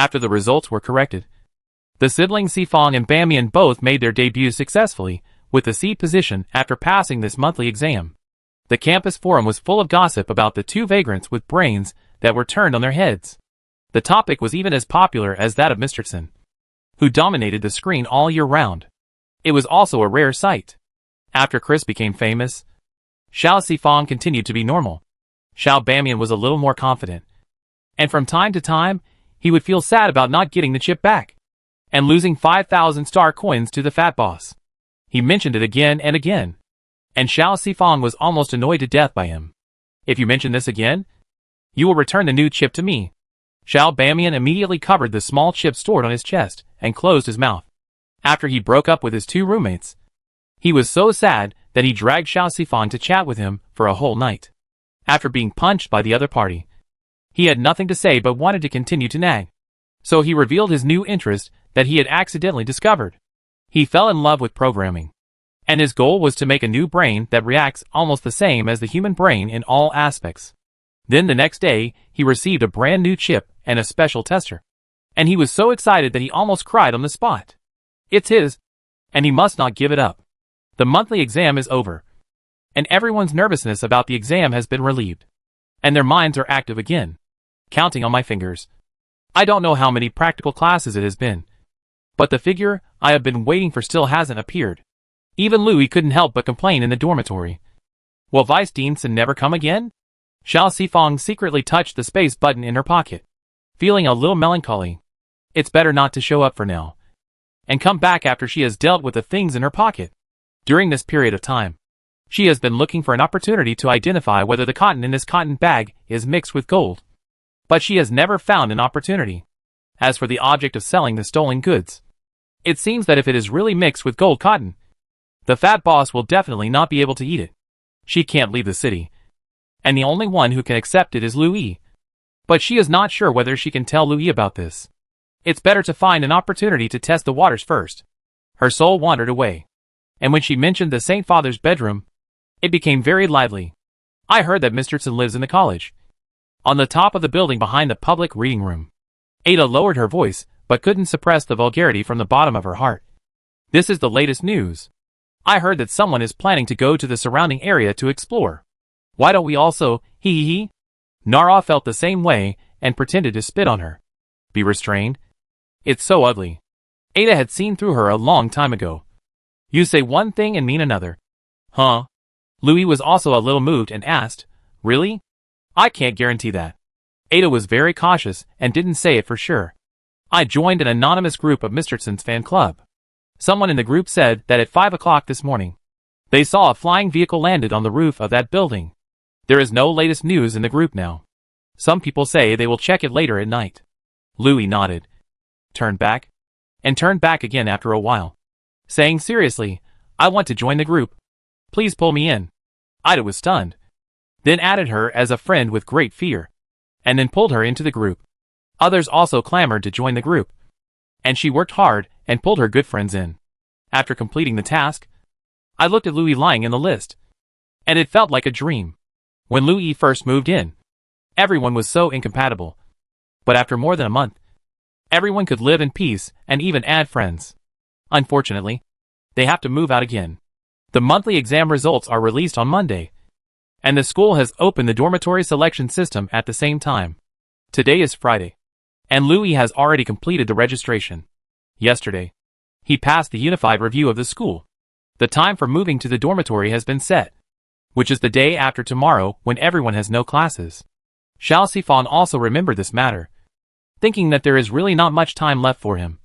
After the results were corrected, the siblings Sifong and Bamian both made their debuts successfully, with the C position after passing this monthly exam. The campus forum was full of gossip about the two vagrants with brains that were turned on their heads. The topic was even as popular as that of Mr. who dominated the screen all year round. It was also a rare sight. After Chris became famous, Xiao Sifong continued to be normal. Xiao Bamian was a little more confident. And from time to time, he would feel sad about not getting the chip back and losing 5,000 star coins to the fat boss. He mentioned it again and again, and Xiao Sifong was almost annoyed to death by him. If you mention this again, you will return the new chip to me. Xiao Bamian immediately covered the small chip stored on his chest and closed his mouth. After he broke up with his two roommates, he was so sad that he dragged Xiao Sifong to chat with him for a whole night. After being punched by the other party, he had nothing to say but wanted to continue to nag. So he revealed his new interest that he had accidentally discovered. He fell in love with programming, and his goal was to make a new brain that reacts almost the same as the human brain in all aspects. Then the next day, he received a brand new chip and a special tester. And he was so excited that he almost cried on the spot. It's his, and he must not give it up. The monthly exam is over, and everyone's nervousness about the exam has been relieved, and their minds are active again. Counting on my fingers, I don't know how many practical classes it has been, but the figure I have been waiting for still hasn't appeared. Even Louis couldn't help but complain in the dormitory. Will Vice Dean Sun never come again? Xiao Sifong secretly touched the space button in her pocket, feeling a little melancholy. It's better not to show up for now, and come back after she has dealt with the things in her pocket. During this period of time, she has been looking for an opportunity to identify whether the cotton in this cotton bag is mixed with gold. But she has never found an opportunity. As for the object of selling the stolen goods, it seems that if it is really mixed with gold cotton, the fat boss will definitely not be able to eat it. She can't leave the city, and the only one who can accept it is Louis. But she is not sure whether she can tell Louis about this. It's better to find an opportunity to test the waters first. Her soul wandered away, and when she mentioned the Saint Father's bedroom, it became very lively. I heard that Mr. Sun lives in the college, on the top of the building behind the public reading room. Ada lowered her voice, but couldn't suppress the vulgarity from the bottom of her heart. This is the latest news. I heard that someone is planning to go to the surrounding area to explore. Why don't we also, hee. Nara felt the same way, and pretended to spit on her. Be restrained. It's so ugly. Ada had seen through her a long time ago. You say one thing and mean another. Huh? Louis was also a little moved and asked, really? I can't guarantee that. Ada was very cautious and didn't say it for sure. I joined an anonymous group of Mr. Sun's fan club. Someone in the group said that at 5 o'clock this morning, they saw a flying vehicle landed on the roof of that building. There is no latest news in the group now. Some people say they will check it later at night. Louis nodded, turned back, and turned back again after a while, saying seriously, I want to join the group. Please pull me in. Ida was stunned, then added her as a friend with great fear, and then pulled her into the group. Others also clamored to join the group, and she worked hard and pulled her good friends in. After completing the task, I looked at Louis lying in the list, and it felt like a dream. When Louis first moved in, everyone was so incompatible. But after more than a month, everyone could live in peace and even add friends. Unfortunately, they have to move out again. The monthly exam results are released on Monday, and the school has opened the dormitory selection system at the same time. Today is Friday, and Louis has already completed the registration. Yesterday, he passed the unified review of the school. The time for moving to the dormitory has been set, which is the day after tomorrow when everyone has no classes. Xiao Sifong also remembered this matter, thinking that there is really not much time left for him,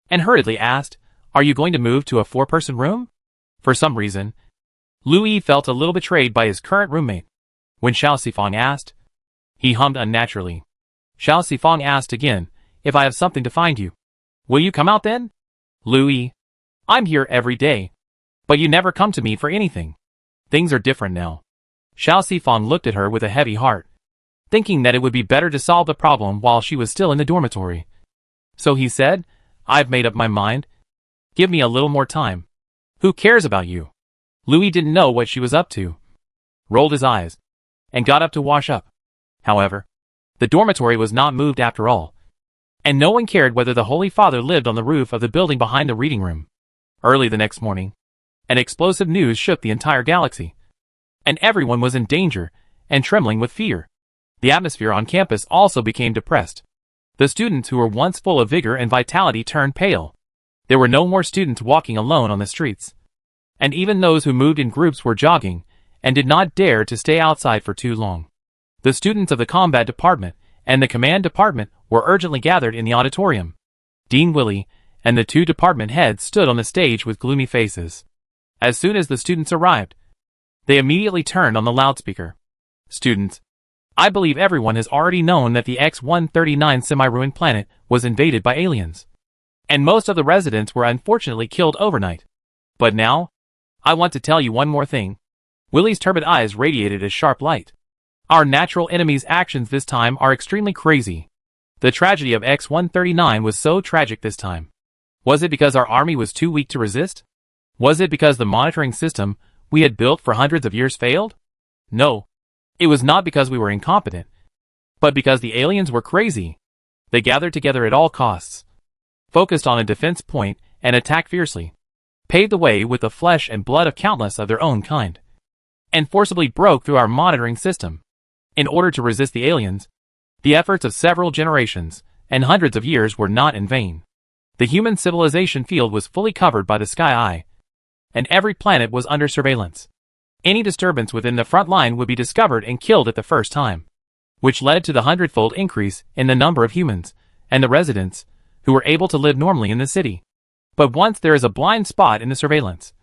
and hurriedly asked, are you going to move to a 4-person room? For some reason, Louis felt a little betrayed by his current roommate. When Xiao Sifong asked, he hummed unnaturally. Xiao Sifong asked again, if I have something to find you, will you come out then? Louis, I'm here every day, but you never come to me for anything. Things are different now. Xiao Sifong looked at her with a heavy heart, thinking that it would be better to solve the problem while she was still in the dormitory. So he said, I've made up my mind. Give me a little more time. Who cares about you? Louis didn't know what she was up to, rolled his eyes, and got up to wash up. However, the dormitory was not moved after all, And no one cared whether the Holy Father lived on the roof of the building behind the reading room. Early the next morning, an explosive news shook the entire galaxy. And everyone was in danger and trembling with fear. The atmosphere on campus also became depressed. The students who were once full of vigor and vitality turned pale. There were no more students walking alone on the streets. And even those who moved in groups were jogging and did not dare to stay outside for too long. The students of the combat department and the command department were urgently gathered in the auditorium. Dean Willie and the two department heads stood on the stage with gloomy faces. As soon as the students arrived, they immediately turned on the loudspeaker. Students, I believe everyone has already known that the X-139 semi-ruined planet was invaded by aliens. And most of the residents were unfortunately killed overnight. But now, I want to tell you one more thing. Willie's turbid eyes radiated a sharp light. Our natural enemy's actions this time are extremely crazy. The tragedy of X-139 was so tragic this time. Was it because our army was too weak to resist? Was it because the monitoring system we had built for hundreds of years failed? No. It was not because we were incompetent, but because the aliens were crazy. They gathered together at all costs, focused on a defense point, and attacked fiercely, paved the way with the flesh and blood of countless of their own kind, and forcibly broke through our monitoring system. In order to resist the aliens, the efforts of several generations and hundreds of years were not in vain. The human civilization field was fully covered by the sky eye, and every planet was under surveillance. Any disturbance within the front line would be discovered and killed at the first time, which led to the hundredfold increase in the number of humans and the residents who were able to live normally in the city. But once there is a blind spot in the surveillance,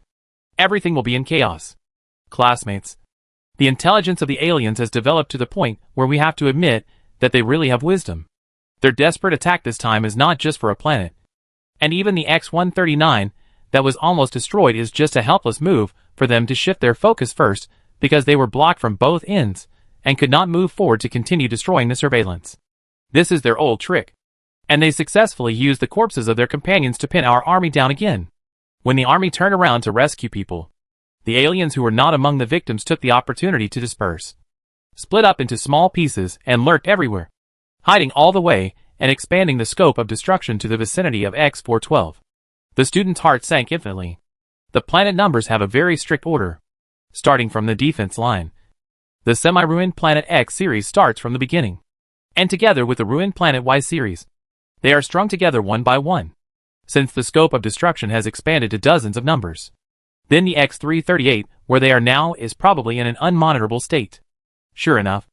everything will be in chaos. Classmates, the intelligence of the aliens has developed to the point where we have to admit that they really have wisdom. Their desperate attack this time is not just for a planet. And even the X-139 that was almost destroyed is just a helpless move for them to shift their focus first because they were blocked from both ends and could not move forward to continue destroying the surveillance. This is their old trick. And they successfully used the corpses of their companions to pin our army down again. When the army turned around to rescue people, the aliens who were not among the victims took the opportunity to disperse, split up into small pieces, and lurked everywhere, hiding all the way and expanding the scope of destruction to the vicinity of X-412. The student's heart sank infinitely. The planet numbers have a very strict order, starting from the defense line. The semi-ruined planet X series starts from the beginning, and together with the ruined planet Y series, they are strung together one by one, since the scope of destruction has expanded to dozens of numbers. Then the X-338, where they are now, is probably in an unmonitorable state. Sure enough,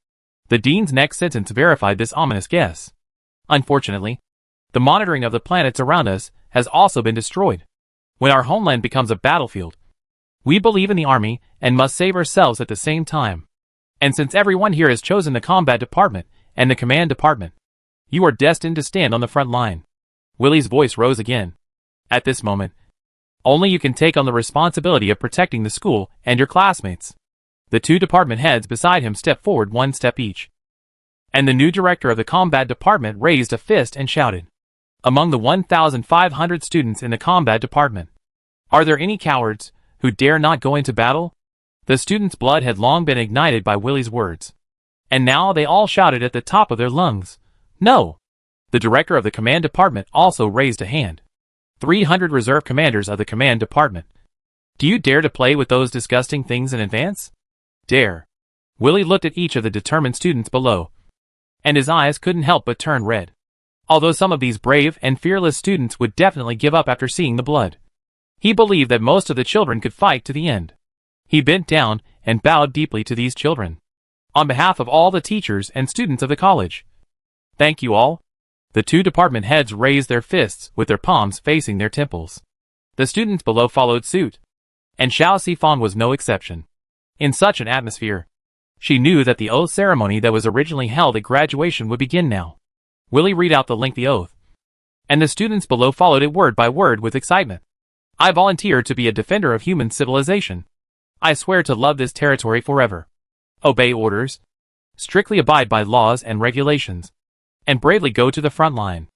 the dean's next sentence verified this ominous guess. Unfortunately, the monitoring of the planets around us has also been destroyed. When our homeland becomes a battlefield, we believe in the army and must save ourselves at the same time. And since everyone here has chosen the combat department and the command department, you are destined to stand on the front line. Willie's voice rose again. At this moment, only you can take on the responsibility of protecting the school and your classmates. The two department heads beside him stepped forward one step each. And the new director of the combat department raised a fist and shouted, "Among the 1,500 students in the combat department, are there any cowards who dare not go into battle?" The students' blood had long been ignited by Willie's words, and now they all shouted at the top of their lungs, "No!" The director of the command department also raised a hand. 300 reserve commanders of the command department. Do you dare to play with those disgusting things in advance? Dare. Willie looked at each of the determined students below, and his eyes couldn't help but turn red. Although some of these brave and fearless students would definitely give up after seeing the blood, he believed that most of the children could fight to the end. He bent down and bowed deeply to these children, on behalf of all the teachers and students of the college. Thank you all. The two department heads raised their fists with their palms facing their temples. The students below followed suit, and Xiao Sifan was no exception. In such an atmosphere, she knew that the oath ceremony that was originally held at graduation would begin now. Willie read out the lengthy oath, and the students below followed it word by word with excitement. I volunteer to be a defender of human civilization. I swear to love this territory forever, obey orders, strictly abide by laws and regulations, and bravely go to the front line.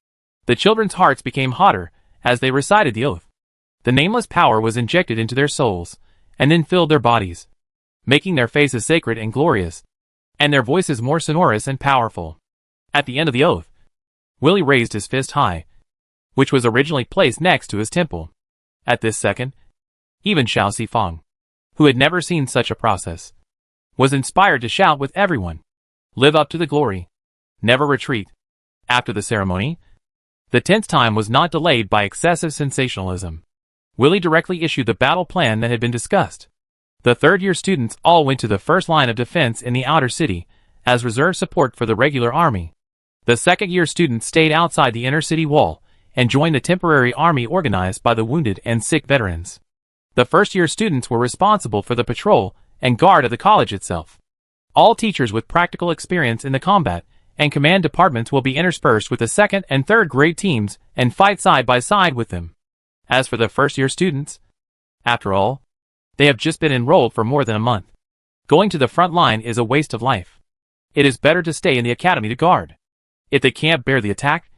The children's hearts became hotter as they recited the oath. The nameless power was injected into their souls, and then filled their bodies, making their faces sacred and glorious, and their voices more sonorous and powerful. At the end of the oath, Willie raised his fist high, which was originally placed next to his temple. At this second, even Xiao Sifang, who had never seen such a process, was inspired to shout with everyone, "Live up to the glory. Never retreat." After the ceremony, the tense time was not delayed by excessive sensationalism. Willie directly issued the battle plan that had been discussed. The third-year students all went to the first line of defense in the outer city, as reserve support for the regular army. The second-year students stayed outside the inner city wall and joined the temporary army organized by the wounded and sick veterans. The first-year students were responsible for the patrol and guard of the college itself. All teachers with practical experience in the combat and command departments will be interspersed with the second and third grade teams and fight side by side with them. As for the first-year students, after all, they have just been enrolled for more than a month. Going to the front line is a waste of life. It is better to stay in the academy to guard. If they can't bear the attack,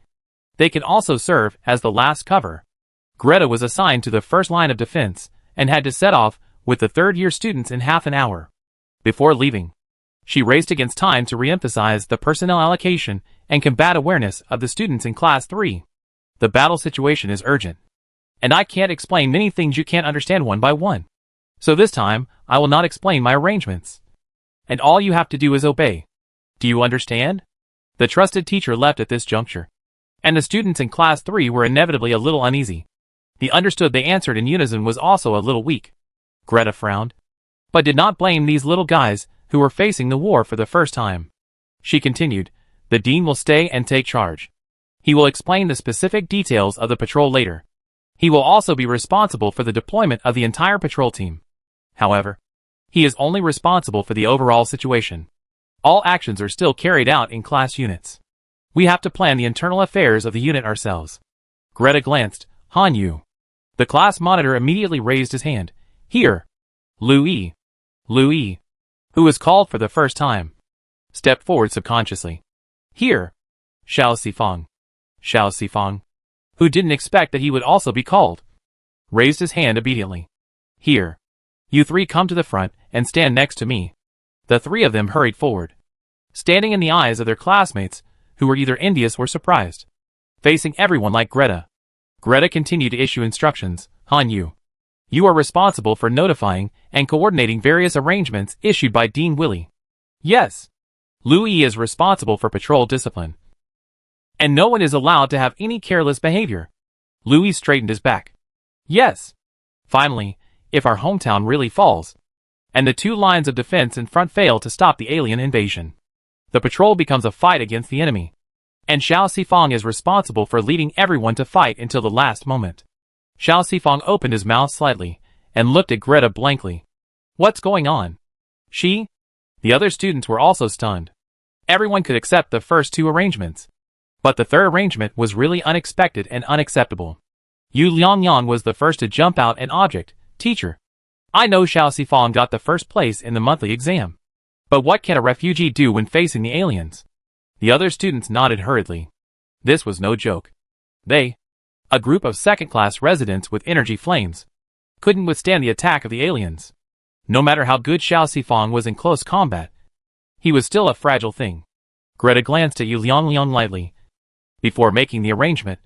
they can also serve as the last cover. Greta was assigned to the first line of defense and had to set off with the third-year students in half an hour. Before leaving, she raced against time to re-emphasize the personnel allocation and combat awareness of the students in Class 3. The battle situation is urgent, and I can't explain many things you can't understand one by one. So this time, I will not explain my arrangements. And all you have to do is obey. Do you understand? The trusted teacher left at this juncture, and the students in Class 3 were inevitably a little uneasy. The understood they answered in unison was also a little weak. Greta frowned, but did not blame these little guys who were facing the war for the first time. She continued, "The dean will stay and take charge. He will explain the specific details of the patrol later. He will also be responsible for the deployment of the entire patrol team. However, he is only responsible for the overall situation. All actions are still carried out in class units. We have to plan the internal affairs of the unit ourselves." Greta glanced. Han Yu. The class monitor immediately raised his hand. "Here." Louis, who was called for the first time, stepped forward subconsciously. "Here." Xiao Sifang, who didn't expect that he would also be called, raised his hand obediently. "Here. You three come to the front and stand next to me." The three of them hurried forward, standing in the eyes of their classmates, who were either envious or surprised, facing everyone like Greta. Greta continued to issue instructions. "Han Yu, you are responsible for notifying and coordinating various arrangements issued by Dean Willie." "Yes." "Louis is responsible for patrol discipline, and no one is allowed to have any careless behavior." Louis straightened his back. "Yes." "Finally, if our hometown really falls, and the two lines of defense in front fail to stop the alien invasion, the patrol becomes a fight against the enemy, and Xiao Sifang is responsible for leading everyone to fight until the last moment." Xiao Sifang opened his mouth slightly and looked at Greta blankly. "What's going on?" The other students were also stunned. Everyone could accept the first two arrangements, but the third arrangement was really unexpected and unacceptable. Yu Liangyang was the first to jump out and object. "Teacher, I know Xiao Sifang got the first place in the monthly exam, but what can a refugee do when facing the aliens?" The other students nodded hurriedly. This was no joke. They, a group of second-class residents with energy flames, couldn't withstand the attack of the aliens. No matter how good Xiao Sifang was in close combat, he was still a fragile thing. Greta glanced at Yu Liangyang lightly. "Before making the arrangement,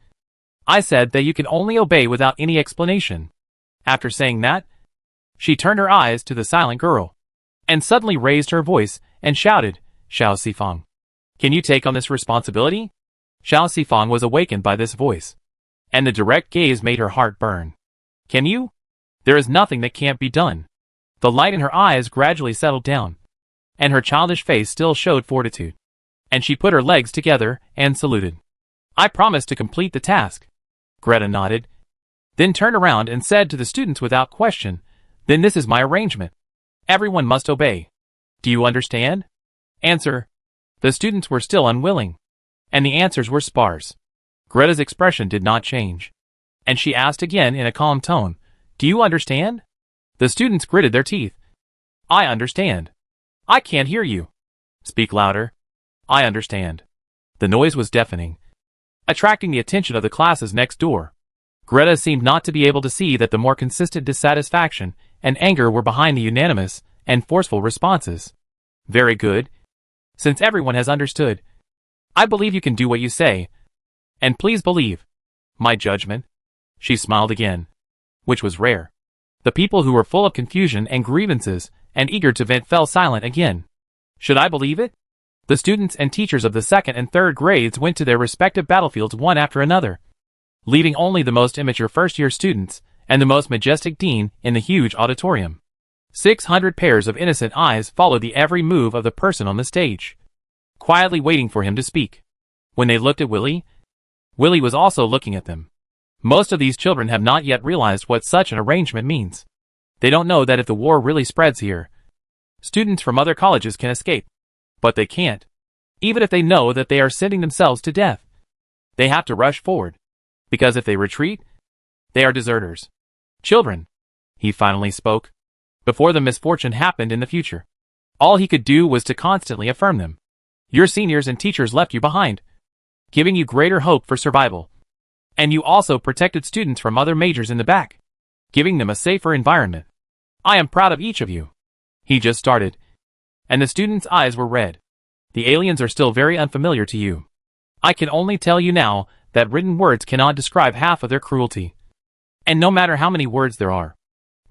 I said that you can only obey without any explanation." After saying that, she turned her eyes to the silent girl, and suddenly raised her voice and shouted, "Xiao Sifang, can you take on this responsibility?" Xiao Sifang was awakened by this voice, and the direct gaze made her heart burn. "Can you? There is nothing that can't be done." The light in her eyes gradually settled down, and her childish face still showed fortitude, and she put her legs together and saluted. "I promise to complete the task." Greta nodded, then turned around and said to the students without question, "Then this is my arrangement. Everyone must obey. Do you understand?" Answer. The students were still unwilling, and the answers were sparse. Greta's expression did not change, and she asked again in a calm tone, "Do you understand?" The students gritted their teeth. "I understand." "I can't hear you." "Speak louder." "I understand." The noise was deafening, attracting the attention of the classes next door. Greta seemed not to be able to see that the more consistent dissatisfaction and anger were behind the unanimous and forceful responses. "Very good. Since everyone has understood, I believe you can do what you say. And please believe my judgment. She smiled again, which was rare. The people who were full of confusion and grievances and eager to vent fell silent again. Should I believe it? The students and teachers of the second and third grades went to their respective battlefields one after another, leaving only the most immature first-year students and the most majestic dean in the huge auditorium. 600 pairs of innocent eyes followed the every move of the person on the stage, quietly waiting for him to speak. When they looked at Willie was also looking at them. Most of these children have not yet realized what such an arrangement means. They don't know that if the war really spreads here, students from other colleges can escape. But they can't. Even if they know that they are sending themselves to death, they have to rush forward. Because if they retreat, they are deserters. Children, he finally spoke, before the misfortune happened in the future. All he could do was to constantly affirm them. Your seniors and teachers left you behind, giving you greater hope for survival. And you also protected students from other majors in the back, giving them a safer environment. I am proud of each of you. He just started, and the students' eyes were red. The aliens are still very unfamiliar to you. I can only tell you now that written words cannot describe half of their cruelty. And no matter how many words there are,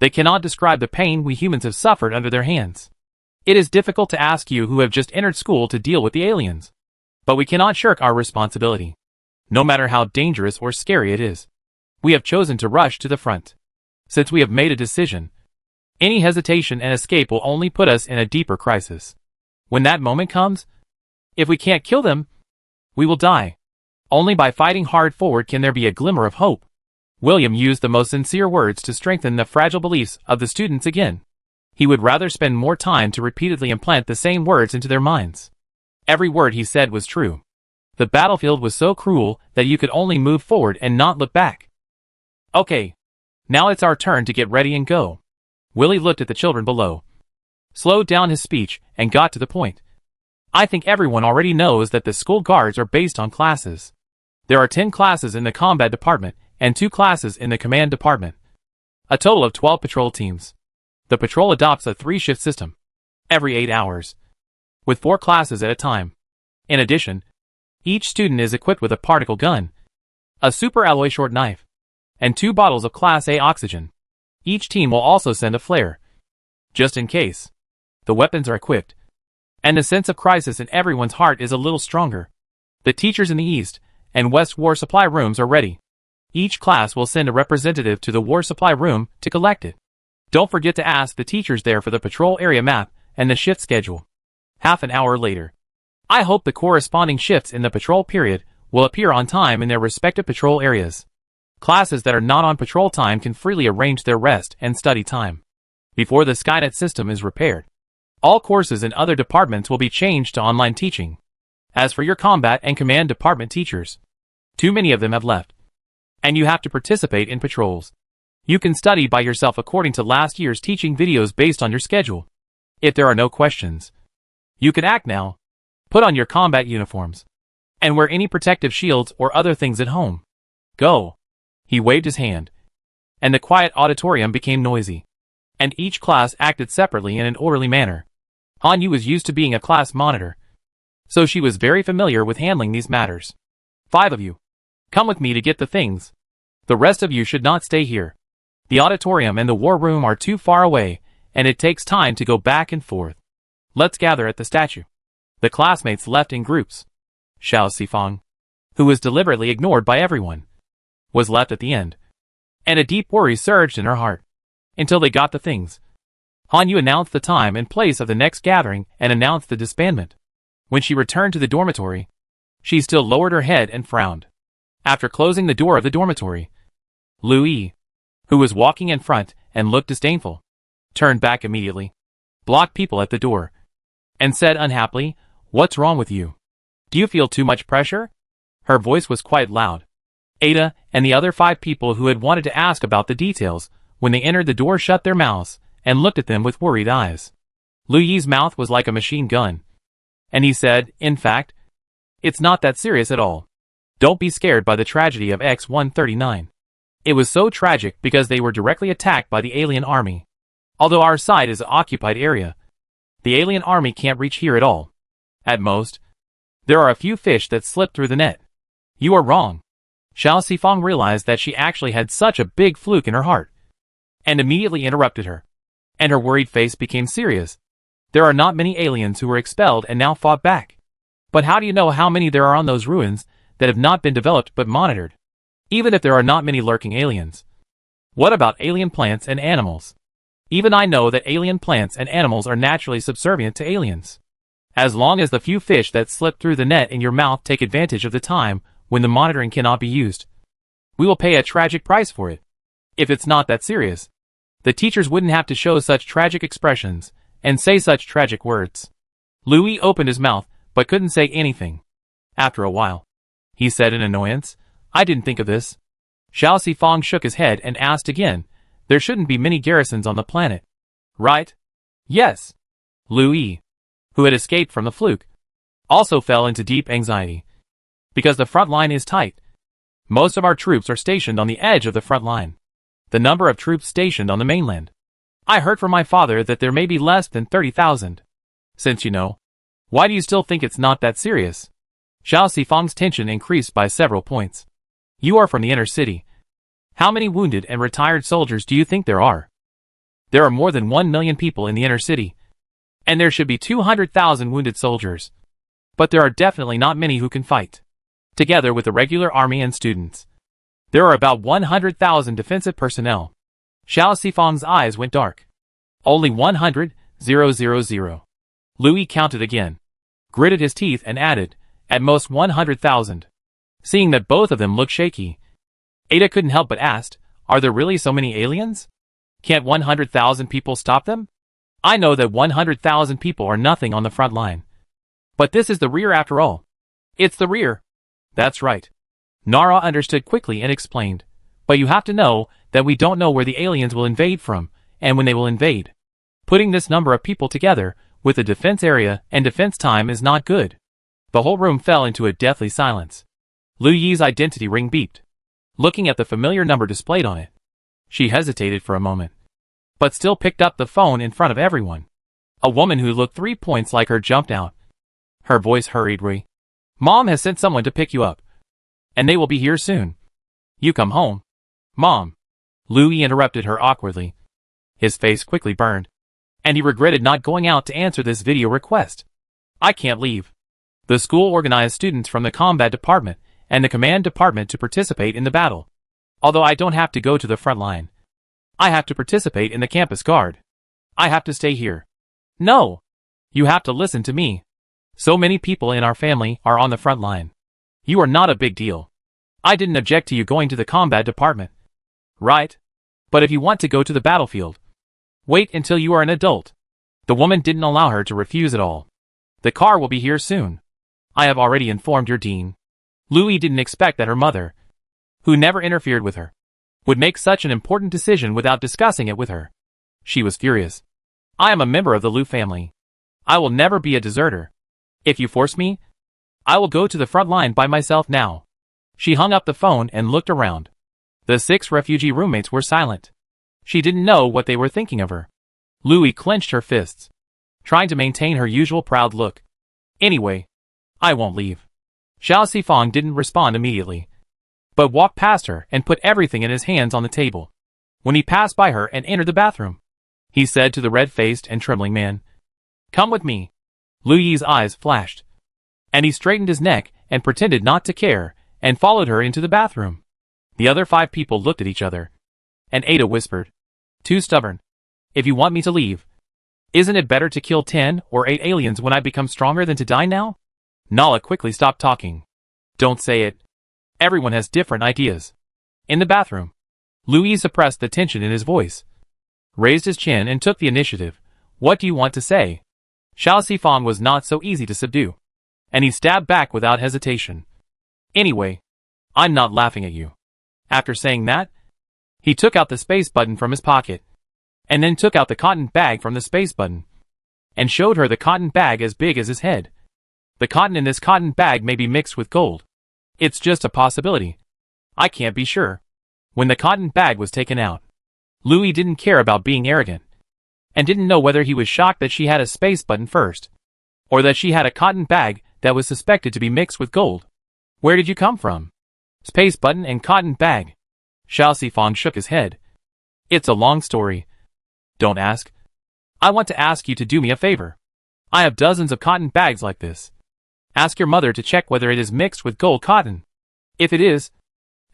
they cannot describe the pain we humans have suffered under their hands. It is difficult to ask you who have just entered school to deal with the aliens. But we cannot shirk our responsibility, no matter how dangerous or scary it is. We have chosen to rush to the front. Since we have made a decision, any hesitation and escape will only put us in a deeper crisis. When that moment comes, if we can't kill them, we will die. Only by fighting hard forward can there be a glimmer of hope. William used the most sincere words to strengthen the fragile beliefs of the students again. He would rather spend more time to repeatedly implant the same words into their minds. Every word he said was true. The battlefield was so cruel that you could only move forward and not look back. Okay, now it's our turn to get ready and go. Willie looked at the children below, slowed down his speech, and got to the point. I think everyone already knows that the school guards are based on classes. There are 10 classes in the combat department and 2 classes in the command department. A total of 12 patrol teams. The patrol adopts a 3-shift system, every 8 hours, with 4 classes at a time. In addition, each student is equipped with a particle gun, a super alloy short knife, and 2 bottles of Class A oxygen. Each team will also send a flare, just in case. The weapons are equipped, and the sense of crisis in everyone's heart is a little stronger. The teachers in the East and West War Supply rooms are ready. Each class will send a representative to the War Supply room to collect it. Don't forget to ask the teachers there for the patrol area map and the shift schedule. Half an hour later. I hope the corresponding shifts in the patrol period will appear on time in their respective patrol areas. Classes that are not on patrol time can freely arrange their rest and study time before the Skynet system is repaired. All courses in other departments will be changed to online teaching. As for your combat and command department teachers, too many of them have left, and you have to participate in patrols. You can study by yourself according to last year's teaching videos based on your schedule. If there are no questions, you can act now. Put on your combat uniforms, and wear any protective shields or other things at home. Go. He waved his hand, and the quiet auditorium became noisy, and each class acted separately in an orderly manner. Hanyu was used to being a class monitor, so she was very familiar with handling these matters. 5 of you. Come with me to get the things. The rest of you should not stay here. The auditorium and the war room are too far away, and it takes time to go back and forth. Let's gather at the statue. The classmates left in groups. Xiao Sifang, who was deliberately ignored by everyone, was left at the end, and a deep worry surged in her heart. Until they got the things. Hanyu announced the time and place of the next gathering and announced the disbandment. When she returned to the dormitory, she still lowered her head and frowned. After closing the door of the dormitory, Lu Yi, who was walking in front and looked disdainful, turned back immediately, blocked people at the door, and said unhappily, "What's wrong with you? Do you feel too much pressure?" Her voice was quite loud. Ada and the other 5 people who had wanted to ask about the details when they entered the door shut their mouths and looked at them with worried eyes. Lu Yi's mouth was like a machine gun, and he said, "In fact, it's not that serious at all. Don't be scared by the tragedy of X-139. It was so tragic because they were directly attacked by the alien army. Although our side is an occupied area, the alien army can't reach here at all. At most, there are a few fish that slip through the net. You are wrong. Xiao Sifang realized that she actually had such a big fluke in her heart, and immediately interrupted her. And her worried face became serious. There are not many aliens who were expelled and now fought back. But how do you know how many there are on those ruins that have not been developed but monitored? Even if there are not many lurking aliens. What about alien plants and animals? Even I know that alien plants and animals are naturally subservient to aliens. As long as the few fish that slip through the net in your mouth take advantage of the time when the monitoring cannot be used, we will pay a tragic price for it. If it's not that serious, the teachers wouldn't have to show such tragic expressions and say such tragic words. Louis opened his mouth, but couldn't say anything. After a while, he said in annoyance, I didn't think of this. Xiao Sifang shook his head and asked again, there shouldn't be many garrisons on the planet, right? Yes. Louis, who had escaped from the fluke, also fell into deep anxiety. Because the front line is tight. Most of our troops are stationed on the edge of the front line. The number of troops stationed on the mainland. I heard from my father that there may be less than 30,000. Since you know, why do you still think it's not that serious? Xiao Sifang's tension increased by several points. You are from the inner city. How many wounded and retired soldiers do you think there are? There are more than 1 million people in the inner city. And there should be 200,000 wounded soldiers. But there are definitely not many who can fight. Together with the regular army and students, there are about 100,000 defensive personnel. Xiao Sifang's eyes went dark. Only 100,000. Louis counted again, gritted his teeth and added, at most 100,000. Seeing that both of them looked shaky, Ada couldn't help but ask, are there really so many aliens? Can't 100,000 people stop them? I know that 100,000 people are nothing on the front line. But this is the rear after all. It's the rear. That's right. Nara understood quickly and explained. But you have to know that we don't know where the aliens will invade from, and when they will invade. Putting this number of people together, with a defense area and defense time is not good. The whole room fell into a deathly silence. Lu Yi's identity ring beeped. Looking at the familiar number displayed on it, she hesitated for a moment, but still picked up the phone in front of everyone. A woman who looked 3 points like her jumped out. Her voice hurried. Mom has sent someone to pick you up. And they will be here soon. You come home. Mom. Louis interrupted her awkwardly. His face quickly burned, and he regretted not going out to answer this video request. I can't leave. The school organized students from the combat department and the command department to participate in the battle. Although I don't have to go to the front line, I have to participate in the campus guard. I have to stay here. No. You have to listen to me. So many people in our family are on the front line. You are not a big deal. I didn't object to you going to the combat department. Right? But if you want to go to the battlefield, wait until you are an adult. The woman didn't allow her to refuse at all. The car will be here soon. I have already informed your dean. Louis didn't expect that her mother, who never interfered with her, would make such an important decision without discussing it with her. She was furious. I am a member of the Liu family. I will never be a deserter. If you force me, I will go to the front line by myself now. She hung up the phone and looked around. The 6 refugee roommates were silent. She didn't know what they were thinking of her. Louis clenched her fists, trying to maintain her usual proud look. Anyway, I won't leave. Xiao Sifang didn't respond immediately, but walked past her and put everything in his hands on the table. When he passed by her and entered the bathroom, he said to the red-faced and trembling man, "Come with me." Lu Yi's eyes flashed, and he straightened his neck and pretended not to care and followed her into the bathroom. The other 5 people looked at each other, and Ada whispered, "Too stubborn. If you want me to leave, isn't it better to kill 10 or 8 aliens when I become stronger than to die now?" Nala quickly stopped talking. "Don't say it. Everyone has different ideas." In the bathroom, Louis suppressed the tension in his voice, raised his chin and took the initiative. "What do you want to say?" Xiao Sifang was not so easy to subdue, and he stabbed back without hesitation. "Anyway, I'm not laughing at you." After saying that, he took out the space button from his pocket, and then took out the cotton bag from the space button, and showed her the cotton bag as big as his head. "The cotton in this cotton bag may be mixed with gold. It's just a possibility. I can't be sure." When the cotton bag was taken out, Louis didn't care about being arrogant, and didn't know whether he was shocked that she had a space button first, or that she had a cotton bag that was suspected to be mixed with gold. Where did you come from? Space button and cotton bag. Xiao Sifang shook his head. It's a long story. Don't ask. I want to ask you to do me a favor. I have dozens of cotton bags like this. Ask your mother to check whether it is mixed with gold cotton. If it is,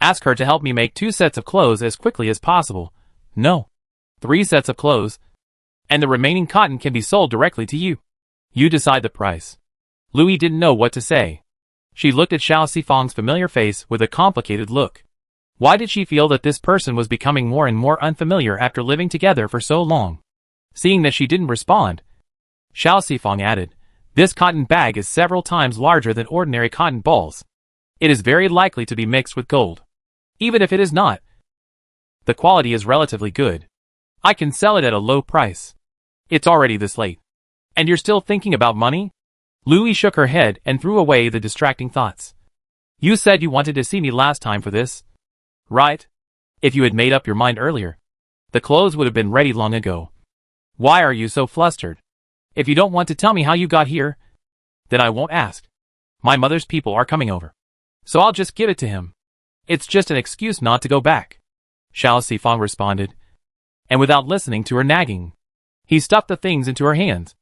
ask her to help me make 2 sets of clothes as quickly as possible. No, 3 sets of clothes. And the remaining cotton can be sold directly to you. You decide the price. Louis didn't know what to say. She looked at Xiao Sifang's familiar face with a complicated look. Why did she feel that this person was becoming more and more unfamiliar after living together for so long? Seeing that she didn't respond, Xiao Sifang added, "This cotton bag is several times larger than ordinary cotton balls. It is very likely to be mixed with gold. Even if it is not, the quality is relatively good. I can sell it at a low price. It's already this late. And you're still thinking about money?" Louis shook her head and threw away the distracting thoughts. "You said you wanted to see me last time for this, right? If you had made up your mind earlier, the clothes would have been ready long ago. Why are you so flustered? If you don't want to tell me how you got here, then I won't ask. My mother's people are coming over, so I'll just give it to him. It's just an excuse not to go back," Xiao Sifang responded, and without listening to her nagging, he stuffed the things into her hands.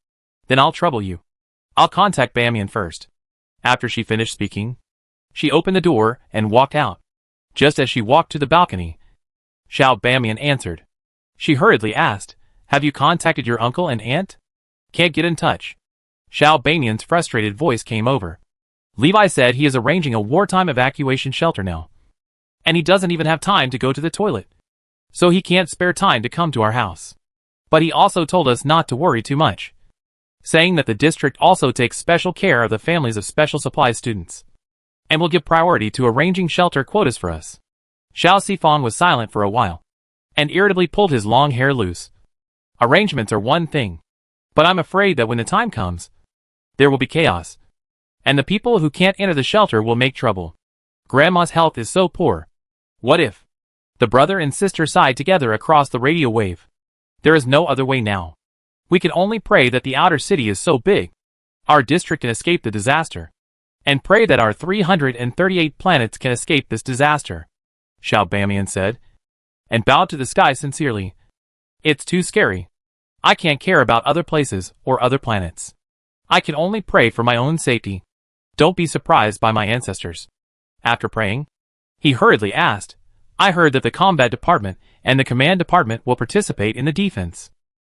"Then I'll trouble you. I'll contact Bamian first." After she finished speaking, she opened the door and walked out. Just as she walked to the balcony, Xiao Bamian answered. She hurriedly asked, "Have you contacted your uncle and aunt?" "Can't get in touch." Xiao Bamian's frustrated voice came over. "Levi said he is arranging a wartime evacuation shelter now. And he doesn't even have time to go to the toilet. So he can't spare time to come to our house. But he also told us not to worry too much, saying that the district also takes special care of the families of special supplies students, and will give priority to arranging shelter quotas for us." Xiao Sifang was silent for a while, and irritably pulled his long hair loose. "Arrangements are one thing, but I'm afraid that when the time comes, there will be chaos, and the people who can't enter the shelter will make trouble. Grandma's health is so poor. What if?" The brother and sister sighed together across the radio wave. "There is no other way now. We can only pray that the outer city is so big, our district can escape the disaster, and pray that our 338 planets can escape this disaster," Xiao Bamian said, and bowed to the sky sincerely. "It's too scary. I can't care about other places or other planets. I can only pray for my own safety. Don't be surprised by my ancestors." After praying, he hurriedly asked, "I heard that the combat department and the command department will participate in the defense.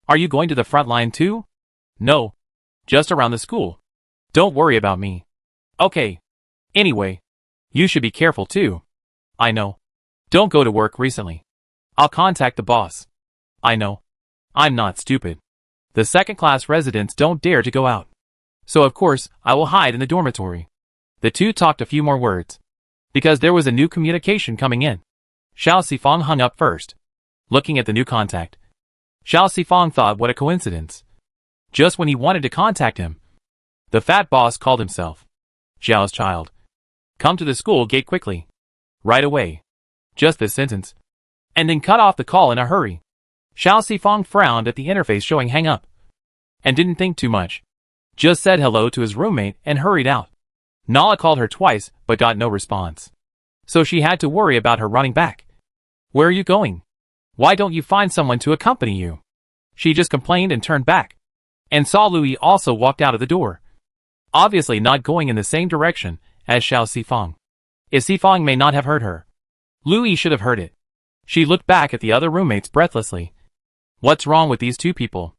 Are you going to the front line too?" "No. Just around the school. Don't worry about me." "Okay. Anyway, you should be careful too." "I know. Don't go to work recently. I'll contact the boss." "I know. I'm not stupid. The second-class residents don't dare to go out. So of course, I will hide in the dormitory." The two talked a few more words, because there was a new communication coming in. Xiao Sifang hung up first. Looking at the new contact, Xiao Sifang thought what a coincidence. Just when he wanted to contact him, the fat boss called himself. "Xiao's child. Come to the school gate quickly. Right away." Just this sentence, and then cut off the call in a hurry. Xiao Sifang frowned at the interface showing hang up, and didn't think too much. Just said hello to his roommate and hurried out. Nala called her twice but got no response, so she had to worry about her running back. "Where are you going? Why don't you find someone to accompany you?" She just complained and turned back, and saw Louis also walked out of the door, obviously not going in the same direction as Xiao Sifang. If Sifang may not have heard her, Louis should have heard it. She looked back at the other roommates breathlessly. What's wrong with these two people?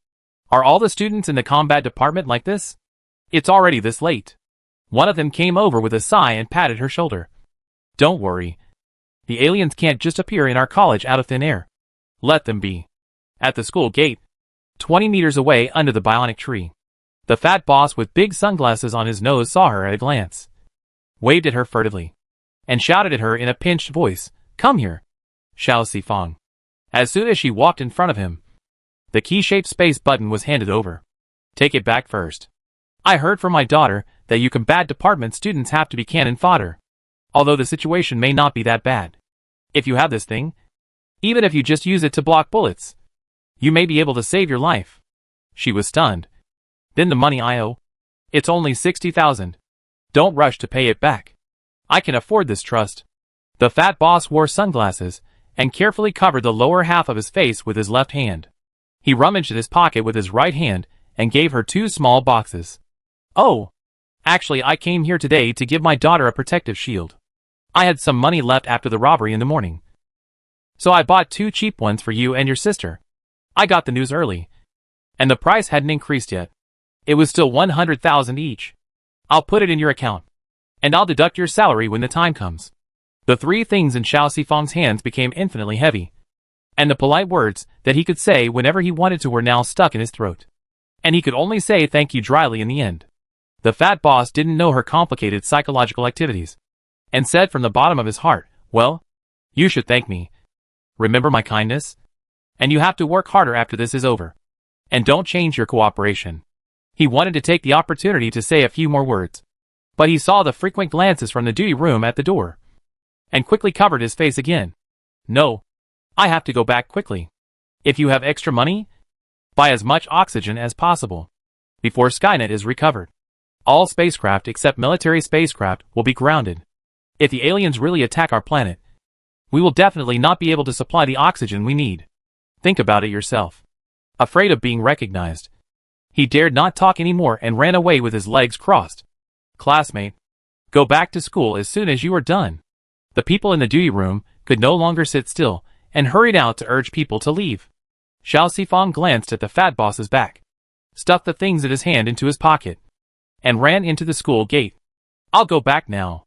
Are all the students in the combat department like this? It's already this late. One of them came over with a sigh and patted her shoulder. "Don't worry. The aliens can't just appear in our college out of thin air. Let them be." At the school gate, 20 meters away under the bionic tree, the fat boss with big sunglasses on his nose saw her at a glance, waved at her furtively, and shouted at her in a pinched voice, "Come here, Xiao Sifang." As soon as she walked in front of him, the key-shaped space button was handed over. "Take it back first. I heard from my daughter that you combat department students have to be cannon fodder. Although the situation may not be that bad. If you have this thing, even if you just use it to block bullets, you may be able to save your life." She was stunned. "Then the money I owe? It's only 60,000. Don't rush to pay it back. I can afford this trust. The fat boss wore sunglasses and carefully covered the lower half of his face with his left hand. He rummaged in his pocket with his right hand and gave her 2 small boxes. Oh, actually I came here today to give my daughter a protective shield. I had some money left after the robbery in the morning, so I bought 2 cheap ones for you and your sister. I got the news early, and the price hadn't increased yet. It was still 100,000 each. I'll put it in your account, and I'll deduct your salary when the time comes. The 3 things in Xiao Sifang's hands became infinitely heavy, and the polite words that he could say whenever he wanted to were now stuck in his throat. And he could only say thank you dryly in the end. The fat boss didn't know her complicated psychological activities, and said from the bottom of his heart, well, you should thank me. Remember my kindness? And you have to work harder after this is over. And don't change your cooperation. He wanted to take the opportunity to say a few more words, but he saw the frequent glances from the duty room at the door, and quickly covered his face again. No, I have to go back quickly. If you have extra money, buy as much oxygen as possible before Skynet is recovered. All spacecraft except military spacecraft will be grounded. If the aliens really attack our planet, we will definitely not be able to supply the oxygen we need. Think about it yourself. Afraid of being recognized, he dared not talk anymore and ran away with his legs crossed. Classmate, go back to school as soon as you are done. The people in the duty room could no longer sit still and hurried out to urge people to leave. Xiao Sifang glanced at the fat boss's back, stuffed the things in his hand into his pocket, and ran into the school gate. I'll go back now.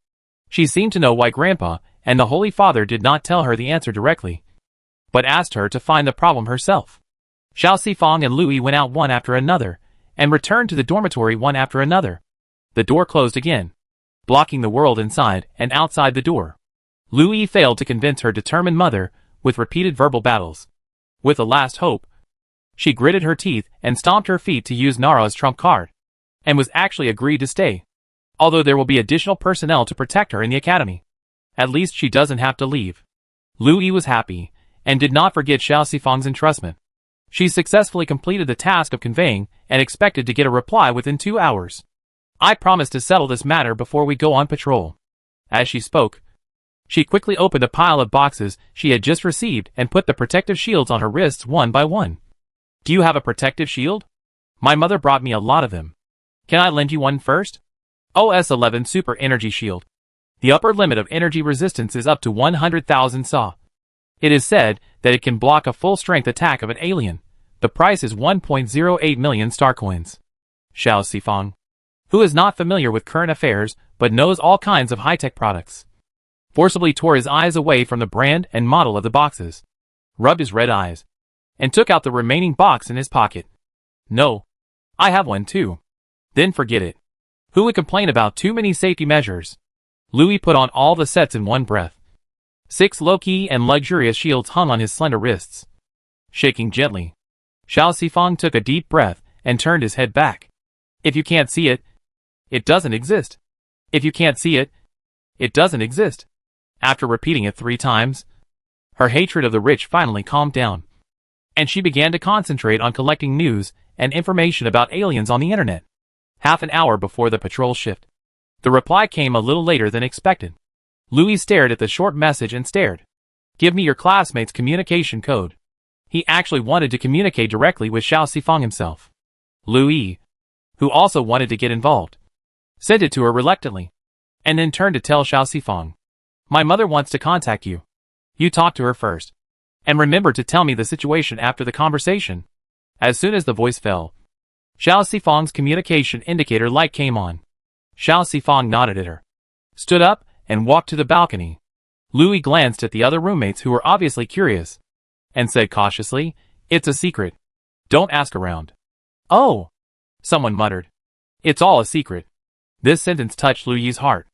She seemed to know why Grandpa and the Holy Father did not tell her the answer directly, but asked her to find the problem herself. Xiao Sifang and Louis went out one after another, and returned to the dormitory one after another. The door closed again, blocking the world inside and outside the door. Louis failed to convince her determined mother with repeated verbal battles. With a last hope, she gritted her teeth and stomped her feet to use Nara's trump card, and was actually agreed to stay, although there will be additional personnel to protect her in the academy. At least she doesn't have to leave. Louis was happy, and did not forget Xiao Sifang's entrustment. She successfully completed the task of conveying and expected to get a reply within 2 hours. I promise to settle this matter before we go on patrol. As she spoke, she quickly opened a pile of boxes she had just received and put the protective shields on her wrists one by one. Do you have a protective shield? My mother brought me a lot of them. Can I lend you one first? OS-11 Super Energy Shield. The upper limit of energy resistance is up to 100,000 Sa. It is said that it can block a full-strength attack of an alien. The price is 1.08 million star coins. Xiao Sifang, who is not familiar with current affairs but knows all kinds of high-tech products, forcibly tore his eyes away from the brand and model of the boxes, rubbed his red eyes, and took out the remaining box in his pocket. No, I have one too. Then forget it. Who would complain about too many safety measures? Louis put on all the sets in one breath. 6 low-key and luxurious shields hung on his slender wrists. Shaking gently, Xiao Sifang took a deep breath and turned his head back. If you can't see it, it doesn't exist. If you can't see it, it doesn't exist. After repeating it 3 times, her hatred of the rich finally calmed down, and she began to concentrate on collecting news and information about aliens on the internet. Half an hour before the patrol shift, the reply came a little later than expected. Louis stared at the short message and stared. Give me your classmate's communication code. He actually wanted to communicate directly with Xiao Sifang himself. Louis, who also wanted to get involved, sent it to her reluctantly, and then turned to tell Xiao Sifang. My mother wants to contact you. You talk to her first, and remember to tell me the situation after the conversation. As soon as the voice fell, Xiao Sifang's communication indicator light came on. Xiao Sifang nodded at her, stood up, and walked to the balcony. Louis glanced at the other roommates who were obviously curious, and said cautiously, It's a secret. Don't ask around. Oh, someone muttered. It's all a secret. This sentence touched Louis's heart.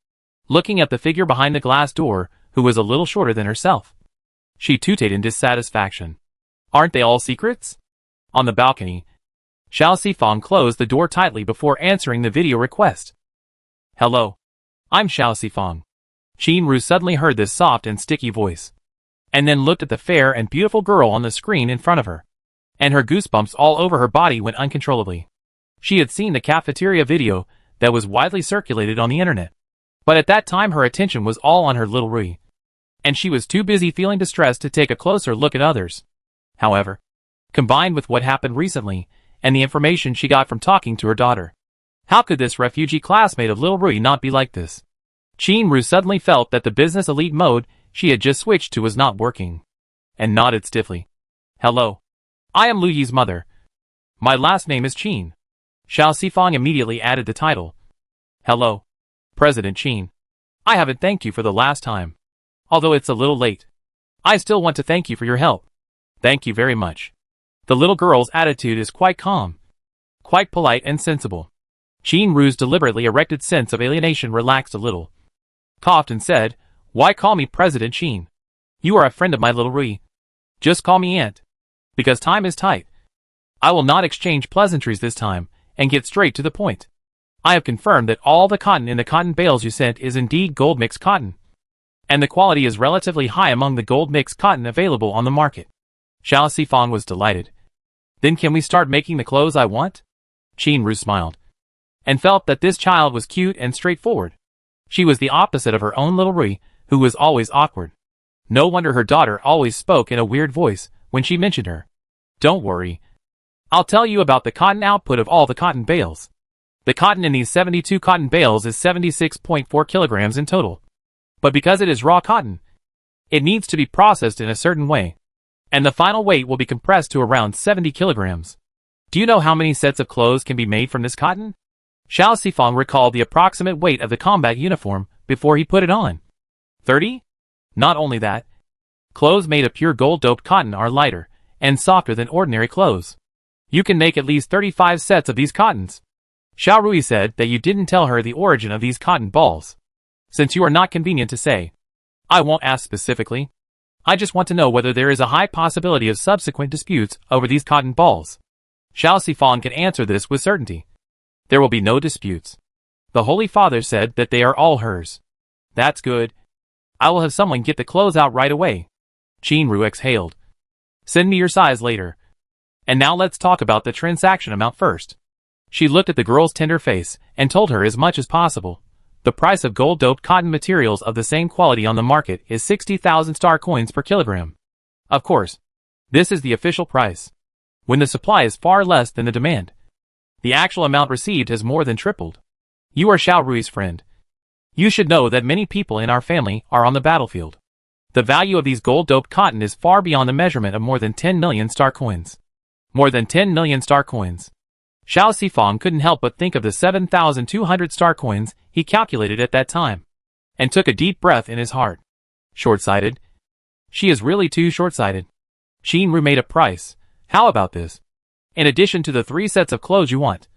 Looking at the figure behind the glass door, who was a little shorter than herself, she tooted in dissatisfaction. Aren't they all secrets? On the balcony, Xiao Sifang closed the door tightly before answering the video request. Hello. I'm Xiao Sifang. Qin suddenly heard this soft and sticky voice, and then looked at the fair and beautiful girl on the screen in front of her, and her goosebumps all over her body went uncontrollably. She had seen the cafeteria video that was widely circulated on the internet. But at that time her attention was all on her little Rui, and she was too busy feeling distressed to take a closer look at others. However, combined with what happened recently, and the information she got from talking to her daughter, how could this refugee classmate of little Rui not be like this? Chin-Ru suddenly felt that the business elite mode she had just switched to was not working, and nodded stiffly. Hello. I am Lu Yi's mother. My last name is Qin. Xiao Sifang immediately added the title. Hello, President Qin. I haven't thanked you for the last time. Although it's a little late. I still want to thank you for your help. Thank you very much. The little girl's attitude is quite calm, quite polite and sensible. Chin-Ru's deliberately erected sense of alienation relaxed a little, coughed and said, Why call me President Qin? You are a friend of my little Rui. Just call me Aunt. Because time is tight. I will not exchange pleasantries this time, and get straight to the point. I have confirmed that all the cotton in the cotton bales you sent is indeed gold mixed cotton, and the quality is relatively high among the gold mixed cotton available on the market. Xiao Sifang was delighted. Then can we start making the clothes I want? Chin-Ru smiled, and felt that this child was cute and straightforward. She was the opposite of her own little Rui, who was always awkward. No wonder her daughter always spoke in a weird voice when she mentioned her. Don't worry. I'll tell you about the cotton output of all the cotton bales. The cotton in these 72 cotton bales is 76.4 kilograms in total. But because it is raw cotton, it needs to be processed in a certain way, and the final weight will be compressed to around 70 kilograms. Do you know how many sets of clothes can be made from this cotton? Xiao Sifang recalled the approximate weight of the combat uniform before he put it on. 30? Not only that, clothes made of pure gold-doped cotton are lighter and softer than ordinary clothes. You can make at least 35 sets of these cottons. Xiao Rui said that you didn't tell her the origin of these cotton balls. Since you are not convenient to say, I won't ask specifically. I just want to know whether there is a high possibility of subsequent disputes over these cotton balls. Xiao Sifang can answer this with certainty. There will be no disputes. The Holy Father said that they are all hers. That's good. I will have someone get the clothes out right away. Chin-Ru exhaled. Send me your size later. And now let's talk about the transaction amount first. She looked at the girl's tender face and told her as much as possible. The price of gold-doped cotton materials of the same quality on the market is 60,000 star coins per kilogram. Of course, this is the official price. When the supply is far less than the demand, the actual amount received has more than tripled. You are Xiao Rui's friend. You should know that many people in our family are on the battlefield. The value of these gold-doped cotton is far beyond the measurement of more than 10 million star coins. More than 10 million star coins. Xiao Sifang couldn't help but think of the 7,200 star coins he calculated at that time, and took a deep breath in his heart. Short-sighted? She is really too short-sighted. Chin-Ru made a price. How about this? In addition to the 3 sets of clothes you want,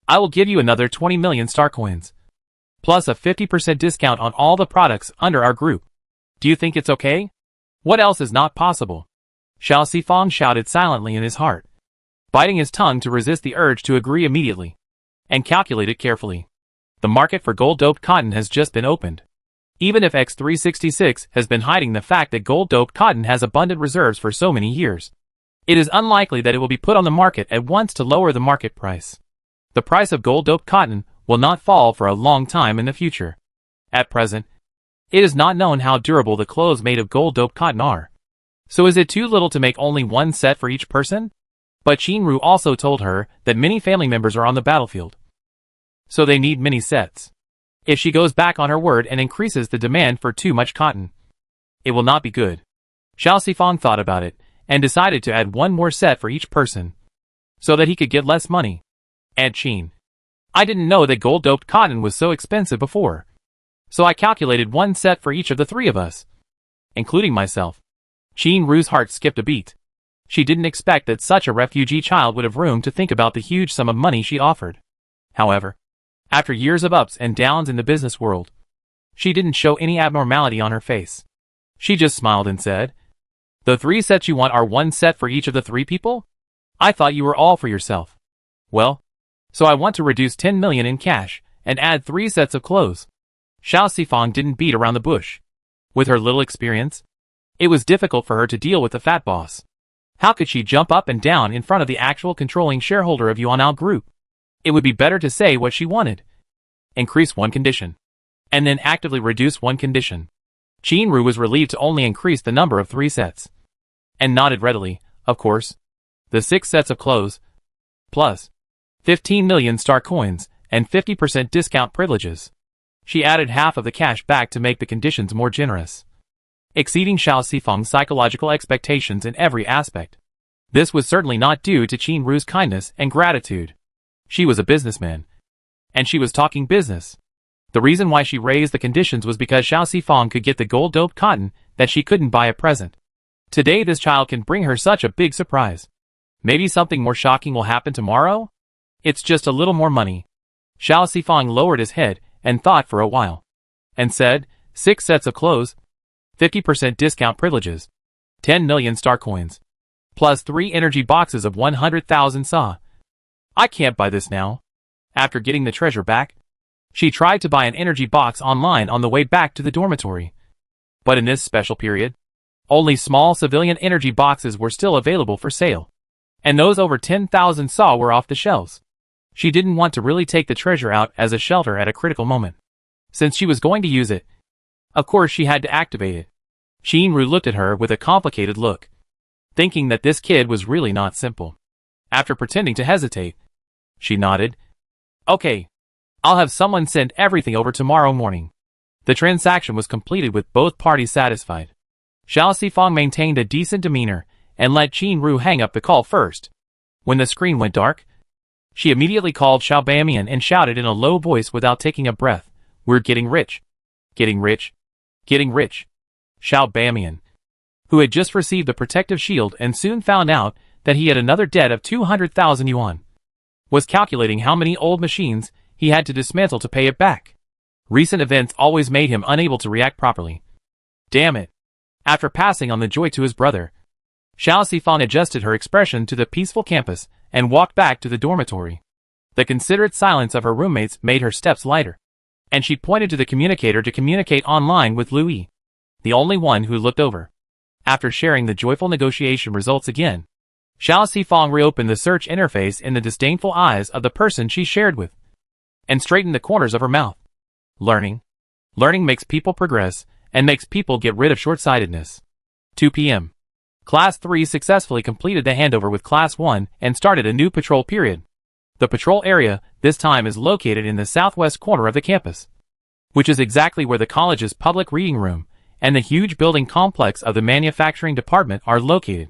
I will give you another 20 million star coins, plus a 50% discount on all the products under our group. Do you think it's okay? What else is not possible? Xiao Sifang shouted silently in his heart, biting his tongue to resist the urge to agree immediately, and calculated carefully. The market for gold-doped cotton has just been opened. Even if X366 has been hiding the fact that gold-doped cotton has abundant reserves for so many years, it is unlikely that it will be put on the market at once to lower the market price. The price of gold-doped cotton will not fall for a long time in the future. At present, it is not known how durable the clothes made of gold-doped cotton are. So is it too little to make only 1 set for each person? But Chin-Ru also told her that many family members are on the battlefield, so they need many sets. If she goes back on her word and increases the demand for too much cotton, it will not be good. Xiao Sifang thought about it, and decided to add 1 more set for each person, so that he could get less money. Add Qin. I didn't know that gold-doped cotton was so expensive before, so I calculated 1 set for each of the 3 of us, including myself. Chin-Ru's heart skipped a beat. She didn't expect that such a refugee child would have room to think about the huge sum of money she offered. However, after years of ups and downs in the business world, she didn't show any abnormality on her face. She just smiled and said, The 3 sets you want are 1 set for each of the 3 people? I thought you were all for yourself. Well, so I want to reduce 10 million in cash, and add 3 sets of clothes. Xiao Sifang didn't beat around the bush. With her little experience, it was difficult for her to deal with the fat boss. How could she jump up and down in front of the actual controlling shareholder of Yuanao Group? It would be better to say what she wanted. Increase 1 condition. and then actively reduce one condition. Chinru was relieved to only increase the number of 3 sets. And nodded readily, of course. The 6 sets of clothes, plus 15 million star coins, and 50% discount privileges. She added half of the cash back to make the conditions more generous, exceeding Xiao Sifeng's psychological expectations in every aspect. This was certainly not due to Chinru's kindness and gratitude. She was a businessman, and she was talking business. The reason why she raised the conditions was because Xiao Sifeng could get the gold-doped cotton that she couldn't buy a present. Today this child can bring her such a big surprise. Maybe something more shocking will happen tomorrow? It's just a little more money. Xiao Sifeng lowered his head and thought for a while, and said, 6 sets of clothes, 50% discount privileges, 10 million star coins, plus 3 energy boxes of 100,000 sa. I can't buy this now. After getting the treasure back, she tried to buy an energy box online on the way back to the dormitory. But in this special period, only small civilian energy boxes were still available for sale, and those over 10,000 sa were off the shelves. She didn't want to really take the treasure out as a shelter at a critical moment, since she was going to use it. Of course she had to activate it. Chinru looked at her with a complicated look, thinking that this kid was really not simple. After pretending to hesitate, she nodded. Okay. I'll have someone send everything over tomorrow morning. The transaction was completed with both parties satisfied. Xiao Sifeng maintained a decent demeanor and let Chinru hang up the call first. When the screen went dark, she immediately called Xiao Bamian and shouted in a low voice without taking a breath, "We're getting rich. Getting rich. Getting rich." Xiao Bamian, who had just received the protective shield and soon found out that he had another debt of 200,000 yuan, was calculating how many old machines he had to dismantle to pay it back. Recent events always made him unable to react properly. Damn it. After passing on the joy to his brother, Xiao Sifeng adjusted her expression to the peaceful campus and walked back to the dormitory. The considerate silence of her roommates made her steps lighter, and she pointed to the communicator to communicate online with Louis, the only one who looked over. After sharing the joyful negotiation results again, Xiao Sifeng reopened the search interface in the disdainful eyes of the person she shared with, and straightened the corners of her mouth. Learning. Learning makes people progress, and makes people get rid of short-sightedness. 2 p.m. Class 3 successfully completed the handover with Class 1 and started a new patrol period. The patrol area, this time, is located in the southwest corner of the campus, which is exactly where the college's public reading room and the huge building complex of the manufacturing department are located.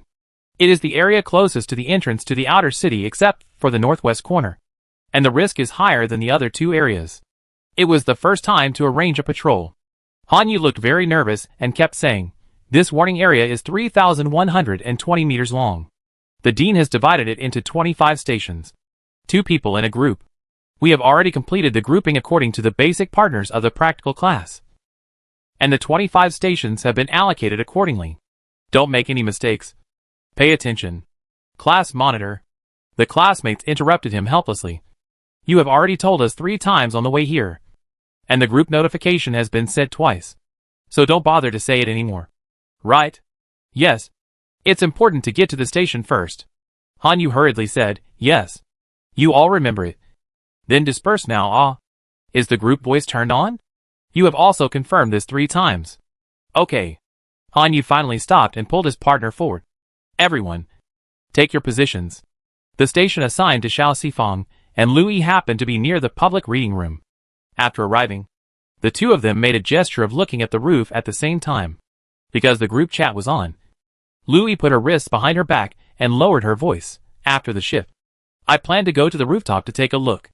It is the area closest to the entrance to the outer city except for the northwest corner, and the risk is higher than the other 2 areas. It was the first time to arrange a patrol. Hanyu looked very nervous and kept saying, "This warning area is 3,120 meters long. The dean has divided it into 25 stations. 2 people in a group. We have already completed the grouping according to the basic partners of the practical class, and the 25 stations have been allocated accordingly. Don't make any mistakes. Pay attention. Class monitor." The classmates interrupted him helplessly. "You have already told us 3 times on the way here, and the group notification has been said twice, so don't bother to say it anymore. Right?" "Yes. It's important to get to the station first." Hanyu hurriedly said, "Yes. You all remember it. Then disperse now." "Ah. Is the group voice turned on? You have also confirmed this 3 times. Okay." Hanyu finally stopped and pulled his partner forward. "Everyone, take your positions." The station assigned to Xiao Sifeng and Louis happened to be near the public reading room. After arriving, the 2 of them made a gesture of looking at the roof at the same time, because the group chat was on. Louis put her wrists behind her back and lowered her voice. "After the shift, I plan to go to the rooftop to take a look."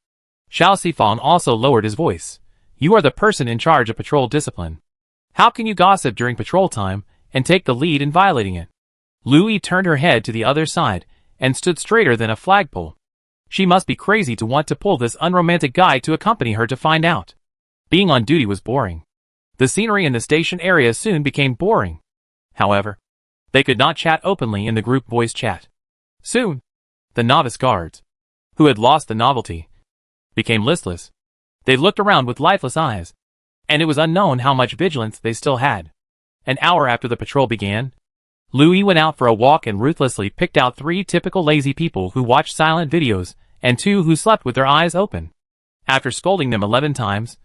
Xiao Sifeng also lowered his voice. "You are the person in charge of patrol discipline. How can you gossip during patrol time and take the lead in violating it?" Louis turned her head to the other side and stood straighter than a flagpole. She must be crazy to want to pull this unromantic guy to accompany her to find out. Being on duty was boring. The scenery in the station area soon became boring. However, they could not chat openly in the group voice chat. Soon, the novice guards, who had lost the novelty, became listless. They looked around with lifeless eyes, and it was unknown how much vigilance they still had. An hour after the patrol began, Louis went out for a walk and ruthlessly picked out 3 typical lazy people who watched silent videos and 2 who slept with their eyes open. After scolding them 11 times,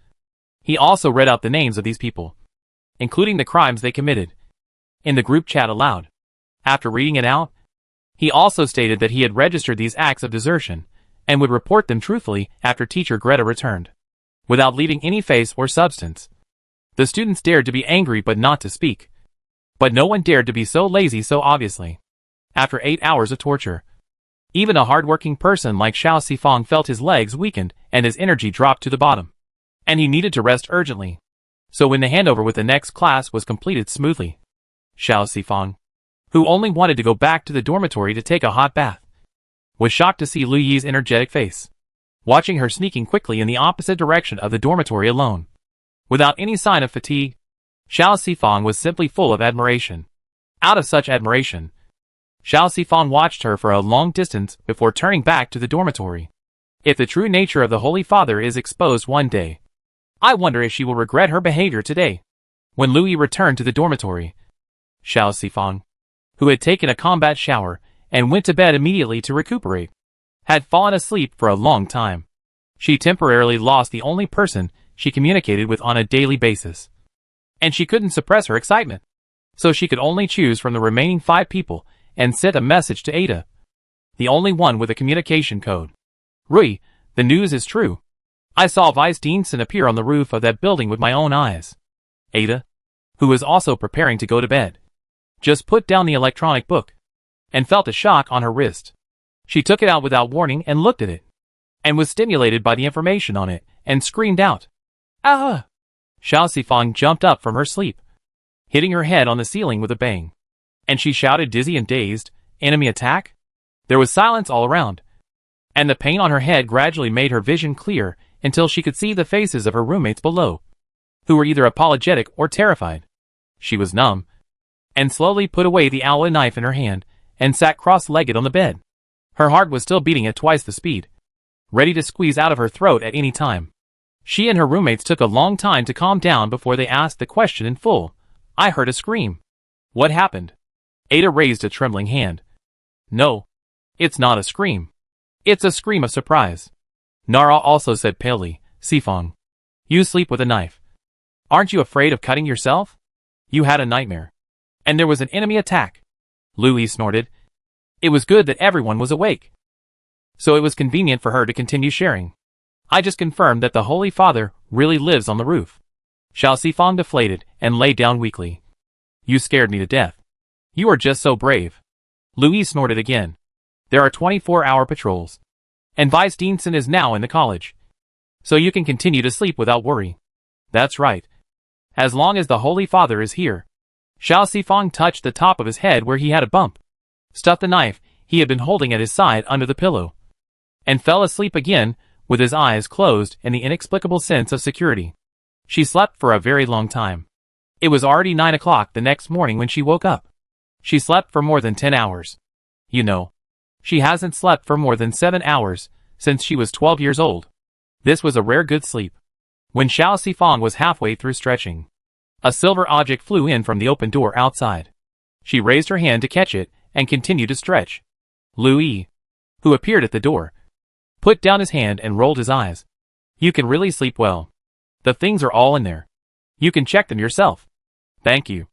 He also read out the names of these people, including the crimes they committed, in the group chat aloud. After reading it out, he also stated that he had registered these acts of desertion, and would report them truthfully after teacher Greta returned, without leaving any face or substance. The students dared to be angry but not to speak. But no one dared to be so lazy so obviously. After 8 hours of torture, even a hard-working person like Xiao Sifang felt his legs weakened and his energy dropped to the bottom. And he needed to rest urgently. So when the handover with the next class was completed smoothly, Xiao Sifang, who only wanted to go back to the dormitory to take a hot bath, was shocked to see Lu Yi's energetic face, watching her sneaking quickly in the opposite direction of the dormitory alone. Without any sign of fatigue, Xiao Sifang was simply full of admiration. Out of such admiration, Xiao Sifang watched her for a long distance before turning back to the dormitory. If the true nature of the Holy Father is exposed one day, I wonder if she will regret her behavior today. When Lu Yi returned to the dormitory, Xiao Sifang, who had taken a combat shower and went to bed immediately to recuperate, had fallen asleep for a long time. She temporarily lost the only person she communicated with on a daily basis. And she couldn't suppress her excitement. So she could only choose from the remaining 5 people and sent a message to Ada, the only one with a communication code. Rui, the news is true. I saw Vice Deanson appear on the roof of that building with my own eyes. Ada, who was also preparing to go to bed, just put down the electronic book and felt a shock on her wrist. She took it out without warning and looked at it, and was stimulated by the information on it, and screamed out, "Ah!" Xiao Sifang jumped up from her sleep, hitting her head on the ceiling with a bang. And she shouted, dizzy and dazed, "Enemy attack?" There was silence all around, and the pain on her head gradually made her vision clear until she could see the faces of her roommates below, who were either apologetic or terrified. She was numb, and slowly put away the alloy knife in her hand, and sat cross-legged on the bed. Her heart was still beating at twice the speed, ready to squeeze out of her throat at any time. She and her roommates took a long time to calm down before they asked the question in full. "I heard a scream. What happened?" Ada raised a trembling hand. "No, it's not a scream. It's a scream of surprise." Nara also said palely, "Sifang, you sleep with a knife. Aren't you afraid of cutting yourself? You had a nightmare, and there was an enemy attack." Lu Yi snorted. It was good that everyone was awake, so it was convenient for her to continue sharing. "I just confirmed that the Holy Father really lives on the roof." Xiao Sifang deflated and lay down weakly. "You scared me to death. You are just so brave." Lu Yi snorted again. "There are 24-hour patrols, and Vice Deanson is now in the college, so you can continue to sleep without worry." "That's right. As long as the Holy Father is here." Xiao Sifang touched the top of his head where he had a bump, stuffed the knife he had been holding at his side under the pillow, and fell asleep again with his eyes closed and the inexplicable sense of security. She slept for a very long time. It was already 9 o'clock the next morning when she woke up. She slept for more than 10 hours. You know, she hasn't slept for more than 7 hours since she was 12 years old. This was a rare good sleep. When Xiao Sifang was halfway through stretching, a silver object flew in from the open door outside. She raised her hand to catch it and continued to stretch. Lu Yi, who appeared at the door, put down his hand and rolled his eyes. "You can really sleep well. The things are all in there. You can check them yourself." "Thank you."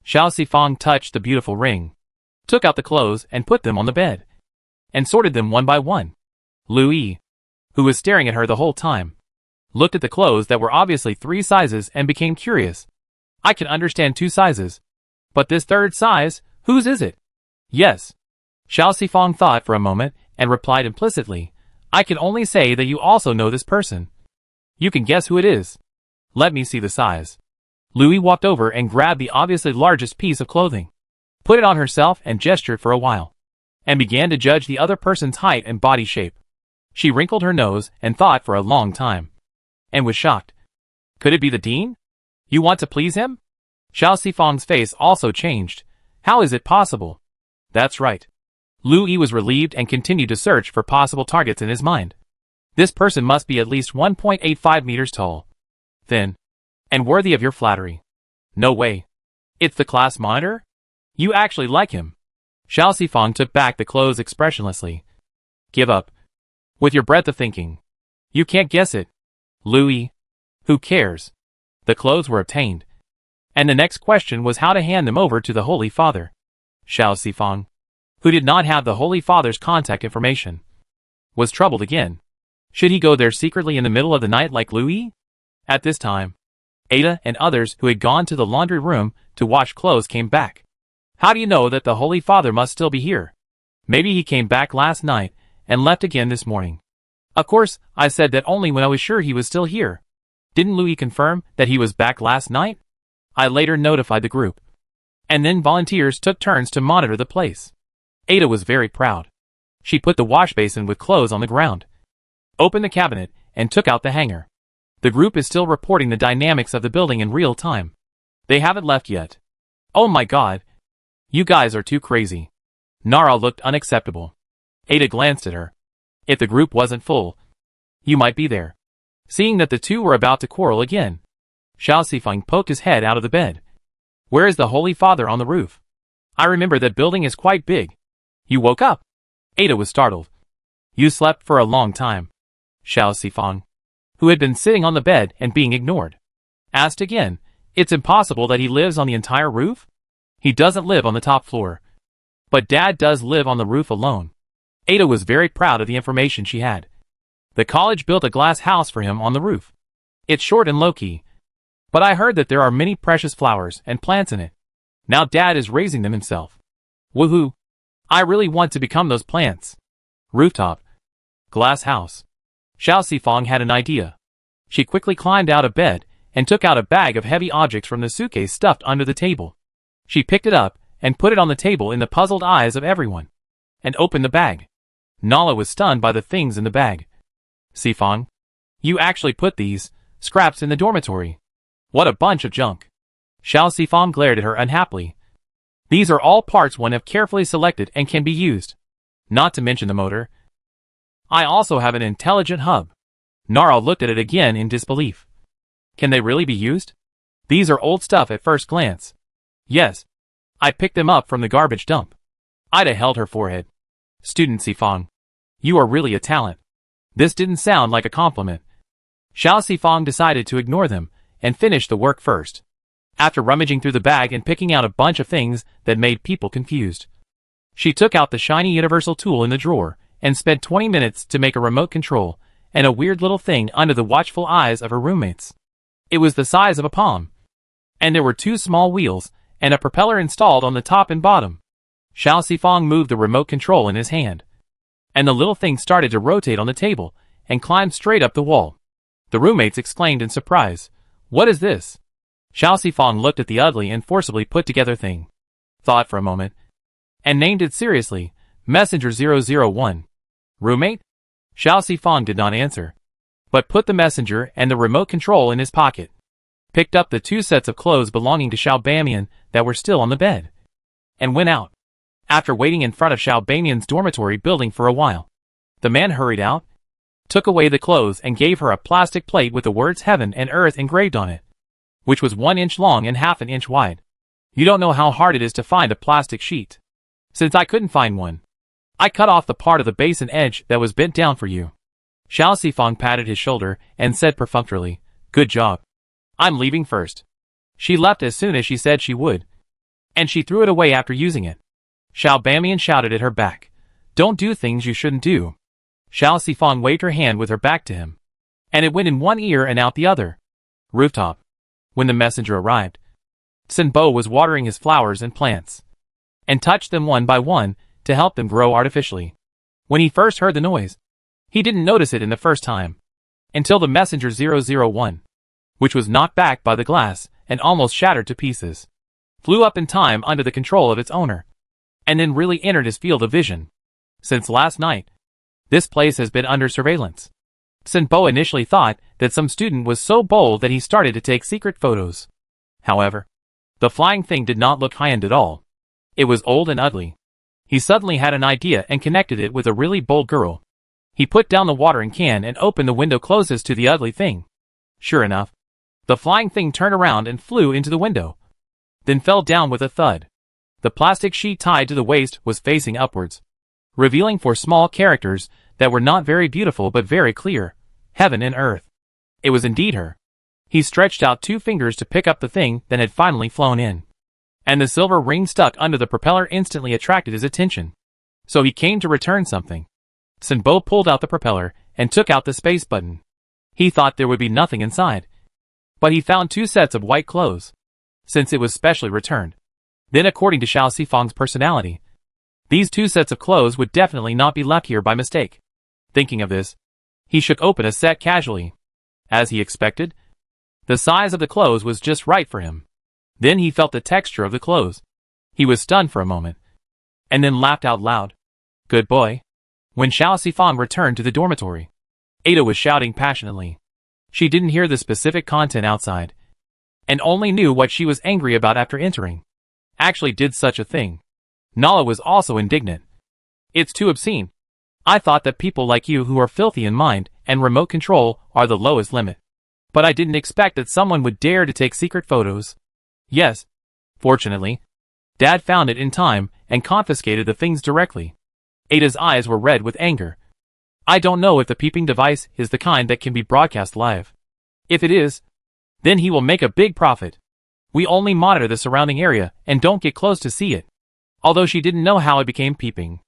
Xiao Sifang touched the beautiful ring, took out the clothes and put them on the bed, and sorted them one by one. Lu Yi, who was staring at her the whole time, looked at the clothes that were obviously 3 sizes and became curious. "I can understand 2 sizes. But this 3rd size, whose is it?" "Yes." Xiao Sifang thought for a moment and replied implicitly, "I can only say that you also know this person. You can guess who it is." "Let me see the size." Lu Yi walked over and grabbed the obviously largest piece of clothing, put it on herself and gestured for a while, and began to judge the other person's height and body shape. She wrinkled her nose and thought for a long time, and was shocked. "Could it be the dean? You want to please him?" Xiao Sifang's face also changed. "How is it possible?" "That's right." Lu Yi was relieved and continued to search for possible targets in his mind. "This person must be at least 1.85 meters tall, thin, and worthy of your flattery." "No way. It's the class monitor? You actually like him." Xiao Sifang took back the clothes expressionlessly. "Give up. With your breadth of thinking, you can't guess it." "Lu Yi, who cares? The clothes were obtained. And the next question was how to hand them over to the Holy Father, Xiao Sifang, who did not have the Holy Father's contact information, was troubled again. Should he go there secretly in the middle of the night like Louis? At this time, Ada and others who had gone to the laundry room to wash clothes came back. How do you know that the Holy Father must still be here? Maybe he came back last night and left again this morning. Of course, I said that only when I was sure he was still here. Didn't Louis confirm that he was back last night? I later notified the group. And then volunteers took turns to monitor the place. Ada was very proud. She put the wash basin with clothes on the ground, opened the cabinet, and took out the hanger. The group is still reporting the dynamics of the building in real time. They haven't left yet. Oh my god. You guys are too crazy. Nara looked unacceptable. Ada glanced at her. If the group wasn't full, you might be there. Seeing that the two were about to quarrel again, Xiao Sifang poked his head out of the bed. Where is the Holy Father on the roof? I remember that building is quite big. You woke up? Ada was startled. You slept for a long time. Xiao Sifang, who had been sitting on the bed and being ignored, asked again. It's impossible that he lives on the entire roof? He doesn't live on the top floor. But Dad does live on the roof alone. Ada was very proud of the information she had. The college built a glass house for him on the roof. It's short and low-key, but I heard that there are many precious flowers and plants in it. Now Dad is raising them himself. Woohoo! I really want to become those plants. Rooftop. Glass house. Xiao Sifang had an idea. She quickly climbed out of bed and took out a bag of heavy objects from the suitcase stuffed under the table. She picked it up and put it on the table in the puzzled eyes of everyone, and opened the bag. Nala was stunned by the things in the bag. Sifang, you actually put these scraps in the dormitory. What a bunch of junk. Xiao Sifang glared at her unhappily. These are all parts one have carefully selected and can be used. Not to mention the motor. I also have an intelligent hub. Nara looked at it again in disbelief. Can they really be used? These are old stuff at first glance. Yes. I picked them up from the garbage dump. Ida held her forehead. Student Sifang, you are really a talent. This didn't sound like a compliment. Xiao Sifang decided to ignore them and finish the work first. After rummaging through the bag and picking out a bunch of things that made people confused, she took out the shiny universal tool in the drawer and spent 20 minutes to make a remote control and a weird little thing under the watchful eyes of her roommates. It was the size of a palm, and there were two small wheels and a propeller installed on the top and bottom. Xiao Sifang moved the remote control in his hand, and the little thing started to rotate on the table and climb straight up the wall. The roommates exclaimed in surprise, "What is this?" Xiao Sifang looked at the ugly and forcibly put together thing, thought for a moment, and named it seriously, Messenger 001. Roommate? Xiao Sifang did not answer, but put the messenger and the remote control in his pocket, picked up the two sets of clothes belonging to Xiao Bamian that were still on the bed, and went out. After waiting in front of Xiao Bamian's dormitory building for a while, the man hurried out, took away the clothes and gave her a plastic plate with the words Heaven and Earth engraved on it, which was 1 inch long and half an inch wide. You don't know how hard it is to find a plastic sheet. Since I couldn't find one, I cut off the part of the basin edge that was bent down for you. Xiao Sifang patted his shoulder and said perfunctorily, "Good job. I'm leaving first." She left as soon as she said she would, and she threw it away after using it. Xiao Bamian shouted at her back, "Don't do things you shouldn't do." Xiao Sifang waved her hand with her back to him, and it went in one ear and out the other. Rooftop. When the messenger arrived, Sinbo was watering his flowers and plants, and touched them one by one to help them grow artificially. When he first heard the noise, he didn't notice it in the first time, until the messenger 001, which was knocked back by the glass and almost shattered to pieces, flew up in time under the control of its owner, and then really entered his field of vision. Since last night, this place has been under surveillance. Sinbo initially thought that some student was so bold that he started to take secret photos. However, the flying thing did not look high-end at all. It was old and ugly. He suddenly had an idea and connected it with a really bold girl. He put down the watering can and opened the window closest to the ugly thing. Sure enough, the flying thing turned around and flew into the window, then fell down with a thud. The plastic sheet tied to the waist was facing upwards, revealing 4 small characters that were not very beautiful but very clear, Heaven and Earth. It was indeed her. He stretched out 2 fingers to pick up the thing that had finally flown in. And the silver ring stuck under the propeller instantly attracted his attention. So he came to return something. Sinbo pulled out the propeller and took out the space button. He thought there would be nothing inside. But he found 2 sets of white clothes, since it was specially returned. Then, according to Xiao Sifang's personality, these 2 sets of clothes would definitely not be left here by mistake. Thinking of this, he shook open a set casually. As he expected, the size of the clothes was just right for him. Then he felt the texture of the clothes. He was stunned for a moment, and then laughed out loud. Good boy. When Xiao Sifang returned to the dormitory, Ada was shouting passionately. She didn't hear the specific content outside, and only knew what she was angry about after entering. Actually did such a thing. Nala was also indignant. It's too obscene. I thought that people like you who are filthy in mind and remote control are the lowest limit. But I didn't expect that someone would dare to take secret photos. Yes. Fortunately, Dad found it in time and confiscated the things directly. Ada's eyes were red with anger. I don't know if the peeping device is the kind that can be broadcast live. If it is, then he will make a big profit. We only monitor the surrounding area and don't get close to see it. Although she didn't know how it became peeping.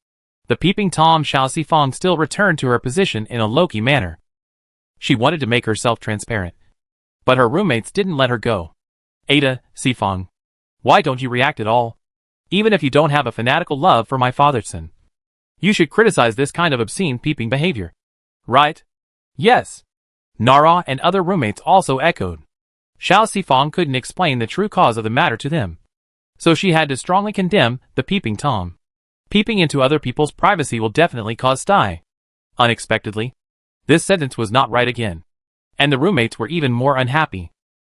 The peeping Tom Xiao Sifang still returned to her position in a low-key manner. She wanted to make herself transparent. But her roommates didn't let her go. Ada, Sifang, why don't you react at all? Even if you don't have a fanatical love for my father's son, you should criticize this kind of obscene peeping behavior. Right? Yes. Nara and other roommates also echoed. Xiao Sifang couldn't explain the true cause of the matter to them. So she had to strongly condemn the peeping Tom. Peeping into other people's privacy will definitely cause sty. Unexpectedly, this sentence was not right again. And the roommates were even more unhappy.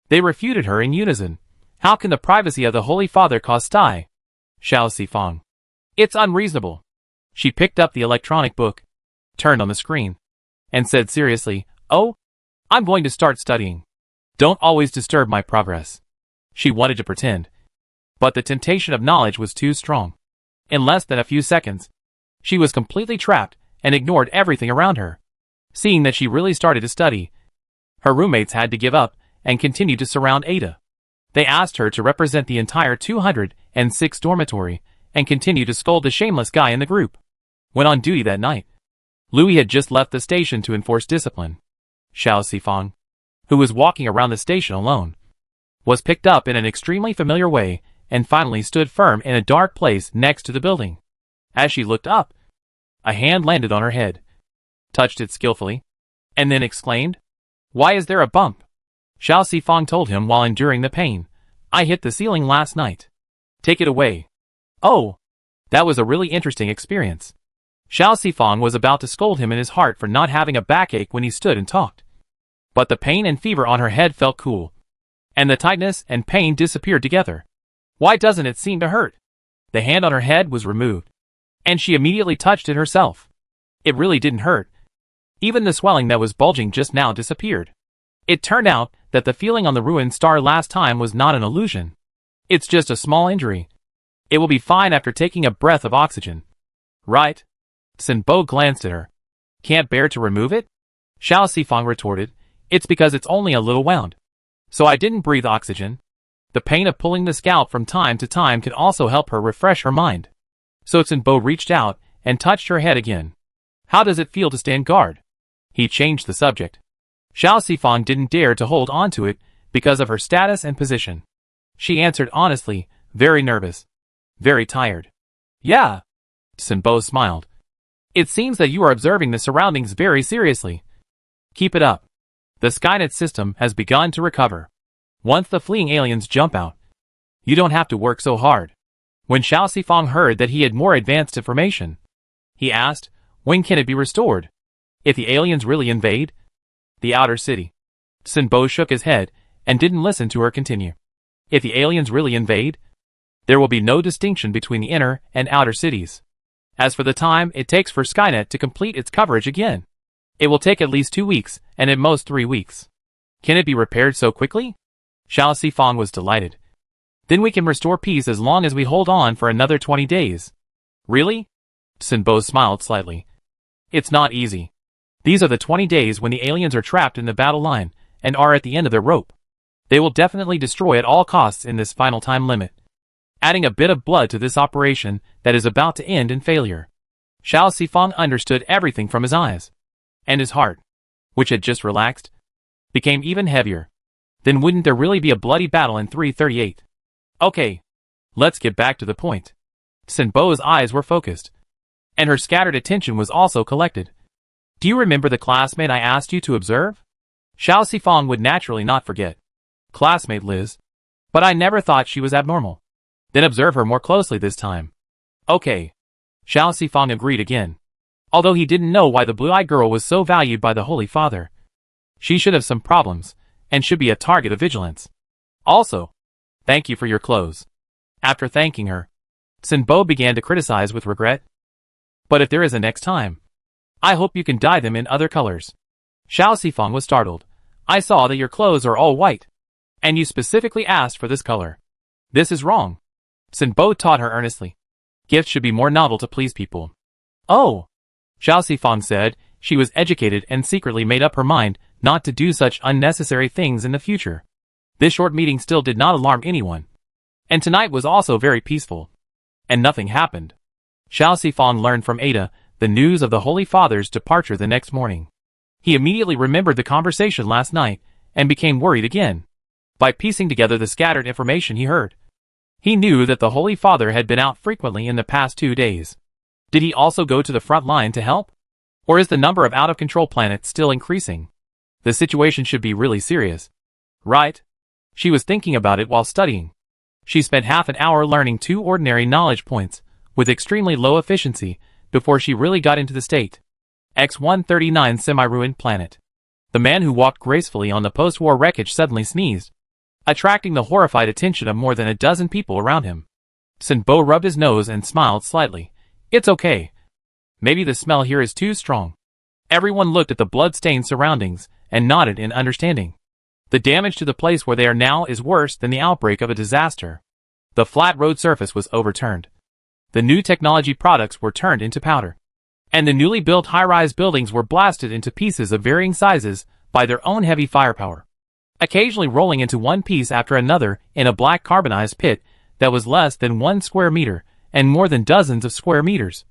They refuted her in unison. How can the privacy of the Holy Father cause sty? Xiao Sifang. It's unreasonable. She picked up the electronic book, turned on the screen, and said seriously, Oh, I'm going to start studying. Don't always disturb my progress. She wanted to pretend. But the temptation of knowledge was too strong. In less than a few seconds, she was completely trapped and ignored everything around her. Seeing that she really started to study, her roommates had to give up and continue to surround Ada. They asked her to represent the entire 206 dormitory and continue to scold the shameless guy in the group. When on duty that night, Louis had just left the station to enforce discipline. Xiao Sifang, who was walking around the station alone, was picked up in an extremely familiar way and finally stood firm in a dark place next to the building. As she looked up, a hand landed on her head, touched it skillfully, and then exclaimed, Why is there a bump? Xiao Sifang told him while enduring the pain, I hit the ceiling last night. Take it away. Oh, that was a really interesting experience. Xiao Sifang was about to scold him in his heart for not having a backache when he stood and talked. But the pain and fever on her head felt cool, and the tightness and pain disappeared together. Why doesn't it seem to hurt? The hand on her head was removed, and she immediately touched it herself. It really didn't hurt. Even the swelling that was bulging just now disappeared. It turned out that the feeling on the ruined star last time was not an illusion. It's just a small injury. It will be fine after taking a breath of oxygen. Right? Sinbo glanced at her. Can't bear to remove it? Xiao Sifang retorted, It's because it's only a little wound. So I didn't breathe oxygen. The pain of pulling the scalp from time to time can also help her refresh her mind. So Sinbo reached out and touched her head again. How does it feel to stand guard? He changed the subject. Xiao Sifang didn't dare to hold on to it because of her status and position. She answered honestly, very nervous. Very tired. Yeah. Sinbo smiled. It seems that you are observing the surroundings very seriously. Keep it up. The Skynet system has begun to recover. Once the fleeing aliens jump out, you don't have to work so hard. When Xiao Sifang heard that he had more advanced information, he asked, when can it be restored? If the aliens really invade the outer city. Sinbo shook his head and didn't listen to her continue. If the aliens really invade, there will be no distinction between the inner and outer cities. As for the time it takes for Skynet to complete its coverage again, it will take at least 2 weeks and at most 3 weeks. Can it be repaired so quickly? Xiao Sifang was delighted. Then we can restore peace as long as we hold on for another 20 days. Really? Sinbo smiled slightly. It's not easy. These are the 20 days when the aliens are trapped in the battle line, and are at the end of their rope. They will definitely destroy at all costs in this final time limit, adding a bit of blood to this operation that is about to end in failure. Xiao Sifang understood everything from his eyes, and his heart, which had just relaxed, became even heavier. Then wouldn't there really be a bloody battle in 338? Okay, let's get back to the point. Sinbo's eyes were focused, and her scattered attention was also collected. Do you remember the classmate I asked you to observe? Xiao Sifang would naturally not forget. Classmate Liz. But I never thought she was abnormal. Then observe her more closely this time. Okay. Xiao Sifang agreed again. Although he didn't know why the blue-eyed girl was so valued by the Holy Father. She should have some problems, and should be a target of vigilance. Also, thank you for your clothes. After thanking her, Sinbo began to criticize with regret. But if there is a next time, I hope you can dye them in other colors. Xiao Sifang was startled. I saw that your clothes are all white, and you specifically asked for this color. This is wrong. Sinbo taught her earnestly. Gifts should be more novel to please people. Oh, Xiao Sifang said. She was educated and secretly made up her mind not to do such unnecessary things in the future. This short meeting still did not alarm anyone. And tonight was also very peaceful. And nothing happened. Xiao Sifang learned from Ada the news of the Holy Father's departure the next morning. He immediately remembered the conversation last night and became worried again. By piecing together the scattered information he heard, he knew that the Holy Father had been out frequently in the past 2 days. Did he also go to the front line to help? Or is the number of out-of-control planets still increasing? The situation should be really serious. Right? She was thinking about it while studying. She spent half an hour learning 2 ordinary knowledge points, with extremely low efficiency, before she really got into the state. X-139 semi-ruined planet. The man who walked gracefully on the post-war wreckage suddenly sneezed, attracting the horrified attention of more than a dozen people around him. Sinbo rubbed his nose and smiled slightly. It's okay. Maybe the smell here is too strong. Everyone looked at the blood-stained surroundings and nodded in understanding. The damage to the place where they are now is worse than the outbreak of a disaster. The flat road surface was overturned. The new technology products were turned into powder. And the newly built high-rise buildings were blasted into pieces of varying sizes by their own heavy firepower, occasionally rolling into one piece after another in a black carbonized pit that was less than 1 square meter and more than dozens of square meters,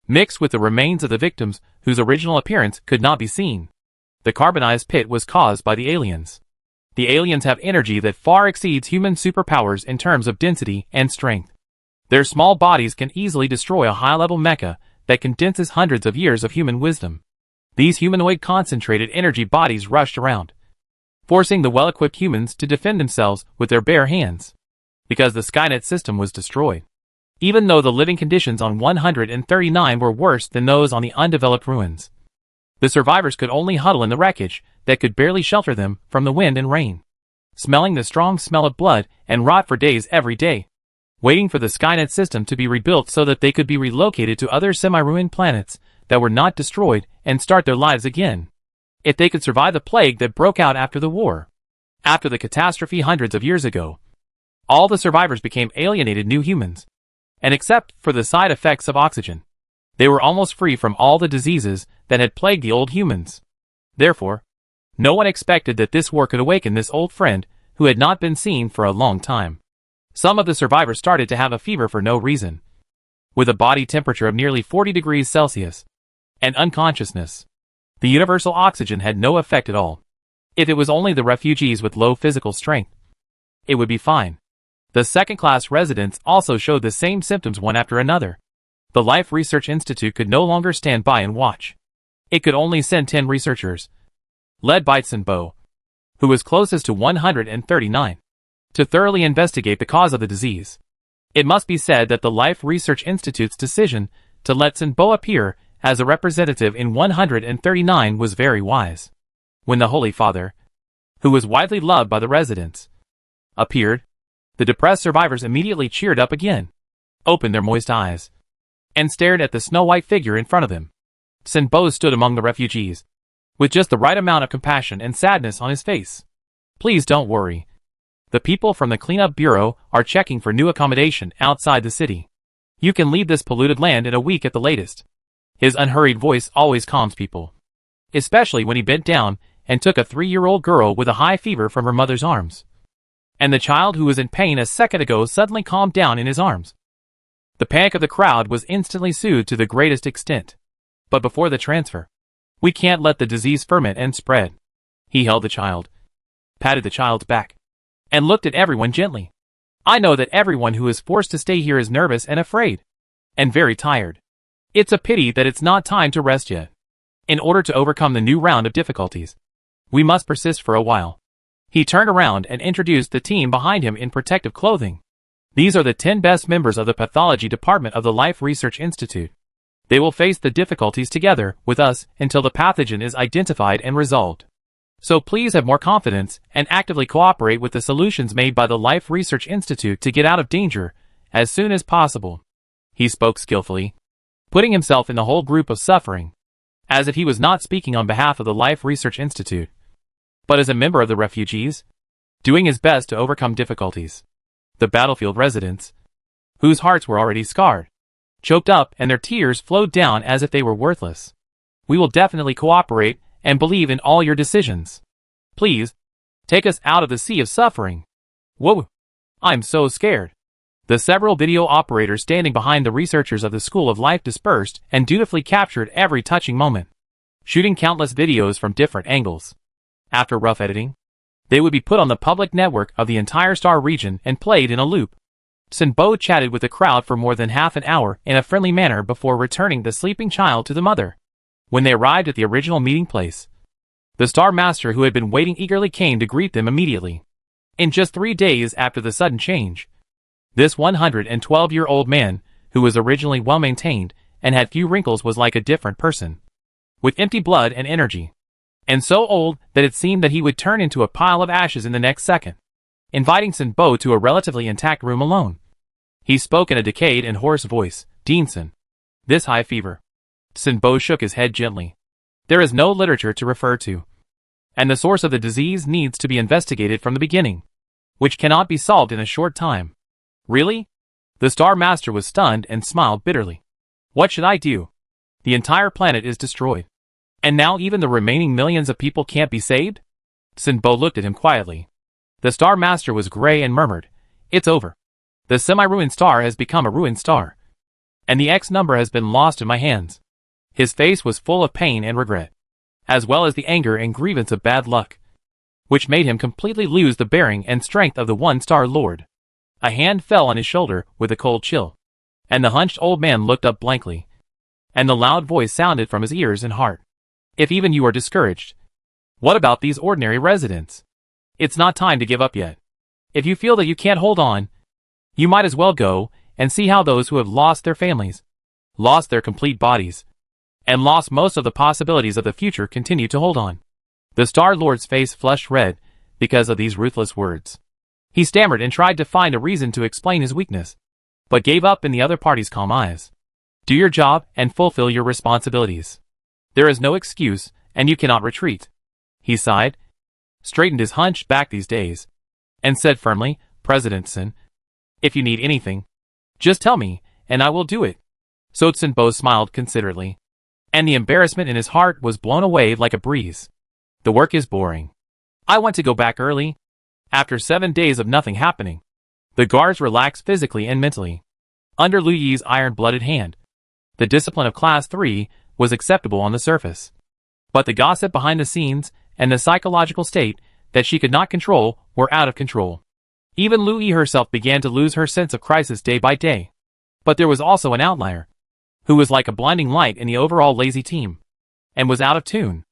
mixed with the remains of the victims whose original appearance could not be seen. The carbonized pit was caused by the aliens. The aliens have energy that far exceeds human superpowers in terms of density and strength. Their small bodies can easily destroy a high-level mecha that condenses hundreds of years of human wisdom. These humanoid concentrated energy bodies rushed around, forcing the well-equipped humans to defend themselves with their bare hands, because the Skynet system was destroyed. Even though the living conditions on 139 were worse than those on the undeveloped ruins, the survivors could only huddle in the wreckage that could barely shelter them from the wind and rain, smelling the strong smell of blood and rot for days every day, waiting for the Skynet system to be rebuilt so that they could be relocated to other semi-ruined planets that were not destroyed and start their lives again. If they could survive the plague that broke out after the war, after the catastrophe hundreds of years ago, all the survivors became alienated new humans, and except for the side effects of oxygen, they were almost free from all the diseases that had plagued the old humans. Therefore, no one expected that this war could awaken this old friend who had not been seen for a long time. Some of the survivors started to have a fever for no reason, with a body temperature of nearly 40 degrees Celsius, and unconsciousness. The universal oxygen had no effect at all. If it was only the refugees with low physical strength, it would be fine. The second-class residents also showed the same symptoms one after another. The Life Research Institute could no longer stand by and watch. It could only send 10 researchers, led by Sinbo, who was closest to 139, to thoroughly investigate the cause of the disease. It must be said that the Life Research Institute's decision to let Sinbo appear as a representative in 139 was very wise. When the Holy Father, who was widely loved by the residents, appeared, the depressed survivors immediately cheered up again, opened their moist eyes, and stared at the snow-white figure in front of them. Sinbo stood among the refugees, with just the right amount of compassion and sadness on his face. Please don't worry. The people from the cleanup bureau are checking for new accommodation outside the city. You can leave this polluted land in a week at the latest. His unhurried voice always calms people, especially when he bent down and took a 3-year-old girl with a high fever from her mother's arms. And the child who was in pain a second ago suddenly calmed down in his arms. The panic of the crowd was instantly soothed to the greatest extent. But before the transfer, we can't let the disease ferment and spread. He held the child, patted the child's back, and looked at everyone gently. I know that everyone who is forced to stay here is nervous and afraid, and very tired. It's a pity that it's not time to rest yet. In order to overcome the new round of difficulties, we must persist for a while. He turned around and introduced the team behind him in protective clothing. These are the 10 best members of the pathology department of the Life Research Institute. They will face the difficulties together with us until the pathogen is identified and resolved. So please have more confidence and actively cooperate with the solutions made by the Life Research Institute to get out of danger as soon as possible. He spoke skillfully, putting himself in the whole group of suffering, as if he was not speaking on behalf of the Life Research Institute, but as a member of the refugees, doing his best to overcome difficulties. The battlefield residents, whose hearts were already scarred, choked up and their tears flowed down as if they were worthless. We will definitely cooperate and believe in all your decisions. Please, take us out of the sea of suffering. Whoa, I'm so scared. The several video operators standing behind the researchers of the School of Life dispersed and dutifully captured every touching moment, shooting countless videos from different angles. After rough editing, they would be put on the public network of the entire star region and played in a loop. Sinbo chatted with the crowd for more than half an hour in a friendly manner before returning the sleeping child to the mother. When they arrived at the original meeting place, the Star Master who had been waiting eagerly came to greet them immediately. In just 3 days after the sudden change, this 112-year-old man, who was originally well-maintained and had few wrinkles, was like a different person, with empty blood and energy, and so old that it seemed that he would turn into a pile of ashes in the next second. Inviting Sinbo to a relatively intact room alone, he spoke in a decayed and hoarse voice. Deanson, this high fever. Sinbo shook his head gently. There is no literature to refer to, and the source of the disease needs to be investigated from the beginning, which cannot be solved in a short time. Really? The Star Master was stunned and smiled bitterly. What should I do? The entire planet is destroyed, and now even the remaining millions of people can't be saved? Sinbo looked at him quietly. The Star Master was gray and murmured, It's over. The semi-ruined star has become a ruined star, and the X number has been lost in my hands. His face was full of pain and regret, as well as the anger and grievance of bad luck, which made him completely lose the bearing and strength of the one-star lord. A hand fell on his shoulder with a cold chill, and the hunched old man looked up blankly, and the loud voice sounded from his ears and heart. If even you are discouraged, what about these ordinary residents? It's not time to give up yet. If you feel that you can't hold on, you might as well go and see how those who have lost their families, lost their complete bodies, and lost most of the possibilities of the future continue to hold on. The Star Lord's face flushed red because of these ruthless words. He stammered and tried to find a reason to explain his weakness, but gave up in the other party's calm eyes. Do your job and fulfill your responsibilities. There is no excuse, and you cannot retreat. He sighed, straightened his hunched back these days, and said firmly, President Sin, if you need anything, just tell me, and I will do it. So Sinbo smiled considerately, and the embarrassment in his heart was blown away like a breeze. The work is boring. I want to go back early. After 7 days of nothing happening, the guards relaxed physically and mentally. Under Lu Yi's iron-blooded hand, the discipline of Class 3 was acceptable on the surface, but the gossip behind the scenes and the psychological state that she could not control were out of control. Even Lu Yi herself began to lose her sense of crisis day by day. But there was also an outlier, who was like a blinding light in the overall lazy team, and was out of tune.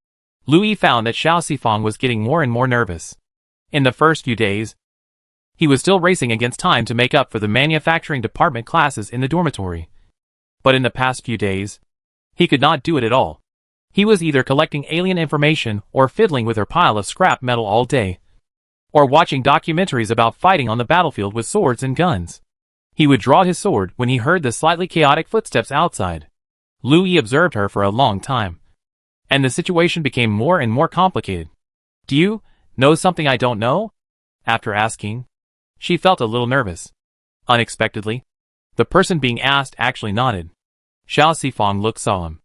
Lu Yi found that Xiao Sifang was getting more and more nervous. In the first few days, he was still racing against time to make up for the manufacturing department classes in the dormitory. But in the past few days, he could not do it at all. He was either collecting alien information or fiddling with her pile of scrap metal all day, or watching documentaries about fighting on the battlefield with swords and guns. He would draw his sword when he heard the slightly chaotic footsteps outside. Lu Yi observed her for a long time, and the situation became more and more complicated. Do you know something I don't know? After asking, she felt a little nervous. Unexpectedly, the person being asked actually nodded. Xiao Sifang looked solemn.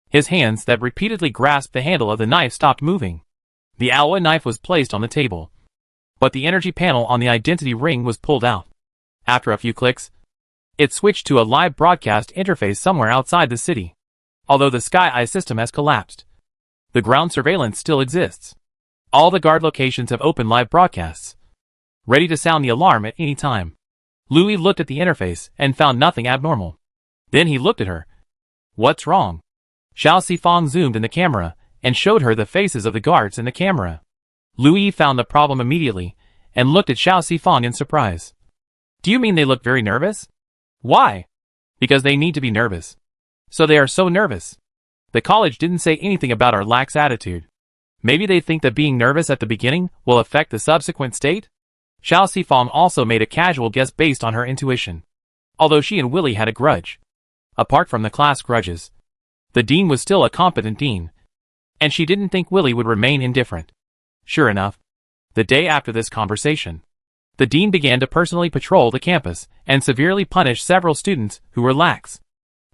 His hands that repeatedly grasped the handle of the knife stopped moving. The alloy knife was placed on the table, but the energy panel on the identity ring was pulled out. After a few clicks, it switched to a live broadcast interface somewhere outside the city. Although the Sky Eye system has collapsed, the ground surveillance still exists. All the guard locations have open live broadcasts, ready to sound the alarm at any time. Louis looked at the interface and found nothing abnormal. Then he looked at her. What's wrong? Xiao Sifang zoomed in the camera and showed her the faces of the guards in the camera. Louis found the problem immediately and looked at Xiao Sifang in surprise. Do you mean they look very nervous? Why? Because they need to be nervous. So they are so nervous. The college didn't say anything about our lax attitude. Maybe they think that being nervous at the beginning will affect the subsequent state? Xiao Sifang also made a casual guess based on her intuition. Although she and Willie had a grudge. Apart from the class grudges, the dean was still a competent dean, and she didn't think Willie would remain indifferent. Sure enough, the day after this conversation, the dean began to personally patrol the campus and severely punish several students who were lax.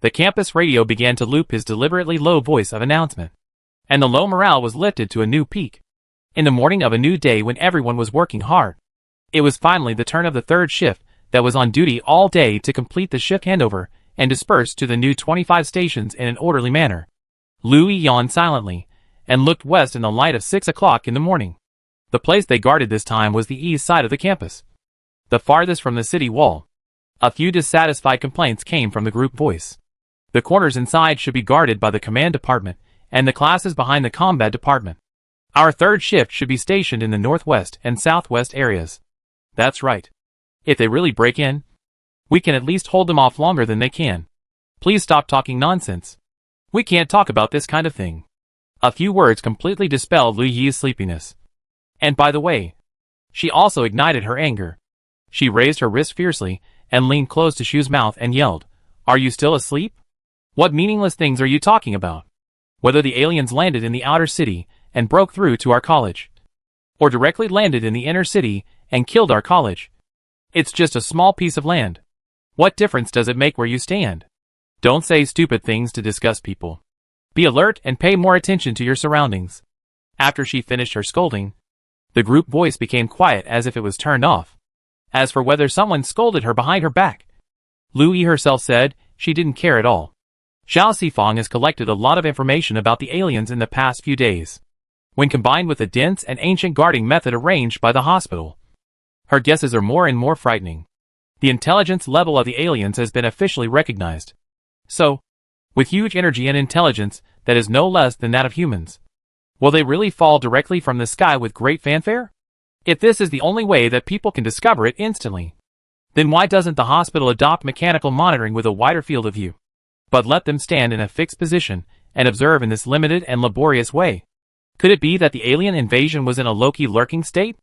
The campus radio began to loop his deliberately low voice of announcement, and the low morale was lifted to a new peak. In the morning of a new day when everyone was working hard, it was finally the turn of the third shift that was on duty all day to complete the shift handover and disperse to the new 25 stations in an orderly manner. Louis yawned silently and looked west in the light of 6 o'clock in the morning. The place they guarded this time was the east side of the campus, the farthest from the city wall. A few dissatisfied complaints came from the group voice. The corners inside should be guarded by the command department and the classes behind the combat department. Our third shift should be stationed in the northwest and southwest areas. That's right. If they really break in, we can at least hold them off longer than they can. Please stop talking nonsense. We can't talk about this kind of thing. A few words completely dispelled Lu Yi's sleepiness. And by the way, she also ignited her anger. She raised her wrist fiercely and leaned close to Shu's mouth and yelled, "Are you still asleep? What meaningless things are you talking about? Whether the aliens landed in the outer city and broke through to our college, or directly landed in the inner city and killed our college, it's just a small piece of land. What difference does it make where you stand? Don't say stupid things to disgust people. Be alert and pay more attention to your surroundings." After she finished her scolding, the group voice became quiet as if it was turned off. As for whether someone scolded her behind her back, Louis herself said she didn't care at all. Xiao Sifang has collected a lot of information about the aliens in the past few days. When combined with the dense and ancient guarding method arranged by the hospital, her guesses are more and more frightening. The intelligence level of the aliens has been officially recognized. So, with huge energy and intelligence that is no less than that of humans, will they really fall directly from the sky with great fanfare? If this is the only way that people can discover it instantly, then why doesn't the hospital adopt mechanical monitoring with a wider field of view, but let them stand in a fixed position and observe in this limited and laborious way? Could it be that the alien invasion was in a low-key lurking state?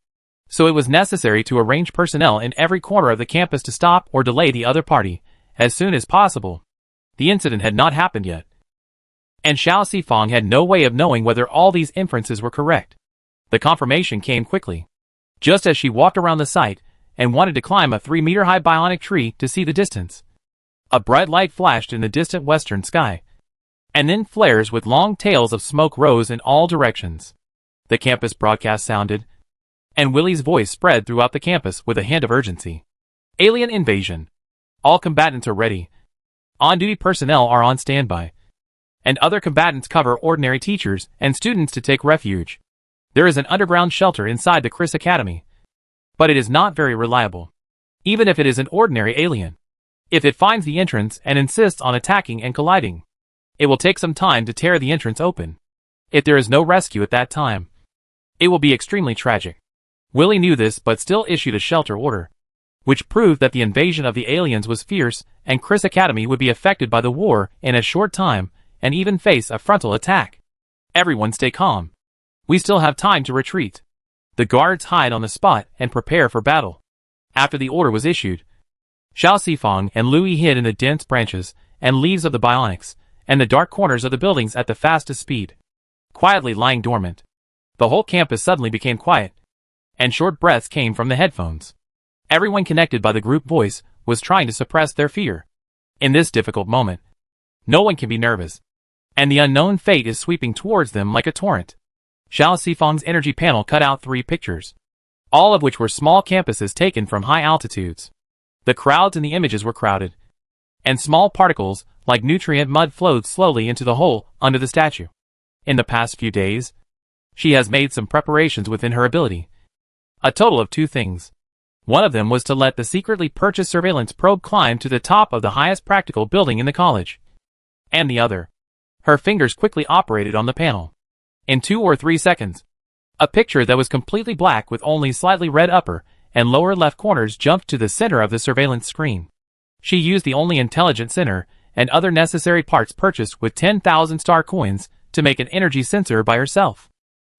So it was necessary to arrange personnel in every corner of the campus to stop or delay the other party as soon as possible. The incident had not happened yet, and Xiao Sifang had no way of knowing whether all these inferences were correct. The confirmation came quickly, just as she walked around the site and wanted to climb a 3-meter-high bionic tree to see the distance. A bright light flashed in the distant western sky, and then flares with long tails of smoke rose in all directions. The campus broadcast sounded, and Willie's voice spread throughout the campus with a hint of urgency. Alien invasion. All combatants are ready. On-duty personnel are on standby, and other combatants cover ordinary teachers and students to take refuge. There is an underground shelter inside the Chris Academy, but it is not very reliable, even if it is an ordinary alien. If it finds the entrance and insists on attacking and colliding, it will take some time to tear the entrance open. If there is no rescue at that time, it will be extremely tragic. Willie knew this but still issued a shelter order, which proved that the invasion of the aliens was fierce and Chris Academy would be affected by the war in a short time and even face a frontal attack. Everyone stay calm. We still have time to retreat. The guards hide on the spot and prepare for battle. After the order was issued, Xiao Sifang and Louis hid in the dense branches and leaves of the bionics and the dark corners of the buildings at the fastest speed, quietly lying dormant. The whole campus suddenly became quiet, and short breaths came from the headphones. Everyone connected by the group voice was trying to suppress their fear. In this difficult moment, no one can be nervous, and the unknown fate is sweeping towards them like a torrent. Xiao Sifang's energy panel cut out 3 pictures, all of which were small campuses taken from high altitudes. The crowds in the images were crowded, and small particles, like nutrient mud, flowed slowly into the hole under the statue. In the past few days, she has made some preparations within her ability. A total of 2 things. One of them was to let the secretly purchased surveillance probe climb to the top of the highest practical building in the college. And the other. Her fingers quickly operated on the panel. In 2 or 3 seconds, a picture that was completely black with only slightly red upper and lower left corners jumped to the center of the surveillance screen. She used the only intelligent center and other necessary parts purchased with 10,000 star coins to make an energy sensor by herself.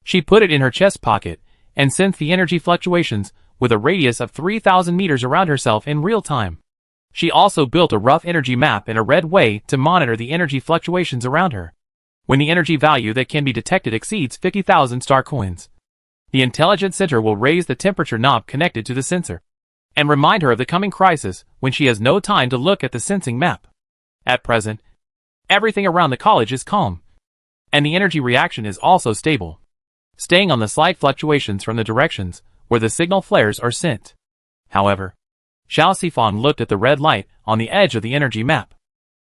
She put it in her chest pocket and sensed the energy fluctuations with a radius of 3,000 meters around herself in real time. She also built a rough energy map in a red way to monitor the energy fluctuations around her. When the energy value that can be detected exceeds 50,000 star coins, the intelligent center will raise the temperature knob connected to the sensor and remind her of the coming crisis when she has no time to look at the sensing map. At present, everything around the college is calm, and the energy reaction is also stable, staying on the slight fluctuations from the directions where the signal flares are sent. However, Xiao Sifang looked at the red light on the edge of the energy map.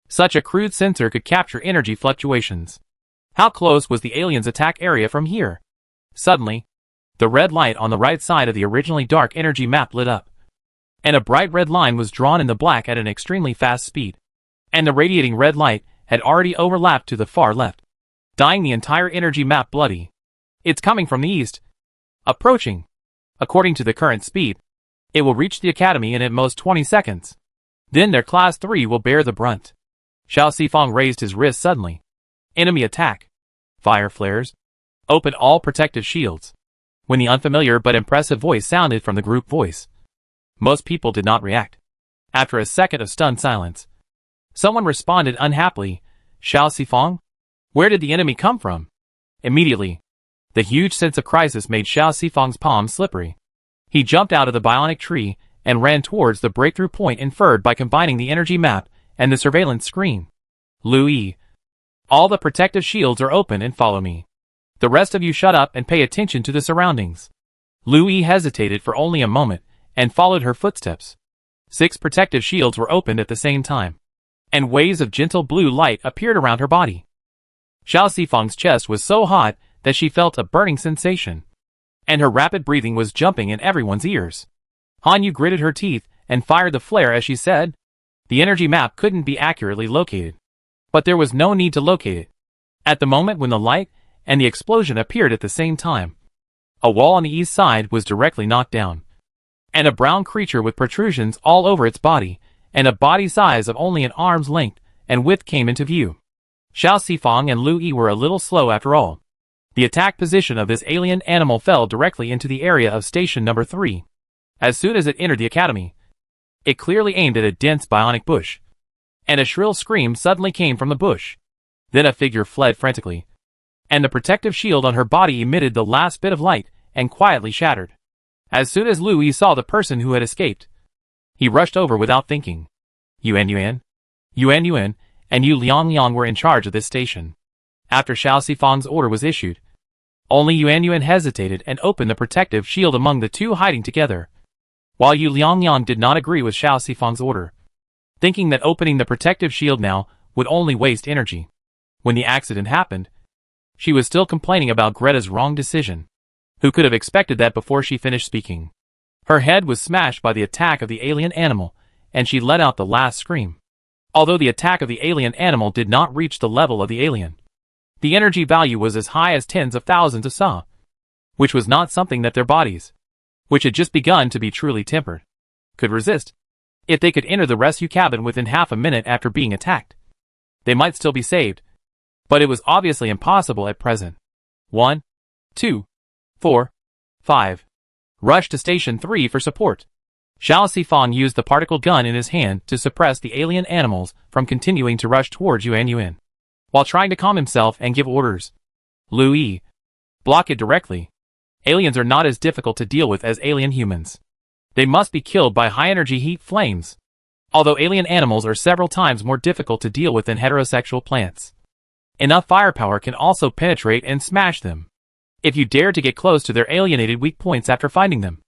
Such a crude sensor could capture energy fluctuations. How close was the alien's attack area from here? Suddenly, the red light on the right side of the originally dark energy map lit up, and a bright red line was drawn in the black at an extremely fast speed. And the radiating red light had already overlapped to the far left, dyeing the entire energy map bloody. It's coming from the east. Approaching. According to the current speed, it will reach the academy in at most 20 seconds. Then their class 3 will bear the brunt. Xiao Sifang raised his wrist suddenly. Enemy attack. Fire flares. Open all protective shields. When the unfamiliar but impressive voice sounded from the group voice, most people did not react. After a second of stunned silence, someone responded unhappily, Xiao Sifang? Where did the enemy come from? Immediately, the huge sense of crisis made Xiao Sifang's palms slippery. He jumped out of the bionic tree and ran towards the breakthrough point inferred by combining the energy map and the surveillance screen. Louis, all the protective shields are open and follow me. The rest of you shut up and pay attention to the surroundings. Louis hesitated for only a moment and followed her footsteps. 6 protective shields were opened at the same time, and waves of gentle blue light appeared around her body. Xiao Sifang's chest was so hot that she felt a burning sensation, and her rapid breathing was jumping in everyone's ears. Han Yu gritted her teeth and fired the flare as she said, the energy map couldn't be accurately located, but there was no need to locate it. At the moment when the light and the explosion appeared at the same time, a wall on the east side was directly knocked down, and a brown creature with protrusions all over its body and a body size of only an arm's length and width came into view. Xiao Sifang and Lu Yi were a little slow after all. The attack position of this alien animal fell directly into the area of station number 3. As soon as it entered the academy, it clearly aimed at a dense bionic bush, and a shrill scream suddenly came from the bush. Then a figure fled frantically, and the protective shield on her body emitted the last bit of light and quietly shattered. As soon as Lu Yi saw the person who had escaped, he rushed over without thinking. Yuan, and Yu Liang were in charge of this station. After Xiao Sifang's order was issued, only Yuan hesitated and opened the protective shield among the two hiding together, while Yu Liang did not agree with Xiao Sifang's order, thinking that opening the protective shield now would only waste energy. When the accident happened, she was still complaining about Greta's wrong decision. Who could have expected that before she finished speaking? Her head was smashed by the attack of the alien animal, and she let out the last scream. Although the attack of the alien animal did not reach the level of the alien, the energy value was as high as tens of thousands of Sa, which was not something that their bodies, which had just begun to be truly tempered, could resist. If they could enter the rescue cabin within half a minute after being attacked, they might still be saved, but it was obviously impossible at present. 1, 2, 4, 5. Rush to Station 3 for support. Xiao Sifang used the particle gun in his hand to suppress the alien animals from continuing to rush towards Yuan, while trying to calm himself and give orders. Lu Yi, block it directly. Aliens are not as difficult to deal with as alien humans. They must be killed by high-energy heat flames, although alien animals are several times more difficult to deal with than heterosexual plants. Enough firepower can also penetrate and smash them. if you dare to get close to their alienated weak points after finding them.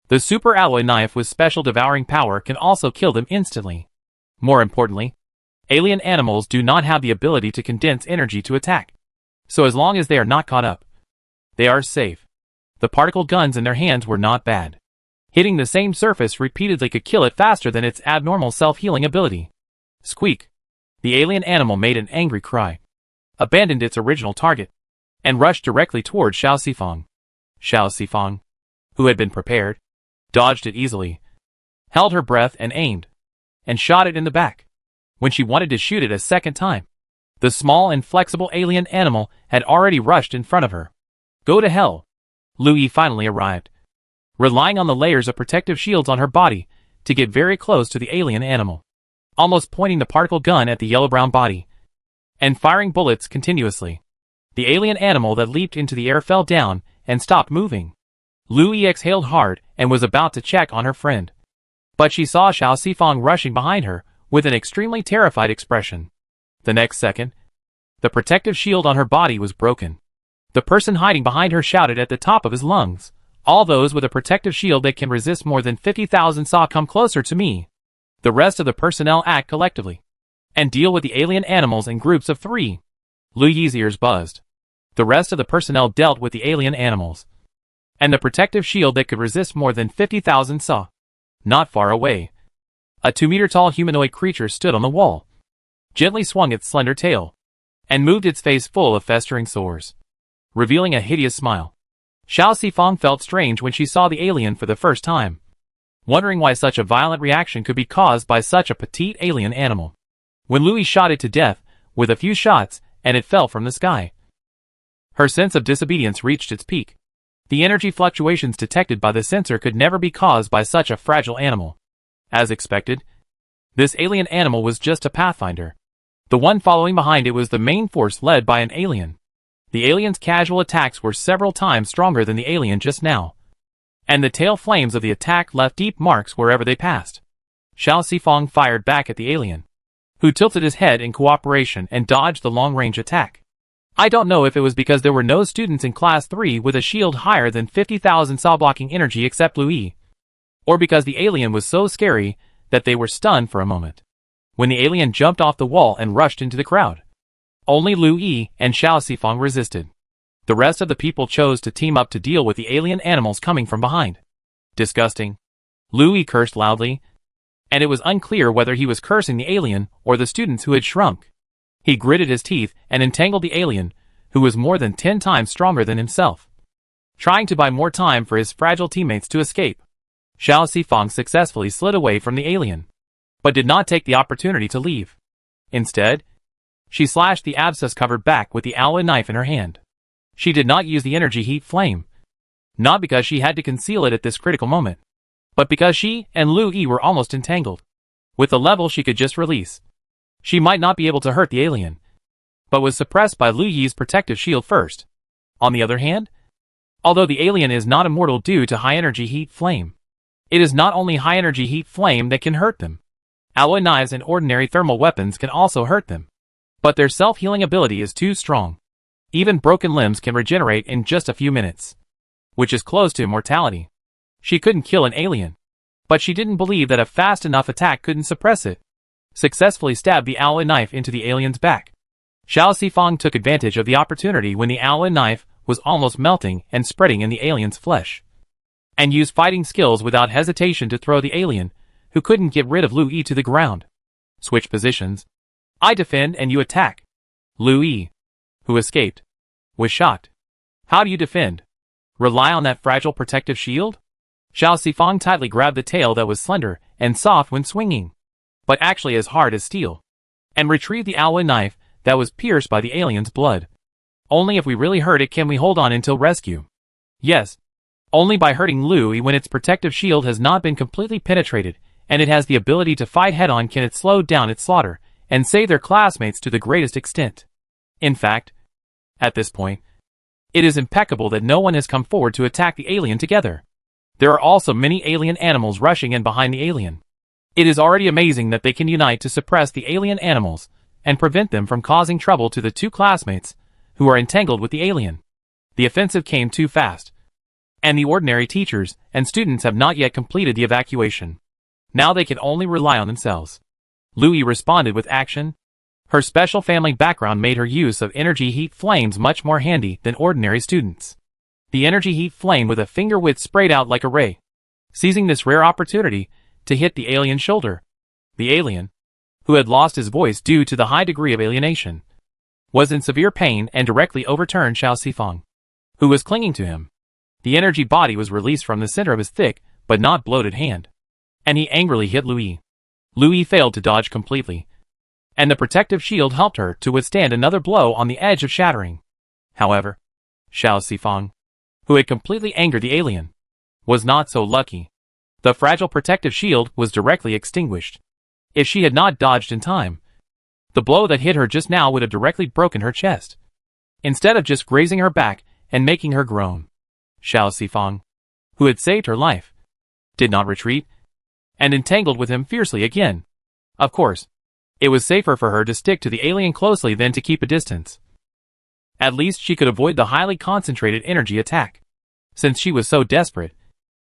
The super alloy knife with special devouring power can also kill them instantly. More importantly, alien animals do not have the ability to condense energy to attack. So as long as they are not caught up, they are safe. The particle guns in their hands were not bad. Hitting the same surface repeatedly could kill it faster than its abnormal self-healing ability. Squeak! The alien animal made an angry cry, abandoned its original target, and rushed directly toward Xiao Sifang. Xiao Sifang, who had been prepared, dodged it easily, held her breath and aimed, and shot it in the back. When she wanted to shoot it a second time, the small and flexible alien animal had already rushed in front of her. Go to hell! Lu Yi finally arrived, relying on the layers of protective shields on her body to get very close to the alien animal, almost pointing the particle gun at the yellow-brown body, and firing bullets continuously. The alien animal that leaped into the air fell down and stopped moving. Lu Yi exhaled hard and was about to check on her friend, but she saw Xiao Sifang rushing behind her with an extremely terrified expression. The next second, the protective shield on her body was broken. The person hiding behind her shouted at the top of his lungs, "All those with a protective shield that can resist more than 50,000 Sa come closer to me." The rest of the personnel act collectively and deal with the alien animals in groups of 3. Lu Yi's ears buzzed. The rest of the personnel dealt with the alien animals and the protective shield that could resist more than 50,000 Sa. Not far away, a 2-meter-tall humanoid creature stood on the wall, gently swung its slender tail, and moved its face full of festering sores, revealing a hideous smile. Xiao Sifang felt strange when she saw the alien for the first time, wondering why such a violent reaction could be caused by such a petite alien animal. When Lu Yi shot it to death with a few shots and it fell from the sky, her sense of disobedience reached its peak. The energy fluctuations detected by the sensor could never be caused by such a fragile animal. As expected, this alien animal was just a pathfinder. The one following behind it was the main force led by an alien. The alien's casual attacks were several times stronger than the alien just now, and the tail flames of the attack left deep marks wherever they passed. Xiao Sifang fired back at the alien, who tilted his head in cooperation and dodged the long-range attack. I don't know if it was because there were no students in Class 3 with a shield higher than 50,000 Sa blocking energy except Lu Yi, or because the alien was so scary that they were stunned for a moment when the alien jumped off the wall and rushed into the crowd. Only Lu Yi and Xiao Sifang resisted. The rest of the people chose to team up to deal with the alien animals coming from behind. Disgusting. Lu Yi cursed loudly, and it was unclear whether he was cursing the alien or the students who had shrunk. He gritted his teeth and entangled the alien, who was more than 10 times stronger than himself, trying to buy more time for his fragile teammates to escape. Xiao Sifang successfully slid away from the alien, but did not take the opportunity to leave. Instead, she slashed the abscess-covered back with the alloy knife in her hand. She did not use the energy heat flame, not because she had to conceal it at this critical moment, but because she and Lu Yi were almost entangled. With the level she could just release, she might not be able to hurt the alien, but was suppressed by Lu Yi's protective shield first. On the other hand, although the alien is not immortal due to high-energy heat flame, it is not only high-energy heat flame that can hurt them. Alloy knives and ordinary thermal weapons can also hurt them, but their self-healing ability is too strong. Even broken limbs can regenerate in just a few minutes, which is close to immortality. She couldn't kill an alien, but she didn't believe that a fast enough attack couldn't suppress it. Successfully stabbed the alloy knife into the alien's back. Xiao Sifang took advantage of the opportunity when the alloy knife was almost melting and spreading in the alien's flesh, and used fighting skills without hesitation to throw the alien, who couldn't get rid of Lu Yi, to the ground. Switch positions. I defend and you attack. Lu Yi, who escaped, was shocked. How do you defend? Rely on that fragile protective shield? Xiao Sifang tightly grabbed the tail that was slender and soft when swinging, but actually as hard as steel, and retrieved the alloy knife that was pierced by the alien's blood. Only if we really hurt it can we hold on until rescue. Yes, only by hurting Lu Yi when its protective shield has not been completely penetrated and it has the ability to fight head-on can it slow down its slaughter and save their classmates to the greatest extent. In fact, at this point, it is impeccable that no one has come forward to attack the alien together. There are also many alien animals rushing in behind the alien. It is already amazing that they can unite to suppress the alien animals and prevent them from causing trouble to the 2 classmates who are entangled with the alien. The offensive came too fast, and the ordinary teachers and students have not yet completed the evacuation. Now they can only rely on themselves. Louis responded with action. Her special family background made her use of energy heat flames much more handy than ordinary students. The energy heat flame with a finger width sprayed out like a ray, seizing this rare opportunity to hit the alien's shoulder. The alien, who had lost his voice due to the high degree of alienation, was in severe pain and directly overturned Xiao Sifang, who was clinging to him. The energy body was released from the center of his thick, but not bloated hand, and he angrily hit Louis. Louis failed to dodge completely, and the protective shield helped her to withstand another blow on the edge of shattering. However, Xiao Sifang, who had completely angered the alien, was not so lucky. The fragile protective shield was directly extinguished. If she had not dodged in time, the blow that hit her just now would have directly broken her chest, instead of just grazing her back and making her groan. Xiao Sifang, who had saved her life, did not retreat, and entangled with him fiercely again. Of course, it was safer for her to stick to the alien closely than to keep a distance. At least she could avoid the highly concentrated energy attack. Since she was so desperate,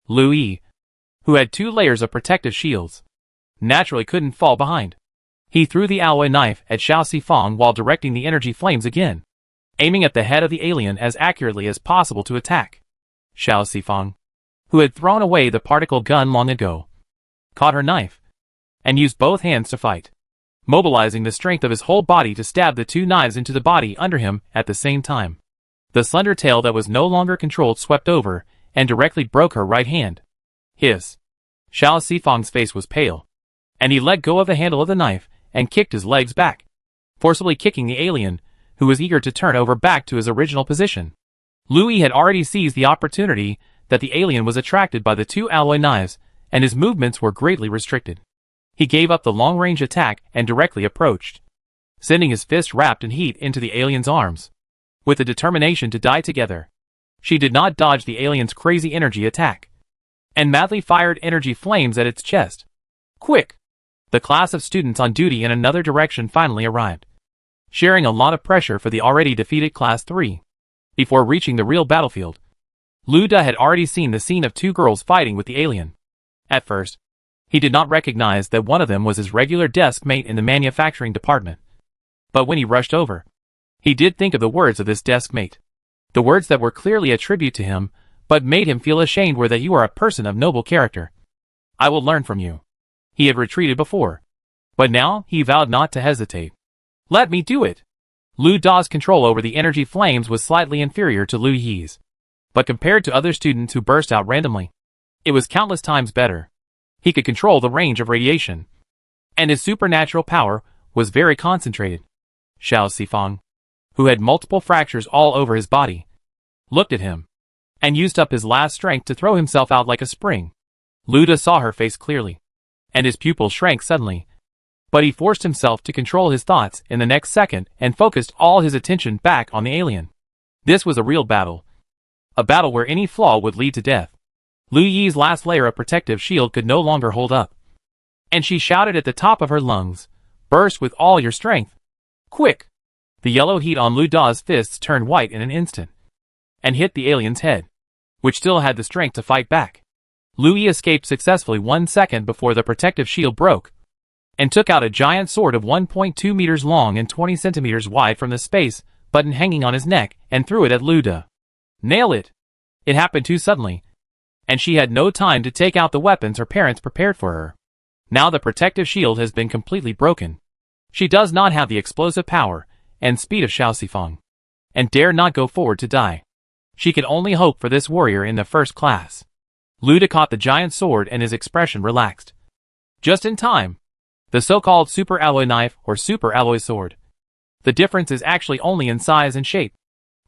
Louis, who had 2 layers of protective shields, naturally couldn't fall behind. He threw the alloy knife at Xiao Sifang while directing the energy flames again, aiming at the head of the alien as accurately as possible to attack. Xiao Sifang, who had thrown away the particle gun long ago, caught her knife, and used both hands to fight, mobilizing the strength of his whole body to stab the 2 knives into the body under him at the same time. The slender tail that was no longer controlled swept over and directly broke her right hand. Hiss. Xiao Sifang's face was pale, and he let go of the handle of the knife and kicked his legs back, forcibly kicking the alien, who was eager to turn over back to his original position. Louis had already seized the opportunity that the alien was attracted by the 2 alloy knives, and his movements were greatly restricted. He gave up the long-range attack and directly approached, sending his fist wrapped in heat into the alien's arms, with the determination to die together. She did not dodge the alien's crazy energy attack, and madly fired energy flames at its chest. Quick! The class of students on duty in another direction finally arrived, sharing a lot of pressure for the already defeated Class 3. Before reaching the real battlefield, Lu Da had already seen the scene of 2 girls fighting with the alien. At first, he did not recognize that one of them was his regular desk mate in the manufacturing department. But when he rushed over, he did think of the words of this desk mate. The words that were clearly a tribute to him, but made him feel ashamed were that you are a person of noble character. I will learn from you. He had retreated before, but now he vowed not to hesitate. Let me do it! Lu Da's control over the energy flames was slightly inferior to Lu Yi's, but compared to other students who burst out randomly, it was countless times better. He could control the range of radiation, and his supernatural power was very concentrated. Xiao Sifang, who had multiple fractures all over his body, looked at him, and used up his last strength to throw himself out like a spring. Lu Da saw her face clearly, and his pupils shrank suddenly, but he forced himself to control his thoughts in the next second and focused all his attention back on the alien. This was a real battle, a battle where any flaw would lead to death. Lu Yi's last layer of protective shield could no longer hold up, and she shouted at the top of her lungs, "Burst with all your strength! Quick!" The yellow heat on Lu Da's fists turned white in an instant, and hit the alien's head, which still had the strength to fight back. Lu Yi escaped successfully 1 second before the protective shield broke, and took out a giant sword of 1.2 meters long and 20 centimeters wide from the space button hanging on his neck and threw it at Lu Da. Nail it! It happened too suddenly, and she had no time to take out the weapons her parents prepared for her. Now the protective shield has been completely broken. She does not have the explosive power and speed of Xiao Sifang, and dare not go forward to die. She can only hope for this warrior in the first class. Lu Da caught the giant sword and his expression relaxed. Just in time. The so-called super alloy knife or super alloy sword. The difference is actually only in size and shape.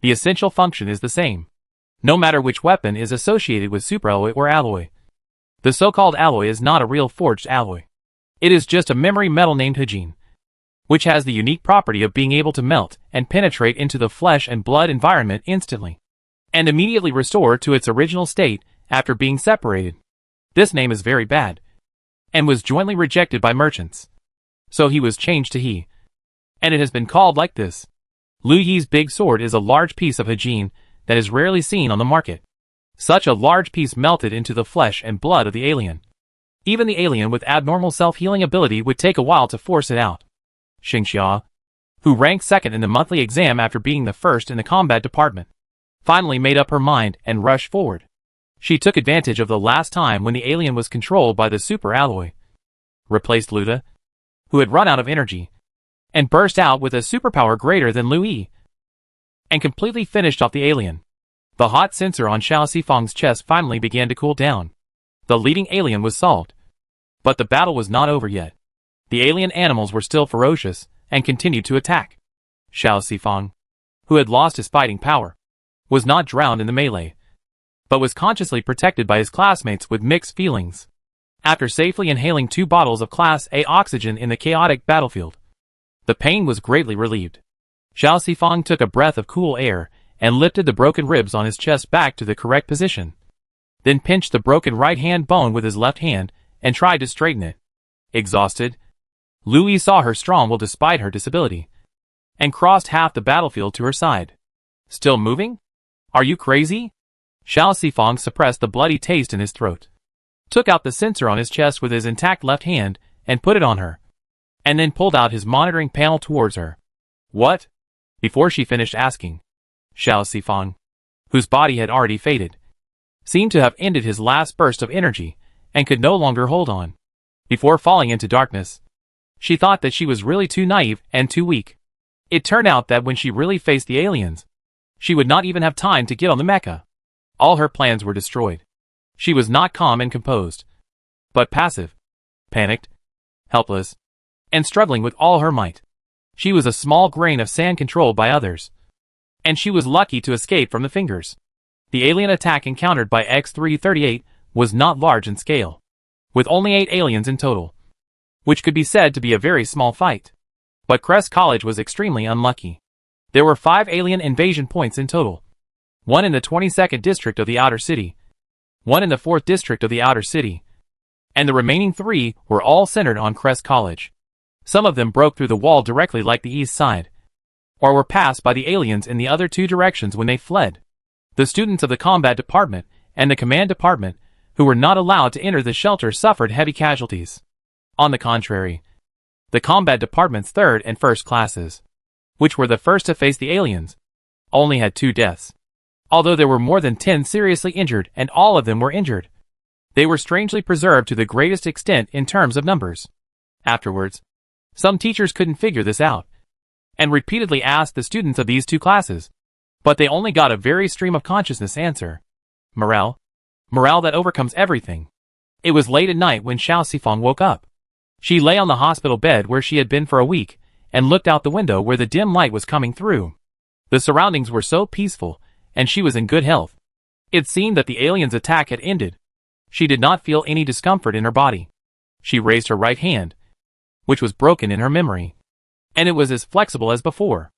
The essential function is the same, no matter which weapon is associated with superalloy or alloy. The so-called alloy is not a real forged alloy. It is just a memory metal named Hejin, which has the unique property of being able to melt and penetrate into the flesh and blood environment instantly, and immediately restore to its original state after being separated. This name is very bad, and was jointly rejected by merchants. So he was changed to He, and it has been called like this. Lu Yi's big sword is a large piece of Hejin that is rarely seen on the market. Such a large piece melted into the flesh and blood of the alien. Even the alien with abnormal self-healing ability would take a while to force it out. Xingxia, who ranked second in the monthly exam after being the first in the combat department, finally made up her mind and rushed forward. She took advantage of the last time when the alien was controlled by the super alloy, replaced Luda, who had run out of energy, and burst out with a superpower greater than Lu Yi, and completely finished off the alien. The hot sensor on Xiao Sifang's chest finally began to cool down. The leading alien was solved. But the battle was not over yet. The alien animals were still ferocious, and continued to attack. Xiao Sifang, who had lost his fighting power, was not drowned in the melee, but was consciously protected by his classmates with mixed feelings. After safely inhaling 2 bottles of Class A oxygen in the chaotic battlefield, the pain was greatly relieved. Xiao Sifang took a breath of cool air and lifted the broken ribs on his chest back to the correct position. Then pinched the broken right hand bone with his left hand and tried to straighten it. Exhausted, Lu Yi saw her strong will despite her disability, and crossed half the battlefield to her side. Still moving? Are you crazy? Xiao Sifang suppressed the bloody taste in his throat, took out the sensor on his chest with his intact left hand and put it on her, and then pulled out his monitoring panel towards her. What? Before she finished asking, Xiao Sifang, whose body had already faded, seemed to have ended his last burst of energy and could no longer hold on. Before falling into darkness, she thought that she was really too naive and too weak. It turned out that when she really faced the aliens, she would not even have time to get on the mecha. All her plans were destroyed. She was not calm and composed, but passive, panicked, helpless, and struggling with all her might. She was a small grain of sand controlled by others, and she was lucky to escape from the fingers. The alien attack encountered by X-338 was not large in scale, with only 8 aliens in total, which could be said to be a very small fight. But Crest College was extremely unlucky. There were 5 alien invasion points in total. 1 in the 22nd district of the outer city, 1 in the 4th district of the outer city, and the remaining 3 were all centered on Crest College. Some of them broke through the wall directly like the east side, or were passed by the aliens in the other 2 directions when they fled. The students of the combat department and the command department who were not allowed to enter the shelter suffered heavy casualties. On the contrary, the combat department's 3rd and 1st classes, which were the first to face the aliens, only had 2 deaths. Although there were more than 10 seriously injured and all of them were injured, they were strangely preserved to the greatest extent in terms of numbers. Afterwards, some teachers couldn't figure this out, and repeatedly asked the students of these 2 classes, but they only got a very stream of consciousness answer. Morale? Morale that overcomes everything. It was late at night when Xiao Sifang woke up. She lay on the hospital bed where she had been for a week, and looked out the window where the dim light was coming through. The surroundings were so peaceful, and she was in good health. It seemed that the alien's attack had ended. She did not feel any discomfort in her body. She raised her right hand, which was broken in her memory, and it was as flexible as before.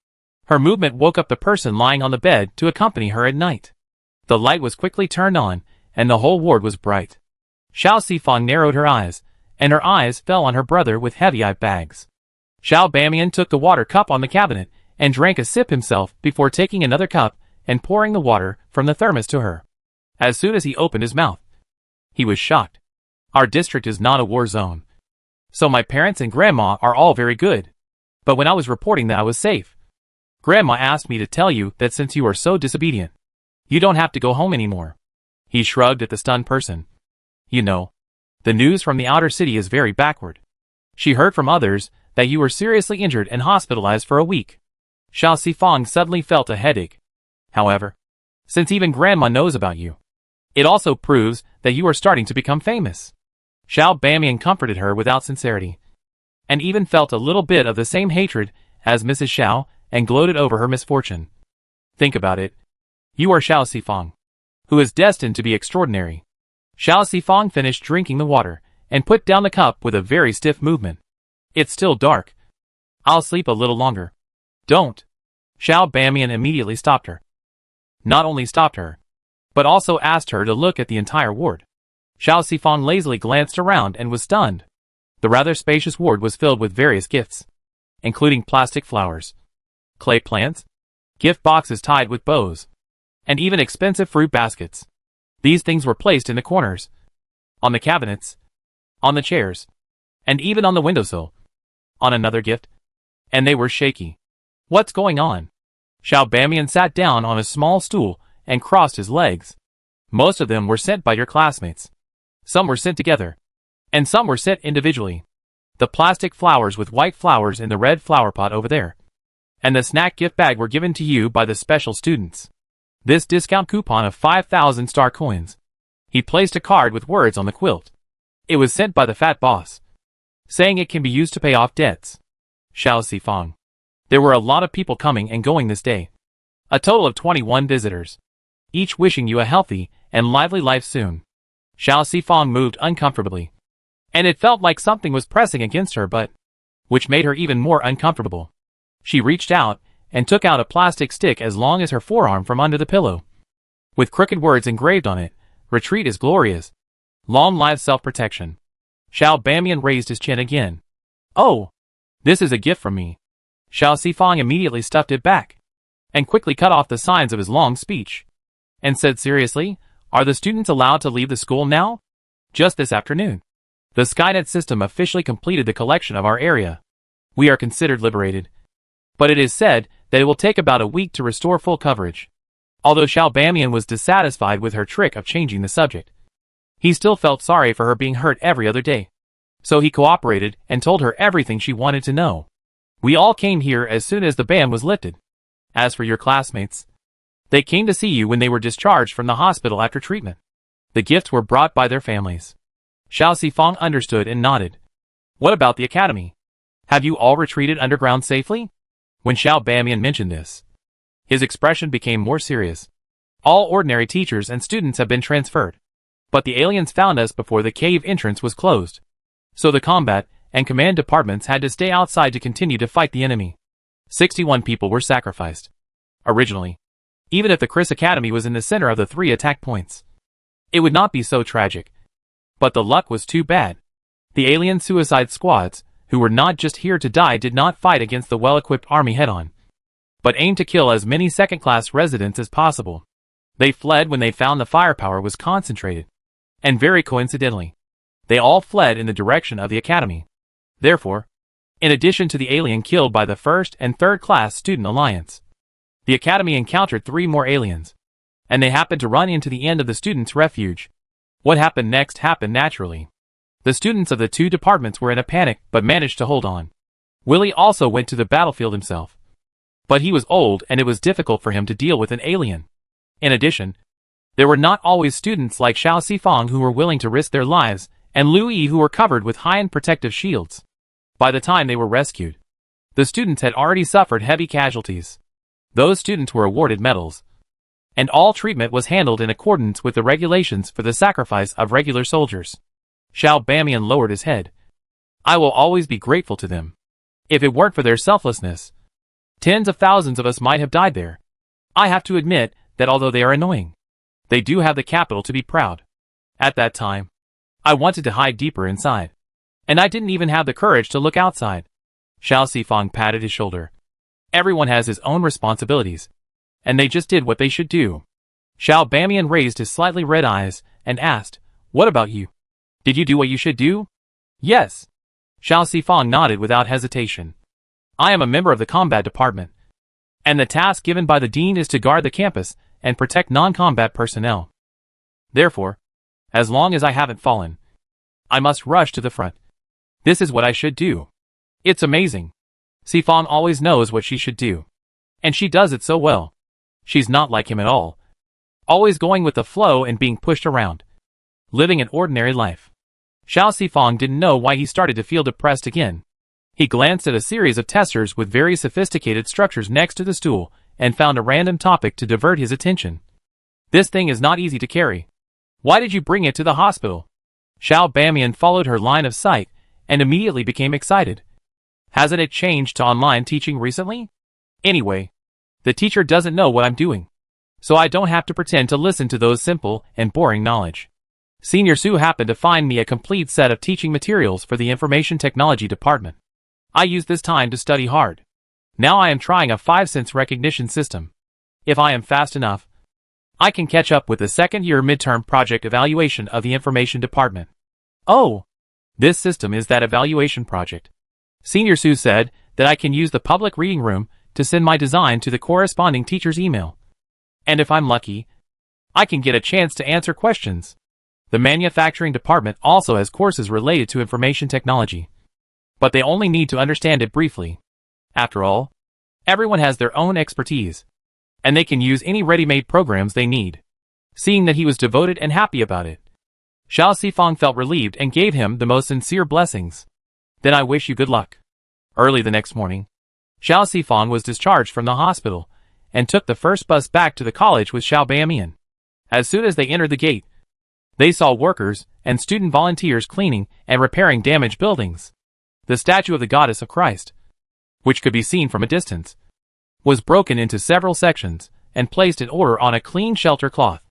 Her movement woke up the person lying on the bed to accompany her at night. The light was quickly turned on, and the whole ward was bright. Xiao Sifang narrowed her eyes, and her eyes fell on her brother with heavy eye bags. Xiao Bamian took the water cup on the cabinet and drank a sip himself before taking another cup and pouring the water from the thermos to her. As soon as he opened his mouth, he was shocked. Our district is not a war zone, so my parents and grandma are all very good. But when I was reporting that I was safe, Grandma asked me to tell you that since you are so disobedient, you don't have to go home anymore. He shrugged at the stunned person. You know, the news from the outer city is very backward. She heard from others that you were seriously injured and hospitalized for a week. Xiao Sifang suddenly felt a headache. However, since even Grandma knows about you, it also proves that you are starting to become famous. Xiao Bamian comforted her without sincerity, and even felt a little bit of the same hatred as Mrs. Xiao and gloated over her misfortune. Think about it. You are Xiao Sifang, who is destined to be extraordinary. Xiao Sifang finished drinking the water and put down the cup with a very stiff movement. It's still dark. I'll sleep a little longer. Don't. Xiao Bamian immediately stopped her. Not only stopped her, but also asked her to look at the entire ward. Xiao Sifang lazily glanced around and was stunned. The rather spacious ward was filled with various gifts, including plastic flowers, clay plants, gift boxes tied with bows, and even expensive fruit baskets. These things were placed in the corners, on the cabinets, on the chairs, and even on the windowsill. On another gift, and they were shaky. What's going on? Xiao Bamian sat down on a small stool and crossed his legs. Most of them were sent by your classmates. Some were sent together, and some were sent individually. The plastic flowers with white flowers in the red flower pot over there, and the snack gift bag were given to you by the special students. This discount coupon of 5,000 star coins. He placed a card with words on the quilt. It was sent by the fat boss, saying it can be used to pay off debts. Xiao Sifang. There were a lot of people coming and going this day. A total of 21 visitors, each wishing you a healthy and lively life soon. Xiao Sifang moved uncomfortably, and it felt like something was pressing against her which made her even more uncomfortable. She reached out and took out a plastic stick as long as her forearm from under the pillow, with crooked words engraved on it. Retreat is glorious. Long live self-protection. Xiao Bamian raised his chin again. Oh, this is a gift from me. Xiao Sifang immediately stuffed it back, and quickly cut off the signs of his long speech, and said seriously, are the students allowed to leave the school now? Just this afternoon. The Skynet system officially completed the collection of our area. We are considered liberated. But it is said that it will take about a week to restore full coverage. Although Xiao Bamian was dissatisfied with her trick of changing the subject, he still felt sorry for her being hurt every other day. So he cooperated and told her everything she wanted to know. We all came here as soon as the ban was lifted. As for your classmates, they came to see you when they were discharged from the hospital after treatment. The gifts were brought by their families. Xiao Sifang understood and nodded. What about the academy? Have you all retreated underground safely? When Xiao Bamian mentioned this, his expression became more serious. All ordinary teachers and students have been transferred. But the aliens found us before the cave entrance was closed. So the combat and command departments had to stay outside to continue to fight the enemy. 61 people were sacrificed. Originally, even if the Chris Academy was in the center of the 3 attack points, it would not be so tragic. But the luck was too bad. The alien suicide squads, who were not just here to die, did not fight against the well-equipped army head-on, but aimed to kill as many second-class residents as possible. They fled when they found the firepower was concentrated. And very coincidentally, they all fled in the direction of the academy. Therefore, in addition to the alien killed by the first and third class student alliance, the academy encountered 3 more aliens, and they happened to run into the end of the students' refuge. What happened next happened naturally. The students of the 2 departments were in a panic but managed to hold on. Willie also went to the battlefield himself, but he was old and it was difficult for him to deal with an alien. In addition, there were not always students like Xiao Sifang who were willing to risk their lives, and Lu Yi who were covered with high-end protective shields. By the time they were rescued, the students had already suffered heavy casualties. Those students were awarded medals, and all treatment was handled in accordance with the regulations for the sacrifice of regular soldiers. Xiao Bamian lowered his head. I will always be grateful to them. If it weren't for their selflessness, tens of thousands of us might have died there. I have to admit that although they are annoying, they do have the capital to be proud. At that time, I wanted to hide deeper inside, and I didn't even have the courage to look outside. Xiao Sifang patted his shoulder. Everyone has his own responsibilities, and they just did what they should do. Xiao Bamian raised his slightly red eyes and asked, what about you? Did you do what you should do? Yes. Xiao Sifang nodded without hesitation. I am a member of the combat department, and the task given by the dean is to guard the campus and protect non-combat personnel. Therefore, as long as I haven't fallen, I must rush to the front. This is what I should do. It's amazing. Sifang always knows what she should do, and she does it so well. She's not like him at all, always going with the flow and being pushed around, living an ordinary life. Xiao Sifang didn't know why he started to feel depressed again. He glanced at a series of testers with very sophisticated structures next to the stool and found a random topic to divert his attention. This thing is not easy to carry. Why did you bring it to the hospital? Xiao Bamian followed her line of sight and immediately became excited. Hasn't it changed to online teaching recently? Anyway, the teacher doesn't know what I'm doing, so I don't have to pretend to listen to those simple and boring knowledge. Senior Su happened to find me a complete set of teaching materials for the Information Technology Department. I used this time to study hard. Now I am trying a 5-sense recognition system. If I am fast enough, I can catch up with the second-year midterm project evaluation of the information department. Oh, this system is that evaluation project. Senior Sue said that I can use the public reading room to send my design to the corresponding teacher's email. And if I'm lucky, I can get a chance to answer questions. The manufacturing department also has courses related to information technology, but they only need to understand it briefly. After all, everyone has their own expertise, and they can use any ready-made programs they need. Seeing that he was devoted and happy about it, Xiao Sifang felt relieved and gave him the most sincere blessings. Then I wish you good luck. Early the next morning, Xiao Sifang was discharged from the hospital and took the first bus back to the college with Xiao Bamian. As soon as they entered the gate, they saw workers and student volunteers cleaning and repairing damaged buildings. The statue of the Goddess of Christ, which could be seen from a distance, was broken into several sections and placed in order on a clean shelter cloth.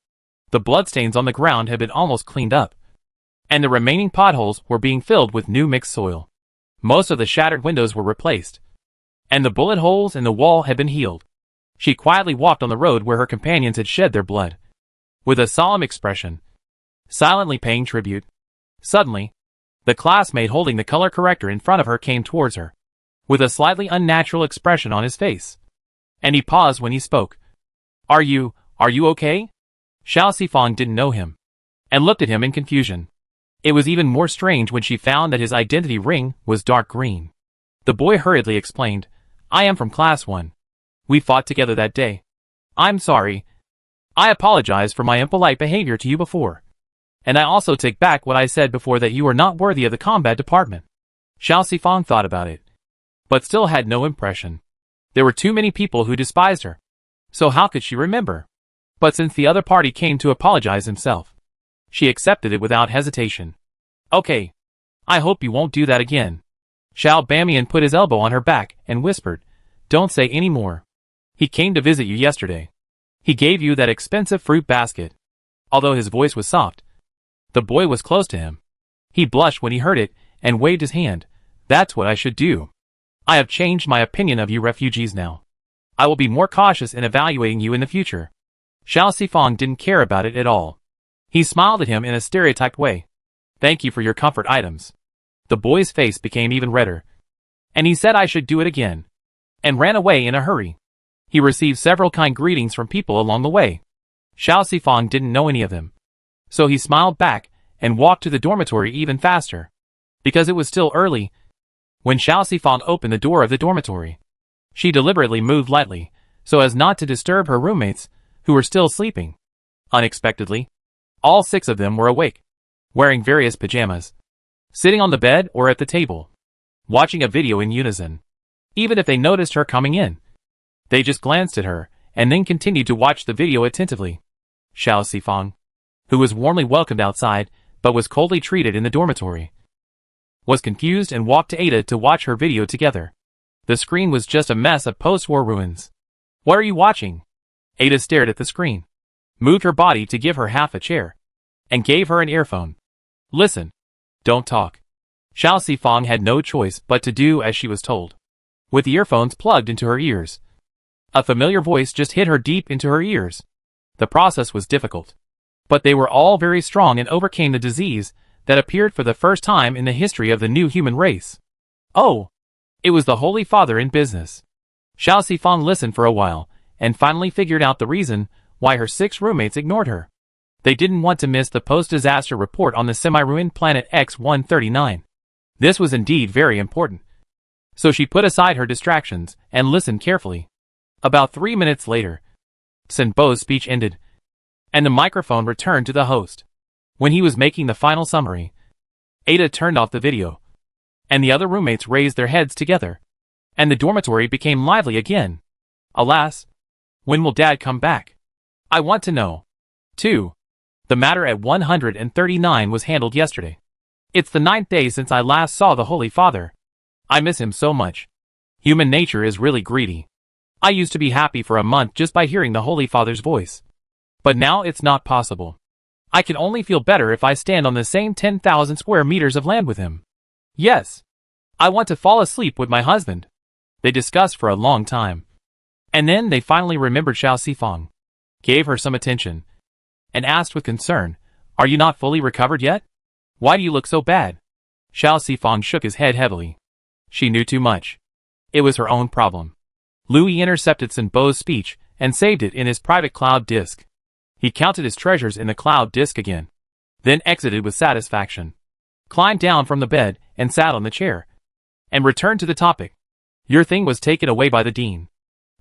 The bloodstains on the ground had been almost cleaned up, and the remaining potholes were being filled with new mixed soil. Most of the shattered windows were replaced, and the bullet holes in the wall had been healed. She quietly walked on the road where her companions had shed their blood, with a solemn expression, silently paying tribute. Suddenly, the classmate holding the color corrector in front of her came towards her, with a slightly unnatural expression on his face. And he paused when he spoke. Are you okay? Xiao Sifang didn't know him, and looked at him in confusion. It was even more strange when she found that his identity ring was dark green. The boy hurriedly explained, I am from class 1. We fought together that day. I'm sorry. I apologize for my impolite behavior to you before. And I also take back what I said before that you are not worthy of the combat department. Xiao Sifang thought about it, but still had no impression. There were too many people who despised her, so how could she remember? But since the other party came to apologize himself, she accepted it without hesitation. Okay. I hope you won't do that again. Xiao Bamian put his elbow on her back and whispered, Don't say any more. He came to visit you yesterday. He gave you that expensive fruit basket. Although his voice was soft, the boy was close to him. He blushed when he heard it and waved his hand. That's what I should do. I have changed my opinion of you refugees now. I will be more cautious in evaluating you in the future. Xiao Sifang didn't care about it at all. He smiled at him in a stereotyped way. Thank you for your comfort items. The boy's face became even redder, and he said I should do it again, and ran away in a hurry. He received several kind greetings from people along the way. Xiao Sifang didn't know any of them, so he smiled back and walked to the dormitory even faster, because it was still early. When Xiao Sifang opened the door of the dormitory, she deliberately moved lightly, so as not to disturb her roommates, who were still sleeping. Unexpectedly, all 6 of them were awake, wearing various pajamas, sitting on the bed or at the table, watching a video in unison. Even if they noticed her coming in, they just glanced at her, and then continued to watch the video attentively. Xiao Sifang, who was warmly welcomed outside, but was coldly treated in the dormitory, was confused and walked to Ada to watch her video together. The screen was just a mess of post-war ruins. What are you watching? Ada stared at the screen, moved her body to give her half a chair, and gave her an earphone. Listen. Don't talk. Xiao Sifang had no choice but to do as she was told. With the earphones plugged into her ears, a familiar voice just hit her deep into her ears. The process was difficult, but they were all very strong and overcame the disease that appeared for the first time in the history of the new human race. Oh! It was the Holy Father in business. Xiao Sifang listened for a while, and finally figured out the reason why her 6 roommates ignored her. They didn't want to miss the post-disaster report on the semi-ruined planet X-139. This was indeed very important. So she put aside her distractions and listened carefully. About 3 minutes later, Senbo's speech ended, and the microphone returned to the host. When he was making the final summary, Ada turned off the video, and the other roommates raised their heads together, and the dormitory became lively again. Alas, when will Dad come back? I want to know. 2. The matter at 139 was handled yesterday. It's the 9th day since I last saw the Holy Father. I miss him so much. Human nature is really greedy. I used to be happy for a month just by hearing the Holy Father's voice. But now it's not possible. I can only feel better if I stand on the same 10,000 square meters of land with him. Yes. I want to fall asleep with my husband. They discussed for a long time, and then they finally remembered Xiao Sifang. gave her some attention, and asked with concern, "Are you not fully recovered yet? Why do you look so bad?" Xiao Sifang shook his head heavily. She knew too much. It was her own problem. Louis intercepted Sun Bo's speech and saved it in his private cloud disk. He counted his treasures in the cloud disk again, then exited with satisfaction, climbed down from the bed and sat on the chair, and returned to the topic. "Your thing was taken away by the dean,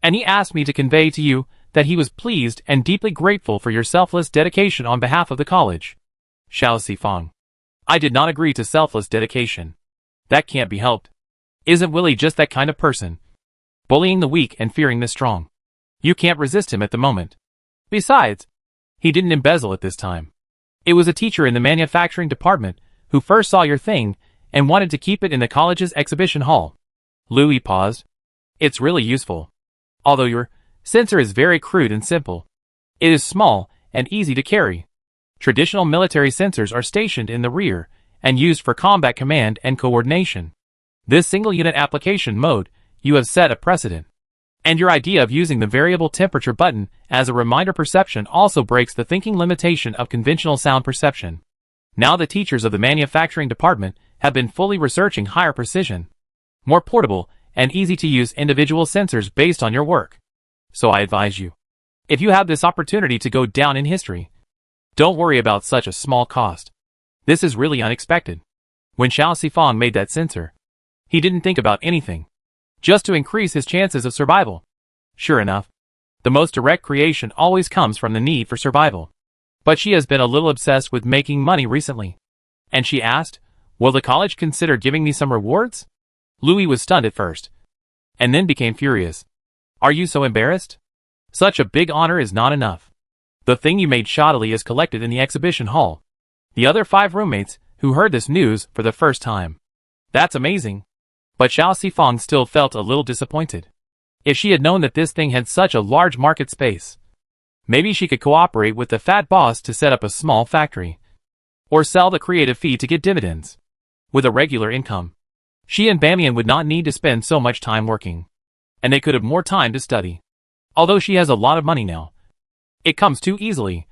and he asked me to convey to you that he was pleased and deeply grateful for your selfless dedication on behalf of the college." Xiao Sifang. "I did not agree to selfless dedication. That can't be helped. Isn't Willie just that kind of person? Bullying the weak and fearing the strong. You can't resist him at the moment. Besides, he didn't embezzle at this time. It was a teacher in the manufacturing department who first saw your thing and wanted to keep it in the college's exhibition hall." Louis paused. "It's really useful. Although your sensor is very crude and simple. It is small and easy to carry. Traditional military sensors are stationed in the rear and used for combat command and coordination. This single-unit application mode, you have set a precedent. And your idea of using the variable temperature button as a reminder perception also breaks the thinking limitation of conventional sound perception. Now the teachers of the manufacturing department have been fully researching higher precision, more portable, and easy-to-use individual sensors based on your work. So I advise you, if you have this opportunity to go down in history, don't worry about such a small cost. This is really unexpected." When Xiao Sifang made that sensor, he didn't think about anything, just to increase his chances of survival. Sure enough, the most direct creation always comes from the need for survival. But she has been a little obsessed with making money recently. And she asked, "Will the college consider giving me some rewards?" Louis was stunned at first, and then became furious. "Are you so embarrassed? Such a big honor is not enough. The thing you made shoddily is collected in the exhibition hall." The other 5 roommates, who heard this news for the first time. "That's amazing." But Xiao Sifang still felt a little disappointed. If she had known that this thing had such a large market space, maybe she could cooperate with the fat boss to set up a small factory, or sell the creative fee to get dividends. With a regular income, she and Bamian would not need to spend so much time working, and they could have more time to study. Although she has a lot of money now, it comes too easily,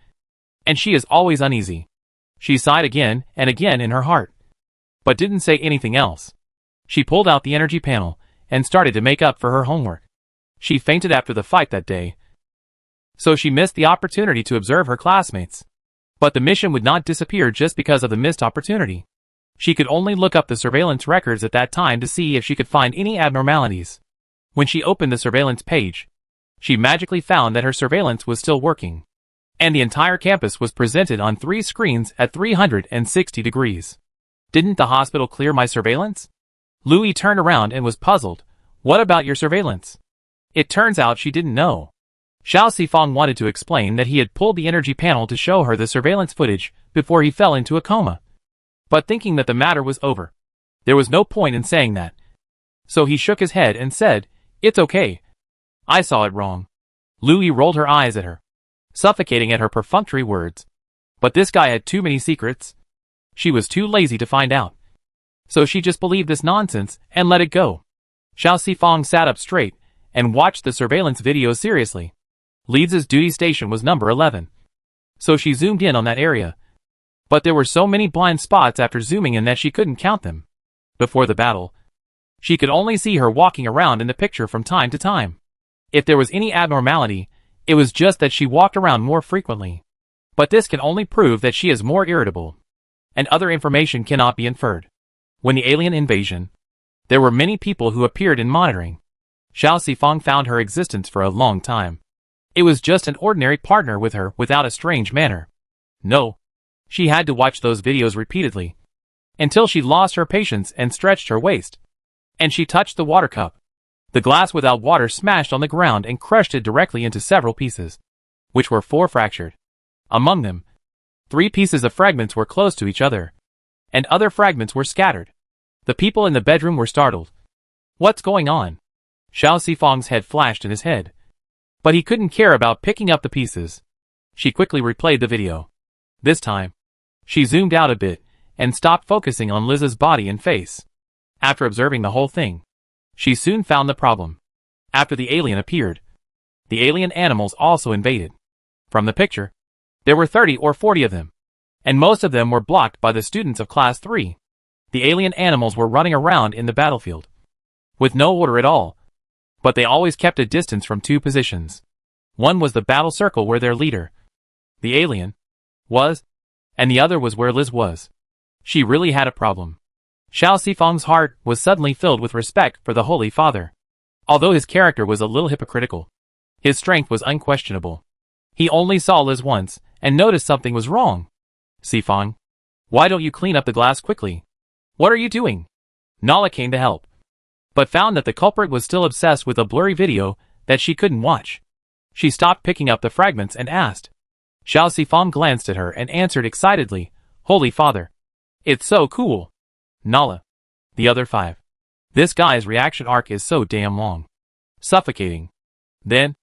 and she is always uneasy. She sighed again and again in her heart, but didn't say anything else. She pulled out the energy panel and started to make up for her homework. She fainted after the fight that day, so she missed the opportunity to observe her classmates. But the mission would not disappear just because of the missed opportunity. She could only look up the surveillance records at that time to see if she could find any abnormalities. When she opened the surveillance page, she magically found that her surveillance was still working, and the entire campus was presented on 3 screens at 360 degrees. "Didn't the hospital clear my surveillance?" Louis turned around and was puzzled. "What about your surveillance?" It turns out she didn't know. Xiao Sifang wanted to explain that he had pulled the energy panel to show her the surveillance footage before he fell into a coma. But thinking that the matter was over, there was no point in saying that. So he shook his head and said, "It's okay. I saw it wrong." Louis rolled her eyes at her, suffocating at her perfunctory words. But this guy had too many secrets. She was too lazy to find out. So she just believed this nonsense and let it go. Xiao Sifang sat up straight and watched the surveillance video seriously. Leeds' duty station was number 11. So she zoomed in on that area. But there were so many blind spots after zooming in that she couldn't count them. Before the battle, she could only see her walking around in the picture from time to time. If there was any abnormality, it was just that she walked around more frequently. But this can only prove that she is more irritable, and other information cannot be inferred. When the alien invasion, there were many people who appeared in monitoring. Xiao Sifang found her existence for a long time. It was just an ordinary partner with her without a strange manner. No, she had to watch those videos repeatedly, until she lost her patience and stretched her waist. And she touched the water cup. The glass without water smashed on the ground and crushed it directly into several pieces, which were 4 fractured. Among them, 3 pieces of fragments were close to each other, and other fragments were scattered. The people in the bedroom were startled. "What's going on?" Xiao Sifang's head flashed in his head, but he couldn't care about picking up the pieces. She quickly replayed the video. This time, she zoomed out a bit and stopped focusing on Liz's body and face. After observing the whole thing, she soon found the problem. After the alien appeared, the alien animals also invaded. From the picture, there were 30 or 40 of them, and most of them were blocked by the students of Class 3. The alien animals were running around in the battlefield, with no order at all, but they always kept a distance from two positions. One was the battle circle where their leader, the alien, was, and the other was where Liz was. She really had a problem. Xiao Sifang's heart was suddenly filled with respect for the Holy Father. Although his character was a little hypocritical, his strength was unquestionable. He only saw Liz once, and noticed something was wrong. Sifang, why don't you clean up the glass quickly? What are you doing? Nala came to help, but found that the culprit was still obsessed with a blurry video that she couldn't watch. She stopped picking up the fragments and asked. Xiao Sifang glanced at her and answered excitedly, Holy Father. It's so cool. Nala. The other 5. This guy's reaction arc is so damn long. Suffocating. Then,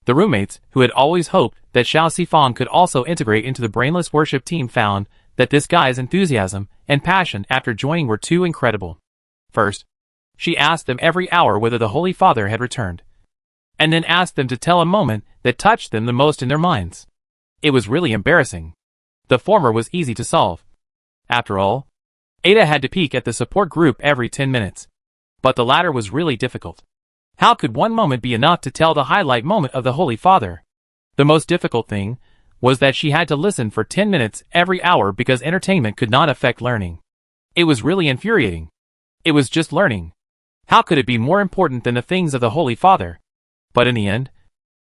the roommates, who had always hoped that Xiao Sifang could also integrate into the brainless worship team, found that this guy's enthusiasm and passion after joining were too incredible. First, she asked them every hour whether the Holy Father had returned, and then asked them to tell a moment that touched them the most in their minds. It was really embarrassing. The former was easy to solve. After all, Ada had to peek at the support group every 10 minutes. But the latter was really difficult. How could one moment be enough to tell the highlight moment of the Holy Father? The most difficult thing was that she had to listen for 10 minutes every hour because entertainment could not affect learning. It was really infuriating. It was just learning. How could it be more important than the things of the Holy Father? But in the end,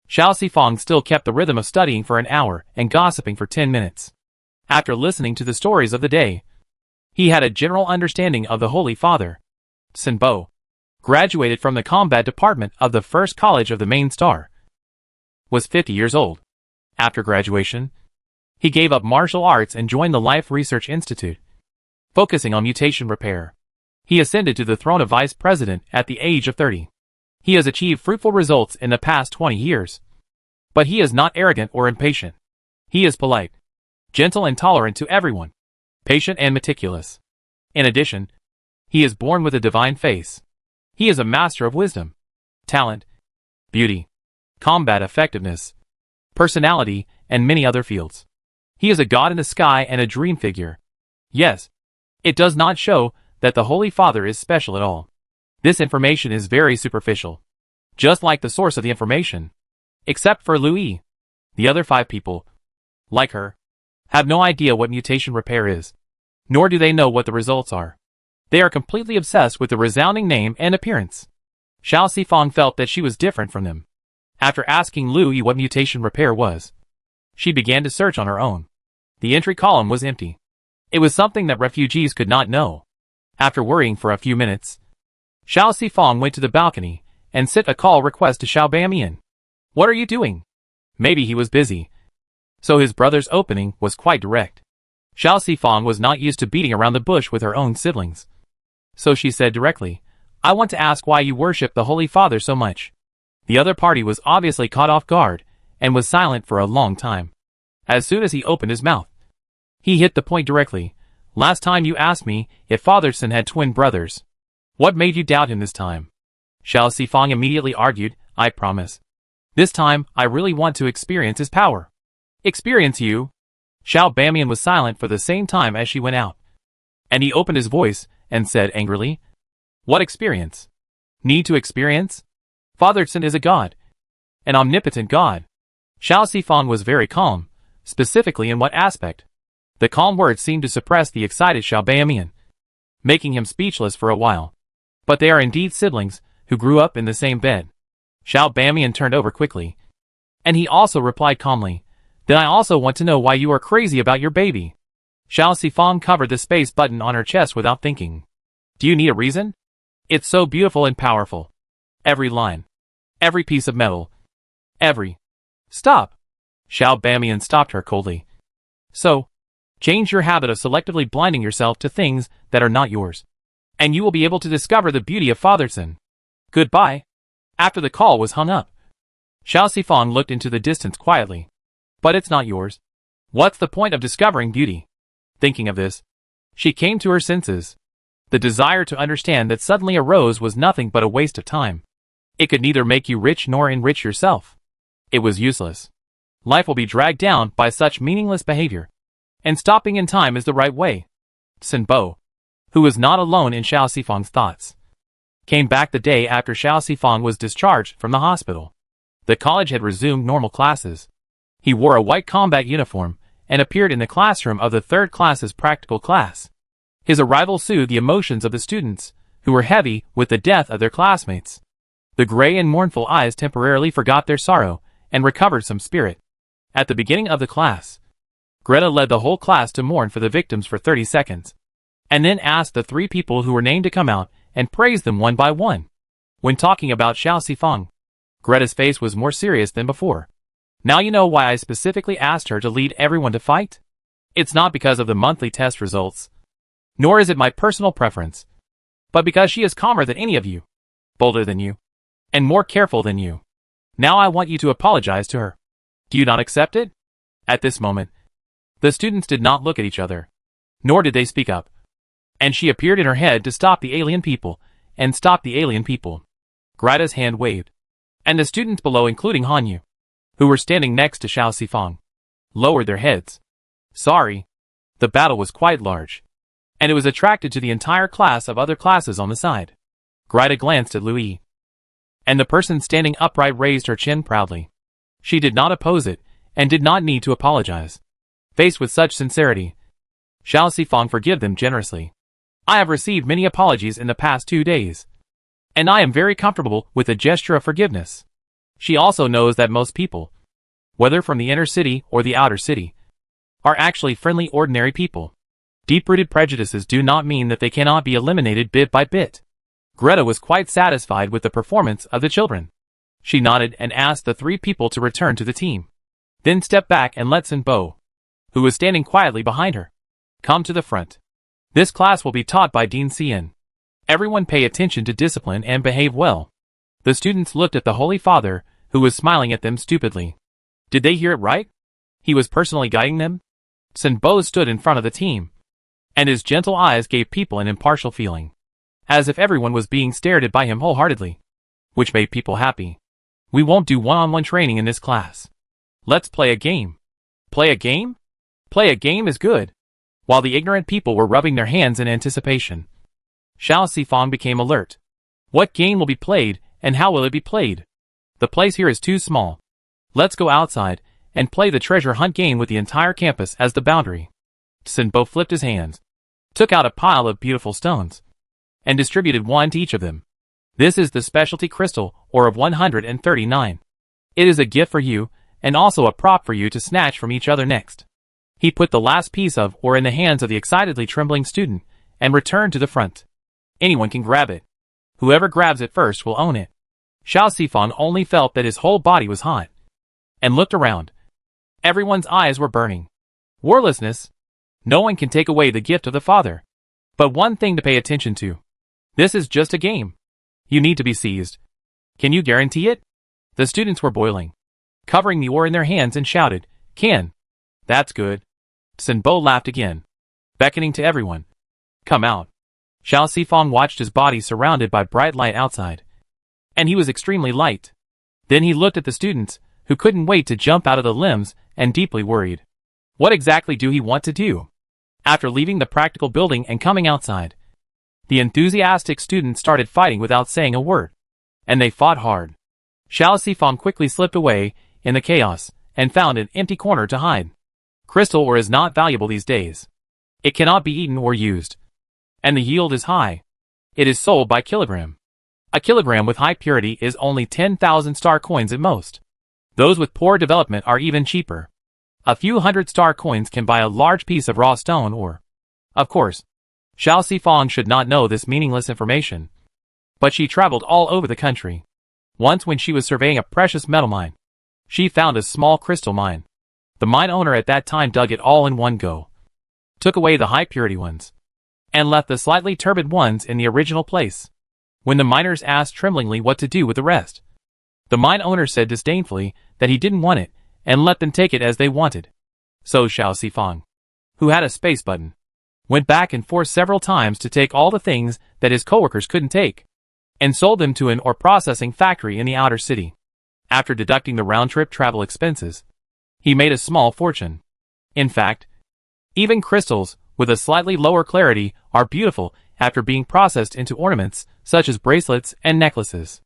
Xiao Sifang still kept the rhythm of studying for an hour and gossiping for 10 minutes. After listening to the stories of the day, he had a general understanding of the Holy Father. Sinbo graduated from the combat department of the first college of the main star. Was 50 years old. After graduation, he gave up martial arts and joined the Life Research Institute, focusing on mutation repair. He ascended to the throne of vice president at the age of 30. He has achieved fruitful results in the past 20 years. But he is not arrogant or impatient. He is polite, gentle and tolerant to everyone, patient and meticulous. In addition, he is born with a divine face. He is a master of wisdom, talent, beauty, combat effectiveness, personality, and many other fields. He is a god in the sky and a dream figure. Yes, it does not show that the Holy Father is special at all. This information is very superficial, just like the source of the information. Except for Louis. The other 5 people, like her, have no idea what mutation repair is, nor do they know what the results are. They are completely obsessed with the resounding name and appearance. Xiao Sifang felt that she was different from them. After asking Louis what mutation repair was, she began to search on her own. The entry column was empty. It was something that refugees could not know. After worrying for a few minutes, Xiao Sifang went to the balcony and sent a call request to Xiao Bamian. What are you doing? Maybe he was busy. So his brother's opening was quite direct. Xiao Sifang was not used to beating around the bush with her own siblings. So she said directly, I want to ask why you worship the Holy Father so much. The other party was obviously caught off guard and was silent for a long time. As soon as he opened his mouth, he hit the point directly. Last time you asked me if Fatherson had twin brothers. What made you doubt him this time? Xiao Sifang immediately argued, I promise. This time, I really want to experience his power. Experience you? Xiao Bamian was silent for the same time as she went out. And he opened his voice and said angrily, What experience? Need to experience? Fatherson is a god. An omnipotent god. Xiao Sifang was very calm, specifically in what aspect? The calm words seemed to suppress the excited Xiao Bamian, making him speechless for a while. But they are indeed siblings, who grew up in the same bed. Xiao Bamian turned over quickly. And he also replied calmly, Then I also want to know why you are crazy about your baby. Xiao Sifang covered the space button on her chest without thinking. Do you need a reason? It's so beautiful and powerful. Every line. Every piece of metal. Every. Stop. Xiao Bamian stopped her coldly. So, change your habit of selectively blinding yourself to things that are not yours, and you will be able to discover the beauty of Fatherson. Goodbye. After the call was hung up, Xiao Sifang looked into the distance quietly. But it's not yours. What's the point of discovering beauty? Thinking of this, she came to her senses. The desire to understand that suddenly arose was nothing but a waste of time. It could neither make you rich nor enrich yourself. It was useless. Life will be dragged down by such meaningless behavior. And stopping in time is the right way. Sinbo, who was not alone in Xiao Sifang's thoughts, came back the day after Xiao Sifang was discharged from the hospital. The college had resumed normal classes. He wore a white combat uniform and appeared in the classroom of the third class's practical class. His arrival soothed the emotions of the students, who were heavy with the death of their classmates. The gray and mournful eyes temporarily forgot their sorrow and recovered some spirit. At the beginning of the class, Greta led the whole class to mourn for the victims for 30 seconds, and then asked the 3 people who were named to come out and praise them one by one. When talking about Xiao Sifang, Greta's face was more serious than before. Now you know why I specifically asked her to lead everyone to fight? It's not because of the monthly test results, nor is it my personal preference, but because she is calmer than any of you, bolder than you, and more careful than you. Now I want you to apologize to her. Do you not accept it? At this moment, the students did not look at each other, nor did they speak up. And she appeared in her head to stop the alien people, and stop the alien people. Greta's hand waved, and the students below, including Hanyu, who were standing next to Xiao Sifang, lowered their heads. Sorry. The battle was quite large, and it was attracted to the entire class of other classes on the side. Greta glanced at Louis, and the person standing upright raised her chin proudly. She did not oppose it, and did not need to apologize. Faced with such sincerity, Xiao Sifang forgave them generously. I have received many apologies in the past 2 days, and I am very comfortable with the gesture of forgiveness. She also knows that most people, whether from the inner city or the outer city, are actually friendly ordinary people. Deep-rooted prejudices do not mean that they cannot be eliminated bit by bit. Greta was quite satisfied with the performance of the children. She nodded and asked the 3 people to return to the team. Then stepped back and let Sinbo, who was standing quietly behind her, come to the front. This class will be taught by Dean Cian. Everyone pay attention to discipline and behave well. The students looked at the Holy Father, who was smiling at them stupidly. Did they hear it right? He was personally guiding them? Sinbo stood in front of the team, and his gentle eyes gave people an impartial feeling, as if everyone was being stared at by him wholeheartedly, which made people happy. We won't do one-on-one training in this class. Let's play a game. Play a game? Play a game is good. While the ignorant people were rubbing their hands in anticipation, Xiao Sifang became alert. What game will be played, and how will it be played? The place here is too small. Let's go outside and play the treasure hunt game with the entire campus as the boundary. Sinbo flipped his hands, took out a pile of beautiful stones, and distributed one to each of them. This is the specialty crystal ore of 139. It is a gift for you, and also a prop for you to snatch from each other next. He put the last piece of ore in the hands of the excitedly trembling student, and returned to the front. Anyone can grab it. Whoever grabs it first will own it. Xiao Sifang only felt that his whole body was hot, and looked around. Everyone's eyes were burning. Warlessness. No one can take away the gift of the Father. But one thing to pay attention to. This is just a game. You need to be seized. Can you guarantee it? The students were boiling, covering the ore in their hands, and shouted, "Can." That's good. Sinbo laughed again, beckoning to everyone. Come out. Xiao Sifang watched his body surrounded by bright light outside, and he was extremely light. Then he looked at the students, who couldn't wait to jump out of the limbs, and deeply worried. What exactly do he want to do? After leaving the practical building and coming outside, the enthusiastic students started fighting without saying a word, and they fought hard. Xiao Sifang quickly slipped away in the chaos and found an empty corner to hide. Crystal ore is not valuable these days. It cannot be eaten or used, and the yield is high. It is sold by kilogram. A kilogram with high purity is only 10,000 star coins at most. Those with poor development are even cheaper. A few hundred star coins can buy a large piece of raw stone ore. Of course, Xiao Sifang should not know this meaningless information, but she traveled all over the country. Once when she was surveying a precious metal mine, she found a small crystal mine. The mine owner at that time dug it all in one go, took away the high purity ones, and left the slightly turbid ones in the original place. When the miners asked tremblingly what to do with the rest, the mine owner said disdainfully that he didn't want it, and let them take it as they wanted. So Xiao Sifang, who had a space button, went back and forth several times to take all the things that his coworkers couldn't take, and sold them to an ore processing factory in the outer city. After deducting the round-trip travel expenses, he made a small fortune. In fact, even crystals with a slightly lower clarity are beautiful after being processed into ornaments such as bracelets and necklaces.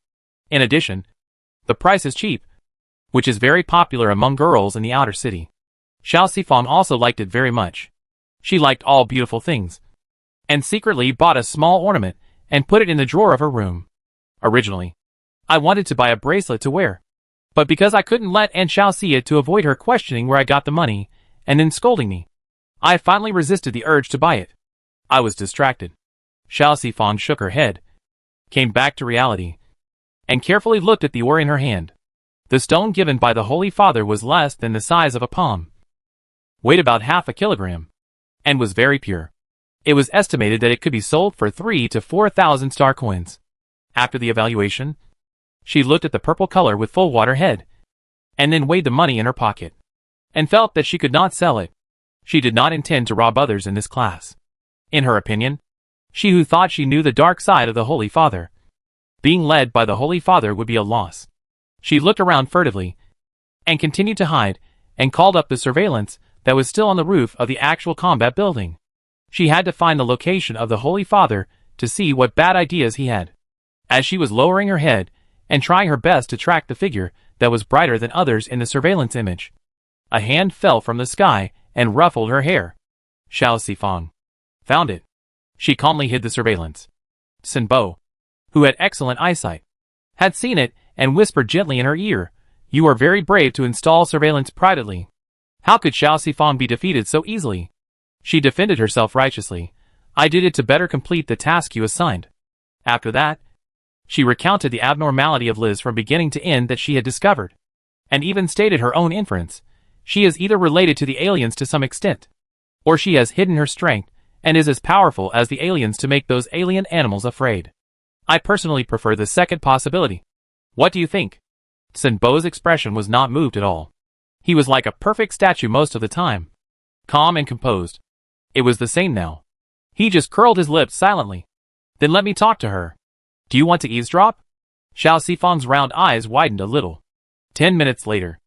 In addition, the price is cheap, which is very popular among girls in the outer city. Xiao Sifang also liked it very much. She liked all beautiful things, and secretly bought a small ornament and put it in the drawer of her room. Originally, I wanted to buy a bracelet to wear, but because I couldn't let Aunt Xiao see it to avoid her questioning where I got the money and then scolding me, I finally resisted the urge to buy it. I was distracted. Xiao Sifang shook her head, came back to reality, and carefully looked at the ore in her hand. The stone given by the Holy Father was less than the size of a palm, weighed about half a kilogram, and was very pure. It was estimated that it could be sold for 3,000 to 4,000 star coins. After the evaluation, she looked at the purple color with full water head, and then weighed the money in her pocket, and felt that she could not sell it. She did not intend to rob others in this class. In her opinion, she who thought she knew the dark side of the Holy Father, being led by the Holy Father would be a loss. She looked around furtively, and continued to hide, and called up the surveillance that was still on the roof of the actual combat building. She had to find the location of the Holy Father to see what bad ideas he had. As she was lowering her head, and trying her best to track the figure that was brighter than others in the surveillance image, a hand fell from the sky and ruffled her hair. Xiao Sifang found it. She calmly hid the surveillance. Sin Bo, who had excellent eyesight, had seen it and whispered gently in her ear, "You are very brave to install surveillance privately. How could Xiao Sifang be defeated so easily?" She defended herself righteously. "I did it to better complete the task you assigned." After that, she recounted the abnormality of Liz from beginning to end that she had discovered, and even stated her own inference. She is either related to the aliens to some extent, or she has hidden her strength and is as powerful as the aliens to make those alien animals afraid. I personally prefer the second possibility. What do you think? Sin Bo's expression was not moved at all. He was like a perfect statue most of the time, calm and composed. It was the same now. He just curled his lips silently. "Then let me talk to her. Do you want to eavesdrop?" Xiao Sifang's round eyes widened a little. 10 minutes later,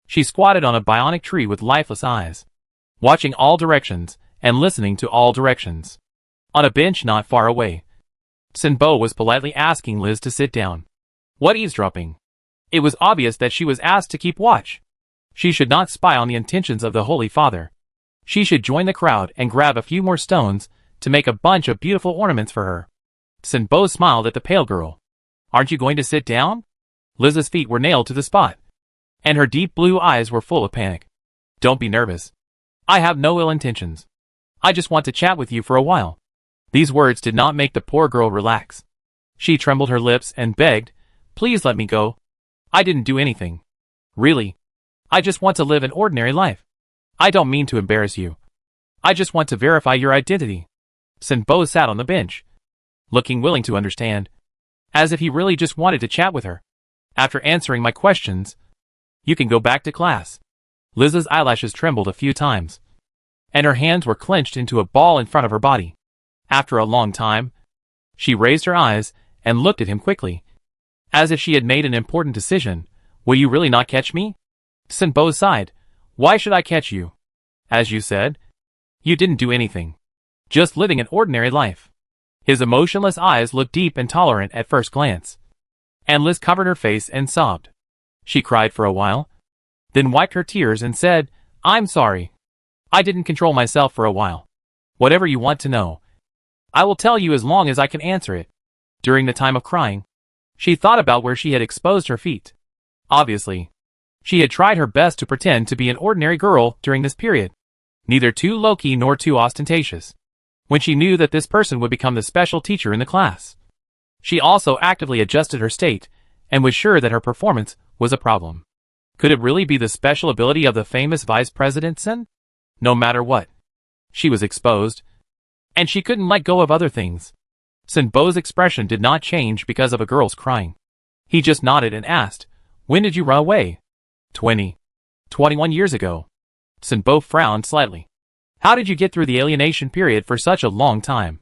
she squatted on a bionic tree with lifeless eyes, watching all directions and listening to all directions. On a bench not far away, Sin Bo was politely asking Liz to sit down. What eavesdropping? It was obvious that she was asked to keep watch. She should not spy on the intentions of the Holy Father. She should join the crowd and grab a few more stones to make a bunch of beautiful ornaments for her. Sin Bo smiled at the pale girl. "Aren't you going to sit down?" Liz's feet were nailed to the spot, and her deep blue eyes were full of panic. "Don't be nervous. I have no ill intentions. I just want to chat with you for a while." These words did not make the poor girl relax. She trembled her lips and begged, "Please let me go. I didn't do anything. Really. I just want to live an ordinary life. I don't mean to embarrass you. I just want to verify your identity." Sin Bo sat on the bench, looking willing to understand, as if he really just wanted to chat with her. "After answering my questions, you can go back to class." Liz's eyelashes trembled a few times, and her hands were clenched into a ball in front of her body. After a long time, she raised her eyes and looked at him quickly, as if she had made an important decision. "Will you really not catch me?" Sin Bo sighed. "Why should I catch you? As you said, you didn't do anything. Just living an ordinary life." His emotionless eyes looked deep and tolerant at first glance, and Liz covered her face and sobbed. She cried for a while, then wiped her tears and said, "I'm sorry. I didn't control myself for a while. Whatever you want to know, I will tell you as long as I can answer it." During the time of crying, she thought about where she had exposed her feet. Obviously, she had tried her best to pretend to be an ordinary girl during this period, neither too low-key nor too ostentatious, when she knew that this person would become the special teacher in the class. She also actively adjusted her state, and was sure that her performance was a problem. Could it really be the special ability of the famous Vice President Sen? No matter what, she was exposed, and she couldn't let go of other things. Sin Bo's expression did not change because of a girl's crying. He just nodded and asked, "When did you run away?" 21 years ago. Sin Bo frowned slightly. "How did you get through the alienation period for such a long time?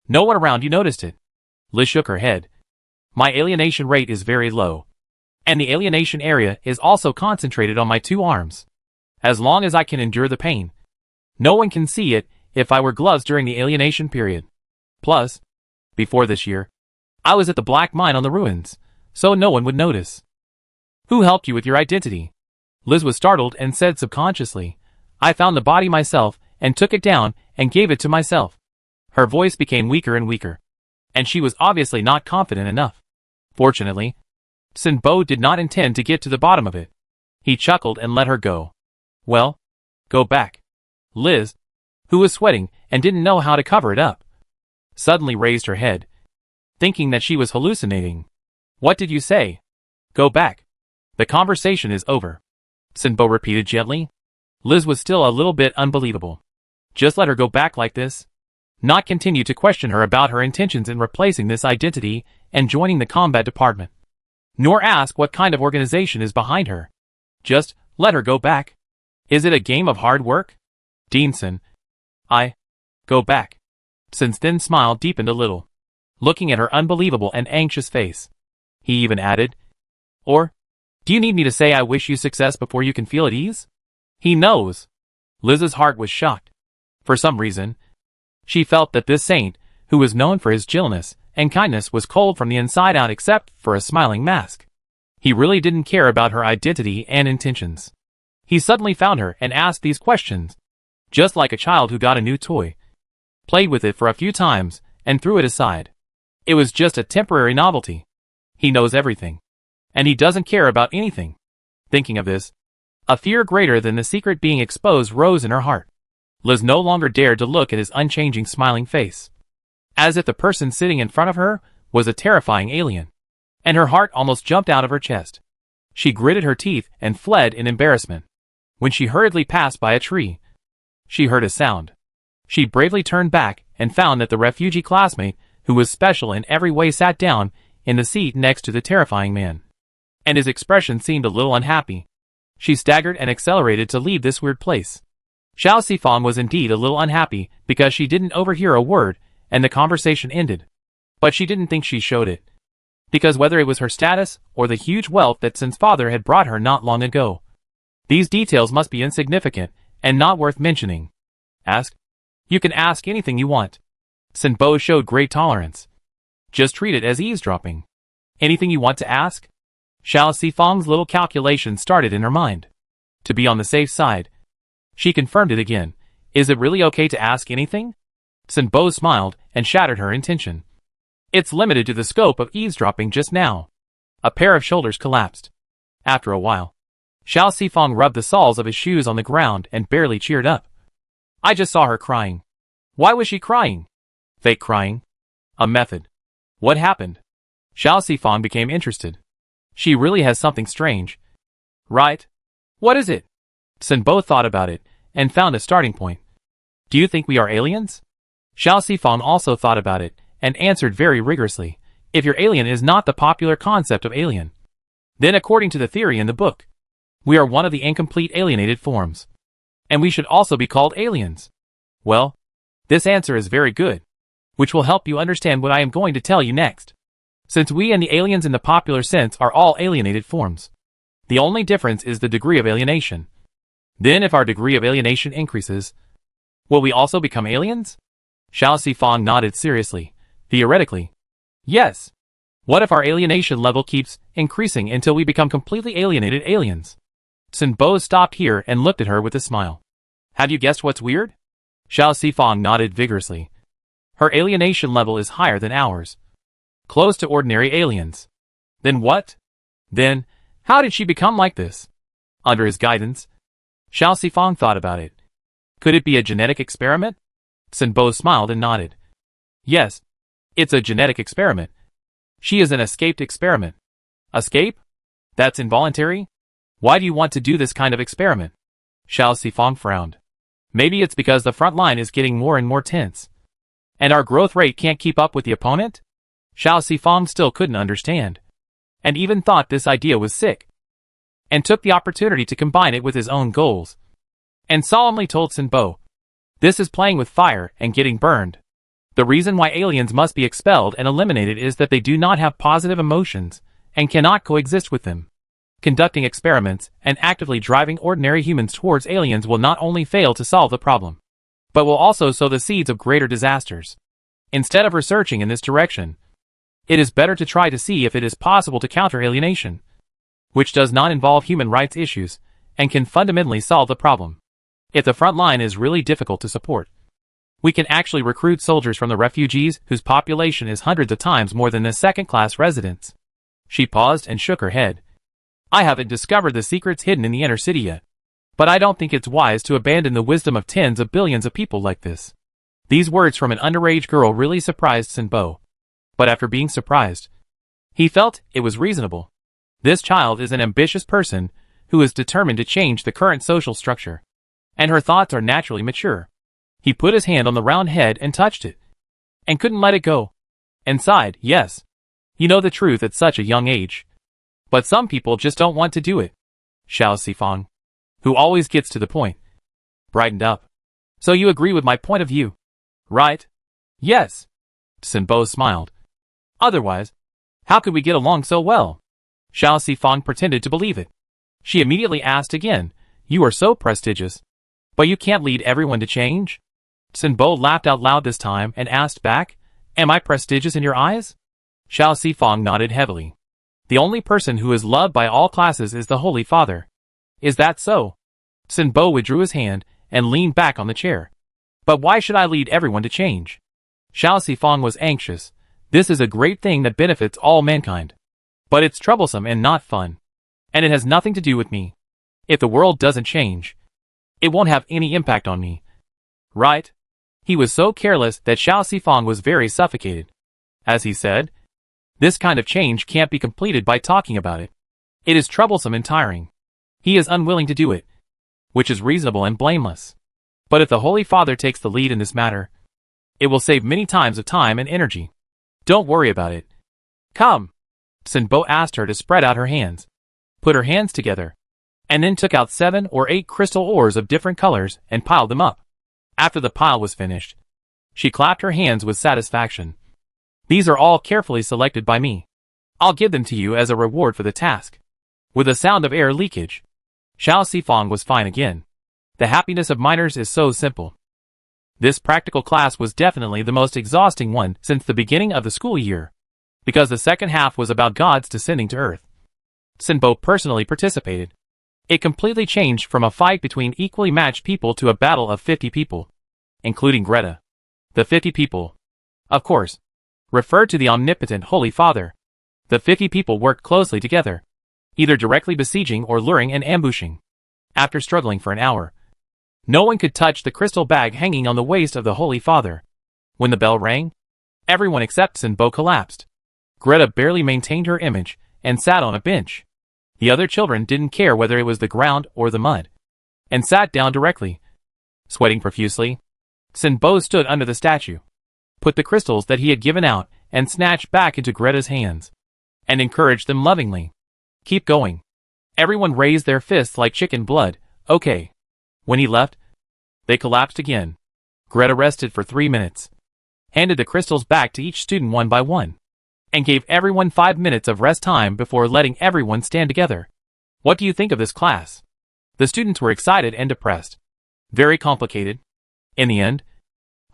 No one around you noticed it." Liz shook her head. "My alienation rate is very low, and the alienation area is also concentrated on my 2 arms. As long as I can endure the pain. No one can see it if I wear gloves during the alienation period. Plus, before this year, I was at the black mine on the ruins, so no one would notice. Who helped you with your identity? Liz was startled and said subconsciously, I found the body myself and took it down and gave it to myself. Her voice became weaker and weaker, and she was obviously not confident enough. Fortunately, Sinbo did not intend to get to the bottom of it. He chuckled and let her go. Well, go back. Liz, who was sweating and didn't know how to cover it up, suddenly raised her head, thinking that she was hallucinating. What did you say? Go back. The conversation is over. Sinbo repeated gently. Liz was still a little bit unbelievable. Just let her go back like this? Not continue to question her about her intentions in replacing this identity and joining the combat department. Nor ask what kind of organization is behind her. Just let her go back. Is it a game of hard work? Deanson. Go back. Sin's thin smile deepened a little, looking at her unbelievable and anxious face. He even added, Or, do you need me to say I wish you success before you can feel at ease? He knows. Liz's heart was shocked. For some reason, she felt that this saint, who was known for his chillness and kindness, was cold from the inside out except for a smiling mask. He really didn't care about her identity and intentions. He suddenly found her and asked these questions, just like a child who got a new toy, played with it for a few times, and threw it aside. It was just a temporary novelty. He knows everything, and he doesn't care about anything. Thinking of this, a fear greater than the secret being exposed rose in her heart. Liz no longer dared to look at his unchanging smiling face, as if the person sitting in front of her was a terrifying alien, and her heart almost jumped out of her chest. She gritted her teeth and fled in embarrassment. When she hurriedly passed by a tree, she heard a sound. She bravely turned back and found that the refugee classmate, who was special in every way, sat down in the seat next to the terrifying man, and his expression seemed a little unhappy. She staggered and accelerated to leave this weird place. Xiao Sifang was indeed a little unhappy because she didn't overhear a word and the conversation ended. But she didn't think she showed it, because whether it was her status or the huge wealth that Sin's father had brought her not long ago, these details must be insignificant and not worth mentioning. Ask. You can ask anything you want. Sinbo showed great tolerance. Just treat it as eavesdropping. Anything you want to ask? Xiao Sifang's little calculation started in her mind. To be on the safe side, she confirmed it again. Is it really okay to ask anything? Sinbo smiled and shattered her intention. It's limited to the scope of eavesdropping just now. A pair of shoulders collapsed. After a while, Xiao Sifang rubbed the soles of his shoes on the ground and barely cheered up. I just saw her crying. Why was she crying? Fake crying? A method. What happened? Xiao Sifang became interested. She really has something strange. Right? What is it? Sinbo thought about it and found a starting point. Do you think we are aliens? Xiao Sifang also thought about it and answered very rigorously. If your alien is not the popular concept of alien, then according to the theory in the book, we are one of the incomplete alienated forms, and we should also be called aliens. Well, this answer is very good, which will help you understand what I am going to tell you next. Since we and the aliens in the popular sense are all alienated forms, the only difference is the degree of alienation. Then if our degree of alienation increases, will we also become aliens? Xiao Sifang nodded seriously. Theoretically, yes. What if our alienation level keeps increasing until we become completely alienated aliens? Sinbo stopped here and looked at her with a smile. Have you guessed what's weird? Xiao Sifang nodded vigorously. Her alienation level is higher than ours. Close to ordinary aliens. Then what? Then, how did she become like this? Under his guidance, Xiao Sifang thought about it. Could it be a genetic experiment? Sinbo smiled and nodded. Yes, it's a genetic experiment. She is an escaped experiment. Escape? That's involuntary? Why do you want to do this kind of experiment? Xiao Sifang frowned. Maybe it's because the front line is getting more and more tense, and our growth rate can't keep up with the opponent? Xiao Sifang still couldn't understand, and even thought this idea was sick, and took the opportunity to combine it with his own goals, and solemnly told Sinbo, this is playing with fire and getting burned. The reason why aliens must be expelled and eliminated is that they do not have positive emotions and cannot coexist with them. conducting experiments, and actively driving ordinary humans towards aliens will not only fail to solve the problem, but will also sow the seeds of greater disasters. Instead of researching in this direction, it is better to try to see if it is possible to counter alienation, which does not involve human rights issues, and can fundamentally solve the problem. If the front line is really difficult to support, we can actually recruit soldiers from the refugees whose population is hundreds of times more than the second-class residents. She paused and shook her head. I haven't discovered the secrets hidden in the inner city yet, but I don't think it's wise to abandon the wisdom of tens of billions of people like this. These words from an underage girl really surprised Sinbo. But after being surprised, he felt it was reasonable. This child is an ambitious person who is determined to change the current social structure, and her thoughts are naturally mature. He put his hand on the round head and touched it, and couldn't let it go, and sighed, yes. You know the truth at such a young age. But some people just don't want to do it. Xiao Sifang, who always gets to the point, brightened up. So you agree with my point of view, right? Yes. Sinbo smiled. Otherwise, how could we get along so well? Xiao Sifang pretended to believe it. She immediately asked again, you are so prestigious, but you can't lead everyone to change? Sinbo laughed out loud this time and asked back, am I prestigious in your eyes? Xiao Sifang nodded heavily. The only person who is loved by all classes is the Holy Father. Is that so? Sinbo withdrew his hand and leaned back on the chair. But why should I lead everyone to change? Xiao Sifang was anxious. This is a great thing that benefits all mankind. But it's troublesome and not fun. And it has nothing to do with me. If the world doesn't change, it won't have any impact on me. Right? He was so careless that Xiao Sifang was very suffocated. As he said, this kind of change can't be completed by talking about it. It is troublesome and tiring. He is unwilling to do it, which is reasonable and blameless. But if the Holy Father takes the lead in this matter, it will save many times of time and energy. Don't worry about it. Come. Sinbo asked her to spread out her hands, put her hands together, and then took out 7 or 8 crystal ores of different colors and piled them up. After the pile was finished, she clapped her hands with satisfaction. These are all carefully selected by me. I'll give them to you as a reward for the task. With a sound of air leakage, Xiao Sifang was fine again. The happiness of miners is so simple. This practical class was definitely the most exhausting one since the beginning of the school year, because the second half was about gods descending to earth. Sinbo personally participated. It completely changed from a fight between equally matched people to a battle of 50 people, including Greta. The 50 people, of course, referred to the omnipotent Holy Father. The 50 people worked closely together, either directly besieging or luring and ambushing. After struggling for an hour, no one could touch the crystal bag hanging on the waist of the Holy Father. When the bell rang, everyone except Sinbo collapsed. Greta barely maintained her image and sat on a bench. The other children didn't care whether it was the ground or the mud, and sat down directly. Sweating profusely, Sinbo stood under the statue, put the crystals that he had given out and snatched back into Greta's hands, and encouraged them lovingly. Keep going. Everyone raised their fists like chicken blood. Okay. When he left, they collapsed again. Greta rested for 3 minutes, handed the crystals back to each student one by one, and gave everyone 5 minutes of rest time before letting everyone stand together. What do you think of this class? The students were excited and depressed. Very complicated. In the end,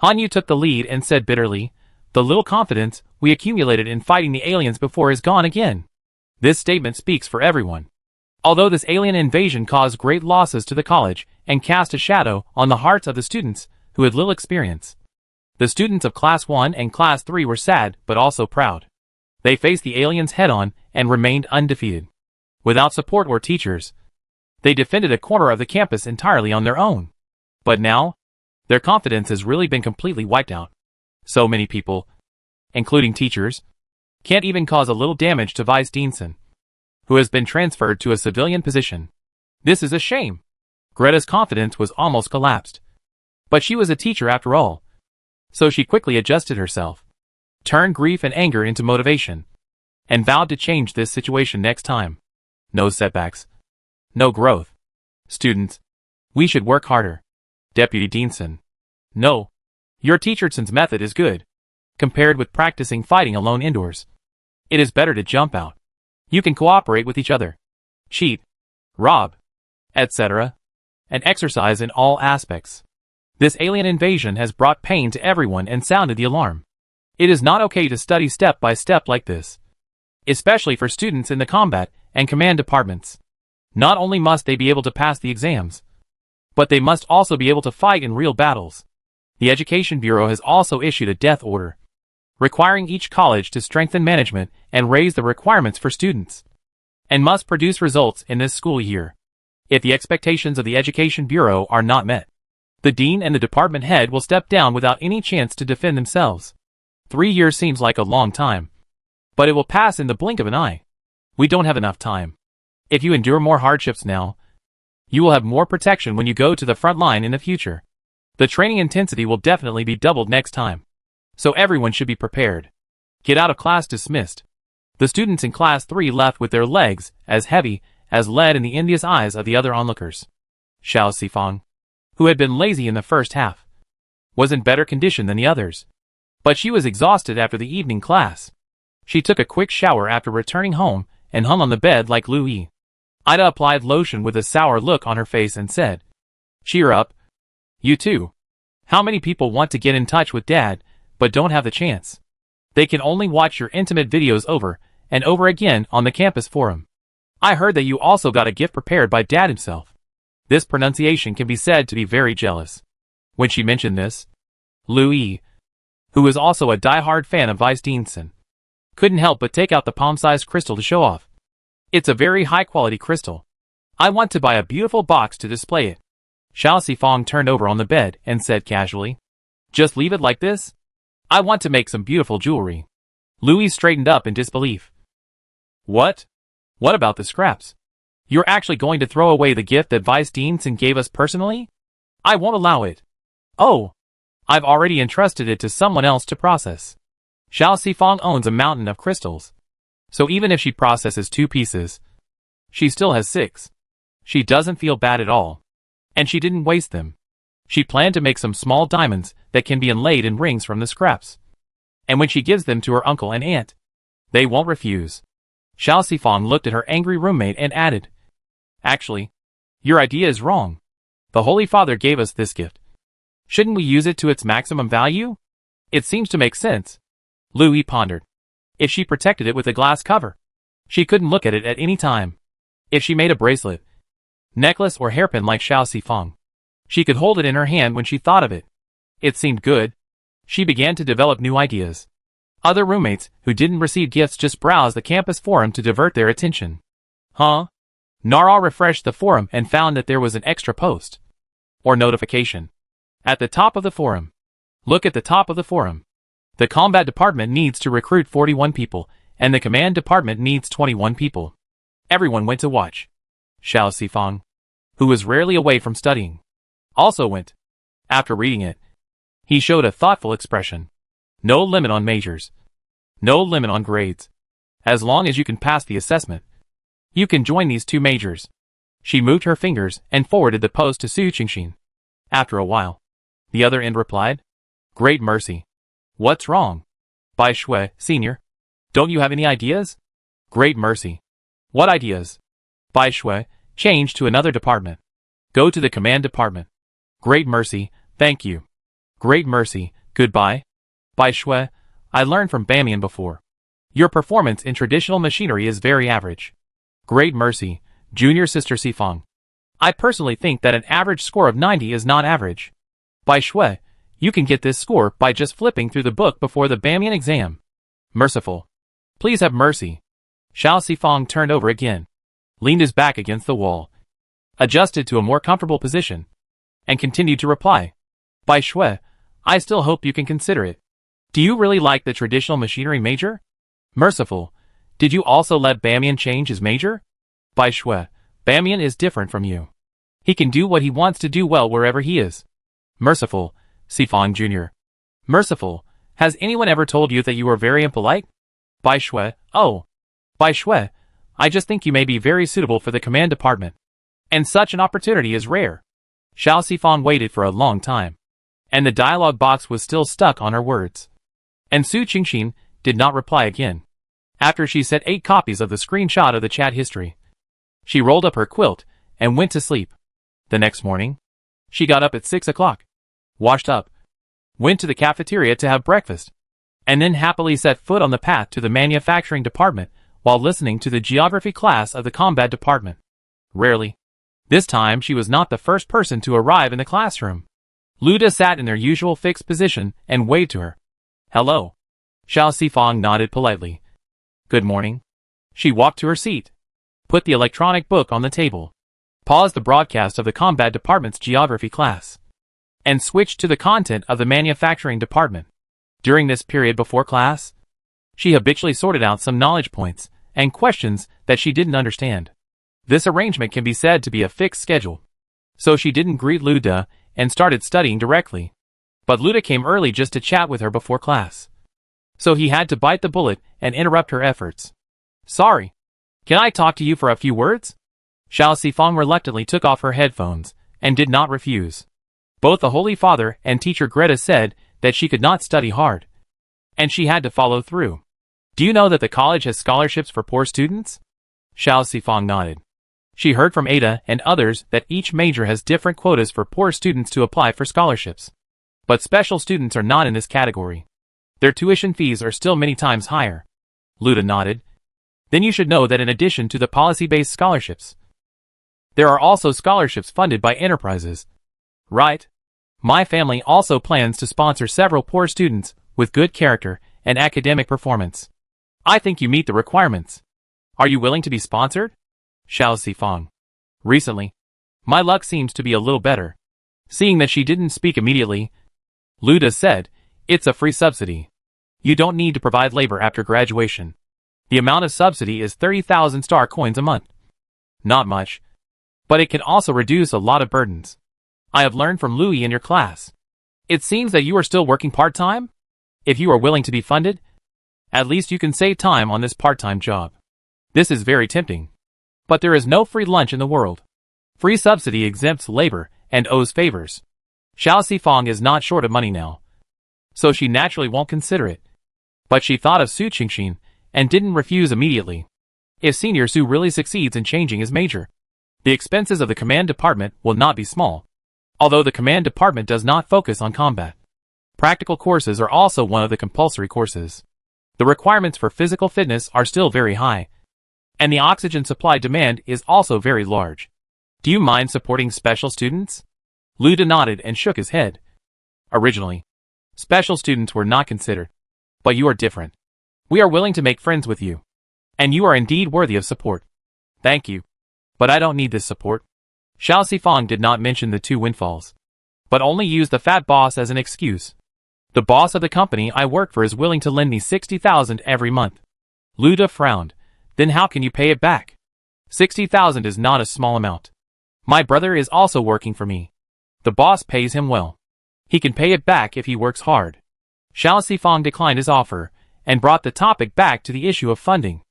Hanyu took the lead and said bitterly, the little confidence we accumulated in fighting the aliens before is gone again. This statement speaks for everyone. Although this alien invasion caused great losses to the college and cast a shadow on the hearts of the students who had little experience, the students of Class 1 and Class 3 were sad but also proud. They faced the aliens head-on and remained undefeated. Without support or teachers, they defended a corner of the campus entirely on their own. But now, their confidence has really been completely wiped out. So many people, including teachers, can't even cause a little damage to Vice Deanson, who has been transferred to a civilian position. This is a shame. Greta's confidence was almost collapsed. But she was a teacher after all. So she quickly adjusted herself, turned grief and anger into motivation, and vowed to change this situation next time. No setbacks. No growth. Students, we should work harder. Deputy Deanson. No. Your teacherson's method is good. Compared with practicing fighting alone indoors, it is better to jump out. You can cooperate with each other. cheat, rob, etc., and exercise in all aspects. This alien invasion has brought pain to everyone and sounded the alarm. It is not okay to study step by step like this, especially for students in the combat and command departments. Not only must they be able to pass the exams, but they must also be able to fight in real battles. The Education Bureau has also issued a death order, requiring each college to strengthen management and raise the requirements for students, and must produce results in this school year. If the expectations of the Education Bureau are not met, the dean and the department head will step down without any chance to defend themselves. 3 years seems like a long time, but it will pass in the blink of an eye. We don't have enough time. If you endure more hardships now, you will have more protection when you go to the front line in the future. The training intensity will definitely be doubled next time, so everyone should be prepared. Get out of class dismissed. The students in class 3 left with their legs as heavy as lead in the envious eyes of the other onlookers. Xiao Sifang, who had been lazy in the first half, was in better condition than the others, but she was exhausted after the evening class. She took a quick shower after returning home and hung on the bed like Louis. Ida applied lotion with a sour look on her face and said, "Cheer up. You too. How many people want to get in touch with Dad, but don't have the chance? They can only watch your intimate videos over and over again on the campus forum. I heard that you also got a gift prepared by Dad himself." This pronunciation can be said to be very jealous. When she mentioned this, Louis, who was also a die-hard fan of Vice Deanson, couldn't help but take out the palm-sized crystal to show off. "It's a very high-quality crystal. I want to buy a beautiful box to display it." Xiao Sifang turned over on the bed and said casually, "Just leave it like this? I want to make some beautiful jewelry." Louis straightened up in disbelief. "What? What about the scraps? You're actually going to throw away the gift that Vice Deanson gave us personally? I won't allow it." "Oh, I've already entrusted it to someone else to process. Xiao Sifang owns a mountain of crystals, so even if she processes 2 pieces, she still has 6. She doesn't feel bad at all, and she didn't waste them. She planned to make some small diamonds that can be inlaid in rings from the scraps, and when she gives them to her uncle and aunt, they won't refuse." Xiao Sifang looked at her angry roommate and added, "Actually, your idea is wrong. The Holy Father gave us this gift. Shouldn't we use it to its maximum value? It seems to make sense." Louis pondered. If she protected it with a glass cover, she couldn't look at it at any time. If she made a bracelet, necklace or hairpin like Xiao Sifang, she could hold it in her hand when she thought of it. It seemed good. She began to develop new ideas. Other roommates who didn't receive gifts just browsed the campus forum to divert their attention. Nara refreshed the forum and found that there was an extra post or notification at the top of the forum. Look at the top of the forum. The combat department needs to recruit 41 people, and the command department needs 21 people. Everyone went to watch. Xiao Sifang, who was rarely away from studying, also went. After reading it, he showed a thoughtful expression. No limit on majors. No limit on grades. As long as you can pass the assessment, you can join these 2 majors. She moved her fingers and forwarded the post to Su Qingxin. After a while, the other end replied, "Great mercy. What's wrong? Bai Shui, Senior. Don't you have any ideas?" "Great mercy. What ideas?" Bai Shui, change to another department. Go to the command department. "Great mercy, thank you." "Great mercy, goodbye." Bai Shui, I learned from Bamian before. Your performance in traditional machinery is very average. "Great mercy, Junior Sister Sifang. I personally think that an average score of 90 is not average. Bai Shui, you can get this score by just flipping through the book before the Bamian exam." "Merciful. Please have mercy." Xiao Sifang turned over again, leaned his back against the wall, adjusted to a more comfortable position, and continued to reply. "Bai Shui, I still hope you can consider it. Do you really like the traditional machinery major?" "Merciful. Did you also let Bamian change his major?" "Bai Shui, Bamian is different from you. He can do what he wants to do well wherever he is." "Merciful, Sifang Jr. Merciful, has anyone ever told you that you are very impolite?" "Bai Shui, oh. Bai Shui, I just think you may be very suitable for the command department. And such an opportunity is rare." Xiao Sifang waited for a long time, and the dialogue box was still stuck on her words. And Su Qingxin did not reply again. After she set 8 copies of the screenshot of the chat history, She rolled up her quilt and went to sleep. The next morning, she got up at 6 o'clock, washed up, went to the cafeteria to have breakfast, and then happily set foot on the path to the manufacturing department while listening to the geography class of the combat department. Rarely. This time she was not the first person to arrive in the classroom. Luda sat in their usual fixed position and waved to her. Hello. Xiao Sifang nodded politely. Good morning. She walked to her seat, put the electronic book on the table, paused the broadcast of the combat department's geography class, and switched to the content of the manufacturing department. During this period before class, she habitually sorted out some knowledge points and questions that she didn't understand. This arrangement can be said to be a fixed schedule. So she didn't greet Luda and started studying directly. But Luda came early just to chat with her before class. So he had to bite the bullet and interrupt her efforts. Sorry. Can I talk to you for a few words? Xiao Sifang reluctantly took off her headphones and did not refuse. Both the Holy Father and teacher Greta said that she could not study hard, and she had to follow through. Do you know that the college has scholarships for poor students? Xiao Sifang nodded. She heard from Ada and others that each major has different quotas for poor students to apply for scholarships. But special students are not in this category. Their tuition fees are still many times higher. Luda nodded. Then you should know that in addition to the policy-based scholarships, there are also scholarships funded by enterprises. Right? My family also plans to sponsor several poor students with good character and academic performance. I think you meet the requirements. Are you willing to be sponsored? Xiao Sifang. Recently, my luck seems to be a little better. Seeing that she didn't speak immediately, Luda said, it's a free subsidy. You don't need to provide labor after graduation. The amount of subsidy is 30,000 star coins a month. Not much, but it can also reduce a lot of burdens. I have learned from Louis in your class. It seems that you are still working part-time? If you are willing to be funded, at least you can save time on this part-time job. This is very tempting. But there is no free lunch in the world. Free subsidy exempts labor and owes favors. Xiao Sifang is not short of money now, so she naturally won't consider it. But she thought of Su Qingxin and didn't refuse immediately. If Senior Su really succeeds in changing his major, the expenses of the command department will not be small. Although the command department does not focus on combat, practical courses are also one of the compulsory courses. The requirements for physical fitness are still very high, and the oxygen supply demand is also very large. Do you mind supporting special students? Luda nodded and shook his head. Originally, special students were not considered. But you are different. We are willing to make friends with you. And you are indeed worthy of support. Thank you. But I don't need this support. Xiao Sifang did not mention the 2 windfalls, but only used the fat boss as an excuse. The boss of the company I work for is willing to lend me 60,000 every month. Luda frowned. Then how can you pay it back? 60,000 is not a small amount. My brother is also working for me. The boss pays him well. He can pay it back if he works hard. Xiao Sifang declined his offer and brought the topic back to the issue of funding.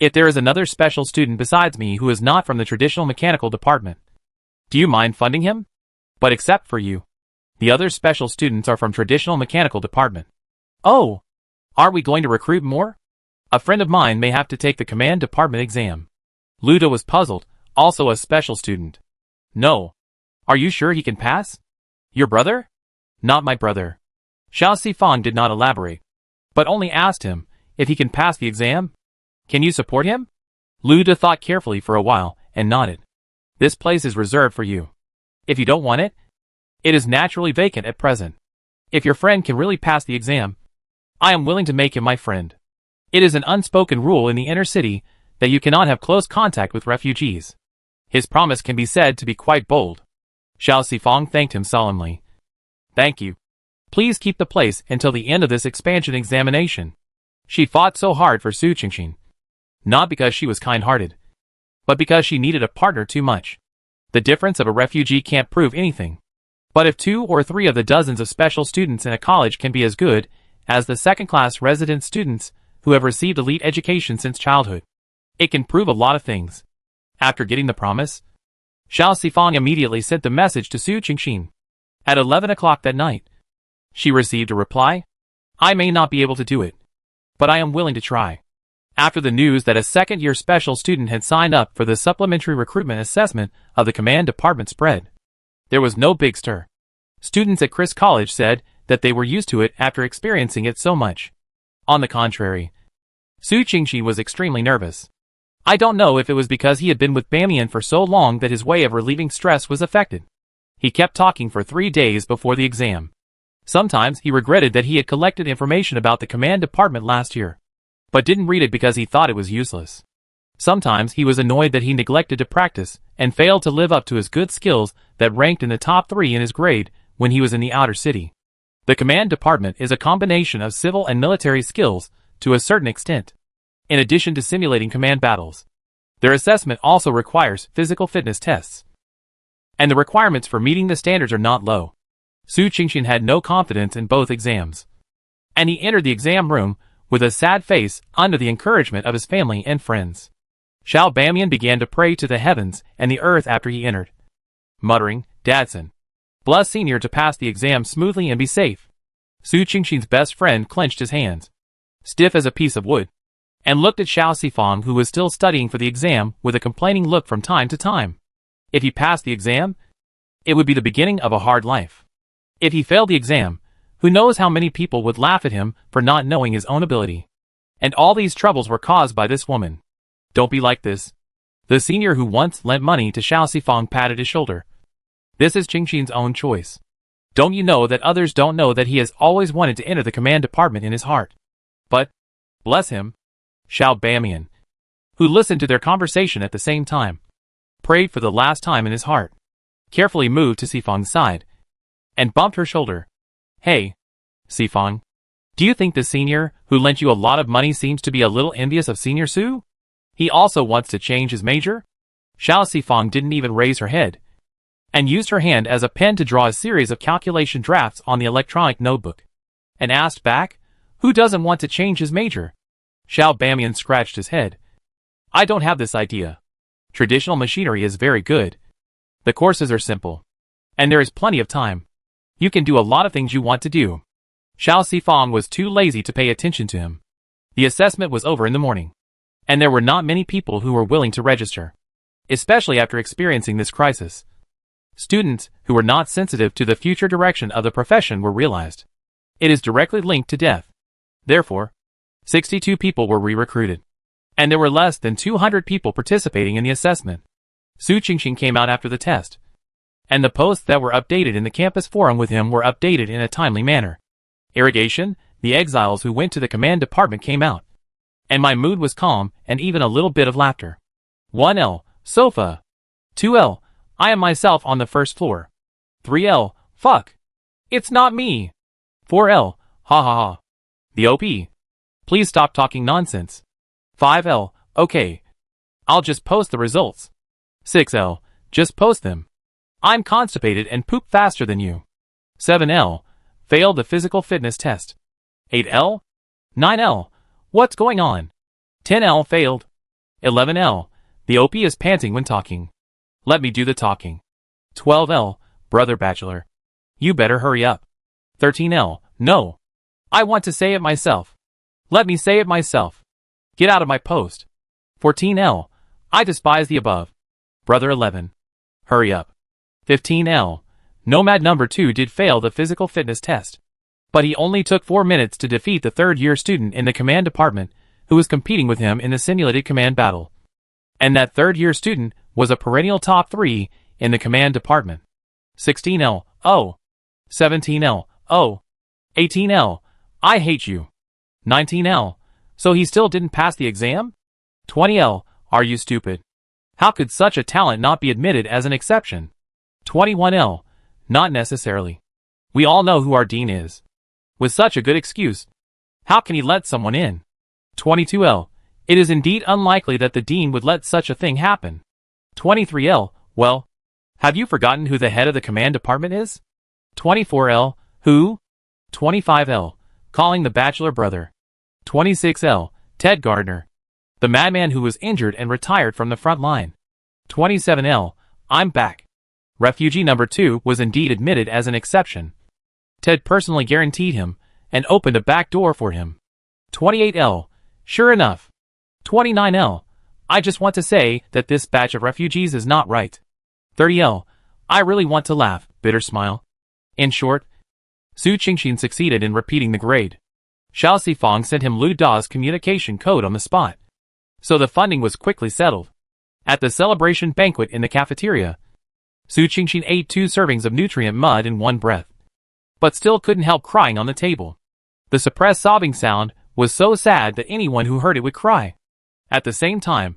If there is another special student besides me who is not from the traditional mechanical department, do you mind funding him? But except for you, the other special students are from traditional mechanical department. Oh, are we going to recruit more? A friend of mine may have to take the command department exam. Luda was puzzled, also a special student. No. Are you sure he can pass? Your brother? Not my brother. Xiao Sifang did not elaborate, but only asked him if he can pass the exam. Can you support him? Luda thought carefully for a while and nodded. This place is reserved for you. If you don't want it, it is naturally vacant at present. If your friend can really pass the exam, I am willing to make him my friend. It is an unspoken rule in the inner city that you cannot have close contact with refugees. His promise can be said to be quite bold. Xiao Sifang thanked him solemnly. Thank you. Please keep the place until the end of this expansion examination. She fought so hard for Su Qingxin, not because she was kind-hearted, but because she needed a partner too much. The difference of a refugee can't prove anything. But if 2 or 3 of the dozens of special students in a college can be as good as the second-class resident students who have received elite education since childhood, it can prove a lot of things. After getting the promise, Xiao Sifang immediately sent the message to Su Qingxin. At 11 o'clock that night, she received a reply. I may not be able to do it, but I am willing to try. After the news that a second-year special student had signed up for the supplementary recruitment assessment of the command department spread, there was no big stir. Students at Chris College said that they were used to it after experiencing it so much. On the contrary, Su Qingxi was extremely nervous. I don't know if it was because he had been with Bamian for so long that his way of relieving stress was affected. He kept talking for 3 days before the exam. Sometimes he regretted that he had collected information about the command department last year, but didn't read it because he thought it was useless. Sometimes he was annoyed that he neglected to practice and failed to live up to his good skills that ranked in the top 3 in his grade when he was in the outer city. The command department is a combination of civil and military skills to a certain extent. In addition to simulating command battles, their assessment also requires physical fitness tests. And the requirements for meeting the standards are not low. Su Qingxin had no confidence in both exams, and he entered the exam room with a sad face under the encouragement of his family and friends. Xiao Bamian began to pray to the heavens and the earth after he entered, muttering, "Dadson, bless Senior to pass the exam smoothly and be safe." Su Qingxin's best friend clenched his hands, stiff as a piece of wood, and looked at Xiao Sifang, who was still studying for the exam, with a complaining look from time to time. If he passed the exam, it would be the beginning of a hard life. If he failed the exam, who knows how many people would laugh at him for not knowing his own ability. And all these troubles were caused by this woman. "Don't be like this." The senior who once lent money to Xiao Sifang patted his shoulder. "This is Qingxin's own choice. Don't you know that others don't know that he has always wanted to enter the command department in his heart? But, bless him." Xiao Bamian, who listened to their conversation at the same time, prayed for the last time in his heart, carefully moved to Sifang's side, and bumped her shoulder. "Hey, Sifang, do you think the senior who lent you a lot of money seems to be a little envious of Senior Su? He also wants to change his major?" Xiao Sifang didn't even raise her head, and used her hand as a pen to draw a series of calculation drafts on the electronic notebook, and asked back, "Who doesn't want to change his major?" Xiao Bamian scratched his head. "I don't have this idea. Traditional machinery is very good. The courses are simple, and there is plenty of time. You can do a lot of things you want to do." Xiao Sifang was too lazy to pay attention to him. The assessment was over in the morning, and there were not many people who were willing to register, especially after experiencing this crisis. Students who were not sensitive to the future direction of the profession were realized. It is directly linked to death. Therefore, 62 people were re-recruited, and there were less than 200 people participating in the assessment. Su Qingxin came out after the test, and the posts that were updated in the campus forum with him were updated in a timely manner. Irrigation, the exiles who went to the command department came out, and my mood was calm and even a little bit of laughter. 1L, sofa. 2L, I am myself on the first floor. 3L, fuck. It's not me. 4L, ha ha ha. The OP. Please stop talking nonsense. 5L, okay. I'll just post the results. 6L, just post them. I'm constipated and poop faster than you. 7L, failed the physical fitness test. 8L, 9L, what's going on? 10L failed. 11L, the OP is panting when talking. Let me do the talking. 12L, brother bachelor. You better hurry up. 13L, no. I want to say it myself. Let me say it myself. Get out of my post. 14L, I despise the above. Brother 11. Hurry up. 15L, Nomad number 2 did fail the physical fitness test, but he only took 4 minutes to defeat the third-year student in the command department who was competing with him in the simulated command battle. And that third-year student was a perennial top 3 in the command department. 16L, oh. 17L, oh. 18L, I hate you. 19L, so he still didn't pass the exam? 20L, are you stupid? How could such a talent not be admitted as an exception? 21L, not necessarily. We all know who our dean is. With such a good excuse, how can he let someone in? 22L, it is indeed unlikely that the dean would let such a thing happen. 23L, well, have you forgotten who the head of the command department is? 24L, who? 25L, calling the bachelor brother. 26L, Ted Gardner, the madman who was injured and retired from the front line. 27L, I'm back. Refugee number 2 was indeed admitted as an exception. Ted personally guaranteed him and opened a back door for him. 28L, sure enough. 29L. I just want to say that this batch of refugees is not right. 30L. I really want to laugh, bitter smile. In short, Su Qingxin succeeded in repeating the grade. Xiao Sifang sent him Lu Da's communication code on the spot. So the funding was quickly settled. At the celebration banquet in the cafeteria, Su Qingxin ate 2 servings of nutrient mud in one breath, but still couldn't help crying on the table. The suppressed sobbing sound was so sad that anyone who heard it would cry. At the same time,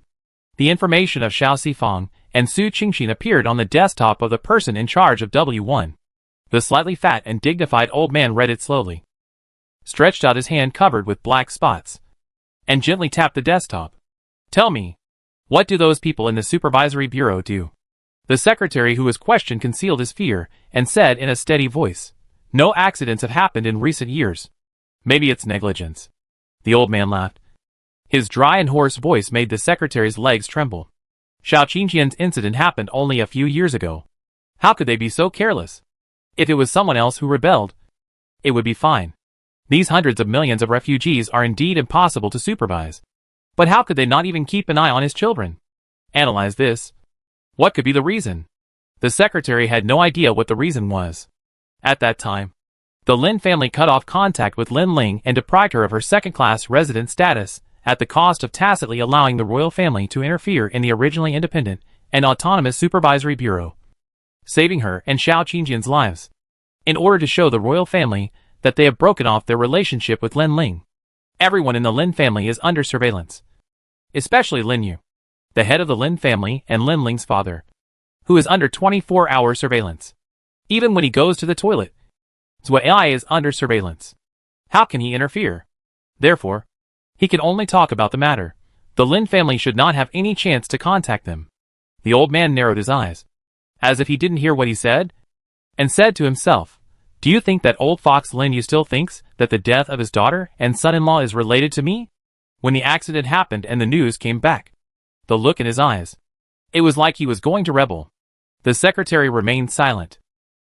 the information of Xiao Sifang and Su Qingxin appeared on the desktop of the person in charge of W1. The slightly fat and dignified old man read it slowly, stretched out his hand covered with black spots, and gently tapped the desktop. Tell me, what do those people in the supervisory bureau do? The secretary who was questioned concealed his fear and said in a steady voice, no accidents have happened in recent years. Maybe it's negligence. The old man laughed. His dry and hoarse voice made the secretary's legs tremble. Xiao Qingjian's incident happened only a few years ago. How could they be so careless? If it was someone else who rebelled, it would be fine. These hundreds of millions of refugees are indeed impossible to supervise. But how could they not even keep an eye on his children? Analyze this. What could be the reason? The secretary had no idea what the reason was. At that time, the Lin family cut off contact with Lin Ling and deprived her of her second-class resident status, at the cost of tacitly allowing the royal family to interfere in the originally independent and autonomous supervisory bureau, saving her and Xiao Qingjian's lives, in order to show the royal family that they have broken off their relationship with Lin Ling. Everyone in the Lin family is under surveillance, especially Lin Yu, the head of the Lin family and Lin Ling's father, who is under 24-hour surveillance. Even when he goes to the toilet, Zui is under surveillance. How can he interfere? Therefore, he can only talk about the matter. The Lin family should not have any chance to contact them. The old man narrowed his eyes, as if he didn't hear what he said, and said to himself, do you think that old fox Lin Yu still thinks that the death of his daughter and son-in-law is related to me? When the accident happened and the news came back, the look in his eyes, it was like he was going to rebel. The secretary remained silent.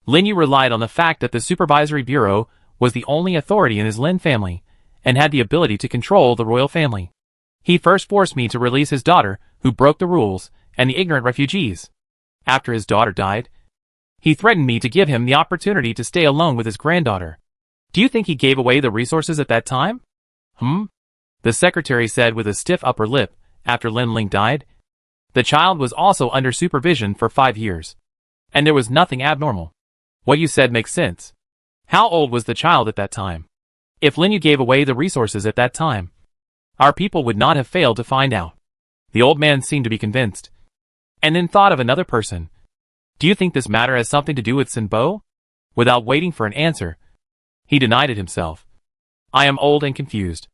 Lin Yu relied on the fact that the supervisory bureau was the only authority in his Lin family, and had the ability to control the royal family. He first forced me to release his daughter, who broke the rules, and the ignorant refugees. After his daughter died, he threatened me to give him the opportunity to stay alone with his granddaughter. Do you think he gave away the resources at that time? The secretary said with a stiff upper lip. After Lin Ling died, the child was also under supervision for 5 years, and there was nothing abnormal. What you said makes sense. How old was the child at that time? If Lin Yu gave away the resources at that time, our people would not have failed to find out. The old man seemed to be convinced, and then thought of another person. Do you think this matter has something to do with Sin Bo? Without waiting for an answer, he denied it himself. I am old and confused.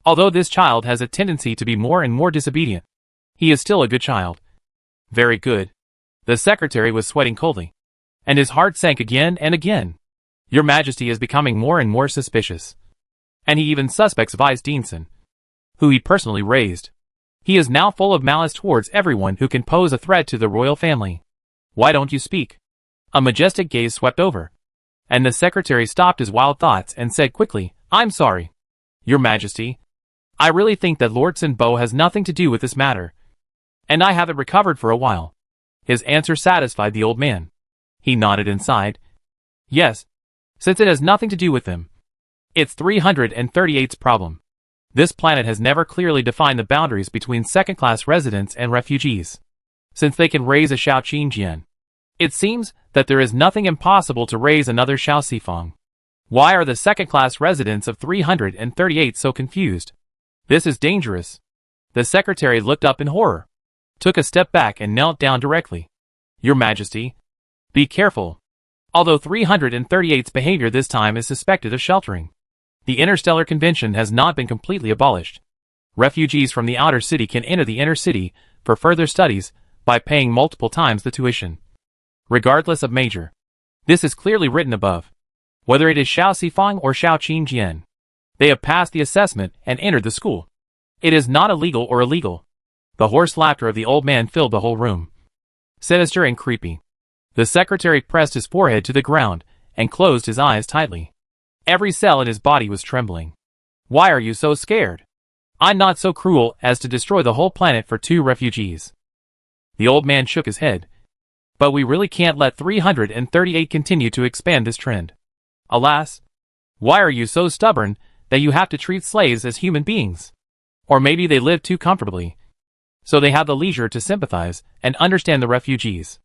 Although this child has a tendency to be more and more disobedient, he is still a good child. Very good. The secretary was sweating coldly, and his heart sank again and again. Your Majesty is becoming more and more suspicious. And he even suspects Vice Deanson, who he personally raised. He is now full of malice towards everyone who can pose a threat to the royal family. Why don't you speak? A majestic gaze swept over, and the secretary stopped his wild thoughts and said quickly, I'm sorry, Your Majesty. I really think that Lord Sin Bo has nothing to do with this matter, and I haven't recovered for a while. His answer satisfied the old man. He nodded and sighed. Yes, since it has nothing to do with them. It's 338's problem. This planet has never clearly defined the boundaries between second-class residents and refugees. Since they can raise a Xiao Qingjian, it seems that there is nothing impossible to raise another Xiao Sifang. Why are the second-class residents of 338 so confused? This is dangerous. The secretary looked up in horror, took a step back and knelt down directly. Your Majesty, be careful. Although 338's behavior this time is suspected of sheltering, the Interstellar Convention has not been completely abolished. Refugees from the outer city can enter the inner city for further studies by paying multiple times the tuition, regardless of major. This is clearly written above. Whether it is Xiao Sifang or Xiao Qingjian, they have passed the assessment and entered the school. It is not illegal or illegal. The hoarse laughter of the old man filled the whole room, sinister and creepy. The secretary pressed his forehead to the ground and closed his eyes tightly. Every cell in his body was trembling. Why are you so scared? I'm not so cruel as to destroy the whole planet for 2 refugees. The old man shook his head. But we really can't let 338 continue to expand this trend. Alas, why are you so stubborn that you have to treat slaves as human beings? Or maybe they live too comfortably, so they have the leisure to sympathize and understand the refugees.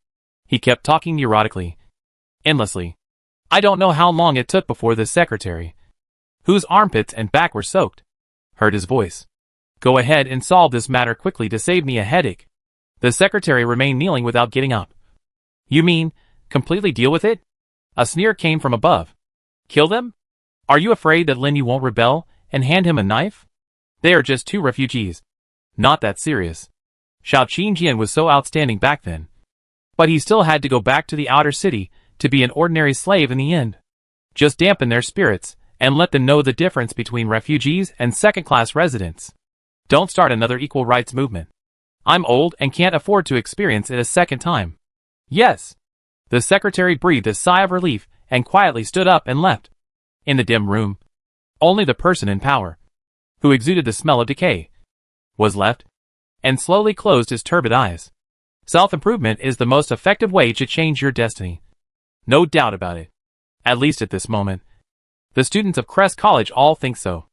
He kept talking neurotically, endlessly. I don't know how long it took before the secretary, whose armpits and back were soaked, heard his voice. Go ahead and solve this matter quickly to save me a headache. The secretary remained kneeling without getting up. You mean, completely deal with it? A sneer came from above. Kill them? Are you afraid that Lindy won't rebel and hand him a knife? They are just 2 refugees. Not that serious. Xiao Qingjian was so outstanding back then. But he still had to go back to the outer city to be an ordinary slave in the end. Just dampen their spirits and let them know the difference between refugees and second-class residents. Don't start another equal rights movement. I'm old and can't afford to experience it a second time. Yes. The secretary breathed a sigh of relief and quietly stood up and left. In the dim room, only the person in power, who exuded the smell of decay, was left, and slowly closed his turbid eyes. Self-improvement is the most effective way to change your destiny. No doubt about it. At least at this moment. The students of Crest College all think so.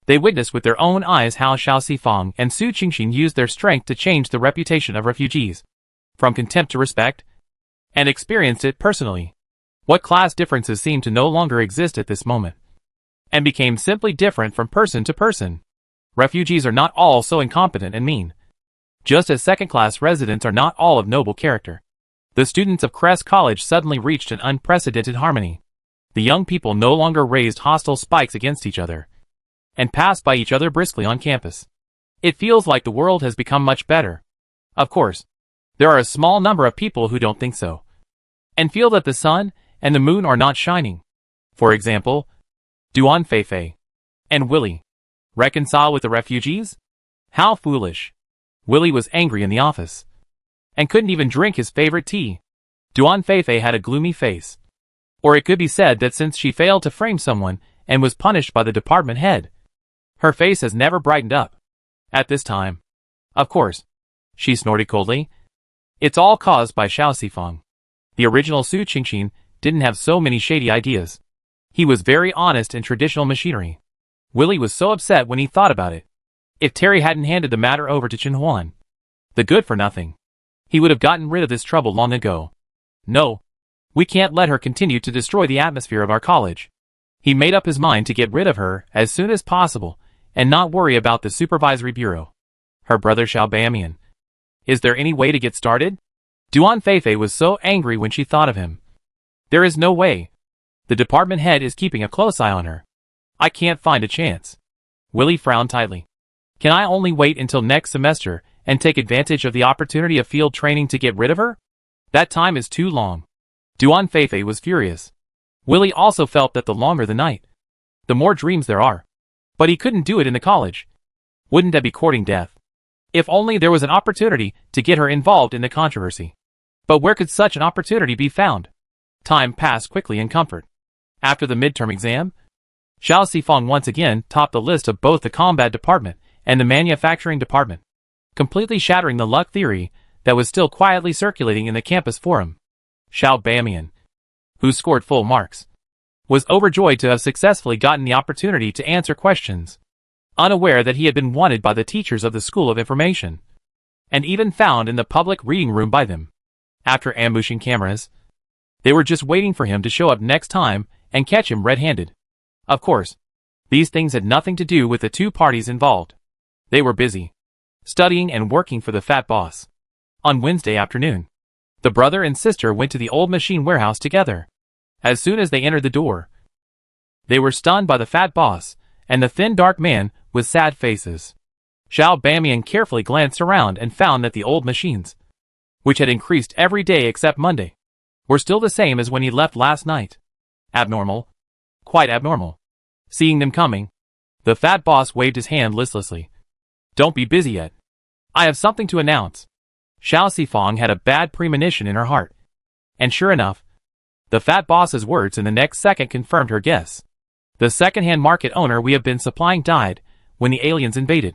They witnessed with their own eyes how Xiao Sifang and Su Qingxin used their strength to change the reputation of refugees, from contempt to respect, and experienced it personally. What class differences seemed to no longer exist at this moment, and became simply different from person to person. Refugees are not all so incompetent and mean, just as second-class residents are not all of noble character. The students of Crest College suddenly reached an unprecedented harmony. The young people no longer raised hostile spikes against each other, and passed by each other briskly on campus. It feels like the world has become much better. Of course, there are a small number of people who don't think so, and feel that the sun and the moon are not shining. For example, Duan Feifei and Willie. Reconcile with the refugees? How foolish. Willie was angry in the office, and couldn't even drink his favorite tea. Duan Feifei had a gloomy face. Or it could be said that since she failed to frame someone and was punished by the department head, her face has never brightened up. At this time, of course, she snorted coldly. It's all caused by Xiao Sifang. The original Su Qingxin didn't have so many shady ideas. He was very honest in traditional machinery. Willie was so upset when he thought about it. If Terry hadn't handed the matter over to Chen Huan, the good-for-nothing, he would have gotten rid of this trouble long ago. No, we can't let her continue to destroy the atmosphere of our college. He made up his mind to get rid of her as soon as possible and not worry about the supervisory bureau. Her brother Xiao Bamian. Is there any way to get started? Duan Feifei was so angry when she thought of him. There is no way. The department head is keeping a close eye on her. I can't find a chance. Willie frowned tightly. Can I only wait until next semester and take advantage of the opportunity of field training to get rid of her? That time is too long. Duan Feifei was furious. Willie also felt that the longer the night, the more dreams there are. But he couldn't do it in the college. Wouldn't that be courting death? If only there was an opportunity to get her involved in the controversy. But where could such an opportunity be found? Time passed quickly in comfort. After the midterm exam, Xiao Sifang once again topped the list of both the combat department and the manufacturing department, completely shattering the luck theory that was still quietly circulating in the campus forum. Xiao Bamian, who scored full marks, was overjoyed to have successfully gotten the opportunity to answer questions, unaware that he had been wanted by the teachers of the School of Information, and even found in the public reading room by them. After ambushing cameras, they were just waiting for him to show up next time and catch him red-handed. Of course, these things had nothing to do with the two parties involved. They were busy, studying and working for the fat boss. On Wednesday afternoon, the brother and sister went to the old machine warehouse together. As soon as they entered the door, they were stunned by the fat boss and the thin dark man with sad faces. Xiao Bamian carefully glanced around and found that the old machines, which had increased every day except Monday, were still the same as when he left last night. Abnormal. Quite abnormal. Seeing them coming, the fat boss waved his hand listlessly. Don't be busy yet. I have something to announce. Xiao Sifang had a bad premonition in her heart. And sure enough, the fat boss's words in the next second confirmed her guess. The second-hand market owner we have been supplying died when the aliens invaded.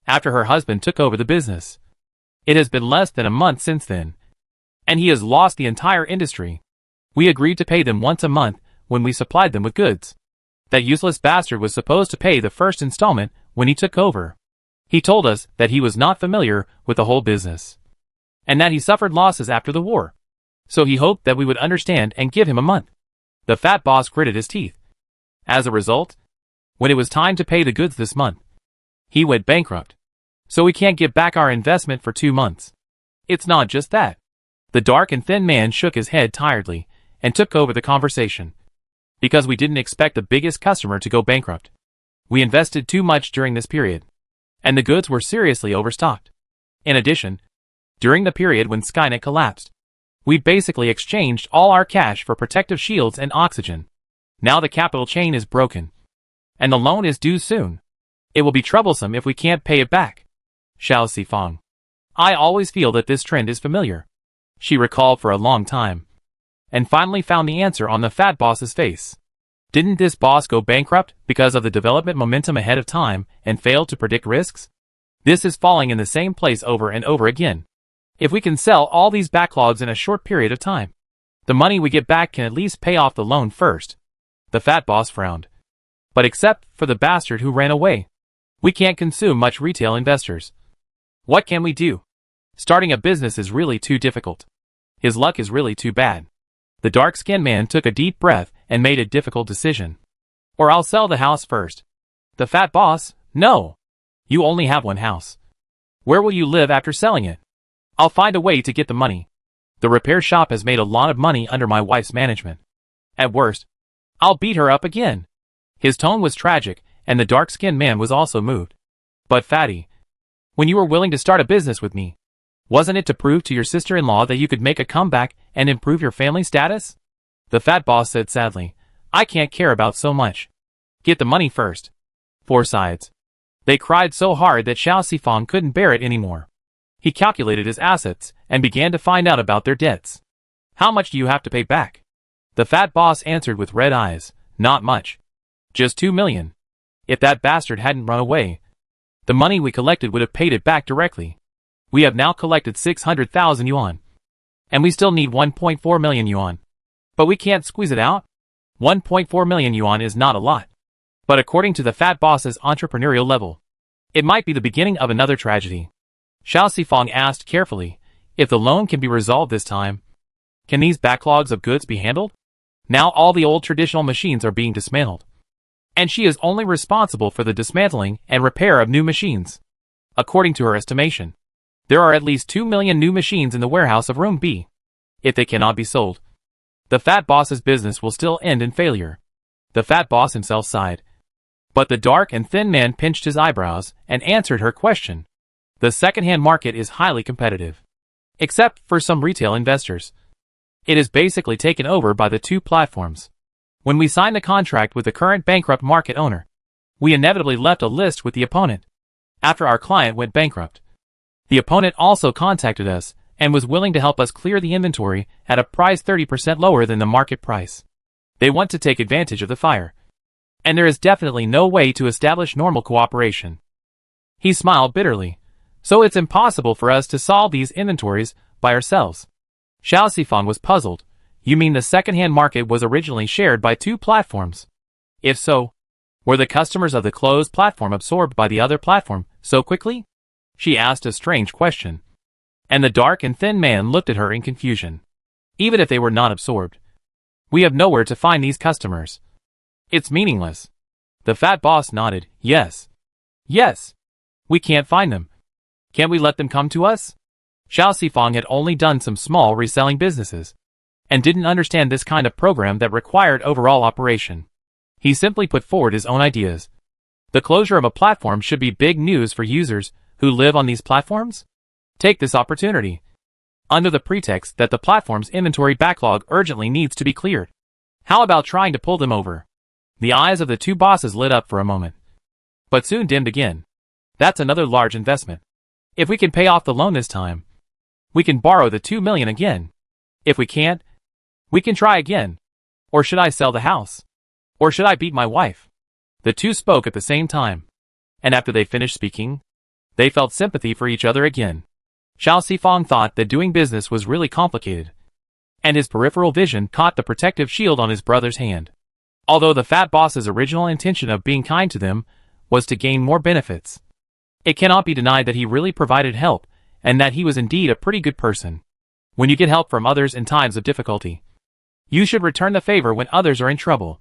after her husband took over the business. It has been less than a month since then, and he has lost the entire industry. We agreed to pay them once a month when we supplied them with goods. That useless bastard was supposed to pay the first installment when he took over. He told us that he was not familiar with the whole business, and that he suffered losses after the war. So he hoped that we would understand and give him a month. The fat boss gritted his teeth. As a result, when it was time to pay the goods this month, he went bankrupt. So we can't get back our investment for 2 months. It's not just that. The dark and thin man shook his head tiredly and took over the conversation. Because we didn't expect the biggest customer to go bankrupt. We invested too much during this period, and the goods were seriously overstocked. In addition, during the period when Skynet collapsed, we basically exchanged all our cash for protective shields and oxygen. Now the capital chain is broken, and the loan is due soon. It will be troublesome if we can't pay it back. Xiao Sifang. I always feel that this trend is familiar. She recalled for a long time, and finally found the answer on the fat boss's face. Didn't this boss go bankrupt because of the development momentum ahead of time and failed to predict risks? This is falling in the same place over and over again. If we can sell all these backlogs in a short period of time, the money we get back can at least pay off the loan first. The fat boss frowned. But except for the bastard who ran away, we can't consume much retail investors. What can we do? Starting a business is really too difficult. His luck is really too bad. The dark-skinned man took a deep breath and made a difficult decision. Or I'll sell the house first. The fat boss, no. You only have one house. Where will you live after selling it? I'll find a way to get the money. The repair shop has made a lot of money under my wife's management. At worst, I'll beat her up again. His tone was tragic, and the dark-skinned man was also moved. But Fatty, when you were willing to start a business with me, wasn't it to prove to your sister-in-law that you could make a comeback and improve your family status? The fat boss said sadly, I can't care about so much. Get the money first. 4 sides. They cried so hard that Xiao Sifang couldn't bear it anymore. He calculated his assets and began to find out about their debts. How much do you have to pay back? The fat boss answered with red eyes, not much. Just 2 million. If that bastard hadn't run away, the money we collected would have paid it back directly. We have now collected 600,000 yuan. And we still need 1.4 million yuan. But we can't squeeze it out? 1.4 million yuan is not a lot. But according to the fat boss's entrepreneurial level, it might be the beginning of another tragedy. Xiao Sifang asked carefully, if the loan can be resolved this time, can these backlogs of goods be handled? Now all the old traditional machines are being dismantled. And she is only responsible for the dismantling and repair of new machines. According to her estimation, there are at least 2 million new machines in the warehouse of Room B. If they cannot be sold, the fat boss's business will still end in failure. The fat boss himself sighed. But the dark and thin man pinched his eyebrows and answered her question. The second-hand market is highly competitive. Except for some retail investors. It is basically taken over by the 2 platforms. When we signed the contract with the current bankrupt market owner, we inevitably left a list with the opponent. After our client went bankrupt, the opponent also contacted us and was willing to help us clear the inventory at a price 30% lower than the market price. They want to take advantage of the fire. And there is definitely no way to establish normal cooperation. He smiled bitterly. So it's impossible for us to solve these inventories by ourselves. Xiao Sifang was puzzled. You mean the second-hand market was originally shared by 2 platforms? If so, were the customers of the closed platform absorbed by the other platform so quickly? She asked a strange question. And the dark and thin man looked at her in confusion. Even if they were not absorbed, we have nowhere to find these customers. It's meaningless. The fat boss nodded. Yes. Yes. We can't find them. Can't we let them come to us? Xiao Sifang had only done some small reselling businesses, and didn't understand this kind of program that required overall operation. He simply put forward his own ideas. The closure of a platform should be big news for users who live on these platforms? Take this opportunity. Under the pretext that the platform's inventory backlog urgently needs to be cleared. How about trying to pull them over? The eyes of the 2 bosses lit up for a moment, but soon dimmed again. That's another large investment. If we can pay off the loan this time, we can borrow the 2 million again. If we can't, we can try again. Or should I sell the house? Or should I beat my wife? The 2 spoke at the same time. And after they finished speaking, They felt sympathy for each other again. Xiao Sifang thought that doing business was really complicated, and his peripheral vision caught the protective shield on his brother's hand. Although the fat boss's original intention of being kind to them was to gain more benefits, it cannot be denied that he really provided help, and that he was indeed a pretty good person. When you get help from others in times of difficulty, you should return the favor when others are in trouble.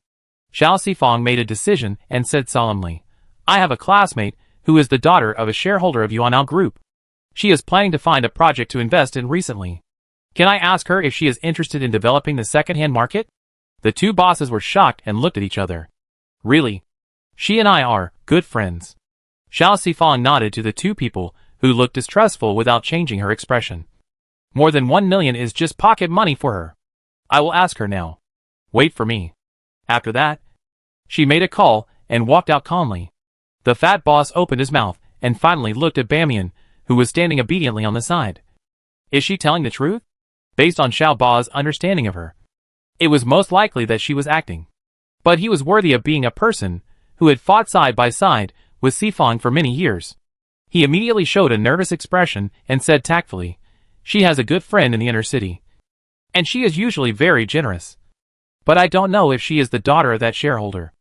Xiao Sifang made a decision and said solemnly, I have a classmate who is the daughter of a shareholder of Yuanao Group. She is planning to find a project to invest in recently. Can I ask her if she is interested in developing the second-hand market? The two bosses were shocked and looked at each other. Really? She and I are good friends. Xiao Sifang nodded to the two people, who looked distrustful without changing her expression. More than 1 million is just pocket money for her. I will ask her now. Wait for me. After that, she made a call and walked out calmly. The fat boss opened his mouth and finally looked at Bamian, who was standing obediently on the side. Is she telling the truth? Based on Xiao Ba's understanding of her, it was most likely that she was acting. But he was worthy of being a person who had fought side by side with Sifang for many years. He immediately showed a nervous expression and said tactfully, she has a good friend in the inner city, and she is usually very generous. But I don't know if she is the daughter of that shareholder.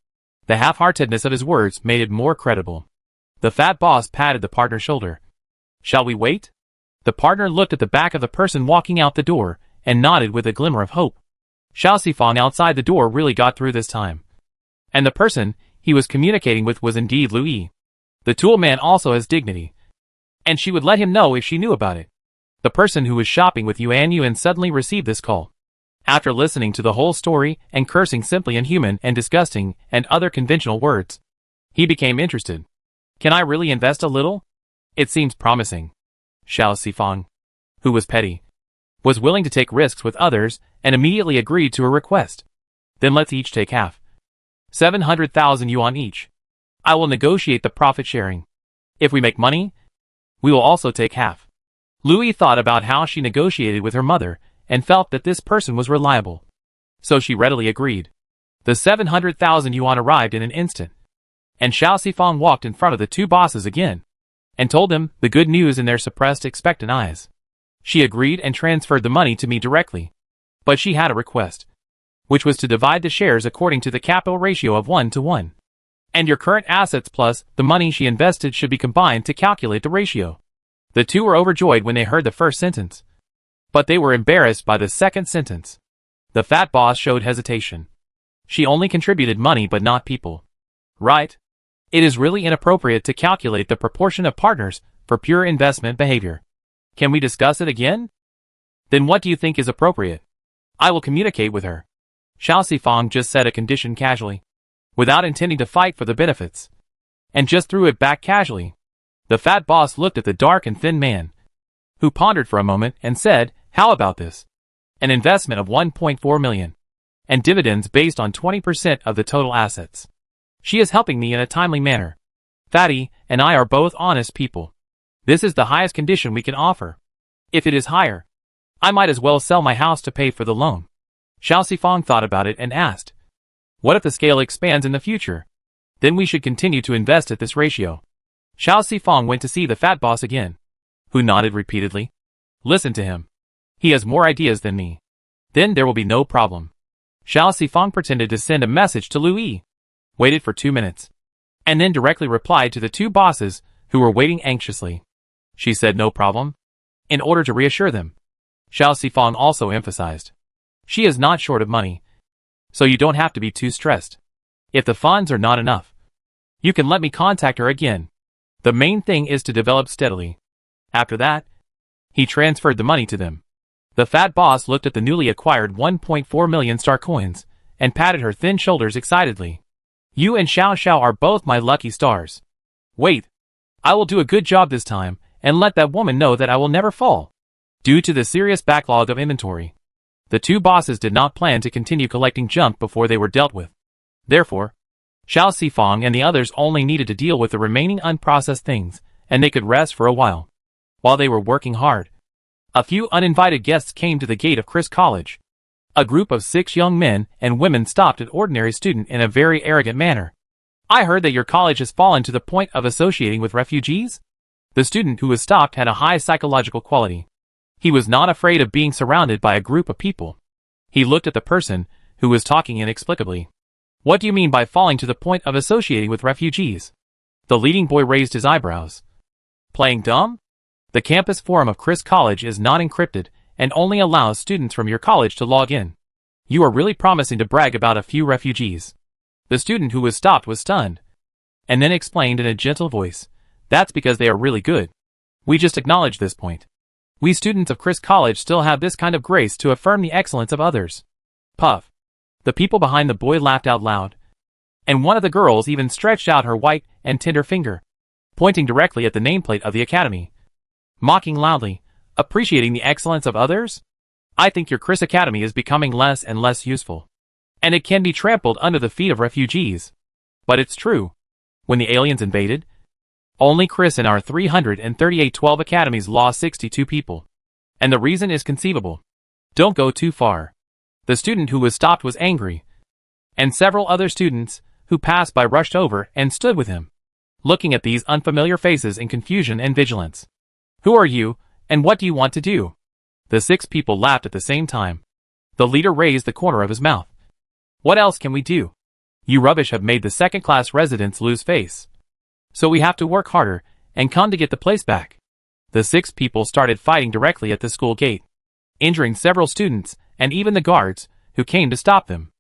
The half-heartedness of his words made it more credible. The fat boss patted the partner's shoulder. Shall we wait? The partner looked at the back of the person walking out the door and nodded with a glimmer of hope. Xiao Sifang outside the door really got through this time. And the person he was communicating with was indeed Lu Yi. The tool man also has dignity, and she would let him know if she knew about it. The person who was shopping with Yuan suddenly received this call. After listening to the whole story and cursing simply inhuman and disgusting and other conventional words, he became interested. Can I really invest a little? It seems promising. Xiao Sifang, who was petty, was willing to take risks with others and immediately agreed to her request. Then let's each take half. 700,000 yuan each. I will negotiate the profit sharing. If we make money, we will also take half. Louis thought about how she negotiated with her mother and felt that this person was reliable. So she readily agreed. The 700,000 yuan arrived in an instant, and Xiao Sifang walked in front of the two bosses again and told them the good news in their suppressed expectant eyes. She agreed and transferred the money to me directly. But she had a request, which was to divide the shares according to the capital ratio of 1:1. And your current assets plus the money she invested should be combined to calculate the ratio. The two were overjoyed when they heard the first sentence, but they were embarrassed by the second sentence. The fat boss showed hesitation. She only contributed money but not people. Right? It is really inappropriate to calculate the proportion of partners for pure investment behavior. Can we discuss it again? Then what do you think is appropriate? I will communicate with her. Xiao Sifang just said a condition casually, without intending to fight for the benefits, and just threw it back casually. The fat boss looked at the dark and thin man, who pondered for a moment and said, how about this? An investment of 1.4 million, and dividends based on 20% of the total assets. She is helping me in a timely manner. Fatty and I are both honest people. This is the highest condition we can offer. If it is higher, I might as well sell my house to pay for the loan. Xiao Sifang thought about it and asked, what if the scale expands in the future? Then we should continue to invest at this ratio. Xiao Sifang went to see the fat boss again, who nodded repeatedly. Listen to him. He has more ideas than me. Then there will be no problem. Xiao Sifang pretended to send a message to Lu Yi, waited for 2 minutes, and then directly replied to the two bosses who were waiting anxiously. She said no problem, in order to reassure them. Xiao Sifang also emphasized, she is not short of money, so you don't have to be too stressed. If the funds are not enough, you can let me contact her again. The main thing is to develop steadily. After that, he transferred the money to them. The fat boss looked at the newly acquired 1.4 million star coins and patted her thin shoulders excitedly. You and Xiao Xiao are both my lucky stars. Wait, I will do a good job this time and let that woman know that I will never fall. Due to the serious backlog of inventory, the two bosses did not plan to continue collecting junk before they were dealt with. Therefore, Xiao Sifang and the others only needed to deal with the remaining unprocessed things, and they could rest for a while. While they were working hard, a few uninvited guests came to the gate of Chris College. A group of 6 young men and women stopped an ordinary student in a very arrogant manner. I heard that your college has fallen to the point of associating with refugees? The student who was stopped had a high psychological quality. He was not afraid of being surrounded by a group of people. He looked at the person who was talking inexplicably. What do you mean by falling to the point of associating with refugees? The leading boy raised his eyebrows. Playing dumb? The campus forum of Chris College is not encrypted and only allows students from your college to log in. You are really promising to brag about a few refugees. The student who was stopped was stunned, and then explained in a gentle voice, that's because they are really good. We just acknowledge this point. We students of Chris College still have this kind of grace to affirm the excellence of others. Puff. The people behind the boy laughed out loud, and one of the girls even stretched out her white and tender finger, pointing directly at the nameplate of the academy, mocking loudly, appreciating the excellence of others? I think your Chris Academy is becoming less and less useful, and it can be trampled under the feet of refugees. But it's true. When the aliens invaded, only Chris and our 338 12 academies lost 62 people. And the reason is conceivable. Don't go too far. The student who was stopped was angry, and several other students who passed by rushed over and stood with him, looking at these unfamiliar faces in confusion and vigilance. Who are you, and what do you want to do? The 6 people laughed at the same time. The leader raised the corner of his mouth. What else can we do? You rubbish have made the second-class residents lose face. So we have to work harder and come to get the place back. The 6 people started fighting directly at the school gate, injuring several students and even the guards who came to stop them.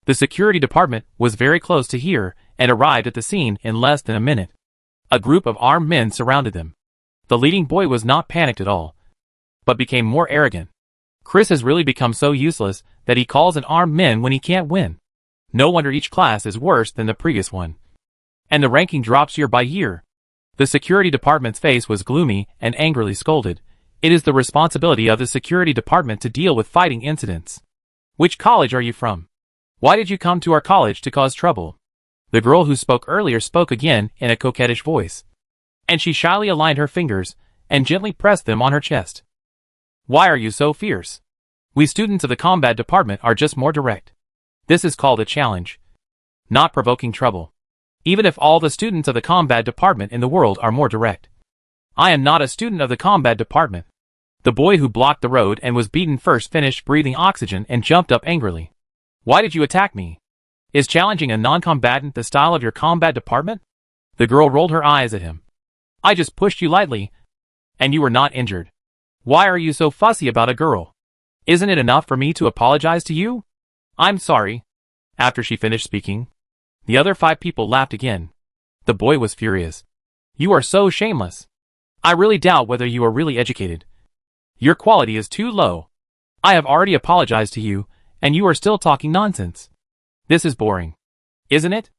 The security department was very close to here and arrived at the scene in less than a minute. A group of armed men surrounded them. The leading boy was not panicked at all, but became more arrogant. Chris has really become so useless that he calls in armed men when he can't win. No wonder each class is worse than the previous one, and the ranking drops year by year. The security department's face was gloomy and angrily scolded. It is the responsibility of the security department to deal with fighting incidents. Which college are you from? Why did you come to our college to cause trouble? The girl who spoke earlier spoke again in a coquettish voice, and she shyly aligned her fingers and gently pressed them on her chest. Why are you so fierce? We students of the combat department are just more direct. This is called a challenge, not provoking trouble. Even if all the students of the combat department in the world are more direct. I am not a student of the combat department. The boy who blocked the road and was beaten first finished breathing oxygen and jumped up angrily. Why did you attack me? Is challenging a non-combatant the style of your combat department? The girl rolled her eyes at him. I just pushed you lightly, and you were not injured. Why are you so fussy about a girl? Isn't it enough for me to apologize to you? I'm sorry. After she finished speaking, the other 5 people laughed again. The boy was furious. You are so shameless. I really doubt whether you are really educated. Your quality is too low. I have already apologized to you, and you are still talking nonsense. This is boring. Isn't it?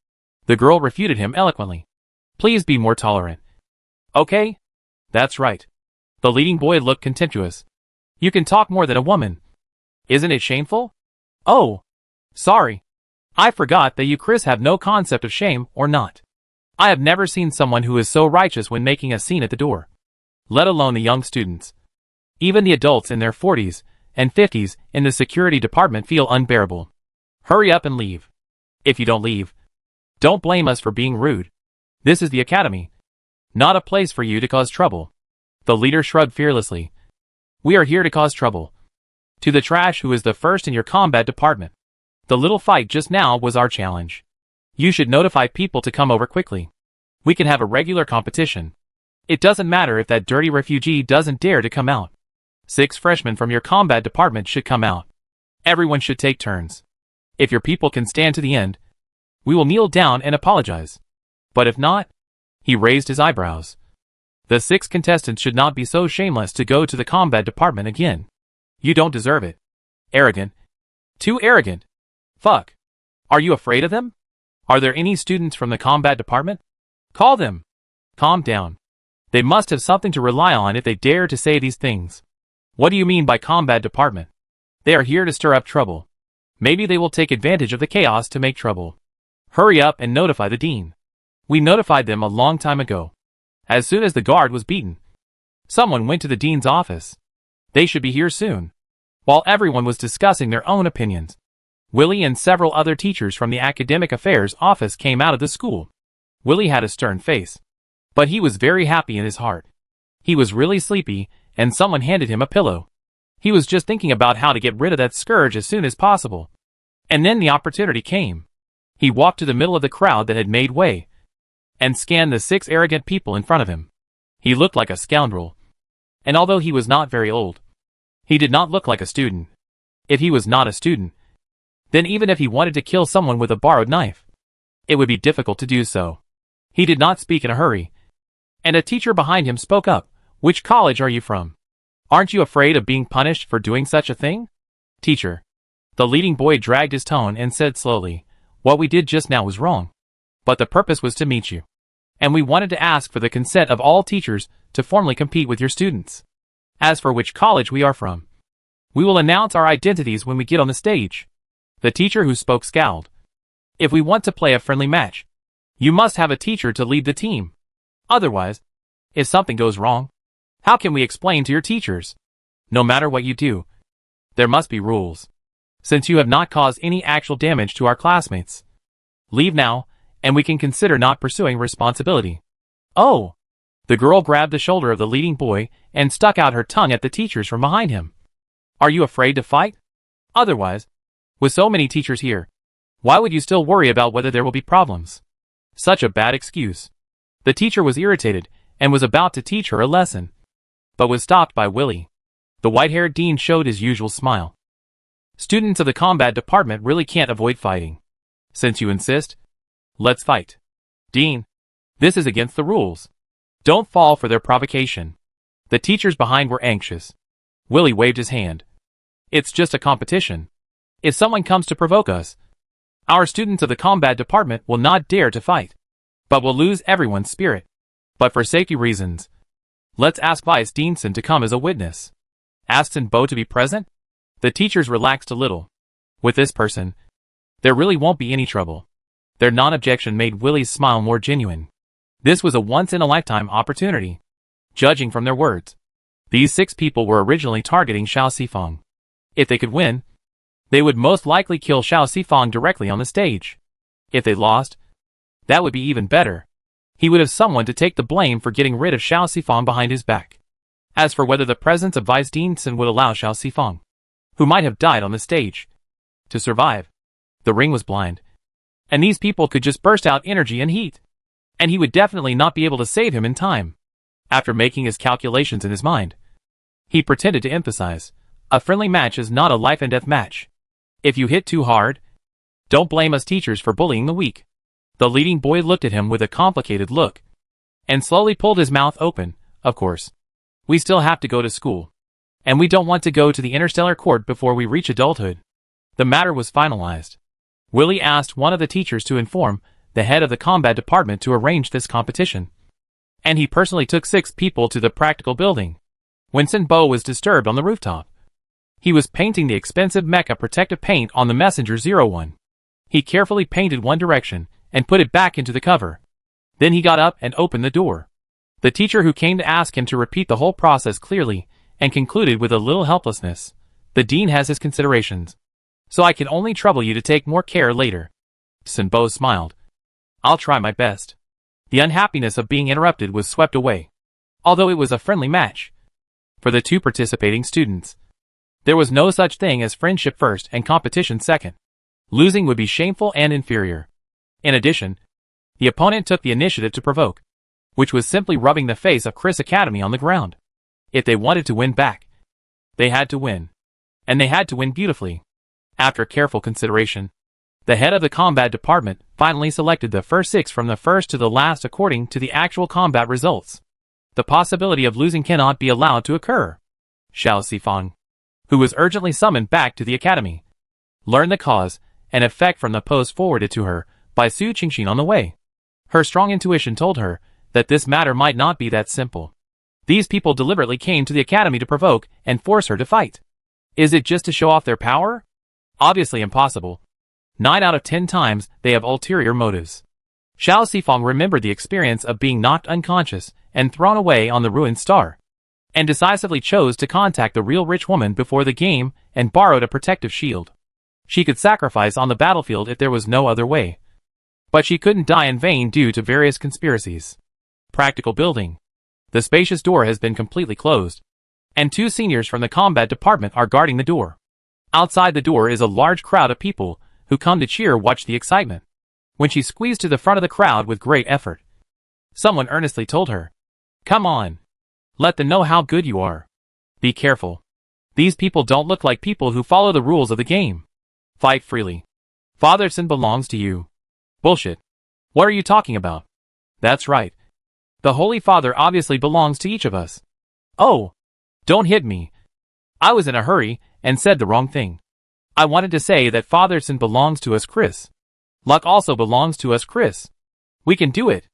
The girl refuted him eloquently. Please be more tolerant. Okay? That's right. The leading boy looked contemptuous. You can talk more than a woman. Isn't it shameful? Oh, sorry. I forgot that you Chris have no concept of shame or not. I have never seen someone who is so righteous when making a scene at the door. Let alone the young students. Even the adults in their 40s and 50s in the security department feel unbearable. Hurry up and leave. If you don't leave, don't blame us for being rude. This is the academy, not a place for you to cause trouble. The leader shrugged fearlessly. We are here to cause trouble. To the trash who is the first in your combat department. The little fight just now was our challenge. You should notify people to come over quickly. We can have a regular competition. It doesn't matter if that dirty refugee doesn't dare to come out. 6 freshmen from your combat department should come out. Everyone should take turns. If your people can stand to the end, we will kneel down and apologize. But if not, he raised his eyebrows. The 6 contestants should not be so shameless to go to the combat department again. You don't deserve it. Arrogant. Too arrogant. Fuck. Are you afraid of them? Are there any students from the combat department? Call them. Calm down. They must have something to rely on if they dare to say these things. What do you mean by combat department? They are here to stir up trouble. Maybe they will take advantage of the chaos to make trouble. Hurry up and notify the dean. We notified them a long time ago. As soon as the guard was beaten, someone went to the dean's office. They should be here soon. While everyone was discussing their own opinions, Willie and several other teachers from the academic affairs office came out of the school. Willie had a stern face, but he was very happy in his heart. He was really sleepy, and someone handed him a pillow. He was just thinking about how to get rid of that scourge as soon as possible. And then the opportunity came. He walked to the middle of the crowd that had made way, and scanned the 6 arrogant people in front of him. He looked like a scoundrel. And although he was not very old, he did not look like a student. If he was not a student, then even if he wanted to kill someone with a borrowed knife, it would be difficult to do so. He did not speak in a hurry. And a teacher behind him spoke up. "Which college are you from? Aren't you afraid of being punished for doing such a thing?" "Teacher." The leading boy dragged his tone and said slowly, "What we did just now was wrong. But the purpose was to meet you. And we wanted to ask for the consent of all teachers to formally compete with your students. As for which college we are from, we will announce our identities when we get on the stage." The teacher who spoke scowled. "If we want to play a friendly match, you must have a teacher to lead the team. Otherwise, if something goes wrong, how can we explain to your teachers? No matter what you do, there must be rules. Since you have not caused any actual damage to our classmates, leave now, and we can consider not pursuing responsibility." "Oh!" The girl grabbed the shoulder of the leading boy and stuck out her tongue at the teachers from behind him. "Are you afraid to fight? Otherwise, with so many teachers here, why would you still worry about whether there will be problems? Such a bad excuse." The teacher was irritated and was about to teach her a lesson, but was stopped by Willie. The white-haired dean showed his usual smile. "Students of the combat department really can't avoid fighting. Since you insist, let's fight." "Dean, this is against the rules. Don't fall for their provocation." The teachers behind were anxious. Willie waved his hand. "It's just a competition. If someone comes to provoke us, our students of the combat department will not dare to fight, but will lose everyone's spirit. But for safety reasons, let's ask Vice Deanson to come as a witness. Ask Bo to be present." The teachers relaxed a little. With this person, there really won't be any trouble. Their non-objection made Willie's smile more genuine. This was a once-in-a-lifetime opportunity. Judging from their words, these 6 people were originally targeting Xiao Sifang. If they could win, they would most likely kill Xiao Sifang directly on the stage. If they lost, that would be even better. He would have someone to take the blame for getting rid of Xiao Sifang behind his back. As for whether the presence of Vice Deanson would allow Xiao Sifang, who might have died on the stage, to survive, the ring was blind. And these people could just burst out energy and heat. And he would definitely not be able to save him in time. After making his calculations in his mind, he pretended to emphasize, "A friendly match is not a life-and-death match. If you hit too hard, don't blame us teachers for bullying the weak." The leading boy looked at him with a complicated look, and slowly pulled his mouth open. "Of course, we still have to go to school, and we don't want to go to the interstellar court before we reach adulthood." The matter was finalized. Willie asked one of the teachers to inform the head of the combat department to arrange this competition, and he personally took 6 people to the practical building. When Bo was disturbed on the rooftop, he was painting the expensive mecha protective paint on the Messenger 01. He carefully painted one direction and put it back into the cover. Then he got up and opened the door. The teacher who came to ask him to repeat the whole process clearly and concluded with a little helplessness, "The dean has his considerations, so I can only trouble you to take more care later." Bo smiled. "I'll try my best." The unhappiness of being interrupted was swept away. Although it was a friendly match for the 2 participating students, there was no such thing as friendship first and competition second. Losing would be shameful and inferior. In addition, the opponent took the initiative to provoke, which was simply rubbing the face of Chris Academy on the ground. If they wanted to win back, they had to win. And they had to win beautifully. After careful consideration, the head of the combat department finally selected the first 6 from the first to the last according to the actual combat results. The possibility of losing cannot be allowed to occur. Xiao Sifang, who was urgently summoned back to the academy, learned the cause and effect from the post forwarded to her by Su Qingxin on the way. Her strong intuition told her that this matter might not be that simple. These people deliberately came to the academy to provoke and force her to fight. Is it just to show off their power? Obviously impossible. 9 out of 10 times they have ulterior motives. Xiao Sifang remembered the experience of being knocked unconscious and thrown away on the ruined star, and decisively chose to contact the real rich woman before the game and borrowed a protective shield. She could sacrifice on the battlefield if there was no other way. But she couldn't die in vain due to various conspiracies. Practical building. The spacious door has been completely closed, and 2 seniors from the combat department are guarding the door. Outside the door is a large crowd of people who come to cheer watch the excitement. When she squeezed to the front of the crowd with great effort, someone earnestly told her, "Come on. Let them know how good you are. Be careful. These people don't look like people who follow the rules of the game. Fight freely. Fatherson belongs to you." Bullshit. What are you talking about? That's right. The Holy Father obviously belongs to each of us. Oh, don't hit me. I was in a hurry and said the wrong thing. I wanted to say that Fatherson belongs to us, Chris. Luck also belongs to us, Chris. We can do it.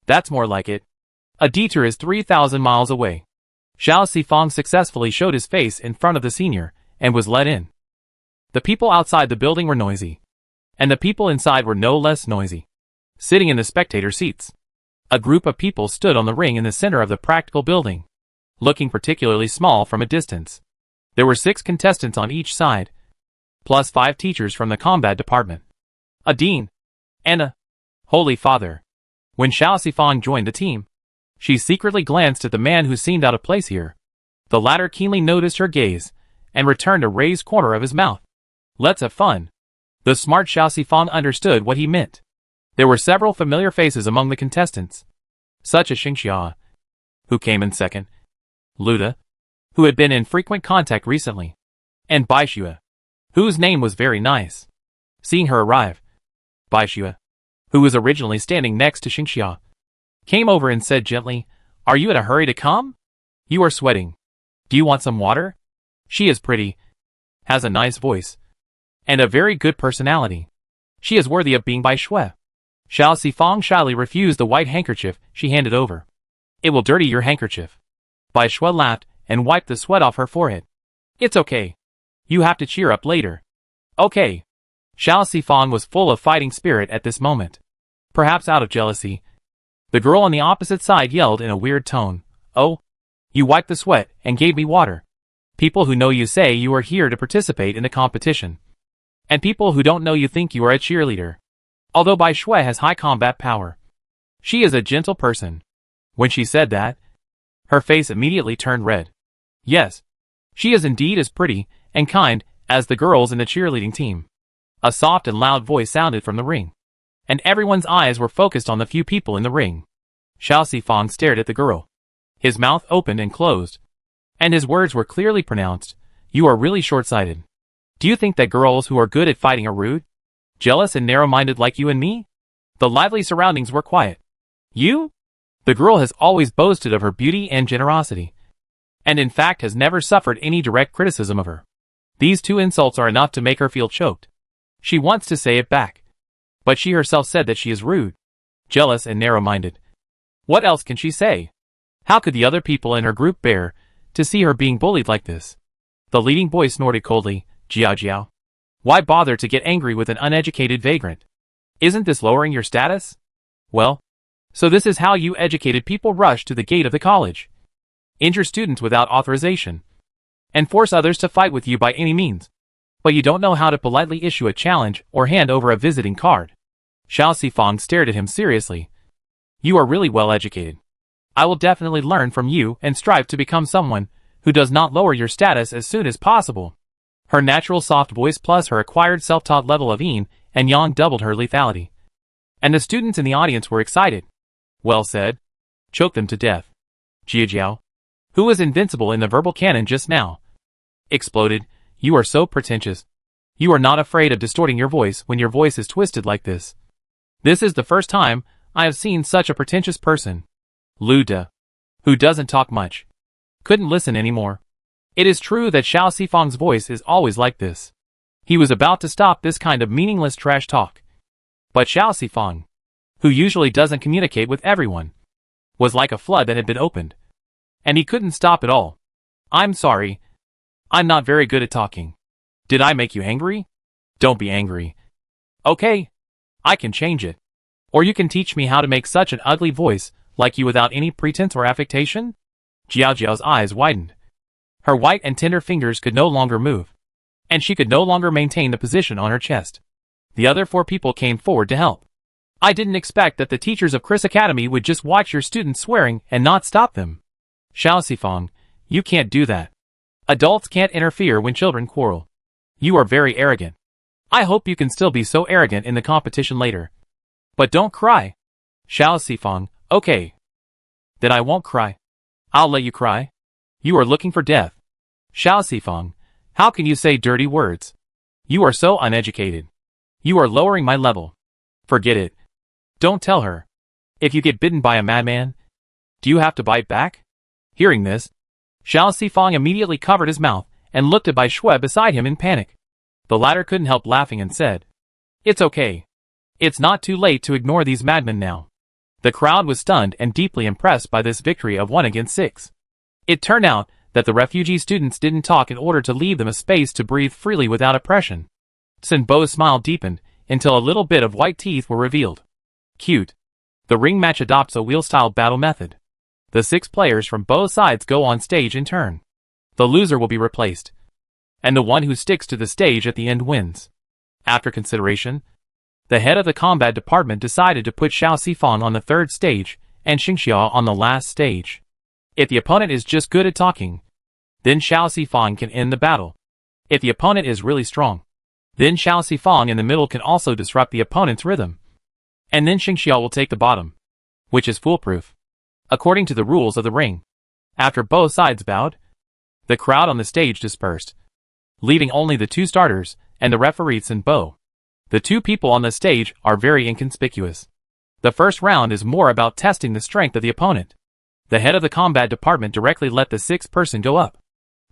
That's more like it. A detour is 3,000 miles away. Xiao Sifang successfully showed his face in front of the senior and was let in. The people outside the building were noisy, and the people inside were no less noisy. Sitting in the spectator seats, a group of people stood on the ring in the center of the practical building, looking particularly small from a distance. There were 6 contestants on each side, plus 5 teachers from the combat department, a dean, and a Holy Father. When Xiao Sifang joined the team, she secretly glanced at the man who seemed out of place here. The latter keenly noticed her gaze and returned a raised corner of his mouth. Let's have fun. The smart Xiao Sifang understood what he meant. There were several familiar faces among the contestants, such as Xingxia, who came in second, Luda, who had been in frequent contact recently, and Baixue, whose name was very nice. Seeing her arrive, Baixue, who was originally standing next to Xingxia, came over and said gently, "Are you in a hurry to come? You are sweating. Do you want some water? She is pretty, has a nice voice, and a very good personality. She is worthy of being Baixue." Xiao Sifang shyly refused the white handkerchief she handed over. "It will dirty your handkerchief." Baixue laughed and wiped the sweat off her forehead. "It's okay. You have to cheer up later." "Okay." Xiao Sifang was full of fighting spirit at this moment. Perhaps out of jealousy, the girl on the opposite side yelled in a weird tone, "Oh, you wiped the sweat and gave me water. People who know you say you are here to participate in the competition, and people who don't know you think you are a cheerleader." Although Baixue has high combat power, she is a gentle person. When she said that, her face immediately turned red. Yes, she is indeed as pretty and kind as the girls in the cheerleading team. A soft and loud voice sounded from the ring, and everyone's eyes were focused on the few people in the ring. Xiao Sifang stared at the girl. His mouth opened and closed, and his words were clearly pronounced. "You are really short-sighted. Do you think that girls who are good at fighting are rude? Jealous and narrow-minded like you and me?" The lively surroundings were quiet. "You?" The girl has always boasted of her beauty and generosity, and in fact has never suffered any direct criticism of her. These 2 insults are enough to make her feel choked. She wants to say it back, but she herself said that she is rude, jealous and narrow-minded. What else can she say? How could the other people in her group bear to see her being bullied like this? The leading boy snorted coldly, "Jiao Jiao. Why bother to get angry with an uneducated vagrant? Isn't this lowering your status? Well, so this is how you educated people rush to the gate of the college, injure students without authorization, and force others to fight with you by any means. But you don't know how to politely issue a challenge or hand over a visiting card." Xiao Sifang stared at him seriously. "You are really well educated. I will definitely learn from you and strive to become someone who does not lower your status as soon as possible." Her natural soft voice plus her acquired self-taught level of yin and yang doubled her lethality. And the students in the audience were excited. "Well said. Choke them to death." Jia Jiao, who was invincible in the verbal cannon just now, exploded. "You are so pretentious. You are not afraid of distorting your voice when your voice is twisted like this. This is the first time I have seen such a pretentious person." Lu De, who doesn't talk much, couldn't listen anymore. It is true that Xiao Sifang's voice is always like this. He was about to stop this kind of meaningless trash talk. But Xiao Sifang, who usually doesn't communicate with everyone, was like a flood that had been opened, and he couldn't stop at all. "I'm sorry. I'm not very good at talking. Did I make you angry? Don't be angry. Okay, I can change it. Or you can teach me how to make such an ugly voice like you without any pretense or affectation?" Jiao Jiao's eyes widened. Her white and tender fingers could no longer move, and she could no longer maintain the position on her chest. The other 4 people came forward to help. "I didn't expect that the teachers of Chris Academy would just watch your students swearing and not stop them. Xiao Sifang, you can't do that. Adults can't interfere when children quarrel. You are very arrogant. I hope you can still be so arrogant in the competition later. But don't cry. Xiao Sifang, okay. Then I won't cry. I'll let you cry. You are looking for death. Xiao Sifang, how can you say dirty words? You are so uneducated. You are lowering my level. Forget it. Don't tell her. If you get bitten by a madman, do you have to bite back? Hearing this, Xiao Sifang immediately covered his mouth and looked at Bai Shui beside him in panic. The latter couldn't help laughing and said, "It's okay. It's not too late to ignore these madmen now." The crowd was stunned and deeply impressed by this victory of 1 against 6. It turned out that the refugee students didn't talk in order to leave them a space to breathe freely without oppression. Sin Bo's smile deepened until a little bit of white teeth were revealed. Cute. The ring match adopts a wheel-style battle method. The 6 players from both sides go on stage in turn. The loser will be replaced, and the one who sticks to the stage at the end wins. After consideration, the head of the combat department decided to put Xiao Sifang on the 3rd stage and Xingxiao on the last stage. If the opponent is just good at talking, then Xiao Sifang can end the battle. If the opponent is really strong, then Xiao Sifang in the middle can also disrupt the opponent's rhythm. And then Xingxiao will take the bottom, which is foolproof, according to the rules of the ring. After both sides bowed, the crowd on the stage dispersed, leaving only the 2 starters and the referee Sin Bo. The 2 people on the stage are very inconspicuous. The first round is more about testing the strength of the opponent. The head of the combat department directly let the 6th person go up.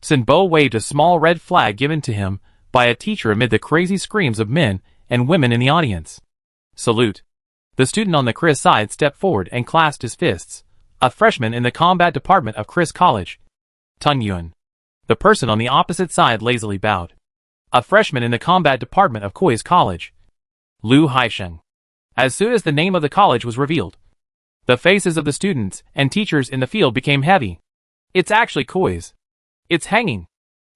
Sin Bo waved a small red flag given to him by a teacher amid the crazy screams of men and women in the audience. Salute. The student on the Chris side stepped forward and clasped his fists, a freshman in the combat department of Chris College. Tung Yuan. The person on the opposite side lazily bowed, a freshman in the combat department of Koi's College. Lu Haisheng. As soon as the name of the college was revealed, the faces of the students and teachers in the field became heavy. It's actually Koi's. It's hanging.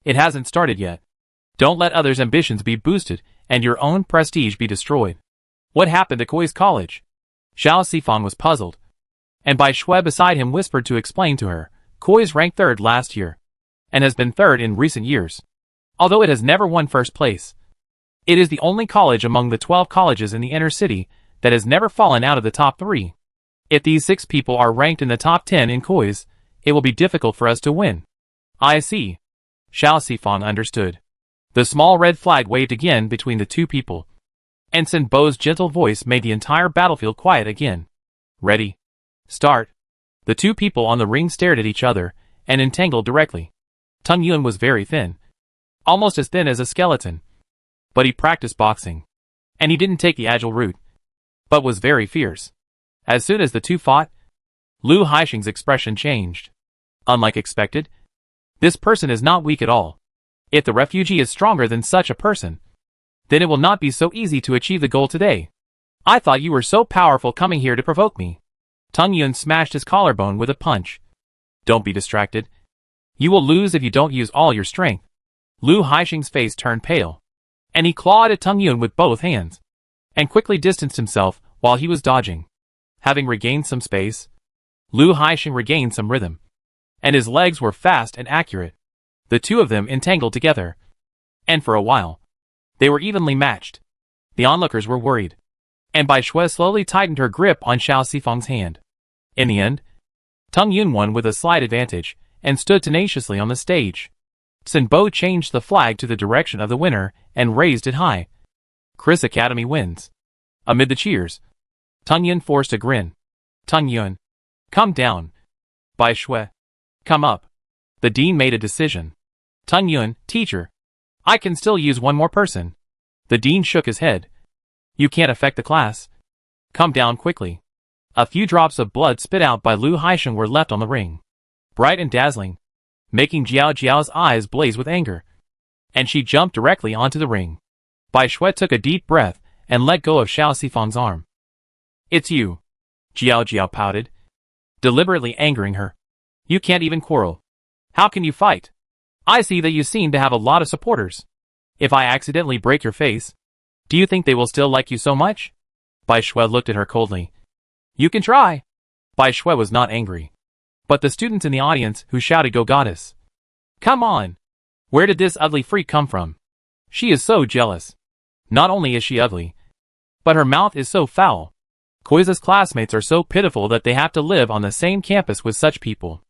It hasn't started yet. Don't let others' ambitions be boosted and your own prestige be destroyed. What happened to Koi's college? Xiao Sifang was puzzled, and Bai Shui beside him whispered to explain to her, Koi's ranked 3rd last year, and has been 3rd in recent years. Although it has never won 1st place, it is the only college among the 12 colleges in the inner city that has never fallen out of the top 3. If these 6 people are ranked in the top 10 in Koi's, it will be difficult for us to win. I see. Xiao Sifang understood. The small red flag waved again between the 2 people, and Sin Bo's gentle voice made the entire battlefield quiet again. Ready? Start. The 2 people on the ring stared at each other and entangled directly. Tung Yuan was very thin, almost as thin as a skeleton, but he practiced boxing, and he didn't take the agile route, but was very fierce. As soon as the 2 fought, Lu Haisheng's expression changed. Unlike expected, this person is not weak at all. If the refugee is stronger than such a person, then it will not be so easy to achieve the goal today. I thought you were so powerful coming here to provoke me. Tung Yuan smashed his collarbone with a punch. Don't be distracted. You will lose if you don't use all your strength. Lu Haisheng's face turned pale, and he clawed at Tung Yuan with both hands, and quickly distanced himself while he was dodging. Having regained some space, Lu Haisheng regained some rhythm, and his legs were fast and accurate. The 2 of them entangled together, and for a while, they were evenly matched. The onlookers were worried, and Bai Shui slowly tightened her grip on Xiao Sifang's hand. In the end, Tung Yuan won with a slight advantage, and stood tenaciously on the stage. Sin Bo changed the flag to the direction of the winner, and raised it high. Chris Academy wins. Amid the cheers, Tung Yuan forced a grin. Tung Yuan, come down. Bai Shui, come up. The dean made a decision. Tung Yuan, teacher, I can still use 1 more person. The dean shook his head. You can't affect the class. Come down quickly. A few drops of blood spit out by Lu Haisheng were left on the ring, bright and dazzling, making Jiao Jiao's eyes blaze with anger, and she jumped directly onto the ring. Bai Shui took a deep breath and let go of Xiao Sifang's arm. It's you. Jiao Jiao pouted, deliberately angering her. You can't even quarrel. How can you fight? I see that you seem to have a lot of supporters. If I accidentally break your face, do you think they will still like you so much? Bai Shui looked at her coldly. You can try. Bai Shui was not angry. but the students in the audience who shouted, "Go goddess! Come on! Where did this ugly freak come from? She is so jealous. Not only is she ugly, but her mouth is so foul. Koiza's classmates are so pitiful that they have to live on the same campus with such people.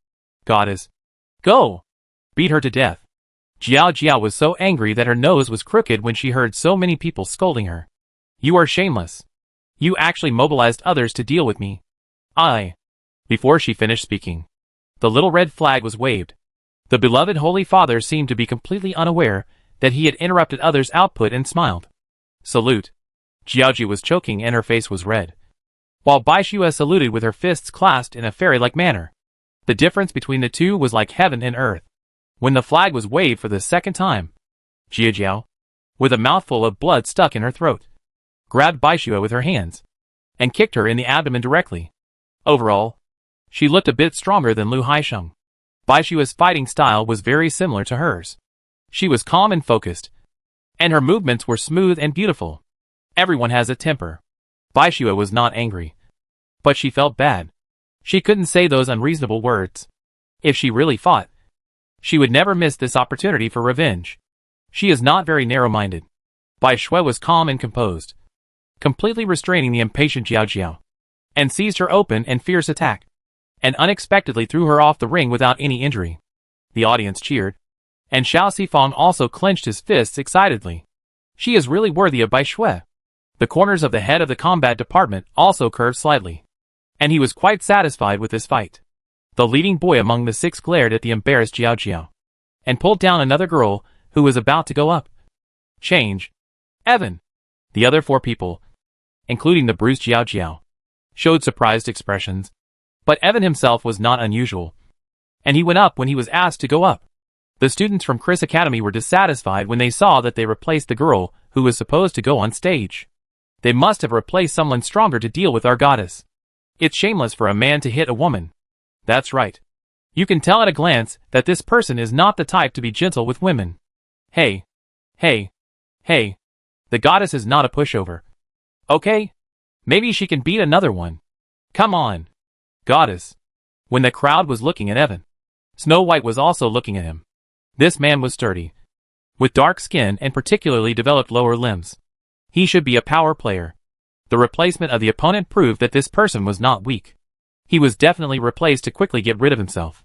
Goddess! Go! Beat her to death." Jiao Jiao was so angry that her nose was crooked when she heard so many people scolding her. "You are shameless. You actually mobilized others to deal with me." Before she finished speaking, the little red flag was waved. The beloved Holy Father seemed to be completely unaware that he had interrupted others' output and smiled. "Salute." Jiaoji was choking and her face was red, while Bai Shue saluted with her fists clasped in a fairy-like manner. The difference between the two was like heaven and earth. When the flag was waved for the second time, Jia Jiao, with a mouthful of blood stuck in her throat, grabbed Bai Shue with her hands and kicked her in the abdomen directly. Overall, she looked a bit stronger than Lu Haisheng. Bai Shue's fighting style was very similar to hers. She was calm and focused, and her movements were smooth and beautiful. Everyone has a temper. Bai Shue was not angry, but she felt bad. She couldn't say those unreasonable words. If she really fought, she would never miss this opportunity for revenge. She is not very narrow-minded. Bai Shue was calm and composed, completely restraining the impatient Jiao Jiao, and seized her open and fierce attack, and unexpectedly threw her off the ring without any injury. The audience cheered, and Xiao Sifang also clenched his fists excitedly. She is really worthy of Bai Shue. The corners of the head of the combat department also curved slightly, and he was quite satisfied with this fight. The leading boy among the six glared at the embarrassed Jiao Jiao, and pulled down another girl who was about to go up. "Change. Evan." The other four people, including the bruised Jiao Jiao, showed surprised expressions, but Evan himself was not unusual, and he went up when he was asked to go up. The students from Chris Academy were dissatisfied when they saw that they replaced the girl who was supposed to go on stage. They must have replaced someone stronger to deal with our goddess. It's shameless for a man to hit a woman. That's right. You can tell at a glance that this person is not the type to be gentle with women. Hey. The goddess is not a pushover. Okay? Maybe she can beat another one. Come on. Goddess. When the crowd was looking at Evan, Snow White was also looking at him. This man was sturdy, with dark skin and particularly developed lower limbs. He should be a power player. The replacement of the opponent proved that this person was not weak. He was definitely replaced to quickly get rid of himself.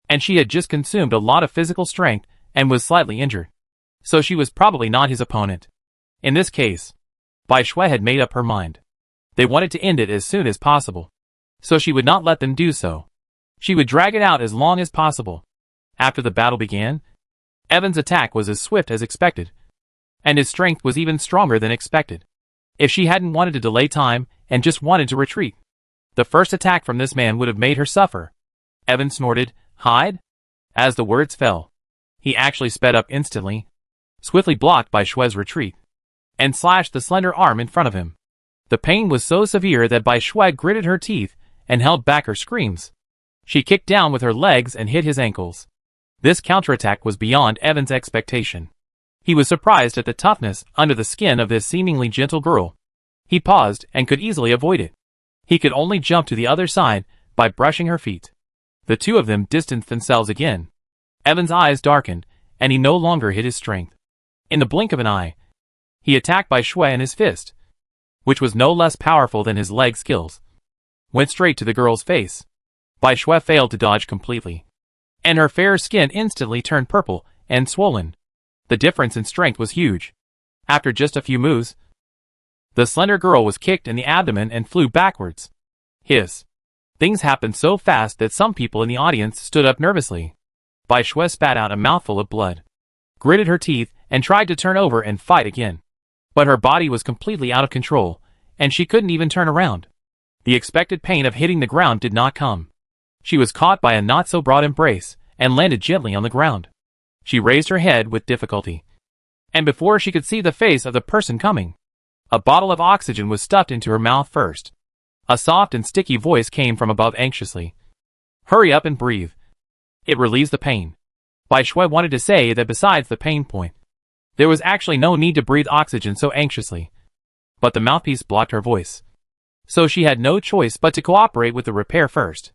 And she had just consumed a lot of physical strength and was slightly injured. So she was probably not his opponent. In this case, Bai Shue had made up her mind. They wanted to end it as soon as possible. So she would not let them do so. She would drag it out as long as possible. After the battle began, Evan's attack was as swift as expected, and his strength was even stronger than expected. If she hadn't wanted to delay time and just wanted to retreat, the first attack from this man would have made her suffer. Evan snorted, "Hide?" As the words fell, he actually sped up instantly, swiftly blocked Bai Shue's retreat, and slashed the slender arm in front of him. The pain was so severe that Bai Shue gritted her teeth and held back her screams. She kicked down with her legs and hit his ankles. This counterattack was beyond Evan's expectation. He was surprised at the toughness under the skin of this seemingly gentle girl. He paused and could easily avoid it. He could only jump to the other side by brushing her feet. The two of them distanced themselves again. Evan's eyes darkened, and he no longer hid his strength. In the blink of an eye, he attacked Bai Shue in his fist, which was no less powerful than his leg skills. Went straight to the girl's face. Bai Shue failed to dodge completely, and her fair skin instantly turned purple and swollen. The difference in strength was huge. After just a few moves, the slender girl was kicked in the abdomen and flew backwards. Hiss. Things happened so fast that some people in the audience stood up nervously. Bai Shue spat out a mouthful of blood, gritted her teeth, and tried to turn over and fight again. But her body was completely out of control, and she couldn't even turn around. The expected pain of hitting the ground did not come. She was caught by a not-so-broad embrace and landed gently on the ground. She raised her head with difficulty, and before she could see the face of the person coming, a bottle of oxygen was stuffed into her mouth first. A soft and sticky voice came from above anxiously. "Hurry up and breathe. It relieves the pain." Bai Shue wanted to say that besides the pain point, there was actually no need to breathe oxygen so anxiously, but the mouthpiece blocked her voice. So she had no choice but to cooperate with the repair first.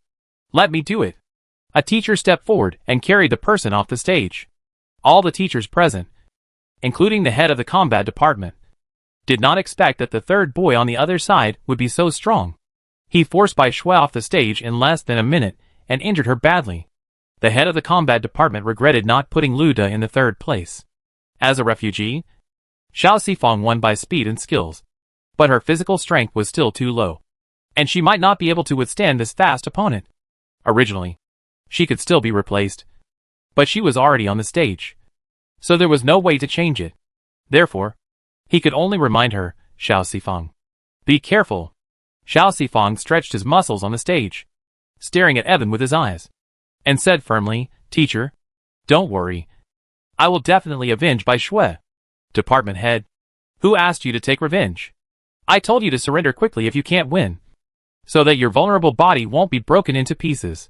"Let me do it." A teacher stepped forward and carried the person off the stage. All the teachers present, including the head of the combat department, did not expect that the third boy on the other side would be so strong. He forced Bai Shui off the stage in less than a minute and injured her badly. The head of the combat department regretted not putting Lu De in the third place. As a refugee, Xiao Sifang won by speed and skills, but her physical strength was still too low, and she might not be able to withstand this fast opponent. Originally, she could still be replaced, but she was already on the stage, so there was no way to change it. Therefore, he could only remind her, Xiao Sifang, be careful. Xiao Sifang stretched his muscles on the stage, staring at Evan with his eyes, and said firmly, Teacher, don't worry. I will definitely avenge Bai Shui. Department head, who asked you to take revenge? I told you to surrender quickly if you can't win, so that your vulnerable body won't be broken into pieces.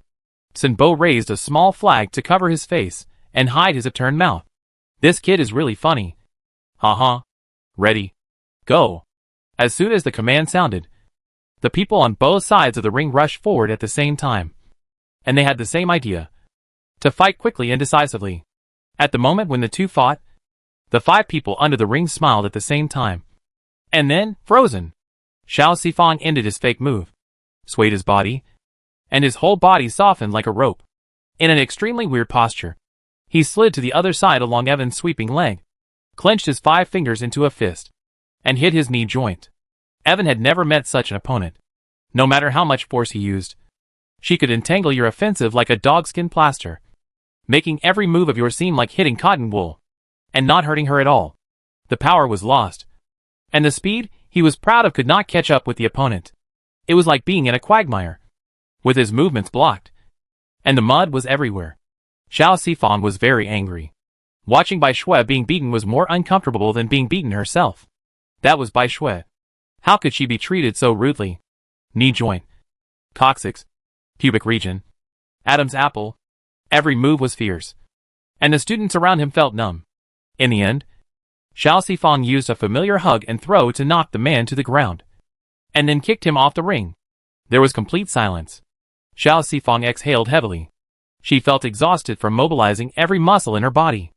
Sun Bo raised a small flag to cover his face and hide his upturned mouth. This kid is really funny. Haha. Ready. Go. As soon as the command sounded, the people on both sides of the ring rushed forward at the same time. And they had the same idea. To fight quickly and decisively. At the moment when the two fought, the 5 people under the ring smiled at the same time. And then, frozen, Xiao Sifang ended his fake move, swayed his body, and his whole body softened like a rope. In an extremely weird posture, he slid to the other side along Evan's sweeping leg, clenched his 5 fingers into a fist, and hit his knee joint. Evan had never met such an opponent. No matter how much force he used, she could entangle your offensive like a dogskin plaster, making every move of yours seem like hitting cotton wool, and not hurting her at all. The power was lost, and the speed he was proud of could not catch up with the opponent. It was like being in a quagmire, with his movements blocked, and the mud was everywhere. Xiao Sifang was very angry. Watching Bai Shui being beaten was more uncomfortable than being beaten herself. That was Bai Shui. How could she be treated so rudely? Knee joint, coccyx, pubic region, Adam's apple. Every move was fierce, and the students around him felt numb. In the end, Xiao Sifang used a familiar hug and throw to knock the man to the ground, and then kicked him off the ring. There was complete silence. Xiao Sifang exhaled heavily. She felt exhausted from mobilizing every muscle in her body.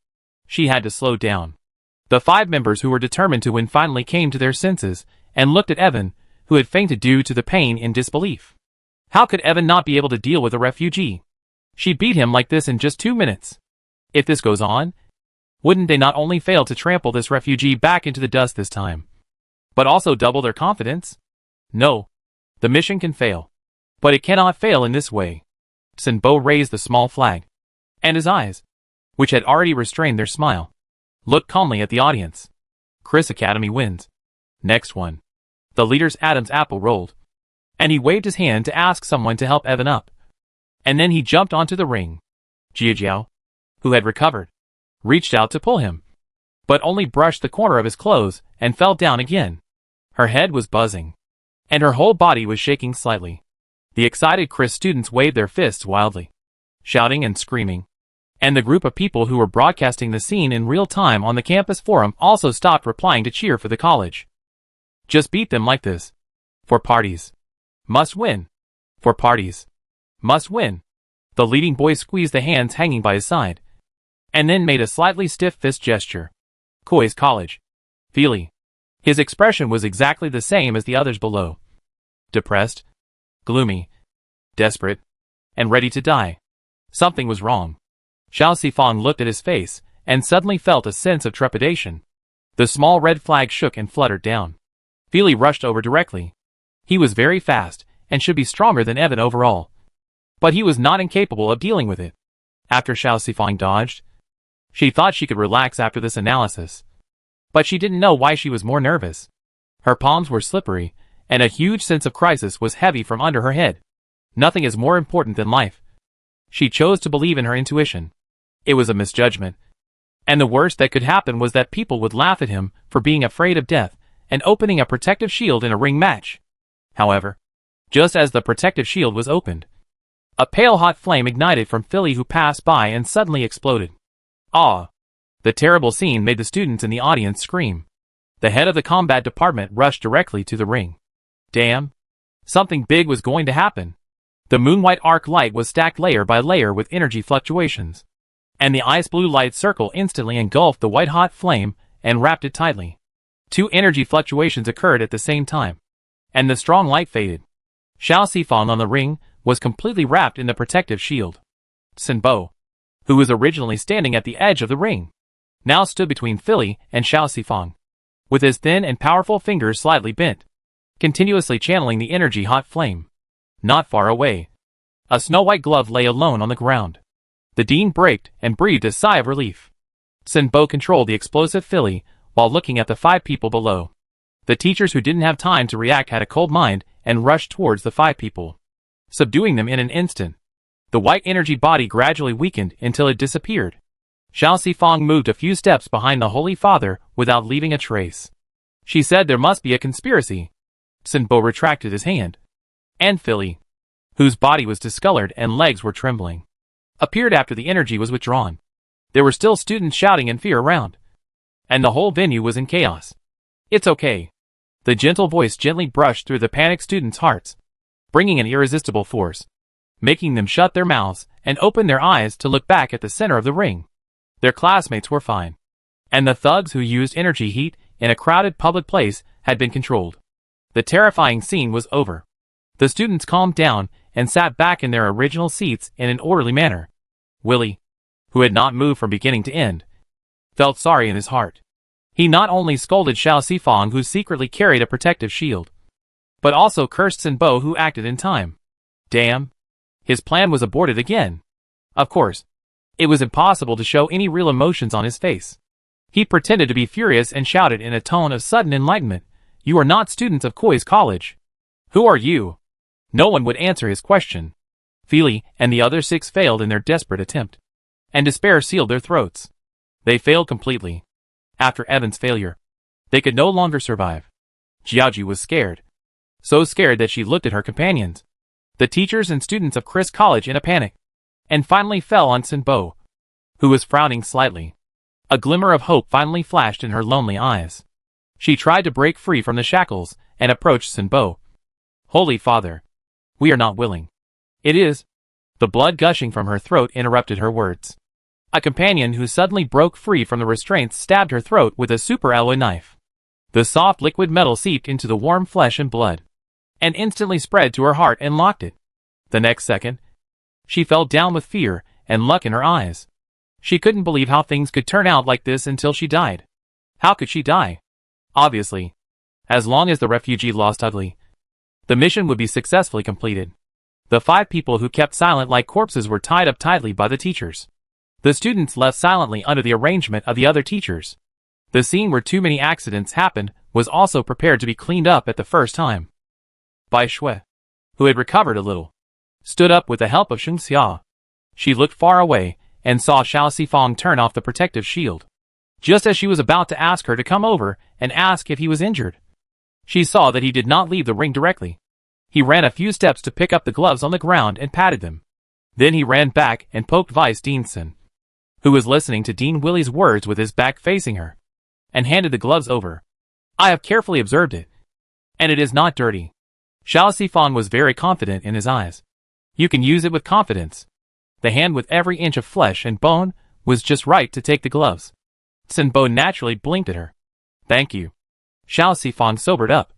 She had to slow down. The 5 members who were determined to win finally came to their senses and looked at Evan, who had fainted due to the pain, in disbelief. How could Evan not be able to deal with a refugee? She beat him like this in just 2 minutes. If this goes on, wouldn't they not only fail to trample this refugee back into the dust this time, but also double their confidence? No. The mission can fail, but it cannot fail in this way. Sun Bo raised the small flag, and his eyes, which had already restrained their smile, looked calmly at the audience. Chris Academy wins. Next one. The leader's Adam's apple rolled, and he waved his hand to ask someone to help Evan up. And then he jumped onto the ring. Jia Jiao, who had recovered, reached out to pull him, but only brushed the corner of his clothes and fell down again. Her head was buzzing, and her whole body was shaking slightly. The excited Chris students waved their fists wildly, shouting and screaming, and the group of people who were broadcasting the scene in real time on the campus forum also stopped replying to cheer for the college. Just beat them like this. For parties. Must win. For parties. Must win. The leading boy squeezed the hands hanging by his side, and then made a slightly stiff fist gesture. Koi's college. Feely. His expression was exactly the same as the others below. Depressed, gloomy, desperate, and ready to die. Something was wrong. Xiao Sifang looked at his face, and suddenly felt a sense of trepidation. The small red flag shook and fluttered down. Feely rushed over directly. He was very fast, and should be stronger than Evan overall. But he was not incapable of dealing with it. After Xiao Sifang dodged, she thought she could relax after this analysis. But she didn't know why she was more nervous. Her palms were slippery, and a huge sense of crisis was heavy from under her head. Nothing is more important than life. She chose to believe in her intuition. It was a misjudgment. And the worst that could happen was that people would laugh at him for being afraid of death and opening a protective shield in a ring match. However, just as the protective shield was opened, a pale hot flame ignited from Philly, who passed by and suddenly exploded. Ah! The terrible scene made the students in the audience scream. The head of the combat department rushed directly to the ring. Damn! Something big was going to happen. The moon-white arc light was stacked layer by layer with energy fluctuations, and the ice blue light circle instantly engulfed the white-hot flame and wrapped it tightly. 2 energy fluctuations occurred at the same time, and the strong light faded. Xiao Sifang on the ring was completely wrapped in the protective shield. Sinbo, who was originally standing at the edge of the ring, now stood between Philly and Xiao Sifang, with his thin and powerful fingers slightly bent, continuously channeling the energy-hot flame. Not far away, a snow-white glove lay alone on the ground. The dean braked and breathed a sigh of relief. Sinbo controlled the explosive Philly while looking at the 5 people below. The teachers who didn't have time to react had a cold mind and rushed towards the 5 people, subduing them in an instant. The white energy body gradually weakened until it disappeared. Xiao Sifang moved a few steps behind the Holy Father without leaving a trace. She said there must be a conspiracy. Sinbo retracted his hand, and Philly, whose body was discolored and legs were trembling, appeared after the energy was withdrawn. There were still students shouting in fear around, and the whole venue was in chaos. It's okay. The gentle voice gently brushed through the panicked students' hearts, bringing an irresistible force, making them shut their mouths and open their eyes to look back at the center of the ring. Their classmates were fine, and the thugs who used energy heat in a crowded public place had been controlled. The terrifying scene was over. The students calmed down and sat back in their original seats in an orderly manner. Willie, who had not moved from beginning to end, felt sorry in his heart. He not only scolded Xiao Sifang, who secretly carried a protective shield, but also cursed Sinbo, who acted in time. Damn. His plan was aborted again. Of course, it was impossible to show any real emotions on his face. He pretended to be furious and shouted in a tone of sudden enlightenment, "You are not students of Koi's college. Who are you?" No one would answer his question. Feely and the other 6 failed in their desperate attempt, and despair sealed their throats. They failed completely. After Evan's failure, they could no longer survive. Jiaoji was scared. So scared that she looked at her companions, the teachers and students of Chris College, in a panic, and finally fell on Sinbo, who was frowning slightly. A glimmer of hope finally flashed in her lonely eyes. She tried to break free from the shackles and approached Sinbo. "Holy Father, we are not willing." "It is." The blood gushing from her throat interrupted her words. A companion who suddenly broke free from the restraints stabbed her throat with a super alloy knife. The soft liquid metal seeped into the warm flesh and blood, and instantly spread to her heart and locked it. The next second, she fell down with fear and luck in her eyes. She couldn't believe how things could turn out like this until she died. How could she die? Obviously, as long as the refugee lost ugly, the mission would be successfully completed. The 5 people who kept silent like corpses were tied up tightly by the teachers. The students left silently under the arrangement of the other teachers. The scene where too many accidents happened was also prepared to be cleaned up at the first time. Bai Shui, who had recovered a little, stood up with the help of Sheng Xia. She looked far away and saw Xiao Sifang turn off the protective shield, just as she was about to ask her to come over and ask if he was injured. She saw that he did not leave the ring directly. He ran a few steps to pick up the gloves on the ground and patted them. Then he ran back and poked Vice Dean Sin, who was listening to Dean Willie's words with his back facing her, and handed the gloves over. "I have carefully observed it, and it is not dirty." Xiao Sifang was very confident in his eyes. "You can use it with confidence." The hand with every inch of flesh and bone was just right to take the gloves. Sinbo naturally blinked at her. "Thank you." Xiao Sifang sobered up,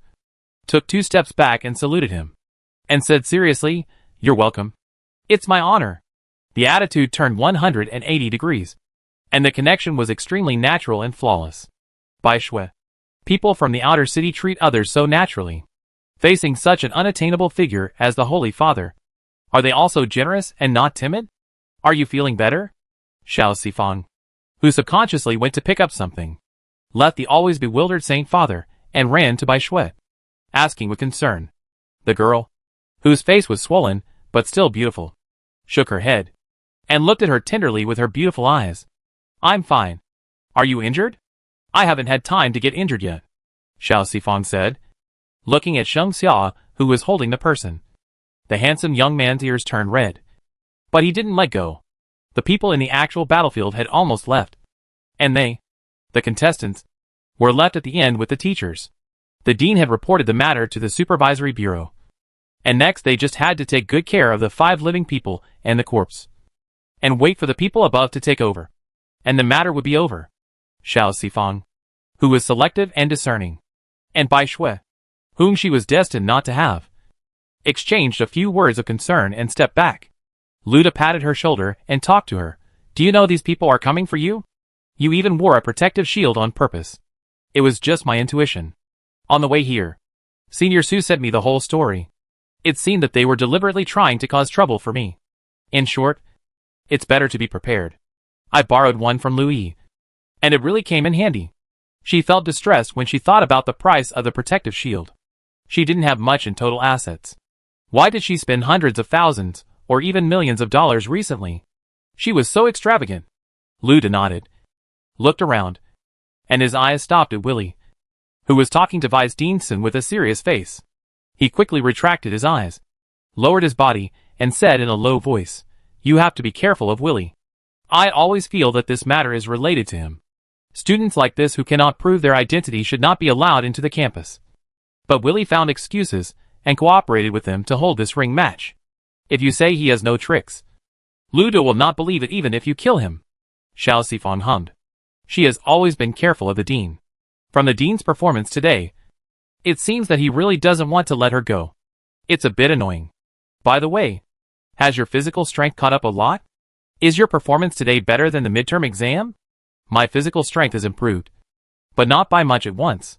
took 2 steps back and saluted him, and said seriously, "You're welcome. It's my honor." The attitude turned 180 degrees, and the connection was extremely natural and flawless. Bai Shui. People from the outer city treat others so naturally. Facing such an unattainable figure as the Holy Father, are they also generous and not timid? "Are you feeling better?" Xiao Sifang, who subconsciously went to pick up something, left the always bewildered Saint Father and ran to Bai Shui, asking with concern. The girl, whose face was swollen but still beautiful, shook her head and looked at her tenderly with her beautiful eyes. "I'm fine. Are you injured?" "I haven't had time to get injured yet," Xiao Sifang said, looking at Sheng Xia, who was holding the person. The handsome young man's ears turned red, but he didn't let go. The people in the actual battlefield had almost left, and they, the contestants, were left at the end with the teachers. The dean had reported the matter to the supervisory bureau, And next they just had to take good care of the 5 living people and the corpse. And wait for the people above to take over. And the matter would be over. Xiao Sifang, who was selective and discerning, and Bai Shui, whom she was destined not to have, exchanged a few words of concern and stepped back. Luda patted her shoulder and talked to her. Do you know these people are coming for you? You even wore a protective shield on purpose. It was just my intuition. On the way here, Senior Su sent me the whole story. It seemed that they were deliberately trying to cause trouble for me. In short, it's better to be prepared. I borrowed one from Louis, and it really came in handy. She felt distressed when she thought about the price of the protective shield. She didn't have much in total assets. Why did she spend hundreds of thousands, or even millions of dollars recently? She was so extravagant. Luda nodded, looked around, and his eyes stopped at Willie, who was talking to Vice Deanson with a serious face. He quickly retracted his eyes, lowered his body, and said in a low voice, "You have to be careful of Willie. I always feel that this matter is related to him. Students like this who cannot prove their identity should not be allowed into the campus." But Willie found excuses and cooperated with them to hold this ring match. If you say he has no tricks, Luda will not believe it even if you kill him. Xiao Sifang hummed. She has always been careful of the dean. From the dean's performance today, it seems that he really doesn't want to let her go. It's a bit annoying. By the way, has your physical strength caught up a lot? Is your performance today better than the midterm exam? My physical strength has improved, but not by much at once.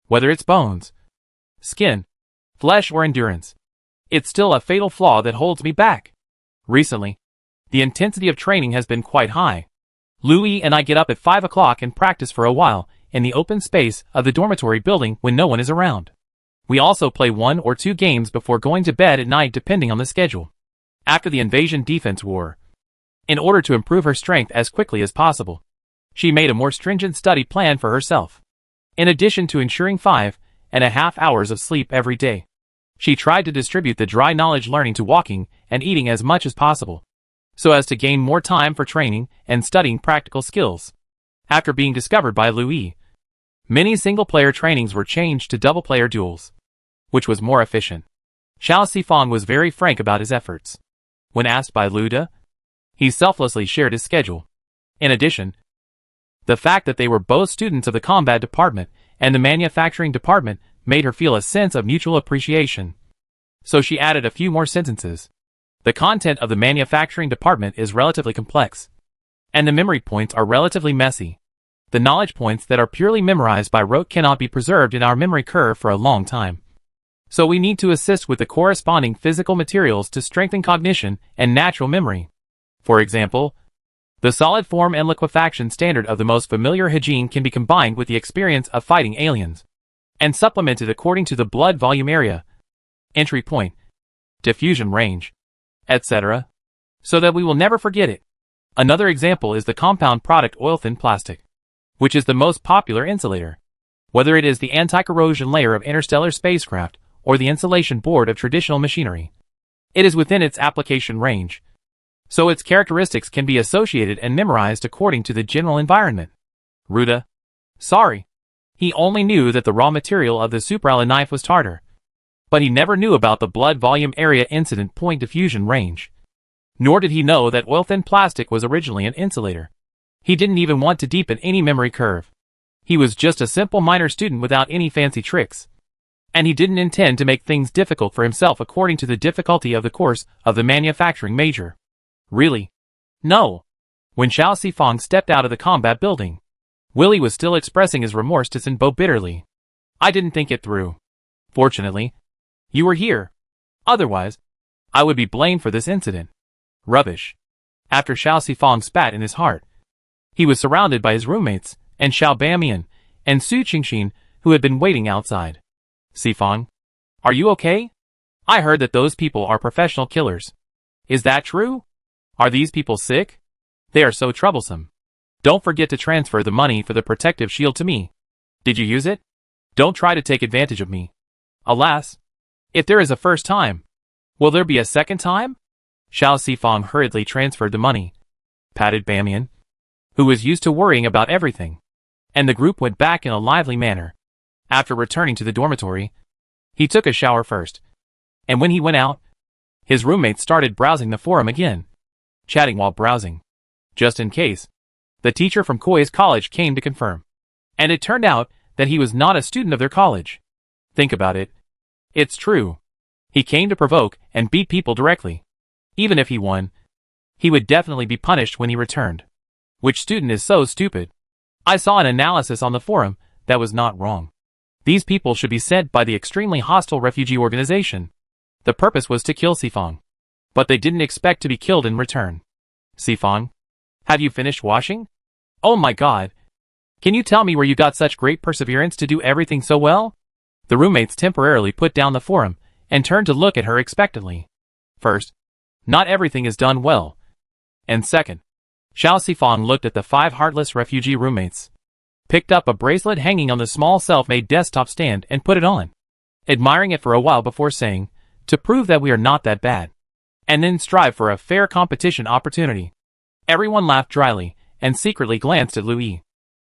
Whether it's bones, skin, flesh or endurance, it's still a fatal flaw that holds me back. Recently, the intensity of training has been quite high. Louis and I get up at 5 o'clock and practice for a while in the open space of the dormitory building when no one is around. We also play 1 or 2 games before going to bed at night depending on the schedule. After the invasion defense war, in order to improve her strength as quickly as possible, she made a more stringent study plan for herself. In addition to ensuring 5.5 hours of sleep every day, she tried to distribute the dry knowledge learning to walking and eating as much as possible, so as to gain more time for training and studying practical skills. After being discovered by Louis, many single-player trainings were changed to double-player duels, which was more efficient. Xiao Sifang was very frank about his efforts. When asked by Luda, he selflessly shared his schedule. In addition, the fact that they were both students of the combat department and the manufacturing department made her feel a sense of mutual appreciation. So she added a few more sentences. The content of the manufacturing department is relatively complex, and the memory points are relatively messy. The knowledge points that are purely memorized by rote cannot be preserved in our memory curve for a long time. So we need to assist with the corresponding physical materials to strengthen cognition and natural memory. For example, the solid form and liquefaction standard of the most familiar hygiene can be combined with the experience of fighting aliens, and supplemented according to the blood volume area, entry point, diffusion range, etc., so that we will never forget it. Another example is the compound product oil-thin plastic, which is the most popular insulator. Whether it is the anti-corrosion layer of interstellar spacecraft or the insulation board of traditional machinery, it is within its application range, so its characteristics can be associated and memorized according to the general environment. Ruda, sorry. He only knew that the raw material of the supralin knife was tartar, but he never knew about the blood volume area incident point diffusion range. Nor did he know that oil-thin plastic was originally an insulator. He didn't even want to deepen any memory curve. He was just a simple minor student without any fancy tricks. And he didn't intend to make things difficult for himself according to the difficulty of the course of the manufacturing major. Really? No. When Xiao Sifang stepped out of the combat building, Willie was still expressing his remorse to Sinbo bitterly. I didn't think it through. Fortunately, you were here. Otherwise, I would be blamed for this incident. Rubbish. After Xiao Sifang spat in his heart, he was surrounded by his roommates, and Xiao Bamian, and Su Qingxin, who had been waiting outside. Sifang, are you okay? I heard that those people are professional killers. Is that true? Are these people sick? They are so troublesome. Don't forget to transfer the money for the protective shield to me. Did you use it? Don't try to take advantage of me. Alas, if there is a first time, will there be a second time? Xiao Sifang hurriedly transferred the money, patted Bamian, who was used to worrying about everything, and the group went back in a lively manner. After returning to the dormitory, he took a shower first, And when he went out, his roommates started browsing the forum again, chatting while browsing. Just in case, the teacher from Koi's college came to confirm. And it turned out that he was not a student of their college. Think about it. It's true. He came to provoke and beat people directly. Even if he won, he would definitely be punished when he returned. Which student is so stupid? I saw an analysis on the forum that was not wrong. These people should be sent by the extremely hostile refugee organization. The purpose was to kill Sifong. But they didn't expect to be killed in return. Sifong, have you finished washing? Oh my god. Can you tell me where you got such great perseverance to do everything so well? The roommates temporarily put down the forum and turned to look at her expectantly. First, not everything is done well. And second, Xiao Sifong looked at the 5 heartless refugee roommates, picked up a bracelet hanging on the small self-made desktop stand and put it on, admiring it for a while before saying, to prove that we are not that bad, and then strive for a fair competition opportunity. Everyone laughed dryly and secretly glanced at Louis,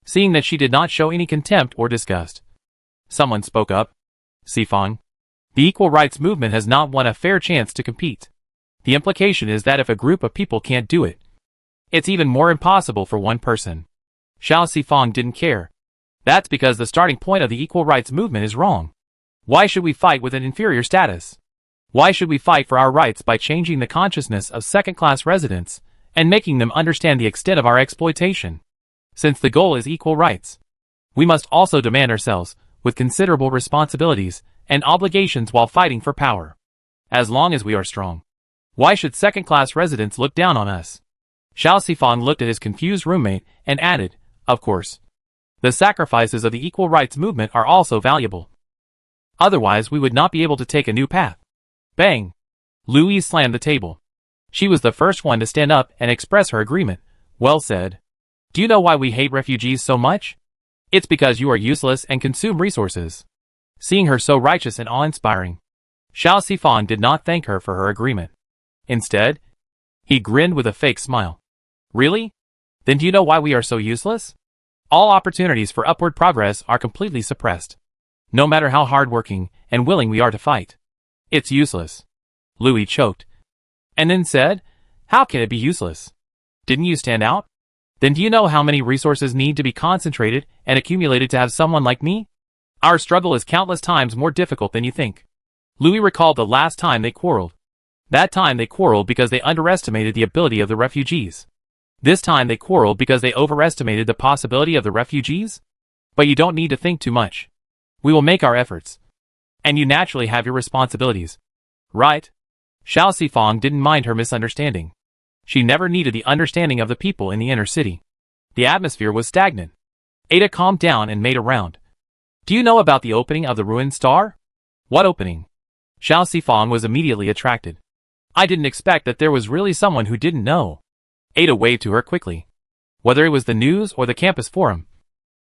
seeing that she did not show any contempt or disgust. Someone spoke up. Sifong, the equal rights movement has not won a fair chance to compete. The implication is that if a group of people can't do it, it's even more impossible for one person. Xiao Sifong didn't care. That's because the starting point of the equal rights movement is wrong. Why should we fight with an inferior status? Why should we fight for our rights by changing the consciousness of second-class residents and making them understand the extent of our exploitation? Since the goal is equal rights, we must also demand ourselves with considerable responsibilities and obligations while fighting for power. As long as we are strong, why should second-class residents look down on us? Xiao Sifong looked at his confused roommate and added, of course, the sacrifices of the equal rights movement are also valuable. Otherwise we would not be able to take a new path. Bang! Louise slammed the table. She was the first one to stand up and express her agreement. Well said. Do you know why we hate refugees so much? It's because you are useless and consume resources. Seeing her so righteous and awe-inspiring, Xiao Sifong did not thank her for her agreement. Instead, he grinned with a fake smile. Really? Then do you know why we are so useless? All opportunities for upward progress are completely suppressed. No matter how hardworking and willing we are to fight, it's useless. Louis choked. And then said, how can it be useless? Didn't you stand out? Then do you know how many resources need to be concentrated and accumulated to have someone like me? Our struggle is countless times more difficult than you think. Louis recalled the last time they quarreled. That time they quarreled because they underestimated the ability of the refugees. This time they quarreled because they overestimated the possibility of the refugees? But you don't need to think too much. We will make our efforts. And you naturally have your responsibilities. Right? Xiao Sifong didn't mind her misunderstanding. She never needed the understanding of the people in the inner city. The atmosphere was stagnant. Ada calmed down and made a round. Do you know about the opening of the ruined star? What opening? Xiao Sifong was immediately attracted. I didn't expect that there was really someone who didn't know. Ada waved to her quickly. Whether it was the news or the campus forum,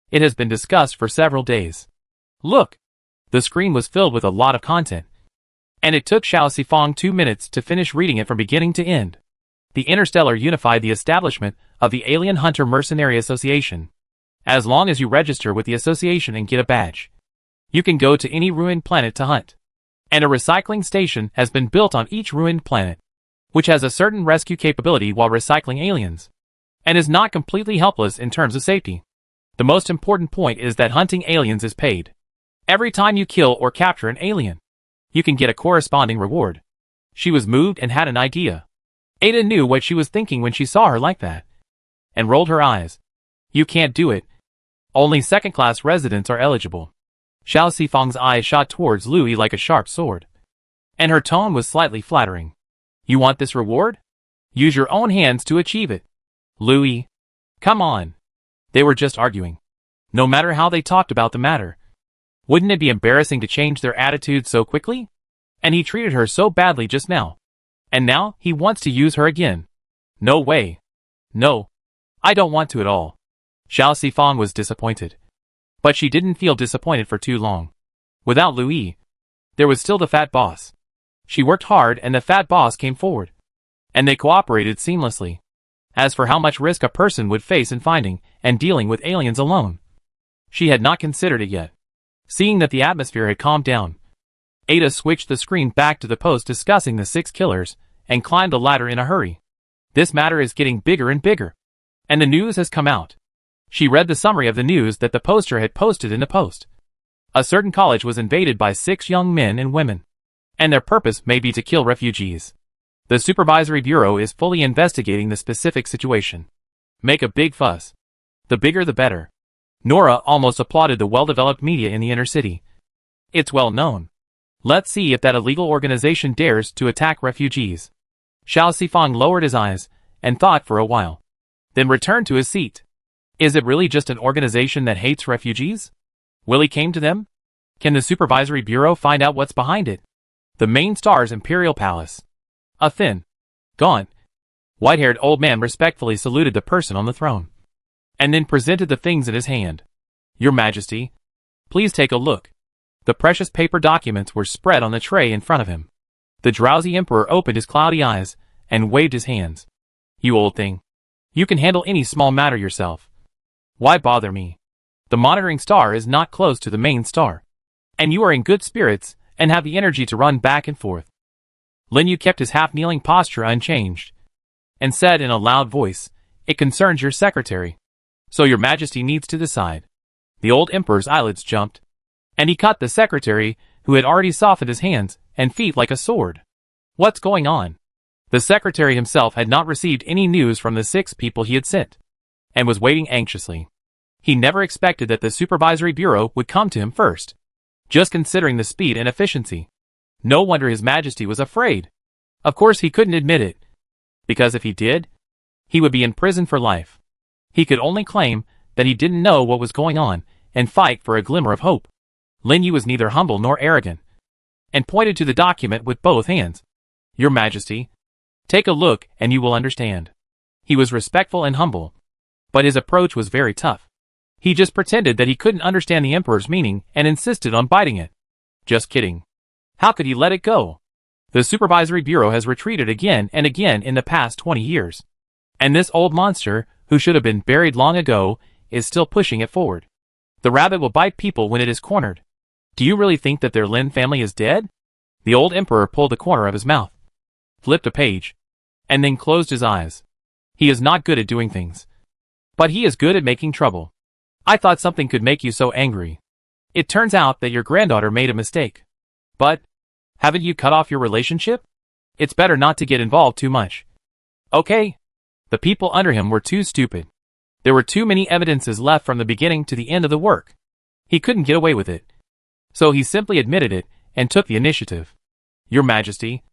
it has been discussed for several days. Look! The screen was filled with a lot of content. And it took Xiao Sifong 2 minutes to finish reading it from beginning to end. The Interstellar unified the establishment of the Alien Hunter Mercenary Association. As long as you register with the association and get a badge, you can go to any ruined planet to hunt. And a recycling station has been built on each ruined planet, which has a certain rescue capability while recycling aliens, and is not completely helpless in terms of safety. The most important point is that hunting aliens is paid. Every time you kill or capture an alien, you can get a corresponding reward. She was moved and had an idea. Ada knew what she was thinking when she saw her like that, and rolled her eyes. You can't do it. Only second-class residents are eligible. Xiao Sifong's eyes shot towards Louis like a sharp sword, and her tone was slightly flattering. You want this reward? Use your own hands to achieve it. Louis, come on. They were just arguing. No matter how they talked about the matter, wouldn't it be embarrassing to change their attitude so quickly? And he treated her so badly just now. And now he wants to use her again. No way. No. I don't want to at all. Xiao Sifong was disappointed. But she didn't feel disappointed for too long. Without Louis, there was still the fat boss. She worked hard and the fat boss came forward. And they cooperated seamlessly. As for how much risk a person would face in finding and dealing with aliens alone, she had not considered it yet. Seeing that the atmosphere had calmed down, Ada switched the screen back to the post discussing the 6 killers, and climbed the ladder in a hurry. This matter is getting bigger and bigger. And the news has come out. She read the summary of the news that the poster had posted in the post. A certain college was invaded by 6 young men and women. And their purpose may be to kill refugees. The Supervisory Bureau is fully investigating the specific situation. Make a big fuss. The bigger the better. Nora almost applauded the well-developed media in the inner city. It's well known. Let's see if that illegal organization dares to attack refugees. Xiao Sifang lowered his eyes and thought for a while. Then returned to his seat. Is it really just an organization that hates refugees? Will he came to them? Can the Supervisory Bureau find out what's behind it? The main star's Imperial Palace. A thin, gaunt, white-haired old man respectfully saluted the person on the throne, and then presented the things in his hand. Your Majesty, please take a look. The precious paper documents were spread on the tray in front of him. The drowsy emperor opened his cloudy eyes and waved his hands. You old thing. You can handle any small matter yourself. Why bother me? The monitoring star is not close to the main star. And you are in good spirits and have the energy to run back and forth. Lin Yu kept his half-kneeling posture unchanged, and said in a loud voice, It concerns your secretary. So your Majesty needs to decide. The old emperor's eyelids jumped, and he cut the secretary, who had already softened his hands and feet like a sword. What's going on? The secretary himself had not received any news from the 6 people he had sent, and was waiting anxiously. He never expected that the Supervisory Bureau would come to him first. Just considering the speed and efficiency. No wonder His Majesty was afraid. Of course he couldn't admit it, because if he did, he would be in prison for life. He could only claim that he didn't know what was going on and fight for a glimmer of hope. Lin Yu was neither humble nor arrogant, and pointed to the document with both hands. Your Majesty, take a look and you will understand. He was respectful and humble, but his approach was very tough. He just pretended that he couldn't understand the emperor's meaning and insisted on biting it. Just kidding. How could he let it go? The Supervisory Bureau has retreated again and again in the past 20 years. And this old monster, who should have been buried long ago, is still pushing it forward. The rabbit will bite people when it is cornered. Do you really think that their Lin family is dead? The old emperor pulled the corner of his mouth, flipped a page, and then closed his eyes. He is not good at doing things, but he is good at making trouble. I thought something could make you so angry. It turns out that your granddaughter made a mistake. But, haven't you cut off your relationship? It's better not to get involved too much. Okay. The people under him were too stupid. There were too many evidences left from the beginning to the end of the work. He couldn't get away with it. So he simply admitted it and took the initiative. Your Majesty,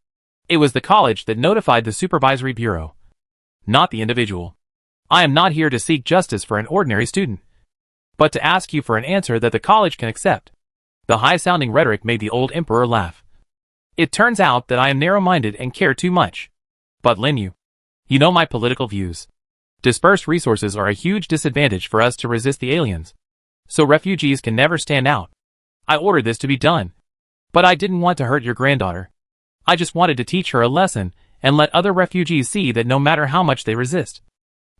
it was the college that notified the Supervisory Bureau, not the individual. I am not here to seek justice for an ordinary student, but to ask you for an answer that the college can accept. The high-sounding rhetoric made the old emperor laugh. It turns out that I am narrow-minded and care too much. But Lin Yu, you know my political views. Dispersed resources are a huge disadvantage for us to resist the aliens. So refugees can never stand out. I ordered this to be done. But I didn't want to hurt your granddaughter. I just wanted to teach her a lesson and let other refugees see that no matter how much they resist,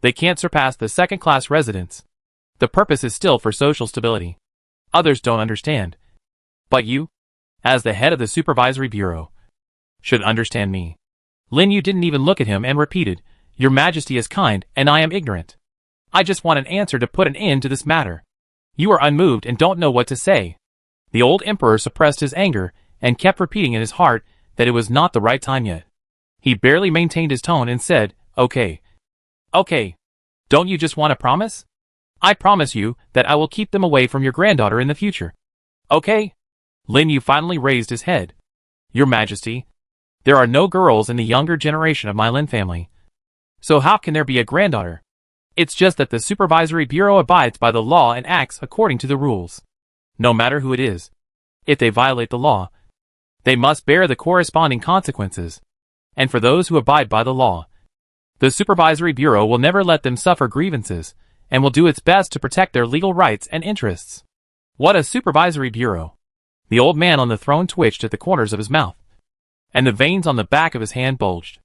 they can't surpass the second-class residents. The purpose is still for social stability. Others don't understand. But you, as the head of the Supervisory Bureau, should understand me. Lin Yu didn't even look at him and repeated, Your Majesty is kind and I am ignorant. I just want an answer to put an end to this matter. You are unmoved and don't know what to say. The old emperor suppressed his anger and kept repeating in his heart that it was not the right time yet. He barely maintained his tone and said, Okay. Okay. Don't you just want a promise? I promise you that I will keep them away from your granddaughter in the future. Okay? Lin Yu finally raised his head. Your Majesty, there are no girls in the younger generation of my Lin family. So how can there be a granddaughter? It's just that the Supervisory Bureau abides by the law and acts according to the rules. No matter who it is. If they violate the law, they must bear the corresponding consequences. And for those who abide by the law, the Supervisory Bureau will never let them suffer grievances, and will do its best to protect their legal rights and interests. What a Supervisory Bureau! The old man on the throne twitched at the corners of his mouth, and the veins on the back of his hand bulged.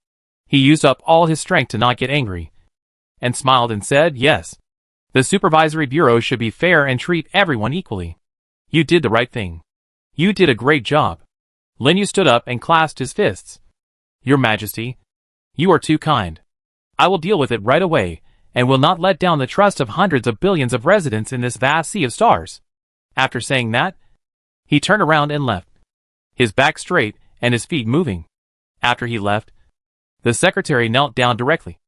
He used up all his strength to not get angry, and smiled and said, Yes. The Supervisory Bureau should be fair and treat everyone equally. You did the right thing. You did a great job. Lin Yu stood up and clasped his fists. Your Majesty, you are too kind. I will deal with it right away, and will not let down the trust of hundreds of billions of residents in this vast sea of stars. After saying that, he turned around and left, his back straight and his feet moving. After he left, the secretary knelt down directly,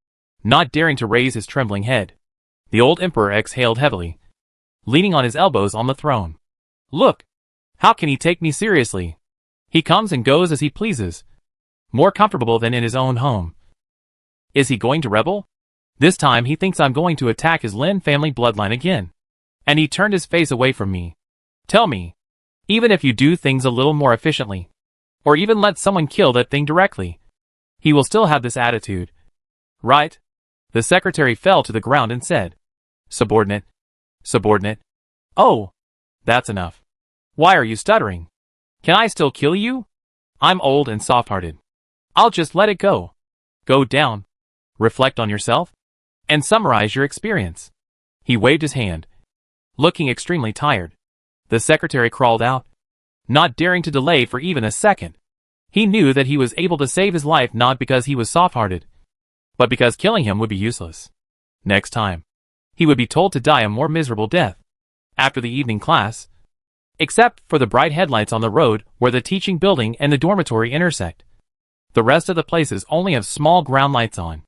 not daring to raise his trembling head. The old emperor exhaled heavily, leaning on his elbows on the throne. Look! How can he take me seriously? He comes and goes as he pleases, more comfortable than in his own home. Is he going to rebel? This time he thinks I'm going to attack his Lin family bloodline again. And he turned his face away from me. Tell me, even if you do things a little more efficiently, or even let someone kill that thing directly, he will still have this attitude. Right? The secretary fell to the ground and said, Subordinate. Subordinate. Oh, that's enough. Why are you stuttering? Can I still kill you? I'm old and soft-hearted. I'll just let it go. Go down. Reflect on yourself, and summarize your experience. He waved his hand, looking extremely tired. The secretary crawled out, not daring to delay for even a second. He knew that he was able to save his life not because he was soft-hearted, but because killing him would be useless. Next time, he would be told to die a more miserable death. After the evening class, except for the bright headlights on the road where the teaching building and the dormitory intersect, the rest of the places only have small ground lights on.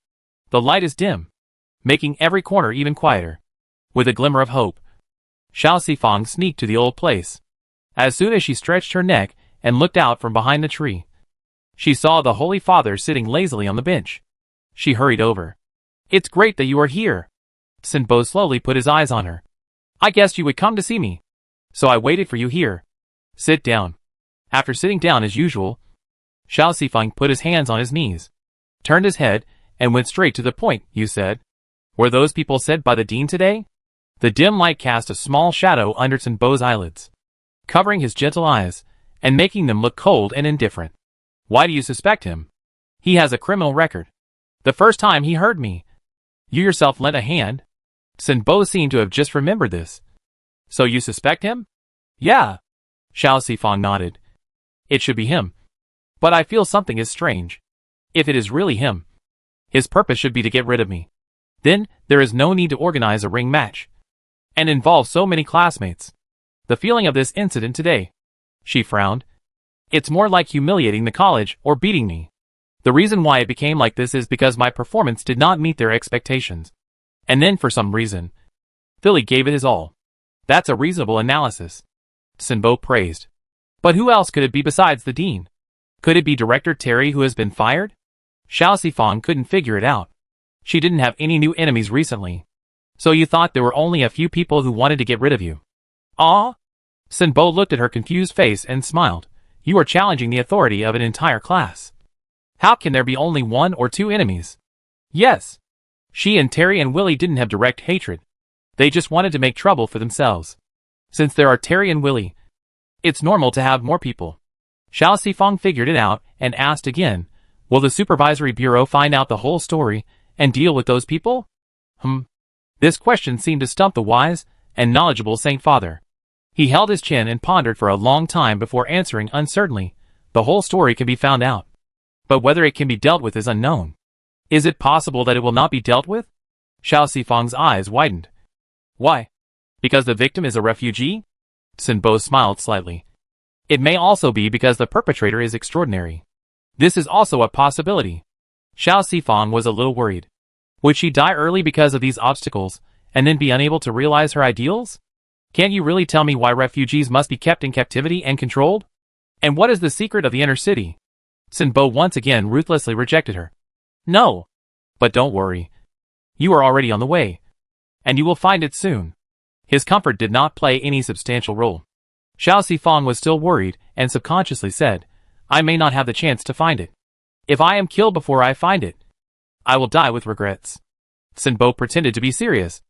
The light is dim, making every corner even quieter. With a glimmer of hope, Xiao Sifang sneaked to the old place. As soon as she stretched her neck and looked out from behind the tree, she saw the Holy Father sitting lazily on the bench. She hurried over. It's great that you are here. Sinbo slowly put his eyes on her. I guessed you would come to see me, so I waited for you here. Sit down. After sitting down as usual, Xiao Sifang put his hands on his knees, turned his head, and went straight to the point. You said, were those people sent by the dean today? The dim light cast a small shadow under Sinbo's eyelids, covering his gentle eyes, and making them look cold and indifferent. Why do you suspect him? He has a criminal record. The first time he heard me, you yourself lent a hand. Sinbo seemed to have just remembered this. So you suspect him? Yeah. Xiao Sifang nodded. It should be him. But I feel something is strange. If it is really him, his purpose should be to get rid of me. Then, there is no need to organize a ring match and involve so many classmates. The feeling of this incident today, she frowned. It's more like humiliating the college or beating me. The reason why it became like this is because my performance did not meet their expectations. And then for some reason, Philly gave it his all. That's a reasonable analysis. Sinbo praised. But who else could it be besides the dean? Could it be Director Terry who has been fired? Xiao Sifang couldn't figure it out. She didn't have any new enemies recently. So you thought there were only a few people who wanted to get rid of you? Ah? Sinbo looked at her confused face and smiled. You are challenging the authority of an entire class. How can there be only one or two enemies? Yes. She and Terry and Willie didn't have direct hatred. They just wanted to make trouble for themselves. Since there are Terry and Willie, it's normal to have more people. Xiao Sifang figured it out and asked again, will the supervisory bureau find out the whole story and deal with those people? This question seemed to stump the wise and knowledgeable Saint Father. He held his chin and pondered for a long time before answering uncertainly, the whole story can be found out. But whether it can be dealt with is unknown. Is it possible that it will not be dealt with? Xiao Sifang's eyes widened. Why? Because the victim is a refugee? Sinbo smiled slightly. It may also be because the perpetrator is extraordinary. This is also a possibility. Xiao Sifang was a little worried. Would she die early because of these obstacles, and then be unable to realize her ideals? Can't you really tell me why refugees must be kept in captivity and controlled? And what is the secret of the inner city? Sinbo once again ruthlessly rejected her. No. But don't worry. You are already on the way. And you will find it soon. His comfort did not play any substantial role. Xiao Sifang was still worried and subconsciously said, I may not have the chance to find it. If I am killed before I find it, I will die with regrets. Sinbo pretended to be serious.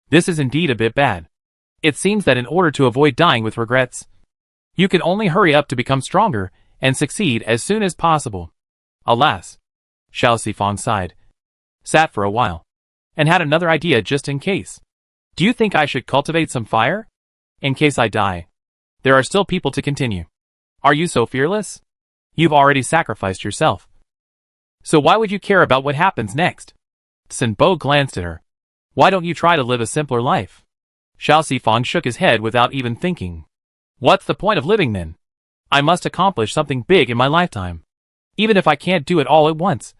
This is indeed a bit bad. It seems that in order to avoid dying with regrets, you can only hurry up to become stronger and succeed as soon as possible. Alas. Xiao Sifang sighed, sat for a while, and had another idea just in case. Do you think I should cultivate some fire? In case I die, there are still people to continue. Are you so fearless? You've already sacrificed yourself. So why would you care about what happens next? Sinbo glanced at her. Why don't you try to live a simpler life? Xiao Sifang shook his head without even thinking. What's the point of living then? I must accomplish something big in my lifetime. Even if I can't do it all at once.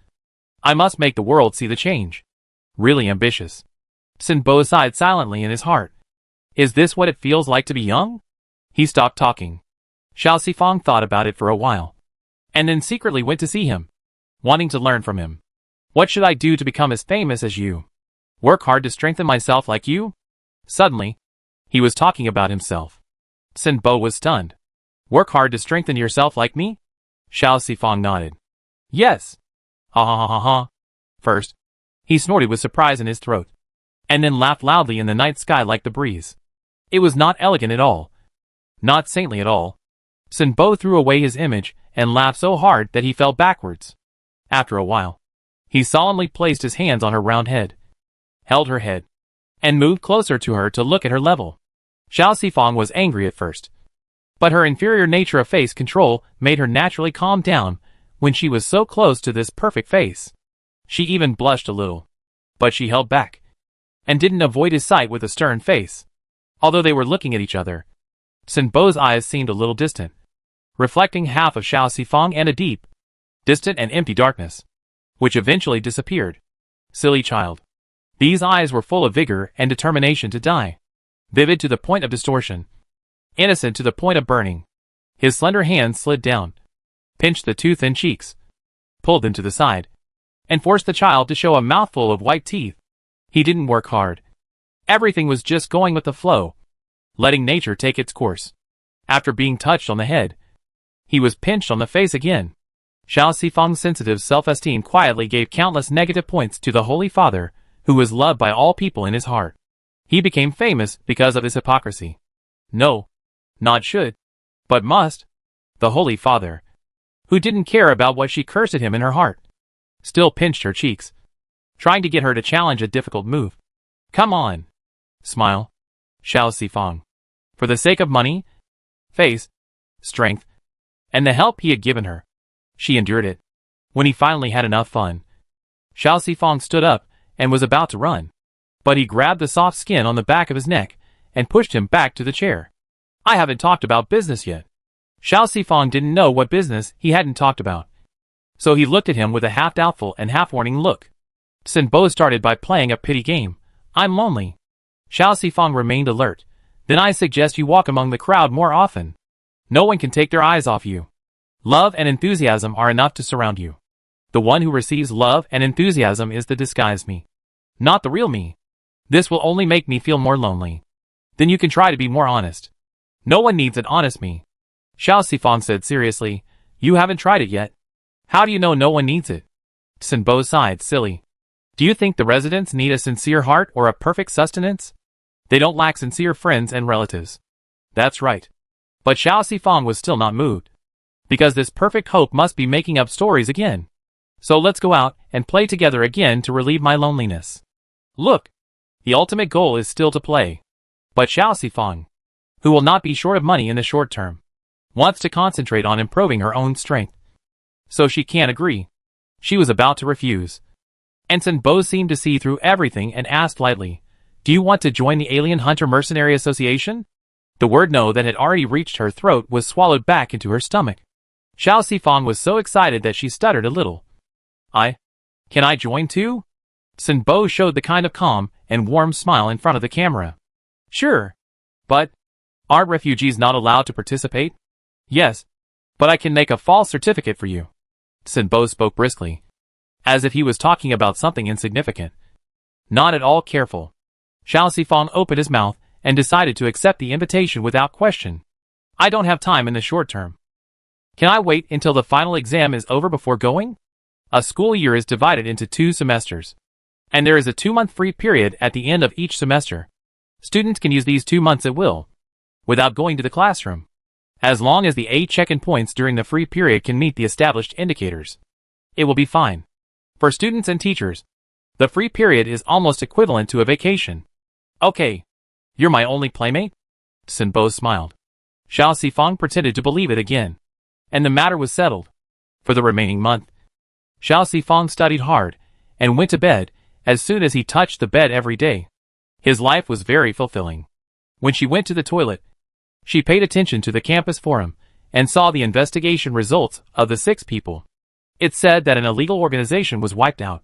I must make the world see the change. Really ambitious. Sinbo sighed silently in his heart. Is this what it feels like to be young? He stopped talking. Xiao Sifang thought about it for a while. And then secretly went to see him, wanting to learn from him. What should I do to become as famous as you? Work hard to strengthen myself like you? Suddenly, he was talking about himself. Sinbo was stunned. Work hard to strengthen yourself like me? Xiao Sifang nodded. Yes. Ha ha ha ha ha. First, he snorted with surprise in his throat, and then laughed loudly in the night sky like the breeze. It was not elegant at all. Not saintly at all. Sinbo threw away his image and laughed so hard that he fell backwards. After a while, he solemnly placed his hands on her round head, held her head, and moved closer to her to look at her level. Xiao Sifang was angry at first, but her inferior nature of face control made her naturally calm down when she was so close to this perfect face. She even blushed a little, but she held back, and didn't avoid his sight with a stern face. Although they were looking at each other, Sinbo's eyes seemed a little distant, reflecting half of Xiao Sifang and a deep, distant and empty darkness, which eventually disappeared. Silly child. These eyes were full of vigor and determination to die. Vivid to the point of distortion. Innocent to the point of burning. His slender hands slid down, pinched the too thin cheeks, pulled them to the side, and forced the child to show a mouthful of white teeth. He didn't work hard. Everything was just going with the flow, letting nature take its course. After being touched on the head, he was pinched on the face again. Xiao Sifang's sensitive self-esteem quietly gave countless negative points to the Holy Father, who was loved by all people in his heart. He became famous because of his hypocrisy. No, not should, but must. The Holy Father, who didn't care about what she cursed at him in her heart, still pinched her cheeks, trying to get her to challenge a difficult move. Come on. Smile. Xiao Sifang. For the sake of money, face, strength, and the help he had given her, she endured it. When he finally had enough fun, Xiao Sifang stood up and was about to run, but he grabbed the soft skin on the back of his neck and pushed him back to the chair. I haven't talked about business yet. Xiao Sifang didn't know what business he hadn't talked about, so he looked at him with a half-doubtful and half-warning look. Sinbo started by playing a pity game. I'm lonely. Xiao Sifang remained alert. Then I suggest you walk among the crowd more often. No one can take their eyes off you. Love and enthusiasm are enough to surround you. The one who receives love and enthusiasm is the disguised me, not the real me. This will only make me feel more lonely. Then you can try to be more honest. No one needs an honest me. Xiao Sifang said seriously. You haven't tried it yet. How do you know no one needs it? Sinbo sighed, silly. Do you think the residents need a sincere heart or a perfect sustenance? They don't lack sincere friends and relatives. That's right. But Xiao Sifang was still not moved. Because this perfect hope must be making up stories again. So let's go out and play together again to relieve my loneliness. Look, the ultimate goal is still to play. But Xiao Sifang, who will not be short of money in the short term, wants to concentrate on improving her own strength. So she can't agree. She was about to refuse. And Sinbo seemed to see through everything and asked lightly, do you want to join the Alien Hunter Mercenary Association? The word no that had already reached her throat was swallowed back into her stomach. Xiao Sifang was so excited that she stuttered a little. Can I join too? Sinbo showed the kind of calm and warm smile in front of the camera. Sure. But, aren't refugees not allowed to participate? Yes. But I can make a false certificate for you. Sinbo spoke briskly, as if he was talking about something insignificant. Not at all careful. Xiao Sifang opened his mouth and decided to accept the invitation without question. I don't have time in the short term. Can I wait until the final exam is over before going? A school year is divided into 2 semesters, and there is a 2-month free period at the end of each semester. Students can use these 2 months at will, without going to the classroom, as long as the 8 check-in points during the free period can meet the established indicators. It will be fine. For students and teachers, the free period is almost equivalent to a vacation. Okay, you're my only playmate? Sinbo smiled. Xiao Sifang pretended to believe it again, and the matter was settled. For the remaining month, Xiao Sifang studied hard and went to bed as soon as he touched the bed every day. His life was very fulfilling. When she went to the toilet, she paid attention to the campus forum and saw the investigation results of the 6 people. It said that an illegal organization was wiped out,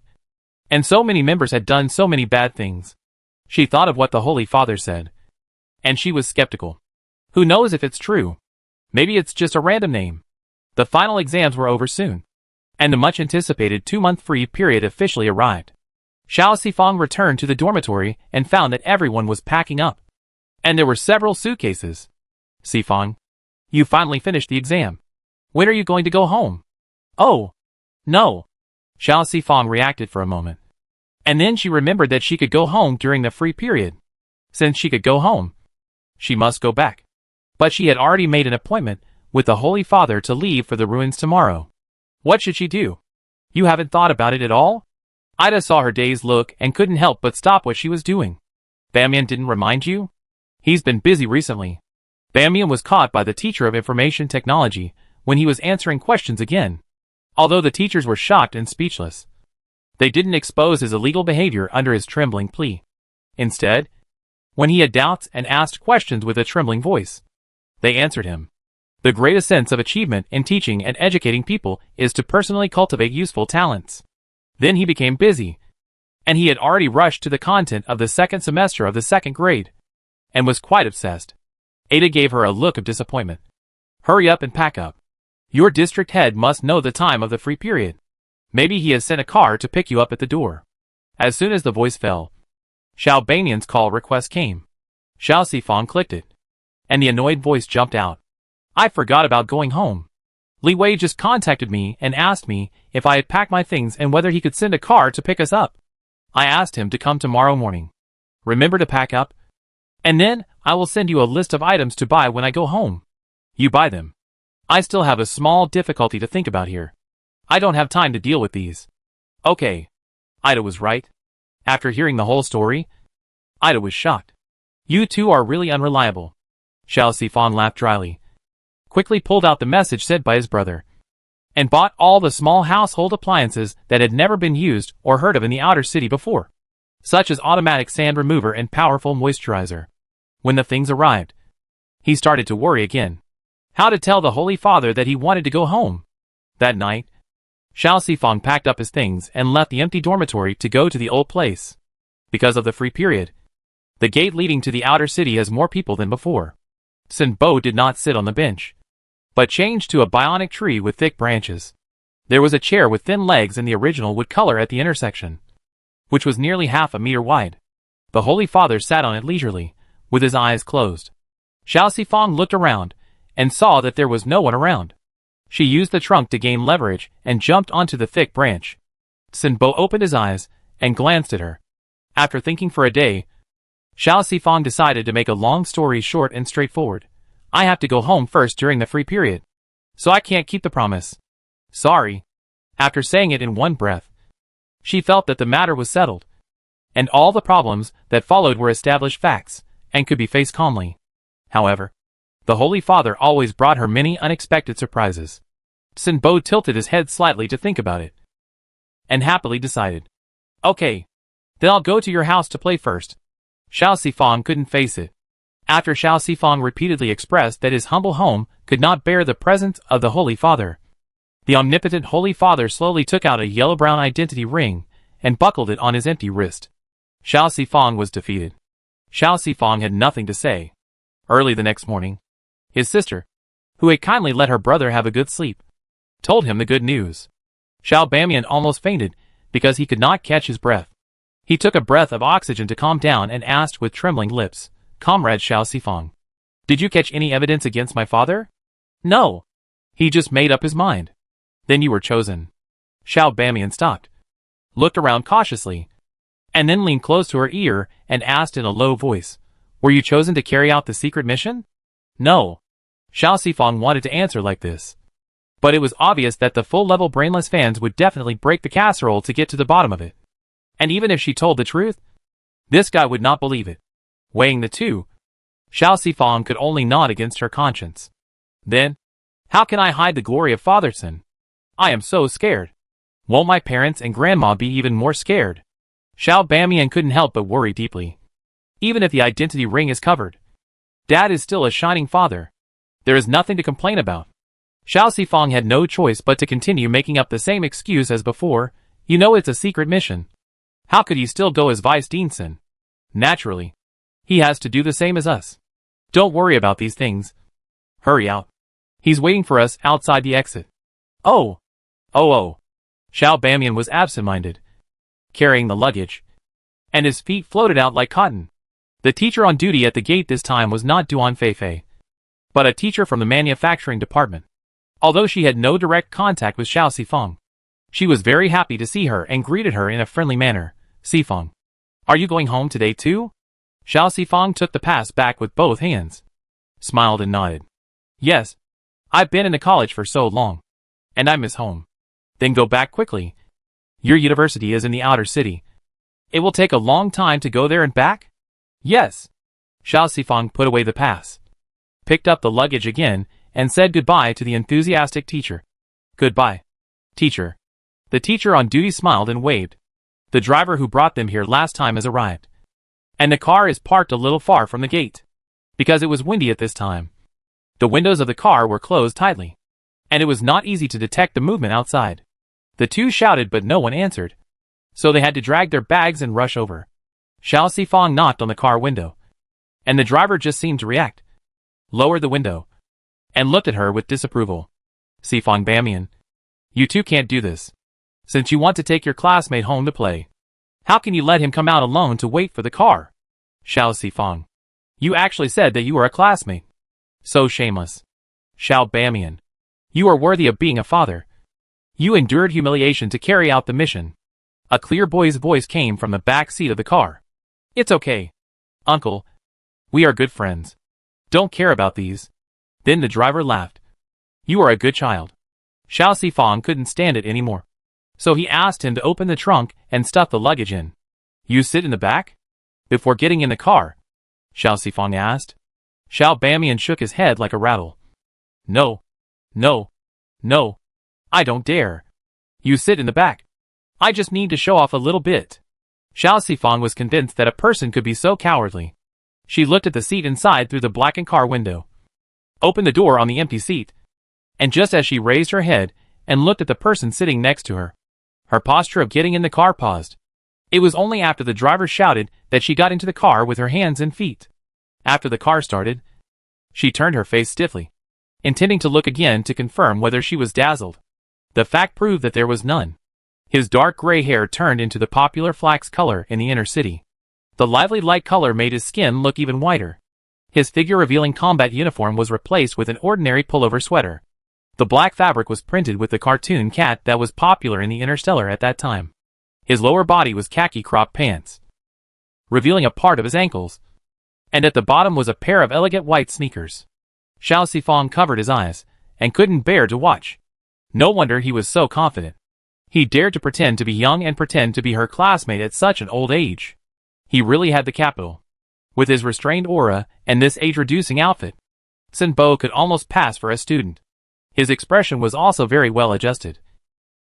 and so many members had done so many bad things. She thought of what the Holy Father said, and she was skeptical. Who knows if it's true? Maybe it's just a random name. The final exams were over soon, and the much-anticipated 2-month free period officially arrived. Xiao Sifang returned to the dormitory and found that everyone was packing up, and there were several suitcases. Sifang, you finally finished the exam. When are you going to go home? Oh, no. Xiao Sifang reacted for a moment, and then she remembered that she could go home during the free period. Since she could go home, she must go back. But she had already made an appointment with the Holy Father to leave for the ruins tomorrow. What should she do? You haven't thought about it at all? Ida saw her dazed look and couldn't help but stop what she was doing. Bamian didn't remind you? He's been busy recently. Bamian was caught by the teacher of information technology when he was answering questions again. Although the teachers were shocked and speechless, they didn't expose his illegal behavior under his trembling plea. Instead, when he had doubts and asked questions with a trembling voice, they answered him. The greatest sense of achievement in teaching and educating people is to personally cultivate useful talents. Then he became busy, and he had already rushed to the content of the 2nd semester of the 2nd grade, and was quite obsessed. Ada gave her a look of disappointment. Hurry up and pack up. Your district head must know the time of the free period. Maybe he has sent a car to pick you up at the door. As soon as the voice fell, Xiao Banian's call request came. Xiao Sifang clicked it, and the annoyed voice jumped out. I forgot about going home. Li Wei just contacted me and asked me if I had packed my things and whether he could send a car to pick us up. I asked him to come tomorrow morning. Remember to pack up? And then I will send you a list of items to buy when I go home. You buy them. I still have a small difficulty to think about here. I don't have time to deal with these. Okay. Ida was right. After hearing the whole story, Ida was shocked. You two are really unreliable. Xiao Sifang laughed dryly, quickly pulled out the message sent by his brother, and bought all the small household appliances that had never been used or heard of in the outer city before, such as automatic sand remover and powerful moisturizer. When the things arrived, he started to worry again. How to tell the Holy Father that he wanted to go home? That night, Xiao Sifang packed up his things and left the empty dormitory to go to the old place. Because of the free period, the gate leading to the outer city has more people than before. Sin Bo did not sit on the bench, but changed to a bionic tree with thick branches. There was a chair with thin legs in the original wood color at the intersection, which was nearly half a meter wide. The Holy Father sat on it leisurely, with his eyes closed. Xiao Sifang looked around and saw that there was no one around. She used the trunk to gain leverage and jumped onto the thick branch. Sin Bo opened his eyes and glanced at her. After thinking for a day, Xiao Sifang decided to make a long story short and straightforward. I have to go home first during the free period, so I can't keep the promise. Sorry. After saying it in one breath, she felt that the matter was settled, and all the problems that followed were established facts and could be faced calmly. However, the Holy Father always brought her many unexpected surprises. Sin Bo tilted his head slightly to think about it, and happily decided, okay, then I'll go to your house to play first. Xiao Sifang couldn't face it. After Xiao Sifang repeatedly expressed that his humble home could not bear the presence of the Holy Father, the omnipotent Holy Father slowly took out a yellow-brown identity ring and buckled it on his empty wrist. Xiao Sifang was defeated. Xiao Sifang had nothing to say. Early the next morning, his sister, who had kindly let her brother have a good sleep, told him the good news. Xiao Bamian almost fainted because he could not catch his breath. He took a breath of oxygen to calm down and asked with trembling lips, Comrade Xiao Sifang, did you catch any evidence against my father? No. He just made up his mind. Then you were chosen. Xiao Bamian stopped, looked around cautiously, and then leaned close to her ear and asked in a low voice, were you chosen to carry out the secret mission? No. Xiao Sifang wanted to answer like this, but it was obvious that the full-level brainless fans would definitely break the casserole to get to the bottom of it. And even if she told the truth, this guy would not believe it. Weighing the two, Xiao Sifang could only nod against her conscience. Then, how can I hide the glory of Fatherson? I am so scared. Won't my parents and grandma be even more scared? Xiao Bamian couldn't help but worry deeply. Even if the identity ring is covered, Dad is still a shining father. There is nothing to complain about. Xiao Sifang had no choice but to continue making up the same excuse as before. You know it's a secret mission. How could he still go as Vice Deanson? Naturally. He has to do the same as us. Don't worry about these things. Hurry out. He's waiting for us outside the exit. Oh. Xiao Bamian was absent-minded, carrying the luggage, and his feet floated out like cotton. The teacher on duty at the gate this time was not Duan Feifei, but a teacher from the manufacturing department. Although she had no direct contact with Xiao Sifang, she was very happy to see her and greeted her in a friendly manner. Sifang, are you going home today too? Xiao Sifang took the pass back with both hands, smiled and nodded. Yes, I've been in the college for so long, and I miss home. Then go back quickly. Your university is in the outer city. It will take a long time to go there and back? Yes. Xiao Sifang put away the pass, picked up the luggage again, and said goodbye to the enthusiastic teacher. Goodbye, teacher. The teacher on duty smiled and waved. The driver who brought them here last time has arrived, and the car is parked a little far from the gate. Because it was windy at this time, the windows of the car were closed tightly, and it was not easy to detect the movement outside. The two shouted but no one answered, so they had to drag their bags and rush over. Xiao Sifang knocked on the car window, and the driver just seemed to react, lowered the window, and looked at her with disapproval. Sifang Bamian, you two can't do this. Since you want to take your classmate home to play, how can you let him come out alone to wait for the car? Xiao Sifang, you actually said that you were a classmate. So shameless. Xiao Bamian, you are worthy of being a father. You endured humiliation to carry out the mission. A clear boy's voice came from the back seat of the car. It's okay, uncle. We are good friends. Don't care about these. Then the driver laughed. You are a good child. Xiao Sifang couldn't stand it anymore, so he asked him to open the trunk and stuff the luggage in. You sit in the back? Before getting in the car? Xiao Sifang asked. Xiao Bamian shook his head like a rattle. No. I don't dare. You sit in the back. I just need to show off a little bit. Xiao Sifang was convinced that a person could be so cowardly. She looked at the seat inside through the blackened car window, opened the door on the empty seat, and just as she raised her head and looked at the person sitting next to her, her posture of getting in the car paused. It was only after the driver shouted that she got into the car with her hands and feet. After the car started, she turned her face stiffly, intending to look again to confirm whether she was dazzled. The fact proved that there was none. His dark gray hair turned into the popular flax color in the inner city. The lively light color made his skin look even whiter. His figure-revealing combat uniform was replaced with an ordinary pullover sweater. The black fabric was printed with the cartoon cat that was popular in the Interstellar at that time. His lower body was khaki crop pants, revealing a part of his ankles, and at the bottom was a pair of elegant white sneakers. Xiao Sifang covered his eyes and couldn't bear to watch. No wonder he was so confident. He dared to pretend to be young and pretend to be her classmate at such an old age. He really had the capital. With his restrained aura and this age-reducing outfit, Sun Bo could almost pass for a student. His expression was also very well adjusted,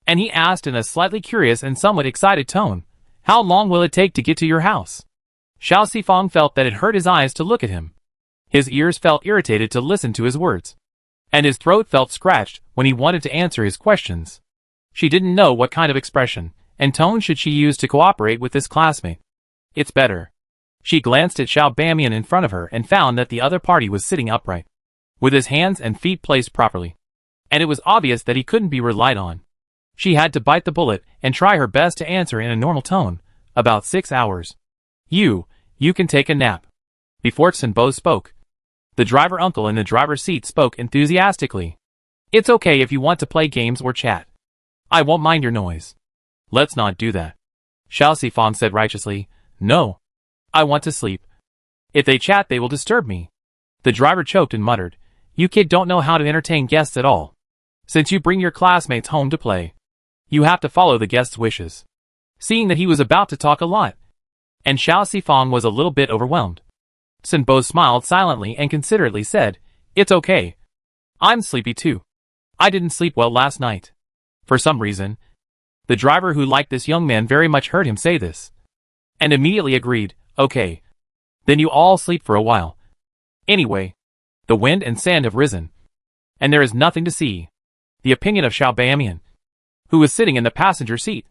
and he asked in a slightly curious and somewhat excited tone, "How long will it take to get to your house?" Xiao Sifang felt that it hurt his eyes to look at him. His ears felt irritated to listen to his words, and his throat felt scratched when he wanted to answer his questions. She didn't know what kind of expression and tone should she use to cooperate with this classmate. It's better. She glanced at Xiao Bamian in front of her and found that the other party was sitting upright, with his hands and feet placed properly, and it was obvious that he couldn't be relied on. She had to bite the bullet and try her best to answer in a normal tone. About 6 hours. You can take a nap. Before Sun Bo spoke, the driver uncle in the driver's seat spoke enthusiastically. It's okay if you want to play games or chat. I won't mind your noise. Let's not do that. Xiao Sifang said righteously. No. I want to sleep. If they chat they will disturb me. The driver choked and muttered. You kid don't know how to entertain guests at all. Since you bring your classmates home to play, you have to follow the guest's wishes. Seeing that he was about to talk a lot, and Xiao Sifang was a little bit overwhelmed, Sun Bo smiled silently and considerately said, It's okay. I'm sleepy too. I didn't sleep well last night. For some reason, the driver who liked this young man very much heard him say this, and immediately agreed, okay. Then you all sleep for a while. Anyway, the wind and sand have risen, and there is nothing to see. The opinion of Xiao Bamian, who was sitting in the passenger seat,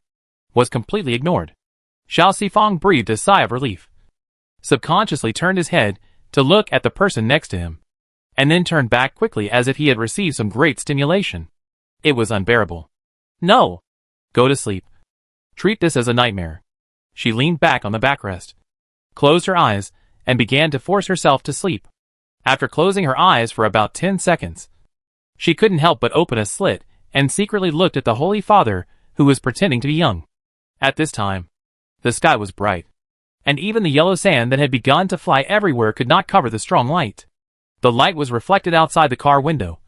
was completely ignored. Xiao Sifang breathed a sigh of relief, subconsciously turned his head to look at the person next to him, and then turned back quickly as if he had received some great stimulation. It was unbearable. No! Go to sleep. Treat this as a nightmare. She leaned back on the backrest, closed her eyes, and began to force herself to sleep. After closing her eyes for about 10 seconds, she couldn't help but open a slit and secretly looked at the Holy Father, who was pretending to be young. At this time, the sky was bright, and even the yellow sand that had begun to fly everywhere could not cover the strong light. The light was reflected outside the car window,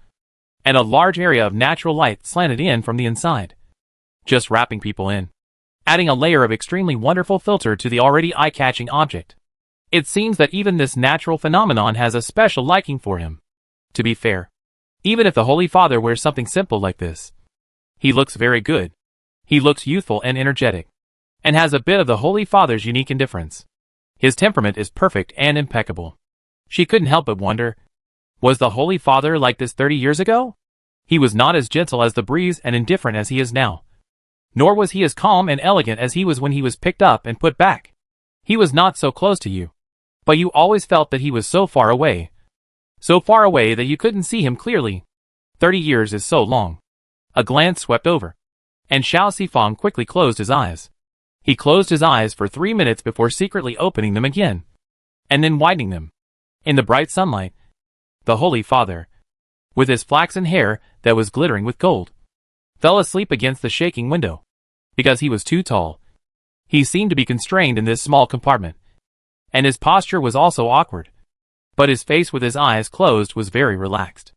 and a large area of natural light slanted in from the inside, just wrapping people in, adding a layer of extremely wonderful filter to the already eye-catching object. It seems that even this natural phenomenon has a special liking for him. To be fair, even if the Holy Father wears something simple like this, he looks very good. He looks youthful and energetic, and has a bit of the Holy Father's unique indifference. His temperament is perfect and impeccable. She couldn't help but wonder, was the Holy Father like this 30 years ago? He was not as gentle as the breeze and indifferent as he is now. Nor was he as calm and elegant as he was when he was picked up and put back. He was not so close to you, but you always felt that he was so far away that you couldn't see him clearly. 30 years is so long. A glance swept over, and Xiao Sifang quickly closed his eyes. He closed his eyes for 3 minutes before secretly opening them again, and then widening them. In the bright sunlight, the Holy Father, with his flaxen hair that was glittering with gold, fell asleep against the shaking window. Because he was too tall, he seemed to be constrained in this small compartment, and his posture was also awkward. But his face with his eyes closed was very relaxed,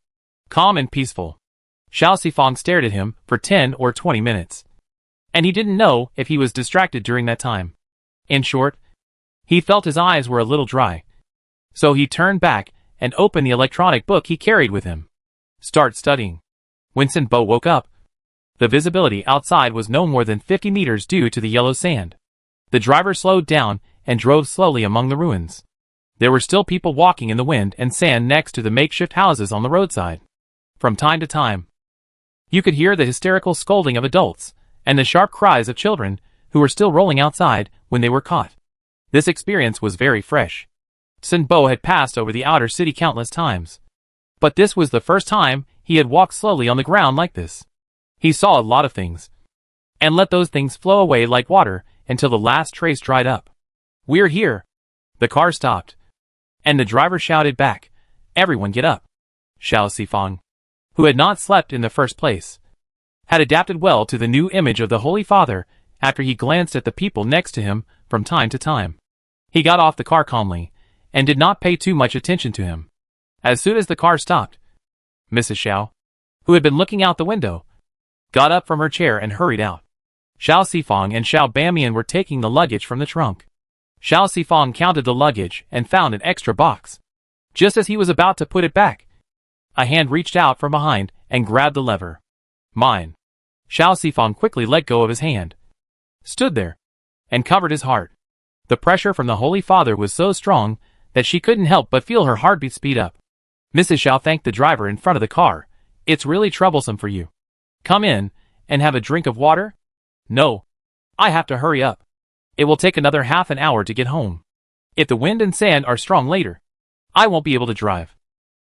calm and peaceful. Xiao Sifang stared at him for 10 or 20 minutes, and he didn't know if he was distracted during that time. In short, he felt his eyes were a little dry, so he turned back and opened the electronic book he carried with him. Start studying. When Sin Bo woke up, the visibility outside was no more than 50 meters due to the yellow sand. The driver slowed down and drove slowly among the ruins. There were still people walking in the wind and sand next to the makeshift houses on the roadside. From time to time, you could hear the hysterical scolding of adults and the sharp cries of children who were still rolling outside when they were caught. This experience was very fresh. Sin Bo had passed over the outer city countless times, but this was the first time he had walked slowly on the ground like this. He saw a lot of things, and let those things flow away like water until the last trace dried up. We're here. The car stopped, and the driver shouted back, "Everyone get up." Xiao Sifang, who had not slept in the first place, had adapted well to the new image of the Holy Father after he glanced at the people next to him from time to time. He got off the car calmly, and did not pay too much attention to him. As soon as the car stopped, Mrs. Xiao, who had been looking out the window, got up from her chair and hurried out. Xiao Sifang and Xiao Bamian were taking the luggage from the trunk. Xiao Sifang counted the luggage and found an extra box. Just as he was about to put it back, a hand reached out from behind and grabbed the lever. Mine. Xiao Sifang quickly let go of his hand, stood there, and covered his heart. The pressure from the Holy Father was so strong that she couldn't help but feel her heartbeat speed up. Mrs. Xiao thanked the driver in front of the car. It's really troublesome for you. Come in and have a drink of water? No. I have to hurry up. It will take another half an hour to get home. If the wind and sand are strong later, I won't be able to drive.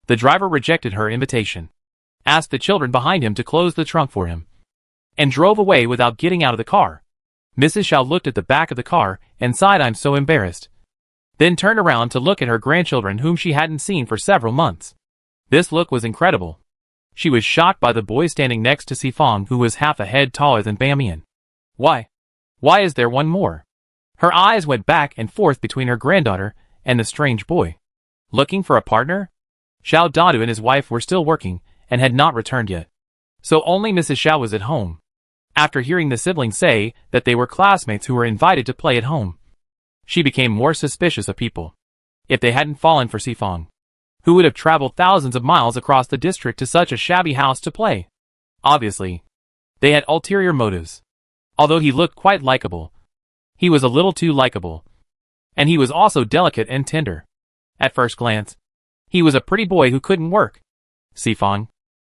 The driver rejected her invitation, asked the children behind him to close the trunk for him, and drove away without getting out of the car. Mrs. Xiao looked at the back of the car and sighed, "I'm so embarrassed," then turned around to look at her grandchildren whom she hadn't seen for several months. This look was incredible. She was shocked by the boy standing next to Sifang, who was half a head taller than Bamian. Why is there one more? Her eyes went back and forth between her granddaughter and the strange boy. Looking for a partner? Xiao Dadu and his wife were still working and had not returned yet, so only Mrs. Xiao was at home. After hearing the siblings say that they were classmates who were invited to play at home, she became more suspicious of people. If they hadn't fallen for Sifang, who would have traveled thousands of miles across the district to such a shabby house to play? Obviously, They had ulterior motives. Although he looked quite likable, he was a little too likable. And he was also delicate and tender. At first glance, he was a pretty boy who couldn't work. Sifong,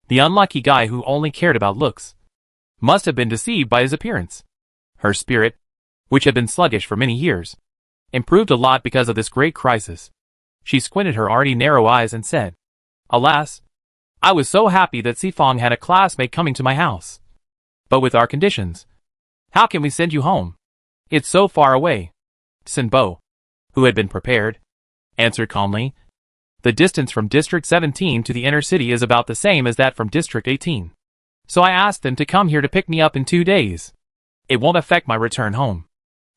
the unlucky guy who only cared about looks, must have been deceived by his appearance. Her spirit, which had been sluggish for many years, improved a lot because of this great crisis. She squinted her already narrow eyes and said, "Alas, I was so happy that Sifong had a classmate coming to my house. But with our conditions, how can we send you home? It's so far away." Sinbo, who had been prepared, answered calmly, "The distance from District 17 to the inner city is about the same as that from District 18. So I asked them to come here to pick me up in 2 days. It won't affect my return home.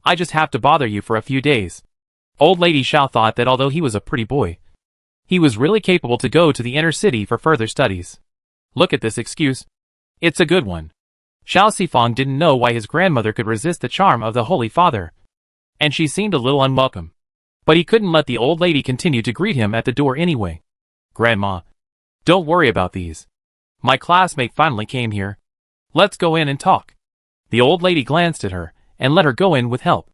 I just have to bother you for a few days." Old Lady Xiao thought that although he was a pretty boy, he was really capable to go to the inner city for further studies. Look at this excuse. It's a good one. Xiao Sifong didn't know why his grandmother could resist the charm of the Holy Father, and she seemed a little unwelcome. But he couldn't let the old lady continue to greet him at the door anyway. "Grandma, don't worry about these. My classmate finally came here. Let's go in and talk." The old lady glanced at her and let her go in with help.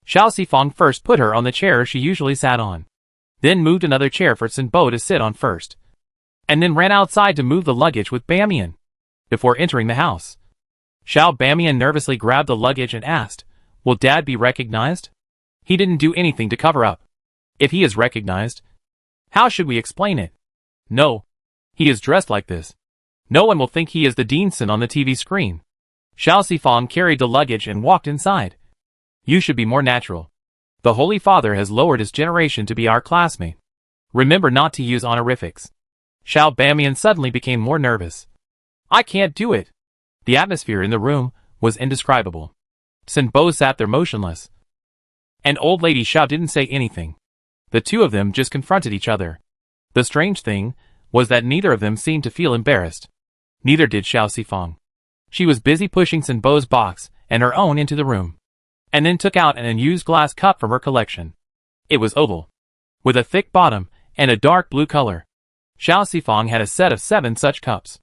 Xiao Sifong first put her on the chair she usually sat on, then moved another chair for Sinbo to sit on first, and then ran outside to move the luggage with Bamian. Before entering the house, Xiao Bamian nervously grabbed the luggage and asked, "Will Dad be recognized? He didn't do anything to cover up. If he is recognized, how should we explain it? No, he is dressed like this. No one will think he is the Deanson on the TV screen." Xiao Sifong carried the luggage and walked inside. "You should be more natural. The Holy Father has lowered his generation to be our classmate. Remember not to use honorifics." Xiao Bamian suddenly became more nervous. "I can't do it." The atmosphere in the room was indescribable. Sinbo sat there motionless, and Old Lady Xiao didn't say anything. The two of them just confronted each other. The strange thing was that neither of them seemed to feel embarrassed. Neither did Xiao Sifong. She was busy pushing Sinbo's box and her own into the room, and then took out an unused glass cup from her collection. It was oval, with a thick bottom and a dark blue color. Xiao Sifong had a set of 7 such cups,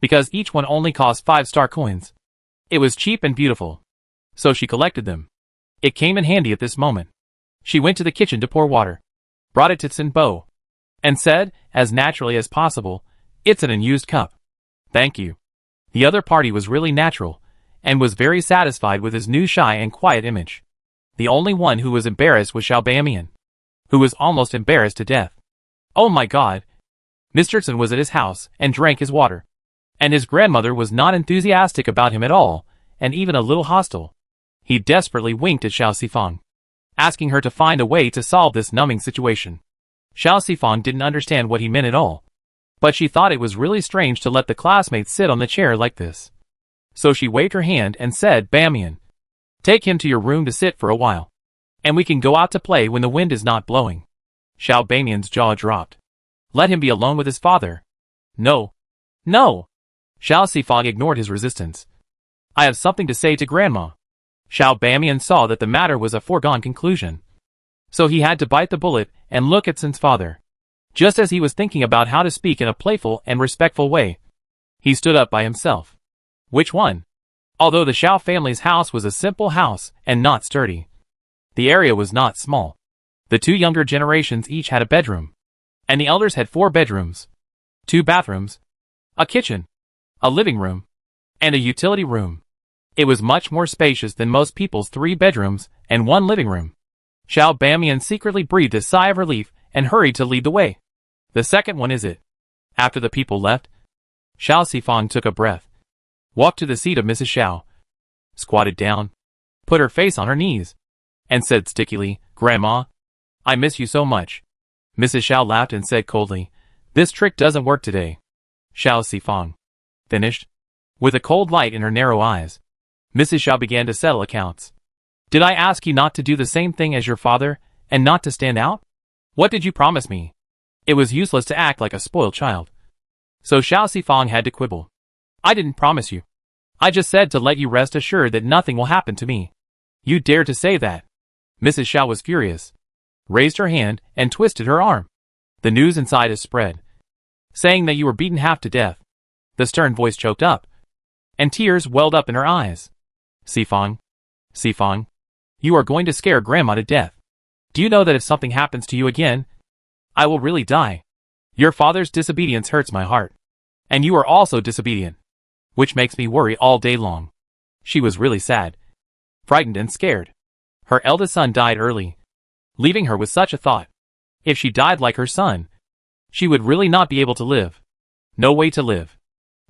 because each one only cost 5-star coins. It was cheap and beautiful, so she collected them. It came in handy at this moment. She went to the kitchen to pour water, brought it to Sinbo, and said, as naturally as possible, "It's an unused cup." "Thank you." The other party was really natural, and was very satisfied with his new shy and quiet image. The only one who was embarrassed was Xiao Bamian, who was almost embarrassed to death. Oh my God! Mr. Sun was at his house and drank his water, and his grandmother was not enthusiastic about him at all, and even a little hostile. He desperately winked at Xiao Sifong, asking her to find a way to solve this numbing situation. Xiao Sifong didn't understand what he meant at all, but she thought it was really strange to let the classmate sit on the chair like this. So she waved her hand and said, "Bamian, take him to your room to sit for a while, and we can go out to play when the wind is not blowing." Xiao Bamian's jaw dropped. Let him be alone with his father. No. No! Xiao Sifong ignored his resistance. "I have something to say to Grandma." Xiao Bamian saw that the matter was a foregone conclusion, so he had to bite the bullet and look at Sun's father. Just as he was thinking about how to speak in a playful and respectful way, he stood up by himself. Which one? Although the Xiao family's house was a simple house and not sturdy, the area was not small. The two younger generations each had a bedroom, and the elders had 4 bedrooms, 2 bathrooms, a kitchen, a living room, and a utility room. It was much more spacious than most people's 3 bedrooms and 1 living room. Xiao Bamian secretly breathed a sigh of relief and hurried to lead the way. "The second one is it." After the people left, Xiao Sifong took a breath, walked to the seat of Mrs. Xiao, squatted down, put her face on her knees, and said stickily, "Grandma, I miss you so much." Mrs. Xiao laughed and said coldly, "This trick doesn't work today." Xiao Sifong finished. With a cold light in her narrow eyes, Mrs. Xiao began to settle accounts. "Did I ask you not to do the same thing as your father, and not to stand out? What did you promise me?" It was useless to act like a spoiled child, so Xiao Sifong had to quibble. "I didn't promise you. I just said to let you rest assured that nothing will happen to me." "You dare to say that?" Mrs. Xiao was furious, raised her hand, and twisted her arm. "The news inside has spread, saying that you were beaten half to death." The stern voice choked up. and tears welled up in her eyes. Sifang. Sifang. You are going to scare Grandma to death. Do you know that if something happens to you again, I will really die? Your father's disobedience hurts my heart. And you are also disobedient, which makes me worry all day long. She was really sad, frightened and scared. Her eldest son died early, leaving her with such a thought. If she died like her son, she would really not be able to live. No way to live.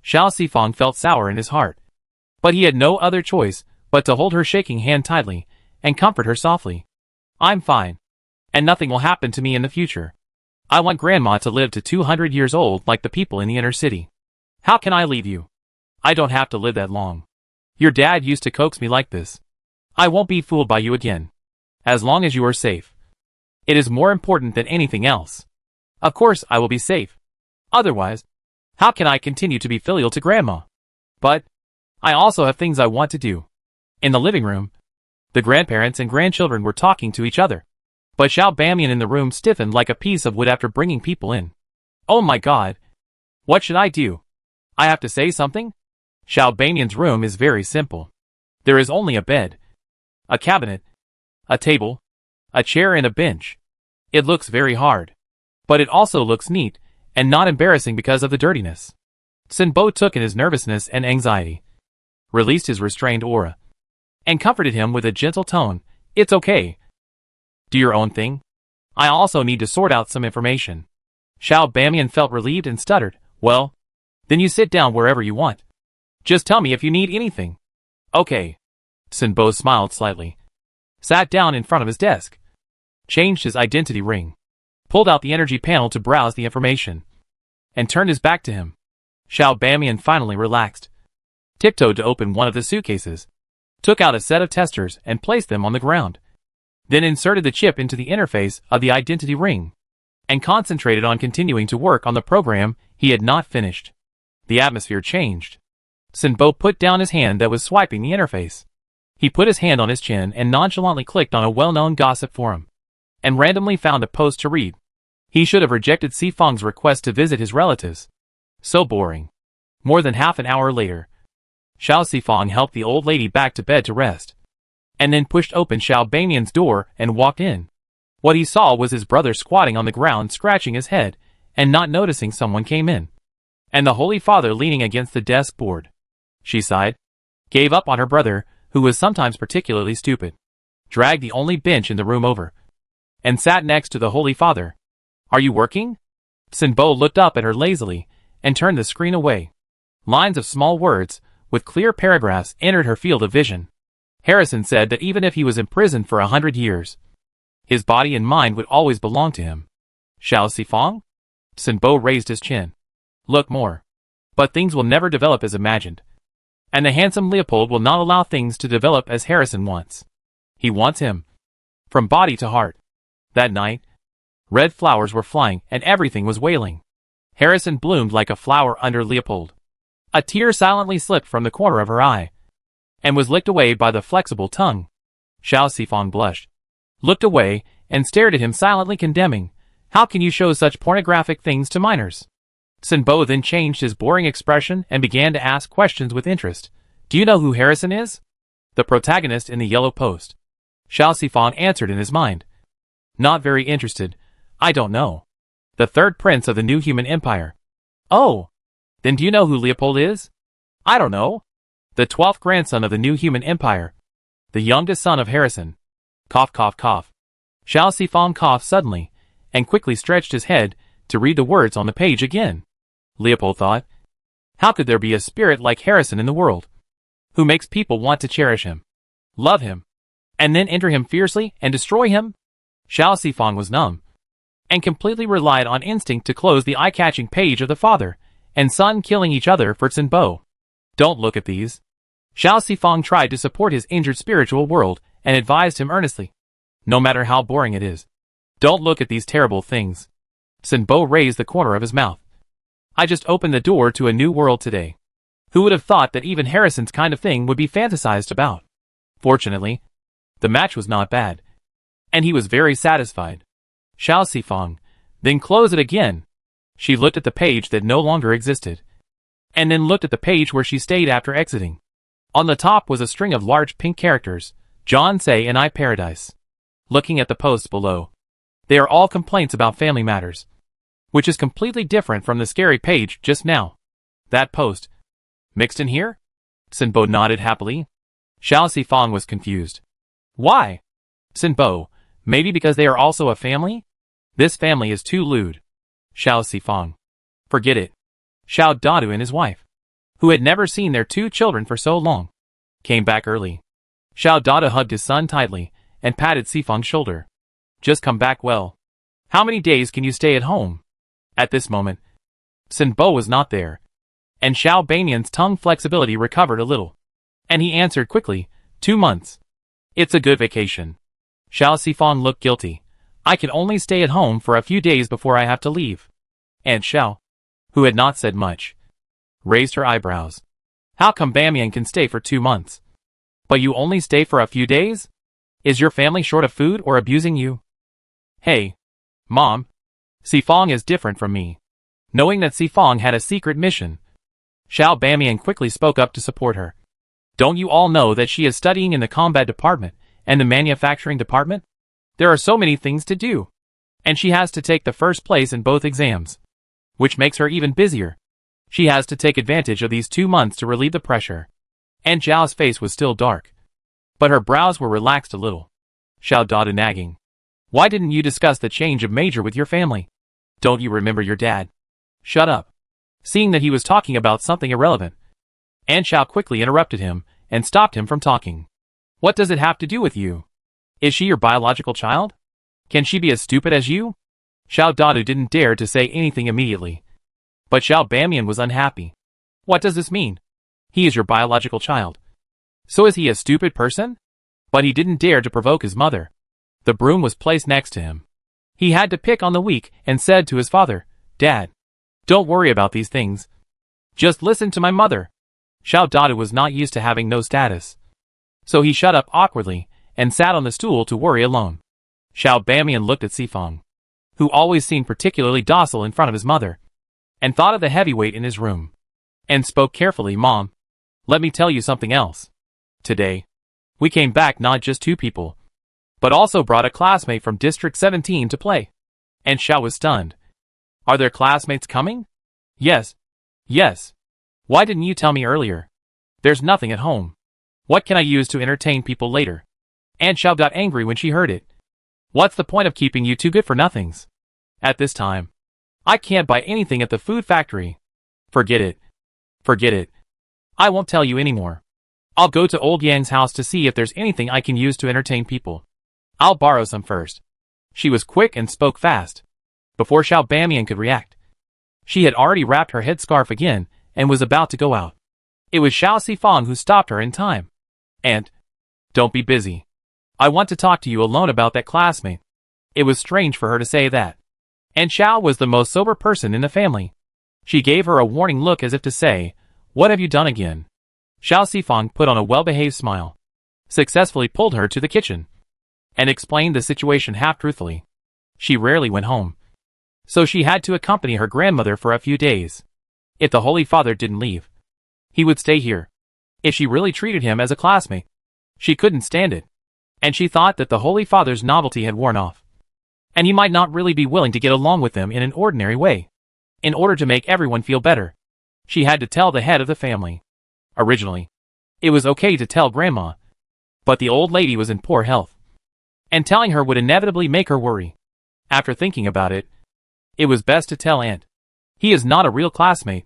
Xiao Sifang felt sour in his heart. But he had no other choice but to hold her shaking hand tightly and comfort her softly. I'm fine. And nothing will happen to me in the future. I want Grandma to live to 200 years old like the people in the inner city. How can I leave you? I don't have to live that long. Your dad used to coax me like this. I won't be fooled by you again. As long as you are safe. It is more important than anything else. Of course I will be safe. Otherwise, how can I continue to be filial to Grandma? But I also have things I want to do. In the living room, the grandparents and grandchildren were talking to each other. But Xiao Bamian in the room stiffened like a piece of wood after bringing people in. Oh my god. What should I do? I have to say something? Xiao Bamian's room is very simple. There is only a bed, a cabinet, a table, a chair and a bench. It looks very hard. But it also looks neat, and not embarrassing because of the dirtiness. Sinbo took in his nervousness and anxiety, released his restrained aura, and comforted him with a gentle tone. It's okay. Do your own thing. I also need to sort out some information. Xiao Bamian felt relieved and stuttered. Well, then you sit down wherever you want. Just tell me if you need anything. Okay. Sinbo smiled slightly, sat down in front of his desk, changed his identity ring, pulled out the energy panel to browse the information, and turned his back to him. Xiao Bamian finally relaxed, tiptoed to open one of the suitcases, took out a set of testers and placed them on the ground, then inserted the chip into the interface of the identity ring, and concentrated on continuing to work on the program he had not finished. The atmosphere changed. Sinbo put down his hand that was swiping the interface. He put his hand on his chin and nonchalantly clicked on a well-known gossip forum, and randomly found a post to read. He should have rejected Sifang's request to visit his relatives. So boring. More than half an hour later, Xiao Sifang helped the old lady back to bed to rest, and then pushed open Xiao Bamian's door and walked in. What he saw was his brother squatting on the ground scratching his head and not noticing someone came in, and the Holy Father leaning against the desk board. She sighed, gave up on her brother, who was sometimes particularly stupid, dragged the only bench in the room over, and sat next to the Holy Father. Are you working? Sinbo looked up at her lazily and turned the screen away. Lines of small words, with clear paragraphs, entered her field of vision. Harrison said that even if he was imprisoned for 100 years, his body and mind would always belong to him. Xiao Sifang? Sinbo raised his chin. Look more. But things will never develop as imagined. And the handsome Leopold will not allow things to develop as Harrison wants. He wants him. From body to heart. That night, red flowers were flying and everything was wailing. Harrison bloomed like a flower under Leopold. A tear silently slipped from the corner of her eye, and was licked away by the flexible tongue. Xiao Sifang blushed, looked away, and stared at him silently condemning. How can you show such pornographic things to minors? Sinbo then changed his boring expression and began to ask questions with interest. Do you know who Harrison is? The protagonist in the yellow post. Xiao Sifang answered in his mind. Not very interested. I don't know. The third prince of the new human empire. Oh! Then do you know who Leopold is? I don't know. The 12th grandson of the new human empire. The youngest son of Harrison. Cough, cough, cough. Xiao Sifang coughed suddenly, and quickly stretched his head to read the words on the page again. Leopold thought, how could there be a spirit like Harrison in the world, who makes people want to cherish him, love him, and then enter him fiercely and destroy him? Xiao Sifang was numb, and completely relied on instinct to close the eye-catching page of the father and son killing each other for Sinbo. Don't look at these. Xiao Sifang tried to support his injured spiritual world and advised him earnestly. No matter how boring it is, don't look at these terrible things. Sinbo raised the corner of his mouth. I just opened the door to a new world today. Who would have thought that even Harrison's kind of thing would be fantasized about? Fortunately, the match was not bad, and he was very satisfied. Xiao Sifang then closed it again. She looked at the page that no longer existed, and then looked at the page where she stayed after exiting. On the top was a string of large pink characters, John Say and I Paradise. Looking at the posts below, they are all complaints about family matters, which is completely different from the scary page just now. That post. Mixed in here? Sinbo nodded happily. Xiao Sifang was confused. Why? Sinbo, maybe because they are also a family? This family is too lewd. Xiao Sifang. Forget it. Xiao Dadu and his wife, who had never seen their 2 children for so long, came back early. Xiao Dada hugged his son tightly and patted Sifang's shoulder. Just come back well. How many days can you stay at home? At this moment, Sinbo was not there, and Xiao Bamian's tongue flexibility recovered a little, and he answered quickly, 2 months. It's a good vacation. Xiao Sifang looked guilty. I can only stay at home for a few days before I have to leave. And Xiao, who had not said much, raised her eyebrows. How come Bamian can stay for 2 months? But you only stay for a few days? Is your family short of food or abusing you? Hey, Mom. Sifang is different from me. Knowing that Sifang had a secret mission, Xiao Bamian quickly spoke up to support her. Don't you all know that she is studying in the combat department and the manufacturing department? There are so many things to do, and she has to take the first place in both exams, which makes her even busier. She has to take advantage of these 2 months to relieve the pressure. And Zhao's face was still dark, but her brows were relaxed a little. Xiao Dada nagging. Why didn't you discuss the change of major with your family? Don't you remember your dad? Shut up. Seeing that he was talking about something irrelevant, An Xiao quickly interrupted him and stopped him from talking. What does it have to do with you? Is she your biological child? Can she be as stupid as you? Xiao Dadu didn't dare to say anything immediately, but Xiao Bamian was unhappy. What does this mean? He is your biological child. So is he a stupid person? But he didn't dare to provoke his mother. The broom was placed next to him. He had to pick on the weak and said to his father, Dad, don't worry about these things. Just listen to my mother. Xiao Dadu was not used to having no status, so he shut up awkwardly and sat on the stool to worry alone. Xiao Bamian looked at Sifang, who always seemed particularly docile in front of his mother, and thought of the heavyweight in his room, and spoke carefully. Mom, let me tell you something else. Today, we came back not just 2 people, but also brought a classmate from District 17 to play. And Xiao was stunned. Are there classmates coming? Yes. Yes. Why didn't you tell me earlier? There's nothing at home. What can I use to entertain people later? And Xiao got angry when she heard it. What's the point of keeping you 2 good-for-nothings? At this time, I can't buy anything at the food factory. Forget it. Forget it. I won't tell you anymore. I'll go to old Yang's house to see if there's anything I can use to entertain people. I'll borrow some first. She was quick and spoke fast. Before Xiao Bamian could react, she had already wrapped her headscarf again and was about to go out. It was Xiao Sifang who stopped her in time. And, don't be busy. I want to talk to you alone about that classmate. It was strange for her to say that. And Xiao was the most sober person in the family. She gave her a warning look as if to say, what have you done again? Xiao Sifang put on a well-behaved smile, successfully pulled her to the kitchen, and explained the situation half-truthfully. She rarely went home, so she had to accompany her grandmother for a few days. If the Holy Father didn't leave, he would stay here. If she really treated him as a classmate, she couldn't stand it, and she thought that the Holy Father's novelty had worn off, and he might not really be willing to get along with them in an ordinary way. In order to make everyone feel better, she had to tell the head of the family. Originally, it was okay to tell Grandma, but the old lady was in poor health, and telling her would inevitably make her worry. After thinking about it, it was best to tell Aunt. He is not a real classmate,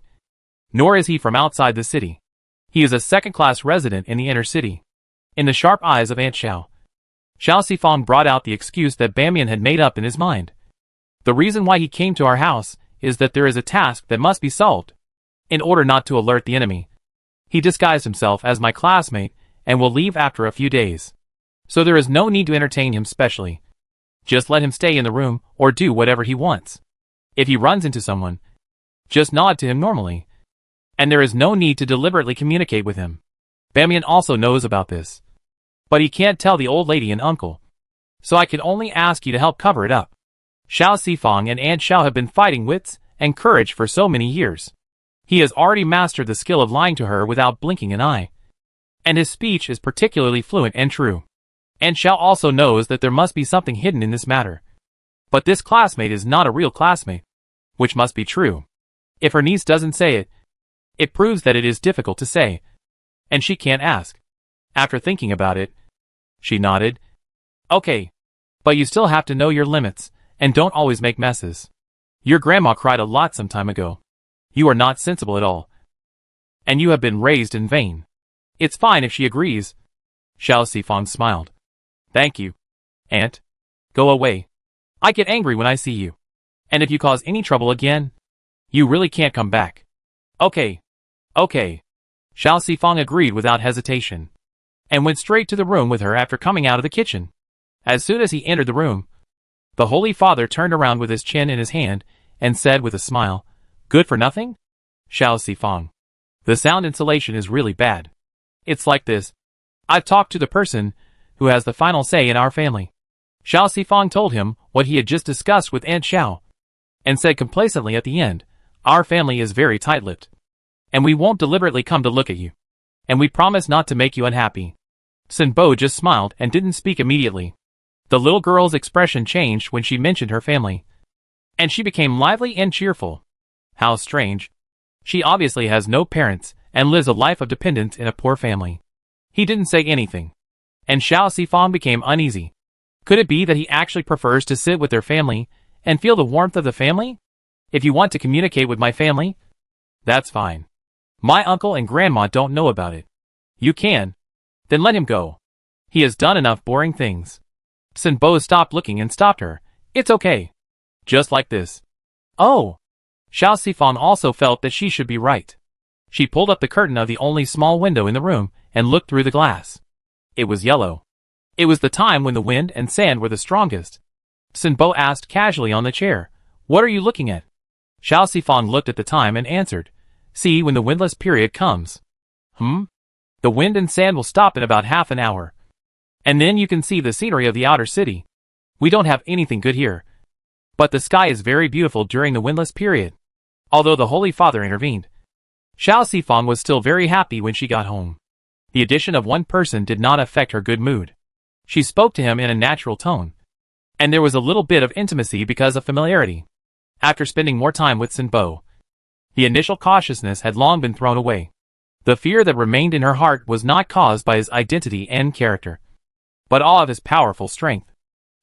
nor is he from outside the city. He is a second-class resident in the inner city. In the sharp eyes of Aunt Xiao, Xiao Sifang brought out the excuse that Bamian had made up in his mind. The reason why he came to our house is that there is a task that must be solved. In order not to alert the enemy, he disguised himself as my classmate and will leave after a few days. So there is no need to entertain him specially. Just let him stay in the room or do whatever he wants. If he runs into someone, just nod to him normally. And there is no need to deliberately communicate with him. Bamian also knows about this, but he can't tell the old lady and uncle. So I can only ask you to help cover it up. Xiao Sifang and Aunt Xiao have been fighting wits and courage for so many years. He has already mastered the skill of lying to her without blinking an eye. And his speech is particularly fluent and true. And Xiao also knows that there must be something hidden in this matter. But this classmate is not a real classmate. Which must be true. If her niece doesn't say it, it proves that it is difficult to say. And she can't ask. After thinking about it, she nodded. Okay. But you still have to know your limits, and don't always make messes. Your grandma cried a lot some time ago. You are not sensible at all. And you have been raised in vain. It's fine if she agrees. Xiao Sifang smiled. Thank you, Aunt. Go away. I get angry when I see you. And if you cause any trouble again, you really can't come back. Okay. Okay. Xiao Sifang agreed without hesitation. And went straight to the room with her after coming out of the kitchen. As soon as he entered the room, the Holy Father turned around with his chin in his hand and said with a smile, Good for nothing? Xiao Sifang. The sound insulation is really bad. It's like this. I've talked to the person who has the final say in our family. Xiao Sifang told him what he had just discussed with Aunt Xiao, and said complacently at the end, Our family is very tight-lipped. And we won't deliberately come to look at you. And we promise not to make you unhappy. Sin Bo just smiled and didn't speak immediately. The little girl's expression changed when she mentioned her family. And she became lively and cheerful. How strange. She obviously has no parents and lives a life of dependence in a poor family. He didn't say anything. And Xiao Sifang became uneasy. Could it be that he actually prefers to sit with their family and feel the warmth of the family? If you want to communicate with my family, that's fine. My uncle and grandma don't know about it. You can. Then let him go. He has done enough boring things. Sin Bo stopped looking and stopped her. It's okay. Just like this. Oh. Xiao Sifang also felt that she should be right. She pulled up the curtain of the only small window in the room and looked through the glass. It was yellow. It was the time when the wind and sand were the strongest. Sin Bo asked casually on the chair, What are you looking at? Xiao Sifang looked at the time and answered, See when the windless period comes. The wind and sand will stop in about half an hour. And then you can see the scenery of the outer city. We don't have anything good here. But the sky is very beautiful during the windless period. Although the Holy Father intervened, Xiao Sifang was still very happy when she got home. The addition of one person did not affect her good mood. She spoke to him in a natural tone. And there was a little bit of intimacy because of familiarity. After spending more time with Sin Bo, the initial cautiousness had long been thrown away. The fear that remained in her heart was not caused by his identity and character, but awe of his powerful strength.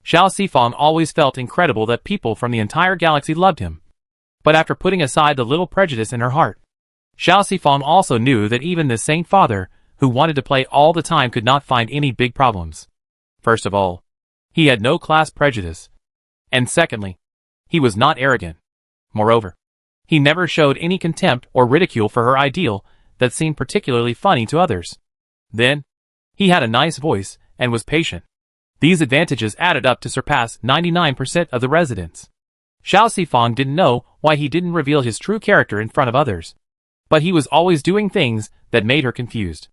Xiao Sifang always felt incredible that people from the entire galaxy loved him. But after putting aside the little prejudice in her heart, Xiao Sifang also knew that even the Saint Father, who wanted to play all the time, could not find any big problems. First of all, he had no class prejudice. And secondly, he was not arrogant. Moreover, he never showed any contempt or ridicule for her ideal that seemed particularly funny to others. Then, he had a nice voice and was patient. These advantages added up to surpass 99% of the residents. Xiao Sifang didn't know why he didn't reveal his true character in front of others. But he was always doing things that made her confused.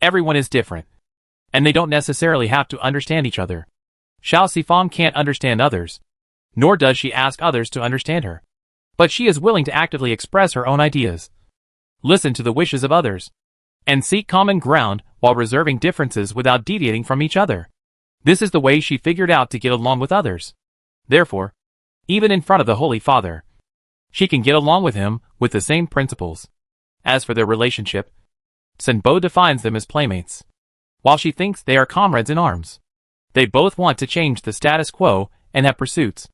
Everyone is different. And they don't necessarily have to understand each other. Xiao Sifang can't understand others. Nor does she ask others to understand her. But she is willing to actively express her own ideas. Listen to the wishes of others. And seek common ground while reserving differences without deviating from each other. This is the way she figured out to get along with others. Therefore, even in front of the Holy Father, she can get along with him with the same principles. As for their relationship, Sin Bo defines them as playmates, while she thinks they are comrades in arms. They both want to change the status quo and have pursuits.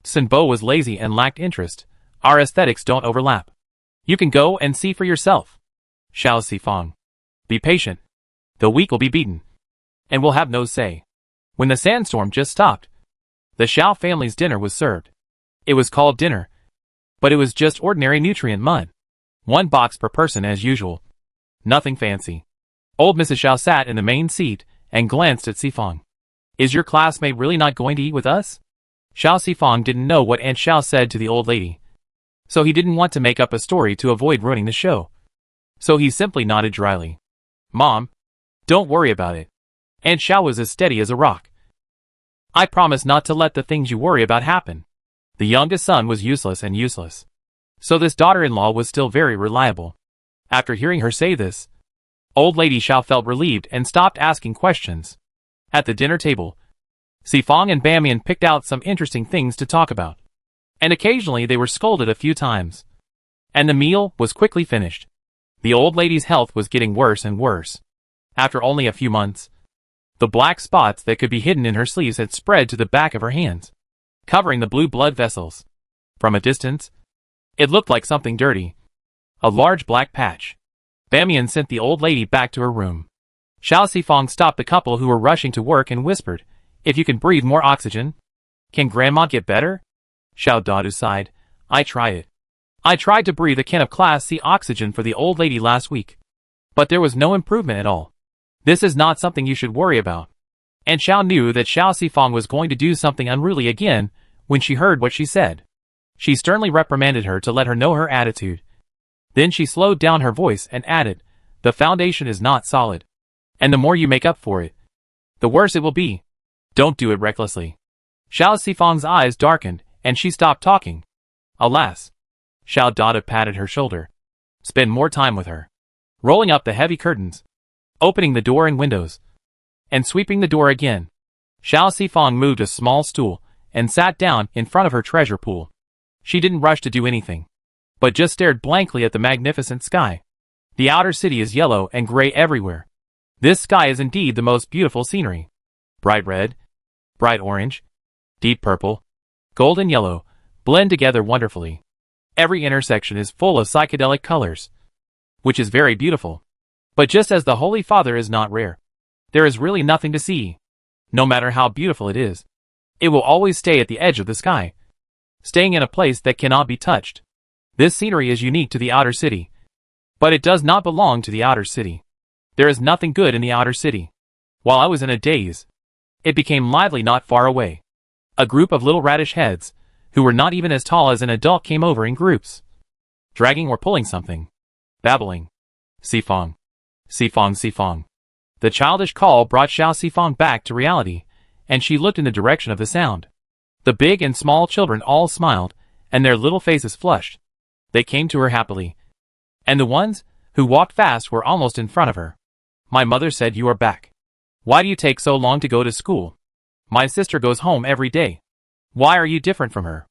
Sin Bo was lazy and lacked interest. Our aesthetics don't overlap. You can go and see for yourself. Xiao Sifang. Be patient. The weak will be beaten. And will have no say. When the sandstorm just stopped, the Xiao family's dinner was served. It was called dinner, but it was just ordinary nutrient mud. 1 box per person as usual. Nothing fancy. Old Mrs. Xiao sat in the main seat and glanced at Sifang. Is your classmate really not going to eat with us? Xiao Sifang didn't know what Aunt Xiao said to the old lady, so he didn't want to make up a story to avoid ruining the show. So he simply nodded dryly. Mom, don't worry about it. Aunt Xiao was as steady as a rock. I promise not to let the things you worry about happen. The youngest son was useless and useless. So this daughter-in-law was still very reliable. After hearing her say this, old lady Xiao felt relieved and stopped asking questions. At the dinner table, Sifong and Bamian picked out some interesting things to talk about. And occasionally they were scolded a few times. And the meal was quickly finished. The old lady's health was getting worse and worse. After only a few months, the black spots that could be hidden in her sleeves had spread to the back of her hands, covering the blue blood vessels. From a distance, it looked like something dirty. A large black patch. Bamian sent the old lady back to her room. Xiao Sifong stopped the couple who were rushing to work and whispered, "If you can breathe more oxygen, can Grandma get better?" Xiao Dadu sighed, "I try it. I tried to breathe a can of Class C oxygen for the old lady last week. But there was no improvement at all. This is not something you should worry about." And Xiao knew that Xiao Sifong was going to do something unruly again when she heard what she said. She sternly reprimanded her to let her know her attitude. Then she slowed down her voice and added, "The foundation is not solid. And the more you make up for it, the worse it will be. Don't do it recklessly." Xiao Sifong's eyes darkened, and she stopped talking. Alas. Xiao Dada patted her shoulder. Spend more time with her. Rolling up the heavy curtains, opening the door and windows, and sweeping the door again. Xiao Sifong moved a small stool and sat down in front of her treasure pool. She didn't rush to do anything, but just stared blankly at the magnificent sky. The outer city is yellow and gray everywhere. This sky is indeed the most beautiful scenery. Bright red, bright orange, deep purple, golden yellow, blend together wonderfully. Every intersection is full of psychedelic colors, which is very beautiful. But just as the Holy Father is not rare, there is really nothing to see. No matter how beautiful it is, it will always stay at the edge of the sky, staying in a place that cannot be touched. This scenery is unique to the outer city, but it does not belong to the outer city. There is nothing good in the outer city. While I was in a daze, it became lively not far away. A group of little radish heads, who were not even as tall as an adult, came over in groups, dragging or pulling something, babbling. Sifong. Sifong, Sifong. The childish call brought Xiao Sifong back to reality, and she looked in the direction of the sound. The big and small children all smiled, and their little faces flushed. They came to her happily, and the ones who walked fast were almost in front of her. "My mother said you are back. Why do you take so long to go to school? My sister goes home every day. Why are you different from her?"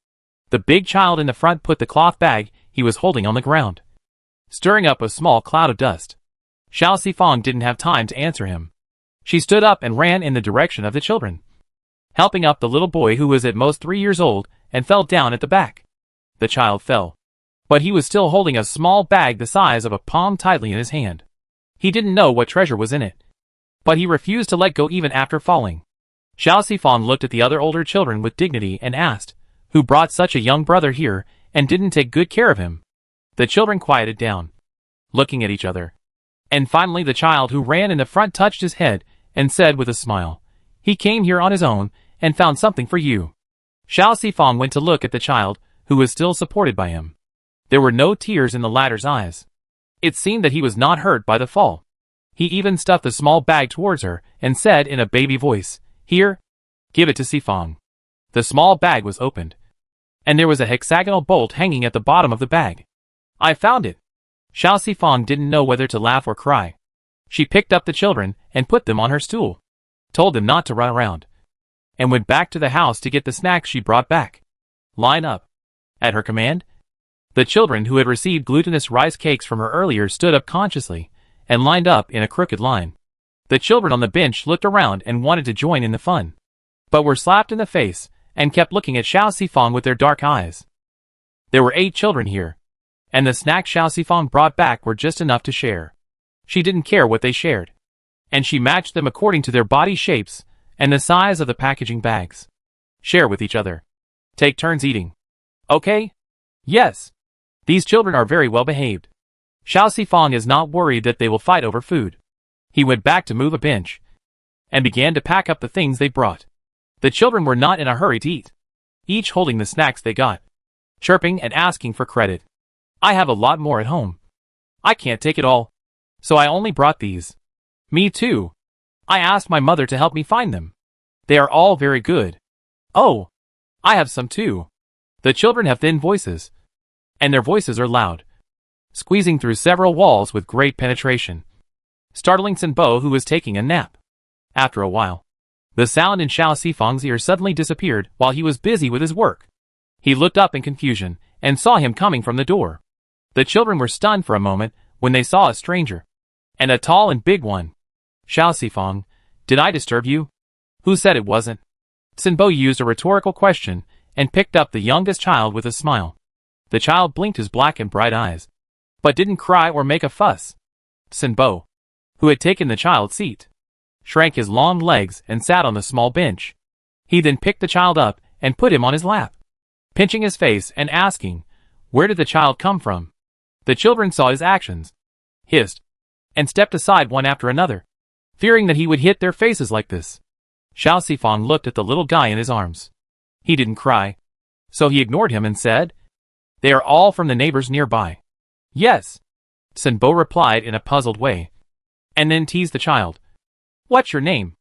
The big child in the front put the cloth bag he was holding on the ground, stirring up a small cloud of dust. Xiao Sifong didn't have time to answer him. She stood up and ran in the direction of the children, helping up the little boy who was at most 3 years old and fell down at the back. The child fell, but he was still holding a small bag the size of a palm tightly in his hand. He didn't know what treasure was in it, but he refused to let go even after falling. Xiao Sifong looked at the other older children with dignity and asked, "Who brought such a young brother here and didn't take good care of him?" The children quieted down, looking at each other. And finally the child who ran in the front touched his head and said with a smile, "He came here on his own and found something for you." Xiao Sifong went to look at the child, who was still supported by him. There were no tears in the latter's eyes. It seemed that he was not hurt by the fall. He even stuffed the small bag towards her and said in a baby voice, "Here, give it to Sifong." The small bag was opened, and there was a hexagonal bolt hanging at the bottom of the bag. "I found it." Xiao Sifong didn't know whether to laugh or cry. She picked up the children and put them on her stool, told them not to run around, and went back to the house to get the snacks she brought back. "Line up." At her command, the children who had received glutinous rice cakes from her earlier stood up consciously and lined up in a crooked line. The children on the bench looked around and wanted to join in the fun, but were slapped in the face and kept looking at Xiao Sifong with their dark eyes. There were 8 children here, and the snacks Xiao Sifong brought back were just enough to share. She didn't care what they shared, and she matched them according to their body shapes and the size of the packaging bags. Share with each other. Take turns eating. Okay? Yes. These children are very well behaved. Xiao Sifong is not worried that they will fight over food. He went back to move a bench and began to pack up the things they brought. The children were not in a hurry to eat, each holding the snacks they got, chirping and asking for credit. "I have a lot more at home. I can't take it all, so I only brought these." "Me too. I asked my mother to help me find them. They are all very good." "Oh, I have some too." The children have thin voices, and their voices are loud, squeezing through several walls with great penetration, startling Sinbo, who was taking a nap. After a while, the sound in Xiao Sifang's ear suddenly disappeared while he was busy with his work. He looked up in confusion and saw him coming from the door. The children were stunned for a moment when they saw a stranger, and a tall and big one. Xiao Sifang, did I disturb you? Who said it wasn't? Sinbo used a rhetorical question and picked up the youngest child with a smile. The child blinked his black and bright eyes, but didn't cry or make a fuss. Sinbo, who had taken the child's seat, shrank his long legs and sat on the small bench. He then picked the child up and put him on his lap, pinching his face and asking, where did the child come from? The children saw his actions, hissed, and stepped aside one after another, fearing that he would hit their faces like this. Xiao Sifang looked at the little guy in his arms. He didn't cry, so he ignored him and said, they are all from the neighbors nearby. Yes, Sinbo replied in a puzzled way, and then teased the child. What's your name?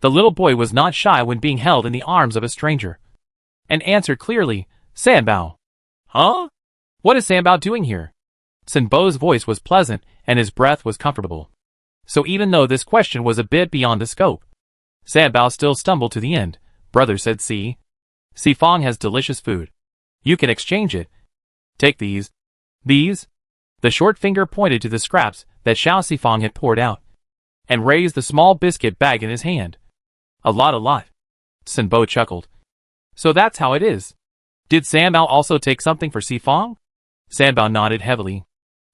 The little boy was not shy when being held in the arms of a stranger, and answered clearly, Sanbao. Huh? What is Sanbao doing here? Sinbo's voice was pleasant and his breath was comfortable. So even though this question was a bit beyond the scope, Sanbao still stumbled to the end. Brother said, see? Sifang has delicious food. You can exchange it. Take these. These? The short finger pointed to the scraps that Xiao Sifang had poured out, and raised the small biscuit bag in his hand. A lot. Sinbo chuckled. So that's how it is. Did Sanbao also take something for Sifang? Sanbao nodded heavily.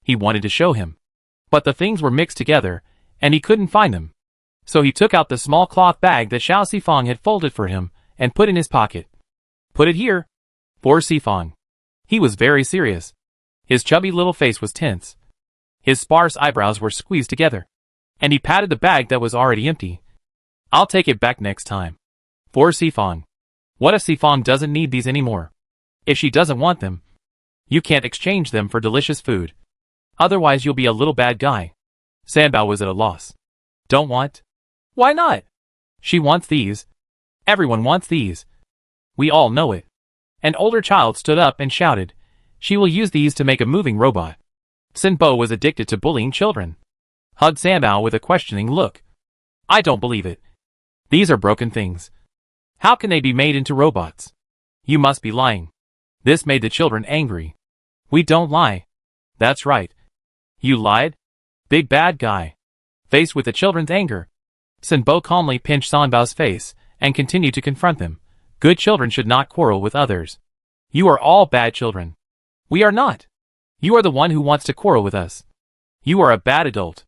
He wanted to show him, but the things were mixed together, and he couldn't find them. So he took out the small cloth bag that Xiao Sifang had folded for him and put in his pocket. Put it here. For Sifang. He was very serious. His chubby little face was tense. His sparse eyebrows were squeezed together, and he patted the bag that was already empty. I'll take it back next time. For Sifang. What if Sifang doesn't need these anymore? If she doesn't want them, you can't exchange them for delicious food. Otherwise you'll be a little bad guy. Sanbao was at a loss. Don't want? Why not? She wants these. Everyone wants these. We all know it. An older child stood up and shouted, she will use these to make a moving robot. Sinbo was addicted to bullying children. Hugged Sanbao with a questioning look. I don't believe it. These are broken things. How can they be made into robots? You must be lying. This made the children angry. We don't lie. That's right. You lied? Big bad guy. Faced with the children's anger, Sinbo calmly pinched Sanbao's face and continued to confront them. Good children should not quarrel with others. You are all bad children. We are not. You are the one who wants to quarrel with us. You are a bad adult.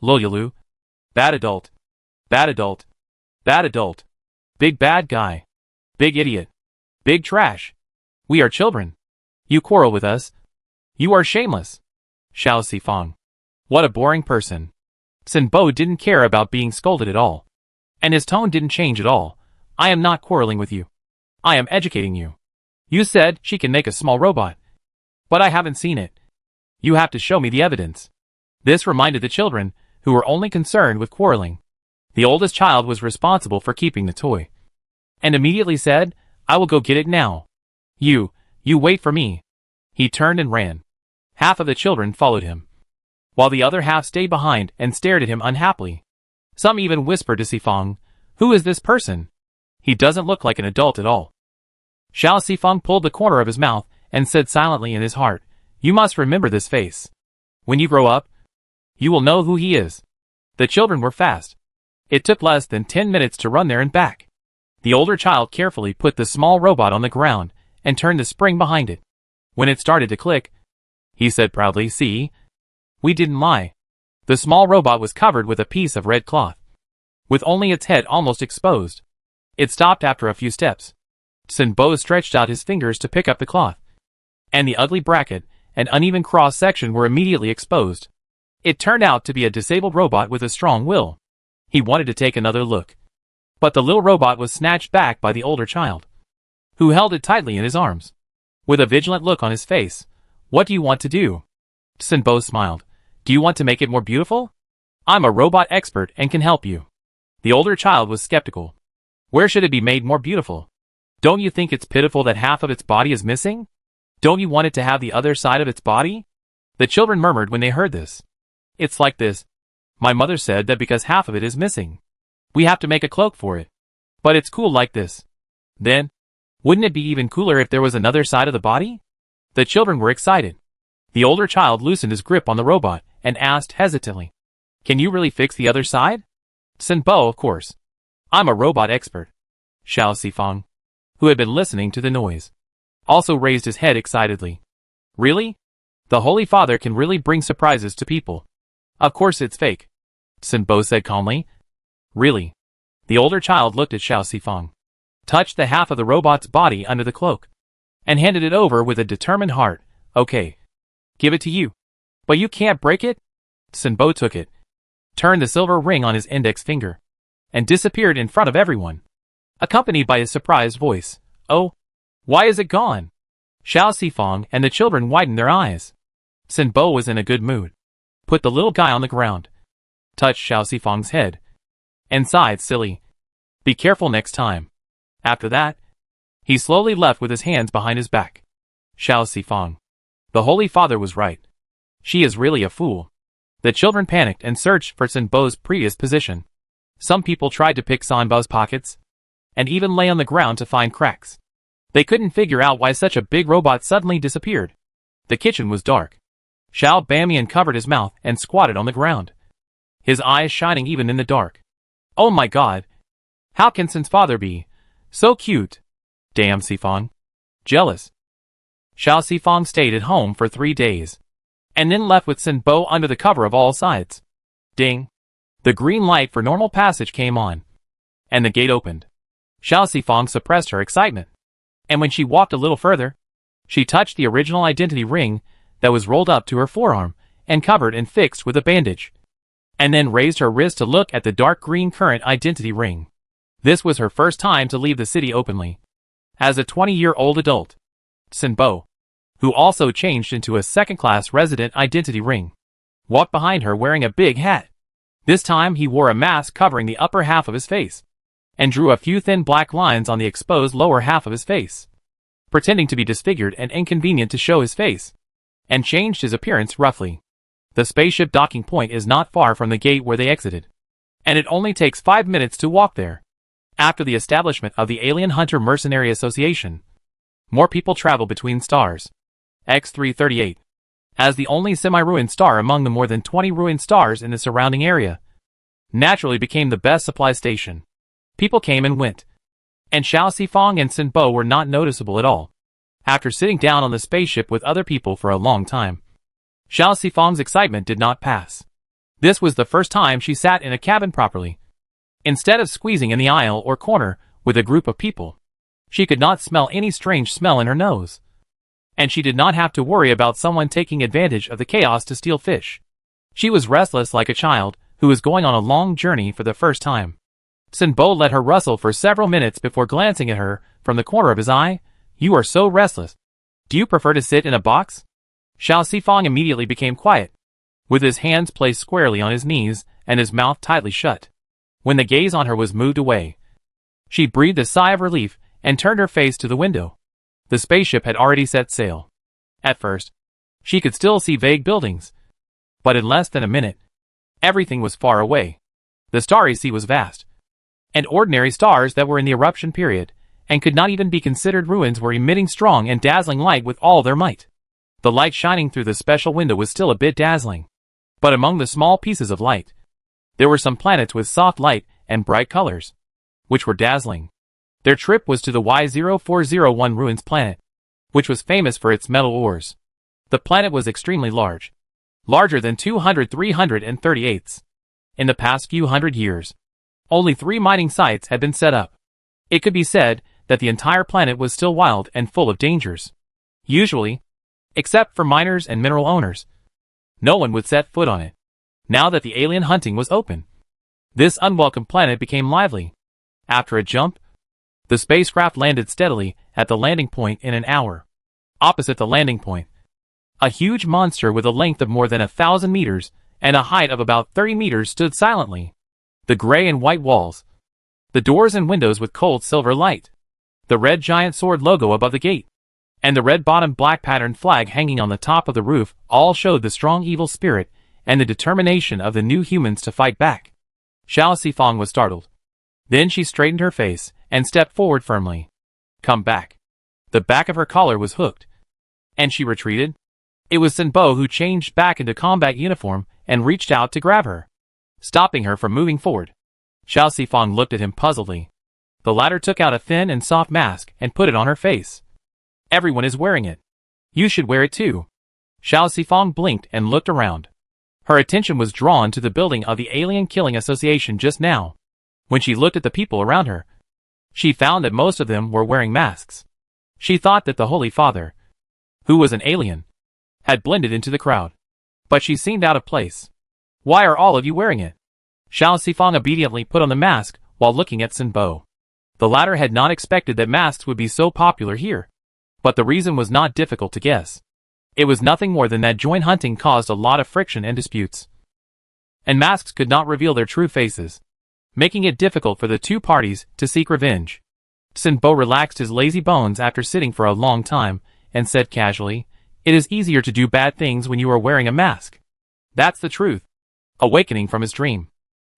Lolyalu. Bad adult. Bad adult. Bad adult. Big bad guy. Big idiot. Big trash. We are children. You quarrel with us. You are shameless. Xiao Sifang. What a boring person. Sinbo didn't care about being scolded at all, and his tone didn't change at all. I am not quarreling with you. I am educating you. You said she can make a small robot, but I haven't seen it. You have to show me the evidence. This reminded the children, who were only concerned with quarreling. The oldest child was responsible for keeping the toy, and immediately said, I will go get it now. You wait for me. He turned and ran. Half of the children followed him, while the other half stayed behind and stared at him unhappily. Some even whispered to Sifang, who is this person? He doesn't look like an adult at all. Xiao Sifang pulled the corner of his mouth and said silently in his heart, you must remember this face. When you grow up, you will know who he is. The children were fast. It took less than 10 minutes to run there and back. The older child carefully put the small robot on the ground and turned the spring behind it. When it started to click, he said proudly, see? We didn't lie. The small robot was covered with a piece of red cloth, with only its head almost exposed. It stopped after a few steps. Sinbo stretched out his fingers to pick up the cloth, and the ugly bracket and uneven cross-section were immediately exposed. It turned out to be a disabled robot with a strong will. He wanted to take another look, but the little robot was snatched back by the older child, who held it tightly in his arms. With a vigilant look on his face, what do you want to do? Sinbo smiled. Do you want to make it more beautiful? I'm a robot expert and can help you. The older child was skeptical. Where should it be made more beautiful? Don't you think it's pitiful that half of its body is missing? Don't you want it to have the other side of its body? The children murmured when they heard this. It's like this. My mother said that because half of it is missing, we have to make a cloak for it. But it's cool like this. Then, wouldn't it be even cooler if there was another side of the body? The children were excited. The older child loosened his grip on the robot and asked hesitantly, Can you really fix the other side? Sinbo, of course. I'm a robot expert. Xiao Sifang, who had been listening to the noise, also raised his head excitedly. Really? The Holy Father can really bring surprises to people. Of course it's fake, Sinbo said calmly. Really? The older child looked at Xiao Sifang, touched the half of the robot's body under the cloak, and handed it over with a determined heart. Okay. Give it to you. But you can't break it? Sinbo took it, turned the silver ring on his index finger, and disappeared in front of everyone, accompanied by his surprised voice. Oh, why is it gone? Xiao Sifang and the children widened their eyes. Sinbo was in a good mood. Put the little guy on the ground, touched Xiao Sifang's head, and sighed, silly. Be careful next time. After that, he slowly left with his hands behind his back. Xiao Sifang. The Holy Father was right. She is really a fool. The children panicked and searched for Sinbo's previous position. Some people tried to pick Sinbo's pockets, and even lay on the ground to find cracks. They couldn't figure out why such a big robot suddenly disappeared. The kitchen was dark. Xiao Bamian covered his mouth and squatted on the ground, his eyes shining even in the dark. Oh my god! How can Sin's father be so cute? Damn Sifang. Jealous. Xiao Sifang stayed at home for 3 days, and then left with Sinbo under the cover of all sides. Ding! The green light for normal passage came on, and the gate opened. Xiao Sifang suppressed her excitement, and when she walked a little further, she touched the original identity ring that was rolled up to her forearm and covered and fixed with a bandage, and then raised her wrist to look at the dark green current identity ring. This was her first time to leave the city openly. As a 20-year-old adult, Sinbo, who also changed into a second-class resident identity ring, walked behind her wearing a big hat. This time he wore a mask covering the upper half of his face, and drew a few thin black lines on the exposed lower half of his face, pretending to be disfigured and inconvenient to show his face, and changed his appearance roughly. The spaceship docking point is not far from the gate where they exited, and it only takes 5 minutes to walk there. After the establishment of the Alien Hunter Mercenary Association, more people travel between stars. X-338, as the only semi-ruined star among the more than 20 ruined stars in the surrounding area, naturally became the best supply station. People came and went, and Xiao Sifang and Sinbo were not noticeable at all. After sitting down on the spaceship with other people for a long time, Xiao Sifang's excitement did not pass. This was the first time she sat in a cabin properly. Instead of squeezing in the aisle or corner with a group of people, she could not smell any strange smell in her nose. And she did not have to worry about someone taking advantage of the chaos to steal fish. She was restless like a child who is going on a long journey for the first time. Sinbo let her rustle for several minutes before glancing at her from the corner of his eye. You are so restless. Do you prefer to sit in a box? Xiao Sifang immediately became quiet, with his hands placed squarely on his knees and his mouth tightly shut. When the gaze on her was moved away, she breathed a sigh of relief and turned her face to the window. The spaceship had already set sail. At first, she could still see vague buildings, but in less than a minute, everything was far away. The starry sea was vast, and ordinary stars that were in the eruption period and could not even be considered ruins were emitting strong and dazzling light with all their might. The light shining through the special window was still a bit dazzling, but among the small pieces of light, there were some planets with soft light and bright colors, which were dazzling. Their trip was to the Y0401 Ruins planet, which was famous for its metal ores. The planet was extremely large, larger than 338. In the past few hundred years, only 3 mining sites had been set up. It could be said that the entire planet was still wild and full of dangers. Usually, except for miners and mineral owners, no one would set foot on it. Now that the alien hunting was open, this unwelcome planet became lively. After a jump, the spacecraft landed steadily at the landing point in an hour. Opposite the landing point, a huge monster with a length of more than 1,000 meters and a height of about 30 meters stood silently. The gray and white walls, the doors and windows with cold silver light, the red giant sword logo above the gate, and the red-bottomed black-patterned flag hanging on the top of the roof all showed the strong evil spirit and the determination of the new humans to fight back. Xiao Sifang was startled. Then she straightened her face and stepped forward firmly. "Come back." The back of her collar was hooked, and she retreated. It was Sinbo who changed back into combat uniform and reached out to grab her, stopping her from moving forward. Xiao Sifang looked at him puzzledly. The latter took out a thin and soft mask and put it on her face. "Everyone is wearing it. You should wear it too." Xiao Sifang blinked and looked around. Her attention was drawn to the building of the Alien Killing Association just now. When she looked at the people around her, she found that most of them were wearing masks. She thought that the Holy Father, who was an alien, had blended into the crowd. But she seemed out of place. "Why are all of you wearing it?" Xiao Sifang obediently put on the mask while looking at Sinbo. The latter had not expected that masks would be so popular here. But the reason was not difficult to guess. It was nothing more than that joint hunting caused a lot of friction and disputes, and masks could not reveal their true faces, making it difficult for the two parties to seek revenge. Sinbo relaxed his lazy bones after sitting for a long time, and said casually, "It is easier to do bad things when you are wearing a mask." That's the truth. Awakening from his dream,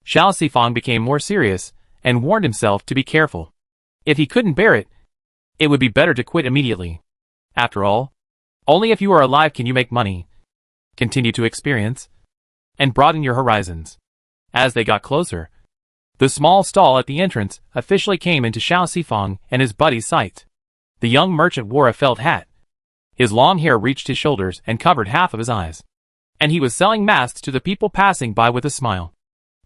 Xiao Sifang became more serious, and warned himself to be careful. If he couldn't bear it, it would be better to quit immediately. After all, only if you are alive can you make money, continue to experience, and broaden your horizons. As they got closer, the small stall at the entrance officially came into Xiao Sifang and his buddy's sight. The young merchant wore a felt hat. His long hair reached his shoulders and covered half of his eyes, and he was selling masks to the people passing by with a smile.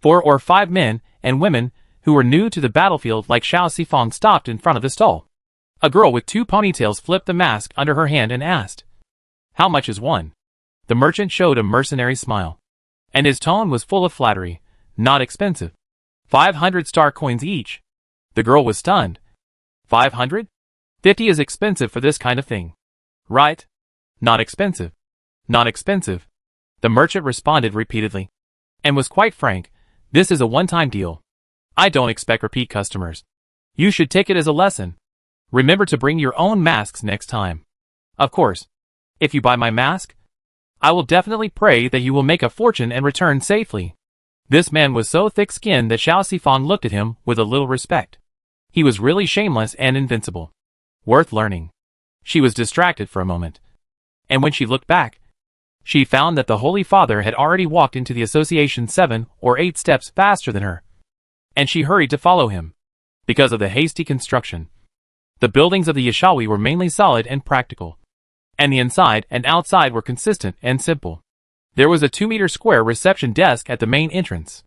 4 or 5 men and women who were new to the battlefield like Xiao Sifang stopped in front of the stall. A girl with 2 ponytails flipped the mask under her hand and asked, "How much is one?" The merchant showed a mercenary smile, and his tone was full of flattery. "Not expensive. 500 star coins each." The girl was stunned. 500? 50 is expensive for this kind of thing. Right? Not expensive. Not expensive. The merchant responded repeatedly, and was quite frank. "This is a one-time deal. I don't expect repeat customers. You should take it as a lesson. Remember to bring your own masks next time. Of course, if you buy my mask, I will definitely pray that you will make a fortune and return safely." This man was so thick-skinned that Xiao Sifang looked at him with a little respect. He was really shameless and invincible. Worth learning. She was distracted for a moment, and when she looked back, she found that the Holy Father had already walked into the association 7 or 8 steps faster than her, and she hurried to follow him. Because of the hasty construction, the buildings of the Yashawi were mainly solid and practical, and the inside and outside were consistent and simple. There was a 2-meter square reception desk at the main entrance.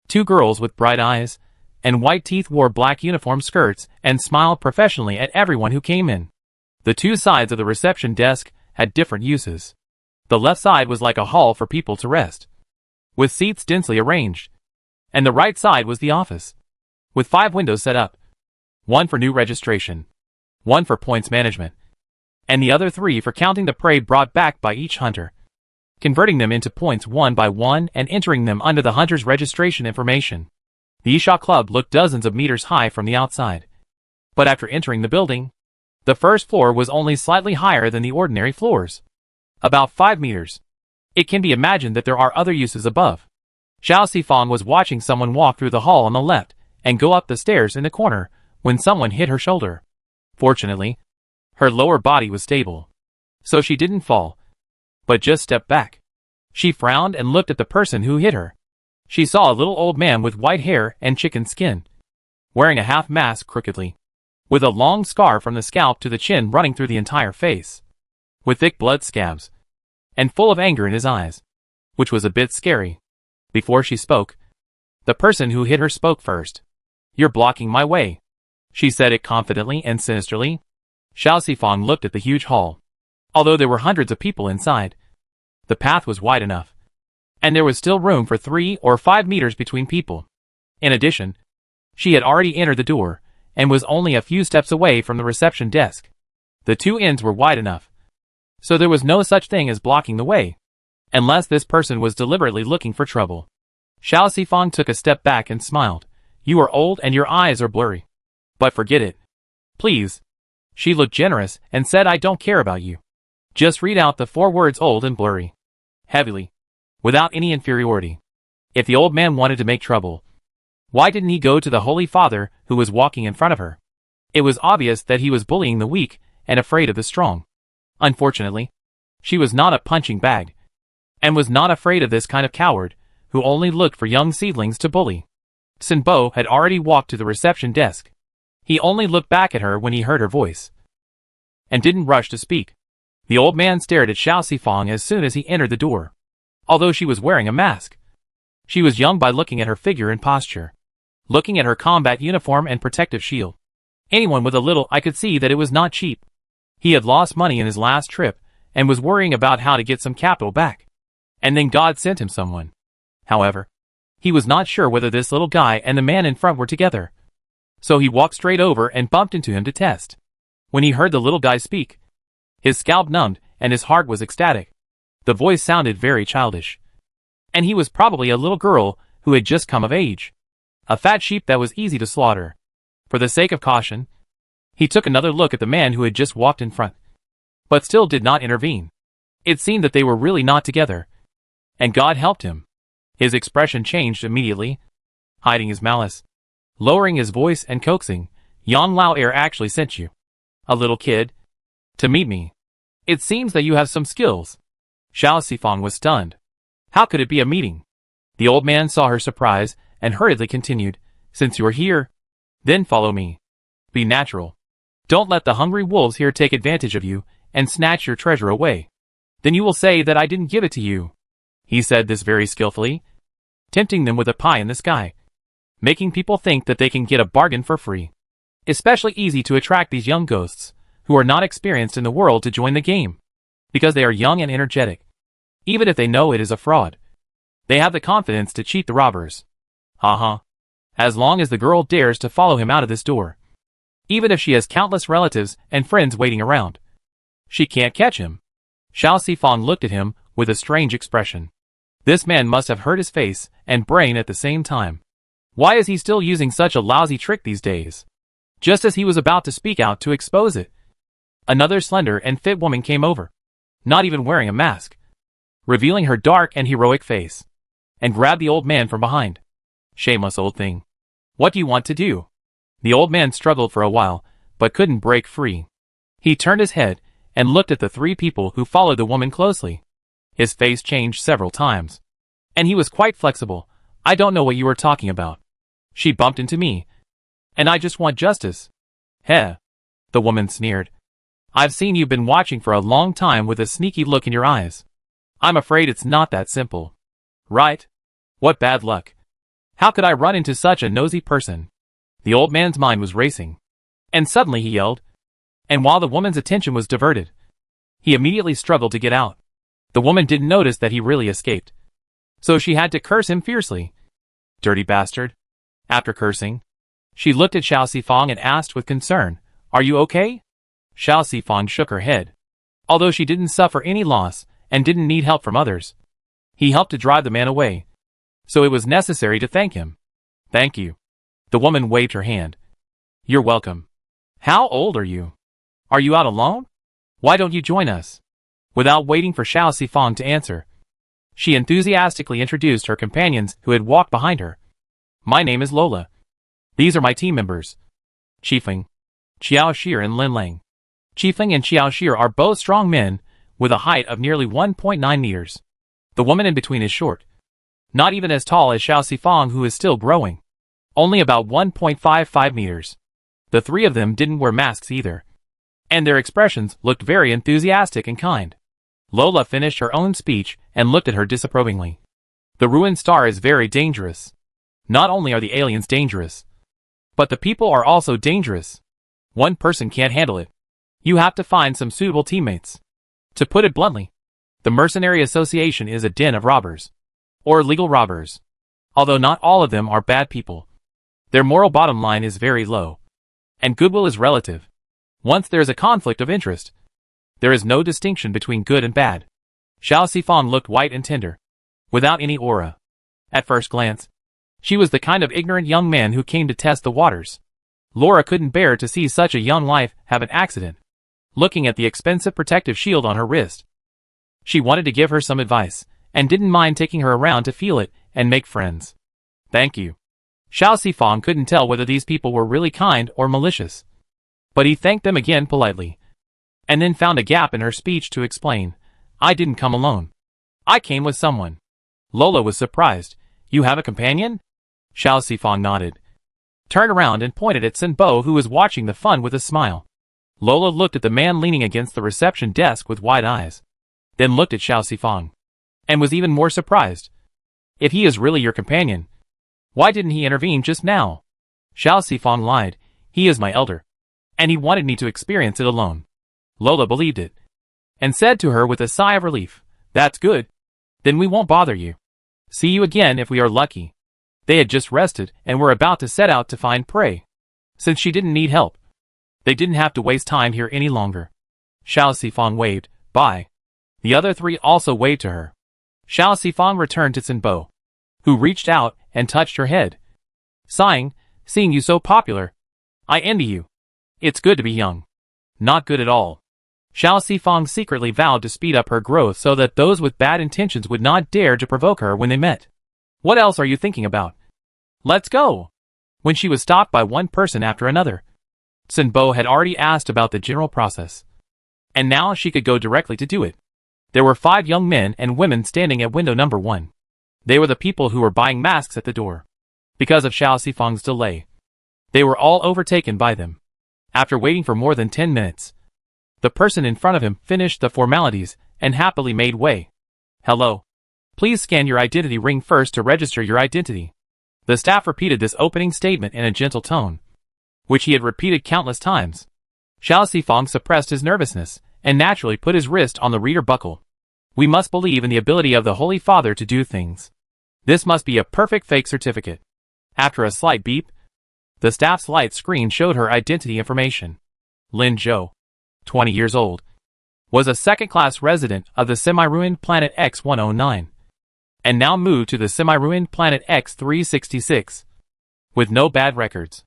2 girls with bright eyes and white teeth wore black uniform skirts and smiled professionally at everyone who came in. The 2 sides of the reception desk had different uses. The left side was like a hall for people to rest, with seats densely arranged, and the right side was the office, with 5 windows set up, 1 for new registration, 1 for points management, and the other 3 for counting the prey brought back by each hunter, converting them into points one by one and entering them under the hunter's registration information. The Isha Club looked dozens of meters high from the outside, but after entering the building, the first floor was only slightly higher than the ordinary floors, about 5 meters. It can be imagined that there are other uses above. Xiao Sifang was watching someone walk through the hall on the left and go up the stairs in the corner when someone hit her shoulder. Fortunately, her lower body was stable, so she didn't fall, but just stepped back. She frowned and looked at the person who hit her. She saw a little old man with white hair and chicken skin, wearing a half mask crookedly, with a long scar from the scalp to the chin running through the entire face, with thick blood scabs, and full of anger in his eyes, which was a bit scary. Before she spoke, the person who hit her spoke first. "You're blocking my way," she said it confidently and sinisterly. Xiao Sifang looked at the huge hall. Although there were hundreds of people inside, the path was wide enough, and there was still room for 3 or 5 meters between people. In addition, she had already entered the door, and was only a few steps away from the reception desk. The 2 ends were wide enough, so there was no such thing as blocking the way, unless this person was deliberately looking for trouble. Xiao Sifang took a step back and smiled. "You are old and your eyes are blurry. But forget it. Please, She looked generous and said, I don't care about you. Just read out the 4 words old and blurry. Heavily. Without any inferiority. If the old man wanted to make trouble, why didn't he go to the Holy Father who was walking in front of her? It was obvious that he was bullying the weak and afraid of the strong. Unfortunately, she was not a punching bag, and was not afraid of this kind of coward who only looked for young seedlings to bully. Sinbo had already walked to the reception desk. He only looked back at her when he heard her voice, and didn't rush to speak. The old man stared at Xiao Sifang as soon as he entered the door. Although she was wearing a mask, she was young by looking at her figure and posture. Looking at her combat uniform and protective shield, anyone with a little eye could see that it was not cheap. He had lost money in his last trip, and was worrying about how to get some capital back. And then God sent him someone. However, he was not sure whether this little guy and the man in front were together. So he walked straight over and bumped into him to test. When he heard the little guy speak, his scalp numbed and his heart was ecstatic. The voice sounded very childish. And he was probably a little girl who had just come of age. A fat sheep that was easy to slaughter. For the sake of caution, he took another look at the man who had just walked in front, but still did not intervene. It seemed that they were really not together. And God helped him. His expression changed immediately, hiding his malice, lowering his voice and coaxing, Yang Lao Air actually sent you, a little kid, to meet me. It seems that you have some skills. Xiao Sifang was stunned. How could it be a meeting? The old man saw her surprise and hurriedly continued, since you're here, then follow me. Be natural. Don't let the hungry wolves here take advantage of you and snatch your treasure away. Then you will say that I didn't give it to you. He said this very skillfully, tempting them with a pie in the sky, making people think that they can get a bargain for free. Especially easy to attract these young ghosts, who are not experienced in the world, to join the game, because they are young and energetic. Even if they know it is a fraud, they have the confidence to cheat the robbers. As long as the girl dares to follow him out of this door, even if she has countless relatives and friends waiting around, she can't catch him. Xiao Sifang looked at him with a strange expression. This man must have hurt his face and brain at the same time. Why is he still using such a lousy trick these days? Just as he was about to speak out to expose it, another slender and fit woman came over, not even wearing a mask, revealing her dark and heroic face, and grabbed the old man from behind. Shameless old thing. What do you want to do? The old man struggled for a while, but couldn't break free. He turned his head and looked at the 3 people who followed the woman closely. His face changed several times, and he was quite flexible. I don't know what you are talking about. She bumped into me, and I just want justice. Heh. The woman sneered. I've seen you've been watching for a long time with a sneaky look in your eyes. I'm afraid it's not that simple. Right? What bad luck. How could I run into such a nosy person? The old man's mind was racing, and suddenly he yelled. And while the woman's attention was diverted, he immediately struggled to get out. The woman didn't notice that he really escaped, so she had to curse him fiercely. Dirty bastard. After cursing, she looked at Xiao Sifang and asked with concern, Are you okay? Xiao Sifang shook her head. Although she didn't suffer any loss and didn't need help from others, he helped to drive the man away, so it was necessary to thank him. Thank you. The woman waved her hand. You're welcome. How old are you? Are you out alone? Why don't you join us? Without waiting for Xiao Sifang to answer, she enthusiastically introduced her companions who had walked behind her. My name is Lola. These are my team members. Qifeng, Xiao Shir and Lin Lang. Qifeng and Xiao Shir are both strong men with a height of nearly 1.9 meters. The woman in between is short, not even as tall as Xiao Sifang, who is still growing, only about 1.55 meters. The 3 of them didn't wear masks either, and their expressions looked very enthusiastic and kind. Lola finished her own speech and looked at her disapprovingly. The ruined star is very dangerous. Not only are the aliens dangerous, but the people are also dangerous. One person can't handle it. You have to find some suitable teammates. To put it bluntly, the Mercenary Association is a den of robbers, or legal robbers. Although not all of them are bad people, their moral bottom line is very low, and goodwill is relative. Once there is a conflict of interest, there is no distinction between good and bad. Xiao Sifang looked white and tender, without any aura. At first glance, she was the kind of ignorant young man who came to test the waters. Laura couldn't bear to see such a young life have an accident. Looking at the expensive protective shield on her wrist, she wanted to give her some advice, and didn't mind taking her around to feel it and make friends. Thank you. Xiao Sifang couldn't tell whether these people were really kind or malicious. But he thanked them again politely, and then found a gap in her speech to explain, I didn't come alone. I came with someone. Lola was surprised. You have a companion? Xiao Sifang nodded, turned around and pointed at Sinbo, who was watching the fun with a smile. Lola looked at the man leaning against the reception desk with wide eyes, then looked at Xiao Sifang, and was even more surprised. If he is really your companion, why didn't he intervene just now? Xiao Sifang lied. He is my elder, and he wanted me to experience it alone. Lola believed it, and said to her with a sigh of relief, That's good. Then we won't bother you. See you again if we are lucky. They had just rested and were about to set out to find prey. Since she didn't need help, they didn't have to waste time here any longer. Xiao Sifang waved, bye. The other three also waved to her. Xiao Sifang returned to Sinbo, who reached out and touched her head, sighing, seeing you so popular. I envy you. It's good to be young. Not good at all. Xiao Sifang secretly vowed to speed up her growth so that those with bad intentions would not dare to provoke her when they met. What else are you thinking about? Let's go. When she was stopped by one person after another, Sinbo had already asked about the general process, and now she could go directly to do it. There were 5 young men and women standing at window number 1. They were the people who were buying masks at the door. Because of Xiao Sifang's delay, they were all overtaken by them. After waiting for more than 10 minutes, the person in front of him finished the formalities and happily made way. Hello. Please scan your identity ring first to register your identity. The staff repeated this opening statement in a gentle tone, which he had repeated countless times. Xiao Sifang suppressed his nervousness and naturally put his wrist on the reader buckle. We must believe in the ability of the Holy Father to do things. This must be a perfect fake certificate. After a slight beep, the staff's light screen showed her identity information. Lin Zhou, 20 years old, was a second-class resident of the semi-ruined planet X-109, and now moved to the semi-ruined planet X-366, with no bad records.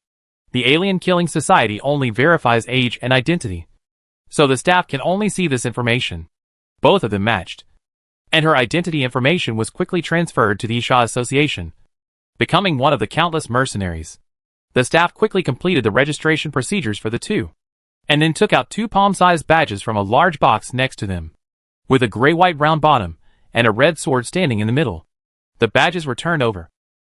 The Alien Killing Society only verifies age and identity, so the staff can only see this information. Both of them matched, and her identity information was quickly transferred to the Isha Association, becoming one of the countless mercenaries. The staff quickly completed the registration procedures for the two, and then took out 2 palm-sized badges from a large box next to them, with a gray-white round bottom and a red sword standing in the middle. The badges were turned over,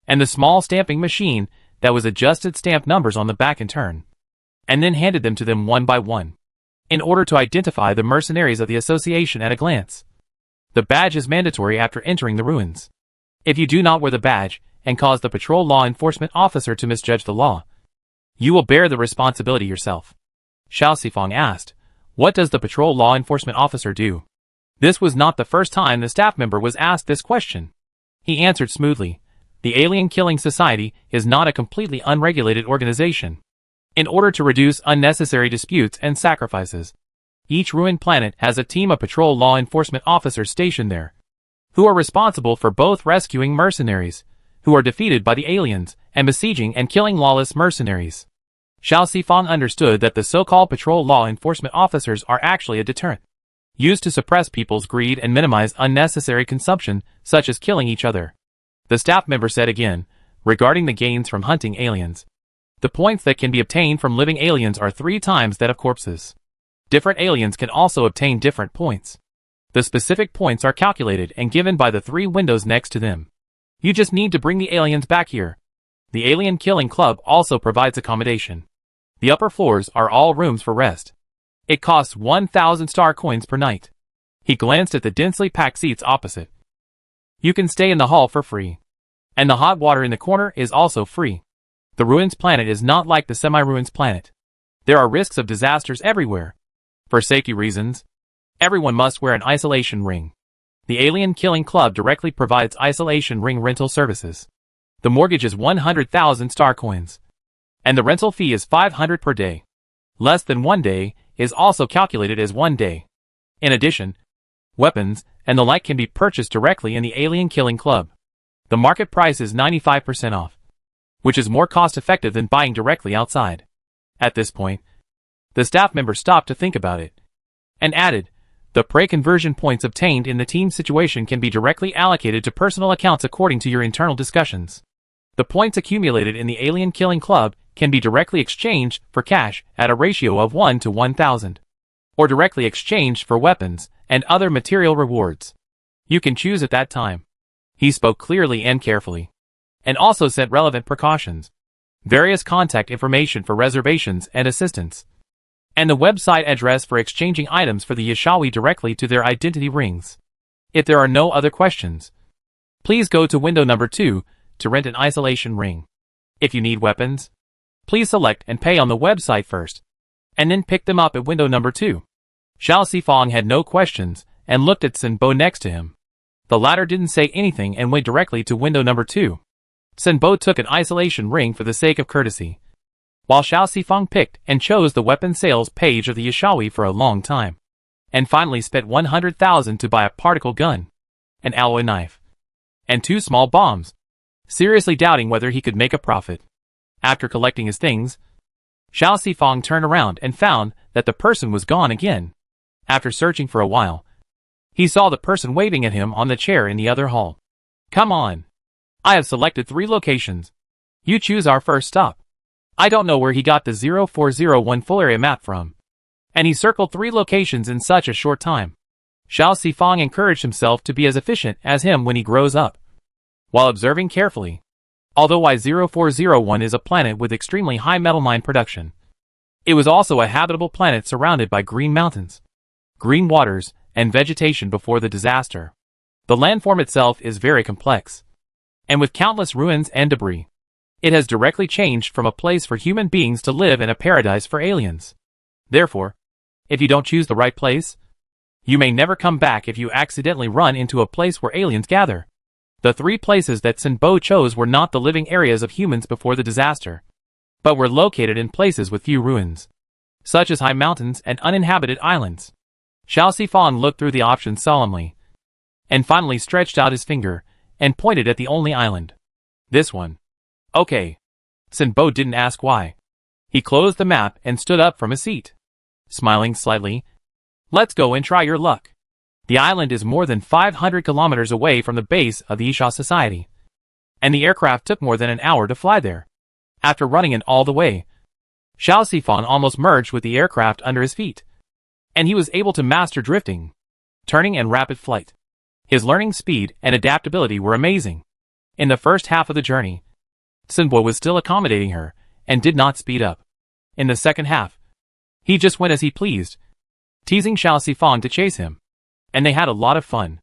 and the small stamping machine that was adjusted stamped numbers on the back in turn, and then handed them to them one by one, in order to identify the mercenaries of the association at a glance. The badge is mandatory after entering the ruins. If you do not wear the badge and cause the patrol law enforcement officer to misjudge the law, you will bear the responsibility yourself. Xiao Sifang asked, what does the patrol law enforcement officer do? This was not the first time the staff member was asked this question. He answered smoothly, the Alien Killing Society is not a completely unregulated organization. In order to reduce unnecessary disputes and sacrifices, each ruined planet has a team of patrol law enforcement officers stationed there, who are responsible for both rescuing mercenaries, who are defeated by the aliens, and besieging and killing lawless mercenaries. Xiao Sifang understood that the so-called patrol law enforcement officers are actually a deterrent, used to suppress people's greed and minimize unnecessary consumption, such as killing each other. The staff member said again, regarding the gains from hunting aliens, the points that can be obtained from living aliens are 3 times that of corpses. Different aliens can also obtain different points. The specific points are calculated and given by the 3 windows next to them. You just need to bring the aliens back here. The Alien Killing Club also provides accommodation. The upper floors are all rooms for rest. It costs 1,000 star coins per night. He glanced at the densely packed seats opposite. You can stay in the hall for free. And the hot water in the corner is also free. The Ruins planet is not like the Semi-Ruins planet. There are risks of disasters everywhere. For safety reasons, everyone must wear an isolation ring. The Alien Killing Club directly provides isolation ring rental services. The mortgage is 100,000 star coins, and the rental fee is 500 per day. Less than 1 day is also calculated as 1 day. In addition, weapons and the like can be purchased directly in the Alien Killing Club. The market price is 95% off, which is more cost-effective than buying directly outside. At this point, the staff member stopped to think about it, and added, "The prey conversion points obtained in the team situation can be directly allocated to personal accounts according to your internal discussions. The points accumulated in the Alien Killing Club can be directly exchanged for cash at a ratio of 1 to 1,000, or directly exchanged for weapons and other material rewards. You can choose at that time." He spoke clearly and carefully, and also sent relevant precautions, various contact information for reservations and assistance, and the website address for exchanging items for the Yashawi directly to their identity rings. If there are no other questions, please go to window number 2 to rent an isolation ring. If you need weapons, please select and pay on the website first, and then pick them up at window number 2. Xiao Sifang had no questions and looked at Sin Bo next to him. The latter didn't say anything and went directly to window number 2. Sin Bo took an isolation ring for the sake of courtesy, while Xiao Sifang picked and chose the weapon sales page of the Yashawi for a long time, and finally spent 100,000 to buy a particle gun, an alloy knife, and 2 small bombs, seriously doubting whether he could make a profit. After collecting his things, Xiao Sifang turned around and found that the person was gone again. After searching for a while, he saw the person waving at him on the chair in the other hall. "Come on. I have selected 3 locations. You choose our first stop." I don't know where he got the 0401 full area map from, and he circled 3 locations in such a short time. Xiao Sifang encouraged himself to be as efficient as him when he grows up, while observing carefully. Although Y0401 is a planet with extremely high metal mine production, it was also a habitable planet surrounded by green mountains, green waters, and vegetation before the disaster. The landform itself is very complex, and with countless ruins and debris. It has directly changed from a place for human beings to live in a paradise for aliens. Therefore, if you don't choose the right place, you may never come back if you accidentally run into a place where aliens gather. The 3 places that Sin Bo chose were not the living areas of humans before the disaster, but were located in places with few ruins, such as high mountains and uninhabited islands. Xiao Sifang looked through the options solemnly, and finally stretched out his finger and pointed at the only island. "This one." "Okay." Sin Bo didn't ask why. He closed the map and stood up from his seat, smiling slightly. "Let's go and try your luck." The island is more than 500 kilometers away from the base of the Isha Society, and the aircraft took more than an hour to fly there. After running it all the way, Xiao Sifang almost merged with the aircraft under his feet, and he was able to master drifting, turning, and rapid flight. His learning speed and adaptability were amazing. In the first half of the journey, Sin Bo was still accommodating her and did not speed up. In the second half, he just went as he pleased, teasing Xiao Sifang to chase him, and they had a lot of fun.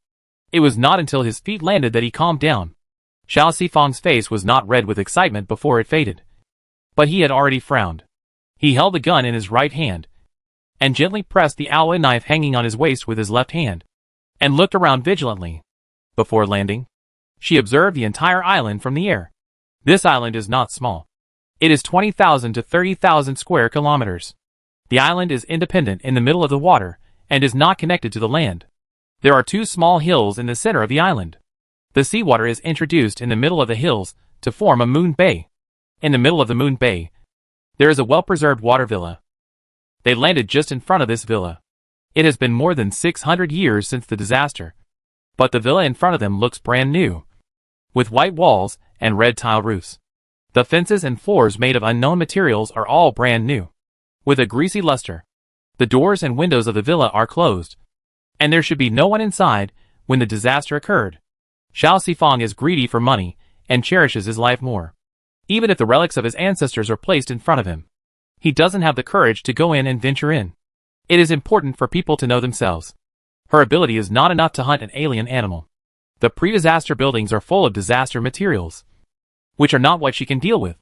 It was not until his feet landed that he calmed down. Xiao Sifang's face was not red with excitement before it faded, but he had already frowned. He held the gun in his right hand, and gently pressed the alloy knife hanging on his waist with his left hand, and looked around vigilantly. Before landing, she observed the entire island from the air. This island is not small. It is 20,000 to 30,000 square kilometers. The island is independent in the middle of the water and is not connected to the land. There are 2 small hills in the center of the island. The seawater is introduced in the middle of the hills to form a moon bay. In the middle of the moon bay, there is a well-preserved water villa. They landed just in front of this villa. It has been more than 600 years since the disaster, but the villa in front of them looks brand new, with white walls and red tile roofs. The fences and floors made of unknown materials are all brand new, with a greasy luster. The doors and windows of the villa are closed, and there should be no one inside when the disaster occurred. Xiao Sifang is greedy for money and cherishes his life more. Even if the relics of his ancestors are placed in front of him, he doesn't have the courage to go in and venture in. It is important for people to know themselves. Her ability is not enough to hunt an alien animal. The pre-disaster buildings are full of disaster materials, which are not what she can deal with.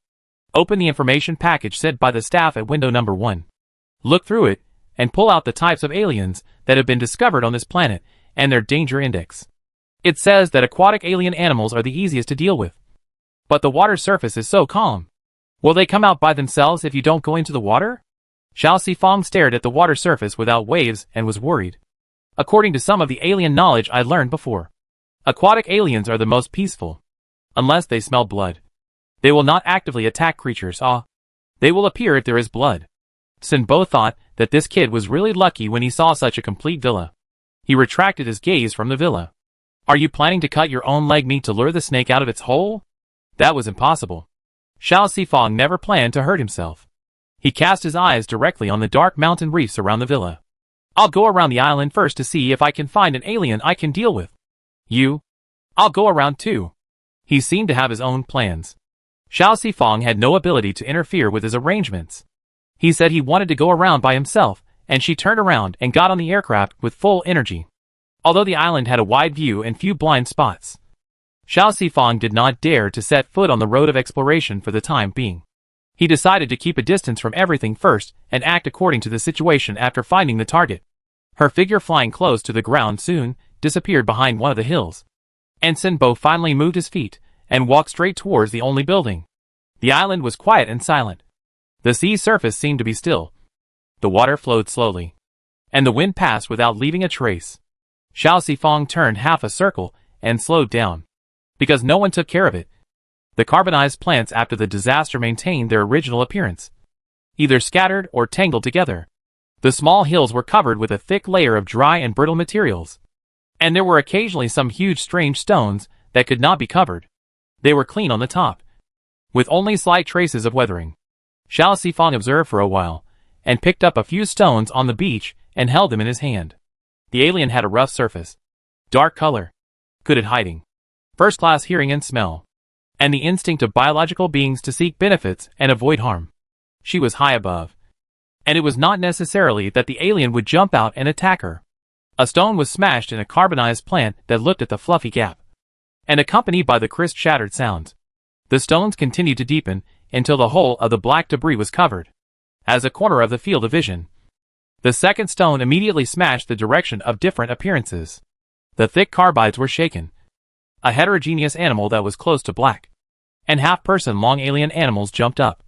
Open the information package sent by the staff at window number 1. Look through it, and pull out the types of aliens that have been discovered on this planet and their danger index. It says that aquatic alien animals are the easiest to deal with, but the water surface is so calm. Will they come out by themselves if you don't go into the water? Xiao Sifang stared at the water surface without waves and was worried. According to some of the alien knowledge I learned before, aquatic aliens are the most peaceful. Unless they smell blood, they will not actively attack creatures. They will appear if there is blood. Sinbo thought that this kid was really lucky when he saw such a complete villa. He retracted his gaze from the villa. Are you planning to cut your own leg meat to lure the snake out of its hole? That was impossible. Xiao Sifang never planned to hurt himself. He cast his eyes directly on the dark mountain reefs around the villa. I'll go around the island first to see if I can find an alien I can deal with. You? I'll go around too. He seemed to have his own plans. Xiao Sifang had no ability to interfere with his arrangements. He said he wanted to go around by himself, and she turned around and got on the aircraft with full energy. Although the island had a wide view and few blind spots, Xiao Sifang did not dare to set foot on the road of exploration for the time being. He decided to keep a distance from everything first and act according to the situation after finding the target. Her figure flying close to the ground soon disappeared behind one of the hills. And Sinbo finally moved his feet and walked straight towards the only building. The island was quiet and silent. The sea's surface seemed to be still. The water flowed slowly, and the wind passed without leaving a trace. Xiao Sifang turned half a circle and slowed down, because no one took care of it. The carbonized plants after the disaster maintained their original appearance, either scattered or tangled together. The small hills were covered with a thick layer of dry and brittle materials, and there were occasionally some huge strange stones that could not be covered. They were clean on the top, with only slight traces of weathering. Xiao Sifang observed for a while, and picked up a few stones on the beach and held them in his hand. The alien had a rough surface, dark color, good at hiding, first-class hearing and smell, and the instinct of biological beings to seek benefits and avoid harm. She was high above, and it was not necessarily that the alien would jump out and attack her. A stone was smashed in a carbonized plant that looked at the fluffy gap, and accompanied by the crisp shattered sounds. The stones continued to deepen until the whole of the black debris was covered, as a corner of the field of vision. The second stone immediately smashed the direction of different appearances. The thick carbides were shaken. A heterogeneous animal that was close to black, and half-person long alien animals jumped up,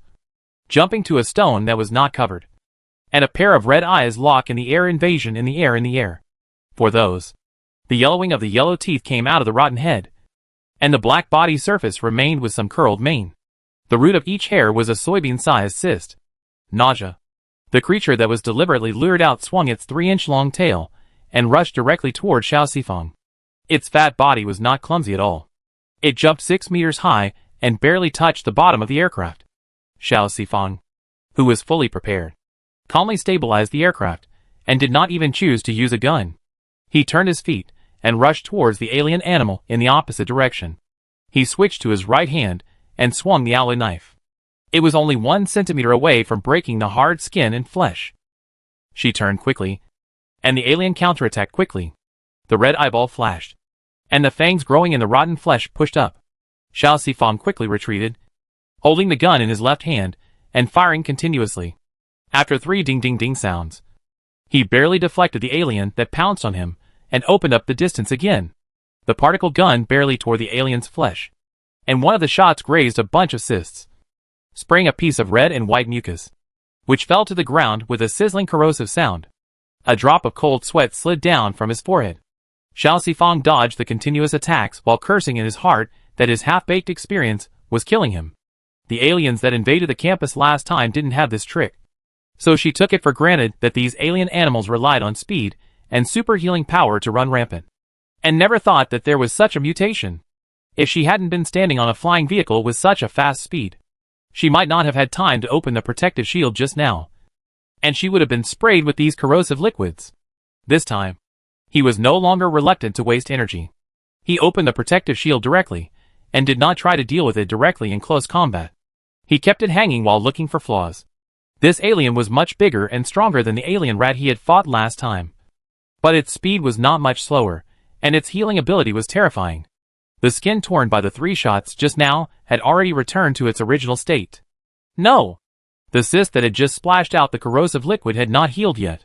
jumping to a stone that was not covered, and a pair of red eyes lock in the air invasion in the air. For those, the yellowing of the yellow teeth came out of the rotten head, and the black body surface remained with some curled mane. The root of each hair was a soybean-sized cyst. Nausea. The creature that was deliberately lured out swung its 3-inch-long tail and rushed directly toward Xiao Sifang. Its fat body was not clumsy at all. It jumped 6 meters high and barely touched the bottom of the aircraft. Xiao Sifang, who was fully prepared, calmly stabilized the aircraft and did not even choose to use a gun. He turned his feet and rushed towards the alien animal in the opposite direction. He switched to his right hand and swung the alloy knife. It was only 1 centimeter away from breaking the hard skin and flesh. She turned quickly, and the alien counterattacked quickly. The red eyeball flashed, and the fangs growing in the rotten flesh pushed up. Xiao Sifang quickly retreated, holding the gun in his left hand and firing continuously. After 3 ding-ding-ding sounds, he barely deflected the alien that pounced on him and opened up the distance again. The particle gun barely tore the alien's flesh, and one of the shots grazed a bunch of cysts, spraying a piece of red and white mucus, which fell to the ground with a sizzling corrosive sound. A drop of cold sweat slid down from his forehead. Xiao Sifang dodged the continuous attacks while cursing in his heart that his half-baked experience was killing him. The aliens that invaded the campus last time didn't have this trick, so she took it for granted that these alien animals relied on speed and super healing power to run rampant, and never thought that there was such a mutation. If she hadn't been standing on a flying vehicle with such a fast speed, she might not have had time to open the protective shield just now, and she would have been sprayed with these corrosive liquids. This time, he was no longer reluctant to waste energy. He opened the protective shield directly, and did not try to deal with it directly in close combat. He kept it hanging while looking for flaws. This alien was much bigger and stronger than the alien rat he had fought last time, but its speed was not much slower, and its healing ability was terrifying. The skin torn by the 3 shots just now had already returned to its original state. No! The cyst that had just splashed out the corrosive liquid had not healed yet.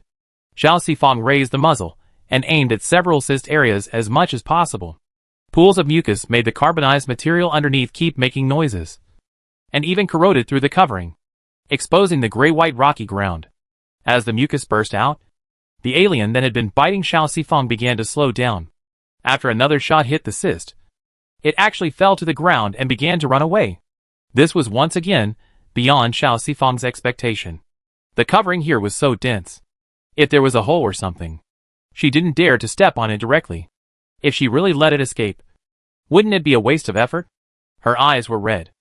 Xiao Sifang raised the muzzle and aimed at several cyst areas as much as possible. Pools of mucus made the carbonized material underneath keep making noises, and even corroded through the covering, exposing the gray-white rocky ground. As the mucus burst out, the alien that had been biting Xiao Sifang began to slow down. After another shot hit the cyst, it actually fell to the ground and began to run away. This was once again beyond Xiao Sifang's expectation. The covering here was so dense. If there was a hole or something, she didn't dare to step on it directly. If she really let it escape, wouldn't it be a waste of effort? Her eyes were red.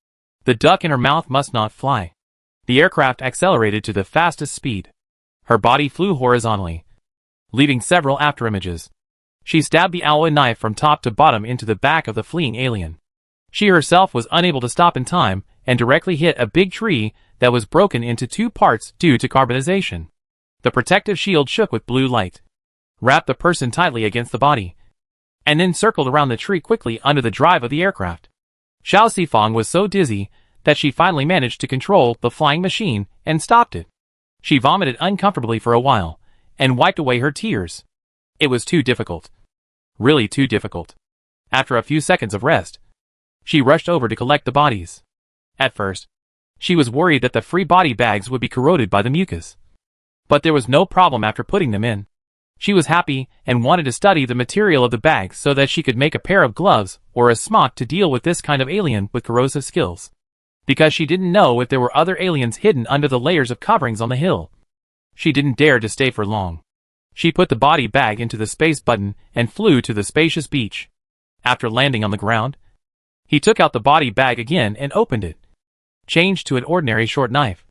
The duck in her mouth must not fly. The aircraft accelerated to the fastest speed. Her body flew horizontally, leaving several afterimages. She stabbed the alloy knife from top to bottom into the back of the fleeing alien. She herself was unable to stop in time and directly hit a big tree that was broken into 2 parts due to carbonization. The protective shield shook with blue light, wrapped the person tightly against the body, and then circled around the tree quickly under the drive of the aircraft. Xiao Sifang was so dizzy that she finally managed to control the flying machine and stopped it. She vomited uncomfortably for a while and wiped away her tears. It was too difficult. Really too difficult. After a few seconds of rest, she rushed over to collect the bodies. At first, she was worried that the free body bags would be corroded by the mucus. But there was no problem after putting them in. She was happy and wanted to study the material of the bags so that she could make a pair of gloves or a smock to deal with this kind of alien with corrosive skills. Because she didn't know if there were other aliens hidden under the layers of coverings on the hill. She didn't dare to stay for long. She put the body bag into the space button and flew to the spacious beach. After landing on the ground, he took out the body bag again and opened it, changed to an ordinary short knife,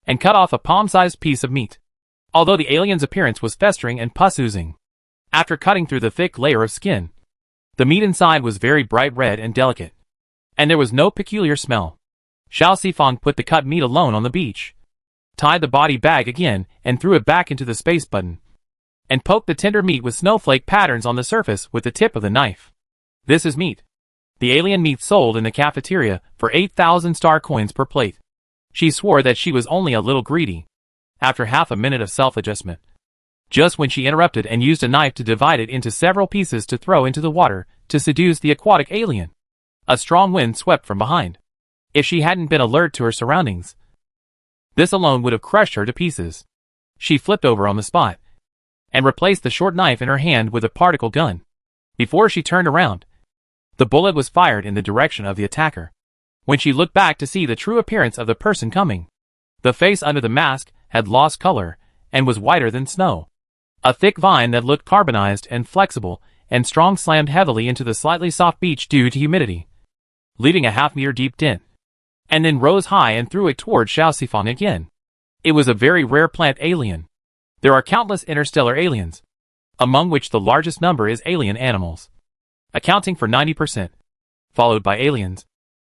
and cut off a palm-sized piece of meat. Although the alien's appearance was festering and pus oozing, after cutting through the thick layer of skin, the meat inside was very bright red and delicate, and there was no peculiar smell. Xiao Sifang put the cut meat alone on the beach, tied the body bag again and threw it back into the space button, and poked the tender meat with snowflake patterns on the surface with the tip of the knife. This is meat. The alien meat sold in the cafeteria for 8,000 star coins per plate. She swore that she was only a little greedy. After half a minute of self-adjustment, just when she interrupted and used a knife to divide it into several pieces to throw into the water to seduce the aquatic alien, a strong wind swept from behind. If she hadn't been alert to her surroundings, this alone would have crushed her to pieces. She flipped over on the spot and replaced the short knife in her hand with a particle gun. Before she turned around, the bullet was fired in the direction of the attacker. When she looked back to see the true appearance of the person coming, the face under the mask had lost color and was whiter than snow. A thick vine that looked carbonized and flexible and strong slammed heavily into the slightly soft beach due to humidity, leaving a half-meter deep dent, and then rose high and threw it toward Xiao Sifang again. It was a very rare plant alien. There are countless interstellar aliens, among which the largest number is alien animals, accounting for 90%, followed by aliens,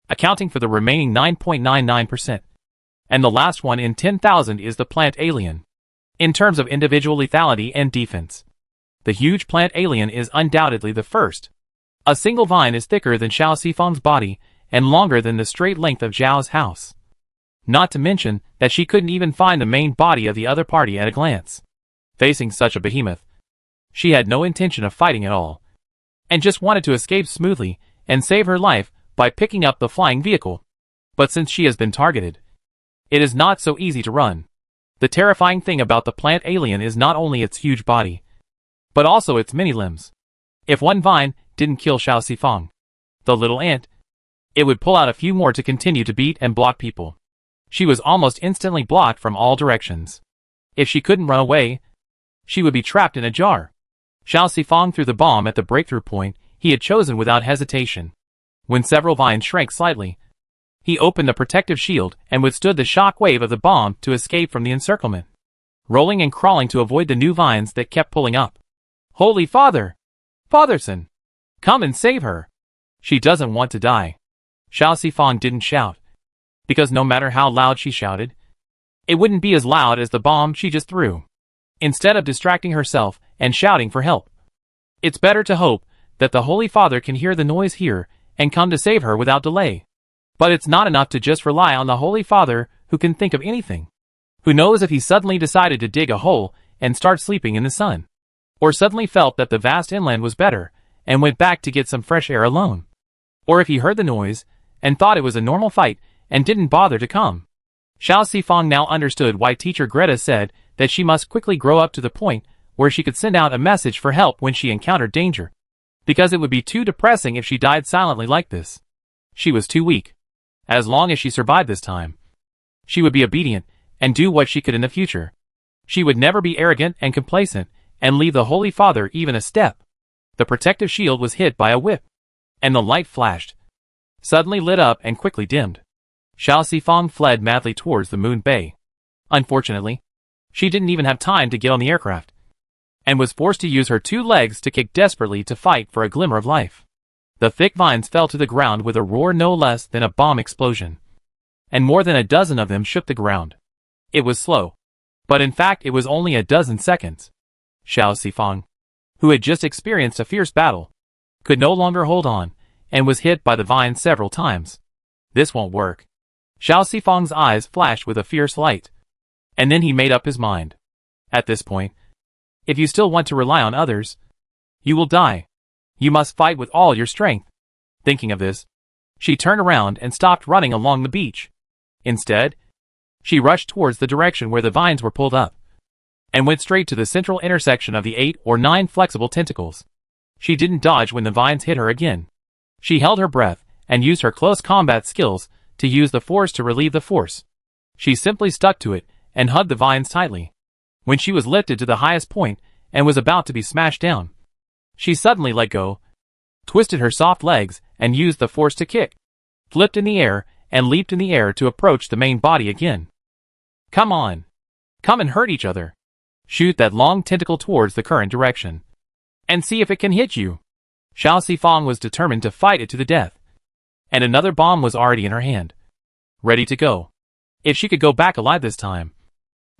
accounting for the remaining 9.99%. And the last one in 10,000 is the plant alien. In terms of individual lethality and defense, the huge plant alien is undoubtedly the first. A single vine is thicker than Xiao Sifang's body and longer than the straight length of Zhao's house. Not to mention that she couldn't even find the main body of the other party at a glance. Facing such a behemoth, she had no intention of fighting at all, and just wanted to escape smoothly and save her life by picking up the flying vehicle. But since she has been targeted, it is not so easy to run. The terrifying thing about the plant alien is not only its huge body, but also its many limbs. If one vine didn't kill Xiao Sifang, the little ant, it would pull out a few more to continue to beat and block people. She was almost instantly blocked from all directions. If she couldn't run away, she would be trapped in a jar. Xiao Sifang threw the bomb at the breakthrough point he had chosen without hesitation. When several vines shrank slightly, he opened the protective shield and withstood the shock wave of the bomb to escape from the encirclement, rolling and crawling to avoid the new vines that kept pulling up. Holy Father! Fatherson! Come and save her! She doesn't want to die. Xiao Sifang didn't shout, because no matter how loud she shouted, it wouldn't be as loud as the bomb she just threw. Instead of distracting herself and shouting for help, it's better to hope that the Holy Father can hear the noise here and come to save her without delay. But it's not enough to just rely on the Holy Father who can think of anything. Who knows if he suddenly decided to dig a hole and start sleeping in the sun, or suddenly felt that the vast inland was better and went back to get some fresh air alone, or if he heard the noise and thought it was a normal fight and didn't bother to come. Xiao Sifang now understood why teacher Greta said that she must quickly grow up to the point where she could send out a message for help when she encountered danger, because it would be too depressing if she died silently like this. She was too weak. As long as she survived this time, She would be obedient and do what she could in the future. She would never be arrogant and complacent and leave the Holy Father even a step. The protective shield was hit by a whip, and the light flashed, suddenly lit up and quickly dimmed. Xiao Sifang fled madly towards the Moon Bay. Unfortunately, she didn't even have time to get on the aircraft, and was forced to use her 2 legs to kick desperately to fight for a glimmer of life. The thick vines fell to the ground with a roar no less than a bomb explosion, and more than a dozen of them shook the ground. It was slow, but in fact it was only a dozen seconds. Xiao Sifang, who had just experienced a fierce battle, could no longer hold on, and was hit by the vines several times. This won't work. Xiao Sifang's eyes flashed with a fierce light, and then he made up his mind. At this point, if you still want to rely on others, you will die. You must fight with all your strength. Thinking of this, she turned around and stopped running along the beach. Instead, she rushed towards the direction where the vines were pulled up, and went straight to the central intersection of the 8 or 9 flexible tentacles. She didn't dodge when the vines hit her again. She held her breath and used her close combat skills to use the force to relieve the force. She simply stuck to it and hugged the vines tightly. When she was lifted to the highest point and was about to be smashed down, she suddenly let go, twisted her soft legs and used the force to kick, flipped in the air and leaped in the air to approach the main body again. Come on! Come and hurt each other! Shoot that long tentacle towards the current direction, and see if it can hit you. Xiao Sifang was determined to fight it to the death, and another bomb was already in her hand, ready to go. If she could go back alive this time,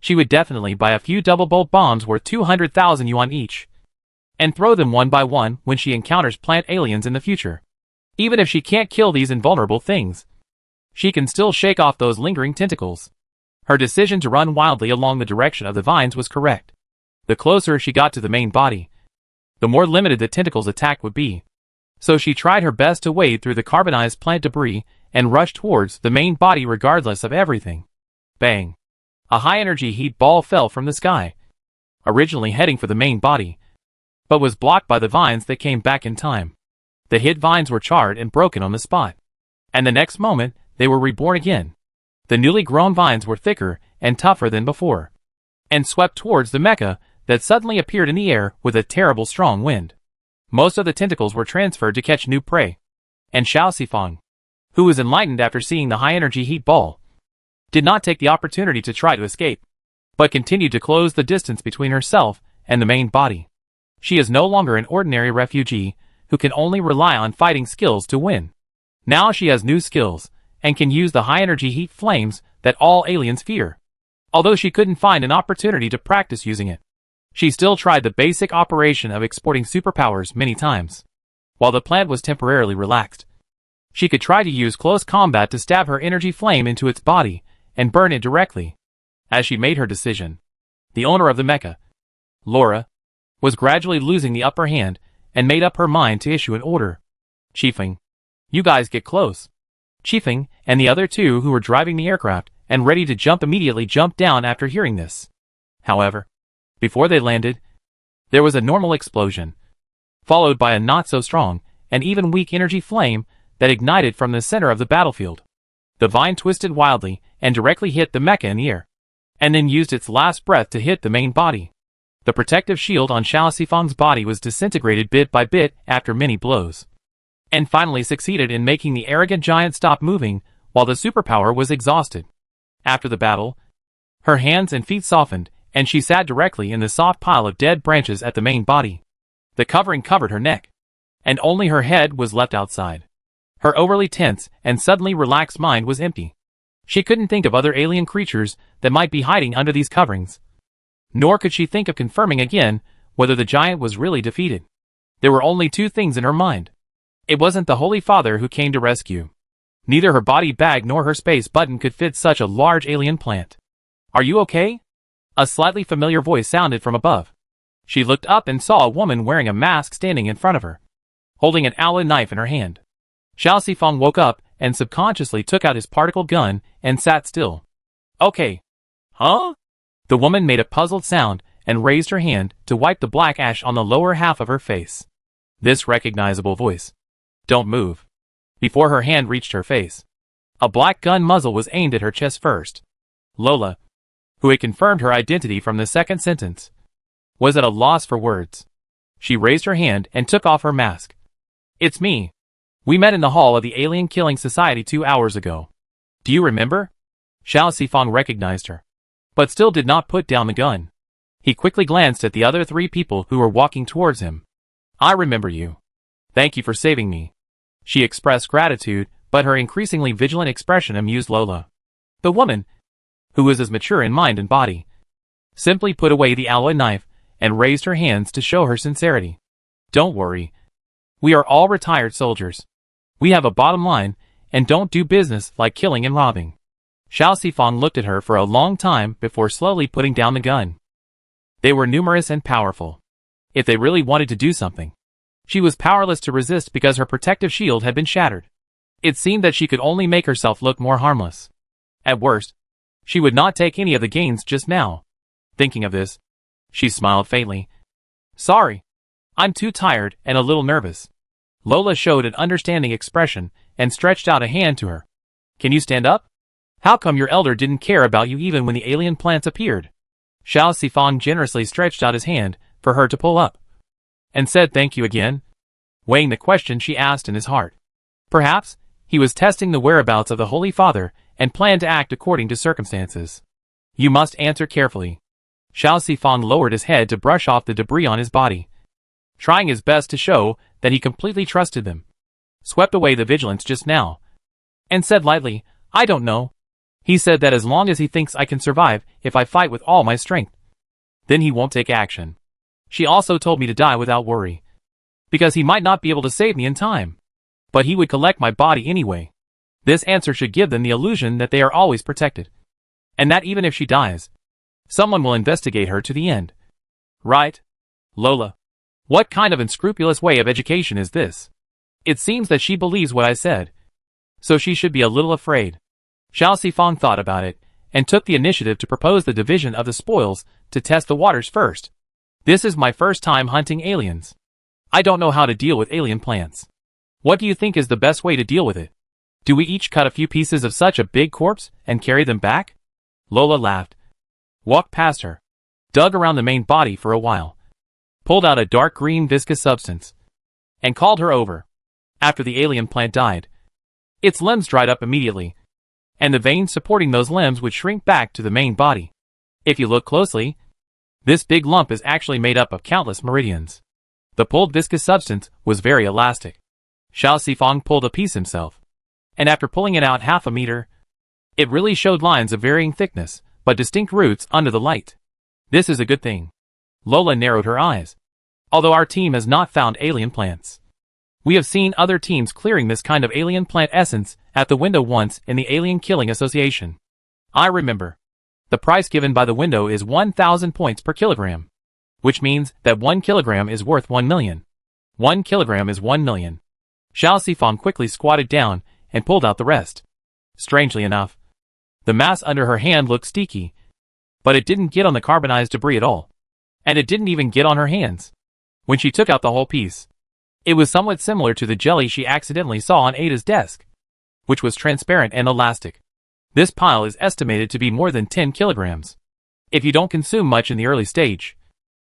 she would definitely buy a few double-bolt bombs worth 200,000 yuan each, and throw them one by one when she encounters plant aliens in the future. Even if she can't kill these invulnerable things, she can still shake off those lingering tentacles. Her decision to run wildly along the direction of the vines was correct. The closer she got to the main body, the more limited the tentacles' attack would be. So she tried her best to wade through the carbonized plant debris and rush towards the main body regardless of everything. Bang! A high-energy heat ball fell from the sky, originally heading for the main body, but was blocked by the vines that came back in time. The hit vines were charred and broken on the spot, and the next moment they were reborn again. The newly grown vines were thicker and tougher than before, and swept towards the mecha that suddenly appeared in the air with a terrible strong wind. Most of the tentacles were transferred to catch new prey, and Xiao Sifang, who was enlightened after seeing the high-energy heat ball, did not take the opportunity to try to escape, but continued to close the distance between herself and the main body. She is no longer an ordinary refugee who can only rely on fighting skills to win. Now she has new skills, and can use the high-energy heat flames that all aliens fear. Although she couldn't find an opportunity to practice using it, she still tried the basic operation of exporting superpowers many times. While the plant was temporarily relaxed, she could try to use close combat to stab her energy flame into its body and burn it directly. As she made her decision, the owner of the mecha, Laura, was gradually losing the upper hand and made up her mind to issue an order. Chiefing, you guys get close. Chiefing and the other 2 who were driving the aircraft and ready to jump immediately jumped down after hearing this. However, before they landed, there was a normal explosion, followed by a not-so-strong and even weak energy flame that ignited from the center of the battlefield. The vine twisted wildly and directly hit the mecha in the air, and then used its last breath to hit the main body. The protective shield on Xiao Sifang's body was disintegrated bit by bit after many blows, and finally succeeded in making the arrogant giant stop moving while the superpower was exhausted. After the battle, her hands and feet softened, and she sat directly in the soft pile of dead branches at the main body. The covering covered her neck, and only her head was left outside. Her overly tense and suddenly relaxed mind was empty. She couldn't think of other alien creatures that might be hiding under these coverings. Nor could she think of confirming again whether the giant was really defeated. There were only 2 things in her mind. It wasn't the Holy Father who came to rescue. Neither her body bag nor her space button could fit such a large alien plant. Are you okay? A slightly familiar voice sounded from above. She looked up and saw a woman wearing a mask standing in front of her, holding an owlet knife in her hand. Xiao Sifang woke up and subconsciously took out his particle gun and sat still. Okay. Huh? The woman made a puzzled sound and raised her hand to wipe the black ash on the lower half of her face. This recognizable voice. Don't move. Before her hand reached her face, a black gun muzzle was aimed at her chest first. Lola, who had confirmed her identity from the second sentence, was at a loss for words. She raised her hand and took off her mask. It's me. We met in the hall of the Alien Killing Society 2 hours ago. Do you remember? Xiao Sifang recognized her, but still did not put down the gun. He quickly glanced at the other 3 people who were walking towards him. I remember you. Thank you for saving me. She expressed gratitude, but her increasingly vigilant expression amused Lola. The woman, who was as mature in mind and body, simply put away the alloy knife and raised her hands to show her sincerity. Don't worry. We are all retired soldiers. We have a bottom line and don't do business like killing and robbing. Xiao Sifang looked at her for a long time before slowly putting down the gun. They were numerous and powerful. If they really wanted to do something, she was powerless to resist because her protective shield had been shattered. It seemed that she could only make herself look more harmless. At worst, she would not take any of the gains just now. Thinking of this, she smiled faintly. Sorry. I'm too tired and a little nervous. Lola showed an understanding expression and stretched out a hand to her. Can you stand up? How come your elder didn't care about you even when the alien plants appeared? Xiao Sifang generously stretched out his hand for her to pull up, and said thank you again, weighing the question she asked in his heart. Perhaps he was testing the whereabouts of the Holy Father and planned to act according to circumstances. You must answer carefully. Xiao Sifang lowered his head to brush off the debris on his body, trying his best to show that he completely trusted them, swept away the vigilance just now, and said lightly, I don't know. He said that as long as he thinks I can survive if I fight with all my strength, then he won't take action. She also told me to die without worry, because he might not be able to save me in time, but he would collect my body anyway. This answer should give them the illusion that they are always protected, and that even if she dies, someone will investigate her to the end. Right? Lola. What kind of unscrupulous way of education is this? It seems that she believes what I said, so she should be a little afraid. Xiao Sifang thought about it, and took the initiative to propose the division of the spoils to test the waters first. This is my first time hunting aliens. I don't know how to deal with alien plants. What do you think is the best way to deal with it? Do we each cut a few pieces of such a big corpse and carry them back? Lola laughed, walked past her, dug around the main body for a while, pulled out a dark green viscous substance, and called her over. After the alien plant died, its limbs dried up immediately, and the veins supporting those limbs would shrink back to the main body. If you look closely, this big lump is actually made up of countless meridians. The pulled viscous substance was very elastic. Xiao Sifang pulled a piece himself, and after pulling it out half a meter, it really showed lines of varying thickness, but distinct roots under the light. This is a good thing. Lola narrowed her eyes. Although our team has not found alien plants, we have seen other teams clearing this kind of alien plant essence at the window once in the Alien Killing Association. I remember. The price given by the window is 1,000 points per kilogram, which means that 1 kilogram is worth 1 million. 1 kilogram is 1 million. Xiao Sifang quickly squatted down and pulled out the rest. Strangely enough, the mass under her hand looked sticky, but it didn't get on the carbonized debris at all, and it didn't even get on her hands. When she took out the whole piece, it was somewhat similar to the jelly she accidentally saw on Ada's desk, which was transparent and elastic. This pile is estimated to be more than 10 kilograms. If you don't consume much in the early stage,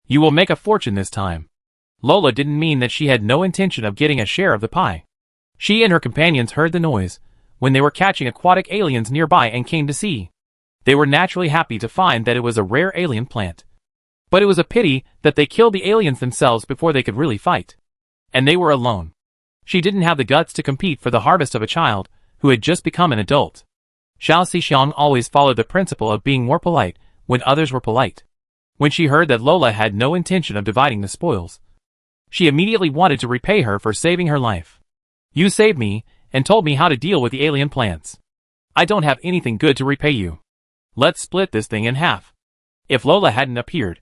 you will make a fortune this time. Lola didn't mean that she had no intention of getting a share of the pie. She and her companions heard the noise when they were catching aquatic aliens nearby and came to see. They were naturally happy to find that it was a rare alien plant. But it was a pity that they killed the aliens themselves before they could really fight. And they were alone. She didn't have the guts to compete for the harvest of a child who had just become an adult. Xiao Sixiang always followed the principle of being more polite when others were polite. When she heard that Lola had no intention of dividing the spoils, she immediately wanted to repay her for saving her life. You saved me and told me how to deal with the alien plants. I don't have anything good to repay you. Let's split this thing in half. If Lola hadn't appeared,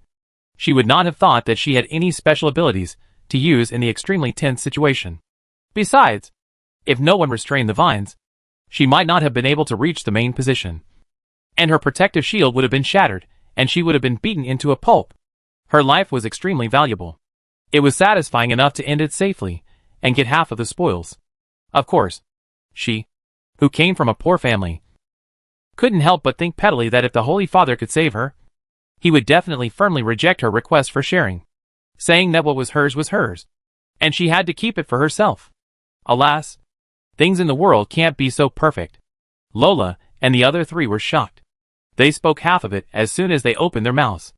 she would not have thought that she had any special abilities to use in the extremely tense situation. Besides, if no one restrained the vines, she might not have been able to reach the main position, and her protective shield would have been shattered, and she would have been beaten into a pulp. Her life was extremely valuable. It was satisfying enough to end it safely and get half of the spoils. Of course, she, who came from a poor family, couldn't help but think pettily that if the Holy Father could save her, he would definitely firmly reject her request for sharing, saying that what was hers, and she had to keep it for herself. Alas, things in the world can't be so perfect. Lola and the other three were shocked. They spoke half of it as soon as they opened their mouths.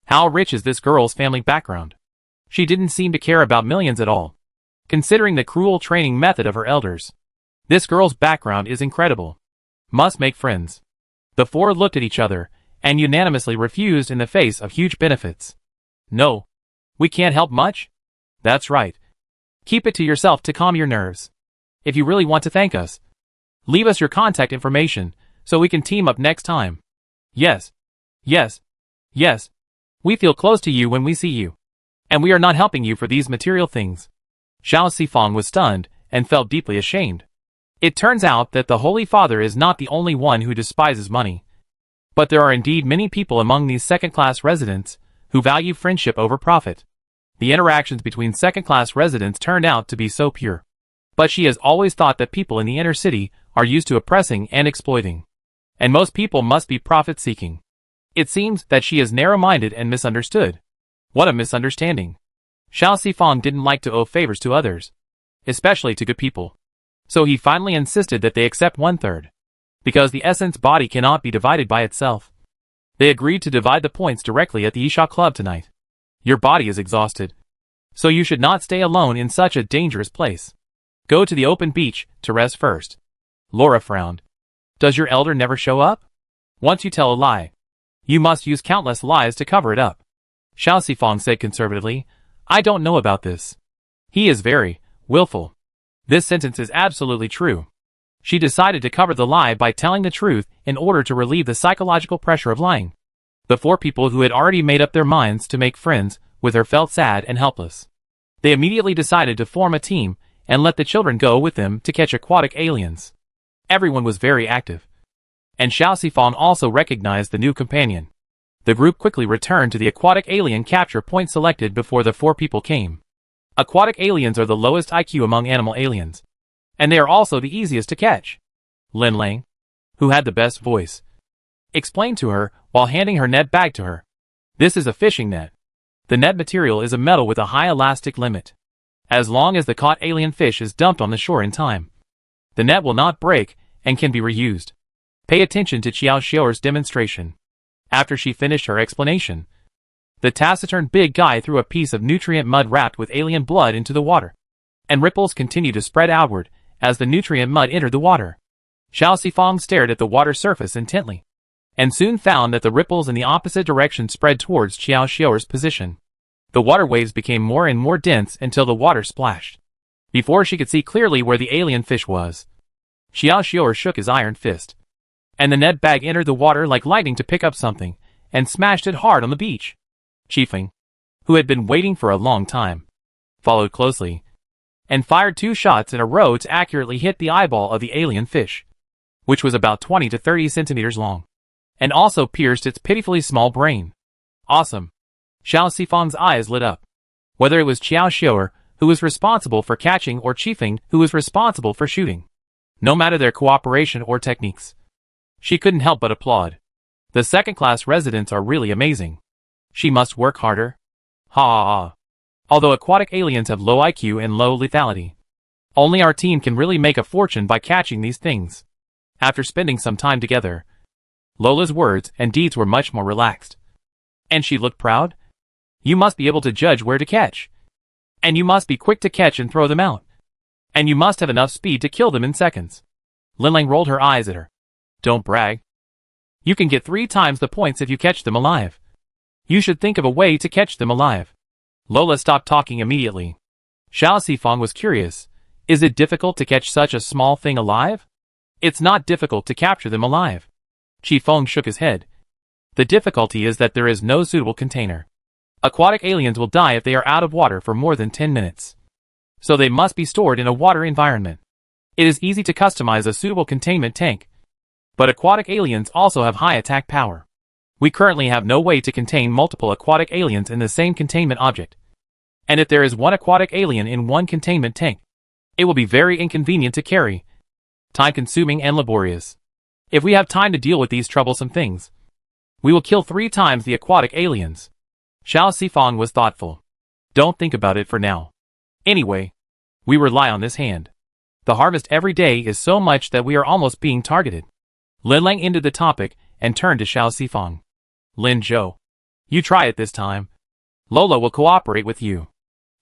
How rich is this girl's family background? She didn't seem to care about millions at all, considering the cruel training method of her elders. This girl's background is incredible. Must make friends. The four looked at each other and unanimously refused in the face of huge benefits. No. We can't help much? That's right. Keep it to yourself to calm your nerves. If you really want to thank us, leave us your contact information so we can team up next time. Yes. Yes. Yes. We feel close to you when we see you. And we are not helping you for these material things. Xiao Sifang was stunned and felt deeply ashamed. It turns out that the Holy Father is not the only one who despises money. But there are indeed many people among these second-class residents who value friendship over profit. The interactions between second-class residents turned out to be so pure. But she has always thought that people in the inner city are used to oppressing and exploiting. And most people must be profit-seeking. It seems that she is narrow-minded and misunderstood. What a misunderstanding. Xiao Sifang didn't like to owe favors to others, especially to good people. So he finally insisted that they accept 1/3. Because the essence body cannot be divided by itself. They agreed to divide the points directly at the Isha Club tonight. Your body is exhausted, so you should not stay alone in such a dangerous place. Go to the open beach to rest first. Laura frowned. Does your elder never show up? Once you tell a lie, you must use countless lies to cover it up. Xiao Sifang said conservatively, I don't know about this. He is very willful. This sentence is absolutely true. She decided to cover the lie by telling the truth in order to relieve the psychological pressure of lying. The four people who had already made up their minds to make friends with her felt sad and helpless. They immediately decided to form a team and let the children go with them to catch aquatic aliens. Everyone was very active. And Xiao Sifang also recognized the new companion. The group quickly returned to the aquatic alien capture point selected before the four people came. Aquatic aliens are the lowest IQ among animal aliens. And they are also the easiest to catch. Lin Lang, who had the best voice, explained to her while handing her net bag to her. This is a fishing net. The net material is a metal with a high elastic limit. As long as the caught alien fish is dumped on the shore in time, the net will not break and can be reused. Pay attention to Qiao Xiao's demonstration. After she finished her explanation, the taciturn big guy threw a piece of nutrient mud wrapped with alien blood into the water, and ripples continued to spread outward as the nutrient mud entered the water. Xiao Sifang stared at the water surface intently, and soon found that the ripples in the opposite direction spread towards Qiao Xiao's position. The water waves became more and more dense until the water splashed. Before she could see clearly where the alien fish was, Xiao Xiao shook his iron fist, and the net bag entered the water like lightning to pick up something, and smashed it hard on the beach. Qifeng, who had been waiting for a long time, followed closely, and fired 2 shots in a row to accurately hit the eyeball of the alien fish, which was about 20 to 30 centimeters long, and also pierced its pitifully small brain. Awesome. Xiao Sifang's eyes lit up. Whether it was Qiao Xiao who was responsible for catching or Qifeng who was responsible for shooting, no matter their cooperation or techniques, she couldn't help but applaud. The second-class residents are really amazing. She must work harder. Ha ha ha. Although aquatic aliens have low IQ and low lethality, only our team can really make a fortune by catching these things. After spending some time together, Lola's words and deeds were much more relaxed. And she looked proud. You must be able to judge where to catch. And you must be quick to catch and throw them out. And you must have enough speed to kill them in seconds. Linlang rolled her eyes at her. Don't brag. You can get 3 times the points if you catch them alive. You should think of a way to catch them alive. Lola stopped talking immediately. Xiao Sifang was curious. Is it difficult to catch such a small thing alive? It's not difficult to capture them alive. Qifeng shook his head. The difficulty is that there is no suitable container. Aquatic aliens will die if they are out of water for more than 10 minutes. So they must be stored in a water environment. It is easy to customize a suitable containment tank. But aquatic aliens also have high attack power. We currently have no way to contain multiple aquatic aliens in the same containment object. And if there is one aquatic alien in one containment tank, it will be very inconvenient to carry, time-consuming and laborious. If we have time to deal with these troublesome things, we will kill 3 times the aquatic aliens. Xiao Sifang was thoughtful. Don't think about it for now. Anyway, we rely on this hand. The harvest every day is so much that we are almost being targeted. Lin Lang ended the topic and turned to Xiao Sifang. Lin Zhou, you try it this time. Lola will cooperate with you.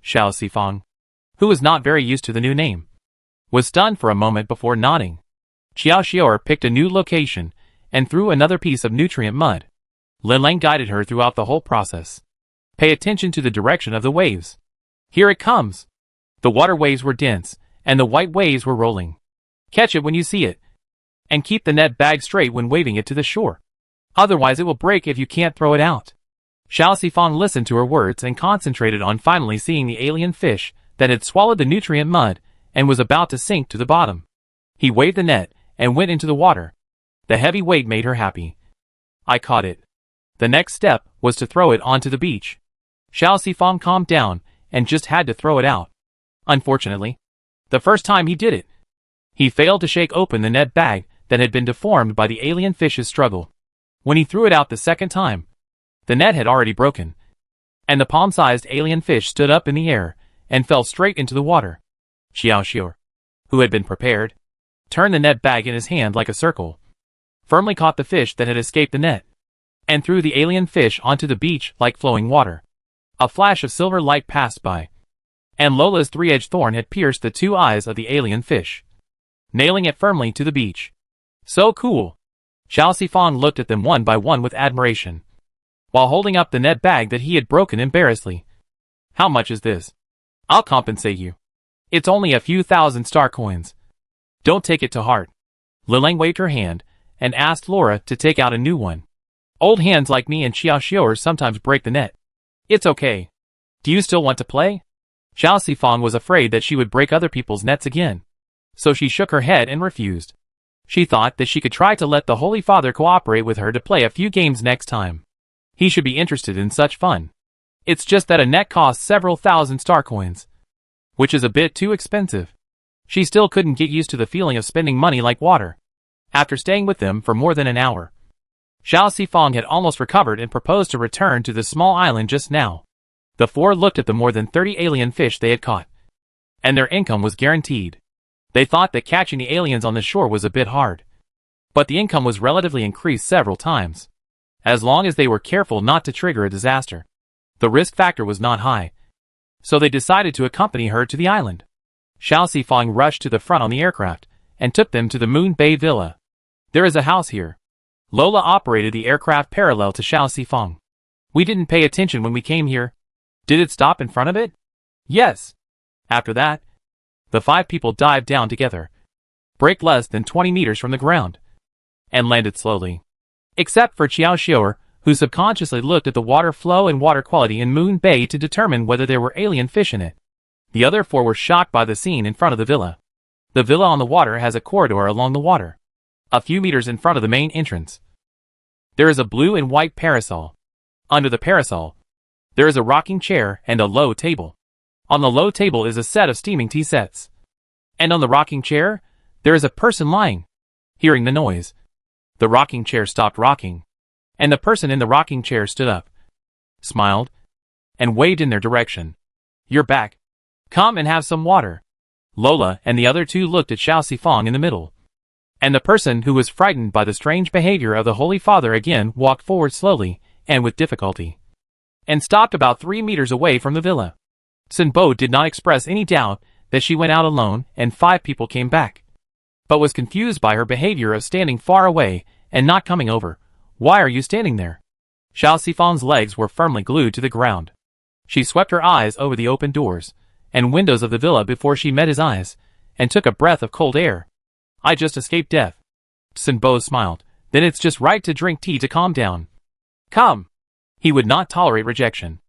Xiao Sifang, who was not very used to the new name, was stunned for a moment before nodding. Xiao Xiaoer picked a new location and threw another piece of nutrient mud. Lin Lang guided her throughout the whole process. Pay attention to the direction of the waves. Here it comes. The water waves were dense, and the white waves were rolling. Catch it when you see it. And keep the net bag straight when waving it to the shore. Otherwise it will break if you can't throw it out. Xiao Sifang listened to her words and concentrated on finally seeing the alien fish that had swallowed the nutrient mud and was about to sink to the bottom. He waved the net and went into the water. The heavy weight made her happy. I caught it. The next step was to throw it onto the beach. Xiao Sifang calmed down and just had to throw it out. Unfortunately, the first time he did it, he failed to shake open the net bag that had been deformed by the alien fish's struggle. When he threw it out the second time, the net had already broken, and the palm-sized alien fish stood up in the air and fell straight into the water. Xiao Xiaoer, who had been prepared, turned the net bag in his hand like a circle, firmly caught the fish that had escaped the net, and threw the alien fish onto the beach like flowing water. A flash of silver light passed by, and Lola's 3-edged thorn had pierced the 2 eyes of the alien fish, nailing it firmly to the beach. So cool! Xiao Sifang looked at them one by one with admiration, while holding up the net bag that he had broken embarrassedly. How much is this? I'll compensate you. It's only a few thousand star coins. Don't take it to heart. Lin Lang waved her hand and asked Laura to take out a new one. Old hands like me and Xiao Xiaoer sometimes break the net. It's okay. Do you still want to play? Xiao Sifang was afraid that she would break other people's nets again, so she shook her head and refused. She thought that she could try to let the Holy Father cooperate with her to play a few games next time. He should be interested in such fun. It's just that a net costs several thousand star coins, which is a bit too expensive. She still couldn't get used to the feeling of spending money like water. After staying with them for more than an hour, Xiao Sifang had almost recovered and proposed to return to the small island just now. The 4 looked at the more than 30 alien fish they had caught, and their income was guaranteed. They thought that catching the aliens on the shore was a bit hard, but the income was relatively increased several times, as long as they were careful not to trigger a disaster. The risk factor was not high, so they decided to accompany her to the island. Xiao Sifang rushed to the front on the aircraft and took them to the Moon Bay Villa. There is a house here. Lola operated the aircraft parallel to Xiao Sifang. We didn't pay attention when we came here. Did it stop in front of it? Yes. After that, the 5 people dived down together, break less than 20 meters from the ground, and landed slowly. Except for Xiao Xiaoer, who subconsciously looked at the water flow and water quality in Moon Bay to determine whether there were alien fish in it. The other 4 were shocked by the scene in front of the villa. The villa on the water has a corridor along the water, a few meters in front of the main entrance. There is a blue and white parasol. Under the parasol, there is a rocking chair and a low table. On the low table is a set of steaming tea sets. And on the rocking chair, there is a person lying. Hearing the noise, the rocking chair stopped rocking, and the person in the rocking chair stood up, smiled, and waved in their direction. You're back. Come and have some water. Lola and the other 2 looked at Xiao Sifang in the middle, and the person who was frightened by the strange behavior of the Holy Father again walked forward slowly and with difficulty, and stopped about 3 meters away from the villa. Sun Bo did not express any doubt that she went out alone and 5 people came back, but was confused by her behavior of standing far away and not coming over. Why are you standing there? Xiao Sifang's legs were firmly glued to the ground. She swept her eyes over the open doors and windows of the villa before she met his eyes, and took a breath of cold air. I just escaped death. Sun Bo smiled. Then it's just right to drink tea to calm down. Come. He would not tolerate rejection.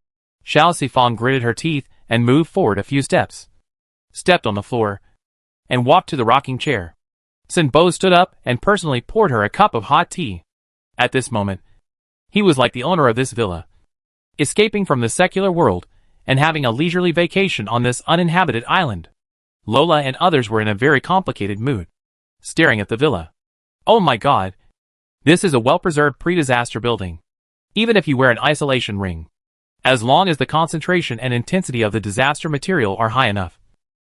Xiao Sifang gritted her teeth and moved forward a few steps, stepped on the floor, and walked to the rocking chair. Sun Bo stood up and personally poured her a cup of hot tea. At this moment, he was like the owner of this villa, escaping from the secular world and having a leisurely vacation on this uninhabited island. Lola and others were in a very complicated mood, staring at the villa. Oh my god. This is a well-preserved pre-disaster building. Even if you wear an isolation ring. As long as the concentration and intensity of the disaster material are high enough,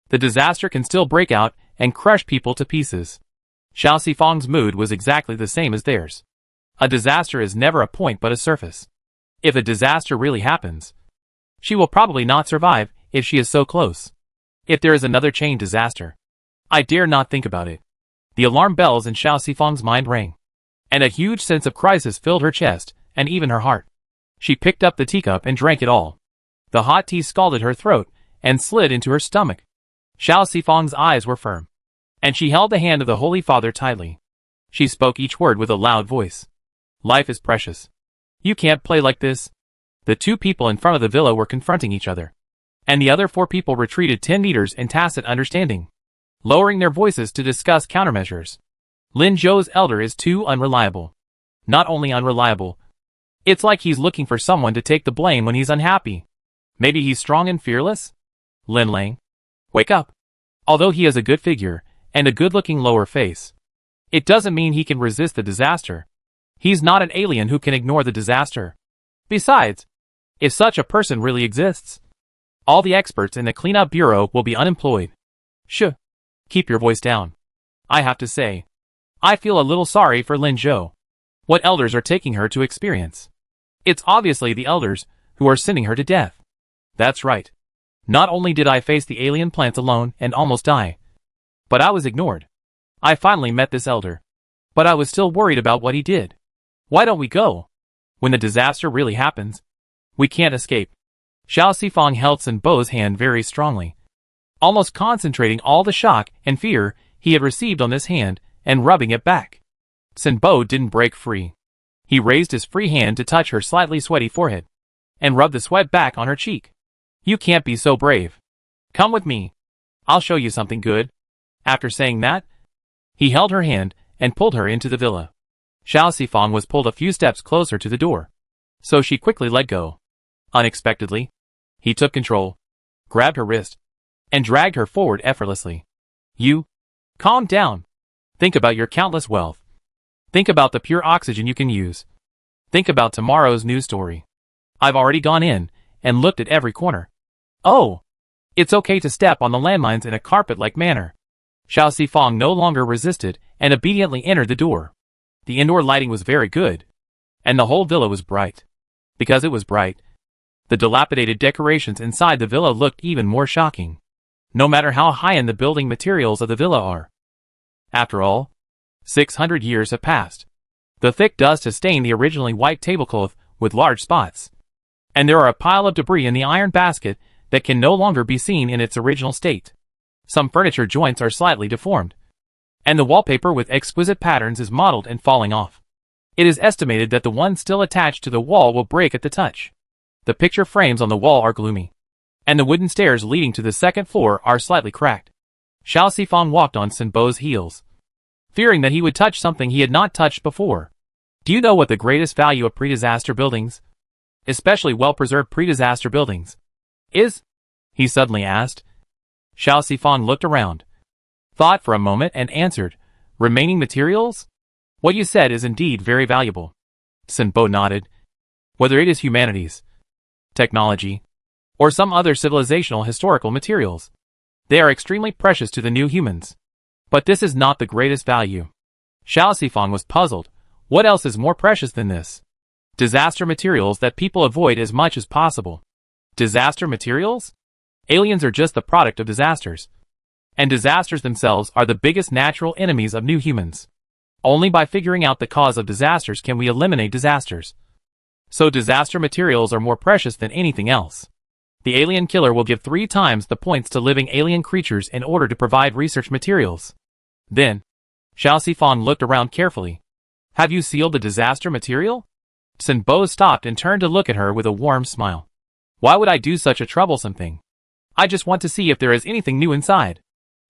the disaster can still break out and crush people to pieces. Xiao Sifang's mood was exactly the same as theirs. A disaster is never a point but a surface. If a disaster really happens, she will probably not survive if she is so close. If there is another chain disaster, I dare not think about it. The alarm bells in Xiao Sifang's mind rang, and a huge sense of crisis filled her chest and even her heart. She picked up the teacup and drank it all. The hot tea scalded her throat and slid into her stomach. Xiao Sifang's eyes were firm, and she held the hand of the Holy Father tightly. She spoke each word with a loud voice. Life is precious. You can't play like this. The two people in front of the villa were confronting each other, and the other 4 people retreated 10 meters in tacit understanding, lowering their voices to discuss countermeasures. Lin Zhou's elder is too unreliable. Not only unreliable, it's like he's looking for someone to take the blame when he's unhappy. Maybe he's strong and fearless? Lin Lang, wake up. Although he has a good figure and a good-looking lower face, it doesn't mean he can resist the disaster. He's not an alien who can ignore the disaster. Besides, if such a person really exists, all the experts in the cleanup bureau will be unemployed. Shh. Keep your voice down. I have to say, I feel a little sorry for Lin Zhou. What elders are taking her to experience? It's obviously the elders who are sending her to death. That's right. Not only did I face the alien plants alone and almost die, but I was ignored. I finally met this elder, but I was still worried about what he did. Why don't we go? When the disaster really happens, we can't escape. Xiao Sifang held Sun Bo's hand very strongly, almost concentrating all the shock and fear he had received on this hand and rubbing it back. Sun Bo didn't break free. He raised his free hand to touch her slightly sweaty forehead and rubbed the sweat back on her cheek. You can't be so brave. Come with me. I'll show you something good. After saying that, he held her hand and pulled her into the villa. Xiao Sifang was pulled a few steps closer to the door, so she quickly let go. Unexpectedly, he took control, grabbed her wrist, and dragged her forward effortlessly. You, calm down. Think about your countless wealth. Think about the pure oxygen you can use. Think about tomorrow's news story. I've already gone in and looked at every corner. Oh, it's okay to step on the landmines in a carpet-like manner. Xiao Sifang no longer resisted and obediently entered the door. The indoor lighting was very good, and the whole villa was bright. Because it was bright, the dilapidated decorations inside the villa looked even more shocking, no matter how high-end the building materials of the villa are. After all, 600 years have passed. The thick dust has stained the originally white tablecloth with large spots, and there are a pile of debris in the iron basket that can no longer be seen in its original state. Some furniture joints are slightly deformed, and the wallpaper with exquisite patterns is mottled and falling off. It is estimated that the one still attached to the wall will break at the touch. The picture frames on the wall are gloomy, and the wooden stairs leading to the second floor are slightly cracked. Xiao Sifang walked on Sun Bo's heels, fearing that he would touch something he had not touched before. Do you know what the greatest value of pre-disaster buildings, especially well-preserved pre-disaster buildings, is? He suddenly asked. Xiao Sifang looked around, thought for a moment and answered, remaining materials? What you said is indeed very valuable. Sun Bo nodded. Whether it is humanities, technology, or some other civilizational historical materials, they are extremely precious to the new humans. But this is not the greatest value. Xiao Sifang was puzzled. What else is more precious than this? Disaster materials that people avoid as much as possible. Disaster materials? Aliens are just the product of disasters. And disasters themselves are the biggest natural enemies of new humans. Only by figuring out the cause of disasters can we eliminate disasters. So disaster materials are more precious than anything else. The alien killer will give 3 times the points to living alien creatures in order to provide research materials. Then, Xiao Sifang looked around carefully. Have you sealed the disaster material? Sun Bo stopped and turned to look at her with a warm smile. Why would I do such a troublesome thing? I just want to see if there is anything new inside.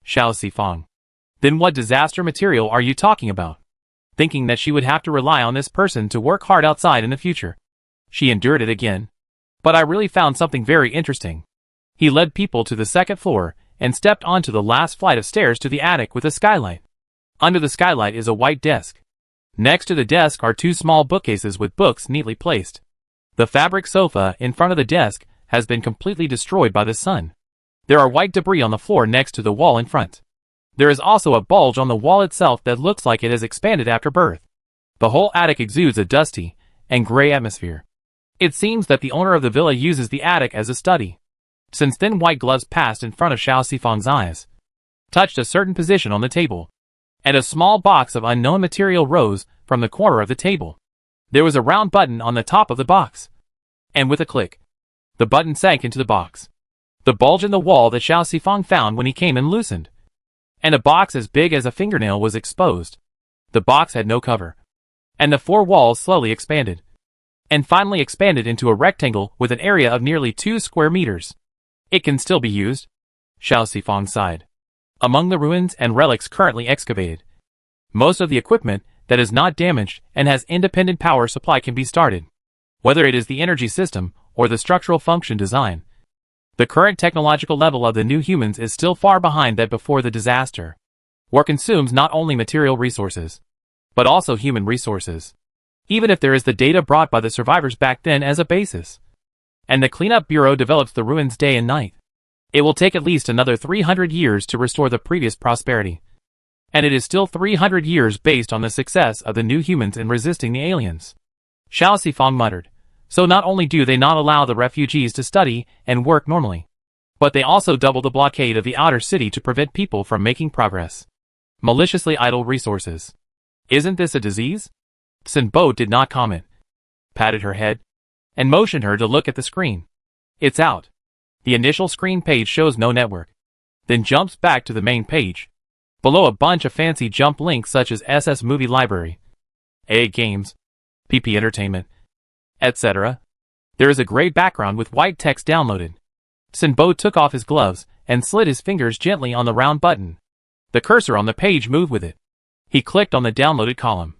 Xiao Sifang. Then what disaster material are you talking about? Thinking that she would have to rely on this person to work hard outside in the future, she endured it again. But I really found something very interesting. He led people to the second floor and stepped onto the last flight of stairs to the attic with a skylight. Under the skylight is a white desk. Next to the desk are two small bookcases with books neatly placed. The fabric sofa in front of the desk has been completely destroyed by the sun. There are white debris on the floor next to the wall in front. There is also a bulge on the wall itself that looks like it has expanded after birth. The whole attic exudes a dusty and gray atmosphere. It seems that the owner of the villa uses the attic as a study. Since thin white gloves passed in front of Xiao Sifang's eyes, touched a certain position on the table, and a small box of unknown material rose from the corner of the table. There was a round button on the top of the box, and with a click, the button sank into the box. The bulge in the wall that Xiao Sifang found when he came in loosened, and a box as big as a fingernail was exposed. The box had no cover, and the four walls slowly expanded, and finally expanded into a rectangle with an area of nearly 2 square meters. It can still be used, Xiao Sifang sighed. Among the ruins and relics currently excavated, most of the equipment that is not damaged and has independent power supply can be started. Whether it is the energy system or the structural function design, the current technological level of the new humans is still far behind that before the disaster. War consumes not only material resources, but also human resources. Even if there is the data brought by the survivors back then as a basis, and the cleanup bureau develops the ruins day and night, it will take at least another 300 years to restore the previous prosperity. And it is still 300 years based on the success of the new humans in resisting the aliens. Xiao Sifang muttered. So not only do they not allow the refugees to study and work normally, but they also double the blockade of the outer city to prevent people from making progress. Maliciously idle resources. Isn't this a disease? Sinbo did not comment, patted her head, and motioned her to look at the screen. It's out. The initial screen page shows no network, then jumps back to the main page. Below a bunch of fancy jump links such as SS Movie Library, A Games, PP Entertainment, etc. There is a gray background with white text downloaded. Sinbo took off his gloves and slid his fingers gently on the round button. The cursor on the page moved with it. He clicked on the downloaded column,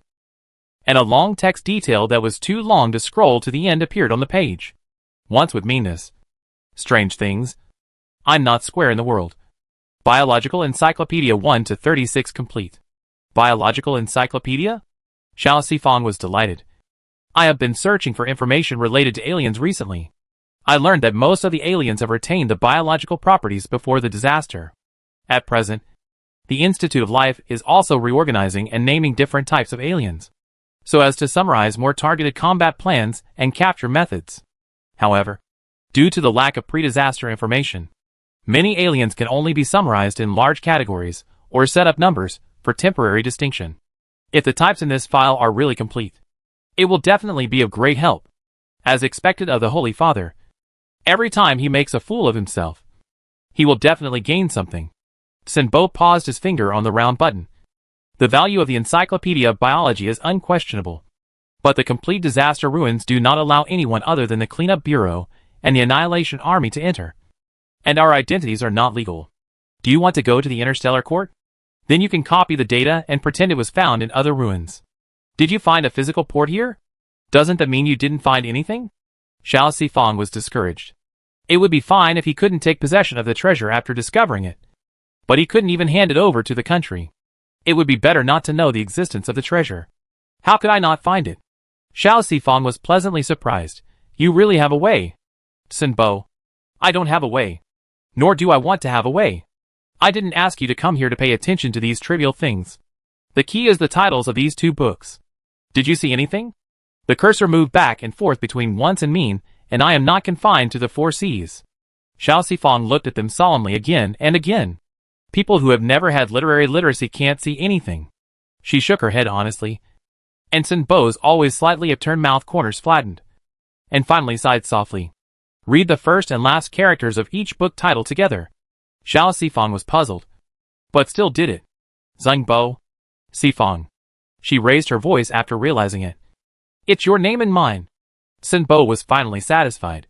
and a long text detail that was too long to scroll to the end appeared on the page. Once with meanness. Strange things. I'm not square in the world. Biological Encyclopedia 1 to 36 complete. Biological Encyclopedia? Xiao Sifang was delighted. I have been searching for information related to aliens recently. I learned that most of the aliens have retained the biological properties before the disaster. At present, the Institute of Life is also reorganizing and naming different types of aliens, so as to summarize more targeted combat plans and capture methods. However, due to the lack of pre-disaster information, many aliens can only be summarized in large categories or set up numbers for temporary distinction. If the types in this file are really complete, it will definitely be of great help. As expected of the Holy Father, every time he makes a fool of himself, he will definitely gain something. Sinbo paused his finger on the round button. The value of the Encyclopedia of Biology is unquestionable, but the complete disaster ruins do not allow anyone other than the Cleanup Bureau and the Annihilation Army to enter, and our identities are not legal. Do you want to go to the Interstellar Court? Then you can copy the data and pretend it was found in other ruins. Did you find a physical port here? Doesn't that mean you didn't find anything? Xiao Sifang was discouraged. It would be fine if he couldn't take possession of the treasure after discovering it, but he couldn't even hand it over to the country. It would be better not to know the existence of the treasure. How could I not find it? Xiao Sifang was pleasantly surprised. You really have a way. Sinbo. I don't have a way. Nor do I want to have a way. I didn't ask you to come here to pay attention to these trivial things. The key is the titles of these 2 books. Did you see anything? The cursor moved back and forth between once and mean, and I am not confined to the 4 C's. Xiao Sifang looked at them solemnly again and again. People who have never had literary literacy can't see anything. She shook her head honestly, and Sinbo's always slightly upturned mouth corners flattened, and finally sighed softly. Read the first and last characters of each book title together. Xiao Sifang was puzzled, but still did it. Zhengbo. Sifang. She raised her voice after realizing it. It's your name and mine. Sinbo was finally satisfied.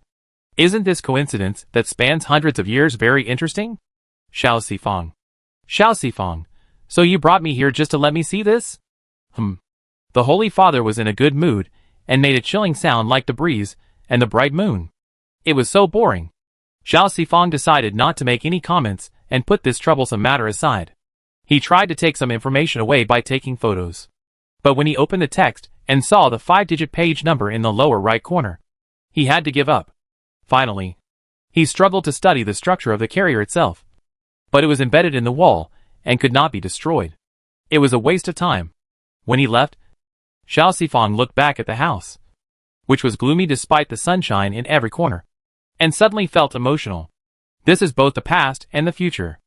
Isn't this coincidence that spans hundreds of years very interesting? Xiao Sifang. Xiao Sifang. So you brought me here just to let me see this? The Holy Father was in a good mood and made a chilling sound like the breeze and the bright moon. It was so boring. Xiao Sifang decided not to make any comments and put this troublesome matter aside. He tried to take some information away by taking photos. But when he opened the text and saw the 5-digit page number in the lower right corner, he had to give up. Finally, he struggled to study the structure of the carrier itself. But it was embedded in the wall and could not be destroyed. It was a waste of time. When he left, Xiao Sifang looked back at the house, which was gloomy despite the sunshine in every corner, and suddenly felt emotional. This is both the past and the future.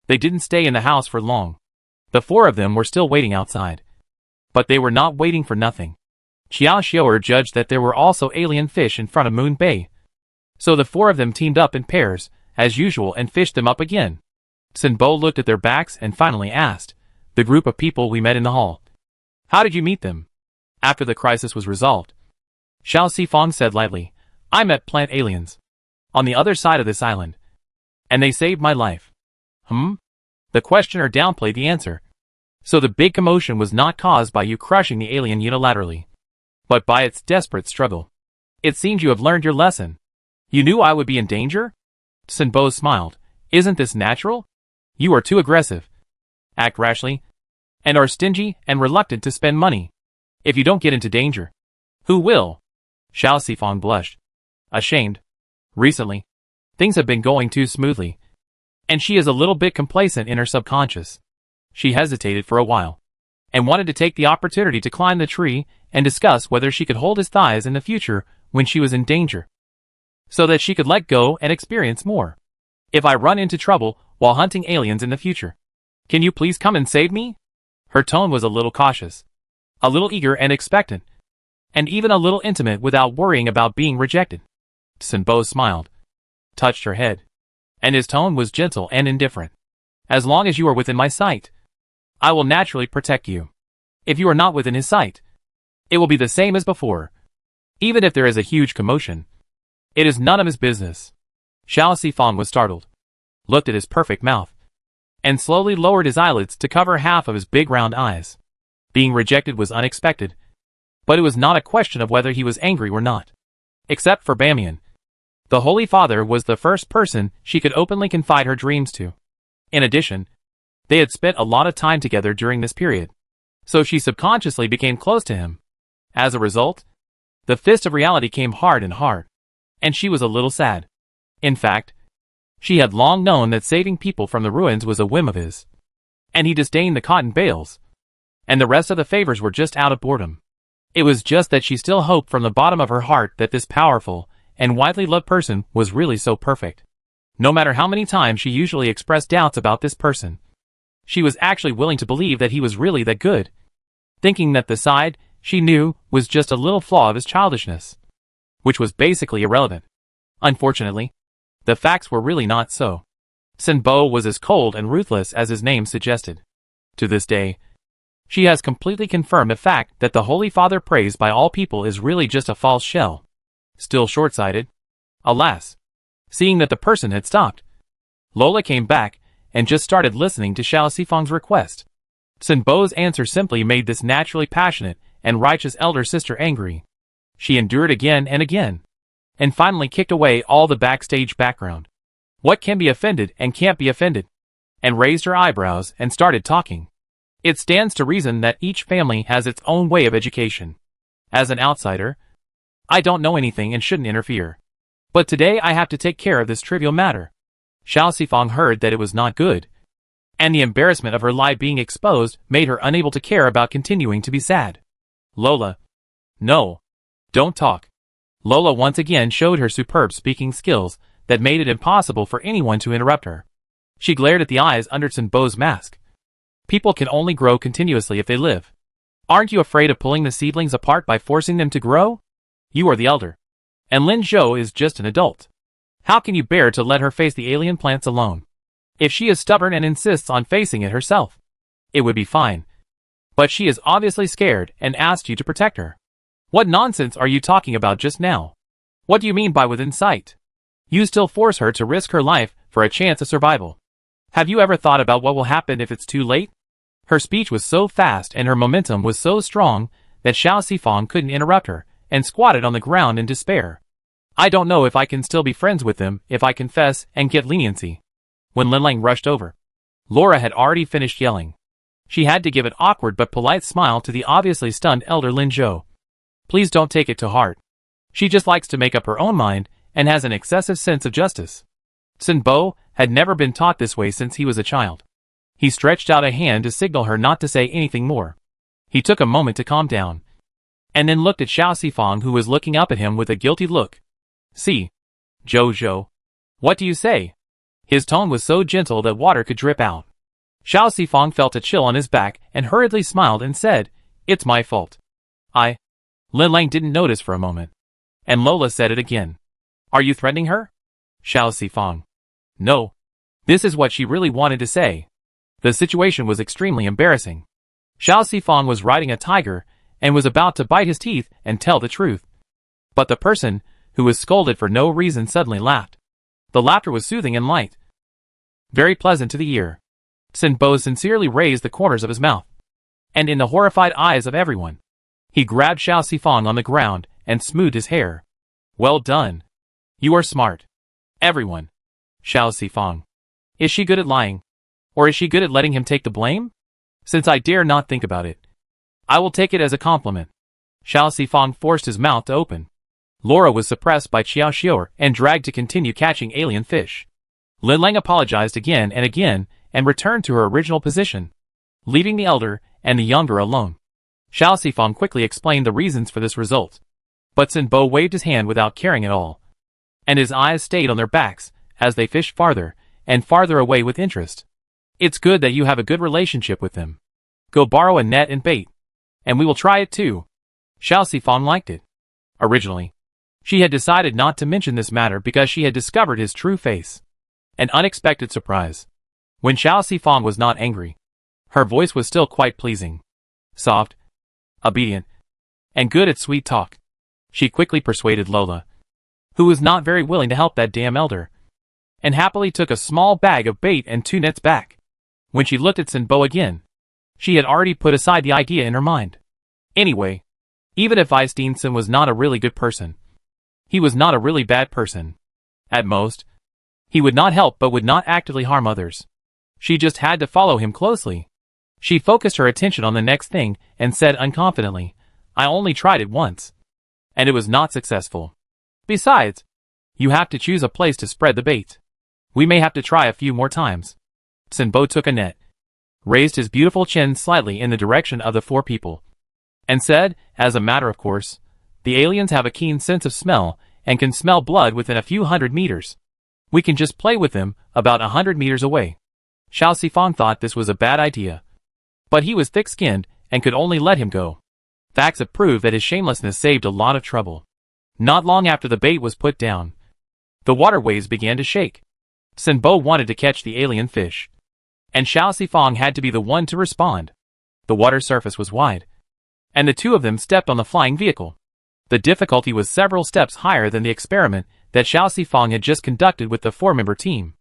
They didn't stay in the house for long. The 4 of them were still waiting outside. But they were not waiting for nothing. Xiao Xiu'er judged that there were also alien fish in front of Moon Bay. So the 4 of them teamed up in pairs, as usual, and fished them up again. Sinbo looked at their backs and finally asked, "The group of people we met in the hall. How did you meet them?" After the crisis was resolved, Xiao Sifang said lightly, "I met plant aliens on the other side of this island, and they saved my life." The questioner downplayed the answer. So the big commotion was not caused by you crushing the alien unilaterally, but by its desperate struggle. It seems you have learned your lesson. You knew I would be in danger? Sinbo smiled. Isn't this natural? You are too aggressive, act rashly, and are stingy and reluctant to spend money. If you don't get into danger, who will? Xiao Sifang blushed, ashamed. Recently, things have been going too smoothly, and she is a little bit complacent in her subconscious. She hesitated for a while, and wanted to take the opportunity to climb the tree and discuss whether she could hold his thighs in the future when she was in danger, so that she could let go and experience more. If I run into trouble while hunting aliens in the future, can you please come and save me? Her tone was a little cautious, a little eager and expectant, and even a little intimate without worrying about being rejected. Sinbo smiled, touched her head, and his tone was gentle and indifferent. As long as you are within my sight, I will naturally protect you. If you are not within his sight, it will be the same as before. Even if there is a huge commotion, it is none of his business. Xiao Sifang was startled, looked at his perfect mouth, and slowly lowered his eyelids to cover half of his big round eyes. Being rejected was unexpected, but it was not a question of whether he was angry or not. Except for Bamian, the Holy Father was the first person she could openly confide her dreams to. In addition, they had spent a lot of time together during this period, so she subconsciously became close to him. As a result, the fist of reality came hard, and she was a little sad. In fact, she had long known that saving people from the ruins was a whim of his, and he disdained the cotton bales, and the rest of the favors were just out of boredom. It was just that she still hoped from the bottom of her heart that this powerful and widely loved person was really so perfect. No matter how many times she usually expressed doubts about this person, she was actually willing to believe that he was really that good, thinking that the side she knew was just a little flaw of his childishness, which was basically irrelevant. Unfortunately, the facts were really not so. Sinbo was as cold and ruthless as his name suggested. To this day, she has completely confirmed the fact that the Holy Father praised by all people is really just a false shell. Still short-sighted, alas. Seeing that the person had stopped, Lola came back and just started listening to Xiao Sifang's request. Sinbo's answer simply made this naturally passionate and righteous elder sister angry. She endured again and again, and finally kicked away all the backstage background. What can be offended and can't be offended? And raised her eyebrows and started talking. It stands to reason that each family has its own way of education. As an outsider, I don't know anything and shouldn't interfere. But today I have to take care of this trivial matter. Xiao Sifang heard that it was not good, and the embarrassment of her lie being exposed made her unable to care about continuing to be sad. Lola. No. Don't talk. Lola once again showed her superb speaking skills that made it impossible for anyone to interrupt her. She glared at the eyes under Sinbo's mask. People can only grow continuously if they live. Aren't you afraid of pulling the seedlings apart by forcing them to grow? You are the elder, and Lin Zhou is just an adult. How can you bear to let her face the alien plants alone? If she is stubborn and insists on facing it herself, it would be fine. But she is obviously scared and asked you to protect her. What nonsense are you talking about just now? What do you mean by within sight? You still force her to risk her life for a chance of survival. Have you ever thought about what will happen if it's too late? Her speech was so fast and her momentum was so strong that Xiao Sifang couldn't interrupt her and squatted on the ground in despair. I don't know if I can still be friends with them if I confess and get leniency. When Linlang rushed over, Laura had already finished yelling. She had to give an awkward but polite smile to the obviously stunned elder Lin Zhou. Please don't take it to heart. She just likes to make up her own mind and has an excessive sense of justice. Sin Bo had never been taught this way since he was a child. He stretched out a hand to signal her not to say anything more. He took a moment to calm down, and then looked at Xiao Sifang, who was looking up at him with a guilty look. See, Zhou, what do you say? His tone was so gentle that water could drip out. Xiao Sifang felt a chill on his back and hurriedly smiled and said, It's my fault. Lin Lang didn't notice for a moment. And Lola said it again. Are you threatening her? Xiao Sifang. No. This is what she really wanted to say. The situation was extremely embarrassing. Xiao Sifang was riding a tiger and was about to bite his teeth and tell the truth. But the person, who was scolded for no reason, suddenly laughed. The laughter was soothing and light, very pleasant to the ear. Sin Bo sincerely raised the corners of his mouth, and in the horrified eyes of everyone, he grabbed Xiao Sifang on the ground and smoothed his hair. Well done. You are smart. Everyone. Xiao Sifang. Is she good at lying? Or is she good at letting him take the blame? Since I dare not think about it, I will take it as a compliment. Xiao Sifang forced his mouth to open. Laura was suppressed by Qiao Xior and dragged to continue catching alien fish. Lin Lang apologized again and returned to her original position, leaving the elder and the younger alone. Xiao Sifang quickly explained the reasons for this result, but Sin Bo waved his hand without caring at all, and his eyes stayed on their backs as they fished farther and farther away with interest. It's good that you have a good relationship with them. Go borrow a net and bait, and we will try it too. Xiao Sifang liked it. Originally, she had decided not to mention this matter because she had discovered his true face. An unexpected surprise. When Xiao Sifang was not angry, her voice was still quite pleasing. Soft, obedient, and good at sweet talk. She quickly persuaded Lola, who was not very willing to help that damn elder, and happily took a small bag of bait and 2 nets back. When she looked at Sin Bo again, she had already put aside the idea in her mind. Anyway, even if Steenson was not a really good person, he was not a really bad person. At most, he would not help but would not actively harm others. She just had to follow him closely. She focused her attention on the next thing and said unconfidently, I only tried it once, and it was not successful. Besides, you have to choose a place to spread the bait. We may have to try a few more times. Sin Bo took a net, raised his beautiful chin slightly in the direction of the 4 people, and said, as a matter of course, the aliens have a keen sense of smell and can smell blood within a few hundred meters. We can just play with them about 100 meters away. Xiao Sifang thought this was a bad idea, but he was thick-skinned and could only let him go. Facts have proved that his shamelessness saved a lot of trouble. Not long after the bait was put down, the waterways began to shake. Sin Bo wanted to catch the alien fish, and Xiao Sifang had to be the one to respond. The water surface was wide, and the 2 of them stepped on the flying vehicle. The difficulty was several steps higher than the experiment that Xiao Sifang had just conducted with the 4-member team.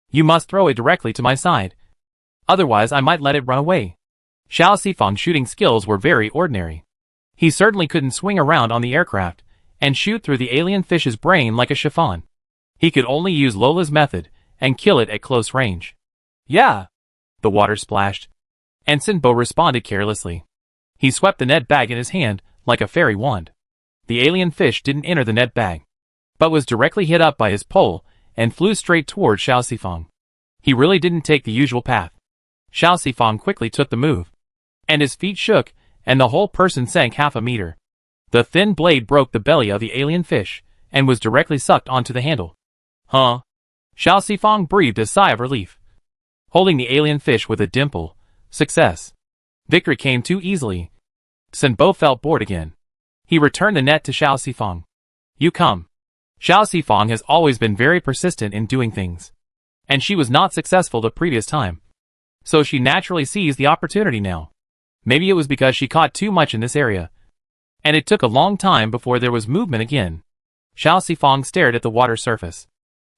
You must throw it directly to my side. Otherwise I might let it run away. Xiao Sifang's shooting skills were very ordinary. He certainly couldn't swing around on the aircraft and shoot through the alien fish's brain like a chiffon. He could only use Lola's method and kill it at close range. Yeah. The water splashed, and Sin Bo responded carelessly. He swept the net bag in his hand like a fairy wand. The alien fish didn't enter the net bag, but was directly hit up by his pole and flew straight toward Xiao Sifang. He really didn't take the usual path. Xiao Sifang quickly took the move, and his feet shook, and the whole person sank half a meter. The thin blade broke the belly of the alien fish, and was directly sucked onto the handle. Huh? Xiao Sifang breathed a sigh of relief. Holding the alien fish with a dimple. Success. Victory came too easily. Sin Bo felt bored again. He returned the net to Xiao Sifang. You come. Xiao Sifang has always been very persistent in doing things, and she was not successful the previous time, so she naturally seized the opportunity now. Maybe it was because she caught too much in this area, and it took a long time before there was movement again. Xiao Sifang stared at the water surface,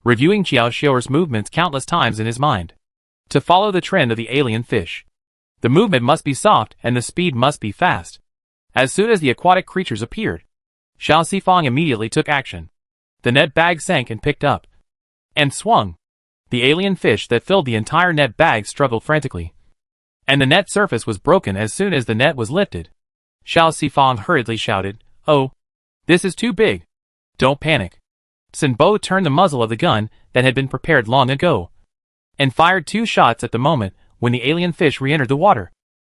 reviewing Qiao Xior's movements countless times in his mind, to follow the trend of the alien fish. The movement must be soft and the speed must be fast. As soon as the aquatic creatures appeared, Xiao Sifang immediately took action. The net bag sank and picked up, and swung. The alien fish that filled the entire net bag struggled frantically, and the net surface was broken as soon as the net was lifted. Xiao Sifang hurriedly shouted, "Oh, this is too big. Don't panic." Sinbo turned the muzzle of the gun that had been prepared long ago, and fired 2 shots at the moment when the alien fish re-entered the water,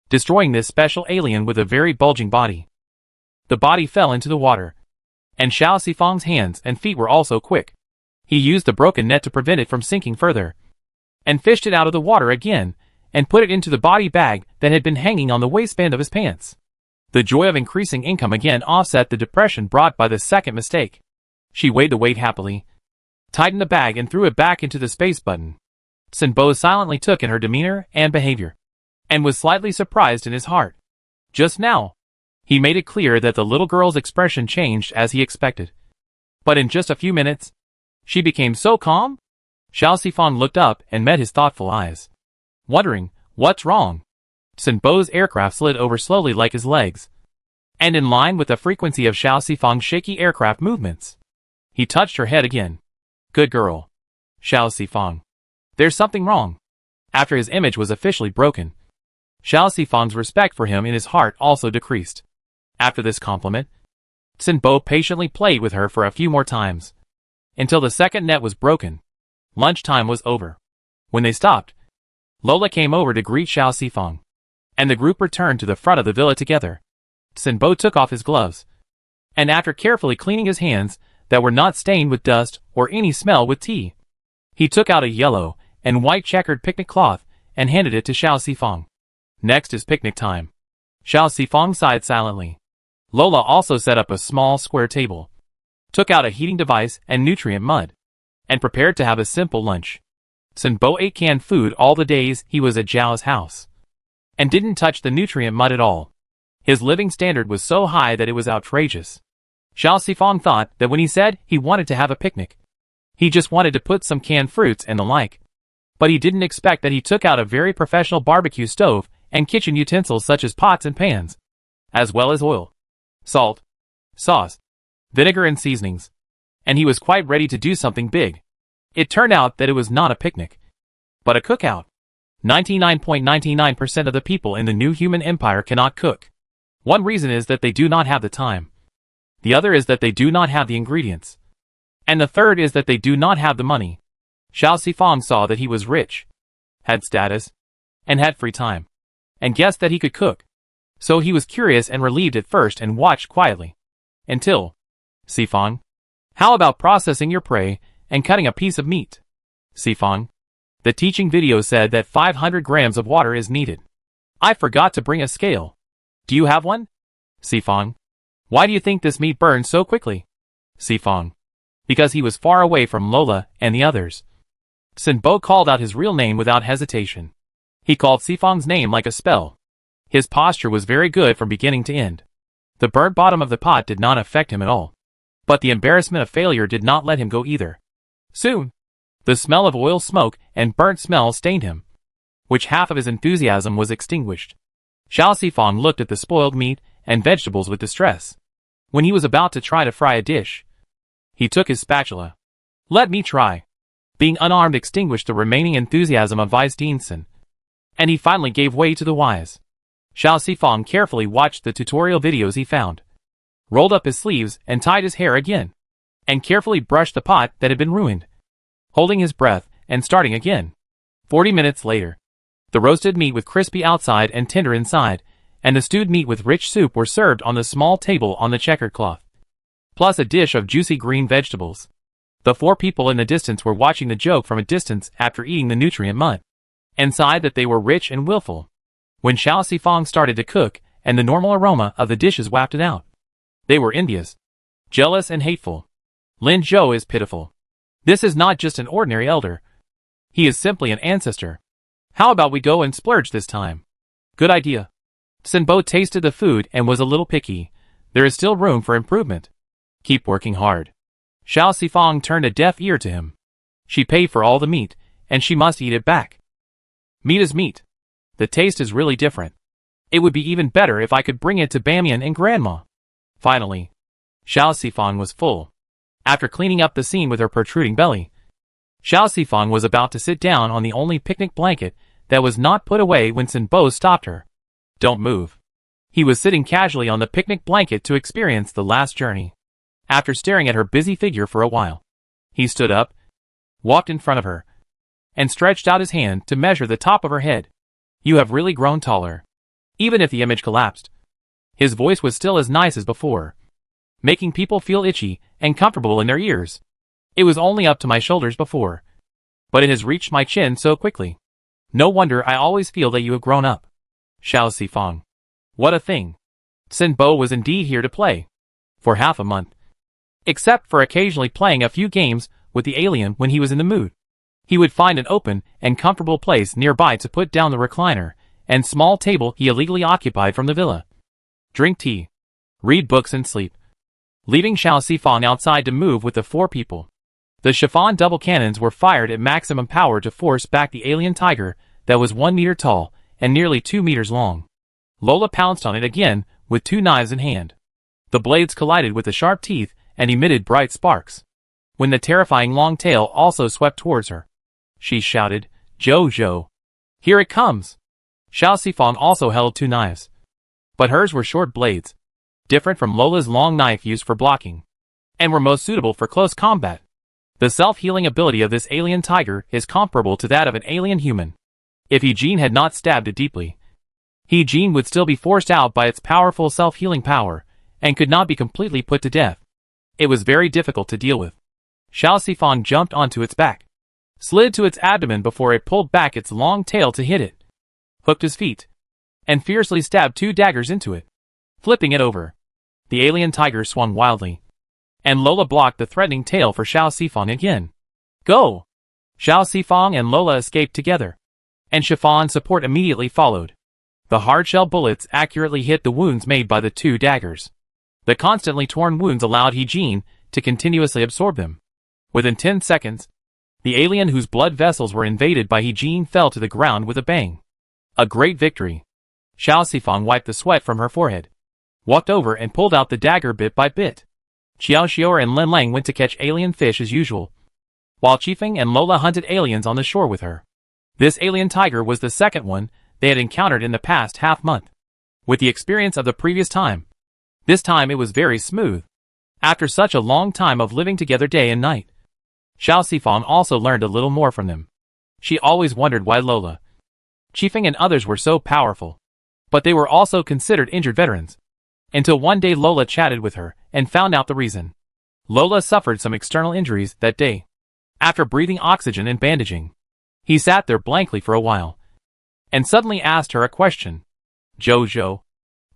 destroying this special alien with a very bulging body. The body fell into the water, and Xiao Sifang's hands and feet were also quick. He used the broken net to prevent it from sinking further, and fished it out of the water again, and put it into the body bag that had been hanging on the waistband of his pants. The joy of increasing income again offset the depression brought by the second mistake. She weighed the weight happily, tightened the bag and threw it back into the space button. Sinbo silently took in her demeanor and behavior, and was slightly surprised in his heart. Just now, he made it clear that the little girl's expression changed as he expected. But in just a few minutes, she became so calm. Xiao Sifang looked up and met his thoughtful eyes, wondering, what's wrong? Sinbo's aircraft slid over slowly like his legs, and in line with the frequency of Xiao Sifang's shaky aircraft movements. He touched her head again. Good girl, Xiao Sifang. There's something wrong. After his image was officially broken, Xiao Sifang's respect for him in his heart also decreased. After this compliment, Sinbo patiently played with her for a few more times, until the second net was broken. Lunchtime was over. When they stopped, Lola came over to greet Xiao Sifang, and the group returned to the front of the villa together. Sinbo took off his gloves, and after carefully cleaning his hands that were not stained with dust or any smell with tea, he took out a yellow and white checkered picnic cloth and handed it to Xiao Sifang. Next is picnic time. Xiao Sifang sighed silently. Lola also set up a small square table, took out a heating device and nutrient mud, and prepared to have a simple lunch. Sinbo ate canned food all the days he was at Zhao's house, and didn't touch the nutrient mud at all. His living standard was so high that it was outrageous. Xiao Sifang thought that when he said he wanted to have a picnic, he just wanted to put some canned fruits and the like. But he didn't expect that he took out a very professional barbecue stove and kitchen utensils such as pots and pans, as well as oil, salt, sauce, vinegar and seasonings. And he was quite ready to do something big. It turned out that it was not a picnic, but a cookout. 99.99% of the people in the new human empire cannot cook. One reason is that they do not have the time. The other is that they do not have the ingredients. And the third is that they do not have the money. Xiao Sifang saw that he was rich, had status, and had free time, and guessed that he could cook. So he was curious and relieved at first and watched quietly. Until, Sifang, how about processing your prey and cutting a piece of meat? Sifang, the teaching video said that 500 grams of water is needed. I forgot to bring a scale. Do you have one? Sifang, why do you think this meat burns so quickly? Sifang, because he was far away from Lola and the others. Sinbo called out his real name without hesitation. He called Sifang's name like a spell. His posture was very good from beginning to end. The burnt bottom of the pot did not affect him at all. But the embarrassment of failure did not let him go either. Soon, the smell of oil smoke and burnt smell stained him, which half of his enthusiasm was extinguished. Xiao Sifang looked at the spoiled meat and vegetables with distress. When he was about to try to fry a dish, he took his spatula. Let me try. Being unarmed extinguished the remaining enthusiasm of Vice Deanson, and he finally gave way to the wise. Xiao Sifang carefully watched the tutorial videos he found, rolled up his sleeves and tied his hair again, and carefully brushed the pot that had been ruined, holding his breath and starting again. 40 minutes later, the roasted meat with crispy outside and tender inside, and the stewed meat with rich soup were served on the small table on the checkered cloth, plus a dish of juicy green vegetables. The 4 people in the distance were watching the joke from a distance after eating the nutrient mud, and sighed that they were rich and willful. When Xiao Sifang started to cook, and the normal aroma of the dishes wafted out, they were envious, jealous and hateful. Lin Zhou is pitiful. This is not just an ordinary elder. He is simply an ancestor. How about we go and splurge this time? Good idea. Sinbo tasted the food and was a little picky. There is still room for improvement. Keep working hard. Xiao Sifang turned a deaf ear to him. She paid for all the meat, and she must eat it back. Meat is meat. The taste is really different. It would be even better if I could bring it to Bamian and Grandma. Finally, Xiao Sifang was full. After cleaning up the scene with her protruding belly, Xiao Sifang was about to sit down on the only picnic blanket that was not put away when Sin Bo stopped her. Don't move. He was sitting casually on the picnic blanket to experience the last journey. After staring at her busy figure for a while, he stood up, walked in front of her, and stretched out his hand to measure the top of her head. You have really grown taller. Even if the image collapsed, his voice was still as nice as before, making people feel itchy and comfortable in their ears. It was only up to my shoulders before, but it has reached my chin so quickly. No wonder I always feel that you have grown up. Xiao Sifang. What a thing. Sin Bo was indeed here to play. For half a month. Except for occasionally playing a few games with the alien when he was in the mood. He would find an open and comfortable place nearby to put down the recliner and small table he illegally occupied from the villa. Drink tea, read books and sleep. Leaving Xiao Sifang outside to move with the 4 people. The chiffon double cannons were fired at maximum power to force back the alien tiger that was 1 meter tall and nearly 2 meters long. Lola pounced on it again with 2 knives in hand. The blades collided with the sharp teeth and emitted bright sparks. When the terrifying long tail also swept towards her, she shouted, Jojo. Here it comes. Xiao Sifang also held 2 knives. But hers were short blades, different from Lola's long knife used for blocking, and were most suitable for close combat. The self-healing ability of this alien tiger is comparable to that of an alien human. If Eugene had not stabbed it deeply, Eugene would still be forced out by its powerful self-healing power, and could not be completely put to death. It was very difficult to deal with. Xiao Sifang jumped onto its back, slid to its abdomen before it pulled back its long tail to hit it, hooked his feet, and fiercely stabbed 2 daggers into it, flipping it over. The alien tiger swung wildly, and Lola blocked the threatening tail for Xiao Sifang again. Go! Xiao Sifang and Lola escaped together, and chiffon support immediately followed. The hard-shell bullets accurately hit the wounds made by the 2 daggers. The constantly torn wounds allowed Eugene to continuously absorb them. Within 10 seconds, the alien whose blood vessels were invaded by Eugene fell to the ground with a bang. A great victory. Xiao Sifang wiped the sweat from her forehead, walked over and pulled out the dagger bit by bit. Xiao Xior and Lin Lang went to catch alien fish as usual, while Qifeng and Lola hunted aliens on the shore with her. This alien tiger was the second one they had encountered in the past half-month. With the experience of the previous time, this time it was very smooth. After such a long time of living together day and night, Xiao Sifang also learned a little more from them. She always wondered why Lola, Qifeng and others were so powerful, but they were also considered injured veterans. Until one day Lola chatted with her and found out the reason. Lola suffered some external injuries that day. After breathing oxygen and bandaging, he sat there blankly for a while, and suddenly asked her a question. Jojo,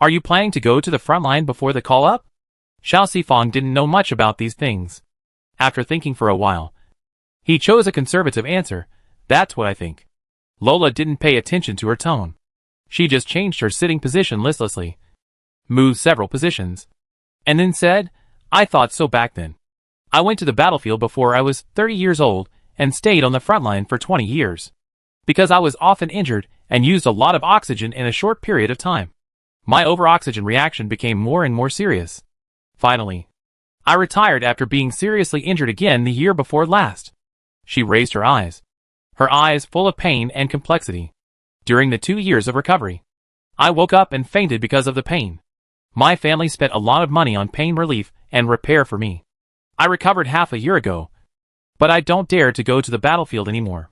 are you planning to go to the front line before the call-up? Xiao Sifang didn't know much about these things. After thinking for a while, he chose a conservative answer. That's what I think. Lola didn't pay attention to her tone. She just changed her sitting position listlessly, moved several positions, and then said, I thought so back then. I went to the battlefield before I was 30 years old and stayed on the front line for 20 years. Because I was often injured and used a lot of oxygen in a short period of time, my over-oxygen reaction became more and more serious. Finally, I retired after being seriously injured again the year before last. She raised her eyes full of pain and complexity. During the 2 years of recovery, I woke up and fainted because of the pain. My family spent a lot of money on pain relief and repair for me. I recovered half a year ago, but I don't dare to go to the battlefield anymore.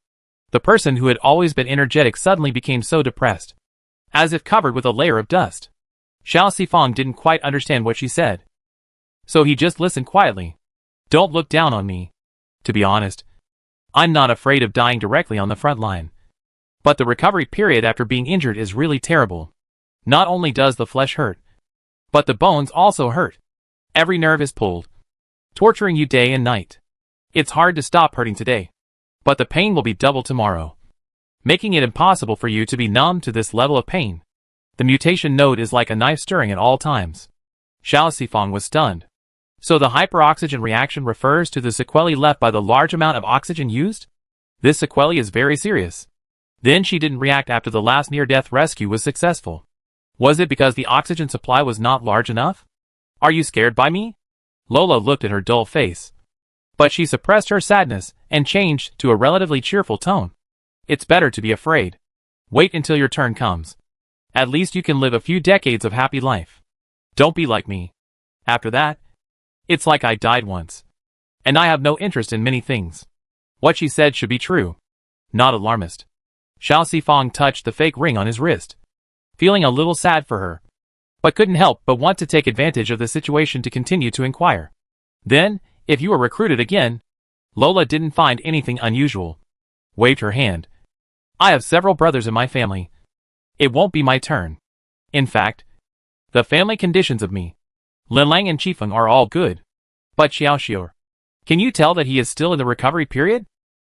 The person who had always been energetic suddenly became so depressed, as if covered with a layer of dust. Xiao Sifang didn't quite understand what she said, so he just listened quietly. Don't look down on me. To be honest, I'm not afraid of dying directly on the front line. But the recovery period after being injured is really terrible. Not only does the flesh hurt, but the bones also hurt. Every nerve is pulled, torturing you day and night. It's hard to stop hurting today, but the pain will be double tomorrow, making it impossible for you to be numb to this level of pain. The mutation node is like a knife stirring at all times. Xiao Sifang was stunned. So the hyperoxygen reaction refers to the sequelae left by the large amount of oxygen used? This sequelae is very serious. Then she didn't react after the last near-death rescue was successful. Was it because the oxygen supply was not large enough? Are you scared by me? Lola looked at her dull face. But she suppressed her sadness and changed to a relatively cheerful tone. It's better to be afraid. Wait until your turn comes. At least you can live a few decades of happy life. Don't be like me. After that, it's like I died once. And I have no interest in many things. What she said should be true. Not alarmist. Xiao Sifang touched the fake ring on his wrist, feeling a little sad for her, but couldn't help but want to take advantage of the situation to continue to inquire. Then, if you were recruited again, Lola didn't find anything unusual. Waved her hand. I have several brothers in my family. It won't be my turn. In fact, the family conditions of me, Lin Lang and Qifeng are all good. But Xiao Xiao, can you tell that he is still in the recovery period?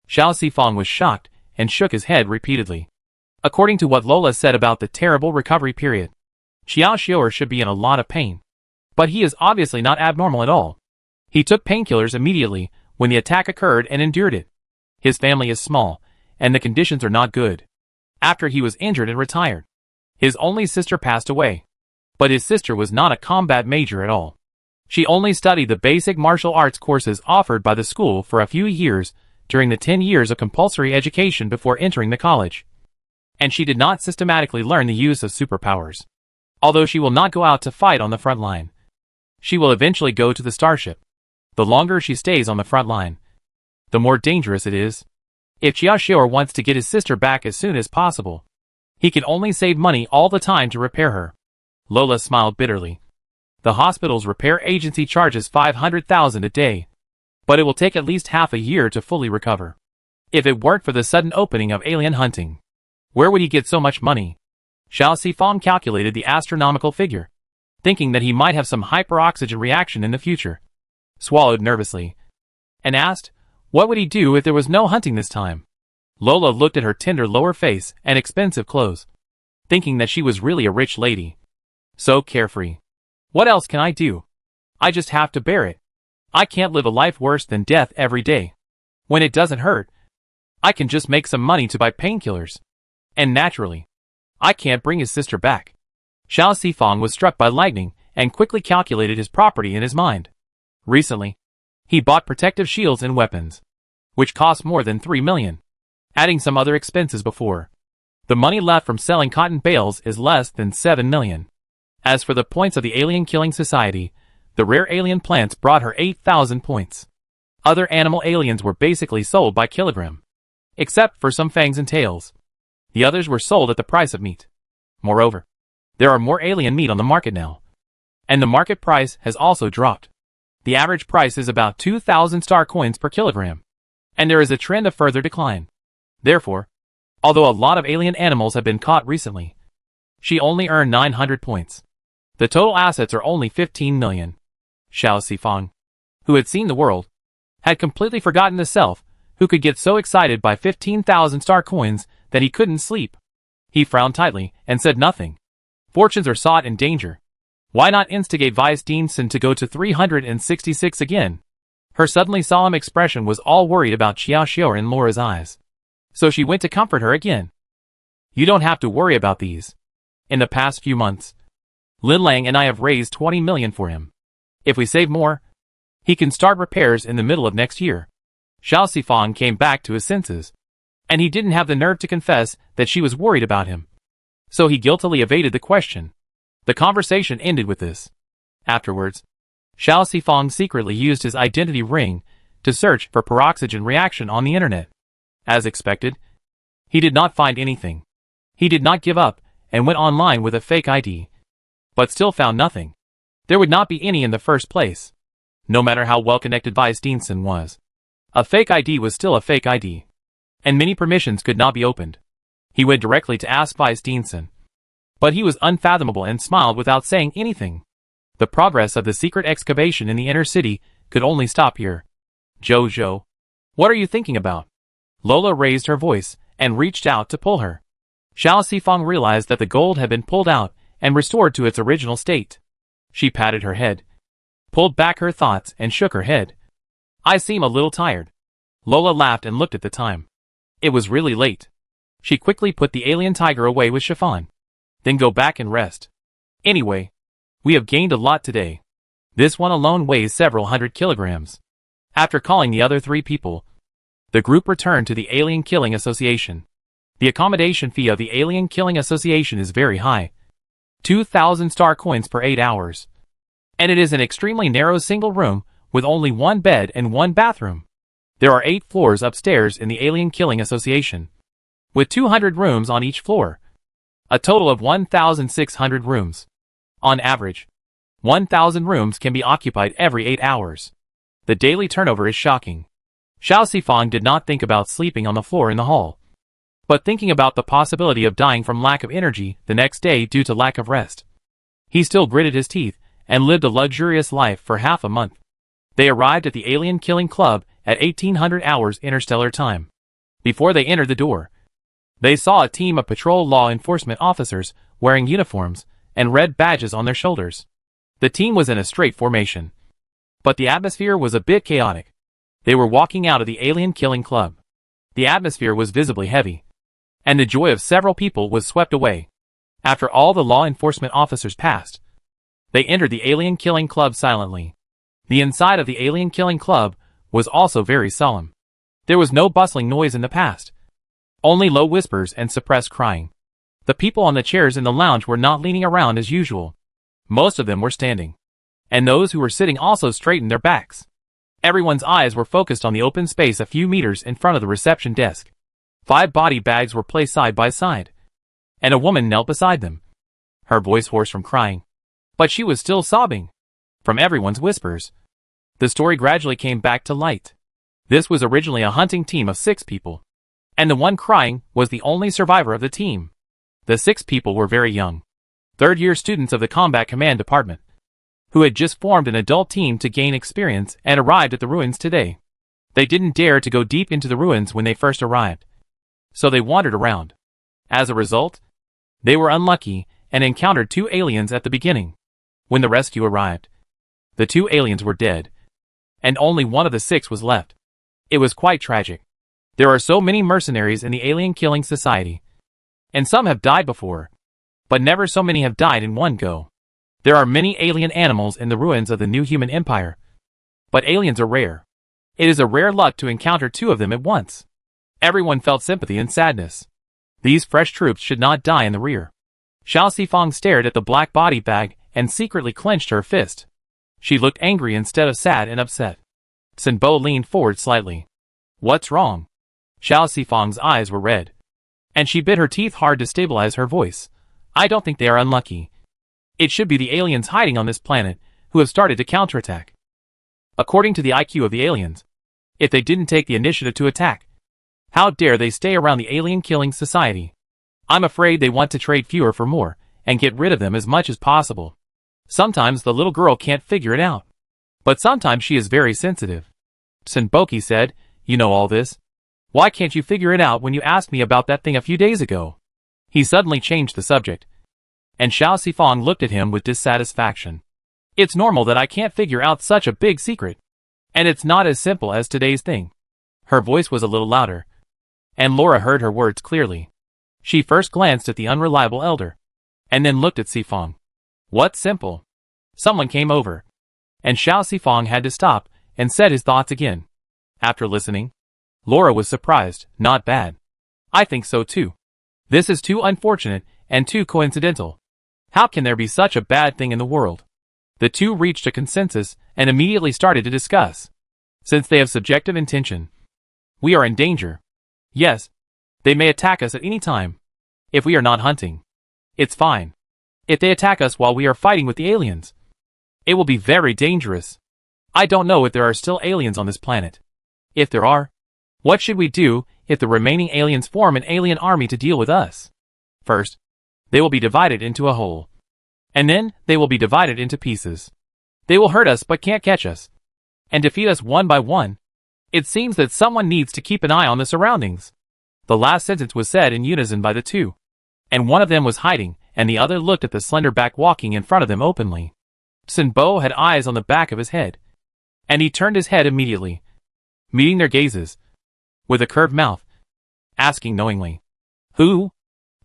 Xiao Sifang was shocked and shook his head repeatedly. According to what Lola said about the terrible recovery period, Xiao Xiao should be in a lot of pain. But he is obviously not abnormal at all. He took painkillers immediately when the attack occurred and endured it. His family is small, and the conditions are not good. After he was injured and retired, his only sister passed away. But his sister was not a combat major at all. She only studied the basic martial arts courses offered by the school for a few years during the 10 years of compulsory education before entering the college. And she did not systematically learn the use of superpowers. Although she will not go out to fight on the front line, she will eventually go to the starship. The longer she stays on the front line, the more dangerous it is. If Xiao Xiao wants to get his sister back as soon as possible, he can only save money all the time to repair her. Lola smiled bitterly. The hospital's repair agency charges 500,000 a day, but it will take at least half a year to fully recover. If it weren't for the sudden opening of alien hunting, where would he get so much money? Xiao Sifang calculated the astronomical figure, thinking that he might have some hyperoxygen reaction in the future. Swallowed nervously, and asked, what would he do if there was no hunting this time? Lola looked at her tender lower face and expensive clothes, thinking that she was really a rich lady. So carefree. What else can I do? I just have to bear it. I can't live a life worse than death every day. When it doesn't hurt, I can just make some money to buy painkillers. And naturally, I can't bring his sister back. Xiao Sifang was struck by lightning and quickly calculated his property in his mind. Recently, he bought protective shields and weapons, which cost more than 3 million, adding some other expenses before. The money left from selling cotton bales is less than 7 million. As for the points of the Alien Killing Society, the rare alien plants brought her 8,000 points. Other animal aliens were basically sold by kilogram, except for some fangs and tails. The others were sold at the price of meat. Moreover, there are more alien meat on the market now, and the market price has also dropped. The average price is about 2,000 star coins per kilogram, and there is a trend of further decline. Therefore, although a lot of alien animals have been caught recently, she only earned 900 points. The total assets are only 15 million. Xiao Sifang, who had seen the world, had completely forgotten the self who could get so excited by 15,000 star coins that he couldn't sleep. He frowned tightly and said nothing. Fortunes are sought in danger. Why not instigate Vice Deanson to go to 366 again? Her suddenly solemn expression was all worried about Xiao Xiao in Laura's eyes. So she went to comfort her again. You don't have to worry about these. In the past few months, Lin Lang and I have raised 20 million for him. If we save more, he can start repairs in the middle of next year. Xiao Sifang came back to his senses, and he didn't have the nerve to confess that she was worried about him. So he guiltily evaded the question. The conversation ended with this. Afterwards, Xiao Sifang secretly used his identity ring to search for peroxygen reaction on the internet. As expected, he did not find anything. He did not give up and went online with a fake ID, but still found nothing. There would not be any in the first place. No matter how well connected Vice Deanson was, a fake ID was still a fake ID, and many permissions could not be opened. He went directly to ask Vice Deanson, but he was unfathomable and smiled without saying anything. The progress of the secret excavation in the inner city could only stop here. Jojo, what are you thinking about? Lola raised her voice and reached out to pull her. Xiao Sifang realized that the gold had been pulled out and restored to its original state. She patted her head, pulled back her thoughts and shook her head. I seem a little tired. Lola laughed and looked at the time. It was really late. She quickly put the alien tiger away with chiffon. Then go back and rest. Anyway, we have gained a lot today. This one alone weighs several hundred kilograms. After calling the other 3 people, the group returned to the Alien Killing Association. The accommodation fee of the Alien Killing Association is very high. 2,000 star coins per 8 hours. And it is an extremely narrow single room with only 1 bed and 1 bathroom. There are 8 floors upstairs in the Alien Killing Association, with 200 rooms on each floor. A total of 1,600 rooms. On average, 1,000 rooms can be occupied every 8 hours. The daily turnover is shocking. Xiao Sifang did not think about sleeping on the floor in the hall, but thinking about the possibility of dying from lack of energy the next day due to lack of rest. He still gritted his teeth and lived a luxurious life for half a month. They arrived at the Alien Killing Club at 1800 hours interstellar time. Before they entered the door, they saw a team of patrol law enforcement officers wearing uniforms and red badges on their shoulders. The team was in a straight formation, but the atmosphere was a bit chaotic. They were walking out of the Alien Killing Club. The atmosphere was visibly heavy, and the joy of several people was swept away. After all the law enforcement officers passed, they entered the Alien Killing Club silently. The inside of the Alien Killing Club was also very solemn. There was no bustling noise in the past, only low whispers and suppressed crying. The people on the chairs in the lounge were not leaning around as usual. Most of them were standing, and those who were sitting also straightened their backs. Everyone's eyes were focused on the open space a few meters in front of the reception desk. 5 body bags were placed side by side, and a woman knelt beside them, her voice hoarse from crying. But she was still sobbing. From everyone's whispers, the story gradually came back to light. This was originally a hunting team of 6 people, and the one crying was the only survivor of the team. The 6 people were very young, third-year students of the Combat Command Department, who had just formed an adult team to gain experience and arrived at the ruins today. They didn't dare to go deep into the ruins when they first arrived, so they wandered around. As a result, they were unlucky and encountered 2 aliens at the beginning. When the rescue arrived, the 2 aliens were dead, and only one of the 6 was left. It was quite tragic. There are so many mercenaries in the Alien Killing Society, and some have died before, but never so many have died in one go. There are many alien animals in the ruins of the New Human Empire, but aliens are rare. It is a rare luck to encounter 2 of them at once. Everyone felt sympathy and sadness. These fresh troops should not die in the rear. Xiao Sifang stared at the black body bag and secretly clenched her fist. She looked angry instead of sad and upset. Sun Bo leaned forward slightly. What's wrong? Xiao Sifang's eyes were red, and she bit her teeth hard to stabilize her voice. I don't think they are unlucky. It should be the aliens hiding on this planet who have started to counterattack. According to the IQ of the aliens, if they didn't take the initiative to attack, how dare they stay around the Alien Killing Society? I'm afraid they want to trade fewer for more and get rid of them as much as possible. Sometimes the little girl can't figure it out, but sometimes she is very sensitive. Sun Boki said, you know all this. Why can't you figure it out when you asked me about that thing a few days ago? He suddenly changed the subject, and Xiao Sifang looked at him with dissatisfaction. It's normal that I can't figure out such a big secret, and it's not as simple as today's thing. Her voice was a little louder, and Laura heard her words clearly. She first glanced at the unreliable elder, and then looked at Sifang. What's simple? Someone came over, and Xiao Sifang had to stop and said his thoughts again. After listening, Laura was surprised. Not bad. I think so too. This is too unfortunate and too coincidental. How can there be such a bad thing in the world? The 2 reached a consensus and immediately started to discuss. Since they have subjective intention, we are in danger. Yes, they may attack us at any time. If we are not hunting, it's fine. If they attack us while we are fighting with the aliens, it will be very dangerous. I don't know if there are still aliens on this planet. If there are, what should we do if the remaining aliens form an alien army to deal with us? First, they will be divided into a whole, and then they will be divided into pieces. They will hurt us but can't catch us, and defeat us one by one. It seems that someone needs to keep an eye on the surroundings. The last sentence was said in unison by the 2, and one of them was hiding, and the other looked at the slender back walking in front of them openly. Sun Bo had eyes on the back of his head, and he turned his head immediately, meeting their gazes, with a curved mouth, asking knowingly, Who?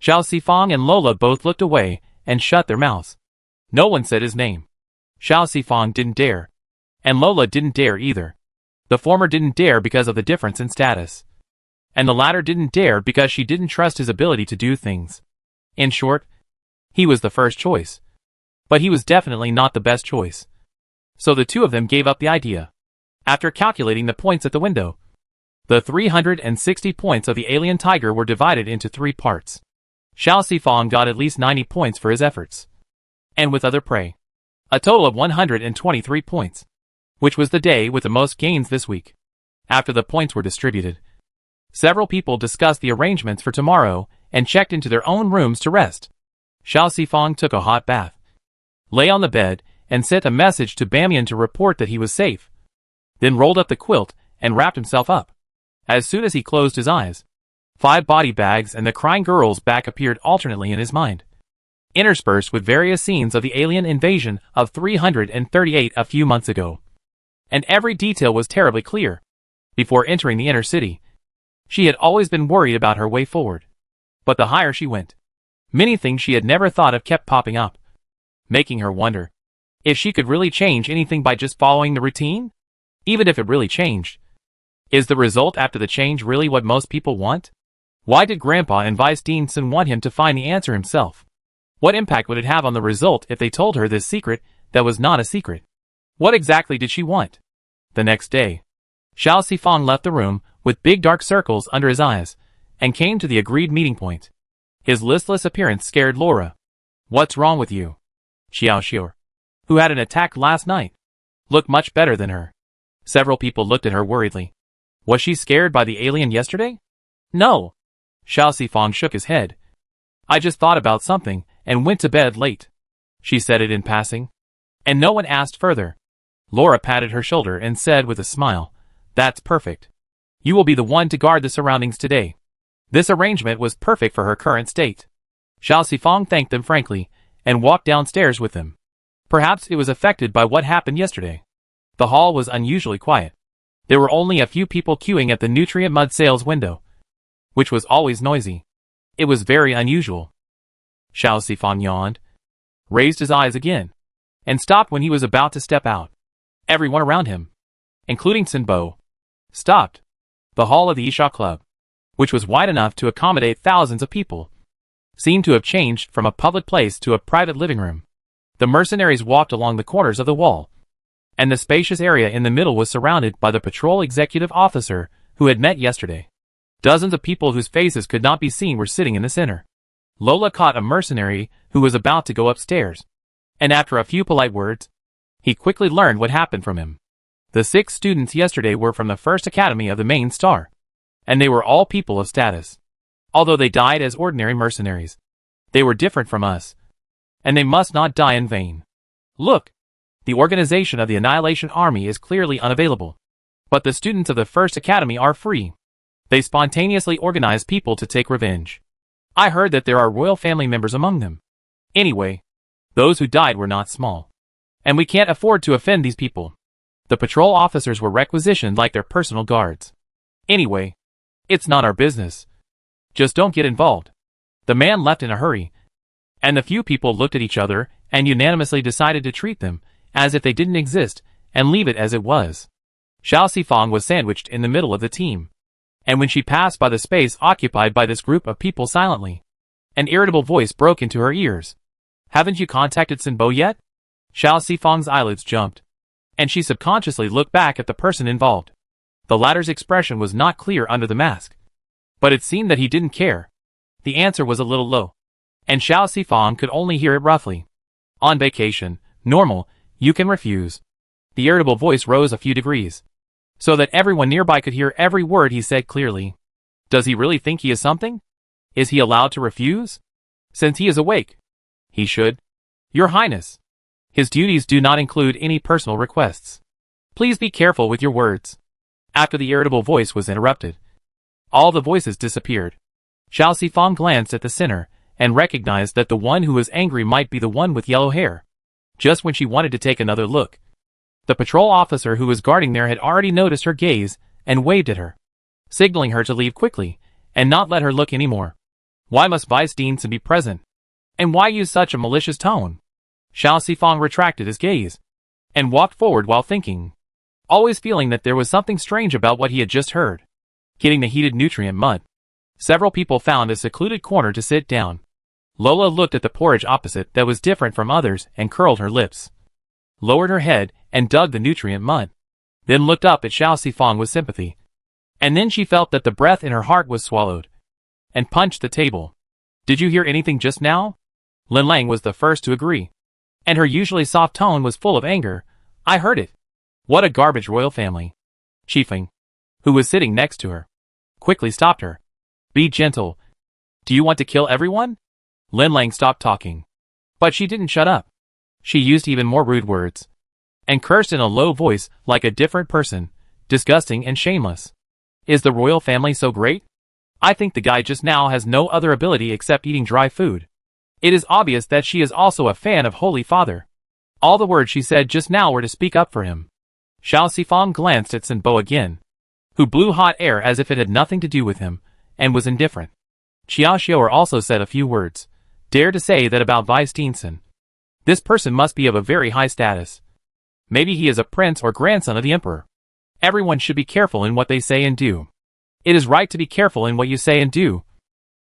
Xiao Sifang and Lola both looked away and shut their mouths. No one said his name. Xiao Sifang didn't dare, and Lola didn't dare either. The former didn't dare because of the difference in status. And the latter didn't dare because she didn't trust his ability to do things. In short, he was the first choice. But he was definitely not the best choice. So the two of them gave up the idea. After calculating the points at the window, the 360 points of the alien tiger were divided into 3 parts. Xiao Sifang got at least 90 points for his efforts. And with other prey, a total of 123 points, which was the day with the most gains this week. After the points were distributed, several people discussed the arrangements for tomorrow and checked into their own rooms to rest. Xiao Sifang took a hot bath, lay on the bed, and sent a message to Bamian to report that he was safe. Then rolled up the quilt and wrapped himself up. As soon as he closed his eyes, 5 body bags and the crying girl's back appeared alternately in his mind, interspersed with various scenes of the alien invasion of 338 a few months ago. And every detail was terribly clear. Before entering the inner city, she had always been worried about her way forward. But the higher she went, many things she had never thought of kept popping up, making her wonder if she could really change anything by just following the routine? Even if it really changed, is the result after the change really what most people want? Why did Grandpa and Vice Dean Sun want him to find the answer himself? What impact would it have on the result if they told her this secret that was not a secret? What exactly did she want? The next day, Xiao Sifang left the room with big dark circles under his eyes and came to the agreed meeting point. His listless appearance scared Laura. "What's wrong with you?" Xiao Xiu, who had an attack last night, looked much better than her. Several people looked at her worriedly. Was she scared by the alien yesterday? No. Xiao Sifang shook his head. "I just thought about something and went to bed late." She said it in passing, and no one asked further. Laura patted her shoulder and said with a smile, "That's perfect. You will be the one to guard the surroundings today." This arrangement was perfect for her current state. Xiao Sifang thanked them frankly and walked downstairs with them. Perhaps it was affected by what happened yesterday. The hall was unusually quiet. There were only a few people queuing at the nutrient mud sales window, which was always noisy. It was very unusual. Xiao Sifang yawned, raised his eyes again, and stopped when he was about to step out. Everyone around him, including Sinbo, stopped. The hall of the Isha Club, which was wide enough to accommodate thousands of people, seemed to have changed from a public place to a private living room. The mercenaries walked along the corners of the wall, and the spacious area in the middle was surrounded by the patrol executive officer who had met yesterday. Dozens of people whose faces could not be seen were sitting in the center. Lola caught a mercenary who was about to go upstairs, and after a few polite words, he quickly learned what happened from him. The 6 students yesterday were from the first academy of the main star, and they were all people of status. Although they died as ordinary mercenaries, they were different from us, and they must not die in vain. Look, the organization of the Annihilation Army is clearly unavailable, but the students of the first academy are free. They spontaneously organize people to take revenge. I heard that there are royal family members among them. Anyway, those who died were not small, and we can't afford to offend these people. The patrol officers were requisitioned like their personal guards. Anyway, it's not our business. Just don't get involved." The man left in a hurry, and the few people looked at each other and unanimously decided to treat them as if they didn't exist and leave it as it was. Xiao Sifang was sandwiched in the middle of the team, and when she passed by the space occupied by this group of people silently, an irritable voice broke into her ears. "Haven't you contacted Sinbo yet?" Xiao Sifang's eyelids jumped, and she subconsciously looked back at the person involved. The latter's expression was not clear under the mask, but it seemed that he didn't care. The answer was a little low, and Xiao Sifang could only hear it roughly. "On vacation, normal, you can refuse." The irritable voice rose a few degrees, so that everyone nearby could hear every word he said clearly. Does he really think he is something? Is he allowed to refuse? Since he is awake, he should. "Your Highness, his duties do not include any personal requests. Please be careful with your words." After the irritable voice was interrupted, all the voices disappeared. Xiao Sifang glanced at the center and recognized that the one who was angry might be the one with yellow hair. Just when she wanted to take another look, the patrol officer who was guarding there had already noticed her gaze and waved at her, signaling her to leave quickly and not let her look anymore. Why must Vice Dean Sun be present? And why use such a malicious tone? Xiao Sifang retracted his gaze and walked forward while thinking. always feeling that there was something strange about what he had just heard. Hitting the heated nutrient mud, several people found a secluded corner to sit down. Lola looked at the porridge opposite that was different from others and curled her lips, lowered her head, and dug the nutrient mud. Then looked up at Xiao Sifang with sympathy. And then she felt that the breath in her heart was swallowed, and punched the table. Did you hear anything just now? Lin Lang was the first to agree, and her usually soft tone was full of anger. I heard it. What a garbage royal family. Qifeng, who was sitting next to her, quickly stopped her. Be gentle. Do you want to kill everyone? Lin Lang stopped talking. But she didn't shut up. She used even more rude words, and cursed in a low voice like a different person, disgusting and shameless. Is the royal family so great? I think the guy just now has no other ability except eating dry food. It is obvious that she is also a fan of Holy Father. All the words she said just now were to speak up for him. Xiao Sifang glanced at Sun Bo again, who blew hot air as if it had nothing to do with him, and was indifferent. Xiao Xiaoer also said a few words. Dare to say that about Vice Deanson. This person must be of a very high status. Maybe he is a prince or grandson of the emperor. Everyone should be careful in what they say and do. It is right to be careful in what you say and do.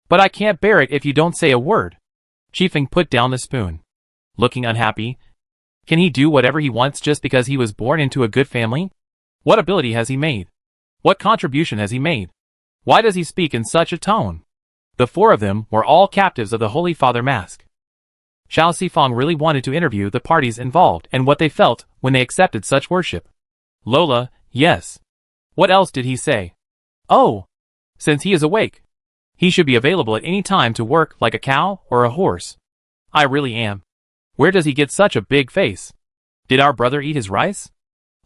But I can't bear it if you don't say a word. Qifeng put down the spoon, looking unhappy. Can he do whatever he wants just because he was born into a good family? What ability has he made? What contribution has he made? Why does he speak in such a tone? The four of them were all captives of the Holy Father mask. Xiao Sifang really wanted to interview the parties involved and what they felt when they accepted such worship. Lola, yes. What else did he say? Oh, since he is awake, he should be available at any time to work like a cow or a horse. I really am. Where does he get such a big face? Did our brother eat his rice?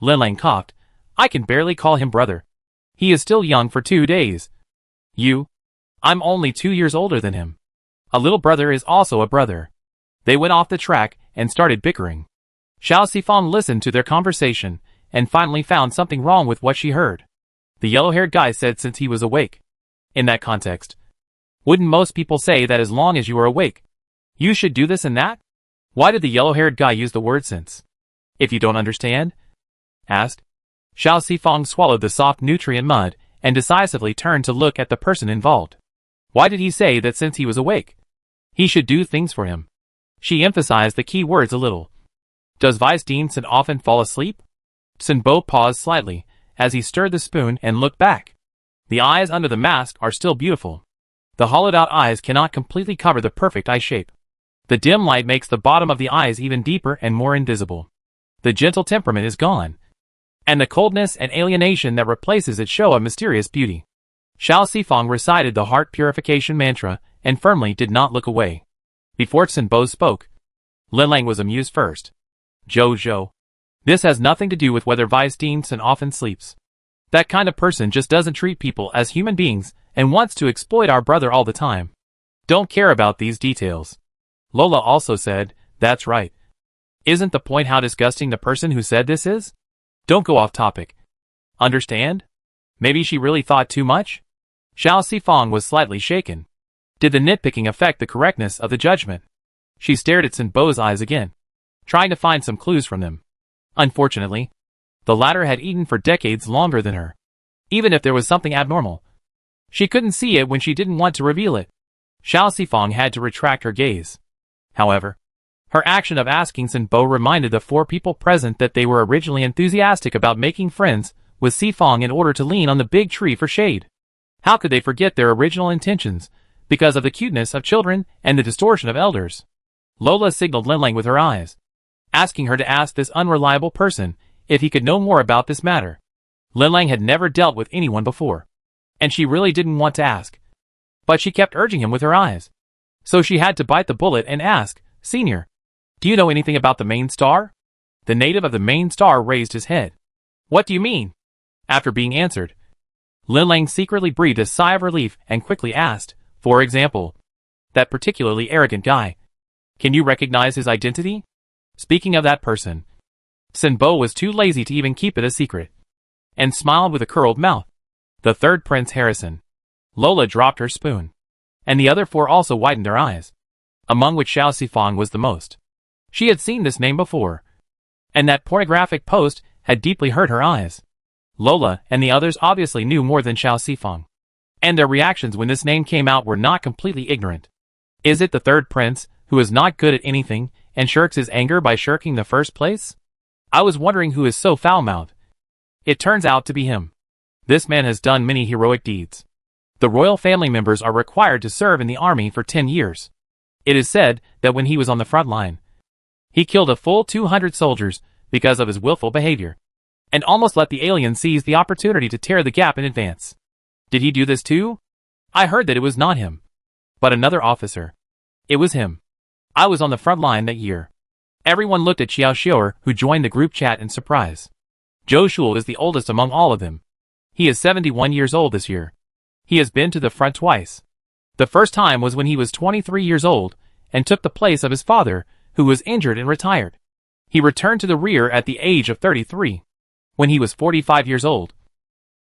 Lin Lang coughed. I can barely call him brother. He is still young for 2 days. I'm only 2 years older than him. A little brother is also a brother. They went off the track and started bickering. Xiao Sifang listened to their conversation and finally found something wrong with what she heard. The yellow-haired guy said since he was awake. In that context, wouldn't most people say that as long as you are awake, you should do this and that? Why did the yellow-haired guy use the word since? If you don't understand? Asked. Xiao Sifang swallowed the soft nutrient mud and decisively turned to look at the person involved. Why did he say that since he was awake, he should do things for him? She emphasized the key words a little. Does Vice Deanson often fall asleep? Sun Bo paused slightly as he stirred the spoon and looked back. The eyes under the mask are still beautiful. The hollowed-out eyes cannot completely cover the perfect eye shape. The dim light makes the bottom of the eyes even deeper and more invisible. The gentle temperament is gone, and the coldness and alienation that replaces it show a mysterious beauty. Xiao Sifang recited the heart purification mantra and firmly did not look away. Before Sun Bo spoke, Lin Lang was amused first. Zhou. This has nothing to do with whether Vice Deanson often sleeps. That kind of person just doesn't treat people as human beings and wants to exploit our brother all the time. Don't care about these details. Lola also said, that's right. Isn't the point how disgusting the person who said this is? Don't go off topic. Understand? Maybe she really thought too much? Xiao Sifang was slightly shaken. Did the nitpicking affect the correctness of the judgment? She stared at Sun Bo's eyes again, trying to find some clues from them. Unfortunately, the latter had eaten for decades longer than her. Even if there was something abnormal, she couldn't see it when she didn't want to reveal it. Xiao Sifang had to retract her gaze. However, her action of asking Sun Bo reminded the four people present that they were originally enthusiastic about making friends with Sifang in order to lean on the big tree for shade. How could they forget their original intentions because of the cuteness of children and the distortion of elders? Lola signaled Lin Lang with her eyes, asking her to ask this unreliable person if he could know more about this matter. Lin Lang had never dealt with anyone before, and she really didn't want to ask. But she kept urging him with her eyes. So she had to bite the bullet and ask, Senior, do you know anything about the main star? The native of the main star raised his head. What do you mean? After being answered, Lin Lang secretly breathed a sigh of relief and quickly asked, for example, that particularly arrogant guy. Can you recognize his identity? Speaking of that person, Sun Bo was too lazy to even keep it a secret, and smiled with a curled mouth. The third Prince Harrison. Lola dropped her spoon, and the other four also widened their eyes, among which Xiao Sifang was the most. She had seen this name before, and that pornographic post had deeply hurt her eyes. Lola and the others obviously knew more than Xiao Sifang, and their reactions when this name came out were not completely ignorant. Is it the third prince, who is not good at anything, and shirks his anger by shirking the first place? I was wondering who is so foul-mouthed. It turns out to be him. This man has done many heroic deeds. The royal family members are required to serve in the army for 10 years. It is said that when he was on the front line, he killed a full 200 soldiers because of his willful behavior, and almost let the aliens seize the opportunity to tear the gap in advance. Did he do this too? I heard that it was not him, but another officer. It was him. I was on the front line that year. Everyone looked at Xiao Xiaoer, who joined the group chat in surprise. Zhou Shul is the oldest among all of them. He is 71 years old this year. He has been to the front twice. The first time was when he was 23 years old, and took the place of his father, who was injured and retired. He returned to the rear at the age of 33. When he was 45 years old,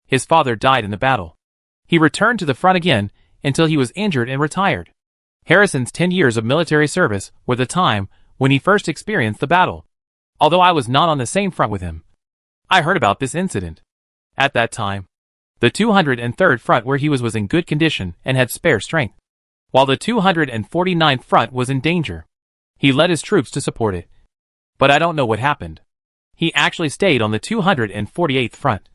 his father died in the battle. He returned to the front again, until he was injured and retired. Harrison's 10 years of military service were the time when he first experienced the battle. Although I was not on the same front with him, I heard about this incident. At that time, the 203rd front where he was in good condition and had spare strength, while the 249th front was in danger. He led his troops to support it. But I don't know what happened. He actually stayed on the 248th front,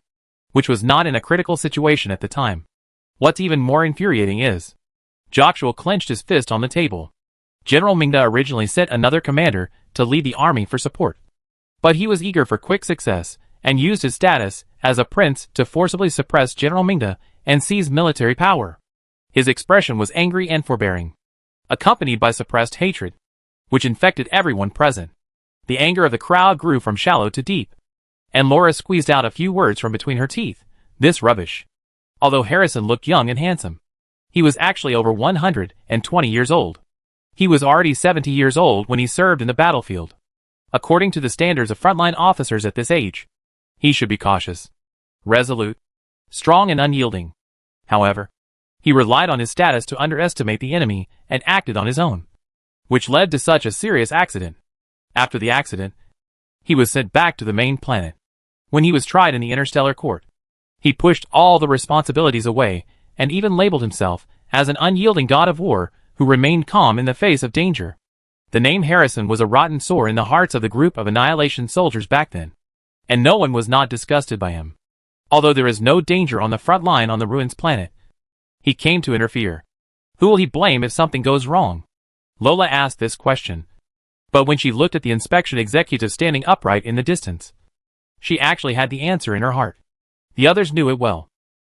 which was not in a critical situation at the time. What's even more infuriating is, Joshua clenched his fist on the table. General Mingda originally sent another commander to lead the army for support, but he was eager for quick success and used his status as a prince to forcibly suppress General Mingda and seize military power. His expression was angry and forbearing, accompanied by suppressed hatred, which infected everyone present. The anger of the crowd grew from shallow to deep, and Laura squeezed out a few words from between her teeth. This rubbish. Although Harrison looked young and handsome, he was actually over 120 years old. He was already 70 years old when he served in the battlefield. According to the standards of frontline officers at this age, he should be cautious, resolute, strong and unyielding. However, he relied on his status to underestimate the enemy and acted on his own, which led to such a serious accident. After the accident, he was sent back to the main planet. When he was tried in the interstellar court, he pushed all the responsibilities away and even labeled himself as an unyielding god of war who remained calm in the face of danger. The name Harrison was a rotten sore in the hearts of the group of Annihilation soldiers back then, and no one was not disgusted by him. Although there is no danger on the front line on the Ruins planet, he came to interfere. Who will he blame if something goes wrong? Lola asked this question, but when she looked at the inspection executive standing upright in the distance, she actually had the answer in her heart. The others knew it well,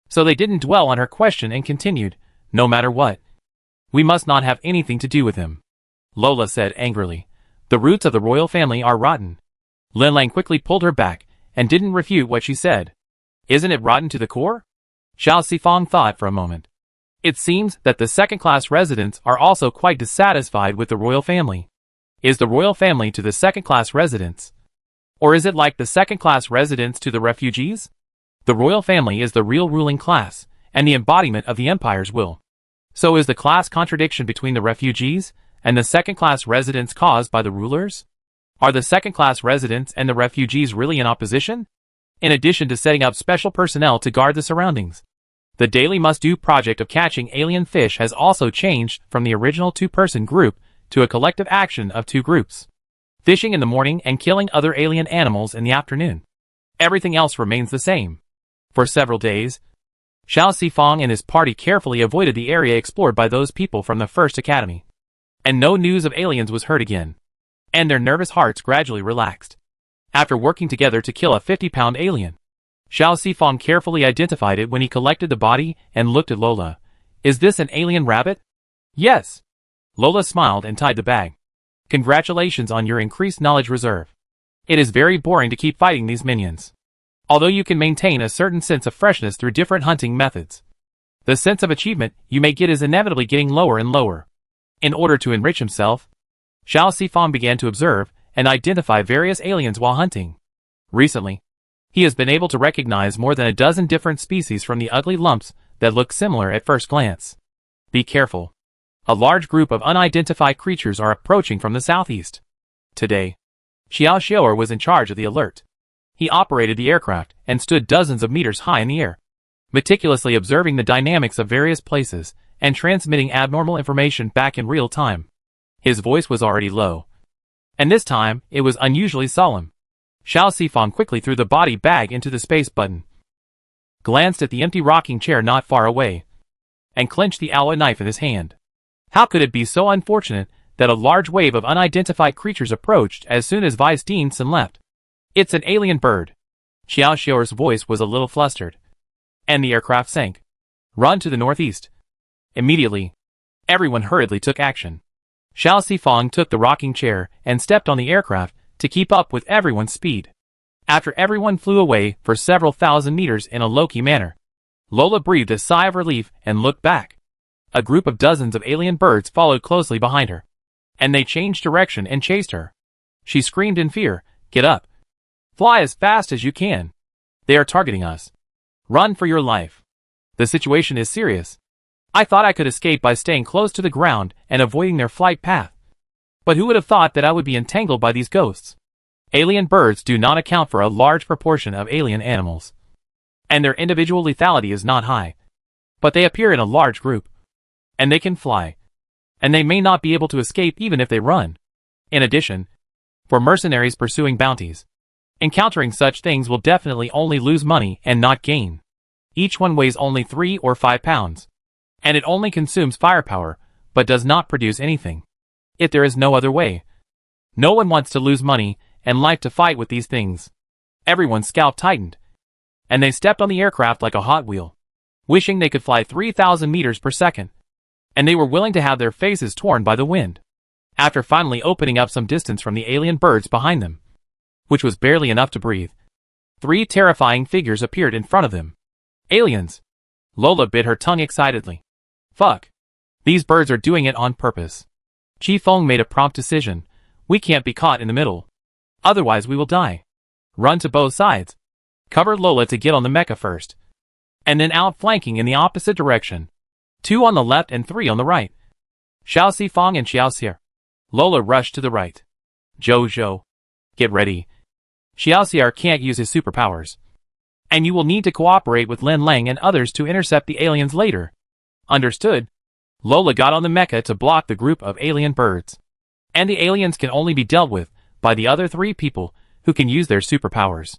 so they didn't dwell on her question and continued, no matter what, we must not have anything to do with him. Lola said angrily, the roots of the royal family are rotten. Lin Lang quickly pulled her back and didn't refute what she said. Isn't it rotten to the core? Xiao Sifang thought for a moment. It seems that the second-class residents are also quite dissatisfied with the royal family. Is the royal family to the second-class residents? Or is it like the second-class residents to the refugees? The royal family is the real ruling class, and the embodiment of the empire's will. So is the class contradiction between the refugees and the second-class residents caused by the rulers? Are the second-class residents and the refugees really in opposition? In addition to setting up special personnel to guard the surroundings, the daily must-do project of catching alien fish has also changed from the original two-person group to a collective action of two groups, fishing in the morning and killing other alien animals in the afternoon. Everything else remains the same. For several days, Xiao Sifang and his party carefully avoided the area explored by those people from the First Academy, and no news of aliens was heard again, and their nervous hearts gradually relaxed. After working together to kill a 50-pound alien, Xiao Sifang carefully identified it when he collected the body and looked at Lola. Is this an alien rabbit? Yes. Lola smiled and tied the bag. Congratulations on your increased knowledge reserve. It is very boring to keep fighting these minions, although you can maintain a certain sense of freshness through different hunting methods. The sense of achievement you may get is inevitably getting lower and lower. In order to enrich himself, Xiao Sifang began to observe and identify various aliens while hunting. Recently, he has been able to recognize more than a dozen different species from the ugly lumps that look similar at first glance. Be careful. A large group of unidentified creatures are approaching from the southeast. Today, Xiao Xiaoer was in charge of the alert. He operated the aircraft and stood dozens of meters high in the air, meticulously observing the dynamics of various places and transmitting abnormal information back in real time. His voice was already low, and this time it was unusually solemn. Xiao Sifang quickly threw the body bag into the space button, glanced at the empty rocking chair not far away, and clenched the alloy knife in his hand. How could it be so unfortunate that a large wave of unidentified creatures approached as soon as Vice Dean Sun left? It's an alien bird. Xiao Xiao's voice was a little flustered, and the aircraft sank. Run to the northeast. Immediately, everyone hurriedly took action. Xiao Sifang took the rocking chair and stepped on the aircraft to keep up with everyone's speed. After everyone flew away for several thousand meters in a low-key manner, Lola breathed a sigh of relief and looked back. A group of dozens of alien birds followed closely behind her, and they changed direction and chased her. She screamed in fear, "Get up! Fly as fast as you can! They are targeting us! Run for your life! The situation is serious. I thought I could escape by staying close to the ground and avoiding their flight path. But who would have thought that I would be entangled by these ghosts?" Alien birds do not account for a large proportion of alien animals, and their individual lethality is not high. But they appear in a large group, and they can fly, and they may not be able to escape even if they run. In addition, for mercenaries pursuing bounties, encountering such things will definitely only lose money and not gain. Each one weighs only 3 or 5 pounds, and it only consumes firepower, but does not produce anything. If there is no other way, no one wants to lose money and life to fight with these things. Everyone's scalp tightened, and they stepped on the aircraft like a Hot Wheel, wishing they could fly 3,000 meters per second, and they were willing to have their faces torn by the wind. After finally opening up some distance from the alien birds behind them, which was barely enough to breathe, 3 terrifying figures appeared in front of them. Aliens! Lola bit her tongue excitedly. Fuck! These birds are doing it on purpose. Chi Feng made a prompt decision. We can't be caught in the middle. Otherwise we will die. Run to both sides. Cover Lola to get on the mecha first, and then outflanking in the opposite direction. 2 on the left and 3 on the right. Xiao Sifang and Xiao Xie. Lola rushed to the right. Jojo, get ready. Xiao Xie can't use his superpowers, and you will need to cooperate with Lin Lang and others to intercept the aliens later. Understood? Lola got on the mecha to block the group of alien birds, and the aliens can only be dealt with by the other 3 people who can use their superpowers.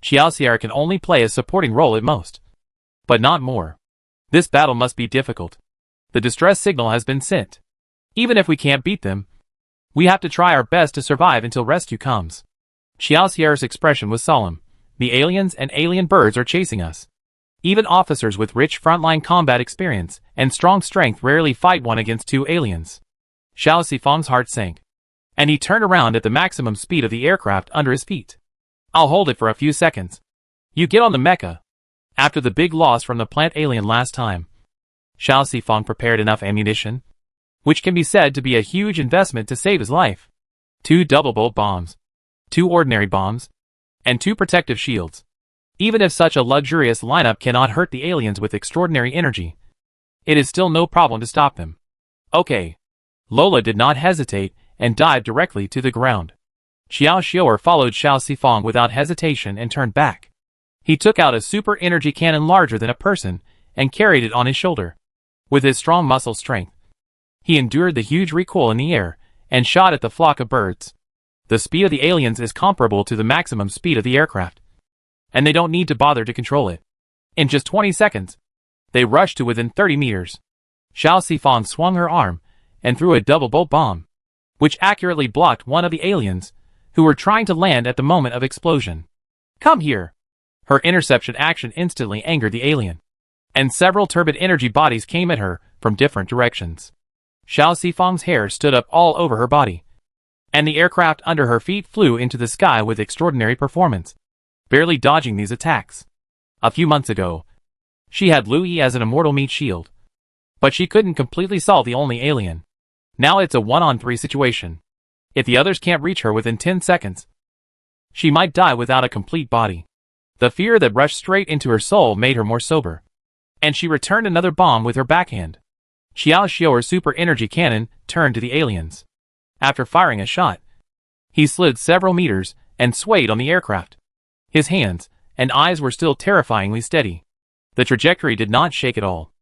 Xiao Xie can only play a supporting role at most, but not more. This battle must be difficult. The distress signal has been sent. Even if we can't beat them, we have to try our best to survive until rescue comes. Xiao Xie's expression was solemn. The aliens and alien birds are chasing us. Even officers with rich frontline combat experience and strong strength rarely fight 1 against 2 aliens. Xiao Sifang's heart sank, and he turned around at the maximum speed of the aircraft under his feet. I'll hold it for a few seconds. You get on the mecha. After the big loss from the plant alien last time, Xiao Sifang prepared enough ammunition, which can be said to be a huge investment to save his life. 2 double-bolt bombs, 2 ordinary bombs, and 2 protective shields. Even if such a luxurious lineup cannot hurt the aliens with extraordinary energy, it is still no problem to stop them. Okay. Lola did not hesitate and dived directly to the ground. Xiao Xiao followed Xiao Sifang without hesitation and turned back. He took out a super energy cannon larger than a person and carried it on his shoulder. With his strong muscle strength, he endured the huge recoil in the air and shot at the flock of birds. The speed of the aliens is comparable to the maximum speed of the aircraft, and they don't need to bother to control it. In just 20 seconds, they rushed to within 30 meters. Xiao Sifang swung her arm and threw a double-bolt bomb, which accurately blocked one of the aliens who were trying to land at the moment of explosion. Come here! Her interception action instantly angered the alien, and several turbid energy bodies came at her from different directions. Xiao Sifang's hair stood up all over her body, and the aircraft under her feet flew into the sky with extraordinary performance, barely dodging these attacks. A few months ago, she had Lu Yi as an immortal meat shield, but she couldn't completely solve the only alien. Now it's a 1-on-3 situation. If the others can't reach her within 10 seconds, she might die without a complete body. The fear that rushed straight into her soul made her more sober, and she returned another bomb with her backhand. Xiao Xiao's super energy cannon turned to the aliens. After firing a shot, he slid several meters and swayed on the aircraft, His hands and eyes were still terrifyingly steady. The trajectory did not shake at all,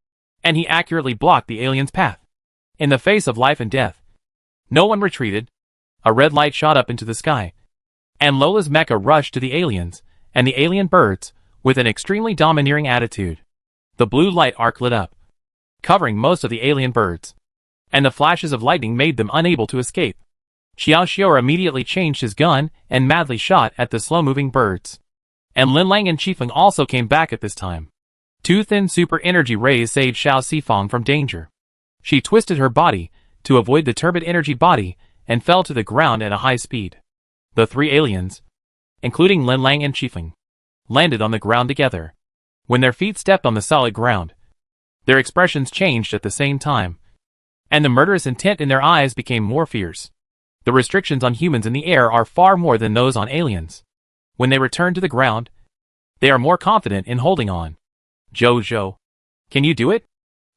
and he accurately blocked the alien's path. In the face of life and death, no one retreated. A red light shot up into the sky, and Lola's mecha rushed to the aliens and the alien birds with an extremely domineering attitude. The blue light arc lit up, covering most of the alien birds, and the flashes of lightning made them unable to escape. Xiaoxiu immediately changed his gun and madly shot at the slow-moving birds. And Linlang and Qifeng also came back at this time. Two thin super energy rays saved Xiao Sifang from danger. She twisted her body to avoid the turbid energy body and fell to the ground at a high speed. The three aliens, including Linlang and Qifeng, landed on the ground together. When their feet stepped on the solid ground, their expressions changed at the same time, and the murderous intent in their eyes became more fierce. The restrictions on humans in the air are far more than those on aliens. When they return to the ground, they are more confident in holding on. Jojo, can you do it?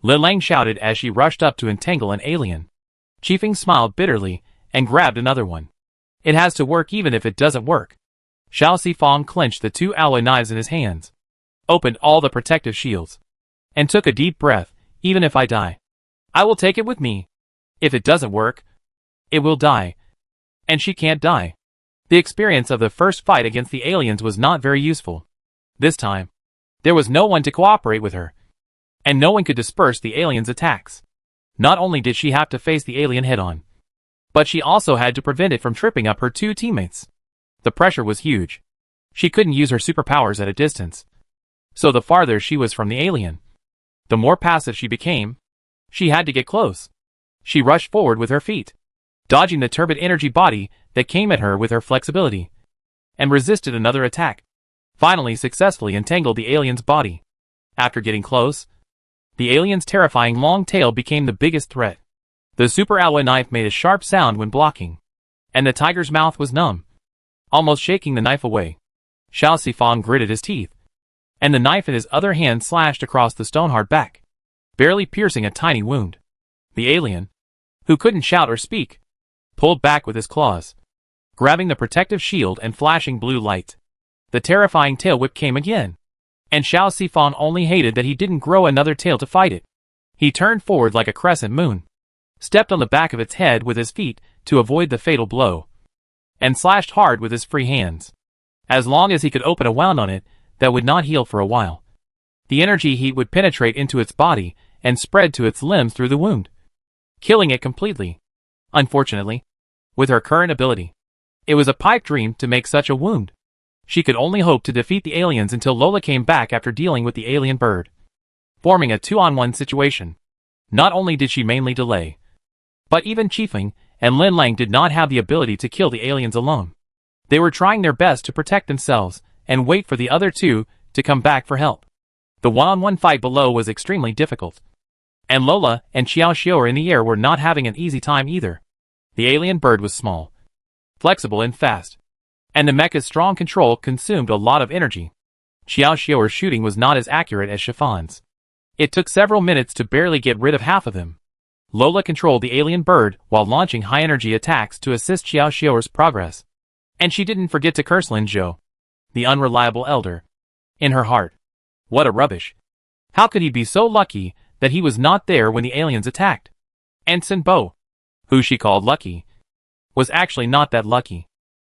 Linlang shouted as she rushed up to entangle an alien. Qifeng smiled bitterly and grabbed another one. It has to work even if it doesn't work. Xiao Sifang clenched the two alloy knives in his hands, opened all the protective shields, and took a deep breath. Even if I die, I will take it with me. If it doesn't work, it will die. And she can't die. The experience of the first fight against the aliens was not very useful. This time, there was no one to cooperate with her, and no one could disperse the aliens' attacks. Not only did she have to face the alien head-on, but she also had to prevent it from tripping up her two teammates. The pressure was huge. She couldn't use her superpowers at a distance, so the farther she was from the alien, the more passive she became. She had to get close. She rushed forward with her feet, dodging the turbid energy body that came at her with her flexibility, and resisted another attack. Finally successfully entangled the alien's body. After getting close, the alien's terrifying long tail became the biggest threat. The super alloy knife made a sharp sound when blocking, and the tiger's mouth was numb, almost shaking the knife away. Xiao Sifang gritted his teeth, and the knife in his other hand slashed across the stone-hard back, barely piercing a tiny wound. The alien, who couldn't shout or speak, pulled back with his claws, grabbing the protective shield and flashing blue light. The terrifying tail whip came again, and Xiao Sifang only hated that he didn't grow another tail to fight it. He turned forward like a crescent moon, stepped on the back of its head with his feet to avoid the fatal blow, and slashed hard with his free hands. As long as he could open a wound on it that would not heal for a while, the energy heat would penetrate into its body and spread to its limbs through the wound, killing it completely. Unfortunately, with her current ability, it was a pipe dream to make such a wound. She could only hope to defeat the aliens until Lola came back after dealing with the alien bird, forming a 2-on-1 situation. Not only did she mainly delay, but even Qifeng and Linlang did not have the ability to kill the aliens alone. They were trying their best to protect themselves and wait for the other two to come back for help. The one-on-one fight below was extremely difficult, and Lola and Xiaoxiu in the air were not having an easy time either. The alien bird was small, flexible and fast, and the mecha's strong control consumed a lot of energy. Xiaoxiu's shooting was not as accurate as Chiffon's. It took several minutes to barely get rid of half of him. Lola controlled the alien bird while launching high-energy attacks to assist Xiaoxiu's progress. And she didn't forget to curse Lin Zhou, the unreliable elder, in her heart. What a rubbish. How could he be so lucky that he was not there when the aliens attacked? And Sin Bo, who she called lucky, was actually not that lucky.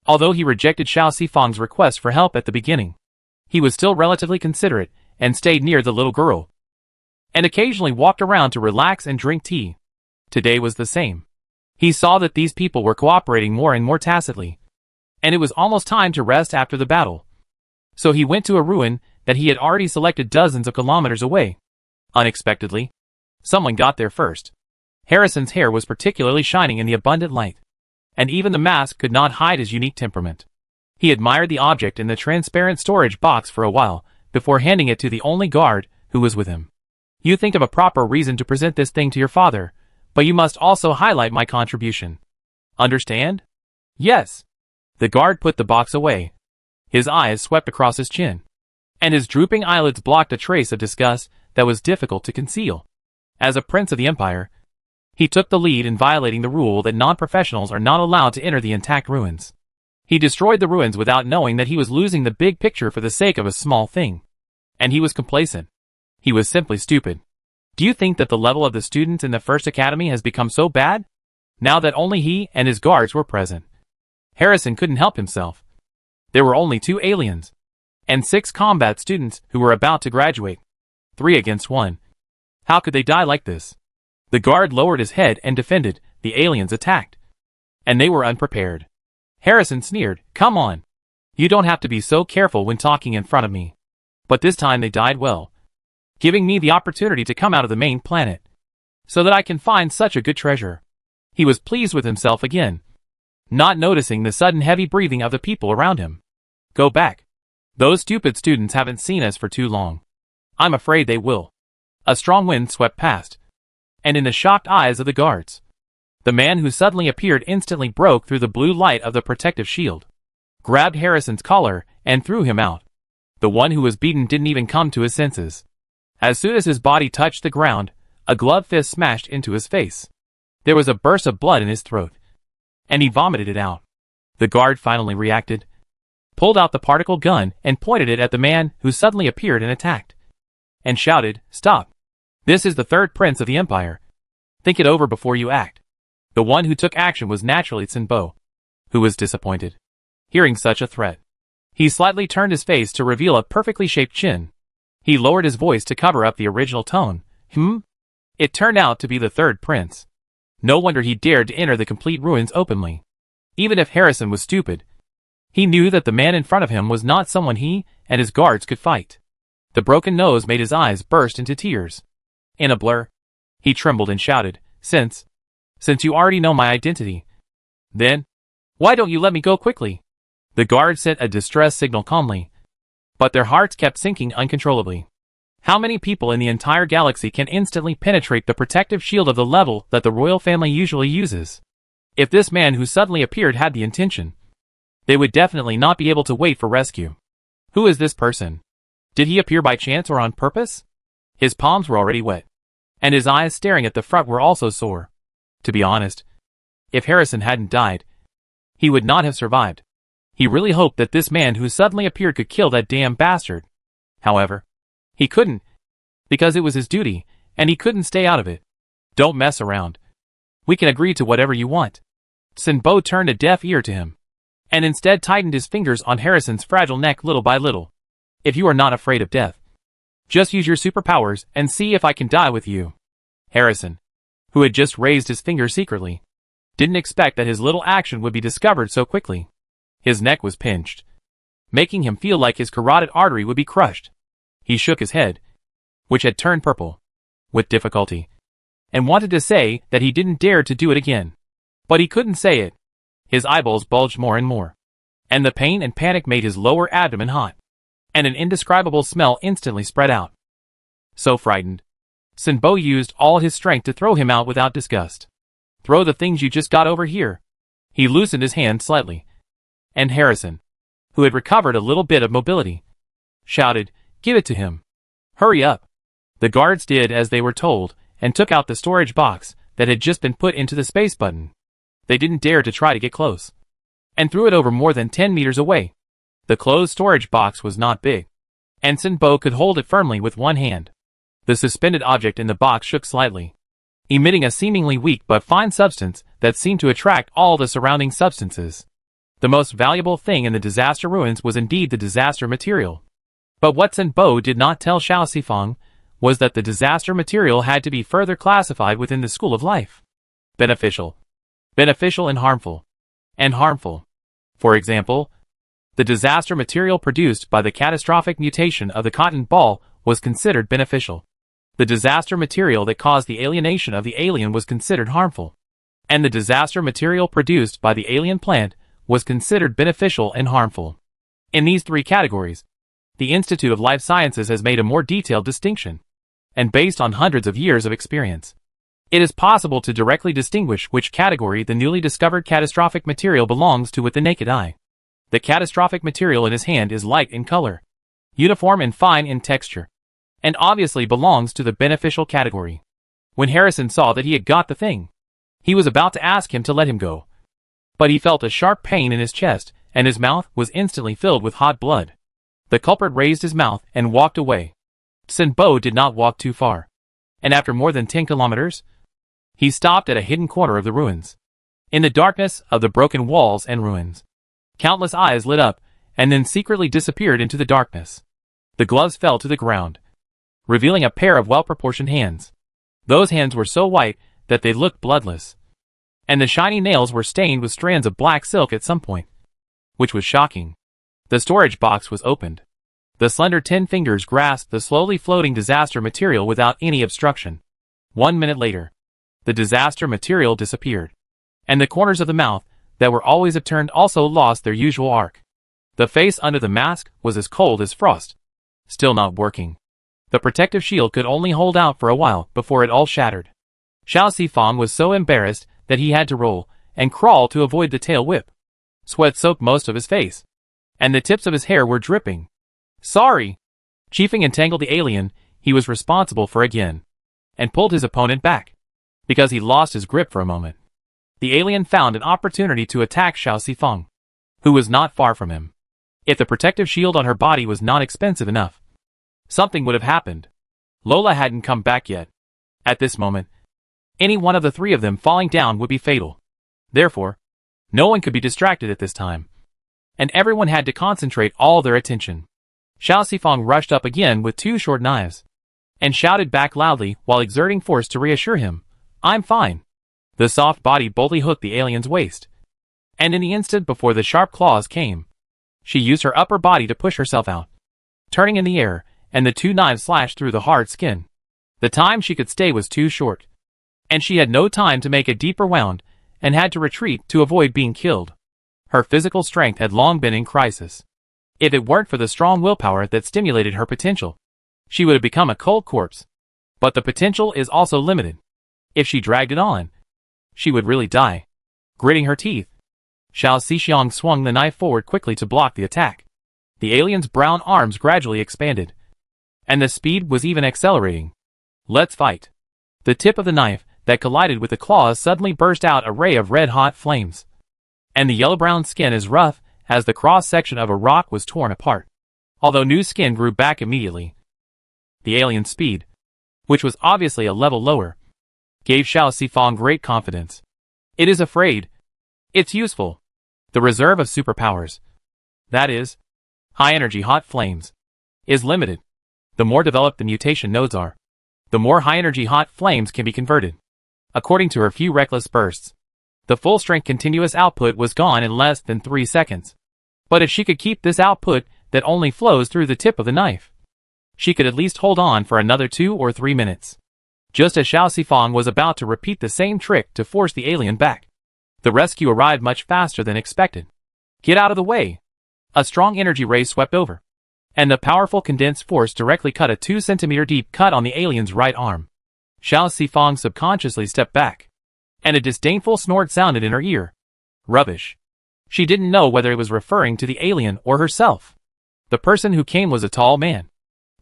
Although he rejected Xiao Sifang's request for help at the beginning, he was still relatively considerate and stayed near the little girl, and occasionally walked around to relax and drink tea. Today was the same. He saw that these people were cooperating more and more tacitly, and it was almost time to rest after the battle. So he went to a ruin that he had already selected dozens of kilometers away. Unexpectedly, someone got there first. Harrison's hair was particularly shining in the abundant light, and even the mask could not hide his unique temperament. He admired the object in the transparent storage box for a while, before handing it to the only guard who was with him. You think of a proper reason to present this thing to your father, but you must also highlight my contribution. Understand? Yes. The guard put the box away. His eyes swept across his chin, and his drooping eyelids blocked a trace of disgust that was difficult to conceal. As a prince of the empire, he took the lead in violating the rule that non-professionals are not allowed to enter the intact ruins. He destroyed the ruins without knowing that he was losing the big picture for the sake of a small thing. And he was complacent. He was simply stupid. Do you think that the level of the students in the First Academy has become so bad? Now that only he and his guards were present. Harrison couldn't help himself. There were only 2 aliens. And 6 combat students who were about to graduate. 3 against 1. How could they die like this? The guard lowered his head and defended. The aliens attacked. And they were unprepared. Harrison sneered, "Come on. You don't have to be so careful when talking in front of me." But this time they died well, giving me the opportunity to come out of the main planet, so that I can find such a good treasure. He was pleased with himself again, not noticing the sudden heavy breathing of the people around him. Go back. Those stupid students haven't seen us for too long. I'm afraid they will. A strong wind swept past, and in the shocked eyes of the guards, the man who suddenly appeared instantly broke through the blue light of the protective shield, grabbed Harrison's collar, and threw him out. The one who was beaten didn't even come to his senses. As soon as his body touched the ground, a gloved fist smashed into his face. There was a burst of blood in his throat, and he vomited it out. The guard finally reacted, pulled out the particle gun and pointed it at the man who suddenly appeared and attacked, and shouted, "Stop! This is the third prince of the empire. Think it over before you act." The one who took action was naturally Sinbo, who was disappointed. Hearing such a threat, he slightly turned his face to reveal a perfectly shaped chin. He lowered his voice to cover up the original tone. It turned out to be the third prince. No wonder he dared to enter the complete ruins openly. Even if Harrison was stupid, he knew that the man in front of him was not someone he and his guards could fight. The broken nose made his eyes burst into tears. In a blur, he trembled and shouted, Since you already know my identity, then why don't you let me go quickly?" The guard sent a distress signal calmly, but their hearts kept sinking uncontrollably. How many people in the entire galaxy can instantly penetrate the protective shield of the level that the royal family usually uses? If this man who suddenly appeared had the intention, they would definitely not be able to wait for rescue. Who is this person? Did he appear by chance or on purpose? His palms were already wet, and his eyes staring at the front were also sore. To be honest, if Harrison hadn't died, he would not have survived. He really hoped that this man who suddenly appeared could kill that damn bastard. However, he couldn't, because it was his duty, and he couldn't stay out of it. "Don't mess around. We can agree to whatever you want." Sinbo turned a deaf ear to him, and instead tightened his fingers on Harrison's fragile neck little by little. "If you are not afraid of death, just use your superpowers and see if I can die with you." Harrison, who had just raised his finger secretly, didn't expect that his little action would be discovered so quickly. His neck was pinched, making him feel like his carotid artery would be crushed. He shook his head, which had turned purple, with difficulty, and wanted to say that he didn't dare to do it again. But he couldn't say it. His eyeballs bulged more and more, and the pain and panic made his lower abdomen hot, and an indescribable smell instantly spread out. So frightened, Sinbo used all his strength to throw him out without disgust. "Throw the things you just got over here." He loosened his hand slightly, and Harrison, who had recovered a little bit of mobility, shouted, "Give it to him. Hurry up." The guards did as they were told, and took out the storage box that had just been put into the space button. They didn't dare to try to get close, and threw it over more than 10 meters away. The closed storage box was not big, and Sinbo could hold it firmly with one hand. The suspended object in the box shook slightly, emitting a seemingly weak but fine substance that seemed to attract all the surrounding substances. The most valuable thing in the disaster ruins was indeed the disaster material. But what Sinbo did not tell Xiao Sifang was that the disaster material had to be further classified within the school of life. Beneficial, beneficial and harmful. For example, the disaster material produced by the catastrophic mutation of the cotton ball was considered beneficial. The disaster material that caused the alienation of the alien was considered harmful, and the disaster material produced by the alien plant was considered beneficial and harmful. In these 3 categories, the Institute of Life Sciences has made a more detailed distinction, and based on hundreds of years of experience, it is possible to directly distinguish which category the newly discovered catastrophic material belongs to with the naked eye. The catastrophic material in his hand is light in color, uniform and fine in texture, and obviously belongs to the beneficial category. When Harrison saw that he had got the thing, he was about to ask him to let him go, but he felt a sharp pain in his chest and his mouth was instantly filled with hot blood. The culprit raised his mouth and walked away. Sin Bo did not walk too far, and after more than 10 kilometers, he stopped at a hidden corner of the ruins. In the darkness of the broken walls and ruins, countless eyes lit up and then secretly disappeared into the darkness. The gloves fell to the ground, revealing a pair of well-proportioned hands. Those hands were so white that they looked bloodless, and the shiny nails were stained with strands of black silk at some point, which was shocking. The storage box was opened. The slender 10 fingers grasped the slowly floating disaster material without any obstruction. 1 minute later, the disaster material disappeared, and the corners of the mouth that were always upturned also lost their usual arc. The face under the mask was as cold as frost, still not working. The protective shield could only hold out for a while before it all shattered. Xiao Sifang was so embarrassed that he had to roll and crawl to avoid the tail whip. Sweat soaked most of his face, and the tips of his hair were dripping. Sorry! Chiefing entangled the alien he was responsible for again, and pulled his opponent back, because he lost his grip for a moment. The alien found an opportunity to attack Xiao Sifang, who was not far from him. If the protective shield on her body was not expensive enough, something would have happened. Lola hadn't come back yet. At this moment, any one of the three of them falling down would be fatal. Therefore, no one could be distracted at this time, and everyone had to concentrate all their attention. Xiao Sifang rushed up again with 2 short knives, and shouted back loudly while exerting force to reassure him, "I'm fine." The soft body boldly hooked the alien's waist, and in the instant before the sharp claws came, she used her upper body to push herself out, turning in the air, and the 2 knives slashed through the hard skin. The time she could stay was too short, and she had no time to make a deeper wound, and had to retreat to avoid being killed. Her physical strength had long been in crisis. If it weren't for the strong willpower that stimulated her potential, she would have become a cold corpse. But the potential is also limited. If she dragged it on, she would really die. Gritting her teeth, Xiao Xixiang swung the knife forward quickly to block the attack. The alien's brown arms gradually expanded, and the speed was even accelerating. "Let's fight." The tip of the knife that collided with the claws suddenly burst out a ray of red-hot flames, and the yellow-brown skin as rough as the cross-section of a rock was torn apart, although new skin grew back immediately. The alien's speed, which was obviously a level lower, gave Xiao Sifang great confidence. It is afraid. It's useful. The reserve of superpowers, that is, high-energy hot flames, is limited. The more developed the mutation nodes are, the more high-energy hot flames can be converted. According to her few reckless bursts, the full-strength continuous output was gone in less than 3 seconds. But if she could keep this output that only flows through the tip of the knife, she could at least hold on for another 2 or 3 minutes. Just as Xiao Sifang was about to repeat the same trick to force the alien back, the rescue arrived much faster than expected. "Get out of the way!" A strong energy ray swept over, and the powerful condensed force directly cut a 2-centimeter deep cut on the alien's right arm. Xiao Sifang subconsciously stepped back, and a disdainful snort sounded in her ear. Rubbish. She didn't know whether it was referring to the alien or herself. The person who came was a tall man,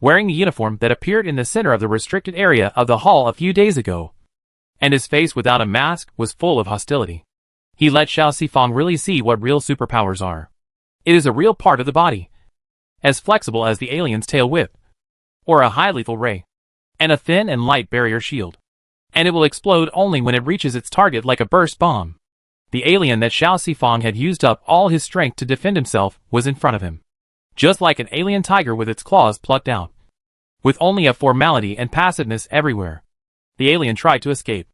wearing the uniform that appeared in the center of the restricted area of the hall a few days ago, and his face without a mask was full of hostility. He let Xiao Sifang really see what real superpowers are. It is a real part of the body, as flexible as the alien's tail whip, or a high lethal ray, and a thin and light barrier shield, and it will explode only when it reaches its target like a burst bomb. The alien that Xiao Sifang had used up all his strength to defend himself was in front of him, just like an alien tiger with its claws plucked out, with only a formality and passiveness everywhere. The alien tried to escape,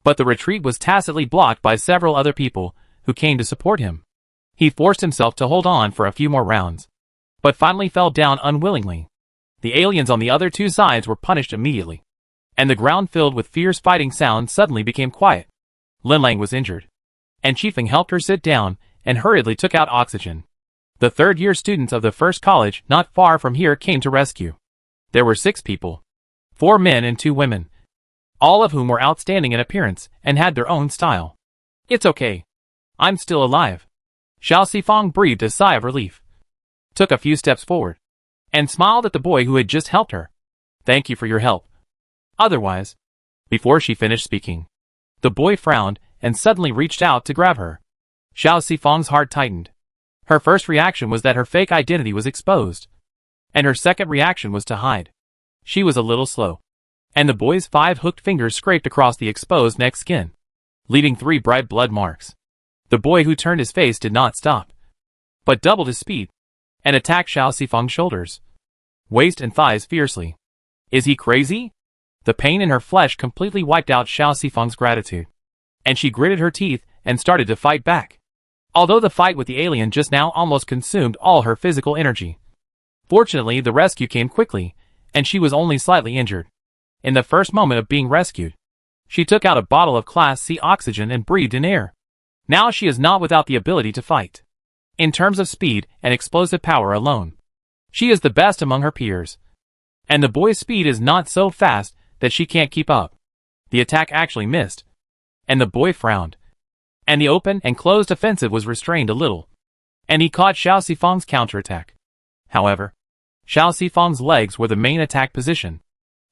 but the retreat was tacitly blocked by several other people who came to support him. He forced himself to hold on for a few more rounds, but finally fell down unwillingly. The aliens on the other 2 sides were punished immediately, and the ground filled with fierce fighting sounds suddenly became quiet. Linlang was injured, and Chiefing helped her sit down and hurriedly took out oxygen. The third-year students of the first college not far from here came to rescue. There were 6 people, 4 men and 2 women, all of whom were outstanding in appearance and had their own style. "It's okay. I'm still alive." Xiao Sifang breathed a sigh of relief, took a few steps forward, and smiled at the boy who had just helped her. "Thank you for your help. Otherwise..." Before she finished speaking, the boy frowned and suddenly reached out to grab her. Xiao Sifang's heart tightened. Her first reaction was that her fake identity was exposed. And her second reaction was to hide. She was a little slow. And the boy's 5 hooked fingers scraped across the exposed neck skin, leaving 3 bright blood marks. The boy who turned his face did not stop, but doubled his speed, and attacked Xiao Sifang's shoulders, waist and thighs fiercely. Is he crazy? The pain in her flesh completely wiped out Xiao Sifang's gratitude, and she gritted her teeth and started to fight back. Although the fight with the alien just now almost consumed all her physical energy. Fortunately, the rescue came quickly, and she was only slightly injured. In the first moment of being rescued, she took out a bottle of Class C oxygen and breathed in air. Now she is not without the ability to fight. In terms of speed and explosive power alone, she is the best among her peers. And the boy's speed is not so fast that she can't keep up. The attack actually missed, and the boy frowned. And the open and closed offensive was restrained a little, and he caught Xiao Sifang's counterattack. However, Xiao Sifang's legs were the main attack position.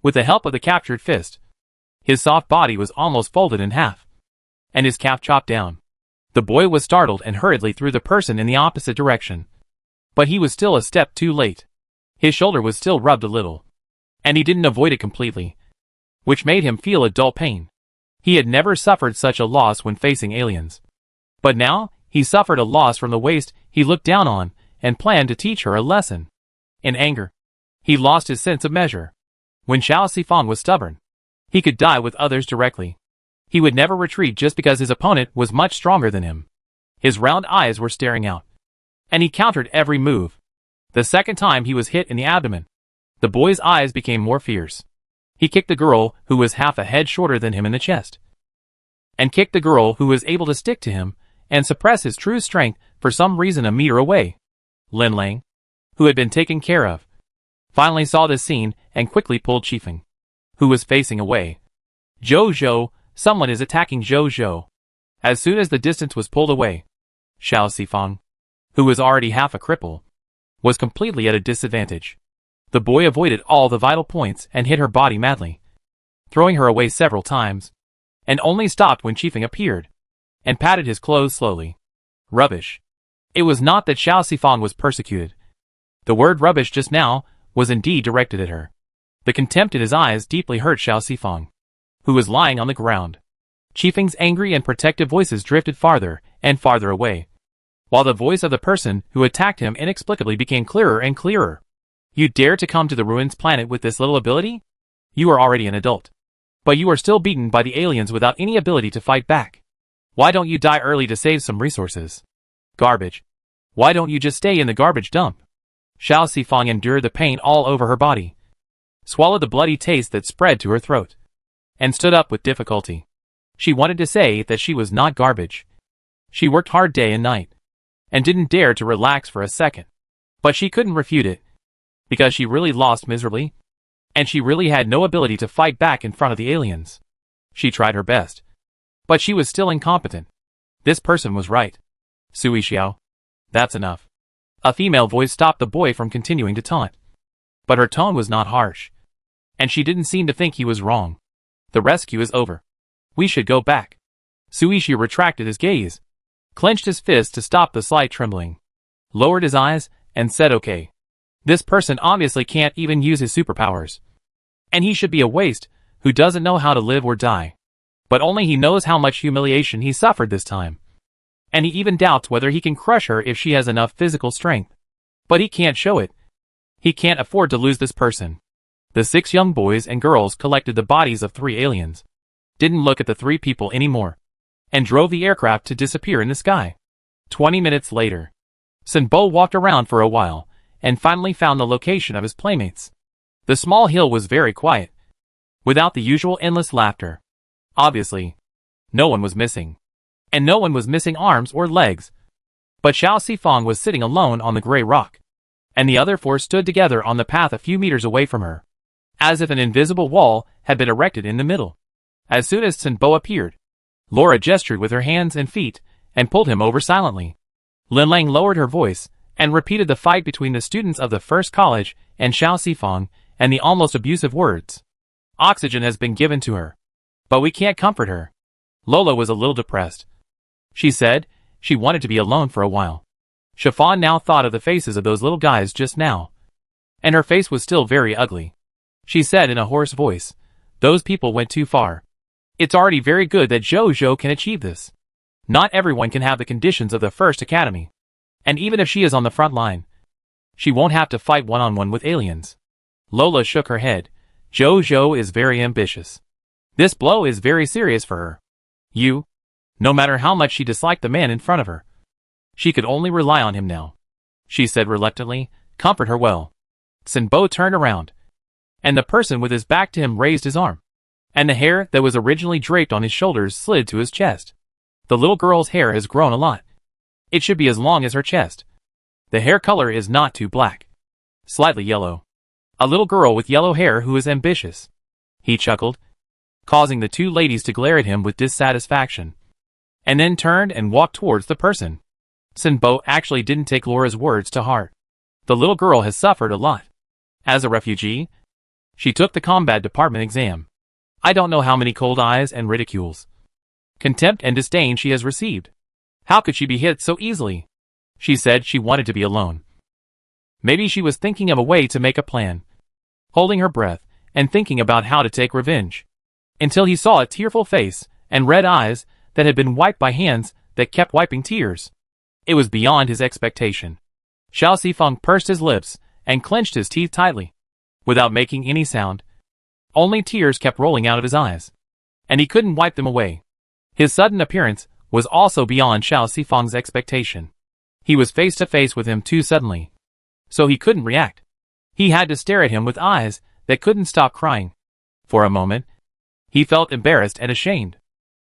With the help of the captured fist, his soft body was almost folded in half, and his calf chopped down. The boy was startled and hurriedly threw the person in the opposite direction. But he was still a step too late. His shoulder was still rubbed a little, and he didn't avoid it completely, which made him feel a dull pain. He had never suffered such a loss when facing aliens. But now, he suffered a loss from the waist he looked down on, and planned to teach her a lesson. In anger, he lost his sense of measure. When Xiao Sifang was stubborn, he could die with others directly. He would never retreat just because his opponent was much stronger than him. His round eyes were staring out, and he countered every move. The second time he was hit in the abdomen, the boy's eyes became more fierce. He kicked the girl who was half a head shorter than him in the chest, and kicked the girl who was able to stick to him and suppress his true strength for some reason a meter away. Lin Lang, who had been taken care of, finally saw this scene and quickly pulled Chifeng, who was facing away. Zhou, someone is attacking Zhou. As soon as the distance was pulled away, Xiao Sifang, who was already half a cripple, was completely at a disadvantage. The boy avoided all the vital points and hit her body madly, throwing her away several times, and only stopped when Chifeng appeared, and patted his clothes slowly. Rubbish. It was not that Xiao Sifang was persecuted. The word rubbish just now was indeed directed at her. The contempt in his eyes deeply hurt Xiao Sifang, who was lying on the ground. Chifeng's angry and protective voices drifted farther and farther away, while the voice of the person who attacked him inexplicably became clearer and clearer. You dare to come to the ruins planet with this little ability? You are already an adult, but you are still beaten by the aliens without any ability to fight back. Why don't you die early to save some resources? Garbage. Why don't you just stay in the garbage dump? Xiao Sifang endured the pain all over her body, swallowed the bloody taste that spread to her throat, and stood up with difficulty. She wanted to say that she was not garbage. She worked hard day and night, and didn't dare to relax for a second. But she couldn't refute it, because she really lost miserably, and she really had no ability to fight back in front of the aliens. She tried her best, but she was still incompetent. This person was right. Sui Xiao. That's enough. A female voice stopped the boy from continuing to taunt. But her tone was not harsh, and she didn't seem to think he was wrong. The rescue is over. We should go back. Suishi retracted his gaze, clenched his fist to stop the slight trembling, lowered his eyes, and said okay. This person obviously can't even use his superpowers. And he should be a waste, who doesn't know how to live or die. But only he knows how much humiliation he suffered this time. And he even doubts whether he can crush her if she has enough physical strength. But he can't show it. He can't afford to lose this person. The 6 young boys and girls collected the bodies of 3 aliens, didn't look at the 3 people anymore, and drove the aircraft to disappear in the sky. 20 minutes later, Sun Bo walked around for a while, and finally found the location of his playmates. The small hill was very quiet, without the usual endless laughter. Obviously, no one was missing. And no one was missing arms or legs. But Xiao Sifang was sitting alone on the gray rock, and the other 4 stood together on the path a few meters away from her, as if an invisible wall had been erected in the middle. As soon as Sun Bo appeared, Laura gestured with her hands and feet, and pulled him over silently. Lin Lang lowered her voice, and repeated the fight between the students of the first college and Xiao Sifang, and the almost abusive words. Oxygen has been given to her, but we can't comfort her. Lola was a little depressed. She said she wanted to be alone for a while. Chiffon now thought of the faces of those little guys just now. And her face was still very ugly. She said in a hoarse voice, "Those people went too far. It's already very good that Jojo can achieve this. Not everyone can have the conditions of the First Academy. And even if she is on the front line, she won't have to fight one-on-one with aliens." Lola shook her head. Jojo is very ambitious. This blow is very serious for her. No matter how much she disliked the man in front of her, she could only rely on him now. She said reluctantly, "Comfort her well." Sinbo turned around, and the person with his back to him raised his arm, and the hair that was originally draped on his shoulders slid to his chest. The little girl's hair has grown a lot. It should be as long as her chest. The hair color is not too black. Slightly yellow. A little girl with yellow hair who is ambitious. He chuckled, causing the two ladies to glare at him with dissatisfaction, and then turned and walked towards the person. Sinbo actually didn't take Laura's words to heart. The little girl has suffered a lot. As a refugee, she took the combat department exam. I don't know how many cold eyes and ridicules, contempt and disdain she has received. How could she be hit so easily? She said she wanted to be alone. Maybe she was thinking of a way to make a plan, holding her breath and thinking about how to take revenge, until he saw a tearful face and red eyes that had been wiped by hands that kept wiping tears. It was beyond his expectation. Xiao Sifeng pursed his lips and clenched his teeth tightly, without making any sound. Only tears kept rolling out of his eyes, and he couldn't wipe them away. His sudden appearance was also beyond Xiao Sifeng's expectation. He was face to face with him too suddenly, so he couldn't react. He had to stare at him with eyes that couldn't stop crying. For a moment, he felt embarrassed and ashamed.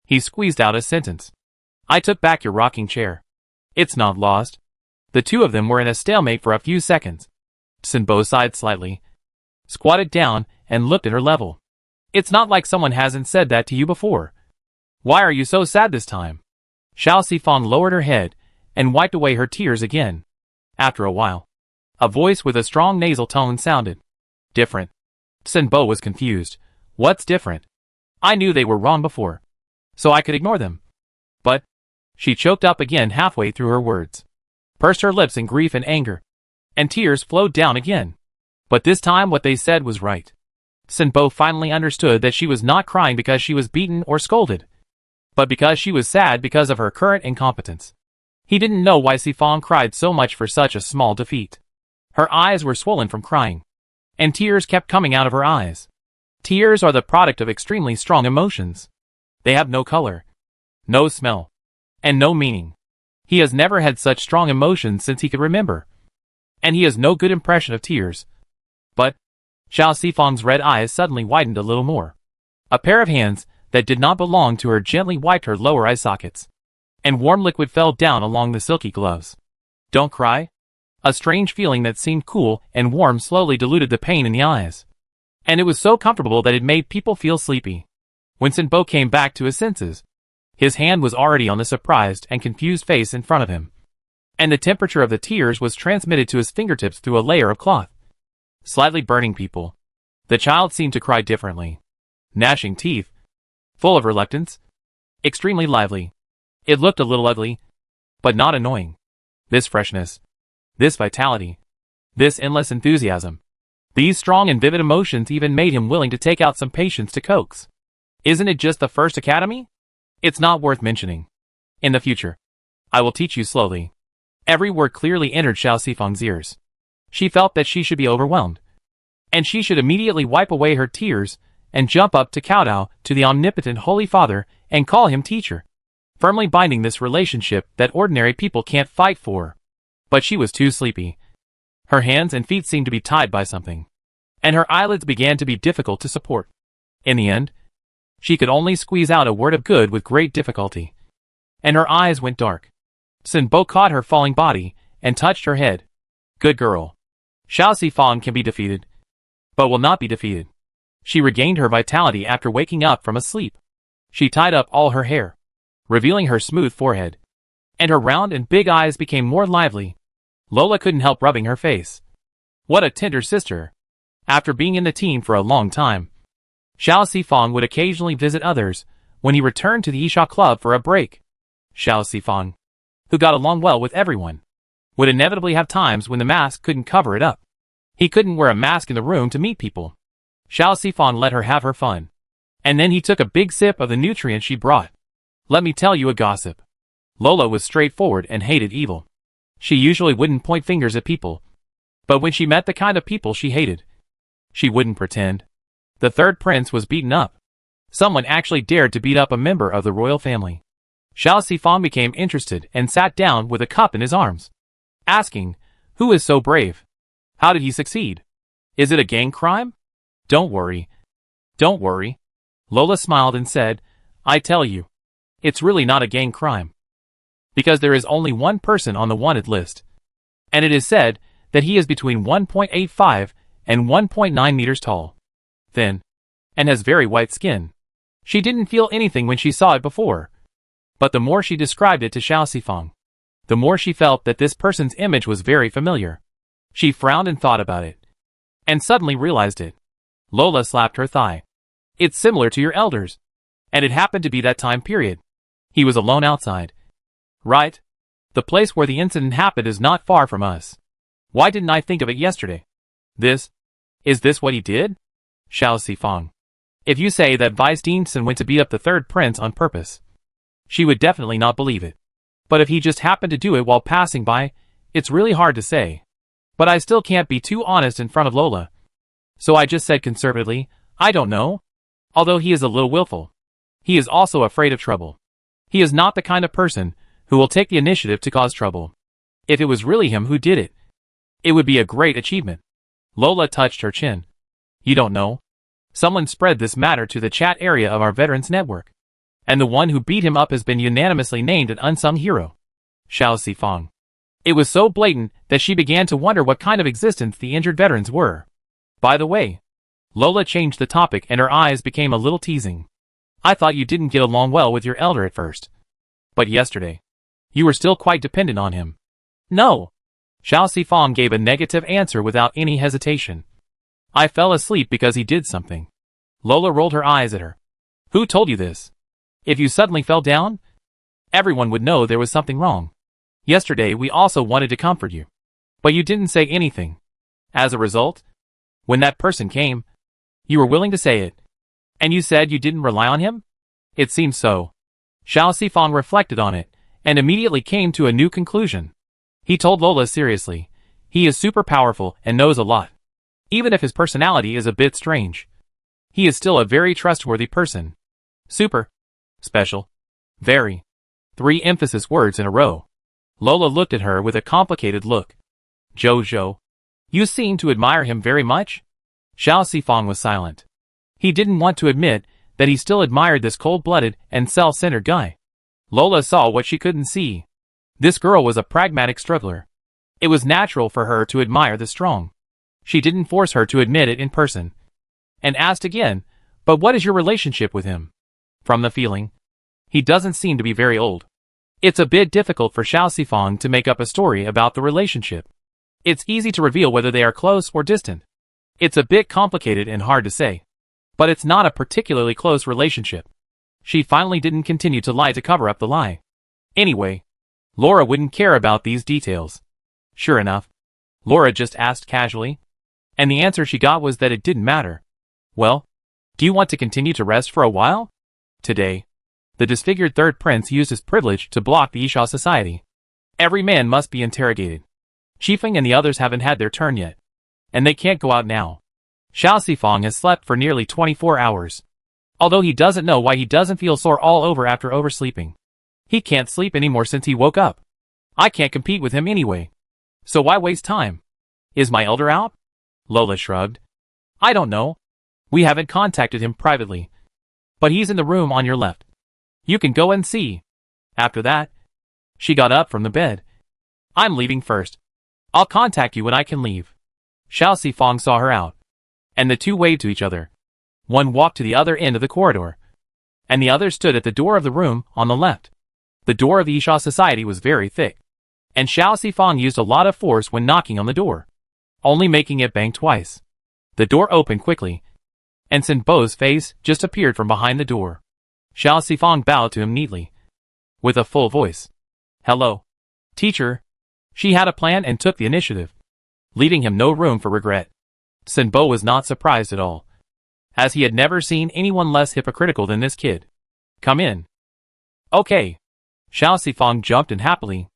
He squeezed out a sentence. "I took back your rocking chair. It's not lost." The two of them were in a stalemate for a few seconds. Sinbo sighed slightly, squatted down, and looked at her level. "It's not like someone hasn't said that to you before. Why are you so sad this time?" Xiao Sifeng lowered her head and wiped away her tears again. After a while, a voice with a strong nasal tone sounded. "Different." Sinbo was confused. "What's different? I knew they were wrong before, so I could ignore them. But..." She choked up again halfway through her words, pursed her lips in grief and anger, and tears flowed down again. But this time what they said was right. Sinbo finally understood that she was not crying because she was beaten or scolded, but because she was sad because of her current incompetence. He didn't know why Sifeng cried so much for such a small defeat. Her eyes were swollen from crying, and tears kept coming out of her eyes. Tears are the product of extremely strong emotions. They have no color, no smell, and no meaning. He has never had such strong emotions since he could remember, and he has no good impression of tears. But Xiao Sifeng's red eyes suddenly widened a little more. A pair of hands that did not belong to her gently wiped her lower eye sockets, and warm liquid fell down along the silky gloves. "Don't cry." A strange feeling that seemed cool and warm slowly diluted the pain in the eyes, and it was so comfortable that it made people feel sleepy. When Sinbo came back to his senses, his hand was already on the surprised and confused face in front of him, and the temperature of the tears was transmitted to his fingertips through a layer of cloth, slightly burning people. The child seemed to cry differently, gnashing teeth, full of reluctance, extremely lively. It looked a little ugly, but not annoying. This freshness, this vitality, this endless enthusiasm, these strong and vivid emotions even made him willing to take out some patience to coax. "Isn't it just the First Academy? It's not worth mentioning. In the future, I will teach you slowly." Every word clearly entered Xiao Sifeng's ears. She felt that she should be overwhelmed, and she should immediately wipe away her tears and jump up to kowtow to the omnipotent Holy Father and call him teacher, firmly binding this relationship that ordinary people can't fight for. But she was too sleepy. Her hands and feet seemed to be tied by something, and her eyelids began to be difficult to support. In the end, she could only squeeze out a word of good with great difficulty, and her eyes went dark. Sinbo caught her falling body and touched her head. "Good girl. Xiao Sifeng can be defeated, but will not be defeated." She regained her vitality after waking up from a sleep. She tied up all her hair, revealing her smooth forehead, and her round and big eyes became more lively. Lola couldn't help rubbing her face. What a tender sister. After being in the team for a long time, Xiao Sifeng would occasionally visit others when he returned to the Isha Club for a break. Xiao Sifeng, who got along well with everyone, would inevitably have times when the mask couldn't cover it up. He couldn't wear a mask in the room to meet people. Xiao Sifang let her have her fun. And then he took a big sip of the nutrient she brought. Let me tell you a gossip. Lola was straightforward and hated evil. She usually wouldn't point fingers at people. But when she met the kind of people she hated, she wouldn't pretend. The third prince was beaten up. Someone actually dared to beat up a member of the royal family. Xiao Sifang became interested and sat down with a cup in his arms, asking, "Who is so brave? How did he succeed? Is it a gang crime?" Don't worry. Don't worry. Lola smiled and said, "I tell you, it's really not a gang crime. Because there is only one person on the wanted list. And it is said that he is between 1.85 and 1.9 meters tall, thin, and has very white skin." She didn't feel anything when she saw it before. But the more she described it to Xiao Sifang, the more she felt that this person's image was very familiar. She frowned and thought about it, and suddenly realized it. Lola slapped her thigh. "It's similar to your elders. And it happened to be that time period. He was alone outside. Right? The place where the incident happened is not far from us. Why didn't I think of it yesterday? Is this what he did?" Xiao Sifang. If you say that Vice Deanson went to beat up the third prince on purpose, she would definitely not believe it. But if he just happened to do it while passing by, it's really hard to say. But I still can't be too honest in front of Lola. So I just said conservatively, "I don't know." Although he is a little willful, he is also afraid of trouble. He is not the kind of person who will take the initiative to cause trouble. If it was really him who did it, it would be a great achievement. Lola touched her chin. "You don't know? Someone spread this matter to the chat area of our veterans network. And the one who beat him up has been unanimously named an unsung hero." Xiao Sifang. It was so blatant that she began to wonder what kind of existence the injured veterans were. By the way, Lola changed the topic and her eyes became a little teasing. "I thought you didn't get along well with your elder at first. But yesterday, you were still quite dependent on him." "No." Xiao Sifang gave a negative answer without any hesitation. "I fell asleep because he did something." Lola rolled her eyes at her. "Who told you this? If you suddenly fell down, everyone would know there was something wrong. Yesterday we also wanted to comfort you. But you didn't say anything. As a result, when that person came, you were willing to say it. And you said you didn't rely on him? It seems so." Xiao Sifang reflected on it, and immediately came to a new conclusion. He told Lola seriously, he is super powerful and knows a lot. Even if his personality is a bit strange, he is still a very trustworthy person. Super. Special. Very. 3 emphasis words in a row. Lola looked at her with a complicated look. "Jojo, you seem to admire him very much?" Xiao Sifang was silent. He didn't want to admit that he still admired this cold-blooded and self-centered guy. Lola saw what she couldn't see. This girl was a pragmatic struggler. It was natural for her to admire the strong. She didn't force her to admit it in person. And asked again, "But what is your relationship with him?" "From the feeling, he doesn't seem to be very old." It's a bit difficult for Xiao Sifang to make up a story about the relationship. It's easy to reveal whether they are close or distant. It's a bit complicated and hard to say. But it's not a particularly close relationship. She finally didn't continue to lie to cover up the lie. Anyway, Laura wouldn't care about these details. Sure enough, Laura just asked casually. And the answer she got was that it didn't matter. "Well, do you want to continue to rest for a while?" Today, the disfigured third prince used his privilege to block the Isha society. Every man must be interrogated. Qifeng and the others haven't had their turn yet. And they can't go out now. Xiao Sifang has slept for nearly 24 hours. Although he doesn't know why he doesn't feel sore all over after oversleeping. He can't sleep anymore since he woke up. I can't compete with him anyway. So why waste time? Is my elder out? Lola shrugged. I don't know. We haven't contacted him privately. But he's in the room on your left. You can go and see. After that, she got up from the bed. I'm leaving first. I'll contact you when I can leave. Xiao Sifang saw her out. And the two waved to each other. One walked to the other end of the corridor. And the other stood at the door of the room on the left. The door of the Isha society was very thick. And Xiao Sifang used a lot of force when knocking on the door, only making it bang twice. The door opened quickly. And Sin Bo's face just appeared from behind the door. Xiao Sifang bowed to him neatly. With a full voice. Hello. Teacher. She had a plan and took the initiative, leaving him no room for regret. Sinbo was not surprised at all, as he had never seen anyone less hypocritical than this kid. Come in. Okay. Xiao Sifang jumped in happily.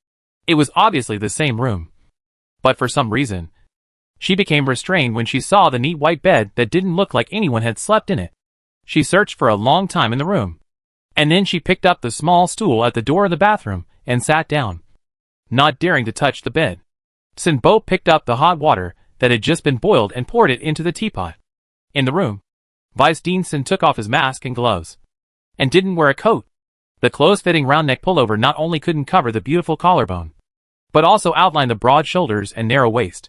It was obviously the same room. But for some reason, she became restrained when she saw the neat white bed that didn't look like anyone had slept in it. She searched for a long time in the room, and then she picked up the small stool at the door of the bathroom and sat down, not daring to touch the bed. Sinbo picked up the hot water that had just been boiled and poured it into the teapot. In the room, Vice Dean Sin took off his mask and gloves, and didn't wear a coat. The close-fitting round-neck pullover not only couldn't cover the beautiful collarbone, but also outlined the broad shoulders and narrow waist,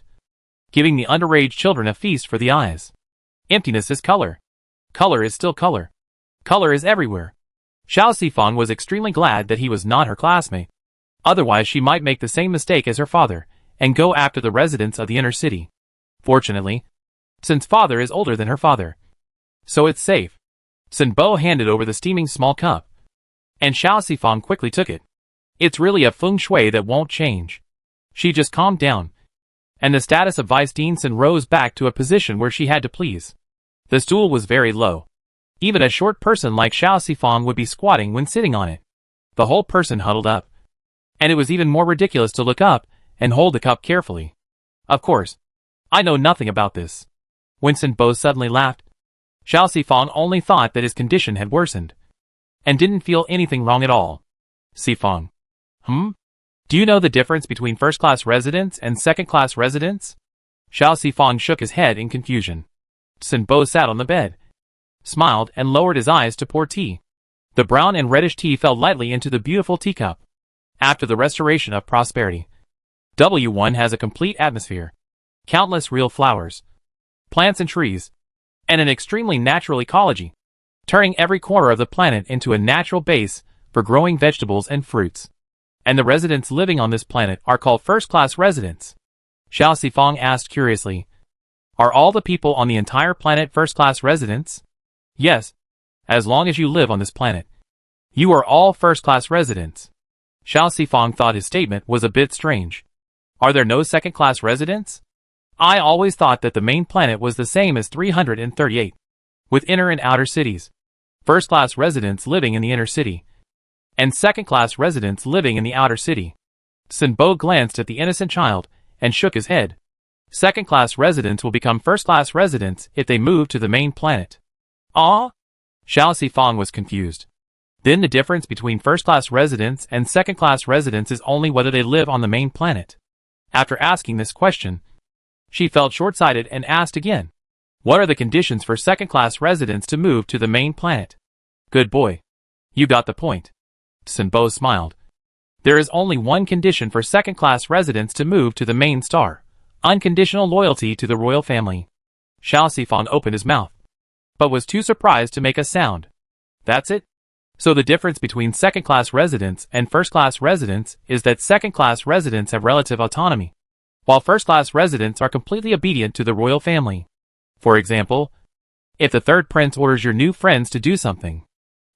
giving the underage children a feast for the eyes. Emptiness is color. Color is still color. Color is everywhere. Xiao Sifang was extremely glad that he was not her classmate. Otherwise she might make the same mistake as her father, and go after the residents of the inner city. Fortunately, since father is older than her father, so it's safe. Sinbo handed over the steaming small cup, and Xiao Sifang quickly took it. It's really a feng shui that won't change. She just calmed down, and the status of Vice Dean Sin rose back to a position where she had to please. The stool was very low. Even a short person like Xiao Sifang would be squatting when sitting on it. The whole person huddled up, and it was even more ridiculous to look up and hold the cup carefully. Of course, I know nothing about this. When Sinbo suddenly laughed, Xiao Sifang only thought that his condition had worsened, and didn't feel anything wrong at all. Sifang. Do you know the difference between first-class residents and second-class residents? Xiao Sifang shook his head in confusion. Sinbo sat on the bed, smiled and lowered his eyes to pour tea. The brown and reddish tea fell lightly into the beautiful teacup. After the restoration of prosperity, W1 has a complete atmosphere, countless real flowers, plants and trees, and an extremely natural ecology, turning every corner of the planet into a natural base for growing vegetables and fruits. And the residents living on this planet are called first-class residents. Xiao Sifang asked curiously, are all the people on the entire planet first-class residents? Yes, as long as you live on this planet, you are all first-class residents. Xiao Sifang thought his statement was a bit strange. Are there no second-class residents? I always thought that the main planet was the same as 338, with inner and outer cities, first-class residents living in the inner city, and second-class residents living in the outer city. Sinbo glanced at the innocent child and shook his head. Second-class residents will become first-class residents if they move to the main planet. Ah? Xiao Sifang was confused. Then the difference between first-class residents and second-class residents is only whether they live on the main planet. After asking this question, she felt short-sighted and asked again, what are the conditions for second-class residents to move to the main planet? Good boy. You got the point. Sinbo smiled. There is only one condition for second-class residents to move to the main star. Unconditional loyalty to the royal family. Xiao Sifang opened his mouth, but was too surprised to make a sound. That's it? So the difference between second-class residents and first-class residents is that second-class residents have relative autonomy, while first-class residents are completely obedient to the royal family. For example, if the third prince orders your new friends to do something,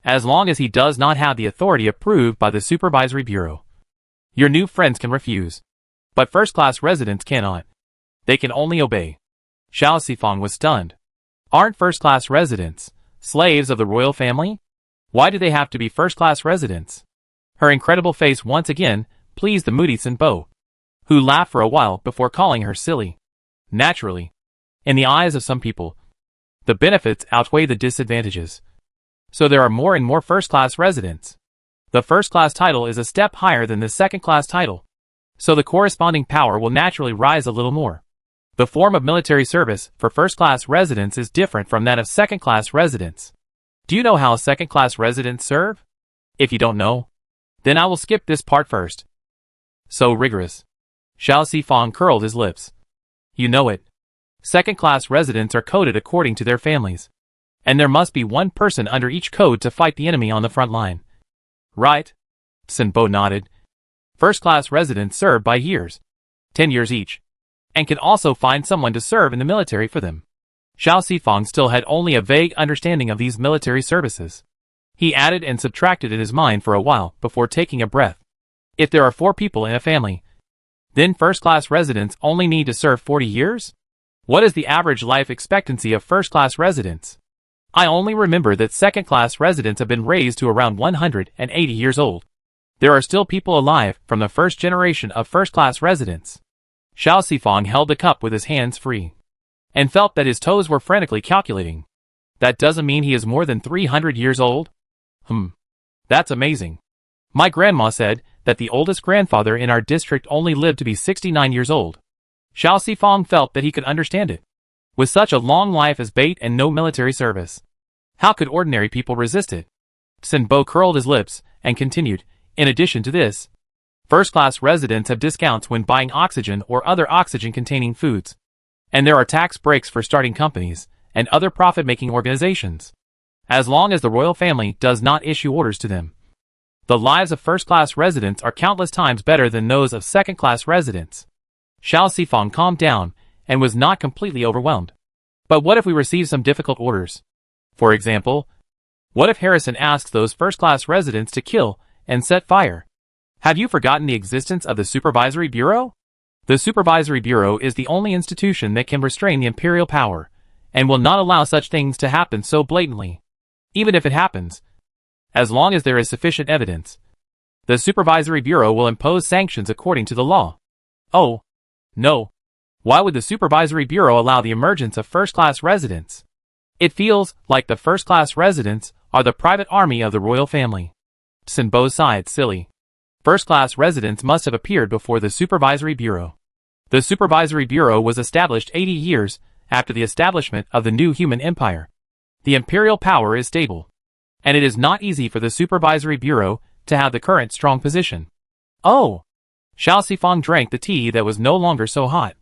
as long as he does not have the authority approved by the supervisory bureau, your new friends can refuse. But first-class residents cannot. They can only obey. Xiao Sifang was stunned. Aren't first-class residents slaves of the royal family? Why do they have to be first-class residents? Her incredible face once again pleased the moody Sinbo, who laughed for a while before calling her silly. Naturally, in the eyes of some people, the benefits outweigh the disadvantages. So there are more and more first-class residents. The first-class title is a step higher than the second-class title, so the corresponding power will naturally rise a little more. The form of military service for first-class residents is different from that of second-class residents. Do you know how second-class residents serve? If you don't know, then I will skip this part first. So rigorous. Xiao Sifang curled his lips. You know it. Second-class residents are coded according to their families, and there must be one person under each code to fight the enemy on the front line. Right? Sinbo nodded. First-class residents serve by years, 10 years each, and can also find someone to serve in the military for them. Xiao Sifang still had only a vague understanding of these military services. He added and subtracted in his mind for a while before taking a breath. If there are 4 people in a family, Then first-class residents only need to serve 40 years? What is the average life expectancy of first-class residents? I only remember that second-class residents have been raised to around 180 years old. There are still people alive from the first generation of first-class residents. Xiao Sifang held the cup with his hands free and felt that his toes were frantically calculating. That doesn't mean he is more than 300 years old? That's amazing. My grandma said that the oldest grandfather in our district only lived to be 69 years old. Xiao Sifang felt that he could understand it. With such a long life as bait and no military service, how could ordinary people resist it? Sinbo curled his lips and continued, in addition to this, first-class residents have discounts when buying oxygen or other oxygen-containing foods. And there are tax breaks for starting companies and other profit-making organizations, as long as the royal family does not issue orders to them. The lives of first-class residents are countless times better than those of second-class residents. Xiao Sifang calmed down and was not completely overwhelmed. But what if we receive some difficult orders? For example, what if Harrison asks those first-class residents to kill and set fire? Have you forgotten the existence of the Supervisory Bureau? The Supervisory Bureau is the only institution that can restrain the imperial power, and will not allow such things to happen so blatantly. Even if it happens, as long as there is sufficient evidence, the Supervisory Bureau will impose sanctions according to the law. Oh, no. Why would the Supervisory Bureau allow the emergence of first-class residents? It feels like the first-class residents are the private army of the royal family. Sinbo sighed, silly. First-class residents must have appeared before the Supervisory Bureau. The Supervisory Bureau was established 80 years after the establishment of the new human empire. The imperial power is stable, and it is not easy for the Supervisory Bureau to have the current strong position. Oh! Xiao Sifang drank the tea that was no longer so hot,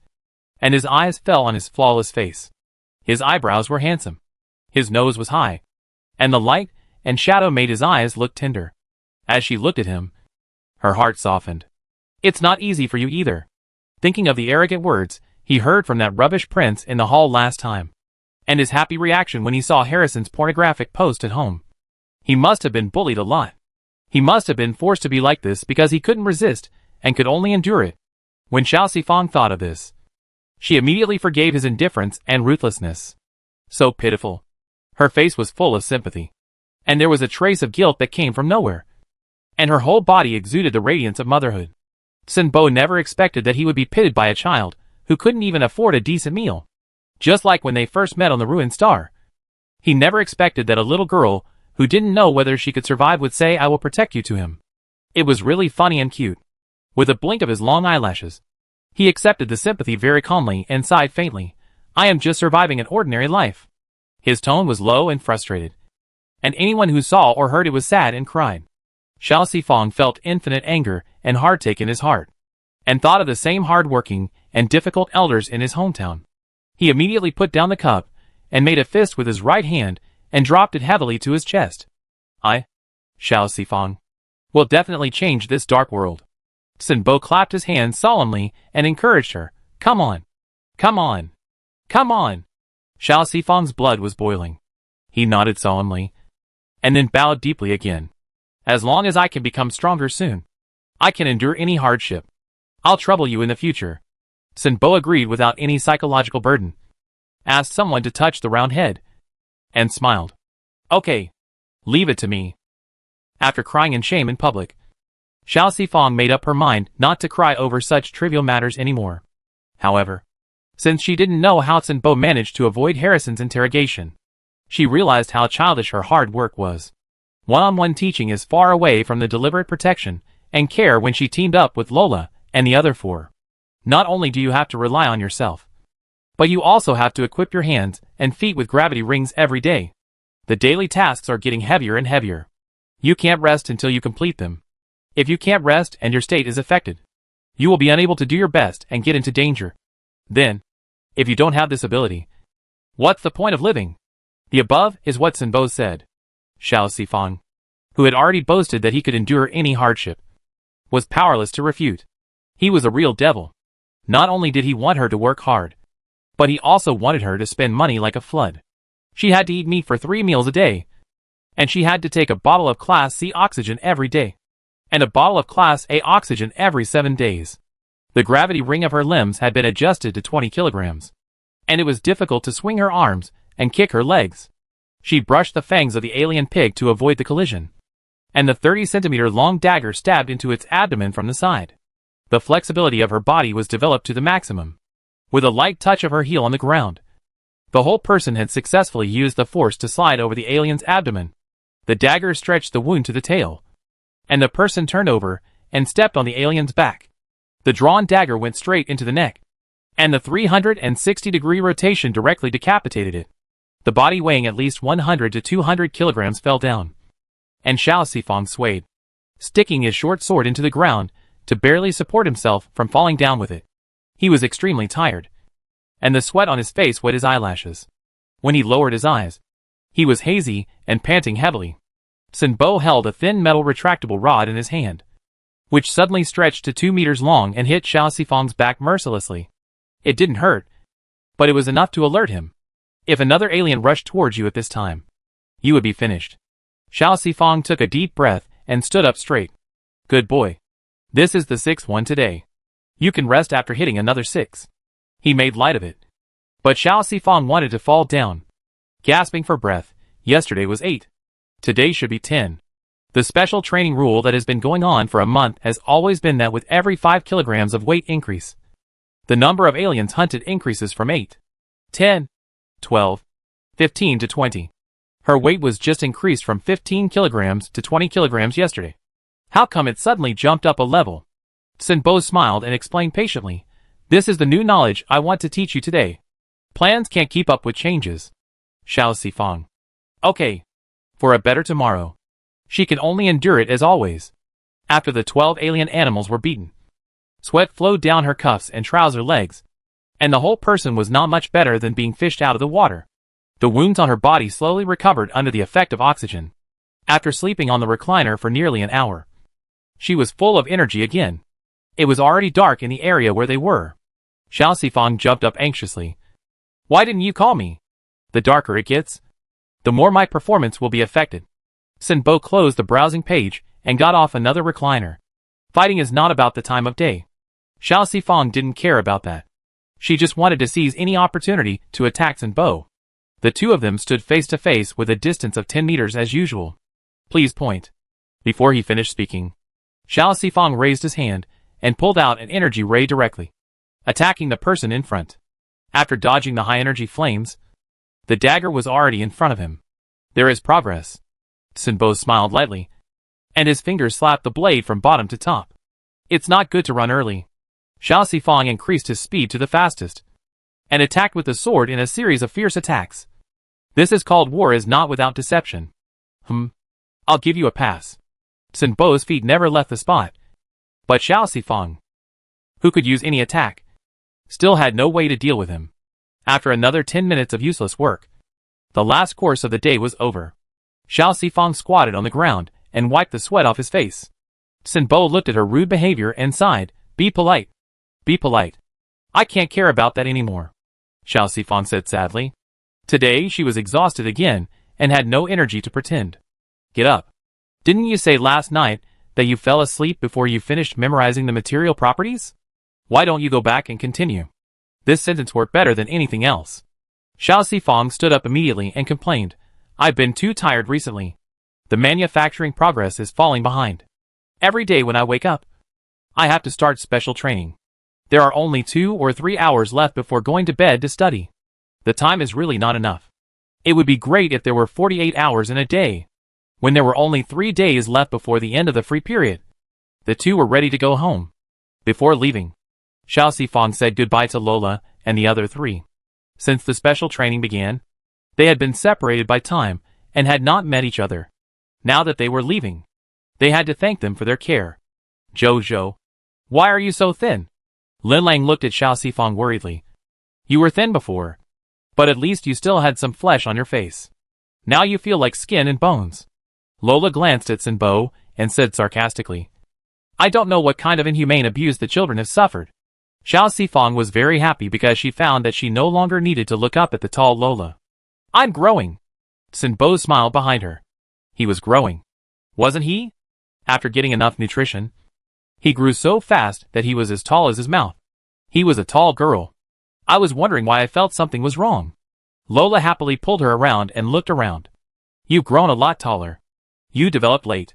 and his eyes fell on his flawless face. His eyebrows were handsome. His nose was high, and the light and shadow made his eyes look tender. As she looked at him, her heart softened. It's not easy for you either. Thinking of the arrogant words he heard from that rubbish prince in the hall last time, and his happy reaction when he saw Harrison's pornographic post at home. He must have been bullied a lot. He must have been forced to be like this because he couldn't resist and could only endure it. When Xiao Sifang thought of this, she immediately forgave his indifference and ruthlessness. So pitiful. Her face was full of sympathy, and there was a trace of guilt that came from nowhere. And her whole body exuded the radiance of motherhood. Sinbo never expected that he would be pitied by a child who couldn't even afford a decent meal. Just like when they first met on the ruined star. He never expected that a little girl who didn't know whether she could survive would say, "I will protect you" to him. It was really funny and cute. With a blink of his long eyelashes, he accepted the sympathy very calmly and sighed faintly. "I am just surviving an ordinary life." His tone was low and frustrated, and anyone who saw or heard it was sad and cried. Xiao Sifang felt infinite anger and heartache in his heart, and thought of the same hard-working and difficult elders in his hometown. He immediately put down the cup and made a fist with his right hand and dropped it heavily to his chest. "I, Xiao Sifang, will definitely change this dark world." Sinbo clapped his hands solemnly and encouraged her. "Come on. Come on. Come on." Xiao Sifang's blood was boiling. He nodded solemnly, and then bowed deeply again. "As long as I can become stronger soon, I can endure any hardship. I'll trouble you in the future." Sinbo agreed without any psychological burden, asked someone to touch the round head, and smiled. "Okay. Leave it to me." After crying in shame in public, Xiao Sifang made up her mind not to cry over such trivial matters anymore. However, since she didn't know how Sinbo managed to avoid Harrison's interrogation, she realized how childish her hard work was. One-on-one teaching is far away from the deliberate protection and care when she teamed up with Lola and the other four. Not only do you have to rely on yourself, but you also have to equip your hands and feet with gravity rings every day. The daily tasks are getting heavier and heavier. You can't rest until you complete them. If you can't rest and your state is affected, you will be unable to do your best and get into danger. Then, if you don't have this ability, what's the point of living? The above is what Sinbo said. Xiao Sifang, who had already boasted that he could endure any hardship, was powerless to refute. He was a real devil. Not only did he want her to work hard, but he also wanted her to spend money like a flood. She had to eat meat for 3 meals a day, and she had to take a bottle of Class C oxygen every day, and a bottle of Class A oxygen every 7 days. The gravity ring of her limbs had been adjusted to 20 kilograms, and it was difficult to swing her arms and kick her legs. She brushed the fangs of the alien pig to avoid the collision, and the 30-centimeter long dagger stabbed into its abdomen from the side. The flexibility of her body was developed to the maximum. With a light touch of her heel on the ground, the whole person had successfully used the force to slide over the alien's abdomen. The dagger stretched the wound to the tail, and the person turned over and stepped on the alien's back. The drawn dagger went straight into the neck, and the 360-degree rotation directly decapitated it. The body weighing at least 100 to 200 kilograms fell down, and Xiao Sifang swayed, sticking his short sword into the ground to barely support himself from falling down with it. He was extremely tired, and the sweat on his face wet his eyelashes. When he lowered his eyes, he was hazy and panting heavily. Sin Bo held a thin metal retractable rod in his hand, which suddenly stretched to 2 meters long and hit Xiao Sifang's back mercilessly. It didn't hurt, but it was enough to alert him. If another alien rushed towards you at this time, you would be finished. Xiao Sifang took a deep breath and stood up straight. Good boy. This is the 6th one today. You can rest after hitting another 6. He made light of it. But Xiao Sifang wanted to fall down, gasping for breath. Yesterday was 8. Today should be 10. The special training rule that has been going on for a month has always been that with every 5 kilograms of weight increase, the number of aliens hunted increases from 8, 10, 12, 15 to 20. Her weight was just increased from 15 kilograms to 20 kilograms yesterday. How come it suddenly jumped up a level? Sin Bo smiled and explained patiently. This is the new knowledge I want to teach you today. Plans can't keep up with changes. Xiao Sifang. Okay. For a better tomorrow. She can only endure it as always. After the 12 alien animals were beaten, sweat flowed down her cuffs and trouser legs, and the whole person was not much better than being fished out of the water. The wounds on her body slowly recovered under the effect of oxygen. After sleeping on the recliner for nearly an hour, she was full of energy again. It was already dark in the area where they were. Xiao Sifang jumped up anxiously. Why didn't you call me? The darker it gets, the more my performance will be affected. Sin Bo closed the browsing page and got off another recliner. Fighting is not about the time of day. Xiao Sifang didn't care about that. She just wanted to seize any opportunity to attack Sin Bo. The two of them stood face to face with a distance of 10 meters as usual. Please point. Before he finished speaking, Xiao Sifang raised his hand and pulled out an energy ray directly, attacking the person in front. After dodging the high-energy flames, the dagger was already in front of him. There is progress. Sin Bo smiled lightly, and his fingers slapped the blade from bottom to top. It's not good to run early. Xiao Sifang increased his speed to the fastest, and attacked with the sword in a series of fierce attacks. This is called war is not without deception. I'll give you a pass. Sin Bo's feet never left the spot, but Xiao Sifang, who could use any attack, still had no way to deal with him. After another 10 minutes of useless work, the last course of the day was over. Xiao Sifang squatted on the ground and wiped the sweat off his face. Sin Bo looked at her rude behavior and sighed. Be polite. Be polite. I can't care about that anymore, Xiao Sifang said sadly. Today she was exhausted again and had no energy to pretend. Get up. Didn't you say last night that you fell asleep before you finished memorizing the material properties? Why don't you go back and continue? This sentence worked better than anything else. Xiao Sifang stood up immediately and complained. I've been too tired recently. The manufacturing progress is falling behind. Every day when I wake up, I have to start special training. There are only 2 or 3 hours left before going to bed to study. The time is really not enough. It would be great if there were 48 hours in a day, when there were only 3 days left before the end of the free period. The two were ready to go home. Before leaving, Xiao Sifang said goodbye to Lola and the other 3. Since the special training began, they had been separated by time and had not met each other. Now that they were leaving, they had to thank them for their care. Jojo, why are you so thin? Lin Lang looked at Xiao Sifang worriedly. You were thin before, but at least you still had some flesh on your face. Now you feel like skin and bones. Lola glanced at Sin Bo and said sarcastically, I don't know what kind of inhumane abuse the children have suffered. Xiao Sifang was very happy because she found that she no longer needed to look up at the tall Lola. I'm growing. Sin Bo smiled behind her. He was growing, wasn't he? After getting enough nutrition, He grew so fast that he was as tall as his mouth. He was a tall girl. I was wondering why I felt something was wrong. Lola happily pulled her around and looked around. You've grown a lot taller. You developed late.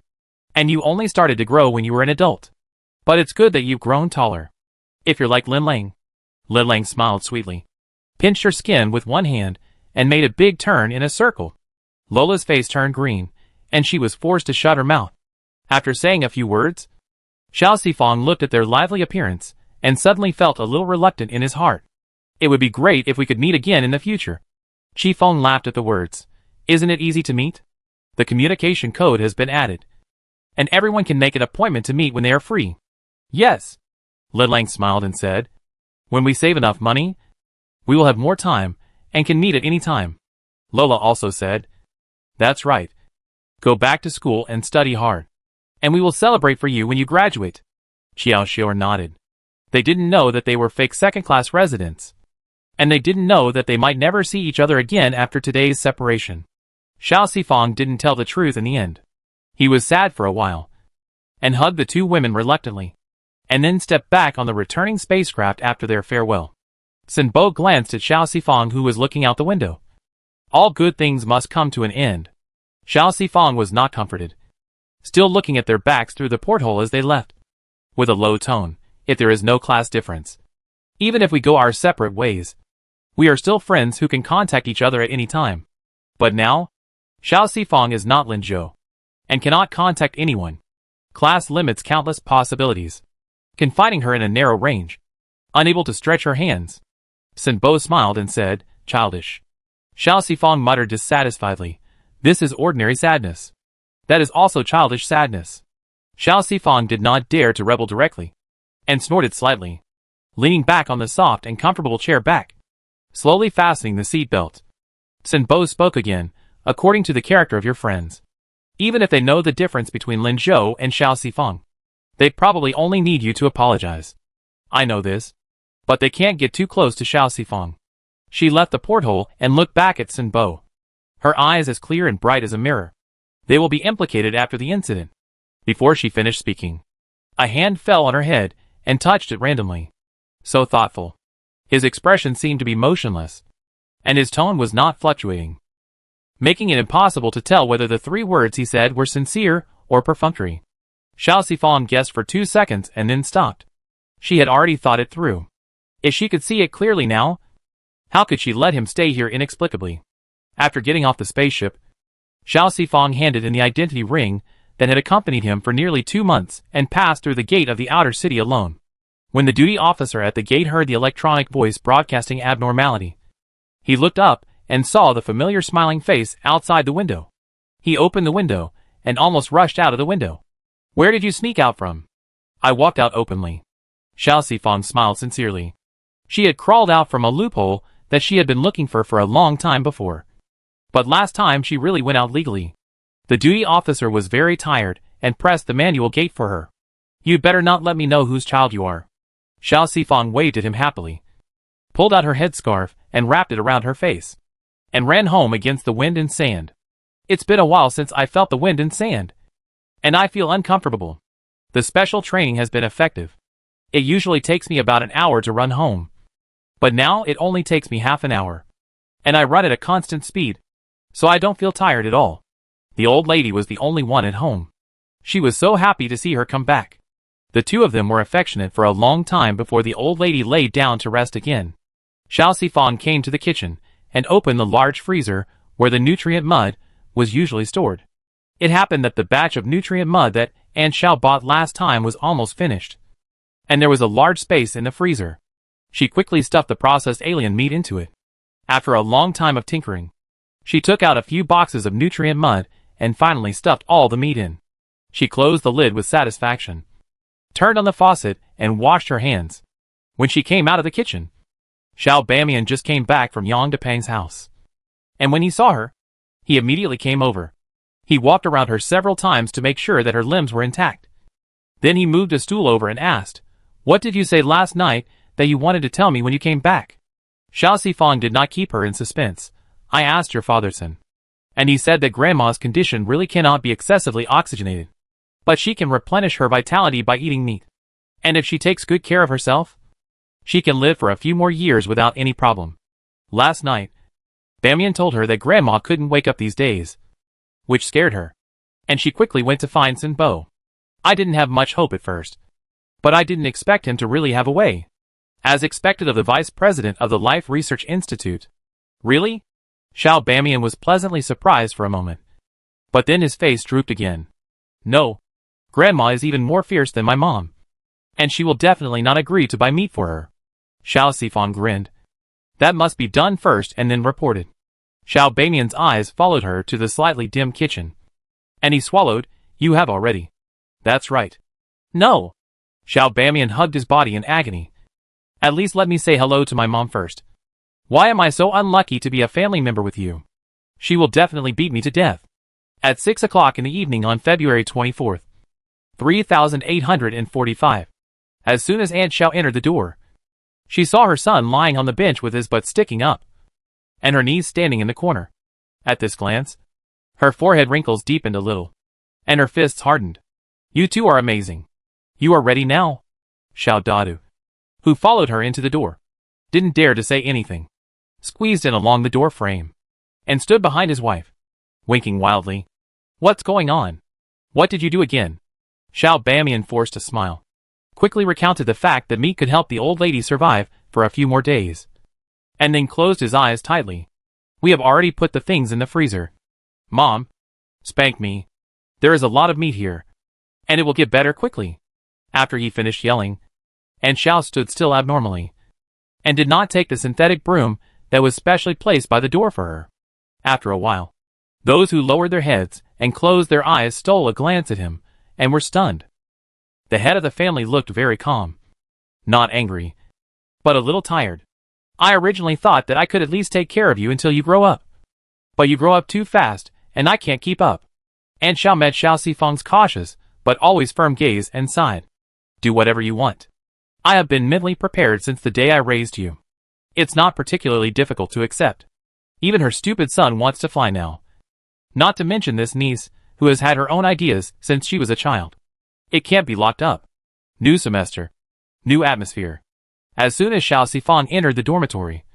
And you only started to grow when you were an adult. But it's good that you've grown taller. If you're like Lin Lang. Lin Lang smiled sweetly, pinched her skin with one hand, and made a big turn in a circle. Lola's face turned green, and she was forced to shut her mouth. After saying a few words, Xiao Sifang looked at their lively appearance, and suddenly felt a little reluctant in his heart. It would be great if we could meet again in the future. Chi Feng laughed at the words. Isn't it easy to meet? The communication code has been added, and everyone can make an appointment to meet when they are free. Yes. Lin Lang smiled and said, when we save enough money, we will have more time, and can meet at any time. Lola also said, that's right. Go back to school and study hard. And we will celebrate for you when you graduate. Xiao Xior nodded. They didn't know that they were fake second-class residents. And they didn't know that they might never see each other again after today's separation. Xiao Sifang didn't tell the truth in the end. He was sad for a while, and hugged the two women reluctantly, and then stepped back on the returning spacecraft after their farewell. Sin Bo glanced at Xiao Sifang, who was looking out the window. All good things must come to an end. Xiao Sifang was not comforted, still looking at their backs through the porthole as they left. With a low tone, if there is no class difference, even if we go our separate ways, we are still friends who can contact each other at any time. But now, Xiao Sifang is not Lin Zhou, and cannot contact anyone. Class limits countless possibilities, confining her in a narrow range, unable to stretch her hands. Sin Bo smiled and said, childish. Xiao Sifang muttered dissatisfiedly, this is ordinary sadness. That is also childish sadness. Xiao Sifang did not dare to rebel directly, and snorted slightly, leaning back on the soft and comfortable chair back, slowly fastening the seat belt. Sin Bo spoke again, according to the character of your friends. Even if they know the difference between Lin Zhou and Xiao Sifang, they probably only need you to apologize. I know this. But they can't get too close to Xiao Sifang. She left the porthole and looked back at Sin Bo, her eyes as clear and bright as a mirror. They will be implicated after the incident. Before she finished speaking, a hand fell on her head and touched it randomly. So thoughtful. His expression seemed to be motionless, and his tone was not fluctuating, making it impossible to tell whether the 3 words he said were sincere or perfunctory. Xiao Sifang guessed for 2 seconds and then stopped. She had already thought it through. If she could see it clearly now, how could she let him stay here inexplicably? After getting off the spaceship, Xiao Sifang handed in the identity ring that had accompanied him for nearly 2 months and passed through the gate of the outer city alone. When the duty officer at the gate heard the electronic voice broadcasting abnormality, he looked up and saw the familiar smiling face outside the window. He opened the window and almost rushed out of the window. Where did you sneak out from? I walked out openly. Xiao Sifang smiled sincerely. She had crawled out from a loophole that she had been looking for a long time before. But last time she really went out legally. The duty officer was very tired and pressed the manual gate for her. You'd better not let me know whose child you are. Xiao Sifang waved at him happily, pulled out her headscarf and wrapped it around her face, and ran home against the wind and sand. It's been a while since I felt the wind and sand, and I feel uncomfortable. The special training has been effective. It usually takes me about an hour to run home, but now it only takes me half an hour, and I run at a constant speed, so I don't feel tired at all. The old lady was the only one at home. She was so happy to see her come back. The two of them were affectionate for a long time before the old lady lay down to rest again. Xiao Sifang came to the kitchen and opened the large freezer where the nutrient mud was usually stored. It happened that the batch of nutrient mud that Aunt Xiao bought last time was almost finished, and there was a large space in the freezer. She quickly stuffed the processed alien meat into it. After a long time of tinkering, she took out a few boxes of nutrient mud and finally stuffed all the meat in. She closed the lid with satisfaction, turned on the faucet, and washed her hands. When she came out of the kitchen, Xiao Bamian just came back from Yang Depang's house. And when he saw her, he immediately came over. He walked around her several times to make sure that her limbs were intact. Then he moved a stool over and asked, "What did you say last night that you wanted to tell me when you came back?" Xiao Sifang did not keep her in suspense. "I asked your father, son, and he said that grandma's condition really cannot be excessively oxygenated, but she can replenish her vitality by eating meat. And if she takes good care of herself, she can live for a few more years without any problem. Last night, Bamian told her that Grandma couldn't wake up these days, which scared her, and she quickly went to find Sinbo. I didn't have much hope at first, but I didn't expect him to really have a way. As expected of the vice president of the Life Research Institute. Really? Xiao Bamian was pleasantly surprised for a moment, but then his face drooped again. No, Grandma is even more fierce than my mom, and she will definitely not agree to buy meat for her. Xiao Sifang grinned. That must be done first and then reported. Xiao Bamian's eyes followed her to the slightly dim kitchen, and he swallowed. You have already. That's right. No. Xiao Bamian hugged his body in agony. At least let me say hello to my mom first. Why am I so unlucky to be a family member with you? She will definitely beat me to death. At 6 o'clock in the evening on February 24th, 3845. As soon as Aunt Xiao entered the door, she saw her son lying on the bench with his butt sticking up, and her knees standing in the corner. At this glance, her forehead wrinkles deepened a little, and her fists hardened. You two are amazing. You are ready now? Xiao Dadu, who followed her into the door, didn't dare to say anything, squeezed in along the door frame, and stood behind his wife, winking wildly. What's going on? What did you do again? Xiao Bamian forced a smile, quickly recounted the fact that meat could help the old lady survive for a few more days, and then closed his eyes tightly. We have already put the things in the freezer. Mom, spank me. There is a lot of meat here, and it will get better quickly. After he finished yelling, and Xiao stood still abnormally, and did not take the synthetic broom that was specially placed by the door for her. After a while, those who lowered their heads and closed their eyes stole a glance at him, and were stunned. The head of the family looked very calm. Not angry, but a little tired. I originally thought that I could at least take care of you until you grow up. But you grow up too fast, and I can't keep up. And Xiao met Xiao Sifang's cautious, but always firm gaze and sighed. Do whatever you want. I have been mentally prepared since the day I raised you. It's not particularly difficult to accept. Even her stupid son wants to fly now. Not to mention this niece, who has had her own ideas since she was a child. It can't be locked up. New semester. New atmosphere. As soon as Xiao Sifang entered the dormitory,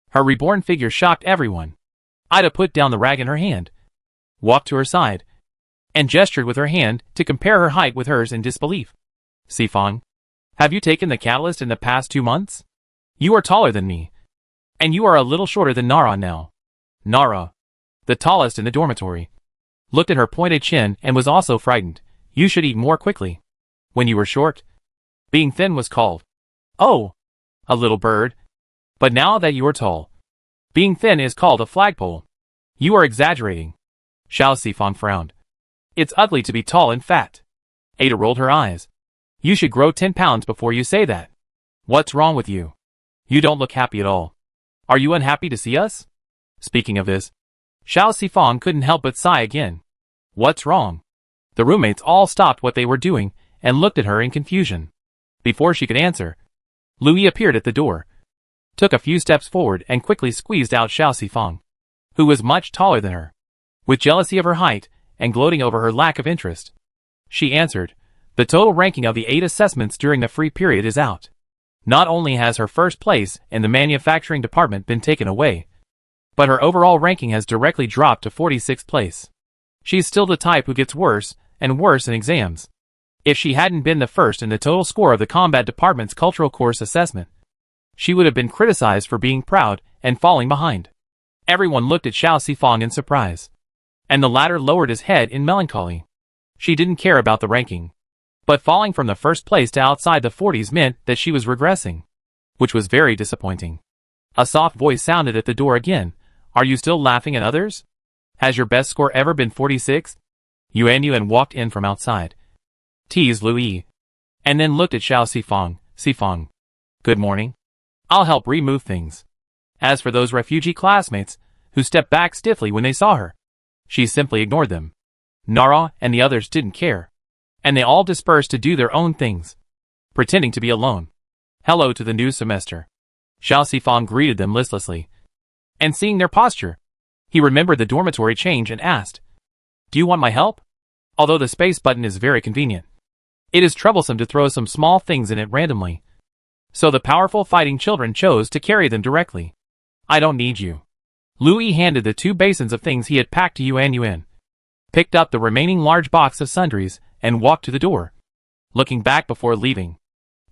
her reborn figure shocked everyone. Ida put down the rag in her hand, walked to her side, and gestured with her hand to compare her height with hers in disbelief. Sifang, have you taken the catalyst in the past 2 months? You are taller than me, and you are a little shorter than Nara now. Nara, the tallest in the dormitory, looked at her pointed chin and was also frightened. You should eat more quickly. When you were short, being thin was called, oh, a little bird. But now that you are tall, being thin is called a flagpole. You are exaggerating. Xiao Sifang frowned. It's ugly to be tall and fat. Ada rolled her eyes. You should grow 10 pounds before you say that. What's wrong with you? You don't look happy at all. Are you unhappy to see us? Speaking of this, Xiao Sifang couldn't help but sigh again. What's wrong? The roommates all stopped what they were doing and looked at her in confusion. Before she could answer, Louis appeared at the door, took a few steps forward and quickly squeezed out Xiao Sifang, who was much taller than her. With jealousy of her height and gloating over her lack of interest, she answered, the total ranking of the 8 assessments during the free period is out. Not only has her first place in the manufacturing department been taken away, but her overall ranking has directly dropped to 46th place. She's still the type who gets worse and worse in exams. If she hadn't been the first in the total score of the combat department's cultural course assessment, she would have been criticized for being proud and falling behind. Everyone looked at Xiao Sifang in surprise, and the latter lowered his head in melancholy. She didn't care about the ranking, but falling from the first place to outside the 40s meant that she was regressing, which was very disappointing. A soft voice sounded at the door again. Are you still laughing at others? Has your best score ever been 46? Yuan walked in from outside, teased Louis, and then looked at Xiao Sifang. Sifang, good morning. I'll help remove things. As for those refugee classmates, who stepped back stiffly when they saw her, she simply ignored them. Nara and the others didn't care, and they all dispersed to do their own things, pretending to be alone. Hello to the new semester. Xiao Sifang greeted them listlessly, and seeing their posture, he remembered the dormitory change and asked, do you want my help? Although the space button is very convenient, It is troublesome to throw some small things in it randomly. So the powerful fighting children chose to carry them directly. I don't need you. Louis handed the 2 basins of things he had packed to Yuan, picked up the remaining large box of sundries, and walked to the door, looking back before leaving.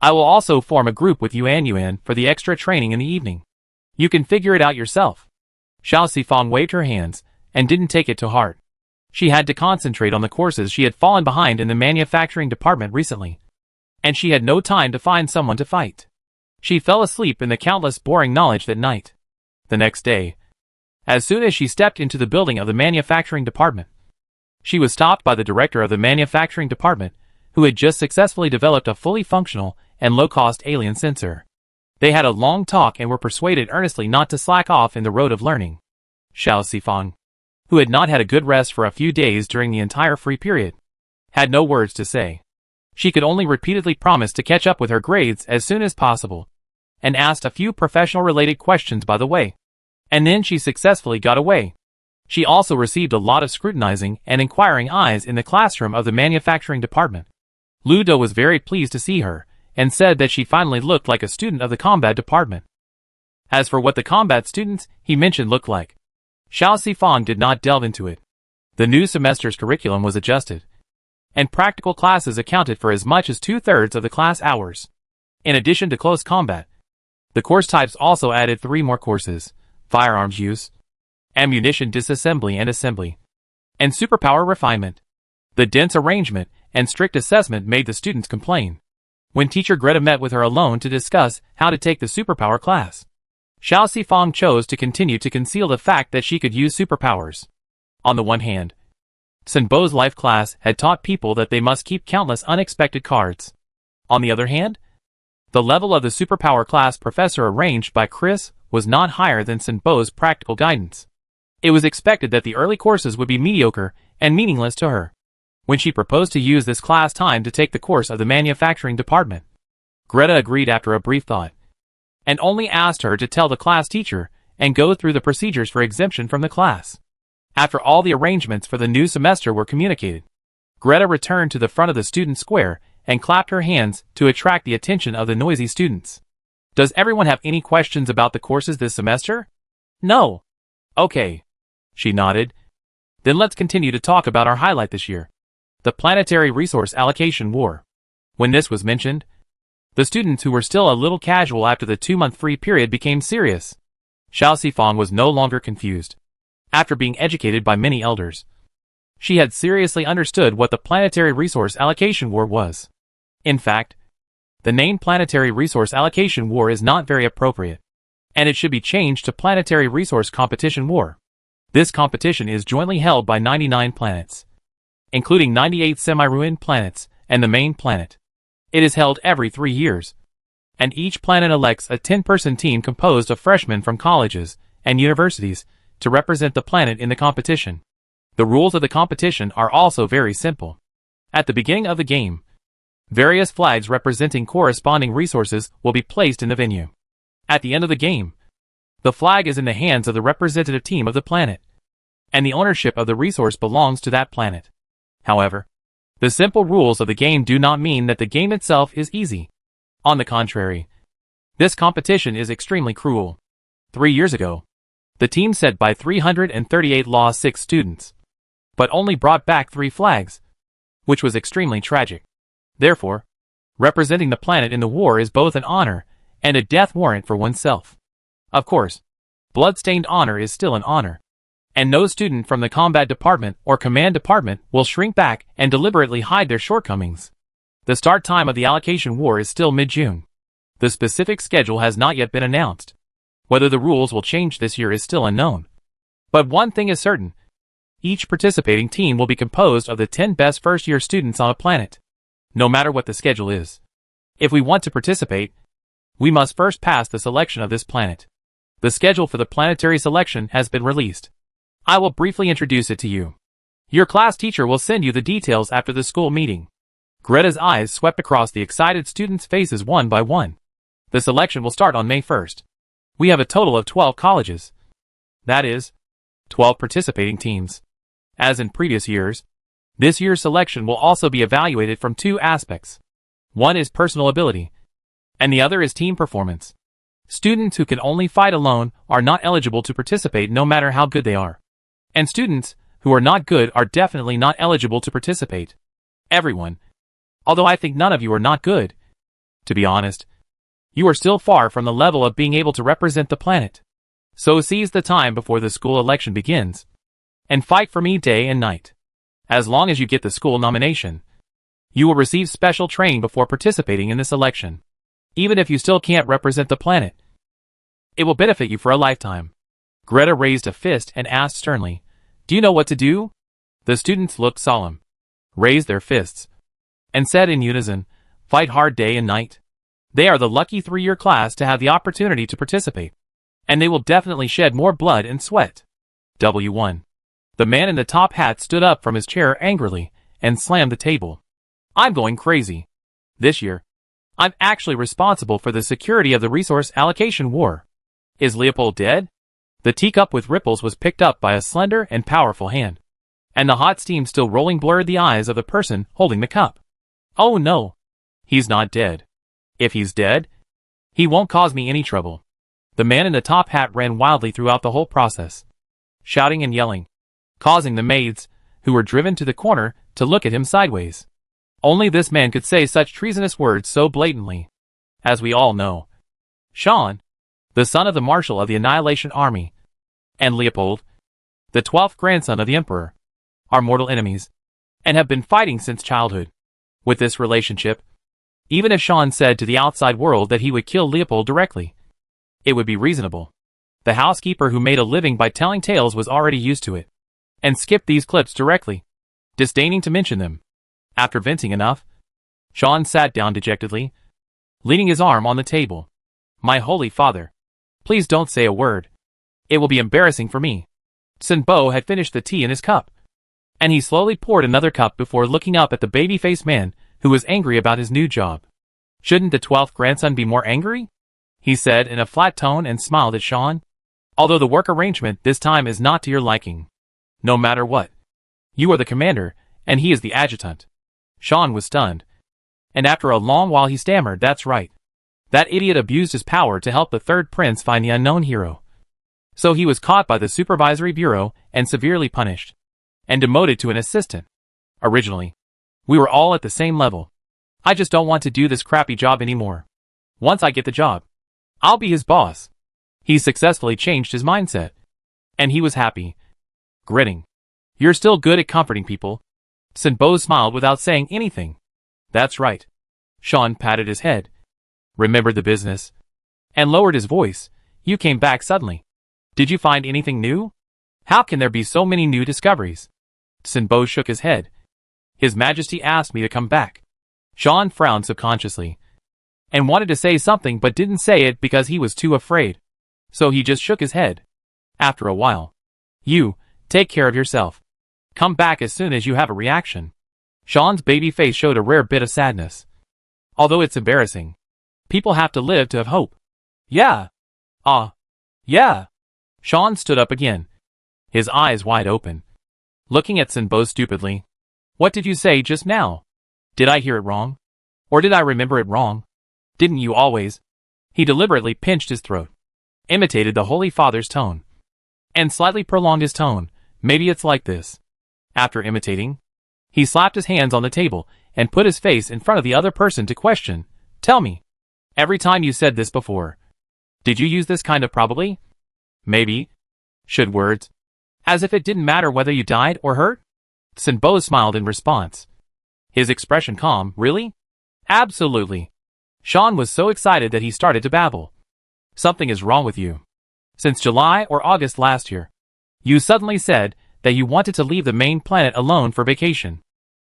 I will also form a group with Yuan for the extra training in the evening. You can figure it out yourself. Xiao Sifang waved her hands, and didn't take it to heart. She had to concentrate on the courses she had fallen behind in the manufacturing department recently, and she had no time to find someone to fight. She fell asleep in the countless boring knowledge that night. The next day, as soon as she stepped into the building of the manufacturing department, she was stopped by the director of the manufacturing department, who had just successfully developed a fully functional and low-cost alien sensor. They had a long talk and were persuaded earnestly not to slack off in the road of learning. Xiao Sifang, who had not had a good rest for a few days during the entire free period, had no words to say. She could only repeatedly promise to catch up with her grades as soon as possible, and asked a few professional-related questions by the way. And then she successfully got away. She also received a lot of scrutinizing and inquiring eyes in the classroom of the manufacturing department. Lu Do was very pleased to see her, and said that she finally looked like a student of the combat department. As for what the combat students he mentioned looked like, Xiao Sifang did not delve into it. The new semester's curriculum was adjusted, and practical classes accounted for as much as 2/3 of the class hours. In addition to close combat, the course types also added 3 more courses: firearms use, ammunition disassembly and assembly, and superpower refinement. The dense arrangement and strict assessment made the students complain. When teacher Greta met with her alone to discuss how to take the superpower class, Xiao Sifang chose to continue to conceal the fact that she could use superpowers. On the one hand, Senbo's life class had taught people that they must keep countless unexpected cards. On the other hand, the level of the superpower class professor arranged by Chris was not higher than Senbo's practical guidance. It was expected that the early courses would be mediocre and meaningless to her. When she proposed to use this class time to take the course of the manufacturing department, Greta agreed after a brief thought, and only asked her to tell the class teacher and go through the procedures for exemption from the class. After all the arrangements for the new semester were communicated, Greta returned to the front of the student square and clapped her hands to attract the attention of the noisy students. Does everyone have any questions about the courses this semester? No. Okay. She nodded. Then let's continue to talk about our highlight this year, the Planetary Resource Allocation War. When this was mentioned, the students who were still a little casual after the 2-month free period became serious. Xiao Sifang was no longer confused. After being educated by many elders, she had seriously understood what the Planetary Resource Allocation War was. In fact, the name Planetary Resource Allocation War is not very appropriate, and it should be changed to Planetary Resource Competition War. This competition is jointly held by 99 planets, including 98 semi-ruined planets and the main planet. It is held every 3 years, and each planet elects a 10-person team composed of freshmen from colleges and universities to represent the planet in the competition. The rules of the competition are also very simple. At the beginning of the game, various flags representing corresponding resources will be placed in the venue. At the end of the game, the flag is in the hands of the representative team of the planet, and the ownership of the resource belongs to that planet. However, the simple rules of the game do not mean that the game itself is easy. On the contrary, this competition is extremely cruel. 3 years ago, the team set by 338 lost 6 students, but only brought back 3 flags, which was extremely tragic. Therefore, representing the planet in the war is both an honor and a death warrant for oneself. Of course, blood-stained honor is still an honor, and no student from the combat department or command department will shrink back and deliberately hide their shortcomings. The start time of the allocation war is still mid-June. The specific schedule has not yet been announced. Whether the rules will change this year is still unknown. But one thing is certain: each participating team will be composed of the 10 best first-year students on a planet, no matter what the schedule is. If we want to participate, we must first pass the selection of this planet. The schedule for the planetary selection has been released. I will briefly introduce it to you. Your class teacher will send you the details after the school meeting. Greta's eyes swept across the excited students' faces one by one. The selection will start on May 1st. We have a total of 12 colleges. That is, 12 participating teams. As in previous years, This year's selection will also be evaluated from two aspects. One is personal ability, and the other is team performance. Students who can only fight alone are not eligible to participate no matter how good they are. And students who are not good are definitely not eligible to participate. Everyone. Although I think none of you are not good. To be honest, you are still far from the level of being able to represent the planet. So seize the time before the school election begins, and fight for me day and night. As long as you get the school nomination, you will receive special training before participating in this election. Even if you still can't represent the planet, it will benefit you for a lifetime. Greta raised a fist and asked sternly, "Do you know what to do?" The students looked solemn, raised their fists, and said in unison, "Fight hard day and night." They are the lucky 3-year class to have the opportunity to participate, and they will definitely shed more blood and sweat. W1. The man in the top hat stood up from his chair angrily and slammed the table. "I'm going crazy. This year, I'm actually responsible for the security of the resource allocation war. Is Leopold dead?" The teacup with ripples was picked up by a slender and powerful hand, and the hot steam still rolling blurred the eyes of the person holding the cup. "Oh no. He's not dead. If he's dead, he won't cause me any trouble." The man in the top hat ran wildly throughout the whole process, shouting and yelling, causing the maids, who were driven to the corner, to look at him sideways. Only this man could say such treasonous words so blatantly. As we all know, Sean, the son of the Marshal of the Annihilation Army, and Leopold, the 12th grandson of the Emperor, are mortal enemies, and have been fighting since childhood. With this relationship, even if Sean said to the outside world that he would kill Leopold directly, it would be reasonable. The housekeeper who made a living by telling tales was already used to it, and skipped these clips directly, disdaining to mention them. After venting enough, Sean sat down dejectedly, leaning his arm on the table. "My holy father, please don't say a word. It will be embarrassing for me." Sinbo had finished the tea in his cup, and he slowly poured another cup before looking up at the baby-faced man who was angry about his new job. "Shouldn't the 12th grandson be more angry?" he said in a flat tone and smiled at Sean. "Although the work arrangement this time is not to your liking. No matter what, you are the commander, and he is the adjutant." Sean was stunned, and after a long while he stammered, "That's right. That idiot abused his power to help the third prince find the unknown hero. So he was caught by the supervisory bureau and severely punished, and demoted to an assistant. Originally, we were all at the same level. I just don't want to do this crappy job anymore. Once I get the job, I'll be his boss." He successfully changed his mindset, and he was happy, grinning. "You're still good at comforting people." Sinbo smiled without saying anything. "That's right." Sean patted his head, remembered the business, and lowered his voice. "You came back suddenly. Did you find anything new? How can there be so many new discoveries?" Sinbo shook his head. "His Majesty asked me to come back." Sean frowned subconsciously, and wanted to say something but didn't say it because he was too afraid. So he just shook his head. After a while, "You, take care of yourself. Come back as soon as you have a reaction." Sean's baby face showed a rare bit of sadness. "Although it's embarrassing. People have to live to have hope." "Yeah. Yeah." Sean stood up again, his eyes wide open, looking at Sinbo stupidly. "What did you say just now? Did I hear it wrong? Or did I remember it wrong? Didn't you always?" He deliberately pinched his throat, imitated the Holy Father's tone, and slightly prolonged his tone. "Maybe it's like this." After imitating, he slapped his hands on the table and put his face in front of the other person to question. "Tell me, every time you said this before, did you use this kind of probably? Maybe? Should words? As if it didn't matter whether you died or hurt?" Sinbo smiled in response, his expression calm. "Really? Absolutely." Sean was so excited that he started to babble. "Something is wrong with you. Since July or August last year, you suddenly said that you wanted to leave the main planet alone for vacation.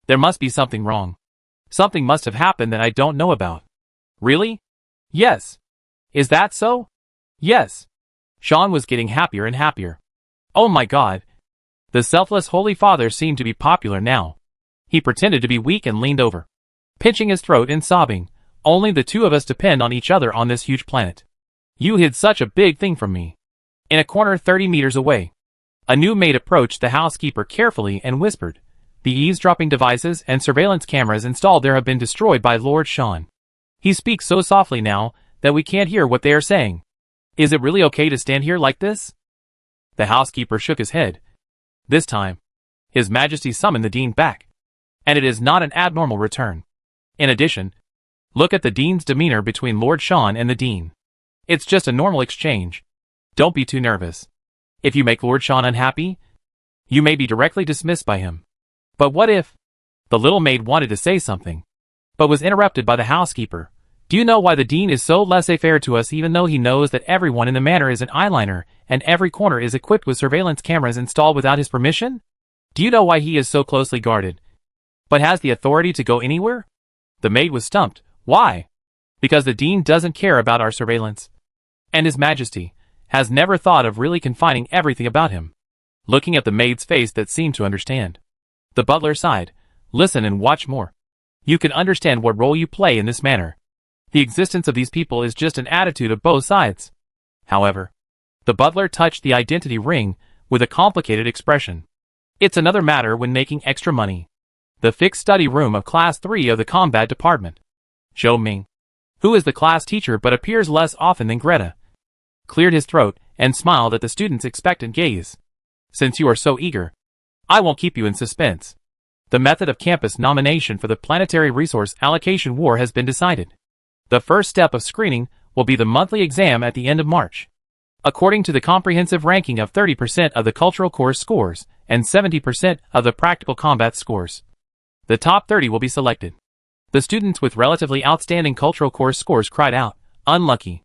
There must be something wrong. Something must have happened that I don't know about." "Really?" "Yes." "Is that so?" "Yes." Sean was getting happier and happier. "Oh my God." The selfless Holy Father seemed to be popular now. He pretended to be weak and leaned over, pinching his throat and sobbing. "Only the two of us depend on each other on this huge planet. You hid such a big thing from me." In a corner 30 meters away, a new maid approached the housekeeper carefully and whispered, The eavesdropping devices and surveillance cameras installed there have been destroyed by Lord Sean. He speaks so softly now that we can't hear what they are saying. Is it really okay to stand here like this? The housekeeper shook his head. This time, His Majesty summoned the Dean back. And it is not an abnormal return. In addition, look at the Dean's demeanor between Lord Sean and the Dean. It's just a normal exchange. Don't be too nervous. If you make Lord Sean unhappy, you may be directly dismissed by him. But what if? The little maid wanted to say something, but was interrupted by the housekeeper. Do you know why the Dean is so laissez-faire to us even though he knows that everyone in the manor is an eyeliner and every corner is equipped with surveillance cameras installed without his permission? Do you know why he is so closely guarded, but has the authority to go anywhere? The maid was stumped. Why? Because the Dean doesn't care about our surveillance. And His Majesty has never thought of really confining everything about him. Looking at the maid's face that seemed to understand, the butler sighed. Listen and watch more. You can understand what role you play in this manner. The existence of these people is just an attitude of both sides. However, the butler touched the identity ring with a complicated expression. It's another matter when making extra money. The fixed study room of Class 3 of the Combat Department. Zhou Ming, who is the class teacher but appears less often than Greta, cleared his throat and smiled at the student's expectant gaze. Since you are so eager, I won't keep you in suspense. The method of campus nomination for the Planetary Resource Allocation War has been decided. The first step of screening will be the monthly exam at the end of March. According to the comprehensive ranking of 30% of the cultural course scores and 70% of the practical combat scores, the top 30 will be selected. The students with relatively outstanding cultural course scores cried out, unlucky.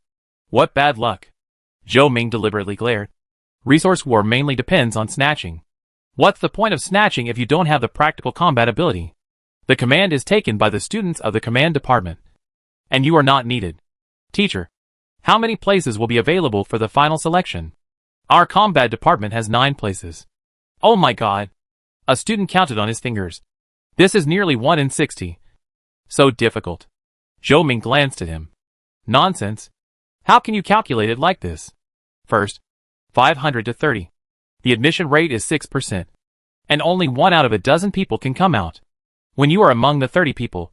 What bad luck. Zhou Ming deliberately glared. Resource war mainly depends on snatching. What's the point of snatching if you don't have the practical combat ability? The command is taken by the students of the command department. And you are not needed. Teacher, how many places will be available for the final selection? Our combat department has 9 places. Oh my god. A student counted on his fingers. This is nearly 1 in 60. So difficult. Zhou Ming glanced at him. Nonsense. How can you calculate it like this? First, 500 to 30. The admission rate is 6%. And only 1 out of a dozen people can come out. When you are among the 30 people,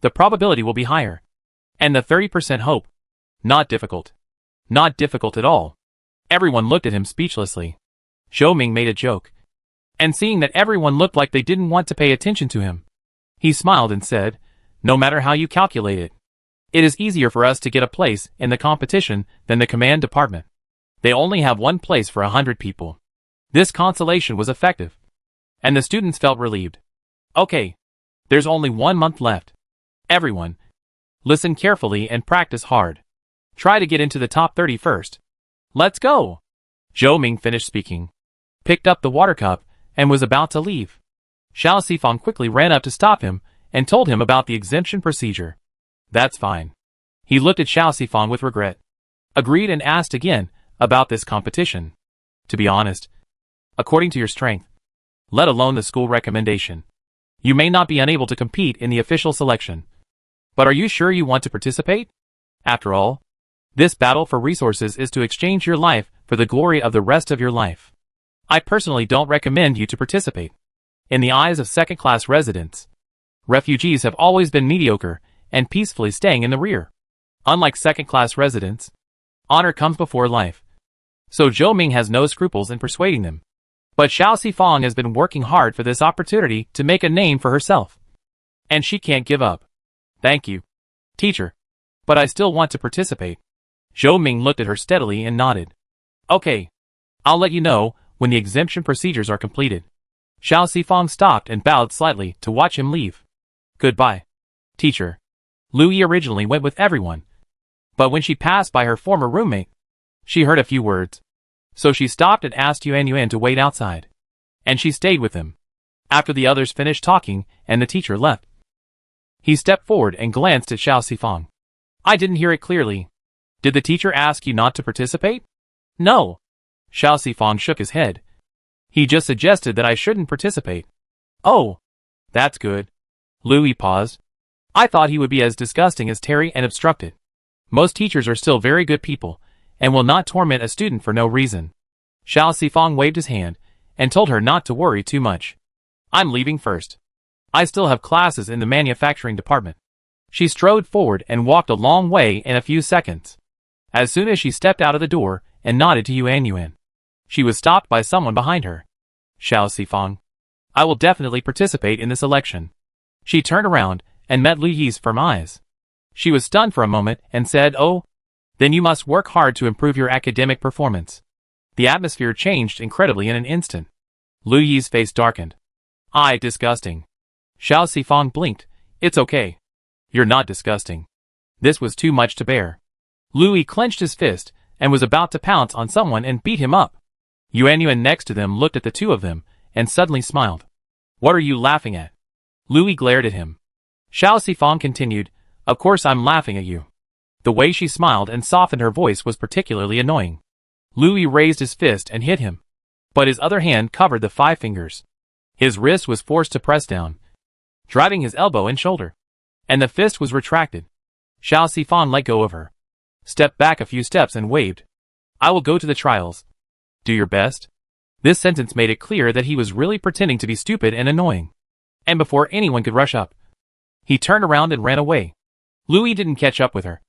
the probability will be higher. And the 30% hope. Not difficult. Not difficult at all. Everyone looked at him speechlessly. Zhou Ming made a joke. And seeing that everyone looked like they didn't want to pay attention to him, he smiled and said, no matter how you calculate it, it is easier for us to get a place in the competition than the command department. They only have 1 place for 100 people. This consolation was effective. And the students felt relieved. Okay. There's only 1 month left. Everyone, listen carefully and practice hard. Try to get into the top 30 first. Let's go! Zhou Ming finished speaking, picked up the water cup, and was about to leave. Xiao Sifang quickly ran up to stop him and told him about the exemption procedure. That's fine. He looked at Xiao Sifang with regret. Agreed and asked again about this competition. To be honest, according to your strength, let alone the school recommendation, you may not be unable to compete in the official selection. But are you sure you want to participate? After all, this battle for resources is to exchange your life for the glory of the rest of your life. I personally don't recommend you to participate. In the eyes of second-class residents, refugees have always been mediocre and peacefully staying in the rear. Unlike second-class residents, honor comes before life. So Zhou Ming has no scruples in persuading them. But Xiao Sifang has been working hard for this opportunity to make a name for herself. And she can't give up. Thank you, teacher. But I still want to participate. Zhou Ming looked at her steadily and nodded. Okay. I'll let you know when the exemption procedures are completed. Xiao Sifang stopped and bowed slightly to watch him leave. Goodbye, teacher. Lu Yi originally went with everyone. But when she passed by her former roommate, she heard a few words. So she stopped and asked Yuan to wait outside. And she stayed with him. After the others finished talking and the teacher left, he stepped forward and glanced at Xiao Sifang. I didn't hear it clearly. Did the teacher ask you not to participate? No. Xiao Sifang shook his head. He just suggested that I shouldn't participate. Oh, that's good. Louis paused. I thought he would be as disgusting as Terry and obstructed. Most teachers are still very good people, and will not torment a student for no reason. Xiao Sifang waved his hand, and told her not to worry too much. I'm leaving first. I still have classes in the manufacturing department. She strode forward and walked a long way in a few seconds. As soon as she stepped out of the door and nodded to Yuan, she was stopped by someone behind her. Xiao Sifang. I will definitely participate in this election. She turned around and met Lu Yi's firm eyes. She was stunned for a moment and said, "Oh, then you must work hard to improve your academic performance." The atmosphere changed incredibly in an instant. Lu Yi's face darkened. Disgusting. Xiao Sifang blinked. It's okay. You're not disgusting. This was too much to bear. Lu Yi clenched his fist and was about to pounce on someone and beat him up. Yuan next to them looked at the two of them and suddenly smiled. What are you laughing at? Lu Yi glared at him. Xiao Sifang continued, Of course I'm laughing at you. The way she smiled and softened her voice was particularly annoying. Lu Yi raised his fist and hit him, but his other hand covered the 5 fingers. His wrist was forced to press down, driving his elbow and shoulder, and the fist was retracted. Xiao Sifang let go of her, stepped back a few steps and waved. I will go to the trials. Do your best. This sentence made it clear that he was really pretending to be stupid and annoying. And before anyone could rush up, he turned around and ran away. Lu Yi didn't catch up with her,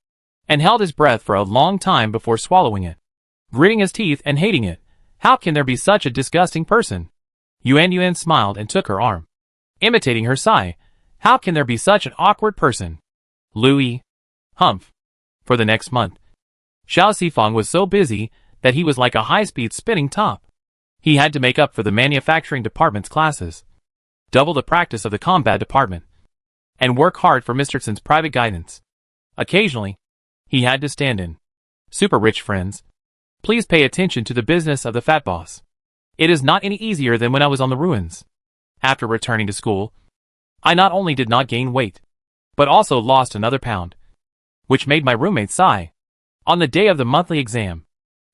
and held his breath for a long time before swallowing it, gritting his teeth and hating it. How can there be such a disgusting person? Yuan smiled and took her arm, imitating her sigh. How can there be such an awkward person? Lu Yi. Humph. For the next month, Xiao Sifang was so busy that he was like a high-speed spinning top. He had to make up for the manufacturing department's classes, double the practice of the combat department, and work hard for Mr. Tsun's private guidance. Occasionally, he had to stand in. Super rich friends, please pay attention to the business of the fat boss. It is not any easier than when I was on the ruins. After returning to school, I not only did not gain weight, but also lost another pound, which made my roommates sigh. On the day of the monthly exam,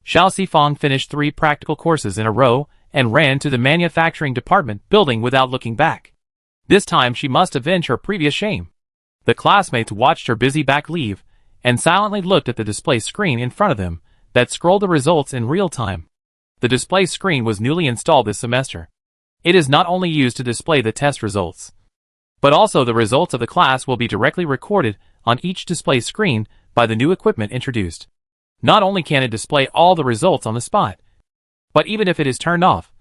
Xiao Sifang finished 3 practical courses in a row and ran to the manufacturing department building without looking back. This time she must avenge her previous shame. The classmates watched her busy back leave and silently looked at the display screen in front of them that scrolled the results in real time. The display screen was newly installed this semester. It is not only used to display the test results, but also the results of the class will be directly recorded on each display screen by the new equipment introduced. Not only can it display all the results on the spot, but even if it is turned off,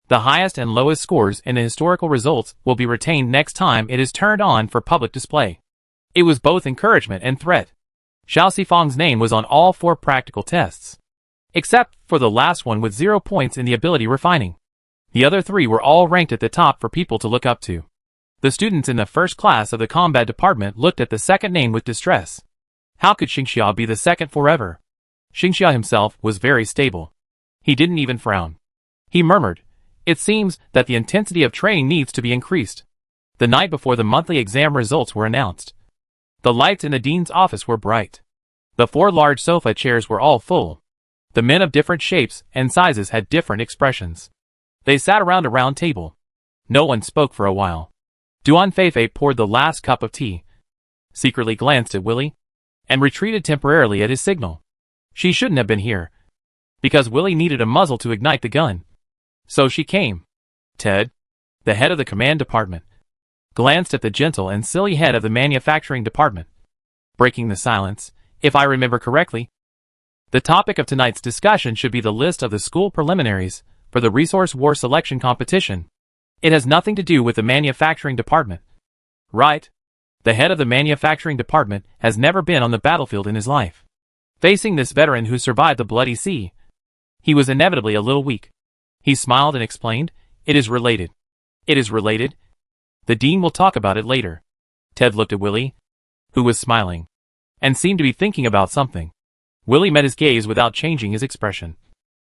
the highest and lowest scores in the historical results will be retained next time it is turned on for public display. It was both encouragement and threat. Xiao Sifang's name was on all 4 practical tests, except for the last one with 0 points in the ability refining. The other 3 were all ranked at the top for people to look up to. The students in the first class of the combat department looked at the second name with distress. How could Xingxia be the second forever? Xingxia himself was very stable. He didn't even frown. He murmured, It seems that the intensity of training needs to be increased. The night before the monthly exam results were announced, the lights in the dean's office were bright. The 4 large sofa chairs were all full. The men of different shapes and sizes had different expressions. They sat around a round table. No one spoke for a while. Duan Feifei poured the last cup of tea, secretly glanced at Willie, and retreated temporarily at his signal. She shouldn't have been here, because Willie needed a muzzle to ignite the gun. So she came. Ted, the head of the command department, glanced at the gentle and silly head of the manufacturing department. Breaking the silence, if I remember correctly, the topic of tonight's discussion should be the list of the school preliminaries for the Resource War Selection Competition. It has nothing to do with the manufacturing department. Right? The head of the manufacturing department has never been on the battlefield in his life. Facing this veteran who survived the Bloody Sea, he was inevitably a little weak. He smiled and explained, It is related. It is related. The dean will talk about it later. Ted looked at Willie, who was smiling, and seemed to be thinking about something. Willie met his gaze without changing his expression,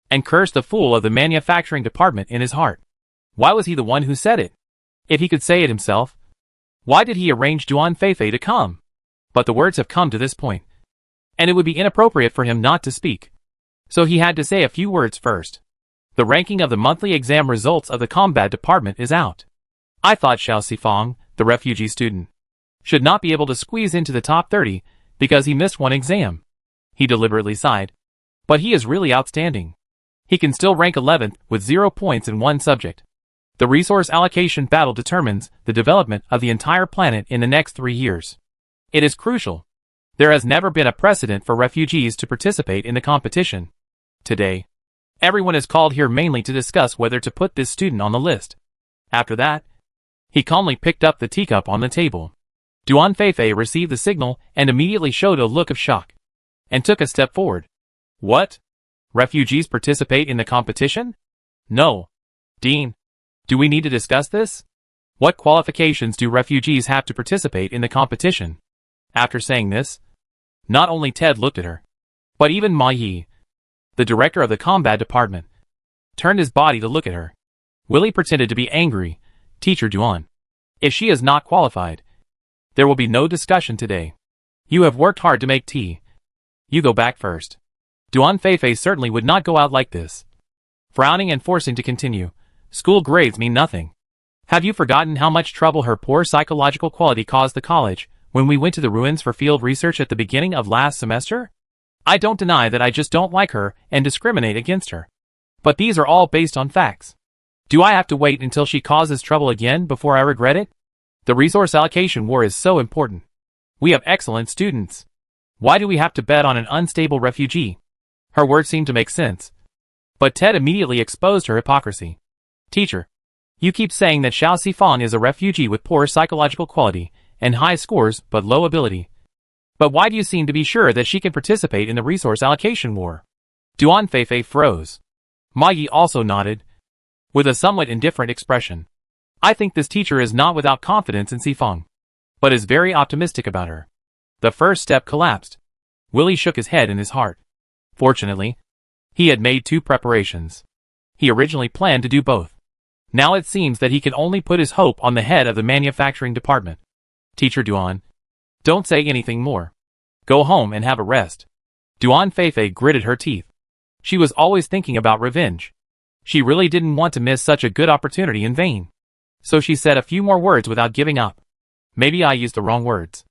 and cursed the fool of the manufacturing department in his heart. Why was he the one who said it? If he could say it himself, why did he arrange Duan Feifei to come? But the words have come to this point, and it would be inappropriate for him not to speak. So he had to say a few words first. The ranking of the monthly exam results of the combat department is out. I thought Xiao Sifang, the refugee student, should not be able to squeeze into the top 30 because he missed one exam. He deliberately sighed. But he is really outstanding. He can still rank 11th with 0 points in one subject. The resource allocation battle determines the development of the entire planet in the next 3 years. It is crucial. There has never been a precedent for refugees to participate in the competition. Today, everyone is called here mainly to discuss whether to put this student on the list. After that, he calmly picked up the teacup on the table. Duan Feifei received the signal and immediately showed a look of shock, and took a step forward. What? Refugees participate in the competition? No. Dean, do we need to discuss this? What qualifications do refugees have to participate in the competition? After saying this, not only Ted looked at her, but even Ma Yi, the director of the combat department, turned his body to look at her. Willie pretended to be angry. Teacher Duan, if she is not qualified, there will be no discussion today. You have worked hard to make tea. You go back first. Duan Feifei certainly would not go out like this. Frowning and forcing to continue, school grades mean nothing. Have you forgotten how much trouble her poor psychological quality caused the college when we went to the ruins for field research at the beginning of last semester? I don't deny that I just don't like her and discriminate against her. But these are all based on facts. Do I have to wait until she causes trouble again before I regret it? The resource allocation war is so important. We have excellent students. Why do we have to bet on an unstable refugee? Her words seemed to make sense. But Ted immediately exposed her hypocrisy. Teacher, you keep saying that Xiao Sifang is a refugee with poor psychological quality and high scores but low ability. But why do you seem to be sure that she can participate in the resource allocation war? Duan Feifei froze. Ma Yi also nodded, with a somewhat indifferent expression. I think this teacher is not without confidence in Sifang, but is very optimistic about her. The first step collapsed. Willie shook his head in his heart. Fortunately, he had made 2 preparations. He originally planned to do both. Now it seems that he can only put his hope on the head of the manufacturing department. Teacher Duan, don't say anything more. Go home and have a rest. Duan Feifei gritted her teeth. She was always thinking about revenge. She really didn't want to miss such a good opportunity in vain. So she said a few more words without giving up. Maybe I used the wrong words.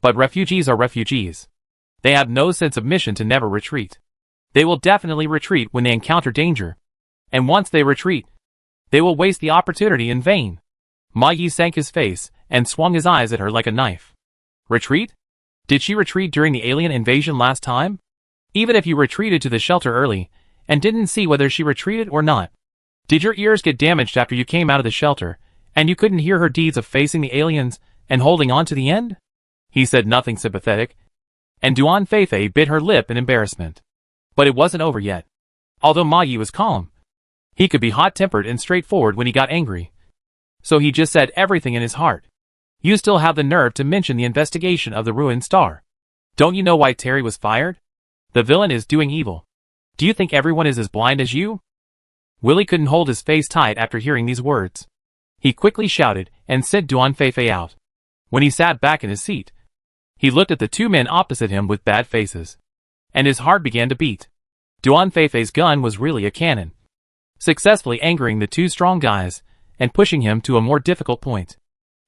But refugees are refugees. They have no sense of mission to never retreat. They will definitely retreat when they encounter danger. And once they retreat, they will waste the opportunity in vain. Ma Yi sank his face and swung his eyes at her like a knife. Retreat? Did she retreat during the alien invasion last time? Even if you retreated to the shelter early and didn't see whether she retreated or not, did your ears get damaged after you came out of the shelter and you couldn't hear her deeds of facing the aliens and holding on to the end? He said nothing sympathetic, and Duan Feifei bit her lip in embarrassment. But it wasn't over yet. Although Ma Yi was calm, he could be hot-tempered and straightforward when he got angry. So he just said everything in his heart. You still have the nerve to mention the investigation of the ruined star. Don't you know why Terry was fired? The villain is doing evil. Do you think everyone is as blind as you? Willie couldn't hold his face tight after hearing these words. He quickly shouted and sent Duan Feifei out. When he sat back in his seat, he looked at the 2 men opposite him with bad faces, and his heart began to beat. Duan Feifei's gun was really a cannon, successfully angering the 2 strong guys and pushing him to a more difficult point.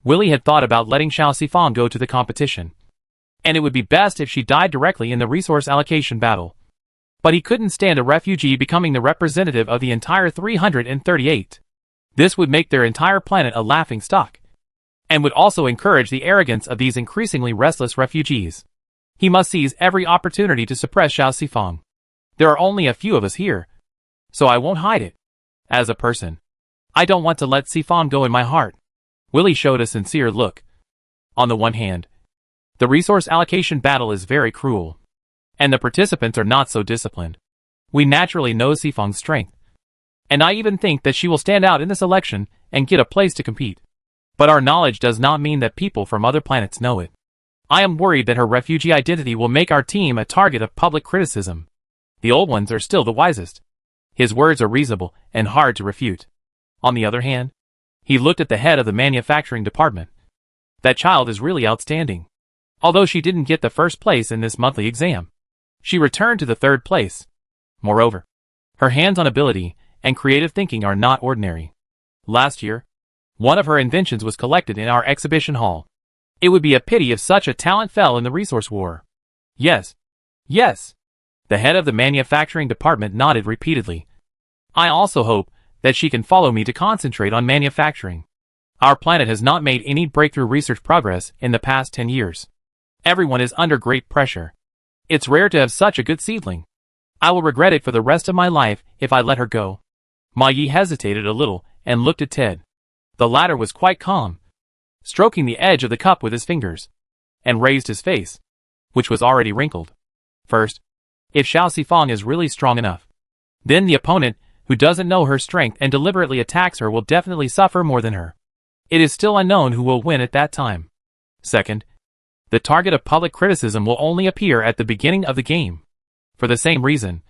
Willie had thought about letting Xiao Sifang go to the competition, and it would be best if she died directly in the resource allocation battle. But he couldn't stand a refugee becoming the representative of the entire 338. This would make their entire planet a laughing stock, and would also encourage the arrogance of these increasingly restless refugees. He must seize every opportunity to suppress Xiao Sifang. There are only a few of us here, so I won't hide it. As a person, I don't want to let Sifang go in my heart. Willie showed a sincere look. On the one hand, the resource allocation battle is very cruel, and the participants are not so disciplined. We naturally know Sifang's strength, and I even think that she will stand out in this election and get a place to compete. But our knowledge does not mean that people from other planets know it. I am worried that her refugee identity will make our team a target of public criticism. The old ones are still the wisest. His words are reasonable and hard to refute. On the other hand, he looked at the head of the manufacturing department. That child is really outstanding. Although she didn't get the first place in this monthly exam, she returned to the 3rd place. Moreover, her hands-on ability and creative thinking are not ordinary. Last year, one of her inventions was collected in our exhibition hall. It would be a pity if such a talent fell in the resource war. Yes. Yes. The head of the manufacturing department nodded repeatedly. I also hope that she can follow me to concentrate on manufacturing. Our planet has not made any breakthrough research progress in the past 10 years. Everyone is under great pressure. It's rare to have such a good seedling. I will regret it for the rest of my life if I let her go. Ma Yi hesitated a little and looked at Ted. The latter was quite calm, stroking the edge of the cup with his fingers, and raised his face, which was already wrinkled. First, if Xiao Sifang is really strong enough, then the opponent, who doesn't know her strength and deliberately attacks her, will definitely suffer more than her. It is still unknown who will win at that time. Second, the target of public criticism will only appear at the beginning of the game. For the same reason,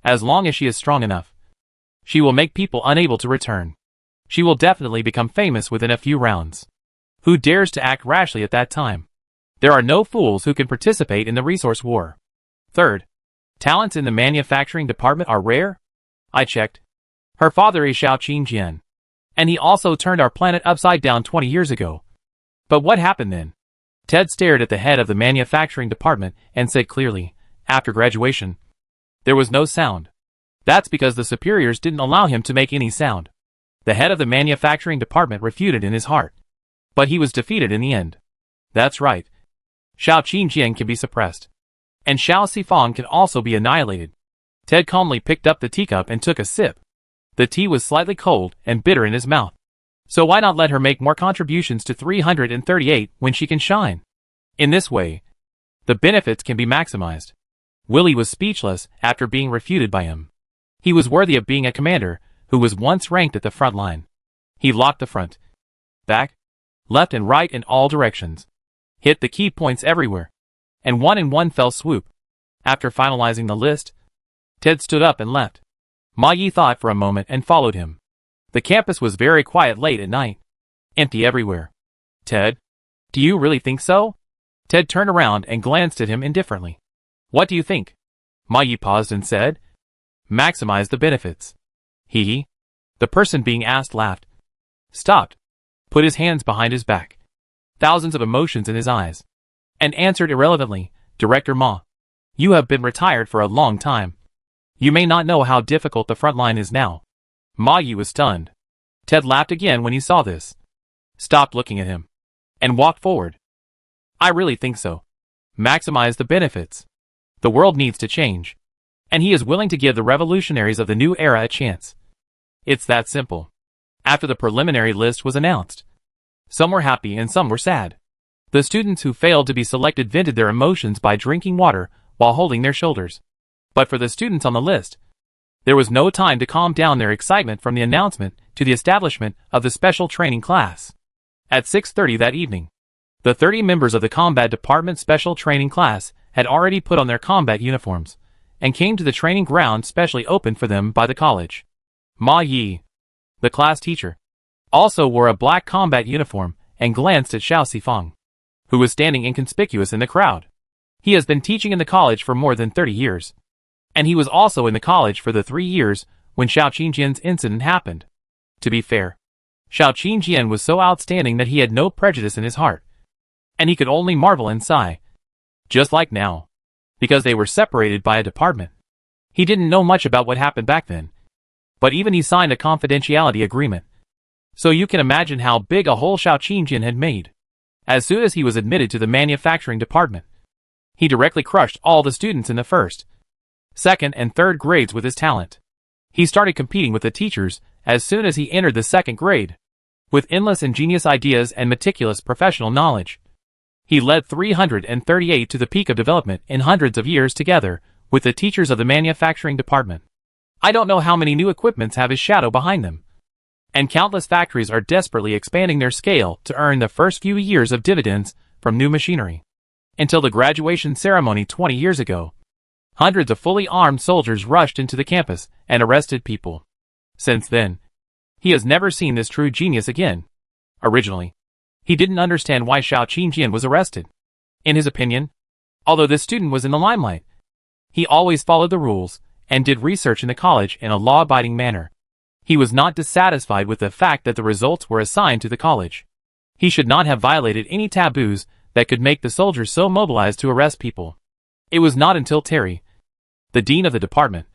as long as she is strong enough, she will make people unable to return. She will definitely become famous within a few rounds. Who dares to act rashly at that time? There are no fools who can participate in the resource war. Third, talents in the manufacturing department are rare? I checked. Her father is Xiao Qingjian, and he also turned our planet upside down 20 years ago. But what happened then? Ted stared at the head of the manufacturing department and said clearly, after graduation, there was no sound. That's because the superiors didn't allow him to make any sound. The head of the manufacturing department refuted in his heart, but he was defeated in the end. That's right. Xiao Qingjian can be suppressed, and Xiao Sifang can also be annihilated. Ted calmly picked up the teacup and took a sip. The tea was slightly cold and bitter in his mouth. So why not let her make more contributions to 338 when she can shine? In this way, the benefits can be maximized. Willie was speechless after being refuted by him. He was worthy of being a commander who was once ranked at the front line. He locked the front, back, left and right in all directions, hit the key points everywhere, and won in one fell swoop. After finalizing the list, Ted stood up and left. Ma Yi thought for a moment and followed him. The campus was very quiet late at night. Empty everywhere. Ted? Do you really think so? Ted turned around and glanced at him indifferently. What do you think? Ma Yi paused and said, maximize the benefits. He? The person being asked laughed, stopped, put his hands behind his back, thousands of emotions in his eyes, and answered irrelevantly, Director Ma, you have been retired for a long time. You may not know how difficult the front line is now. Ma Yi was stunned. Ted laughed again when he saw this, stopped looking at him, and walked forward. I really think so. Maximize the benefits. The world needs to change, and he is willing to give the revolutionaries of the new era a chance. It's that simple. After the preliminary list was announced, some were happy and some were sad. The students who failed to be selected vented their emotions by drinking water while holding their shoulders. But for the students on the list, there was no time to calm down their excitement from the announcement to the establishment of the special training class. At 6:30 that evening, the 30 members of the Combat Department Special Training Class had already put on their combat uniforms and came to the training ground specially opened for them by the college. Ma Yi, the class teacher, also wore a black combat uniform and glanced at Xiao Sifang, who was standing inconspicuous in the crowd. He has been teaching in the college for more than 30 years, and he was also in the college for the 3 years when Xiao Qingjian's incident happened. To be fair, Xiao Qingjian was so outstanding that he had no prejudice in his heart, and he could only marvel and sigh, just like now, because they were separated by a department. He didn't know much about what happened back then, but even he signed a confidentiality agreement. So you can imagine how big a hole Xiao Qingjian had made. As soon as he was admitted to the manufacturing department, he directly crushed all the students in the first, second and third grades with his talent. He started competing with the teachers as soon as he entered the second grade. With endless ingenious ideas and meticulous professional knowledge, he led 338 to the peak of development in hundreds of years together with the teachers of the manufacturing department. I don't know how many new equipments have his shadow behind them, and countless factories are desperately expanding their scale to earn the first few years of dividends from new machinery. Until the graduation ceremony 20 years ago, hundreds of fully armed soldiers rushed into the campus and arrested people. Since then, he has never seen this true genius again. Originally, he didn't understand why Xiao Qingjian was arrested. In his opinion, although this student was in the limelight, he always followed the rules and did research in the college in a law-abiding manner. He was not dissatisfied with the fact that the results were assigned to the college. He should not have violated any taboos that could make the soldiers so mobilized to arrest people. It was not until Terry, the dean of the department,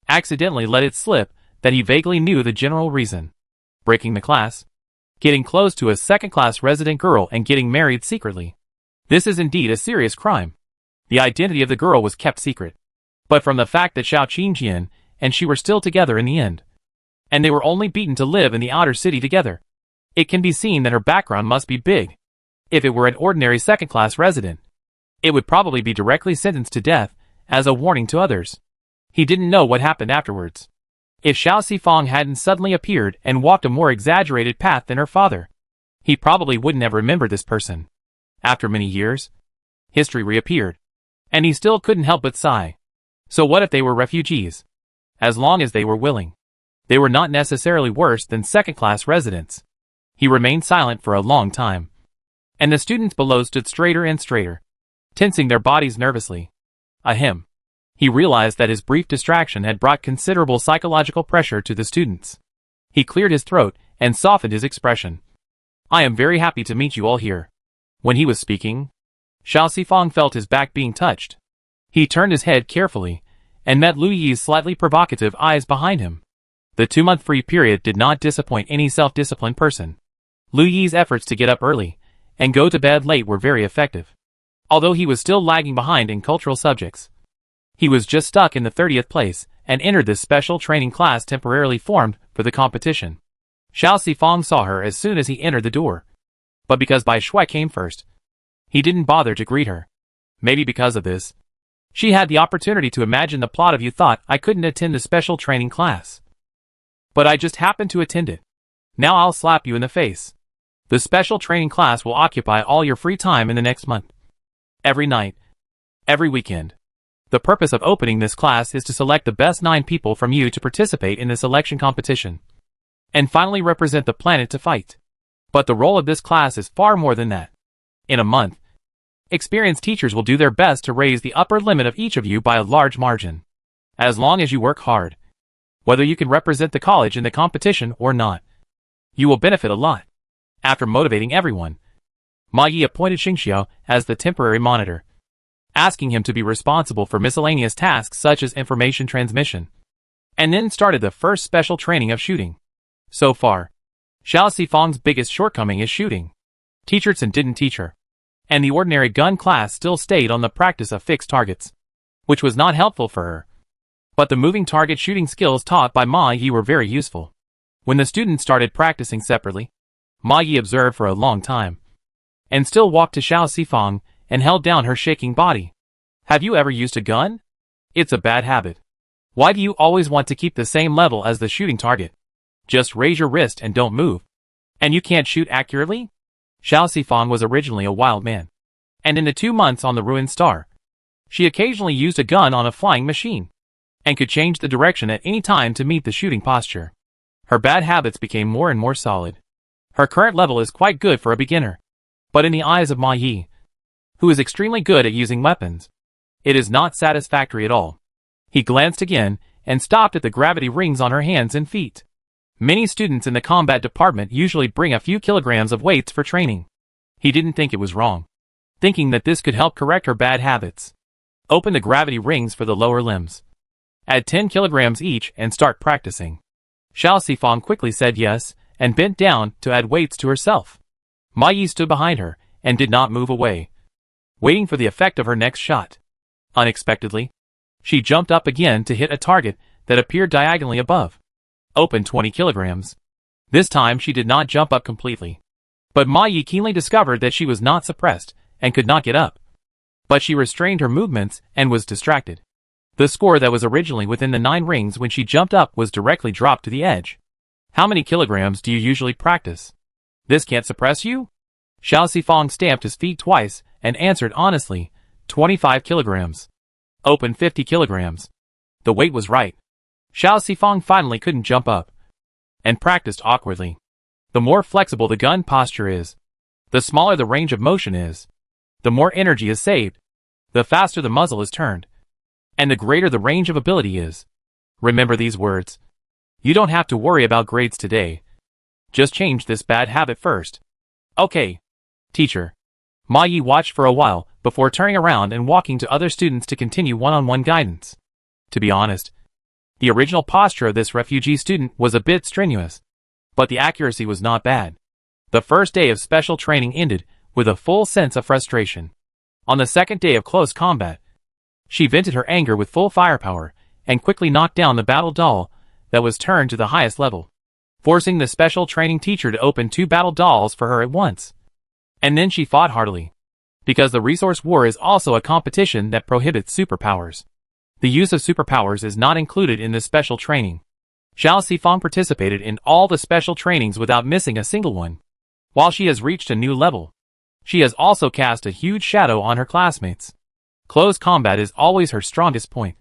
accidentally let it slip that he vaguely knew the general reason. Breaking the class. Getting close to a second-class resident girl and getting married secretly. This is indeed a serious crime. The identity of the girl was kept secret. But from the fact that Xiao Qingjian and she were still together in the end, and they were only beaten to live in the outer city together, it can be seen that her background must be big. If it were an ordinary second-class resident, it would probably be directly sentenced to death as a warning to others. He didn't know what happened afterwards. If Xiao Sifang hadn't suddenly appeared and walked a more exaggerated path than her father, he probably wouldn't have remembered this person. After many years, history reappeared, and he still couldn't help but sigh. So what if they were refugees? As long as they were willing, they were not necessarily worse than second-class residents. He remained silent for a long time, and the students below stood straighter and straighter, tensing their bodies nervously. Ahem. He realized that his brief distraction had brought considerable psychological pressure to the students. He cleared his throat and softened his expression. I am very happy to meet you all here. When he was speaking, Xiao Sifang felt his back being touched. He turned his head carefully and met Lu Yi's slightly provocative eyes behind him. The 2-month free period did not disappoint any self-disciplined person. Lu Yi's efforts to get up early and go to bed late were very effective. Although he was still lagging behind in cultural subjects, he was just stuck in the 30th place and entered this special training class temporarily formed for the competition. Xiao Sifang saw her as soon as he entered the door. But because Bai Shui came first, he didn't bother to greet her. Maybe because of this, she had the opportunity to imagine the plot of "You thought I couldn't attend the special training class, but I just happened to attend it. Now I'll slap you in the face. The special training class will occupy all your free time in the next month. Every night. Every weekend. The purpose of opening this class is to select the best 9 people from you to participate in the selection competition, and finally represent the planet to fight. But the role of this class is far more than that. In a month, experienced teachers will do their best to raise the upper limit of each of you by a large margin. As long as you work hard, whether you can represent the college in the competition or not, you will benefit a lot. After motivating everyone, Ma Yi appointed Xingxiao as the temporary monitor, asking him to be responsible for miscellaneous tasks such as information transmission, and then started the first special training of shooting. So far, Xiao Sifang's biggest shortcoming is shooting. Teacherson didn't teach her, and the ordinary gun class still stayed on the practice of fixed targets, which was not helpful for her. But the moving target shooting skills taught by Ma Yi were very useful. When the students started practicing separately, Ma Yi observed for a long time, and still walked to Xiao Sifang and held down her shaking body. Have you ever used a gun? It's a bad habit. Why do you always want to keep the same level as the shooting target? Just raise your wrist and don't move. And you can't shoot accurately? Xiao Sifang was originally a wild man, and in the 2 months on the ruined star, she occasionally used a gun on a flying machine, and could change the direction at any time to meet the shooting posture. Her bad habits became more and more solid. Her current level is quite good for a beginner, but in the eyes of Ma Yi, who is extremely good at using weapons, it is not satisfactory at all. He glanced again and stopped at the gravity rings on her hands and feet. Many students in the combat department usually bring a few kilograms of weights for training. He didn't think it was wrong, thinking that this could help correct her bad habits. Open the gravity rings for the lower limbs. Add 10 kilograms each and start practicing. Xiao Sifang quickly said yes and bent down to add weights to herself. Ma Yi stood behind her and did not move away, waiting for the effect of her next shot. Unexpectedly, she jumped up again to hit a target that appeared diagonally above. Open 20 kilograms. This time she did not jump up completely, but Ma Yi keenly discovered that she was not suppressed and could not get up. But she restrained her movements and was distracted. The score that was originally within the 9 rings when she jumped up was directly dropped to the edge. How many kilograms do you usually practice? This can't suppress you? Xiao Sifang stamped his feet twice and answered honestly, 25 kilograms. Open 50 kilograms. The weight was right. Xiao Sifang finally couldn't jump up, and practiced awkwardly. The more flexible the gun posture is, the smaller the range of motion is, the more energy is saved, the faster the muzzle is turned, and the greater the range of ability is. Remember these words. You don't have to worry about grades today. Just change this bad habit first. Okay, teacher. Ma Yi watched for a while before turning around and walking to other students to continue one-on-one guidance. To be honest, The original posture of this refugee student was a bit strenuous, but the accuracy was not bad. The first day of special training ended with a full sense of frustration. On the second day of close combat, she vented her anger with full firepower and quickly knocked down the battle doll that was turned to the highest level, forcing the special training teacher to open 2 battle dolls for her at once. And then she fought heartily, because the resource war is also a competition that prohibits superpowers. The use of superpowers is not included in this special training. Xiao Sifang participated in all the special trainings without missing a single one. While she has reached a new level, she has also cast a huge shadow on her classmates. Close combat is always her strongest point.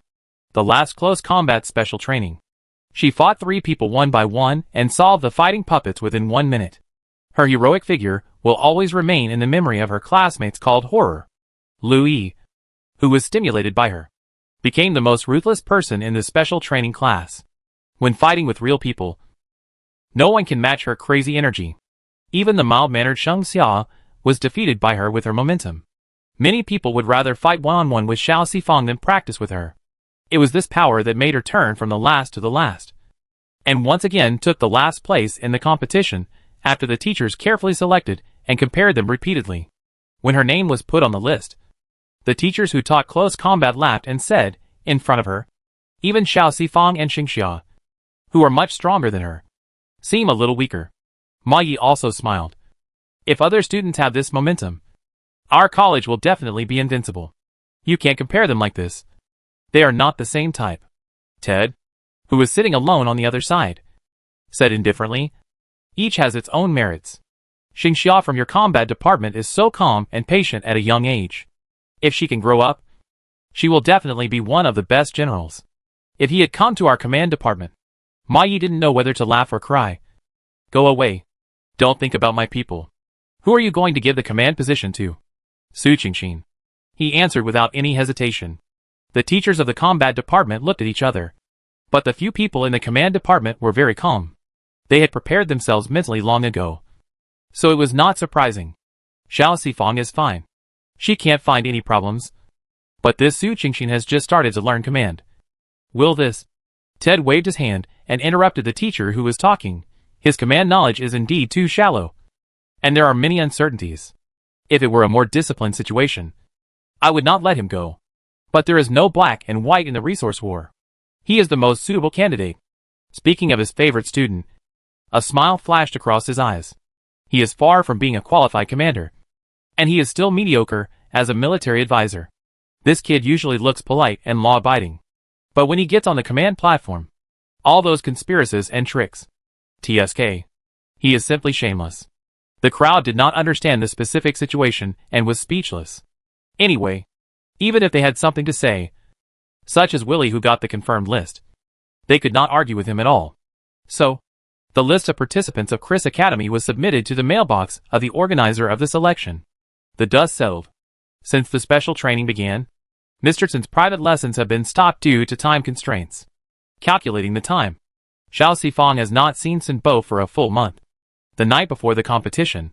The last close combat special training, she fought 3 people one by one and solved the fighting puppets within 1 minute. Her heroic figure will always remain in the memory of her classmates called Horror. Lu Yi, who was stimulated by her, became the most ruthless person in the special training class. When fighting with real people, no one can match her crazy energy. Even the mild-mannered Sheng Xia was defeated by her with her momentum. Many people would rather fight one-on-one with Xiao Sifang than practice with her. It was this power that made her turn from the last to the last, and once again took the last place in the competition after the teachers carefully selected and compared them repeatedly. When her name was put on the list, the teachers who taught close combat laughed and said, in front of her, even Xiao Sifang and Xingxia, who are much stronger than her, seem a little weaker. Ma Yi also smiled. If other students have this momentum, our college will definitely be invincible. You can't compare them like this. They are not the same type. Ted, who was sitting alone on the other side, said indifferently, each has its own merits. Xingxia from your combat department is so calm and patient at a young age. If she can grow up, she will definitely be one of the best generals. If he had come to our command department, Ma Yi didn't know whether to laugh or cry. Go away. Don't think about my people. Who are you going to give the command position to? Su Qingxin. He answered without any hesitation. The teachers of the combat department looked at each other, but the few people in the command department were very calm. They had prepared themselves mentally long ago, so it was not surprising. Xiao Sifang is fine. She can't find any problems. But this Su Qingxin has just started to learn command. Will this? Ted waved his hand and interrupted the teacher who was talking. His command knowledge is indeed too shallow, and there are many uncertainties. If it were a more disciplined situation, I would not let him go. But there is no black and white in the resource war. He is the most suitable candidate. Speaking of his favorite student, a smile flashed across his eyes. He is far from being a qualified commander, and he is still mediocre as a military advisor. This kid usually looks polite and law-abiding, but when he gets on the command platform, all those conspiracies and tricks. TSK. He is simply shameless. The crowd did not understand the specific situation and was speechless. Anyway, even if they had something to say, such as Willie who got the confirmed list, they could not argue with him at all. So, the list of participants of Chris Academy was submitted to the mailbox of the organizer of the selection. The dust settled. Since the special training began, Mr. Tsen's private lessons have been stopped due to time constraints. Calculating the time, Xiao Sifang has not seen Sun Bo for a full month. The night before the competition,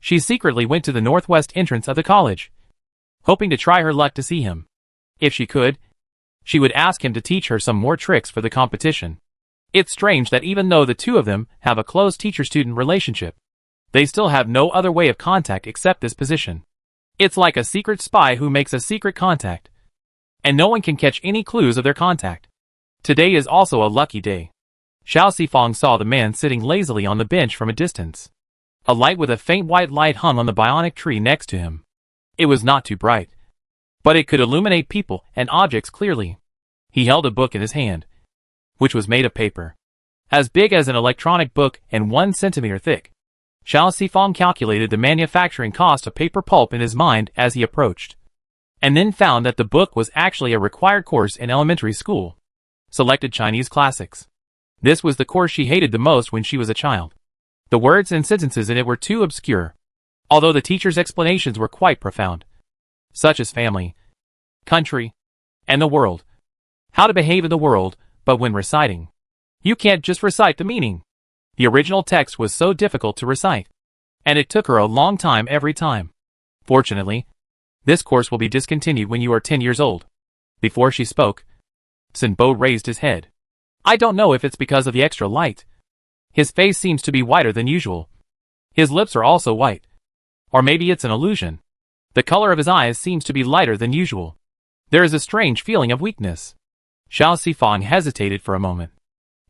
she secretly went to the northwest entrance of the college, hoping to try her luck to see him. If she could, she would ask him to teach her some more tricks for the competition. It's strange that even though the two of them have a close teacher-student relationship, they still have no other way of contact except this position. It's like a secret spy who makes a secret contact, and no one can catch any clues of their contact. Today is also a lucky day. Xiao Sifang saw the man sitting lazily on the bench from a distance. A light with a faint white light hung on the bionic tree next to him. It was not too bright, but it could illuminate people and objects clearly. He held a book in his hand, which was made of paper, as big as an electronic book and 1 centimeter thick. Xiao Sifang calculated the manufacturing cost of paper pulp in his mind as he approached, and then found that the book was actually a required course in elementary school. Selected Chinese classics. This was the course she hated the most when she was a child. The words and sentences in it were too obscure, although the teacher's explanations were quite profound, such as family, country, and the world. How to behave in the world, but when reciting, you can't just recite the meaning. The original text was so difficult to recite, and it took her a long time every time. Fortunately, this course will be discontinued when you are 10 years old. Before she spoke, Sun Bo raised his head. I don't know if it's because of the extra light. His face seems to be whiter than usual. His lips are also white. Or maybe it's an illusion. The color of his eyes seems to be lighter than usual. There is a strange feeling of weakness. Xiao Sifang hesitated for a moment,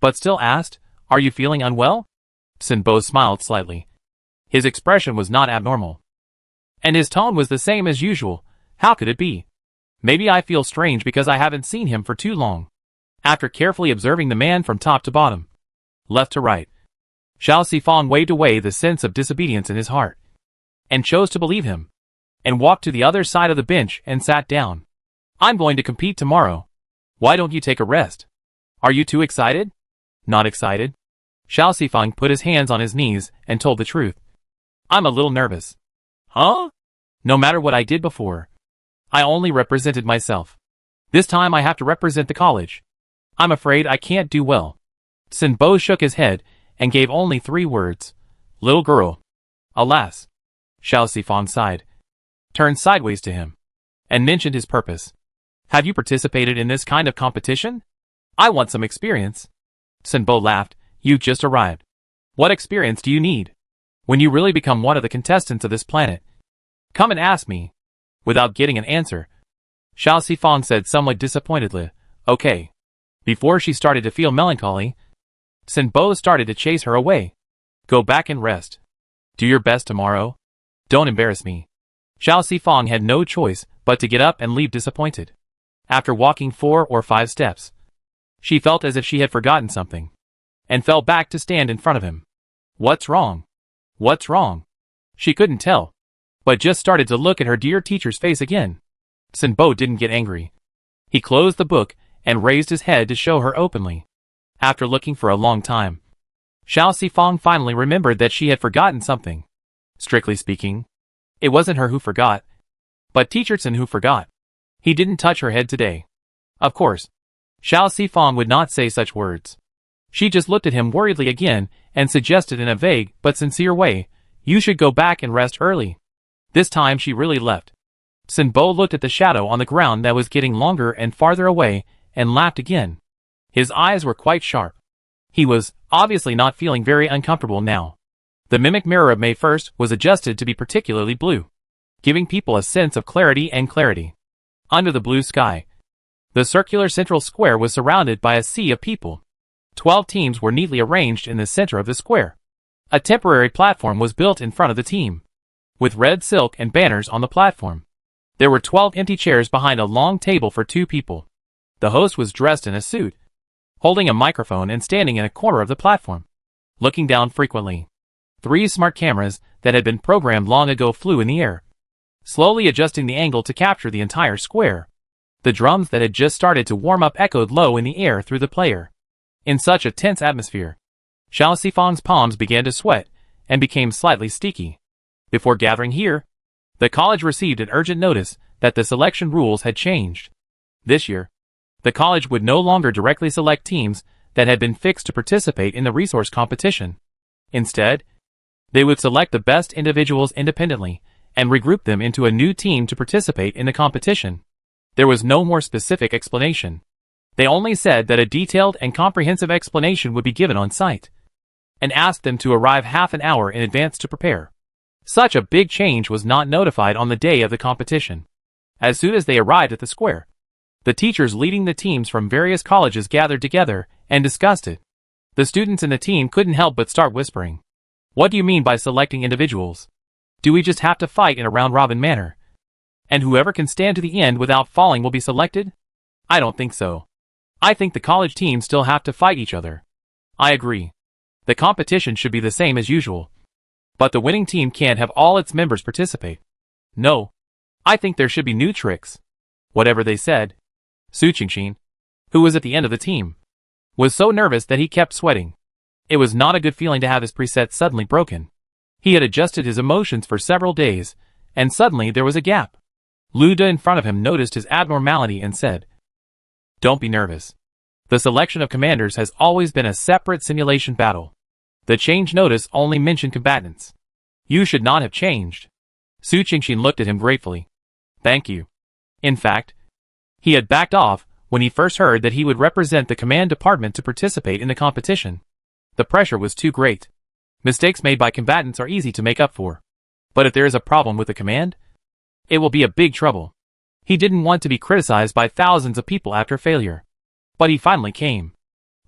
but still asked, "Are you feeling unwell?" Sin Bo smiled slightly. His expression was not abnormal. And his tone was the same as usual. How could it be? Maybe I feel strange because I haven't seen him for too long. After carefully observing the man from top to bottom, left to right, Xiao Sifang waved away the sense of disobedience in his heart, and chose to believe him, and walked to the other side of the bench and sat down. "I'm going to compete tomorrow. Why don't you take a rest? Are you too excited?" "Not excited." Xiao Sifang put his hands on his knees and told the truth. "I'm a little nervous." "Huh?" "No matter what I did before, I only represented myself. This time I have to represent the college. I'm afraid I can't do well." Sin Bo shook his head and gave only 3 words. "Little girl." "Alas." Xiao Sifang sighed, turned sideways to him, and mentioned his purpose. "Have you participated in this kind of competition? I want some experience." Sin Bo laughed. "You've just arrived. What experience do you need? When you really become one of the contestants of this planet, come and ask me." Without getting an answer, Xiao Sifang said somewhat disappointedly, "Okay." Before she started to feel melancholy, Sin Bo started to chase her away. "Go back and rest. Do your best tomorrow. Don't embarrass me." Xiao Sifang had no choice but to get up and leave disappointed. After walking 4 or 5 steps, she felt as if she had forgotten something, and fell back to stand in front of him. "What's wrong? What's wrong?" She couldn't tell, but just started to look at her dear teacher's face again. Sin Bo didn't get angry. He closed the book and raised his head to show her openly. After looking for a long time, Xiao Sifang finally remembered that she had forgotten something. Strictly speaking, it wasn't her who forgot, but Teacher Tsin who forgot. He didn't touch her head today. Of course, Xiao Sifang would not say such words. She just looked at him worriedly again and suggested in a vague but sincere way, "You should go back and rest early." This time she really left. Sin Bo looked at the shadow on the ground that was getting longer and farther away and laughed again. His eyes were quite sharp. He was obviously not feeling very uncomfortable now. The mimic mirror of May 1st was adjusted to be particularly blue, giving people a sense of clarity and clarity. Under the blue sky, the circular central square was surrounded by a sea of people. 12 teams were neatly arranged in the center of the square. A temporary platform was built in front of the team, with red silk and banners on the platform. There were 12 empty chairs behind a long table for 2 people. The host was dressed in a suit, holding a microphone and standing in a corner of the platform, looking down frequently. 3 smart cameras that had been programmed long ago flew in the air, slowly adjusting the angle to capture the entire square. The drums that had just started to warm up echoed low in the air through the player. In such a tense atmosphere, Xiao Sifang's palms began to sweat and became slightly sticky. Before gathering here, the college received an urgent notice that the selection rules had changed. This year, the college would no longer directly select teams that had been fixed to participate in the resource competition. Instead, they would select the best individuals independently and regroup them into a new team to participate in the competition. There was no more specific explanation. They only said that a detailed and comprehensive explanation would be given on site, and asked them to arrive half an hour in advance to prepare. Such a big change was not notified on the day of the competition. As soon as they arrived at the square, the teachers leading the teams from various colleges gathered together and discussed it. The students in the team couldn't help but start whispering. "What do you mean by selecting individuals? Do we just have to fight in a round-robin manner? And whoever can stand to the end without falling will be selected? I don't think so. I think the college teams still have to fight each other." "I agree. The competition should be the same as usual. But the winning team can't have all its members participate. No. I think there should be new tricks." Whatever they said, Su Qingxin, who was at the end of the team, was so nervous that he kept sweating. It was not a good feeling to have his preset suddenly broken. He had adjusted his emotions for several days, and suddenly there was a gap. Lu De in front of him noticed his abnormality and said, "Don't be nervous. The selection of commanders has always been a separate simulation battle. The change notice only mentioned combatants. You should not have changed." Su Qingxin looked at him gratefully. "Thank you." In fact, he had backed off when he first heard that he would represent the command department to participate in the competition. The pressure was too great. Mistakes made by combatants are easy to make up for. But if there is a problem with the command, it will be a big trouble. He didn't want to be criticized by thousands of people after failure. But he finally came.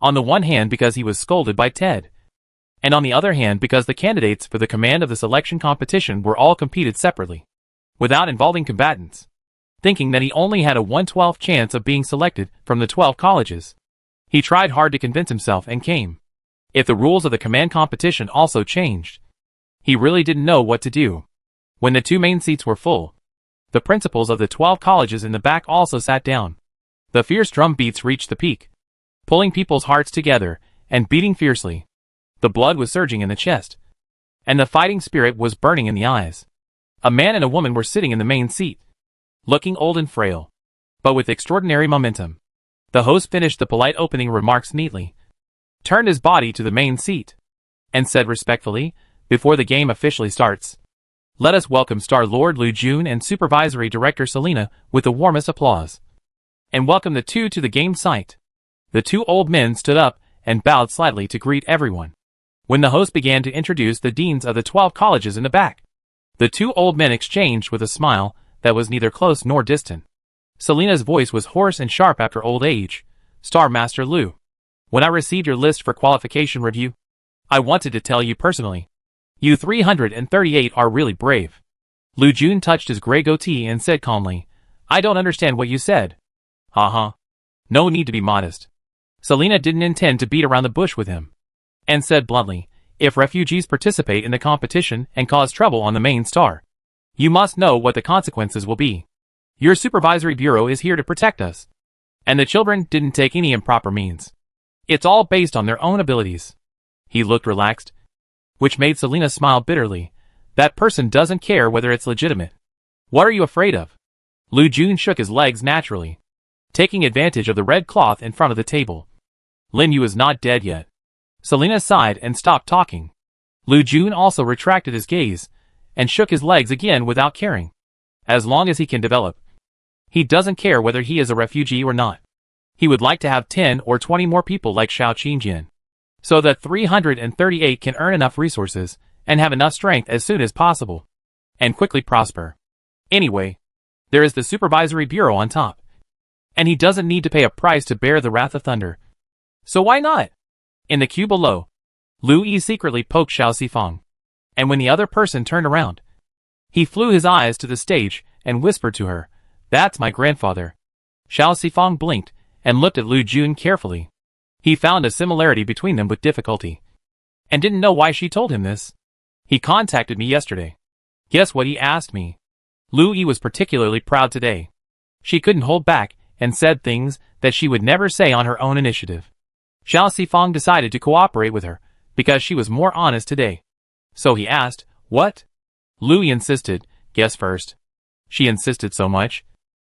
On the one hand because he was scolded by Ted. And on the other hand because the candidates for the command of the selection competition were all competed separately, without involving combatants. Thinking that he only had a 1/12 chance of being selected from the 12 colleges. He tried hard to convince himself and came. If the rules of the command competition also changed, he really didn't know what to do. When the 2 main seats were full, the principals of the 12 colleges in the back also sat down. The fierce drum beats reached the peak, pulling people's hearts together and beating fiercely. The blood was surging in the chest, and the fighting spirit was burning in the eyes. A man and a woman were sitting in the main seat, looking old and frail, but with extraordinary momentum. The host finished the polite opening remarks neatly, turned his body to the main seat, and said respectfully, before the game officially starts, "Let us welcome Star Lord Lu Jun and Supervisory Director Selena with the warmest applause. And welcome the 2 to the game site." The 2 old men stood up and bowed slightly to greet everyone. When the host began to introduce the deans of the 12 colleges in the back, the 2 old men exchanged with a smile that was neither close nor distant. Selena's voice was hoarse and sharp after old age. "Star Master Lu, when I received your list for qualification review, I wanted to tell you personally. You 338 are really brave." Lu Jun touched his gray goatee and said calmly, "I don't understand what you said." "Haha. No need to be modest." Selena didn't intend to beat around the bush with him, and said bluntly, "If refugees participate in the competition and cause trouble on the main star, you must know what the consequences will be. Your supervisory bureau is here to protect us. And the children didn't take any improper means. It's all based on their own abilities." He looked relaxed, which made Selena smile bitterly. That person doesn't care whether it's legitimate. "What are you afraid of?" Lu Jun shook his legs naturally, taking advantage of the red cloth in front of the table. "Lin Yu is not dead yet." Selena sighed and stopped talking. Lu Jun also retracted his gaze, and shook his legs again without caring. As long as he can develop. He doesn't care whether he is a refugee or not. He would like to have 10 or 20 more people like Xiao Qingjin, so that 338 can earn enough resources, and have enough strength as soon as possible, and quickly prosper. Anyway, there is the Supervisory Bureau on top, and he doesn't need to pay a price to bear the wrath of thunder. So why not? In the queue below, Lu Yi secretly poked Xiao Sifang, and when the other person turned around, he flew his eyes to the stage and whispered to her, "That's my grandfather." Xiao Sifang blinked and looked at Lu Jun carefully. He found a similarity between them with difficulty, and didn't know why she told him this. "He contacted me yesterday. Guess what he asked me?" Lu Yi was particularly proud today. She couldn't hold back and said things that she would never say on her own initiative. Xiao Sifang decided to cooperate with her because she was more honest today. So he asked, "What?" Lu Yi insisted, "Guess first." She insisted so much.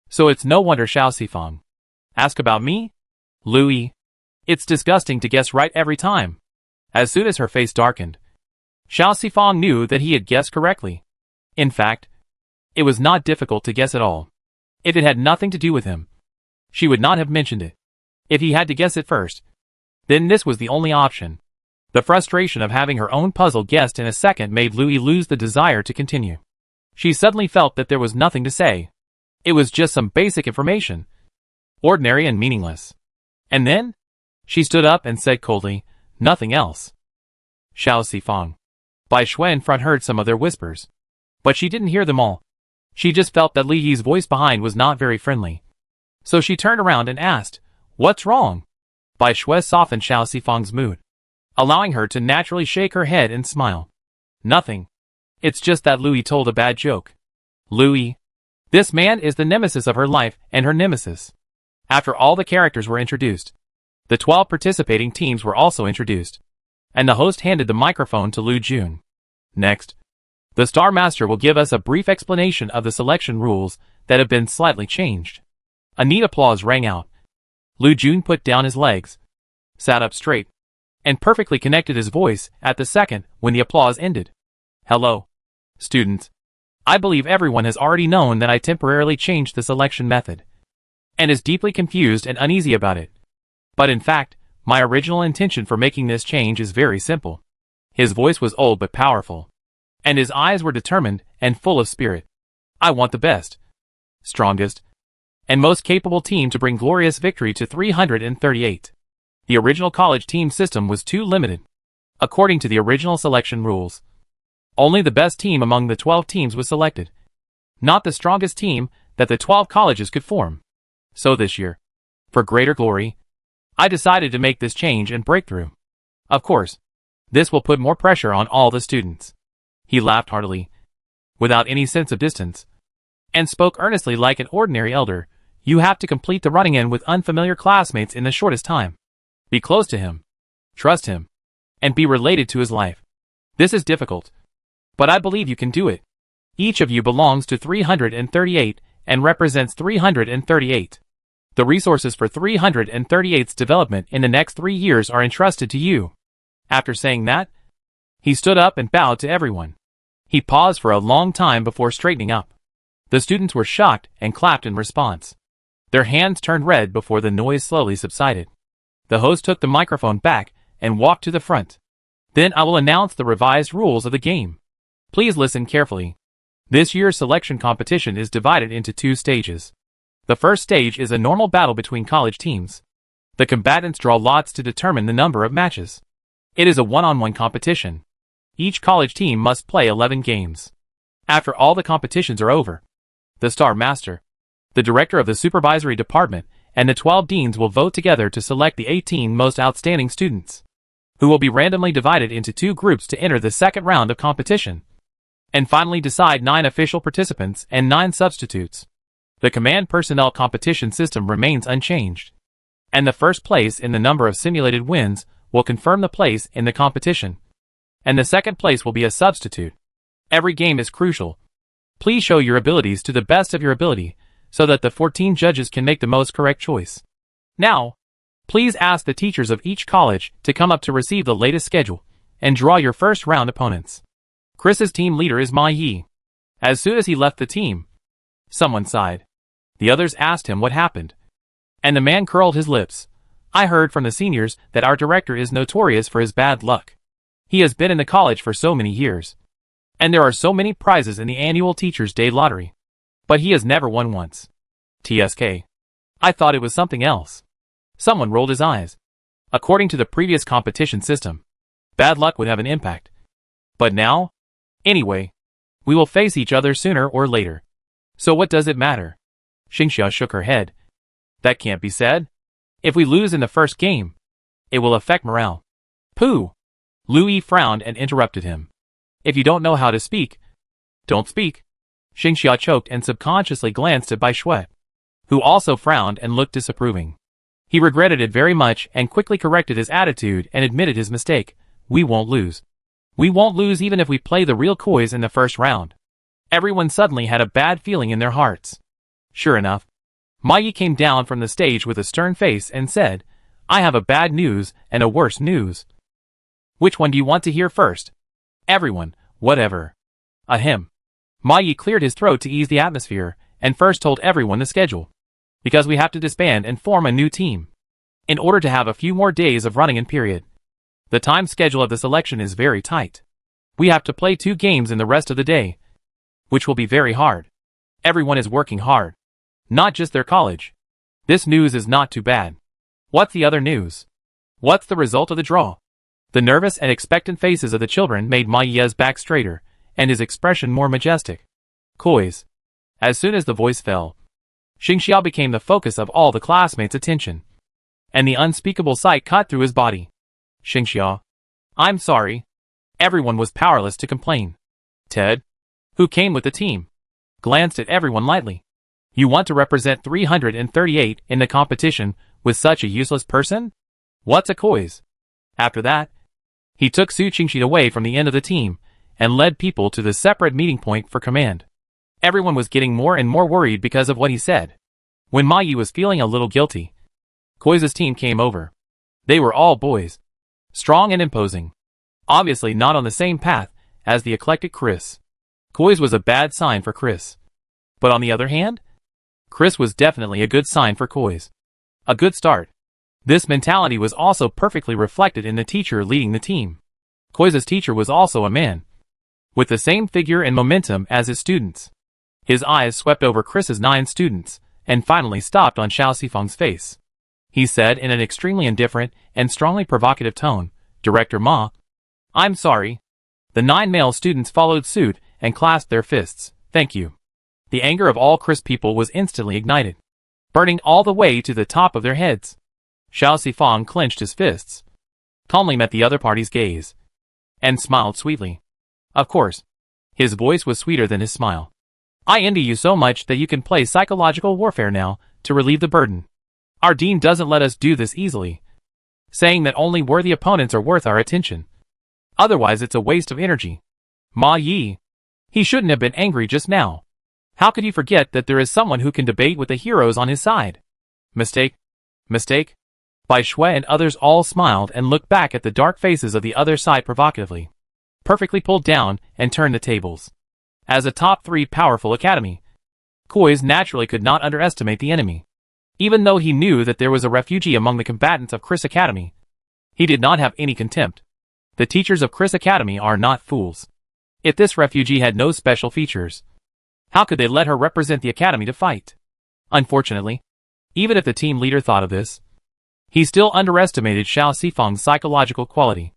So it's no wonder Xiao Sifang ask about me? Lu Yi. It's disgusting to guess right every time. As soon as her face darkened, Xiao Sifang knew that he had guessed correctly. In fact, it was not difficult to guess at all. If it had nothing to do with him, she would not have mentioned it. If he had to guess it first, then this was the only option. The frustration of having her own puzzle guessed in a second made Lu Yi lose the desire to continue. She suddenly felt that there was nothing to say. It was just some basic information, ordinary and meaningless. And then, she stood up and said coldly, "Nothing else." Xiao Sifang. Bai Shui in front heard some of their whispers, but she didn't hear them all. She just felt that Li Yi's voice behind was not very friendly. So she turned around and asked, "What's wrong?" Bai Shui softened Xiao Sifang's mood, allowing her to naturally shake her head and smile. "Nothing. It's just that Lu Yi told a bad joke." Lu Yi. This man is the nemesis of her life and her nemesis. After all the characters were introduced, the 12 participating teams were also introduced, and the host handed the microphone to Lu Jun. Next, the Star Master will give us a brief explanation of the selection rules that have been slightly changed. A neat applause rang out. Lu Jun put down his legs, sat up straight, and perfectly connected his voice at the second when the applause ended. "Hello, students. I believe everyone has already known that I temporarily changed the selection method. and is deeply confused and uneasy about it. But in fact, my original intention for making this change is very simple. His voice was old but powerful, and his eyes were determined and full of spirit. I want the best, strongest, and most capable team to bring glorious victory to 338. The original college team system was too limited. According to the original selection rules, only the best team among the 12 teams was selected, not the strongest team that the 12 colleges could form. So this year, for greater glory, I decided to make this change and breakthrough. Of course, this will put more pressure on all the students. He laughed heartily, without any sense of distance, and spoke earnestly like an ordinary elder. You have to complete the running in with unfamiliar classmates in the shortest time. Be close to him, trust him, and be related to his life. This is difficult, but I believe you can do it. Each of you belongs to 338 and represents 338. The resources for 338's development in the next 3 years are entrusted to you. After saying that, he stood up and bowed to everyone. He paused for a long time before straightening up. The students were shocked and clapped in response. Their hands turned red before the noise slowly subsided. The host took the microphone back and walked to the front. Then I will announce the revised rules of the game. Please listen carefully. This year's selection competition is divided into 2 stages. The first stage is a normal battle between college teams. The combatants draw lots to determine the number of matches. It is a one-on-one competition. Each college team must play 11 games. After all the competitions are over, the Star Master, the director of the supervisory department, and the 12 deans will vote together to select the 18 most outstanding students, who will be randomly divided into 2 groups to enter the second round of competition, and finally decide 9 official participants and 9 substitutes. The command personnel competition system remains unchanged, and the first place in the number of simulated wins will confirm the place in the competition, and the second place will be a substitute. Every game is crucial. Please show your abilities to the best of your ability, so that the 14 judges can make the most correct choice. Now, please ask the teachers of each college to come up to receive the latest schedule, and draw your first round opponents. Chris's team leader is Ma Yi. As soon as he left the team, someone sighed. The others asked him what happened, and the man curled his lips. I heard from the seniors that our director is notorious for his bad luck. He has been in the college for so many years, and there are so many prizes in the annual Teachers' Day lottery, but he has never won once. TSK. I thought it was something else. Someone rolled his eyes. According to the previous competition system, bad luck would have an impact. But now? Anyway, we will face each other sooner or later. So what does it matter? Xingxia shook her head. That can't be said. If we lose in the first game, it will affect morale. Pooh! Lu Yi frowned and interrupted him. If you don't know how to speak, don't speak. Xingxia choked and subconsciously glanced at Bai Shui, who also frowned and looked disapproving. He regretted it very much and quickly corrected his attitude and admitted his mistake. We won't lose. We won't lose even if we play the real coys in the first round. Everyone suddenly had a bad feeling in their hearts. Sure enough, Ma Yi came down from the stage with a stern face and said, I have a bad news and a worse news. Which one do you want to hear first? Everyone, whatever. Ahem. Ma Yi cleared his throat to ease the atmosphere, and first told everyone the schedule. Because we have to disband and form a new team, in order to have a few more days of running in period. The time schedule of the selection is very tight. We have to play 2 games in the rest of the day, which will be very hard. Everyone is working hard. Not just their college. This news is not too bad. What's the other news? What's the result of the draw? The nervous and expectant faces of the children made Ma Yi's back straighter, and his expression more majestic. Coys. As soon as the voice fell, Xingxia became the focus of all the classmates' attention, and the unspeakable sight cut through his body. Xingxia. I'm sorry. Everyone was powerless to complain. Ted, who came with the team, glanced at everyone lightly. You want to represent 338 in the competition with such a useless person? What's a coys? After that, he took Su Qingxi away from the end of the team and led people to the separate meeting point for command. Everyone was getting more and more worried because of what he said. When Ma Yi was feeling a little guilty, Koi's team came over. They were all boys, strong and imposing, obviously not on the same path as the eclectic Chris. Koi's was a bad sign for Chris. But on the other hand, Chris was definitely a good sign for Koi's. A good start. This mentality was also perfectly reflected in the teacher leading the team. Koi's teacher was also a man, with the same figure and momentum as his students. His eyes swept over Chris's 9 students, and finally stopped on Xiao Sifang's face. He said in an extremely indifferent and strongly provocative tone, "Director Ma, I'm sorry." The 9 male students followed suit and clasped their fists. "Thank you." The anger of all Chris people was instantly ignited, burning all the way to the top of their heads. Xiao Sifang clenched his fists, calmly met the other party's gaze, and smiled sweetly. Of course, his voice was sweeter than his smile. "I envy you so much that you can play psychological warfare now to relieve the burden. Our dean doesn't let us do this easily, saying that only worthy opponents are worth our attention. Otherwise it's a waste of energy." Ma Yi. He shouldn't have been angry just now. How could he forget that there is someone who can debate with the heroes on his side? Mistake? Mistake? Bai Shui and others all smiled and looked back at the dark faces of the other side provocatively. Perfectly pulled down and turned the tables. As a top 3 powerful academy, Koi's naturally could not underestimate the enemy. Even though he knew that there was a refugee among the combatants of Chris Academy, he did not have any contempt. The teachers of Chris Academy are not fools. If this refugee had no special features, how could they let her represent the academy to fight? Unfortunately, even if the team leader thought of this, he still underestimated Xiao Sifang's psychological quality.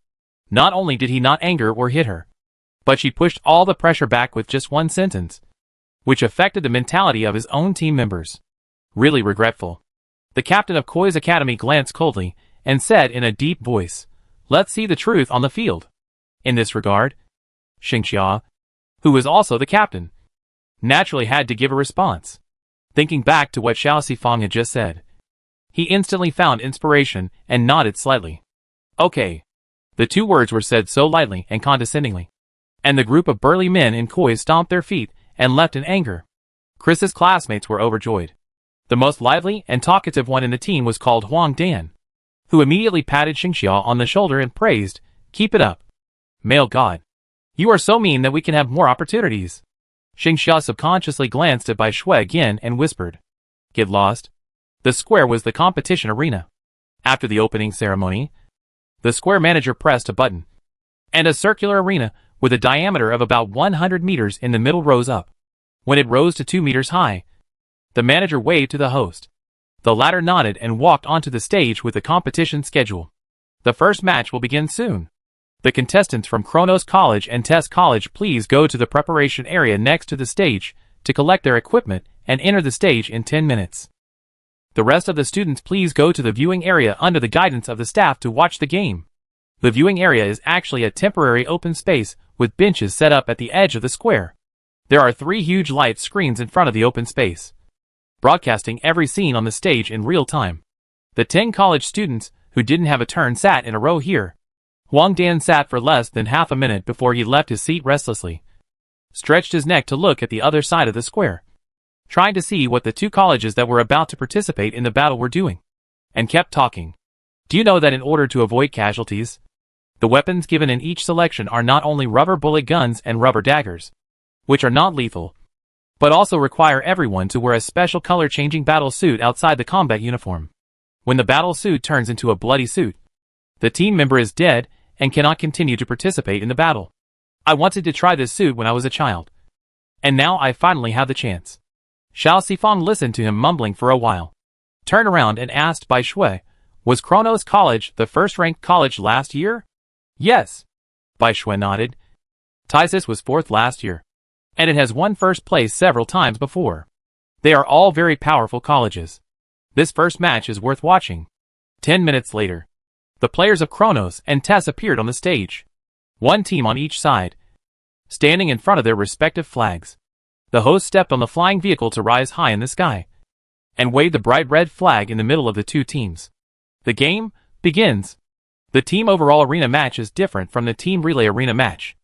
Not only did he not anger or hit her, but she pushed all the pressure back with just one sentence, which affected the mentality of his own team members. Really regretful. The captain of Koi's academy glanced coldly and said in a deep voice, "Let's see the truth on the field." In this regard, Xingxia, who was also the captain, naturally had to give a response. Thinking back to what Xiao Sifang had just said, he instantly found inspiration and nodded slightly. "Okay." The 2 words were said so lightly and condescendingly, and the group of burly men in Koi stomped their feet and left in anger. Chris's classmates were overjoyed. The most lively and talkative one in the team was called Huang Dan, who immediately patted Xingxia on the shoulder and praised, "Keep it up. Male god. You are so mean that we can have more opportunities." Xingxia subconsciously glanced at Bai Shui again and whispered, "Get lost." The square was the competition arena. After the opening ceremony, the square manager pressed a button, and a circular arena with a diameter of about 100 meters in the middle rose up. When it rose to 2 meters high, the manager waved to the host. The latter nodded and walked onto the stage with the competition schedule. "The first match will begin soon. The contestants from Kronos College and Test College please go to the preparation area next to the stage to collect their equipment and enter the stage in 10 minutes. The rest of the students please go to the viewing area under the guidance of the staff to watch the game." The viewing area is actually a temporary open space with benches set up at the edge of the square. There are 3 huge light screens in front of the open space, broadcasting every scene on the stage in real time. The 10 college students who didn't have a turn sat in a row here. Huang Dan sat for less than half a minute before he left his seat restlessly, stretched his neck to look at the other side of the square, trying to see what the 2 colleges that were about to participate in the battle were doing, and kept talking. "Do you know that in order to avoid casualties, the weapons given in each selection are not only rubber bullet guns and rubber daggers, which are not lethal, but also require everyone to wear a special color-changing battle suit outside the combat uniform. When the battle suit turns into a bloody suit, the team member is dead and cannot continue to participate in the battle. I wanted to try this suit when I was a child, and now I finally have the chance." Xiao Sifang listened to him mumbling for a while, turned around and asked Bai Shui, "Was Kronos College the first-ranked college last year?" "Yes." Bai Shui nodded. "Taisis was 4th last year, and it has won first place several times before. They are all very powerful colleges. This first match is worth watching." 10 minutes later, the players of Kronos and Tess appeared on the stage, 1 team on each side, standing in front of their respective flags. The host stepped on the flying vehicle to rise high in the sky, and waved the bright red flag in the middle of the 2 teams. The game begins. The team overall arena match is different from the team relay arena match.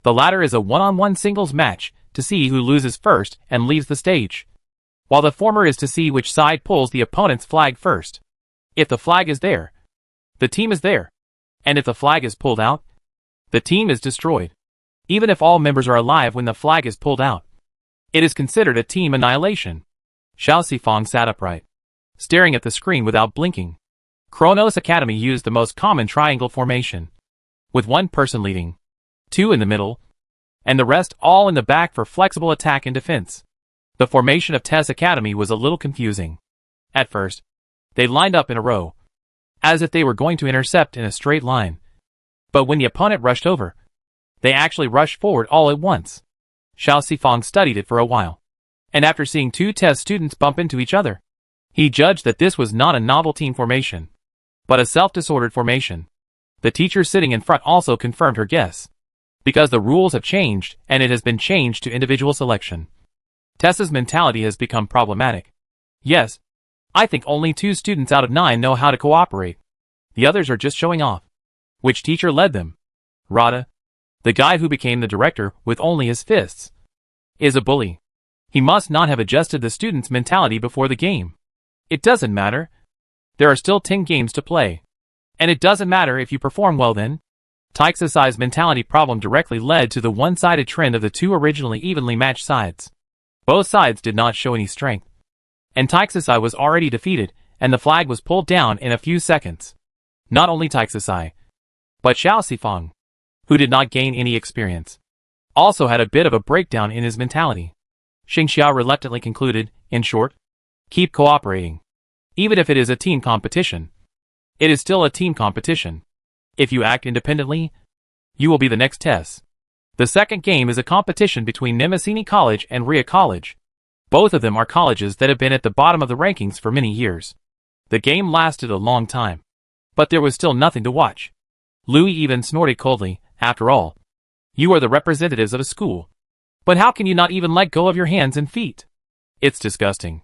The latter is a one-on-one singles match to see who loses first and leaves the stage, while the former is to see which side pulls the opponent's flag first. If the flag is there, the team is there, and if the flag is pulled out, the team is destroyed. Even if all members are alive when the flag is pulled out, it is considered a team annihilation. Xiao Sifang sat upright, staring at the screen without blinking. Kronos Academy used the most common triangle formation, with one person leading, two in the middle, and the rest all in the back for flexible attack and defense. The formation of Tess Academy was a little confusing. At first, they lined up in a row, as if they were going to intercept in a straight line. But when the opponent rushed over, they actually rushed forward all at once. Xiao Sifang studied it for a while, and after seeing two Tess students bump into each other, he judged that this was not a novel team formation, but a self-disordered formation. The teacher sitting in front also confirmed her guess, because the rules have changed and it has been changed to individual selection. Tessa's mentality has become problematic. Yes, I think only 2 students out of 9 know how to cooperate. The others are just showing off. Which teacher led them? Rada, the guy who became the director with only his fists, is a bully. He must not have adjusted the students' mentality before the game. It doesn't matter. There are still 10 games to play. And it doesn't matter if you perform well then. Taixisai's mentality problem directly led to the one-sided trend of the 2 originally evenly matched sides. Both sides did not show any strength, and Taixisai was already defeated, and the flag was pulled down in a few seconds. Not only Taixisai, but Xiao Sifang, who did not gain any experience, also had a bit of a breakdown in his mentality. Xingxiao reluctantly concluded, in short, keep cooperating. Even if it is a team competition, it is still a team competition. If you act independently, you will be the next Tess. The second game is a competition between Nemesini College and Ria College. Both of them are colleges that have been at the bottom of the rankings for many years. The game lasted a long time, but there was still nothing to watch. Louis even snorted coldly. After all, you are the representatives of a school. But how can you not even let go of your hands and feet? It's disgusting.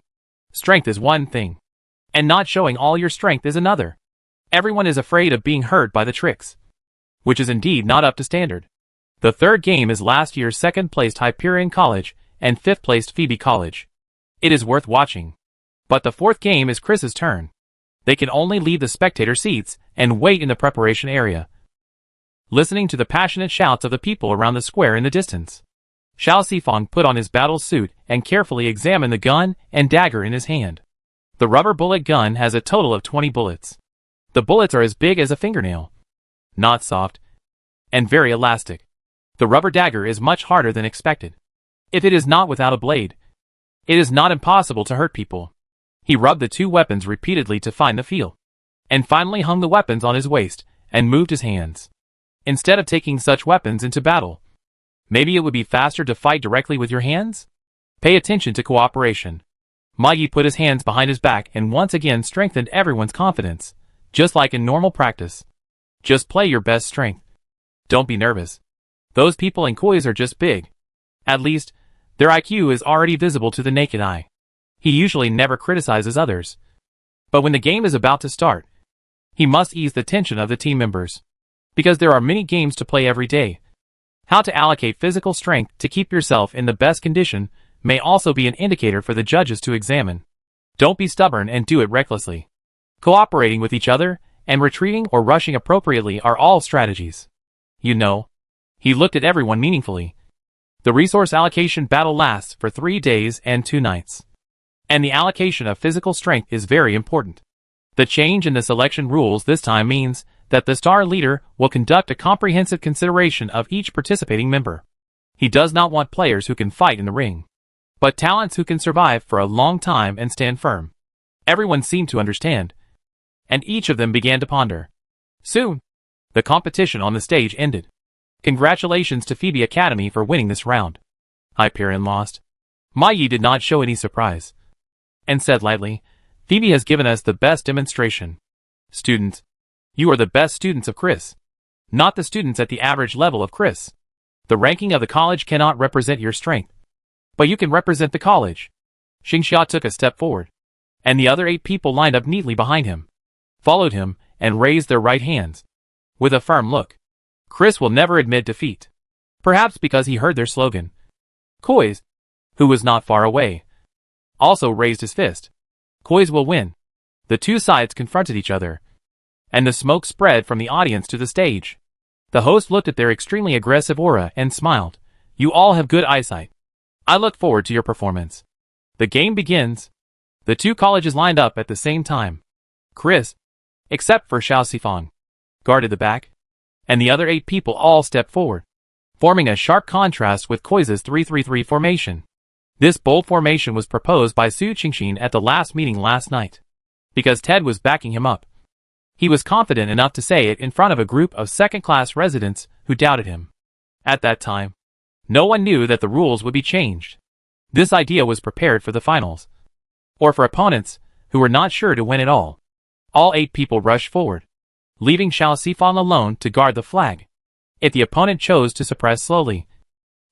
Strength is one thing, and not showing all your strength is another. Everyone is afraid of being hurt by the tricks, which is indeed not up to standard. The third game is last year's second-placed Hyperion College and fifth-placed Phoebe College. It is worth watching. But the fourth game is Chris's turn. They can only leave the spectator seats and wait in the preparation area, listening to the passionate shouts of the people around the square in the distance. Xiao Sifang put on his battle suit and carefully examined the gun and dagger in his hand. The rubber bullet gun has a total of 20 bullets. The bullets are as big as a fingernail, not soft, and very elastic. The rubber dagger is much harder than expected. If it is not without a blade, it is not impossible to hurt people. He rubbed the 2 weapons repeatedly to find the feel, and finally hung the weapons on his waist and moved his hands. Instead of taking such weapons into battle, maybe it would be faster to fight directly with your hands? Pay attention to cooperation. Maggie put his hands behind his back and once again strengthened everyone's confidence, just like in normal practice. Just play your best strength. Don't be nervous. Those people in Koi's are just big. At least, their IQ is already visible to the naked eye. He usually never criticizes others. But when the game is about to start, he must ease the tension of the team members, because there are many games to play every day. How to allocate physical strength to keep yourself in the best condition may also be an indicator for the judges to examine. Don't be stubborn and do it recklessly. Cooperating with each other and retreating or rushing appropriately are all strategies. You know. He looked at everyone meaningfully. The resource allocation battle lasts for 3 days and 2 nights. And the allocation of physical strength is very important. The change in the selection rules this time means that the star leader will conduct a comprehensive consideration of each participating member. He does not want players who can fight in the ring, but talents who can survive for a long time and stand firm. Everyone seemed to understand, and each of them began to ponder. Soon, the competition on the stage ended. Congratulations to Phoebe Academy for winning this round. Hyperion lost. Mai did not show any surprise, and said lightly, Phoebe has given us the best demonstration. Students, you are the best students of Chris, not the students at the average level of Chris. The ranking of the college cannot represent your strength, but you can represent the college. Xingxia took a step forward, and the other 8 people lined up neatly behind him, followed him, and raised their right hands, with a firm look. Chris will never admit defeat. Perhaps because he heard their slogan. Koi's, who was not far away, also raised his fist. Koi's will win. The 2 sides confronted each other, and the smoke spread from the audience to the stage. The host looked at their extremely aggressive aura and smiled. You all have good eyesight. I look forward to your performance. The game begins. The two colleges lined up at the same time. Chris, except for Xiao Sifang, guarded the back, and the other 8 people all stepped forward, forming a sharp contrast with Koi's 3-3-3 formation. This bold formation was proposed by Su Qingxin at the last meeting last night, because Ted was backing him up. He was confident enough to say it in front of a group of second-class residents who doubted him. At that time, no one knew that the rules would be changed. This idea was prepared for the finals, or for opponents who were not sure to win at all. All 8 people rushed forward, leaving Xiao Sifang alone to guard the flag. If the opponent chose to suppress slowly,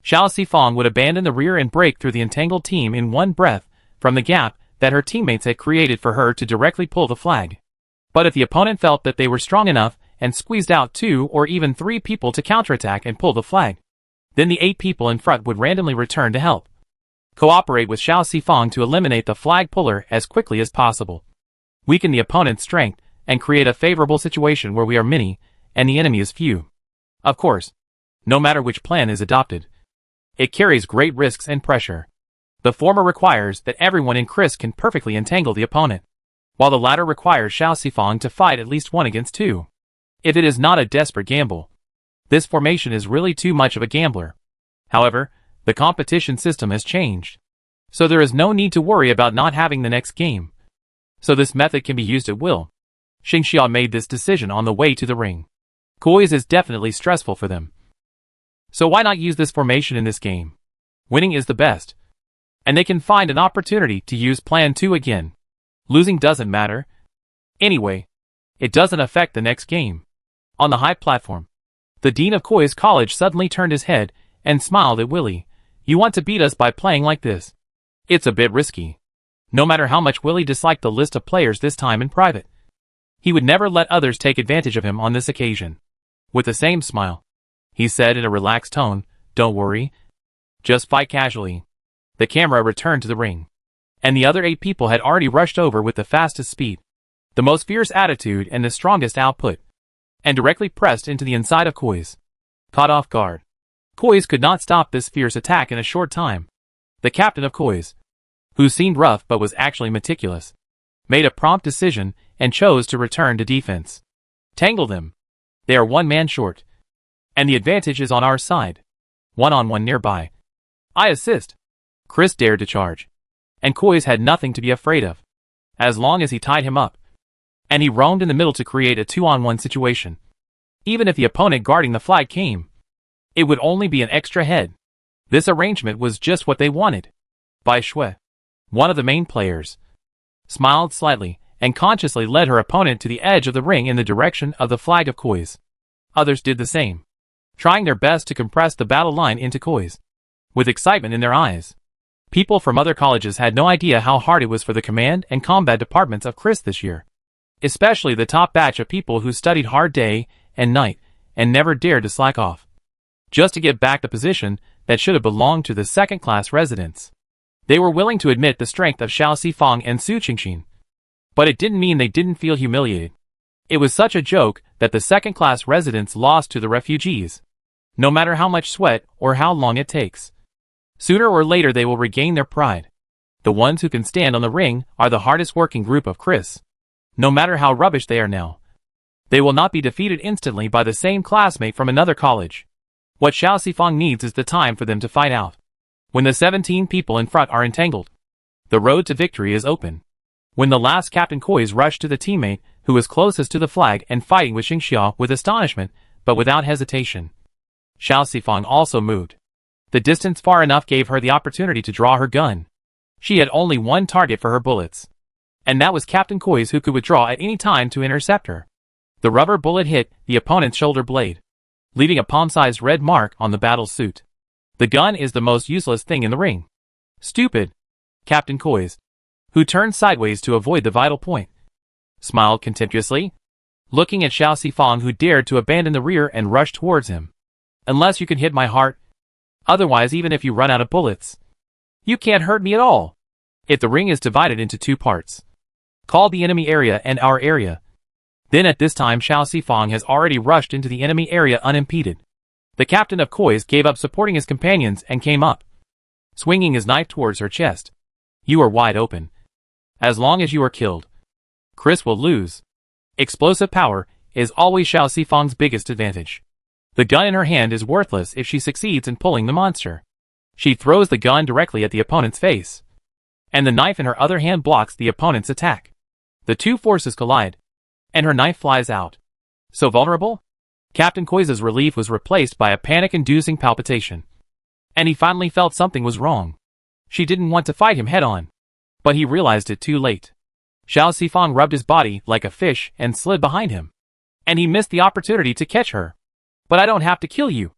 Xiao Sifang would abandon the rear and break through the entangled team in one breath from the gap that her teammates had created for her to directly pull the flag. But if the opponent felt that they were strong enough and squeezed out 2 or even 3 people to counterattack and pull the flag, then the 8 people in front would randomly return to help. Cooperate with Xiao Sifang to eliminate the flag puller as quickly as possible. Weaken the opponent's strength and create a favorable situation where we are many and the enemy is few. Of course, no matter which plan is adopted, it carries great risks and pressure. The former requires that everyone in Chris can perfectly entangle the opponent, while the latter requires Xiao Sifang to fight at least 1 against 2. If it is not a desperate gamble, this formation is really too much of a gambler. However, the competition system has changed, so there is no need to worry about not having the next game. So this method can be used at will. Xingxia made this decision on the way to the ring. Koi's is definitely stressful for them. So why not use this formation in this game? Winning is the best, and they can find an opportunity to use Plan 2 again. Losing doesn't matter. Anyway, it doesn't affect the next game. On the high platform, the dean of Koi's college suddenly turned his head and smiled at Willie. You want to beat us by playing like this? It's a bit risky. No matter how much Willie disliked the list of players this time in private, he would never let others take advantage of him on this occasion. With the same smile, he said in a relaxed tone, "Don't worry. Just fight casually." The camera returned to the ring, and the other 8 people had already rushed over with the fastest speed, the most fierce attitude and the strongest output, and directly pressed into the inside of Koi's. Caught off guard, Koi's could not stop this fierce attack in a short time. The captain of Koi's, who seemed rough but was actually meticulous, made a prompt decision and chose to return to defense. Tangle them. They are 1 man short, and the advantage is on our side. 1-on-1 nearby. I assist. Chris dared to charge, and Koi's had nothing to be afraid of, as long as he tied him up, and he roamed in the middle to create a 2-on-1 situation. Even if the opponent guarding the flag came, it would only be an extra head. This arrangement was just what they wanted. Bai Shui, one of the main players, smiled slightly and consciously led her opponent to the edge of the ring in the direction of the flag of Koi's. Others did the same, trying their best to compress the battle line into Koi's, with excitement in their eyes. People from other colleges had no idea how hard it was for the command and combat departments of Chris this year, especially the top batch of people who studied hard day and night and never dared to slack off, just to get back the position that should have belonged to the second-class residents. They were willing to admit the strength of Xiao Sifang and Su Qingxin, but it didn't mean they didn't feel humiliated. It was such a joke that the second-class residents lost to the refugees, no matter how much sweat or how long it takes. Sooner or later they will regain their pride. The ones who can stand on the ring are the hardest working group of Chris. No matter how rubbish they are now, they will not be defeated instantly by the same classmate from another college. What Xiao Sifang needs is the time for them to fight out. When the 17 people in front are entangled, the road to victory is open. When the last Captain Koi's rushed to the teammate who was closest to the flag and fighting with Xingxia with astonishment, but without hesitation. Xiao Sifang also moved. The distance far enough gave her the opportunity to draw her gun. She had only 1 target for her bullets, and that was Captain Koi's, who could withdraw at any time to intercept her. The rubber bullet hit the opponent's shoulder blade, leaving a palm-sized red mark on the battle suit. The gun is the most useless thing in the ring. Stupid. Captain Koi's, who turned sideways to avoid the vital point, smiled contemptuously, looking at Xiao Sifang, who dared to abandon the rear and rush towards him. Unless you can hit my heart. Otherwise, even if you run out of bullets, you can't hurt me at all. If the ring is divided into 2 parts, called the enemy area and our area, then at this time Xiao Sifang has already rushed into the enemy area unimpeded. The captain of Koi's gave up supporting his companions and came up, swinging his knife towards her chest. You are wide open. As long as you are killed, Chris will lose. Explosive power is always Xiao Sifang's biggest advantage. The gun in her hand is worthless if she succeeds in pulling the monster. She throws the gun directly at the opponent's face, and the knife in her other hand blocks the opponent's attack. The two forces collide, and her knife flies out. So vulnerable? Captain Koiza's relief was replaced by a panic-inducing palpitation. And he finally felt something was wrong. She didn't want to fight him head-on, but he realized it too late. Xiao Sifang rubbed his body like a fish and slid behind him. And he missed the opportunity to catch her. But I don't have to kill you.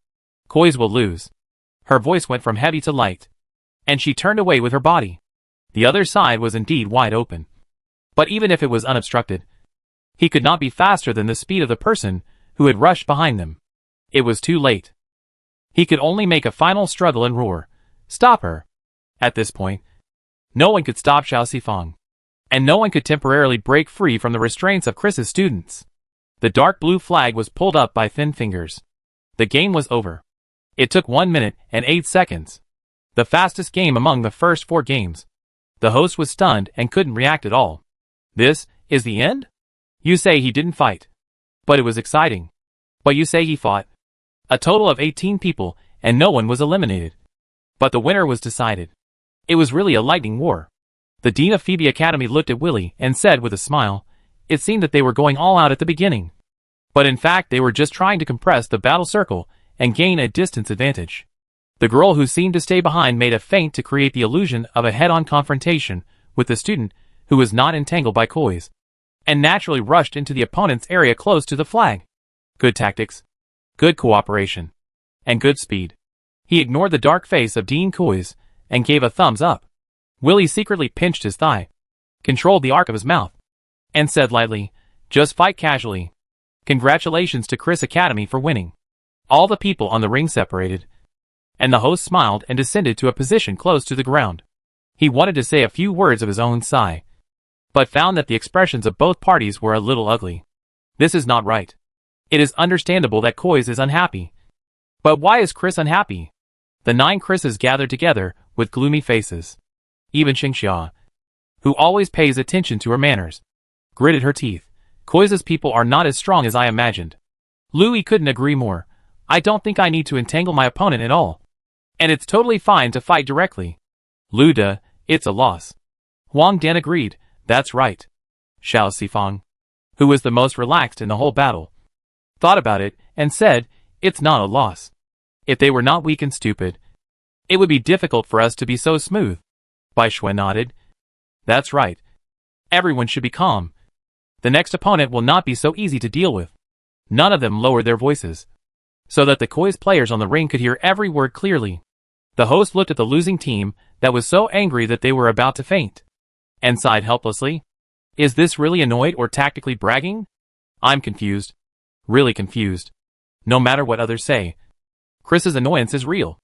Koiz will lose. Her voice went from heavy to light, and she turned away with her body. The other side was indeed wide open. But even if it was unobstructed, he could not be faster than the speed of the person who had rushed behind them. It was too late. He could only make a final struggle and roar, "Stop her!" At this point, no one could stop Xiao Sifang, and no one could temporarily break free from the restraints of Chris's students. The dark blue flag was pulled up by thin fingers. The game was over. It took 1 minute and 8 seconds. The fastest game among the first 4 games. The host was stunned and couldn't react at all. This is the end? You say he didn't fight. But it was exciting. But you say he fought. A total of 18 people, and no one was eliminated. But the winner was decided. It was really a lightning war. The dean of Phoebe Academy looked at Willie and said with a smile, it seemed that they were going all out at the beginning. But in fact they were just trying to compress the battle circle and gain a distance advantage. The girl who seemed to stay behind made a feint to create the illusion of a head-on confrontation with the student who was not entangled by Koiz, and naturally rushed into the opponent's area close to the flag. Good tactics, good cooperation, and good speed. He ignored the dark face of Dean Koiz and gave a thumbs up. Willie secretly pinched his thigh, controlled the arc of his mouth, and said lightly, "Just fight casually. Congratulations to Chris Academy for winning." All the people on the ring separated, and the host smiled and descended to a position close to the ground. He wanted to say a few words of his own sigh, but found that the expressions of both parties were a little ugly. This is not right. It is understandable that Koiz is unhappy. But why is Chris unhappy? The 9 Chris's gathered together with gloomy faces. Even Xingxia, who always pays attention to her manners, gritted her teeth. Koiz's people are not as strong as I imagined. Louis couldn't agree more. I don't think I need to entangle my opponent at all. And it's totally fine to fight directly. Lu De, it's a loss. Huang Dan agreed, that's right. Xiao Sifang, who was the most relaxed in the whole battle, thought about it and said, it's not a loss. If they were not weak and stupid, it would be difficult for us to be so smooth. Bai Shui nodded. That's right. Everyone should be calm. The next opponent will not be so easy to deal with. None of them lowered their voices, so that the Koiz players on the ring could hear every word clearly. The host looked at the losing team that was so angry that they were about to faint, and sighed helplessly. Is this really annoyed or tactically bragging? I'm confused. Really confused. No matter what others say, Chris's annoyance is real,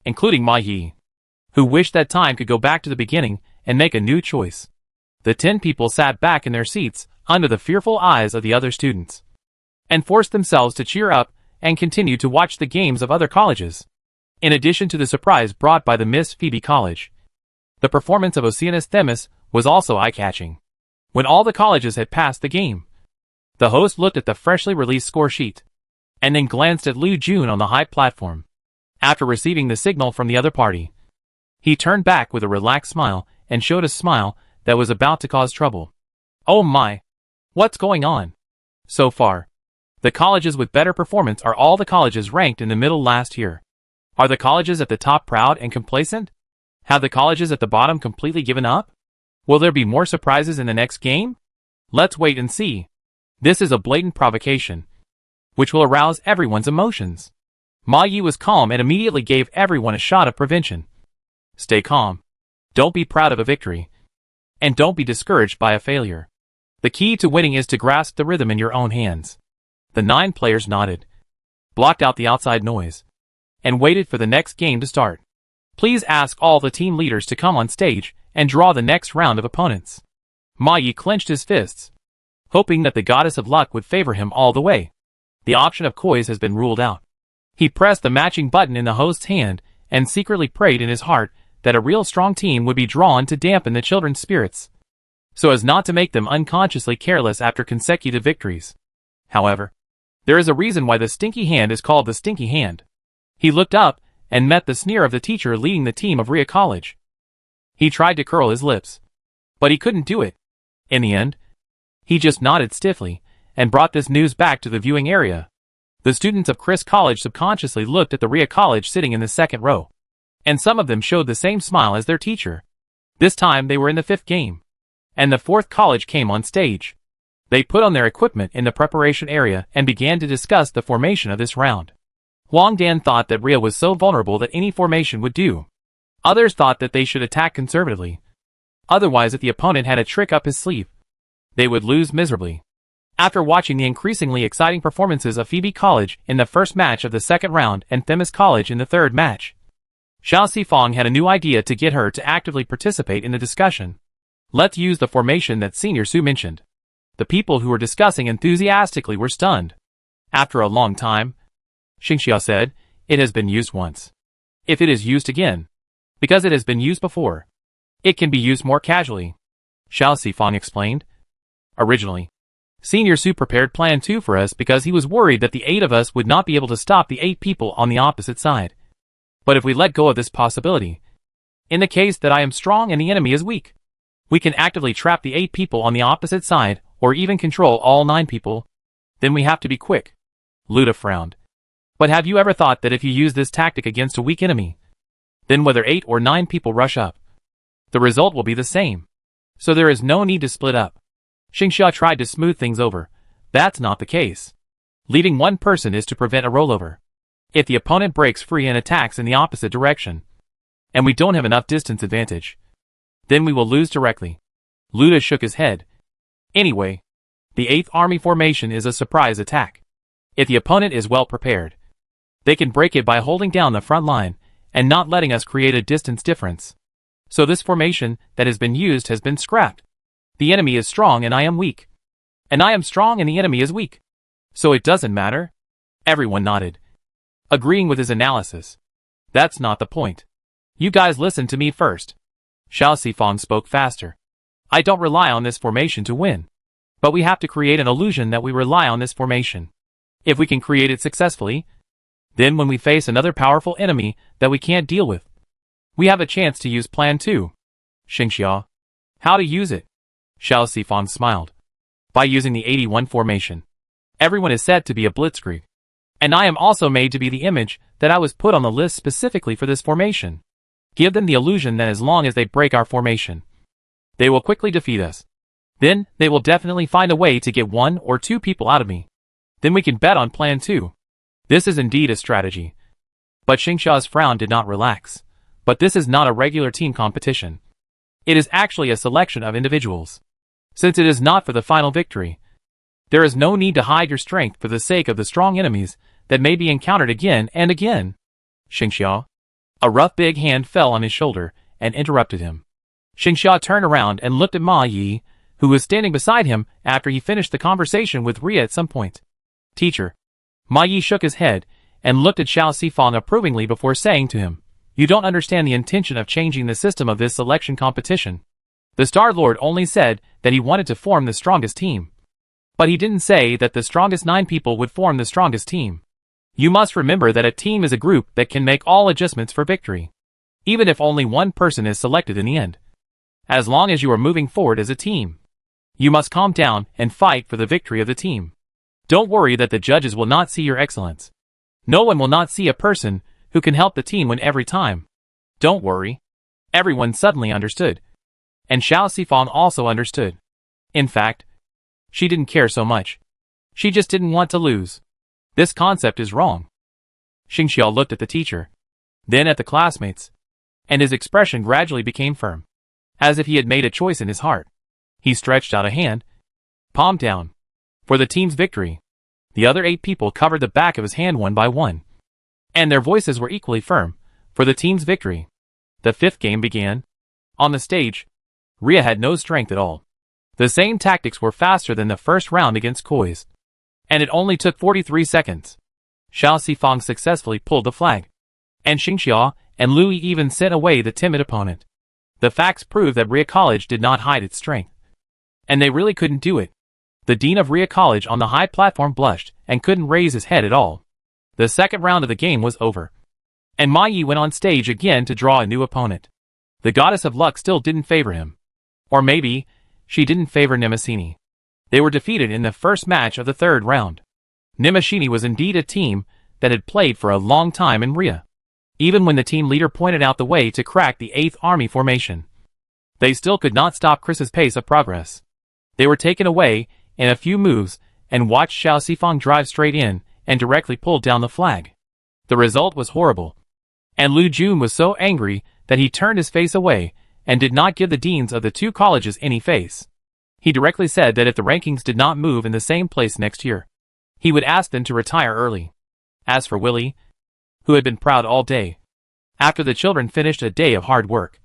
including Ma Yi, who wished that time could go back to the beginning and make a new choice. The 10 people sat back in their seats under the fearful eyes of the other students, and forced themselves to cheer up and continue to watch the games of other colleges. In addition to the surprise brought by the Miss Phoebe College, the performance of Oceanus Themis was also eye-catching. When all the colleges had passed the game, the host looked at the freshly released score sheet, and then glanced at Liu Jun on the high platform. After receiving the signal from the other party, he turned back with a relaxed smile and showed a smile that was about to cause trouble. Oh my! What's going on? So far, the colleges with better performance are all the colleges ranked in the middle last year. Are the colleges at the top proud and complacent? Have the colleges at the bottom completely given up? Will there be more surprises in the next game? Let's wait and see. This is a blatant provocation, which will arouse everyone's emotions. Ma Yi was calm and immediately gave everyone a shot of prevention. Stay calm. Don't be proud of a victory. And don't be discouraged by a failure. The key to winning is to grasp the rhythm in your own hands. The 9 players nodded, blocked out the outside noise, and waited for the next game to start. Please ask all the team leaders to come on stage and draw the next round of opponents. Ma Yi clenched his fists, hoping that the goddess of luck would favor him all the way. The option of Koiz has been ruled out. He pressed the matching button in the host's hand and secretly prayed in his heart that a real strong team would be drawn to dampen the children's spirits. so as not to make them unconsciously careless after consecutive victories. However, there is a reason why the stinky hand is called the stinky hand. He looked up and met the sneer of the teacher leading the team of Ria College. He tried to curl his lips, but he couldn't do it. In the end, he just nodded stiffly and brought this news back to the viewing area. The students of Chris College subconsciously looked at the Ria College sitting in the second row, and some of them showed the same smile as their teacher. This time they were in the fifth game, and the fourth college came on stage. They put on their equipment in the preparation area and began to discuss the formation of this round. Wang Dan thought that Ria was so vulnerable that any formation would do. Others thought that they should attack conservatively. Otherwise, if the opponent had a trick up his sleeve, they would lose miserably. After watching the increasingly exciting performances of Phoebe College in the first match of the second round and Themis College in the third match, Xiao Sifang had a new idea to get her to actively participate in the discussion. Let's use the formation that Senior Su mentioned. The people who were discussing enthusiastically were stunned. After a long time, Xingxia said, "It has been used once. If it is used again, because it has been used before, it can be used more casually," Xiao Sifang explained. Originally, Senior Su prepared Plan 2 for us because he was worried that the 8 of us would not be able to stop the 8 people on the opposite side. But if we let go of this possibility, in the case that I am strong and the enemy is weak, we can actively trap the 8 people on the opposite side or even control all 9 people. Then we have to be quick. Luda frowned. But have you ever thought that if you use this tactic against a weak enemy, then whether 8 or 9 people rush up, the result will be the same. So there is no need to split up. Xingxia tried to smooth things over. That's not the case. Leaving one person is to prevent a rollover. If the opponent breaks free and attacks in the opposite direction, and we don't have enough distance advantage, then we will lose directly. Luda shook his head. Anyway, the 8th Army formation is a surprise attack. If the opponent is well prepared, they can break it by holding down the front line and not letting us create a distance difference. So this formation that has been used has been scrapped. The enemy is strong and I am weak. And I am strong and the enemy is weak. So it doesn't matter? Everyone nodded, agreeing with his analysis. That's not the point. You guys listen to me first. Xiao Sifang spoke faster. I don't rely on this formation to win. But we have to create an illusion that we rely on this formation. If we can create it successfully, then when we face another powerful enemy that we can't deal with, we have a chance to use Plan 2. Xingxia. How to use it? Xiao Sifang smiled. By using the 81 formation. Everyone is said to be a blitzkrieg. And I am also made to be the image that I was put on the list specifically for this formation. Give them the illusion that as long as they break our formation, they will quickly defeat us. Then, they will definitely find a way to get 1 or 2 people out of me. Then we can bet on Plan 2. This is indeed a strategy. But Xingxia's frown did not relax. But this is not a regular team competition. It is actually a selection of individuals. Since it is not for the final victory, there is no need to hide your strength for the sake of the strong enemies that may be encountered again and again. Xingxia. A rough big hand fell on his shoulder and interrupted him. Xingxia turned around and looked at Ma Yi, who was standing beside him after he finished the conversation with Ria at some point. Teacher. Ma Yi shook his head and looked at Xiao Sifang approvingly before saying to him, "You don't understand the intention of changing the system of this selection competition. The Star Lord only said that he wanted to form the strongest team. But he didn't say that the strongest 9 people would form the strongest team. You must remember that a team is a group that can make all adjustments for victory, even if only one person is selected in the end. As long as you are moving forward as a team, you must calm down and fight for the victory of the team. Don't worry that the judges will not see your excellence. No one will not see a person who can help the team win every time. Don't worry." Everyone suddenly understood. And Xiao Sifang also understood. In fact, she didn't care so much. She just didn't want to lose. This concept is wrong. Xingxia looked at the teacher, then at the classmates, and his expression gradually became firm, as if he had made a choice in his heart. He stretched out a hand, palm down, for the team's victory. The other 8 people covered the back of his hand one by one, and their voices were equally firm, for the team's victory. The 5th game began. On the stage, Ria had no strength at all. The same tactics were faster than the first round against Koi's, and it only took 43 seconds. Xiao Sifang successfully pulled the flag, and Xingxia and Lui even sent away the timid opponent. The facts prove that Ria College did not hide its strength. And they really couldn't do it. The dean of Ria College on the high platform blushed and couldn't raise his head at all. The second round of the game was over. And Mai went on stage again to draw a new opponent. The goddess of luck still didn't favor him. Or maybe, she didn't favor Nimashini. They were defeated in the first match of the third round. Nimashini was indeed a team that had played for a long time in Ria. Even when the team leader pointed out the way to crack the 8th Army formation, they still could not stop Chris's pace of progress. They were taken away in a few moves and watched Xiao Sifang drive straight in and directly pulled down the flag. The result was horrible. And Lu Jun was so angry that he turned his face away and did not give the deans of the two colleges any face. He directly said that if the rankings did not move in the same place next year, he would ask them to retire early. As for Willie, who had been proud all day, after the children finished a day of hard work,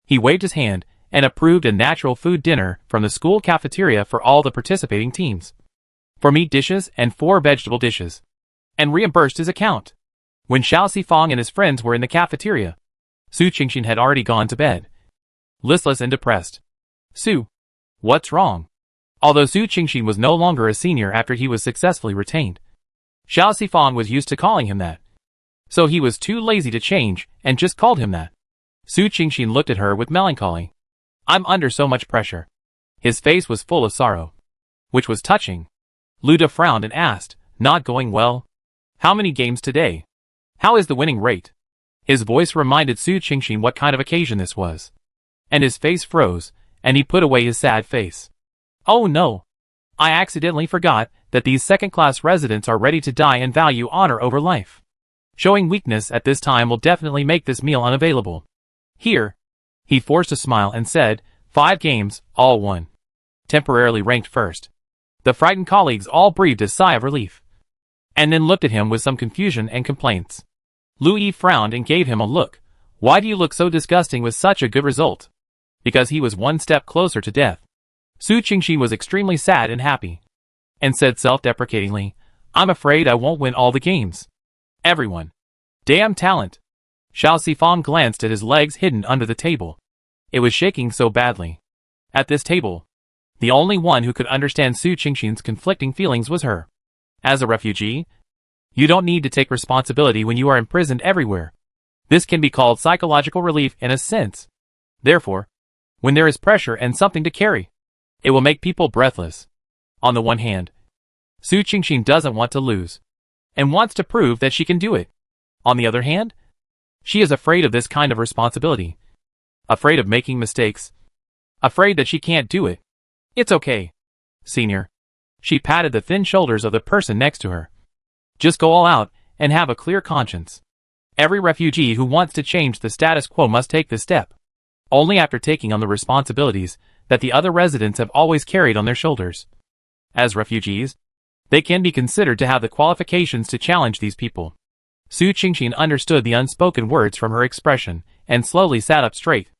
he waved his hand and approved a natural food dinner from the school cafeteria for all the participating teams. 4 meat dishes and 4 vegetable dishes. And reimbursed his account. When Xiao Sifang and his friends were in the cafeteria, Su Qingxin had already gone to bed, listless and depressed. Su, what's wrong? Although Su Qingxin was no longer a senior after he was successfully retained, Xiao Sifang was used to calling him that. So he was too lazy to change and just called him that. Su Qingxin looked at her with melancholy. I'm under so much pressure. His face was full of sorrow, which was touching. Luda frowned and asked, not going well? How many games today? How is the winning rate? His voice reminded Su Qingxin what kind of occasion this was. And his face froze, and he put away his sad face. Oh no! I accidentally forgot that these second-class residents are ready to die and value honor over life. Showing weakness at this time will definitely make this meal unavailable. Here. He forced a smile and said, 5 games, all won. Temporarily ranked first. The frightened colleagues all breathed a sigh of relief. And then looked at him with some confusion and complaints. Lu Yi frowned and gave him a look. Why do you look so disgusting with such a good result? Because he was one step closer to death. Su Qingxin was extremely sad and happy. And said self-deprecatingly, I'm afraid I won't win all the games. Everyone. Damn talent. Xiao Sifang glanced at his legs hidden under the table. It was shaking so badly. At this table, the only one who could understand Su Qingxin's conflicting feelings was her. As a refugee, you don't need to take responsibility when you are imprisoned everywhere. This can be called psychological relief in a sense. Therefore, when there is pressure and something to carry, it will make people breathless. On the one hand, Su Qingxin doesn't want to lose, and wants to prove that she can do it. On the other hand, she is afraid of this kind of responsibility. Afraid of making mistakes. Afraid that she can't do it. It's okay, senior. She patted the thin shoulders of the person next to her. Just go all out and have a clear conscience. Every refugee who wants to change the status quo must take this step. Only after taking on the responsibilities that the other residents have always carried on their shoulders. As refugees, they can be considered to have the qualifications to challenge these people. Su Qingxin understood the unspoken words from her expression and slowly sat up straight.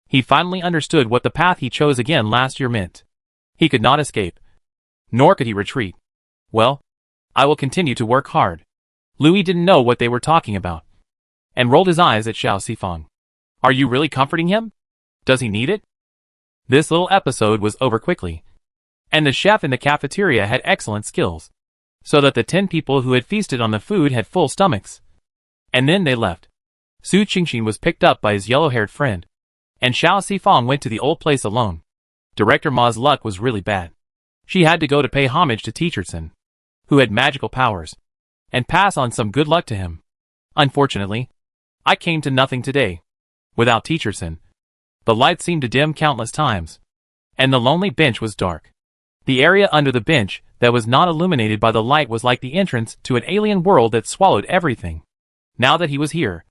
He finally understood what the path he chose again last year meant. He could not escape. Nor could he retreat. Well, I will continue to work hard. Louis didn't know what they were talking about, and rolled his eyes at Xiao Sifang. Are you really comforting him? Does he need it? This little episode was over quickly, and the chef in the cafeteria had excellent skills, so that the 10 people who had feasted on the food had full stomachs. And then they left. Su Qingxin was picked up by his yellow-haired friend, and Xiao Sifang went to the old place alone. Director Ma's luck was really bad. She had to go to pay homage to Teacherson, who had magical powers, and pass on some good luck to him. Unfortunately, I came to nothing today. Without Teacherson, the light seemed to dim countless times, and the lonely bench was dark. The area under the bench that was not illuminated by the light was like the entrance to an alien world that swallowed everything. Now that he was here,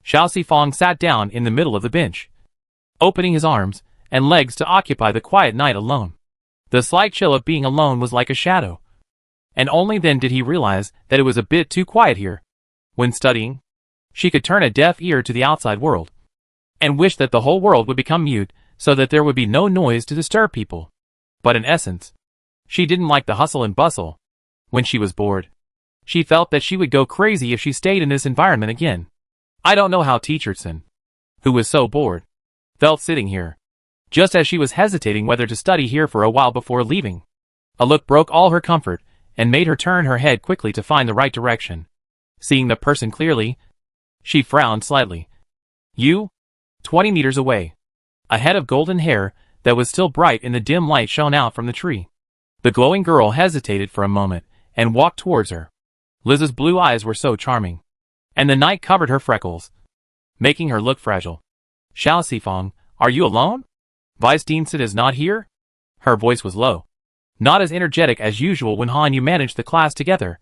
Xiao Sifang sat down in the middle of the bench, opening his arms and legs to occupy the quiet night alone. The slight chill of being alone was like a shadow, and only then did he realize that it was a bit too quiet here. When studying, she could turn a deaf ear to the outside world, and wish that the whole world would become mute so that there would be no noise to disturb people. But in essence, she didn't like the hustle and bustle. When she was bored, she felt that she would go crazy if she stayed in this environment again. I don't know how Teacherson, who was so bored, felt sitting here, just as she was hesitating whether to study here for a while before leaving. A look broke all her comfort, and made her turn her head quickly to find the right direction. Seeing the person clearly, she frowned slightly. You? 20 meters away. A head of golden hair that was still bright in the dim light shone out from the tree. The glowing girl hesitated for a moment and walked towards her. Liz's blue eyes were so charming, and the night covered her freckles, making her look fragile. Xiao Sifang, are you alone? Vice Deanson is not here? Her voice was low, not as energetic as usual when Han Yu managed the class together,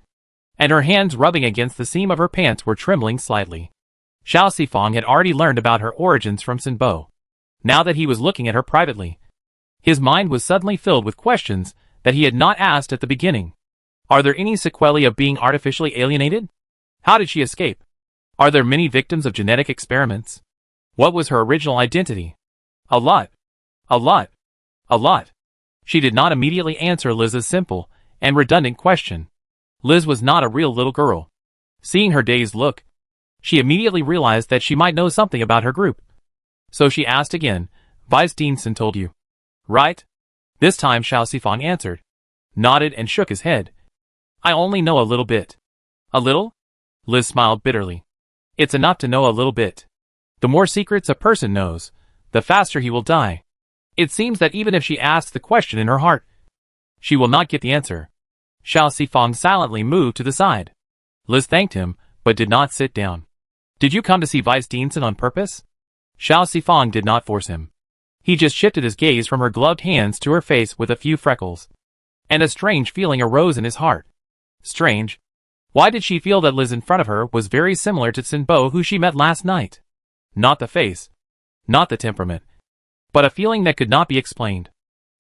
and her hands rubbing against the seam of her pants were trembling slightly. Xiao Sifang had already learned about her origins from Sin Bo. Now that he was looking at her privately, his mind was suddenly filled with questions that he had not asked at the beginning. Are there any sequelae of being artificially alienated? How did she escape? Are there many victims of genetic experiments? What was her original identity? A lot. A lot. A lot. She did not immediately answer Liz's simple and redundant question. Liz was not a real little girl. Seeing her dazed look, she immediately realized that she might know something about her group. So she asked again, Vice Deanson told you, right? This time Xiao Sifang answered, nodded and shook his head. I only know a little bit. A little? Liz smiled bitterly. It's enough to know a little bit. The more secrets a person knows, the faster he will die. It seems that even if she asks the question in her heart, she will not get the answer. Xiao Sifang silently moved to the side. Liz thanked him, but did not sit down. Did you come to see Vice Deanson on purpose? Xiao Sifang did not force him. He just shifted his gaze from her gloved hands to her face with a few freckles. And a strange feeling arose in his heart. Strange. Why did she feel that Liz in front of her was very similar to Sin Bo who she met last night? Not the face. Not the temperament. But a feeling that could not be explained.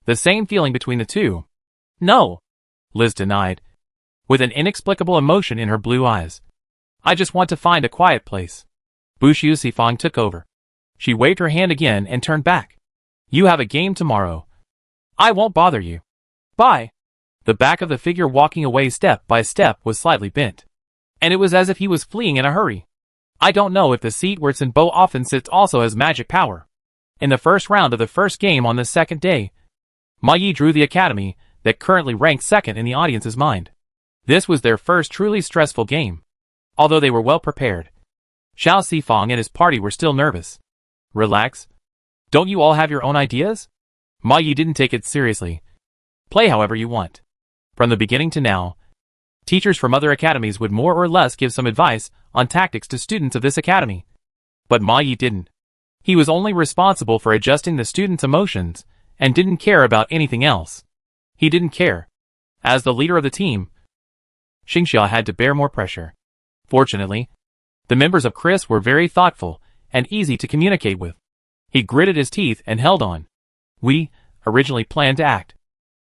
The same feeling between the two. No. Liz denied, with an inexplicable emotion in her blue eyes. I just want to find a quiet place. Xiao Sifang took over. She waved her hand again and turned back. You have a game tomorrow. I won't bother you. Bye. The back of the figure walking away step by step was slightly bent, and it was as if he was fleeing in a hurry. I don't know if the seat where Sin Bo often sits also has magic power. In the first round of the first game on the second day, Ma Yi drew the academy that currently ranked second in the audience's mind. This was their first truly stressful game, although they were well prepared. Xiao Sifang and his party were still nervous. Relax. Don't you all have your own ideas? Ma Yi didn't take it seriously. Play however you want. From the beginning to now, teachers from other academies would more or less give some advice on tactics to students of this academy. But Ma Yi didn't. He was only responsible for adjusting the students' emotions and didn't care about anything else. He didn't care. As the leader of the team, Xingxia had to bear more pressure. Fortunately, the members of Chris were very thoughtful and easy to communicate with. He gritted his teeth and held on. We originally planned to act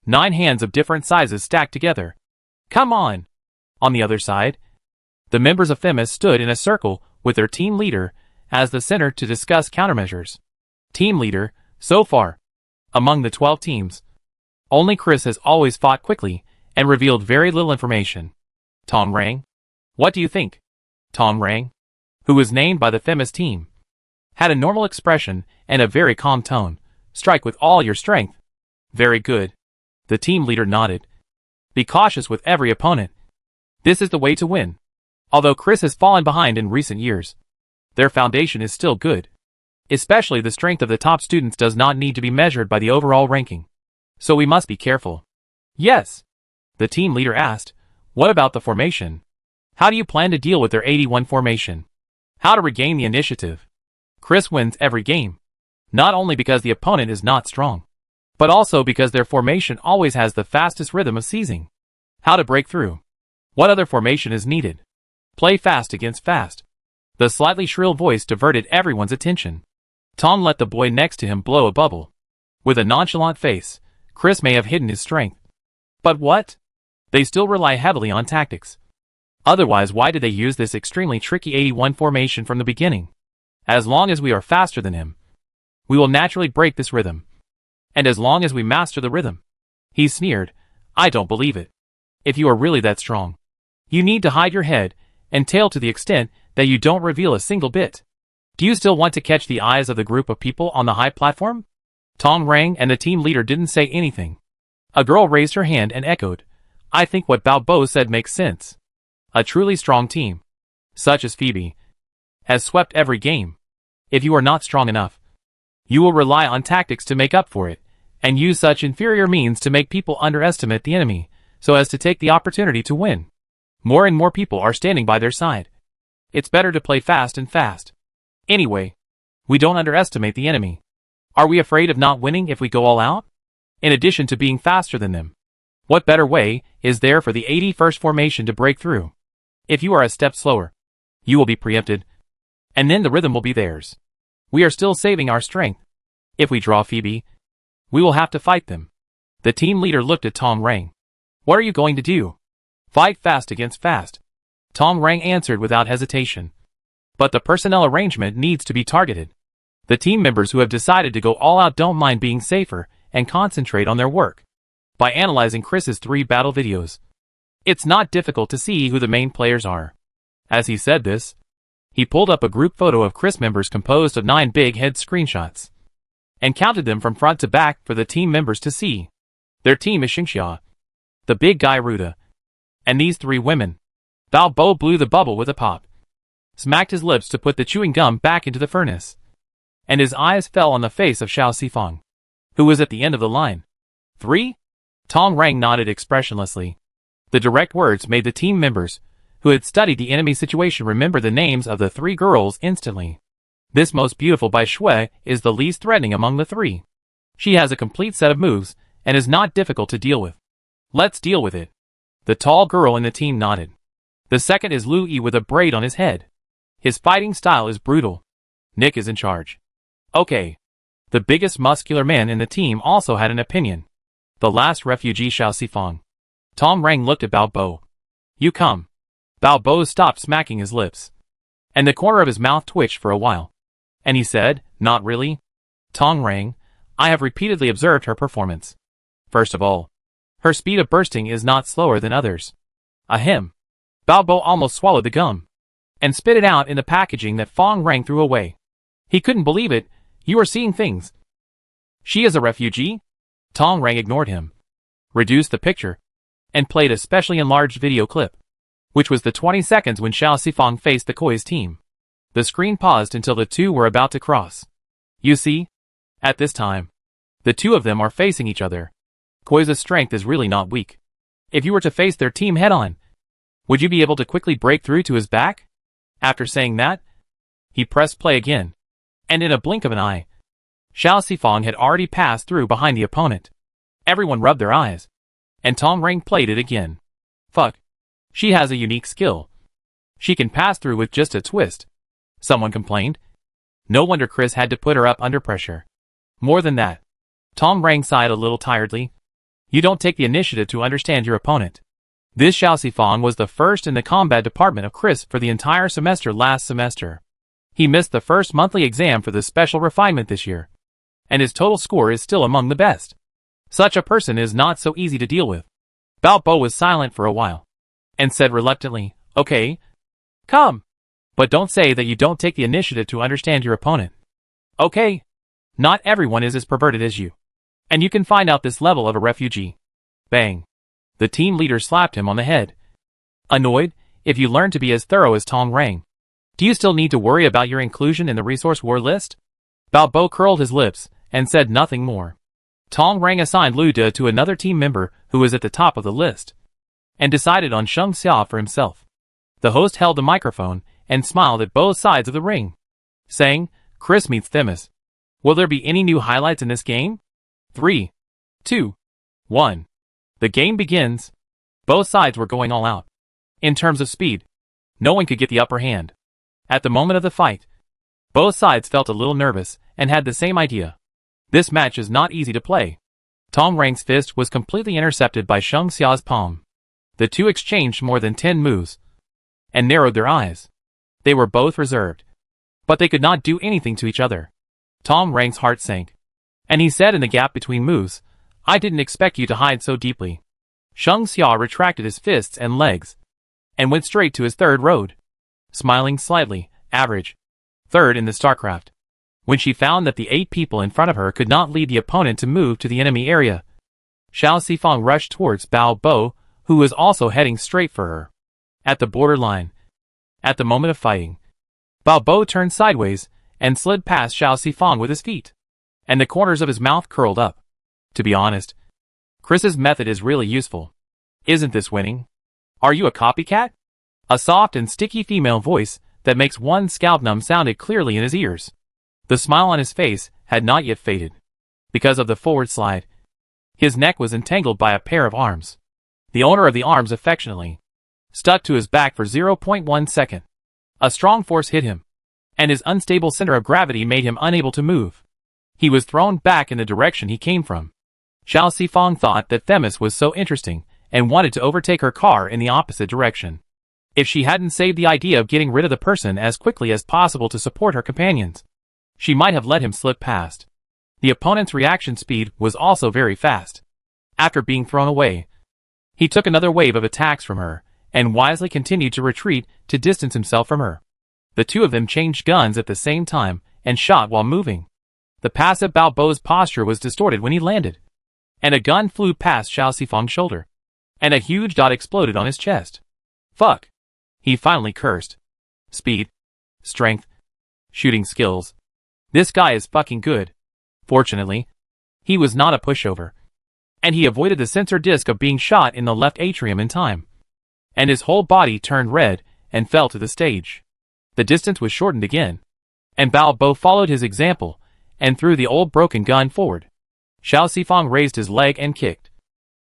9 hands of different sizes stacked together. Come on! On the other side, the members of Themis stood in a circle with their team leader as the center to discuss countermeasures. Team leader, so far, among the 12 teams, only Chris has always fought quickly and revealed very little information. Tom Rang? What do you think? Tom Rang, who was named by the Themis team, had a normal expression and a very calm tone. Strike with all your strength. Very good. The team leader nodded. Be cautious with every opponent. This is the way to win. Although Chris has fallen behind in recent years, their foundation is still good. Especially the strength of the top students does not need to be measured by the overall ranking. So we must be careful. Yes. The team leader asked, what about the formation? How do you plan to deal with their 81 formation? How to regain the initiative? Chris wins every game. Not only because the opponent is not strong, but also because their formation always has the fastest rhythm of seizing. How to break through? What other formation is needed? Play fast against fast. The slightly shrill voice diverted everyone's attention. Tom let the boy next to him blow a bubble. With a nonchalant face, Chris may have hidden his strength. But what? They still rely heavily on tactics. Otherwise, why did they use this extremely tricky 81 formation from the beginning? As long as we are faster than him, we will naturally break this rhythm. And as long as we master the rhythm. He sneered, I don't believe it. If you are really that strong, you need to hide your head and tail to the extent that you don't reveal a single bit. Do you still want to catch the eyes of the group of people on the high platform? Tong rang and the team leader didn't say anything. A girl raised her hand and echoed, I think what Bao Bo said makes sense. A truly strong team, such as Phoebe, has swept every game. If you are not strong enough, you will rely on tactics to make up for it, and use such inferior means to make people underestimate the enemy, so as to take the opportunity to win. More and more people are standing by their side. It's better to play fast and fast. Anyway, we don't underestimate the enemy. Are we afraid of not winning if we go all out? In addition to being faster than them, what better way is there for the 81st formation to break through? If you are a step slower, you will be preempted, and then the rhythm will be theirs. We are still saving our strength. If we draw Phoebe, we will have to fight them. The team leader looked at Tong Rang. What are you going to do? Fight fast against fast. Tong Rang answered without hesitation. But the personnel arrangement needs to be targeted. The team members who have decided to go all out don't mind being safer and concentrate on their work. By analyzing Chris's 3 battle videos, it's not difficult to see who the main players are. As he said this, he pulled up a group photo of Chris members composed of 9 big head screenshots and counted them from front to back for the team members to see. Their team is Xingxia, the big guy Ruda, and these 3 women. Bao Bo blew the bubble with a pop, smacked his lips to put the chewing gum back into the furnace, and his eyes fell on the face of Xiao Sifang, who was at the end of the line. 3? Tong Rang nodded expressionlessly. The direct words made the team members, who had studied the enemy situation, remember the names of the 3 girls instantly. This most beautiful Bai Shui is the least threatening among the 3. She has a complete set of moves, and is not difficult to deal with. Let's deal with it. The tall girl in the team nodded. The second is Lu Yi with a braid on his head. His fighting style is brutal. Nick is in charge. Okay. The biggest muscular man in the team also had an opinion. The last refugee Xiao Sifang. Tong Rang looked at Bao Bo. You come. Bao Bo stopped smacking his lips, and the corner of his mouth twitched for a while. And he said, not really. Tong Rang, I have repeatedly observed her performance. First of all, her speed of bursting is not slower than others. Ahem. Bao Bo almost swallowed the gum, and spit it out in the packaging that Tong Rang threw away. He couldn't believe it. You are seeing things. She is a refugee? Tong Rang ignored him, reduced the picture, and played a specially enlarged video clip, which was the 20 seconds when Xiao Sifang faced the Koi's team. The screen paused until the 2 were about to cross. You see? At this time, the 2 of them are facing each other. Koi's strength is really not weak. If you were to face their team head-on, would you be able to quickly break through to his back? After saying that, he pressed play again, and in a blink of an eye, Xiao Sifang had already passed through behind the opponent. Everyone rubbed their eyes, and Tong Rang played it again. Fuck. She has a unique skill. She can pass through with just a twist. Someone complained. No wonder Chris had to put her up under pressure. More than that, Tong Rang sighed a little tiredly. You don't take the initiative to understand your opponent. This Xiao Sifang was the first in the combat department of Chris for the entire semester last semester. He missed the first monthly exam for the special refinement this year, and his total score is still among the best. Such a person is not so easy to deal with. Bao Bo was silent for a while, and said reluctantly, okay, come. But don't say that you don't take the initiative to understand your opponent. Okay. Not everyone is as perverted as you. And you can find out this level of a refugee. Bang. The team leader slapped him on the head. Annoyed, if you learn to be as thorough as Tong Rang, do you still need to worry about your inclusion in the resource war list? Bao Bo curled his lips, and said nothing more. Tong Rang assigned Lu De to another team member who was at the top of the list, and decided on Sheng Xia for himself. The host held the microphone, and smiled at both sides of the ring, saying, Chris meets Themis. Will there be any new highlights in this game? 3, 2, 1. The game begins. Both sides were going all out. In terms of speed, no one could get the upper hand. At the moment of the fight, both sides felt a little nervous, and had the same idea. This match is not easy to play. Tong Rang's fist was completely intercepted by Sheng Xia's palm. The 2 exchanged more than 10 moves, and narrowed their eyes. They were both reserved, but they could not do anything to each other. Tong Rang's heart sank, and he said in the gap between moves, I didn't expect you to hide so deeply. Sheng Xia retracted his fists and legs, and went straight to his third road, smiling slightly, average. Third in the StarCraft. when she found that the 8 people in front of her could not lead the opponent to move to the enemy area. Xiao Sifang rushed towards Bao Bo, who was also heading straight for her. At the borderline. At the moment of fighting, Bao Bo turned sideways and slid past Xiao Sifang with his feet, and the corners of his mouth curled up. To be honest, Chris's method is really useful. Isn't this winning? Are you a copycat? A soft and sticky female voice that makes one's scalp numb sounded clearly in his ears. The smile on his face had not yet faded. Because of the forward slide, his neck was entangled by a pair of arms. The owner of the arms affectionately stuck to his back for 0.1 second. A strong force hit him, and his unstable center of gravity made him unable to move. He was thrown back in the direction he came from. Xiao Sifang thought that Themis was so interesting and wanted to overtake her car in the opposite direction. If she hadn't saved the idea of getting rid of the person as quickly as possible to support her companions, she might have let him slip past. The opponent's reaction speed was also very fast. After being thrown away, he took another wave of attacks from her, and wisely continued to retreat to distance himself from her. The two of them changed guns at the same time, and shot while moving. The passive Bao Bo's posture was distorted when he landed, and a gun flew past Xiao Sifang's shoulder, and a huge dot exploded on his chest. Fuck. He finally cursed. Speed. Strength. Shooting skills. This guy is fucking good. Fortunately, he was not a pushover, and he avoided the sensor disc of being shot in the left atrium in time, and his whole body turned red and fell to the stage. The distance was shortened again, and Bao Bo followed his example and threw the old broken gun forward. Xiao Sifang raised his leg and kicked,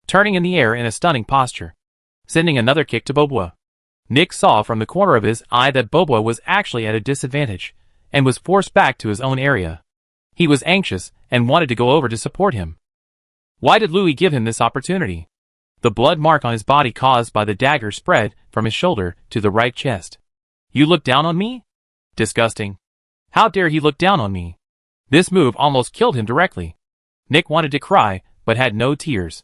turning in the air in a stunning posture, sending another kick to Bobo. Nick saw from the corner of his eye that Bobo was actually at a disadvantage and was forced back to his own area. He was anxious and wanted to go over to support him. Why did Louis give him this opportunity? The blood mark on his body caused by the dagger spread from his shoulder to the right chest. You look down on me? Disgusting. How dare he look down on me? This move almost killed him directly. Nick wanted to cry, but had no tears.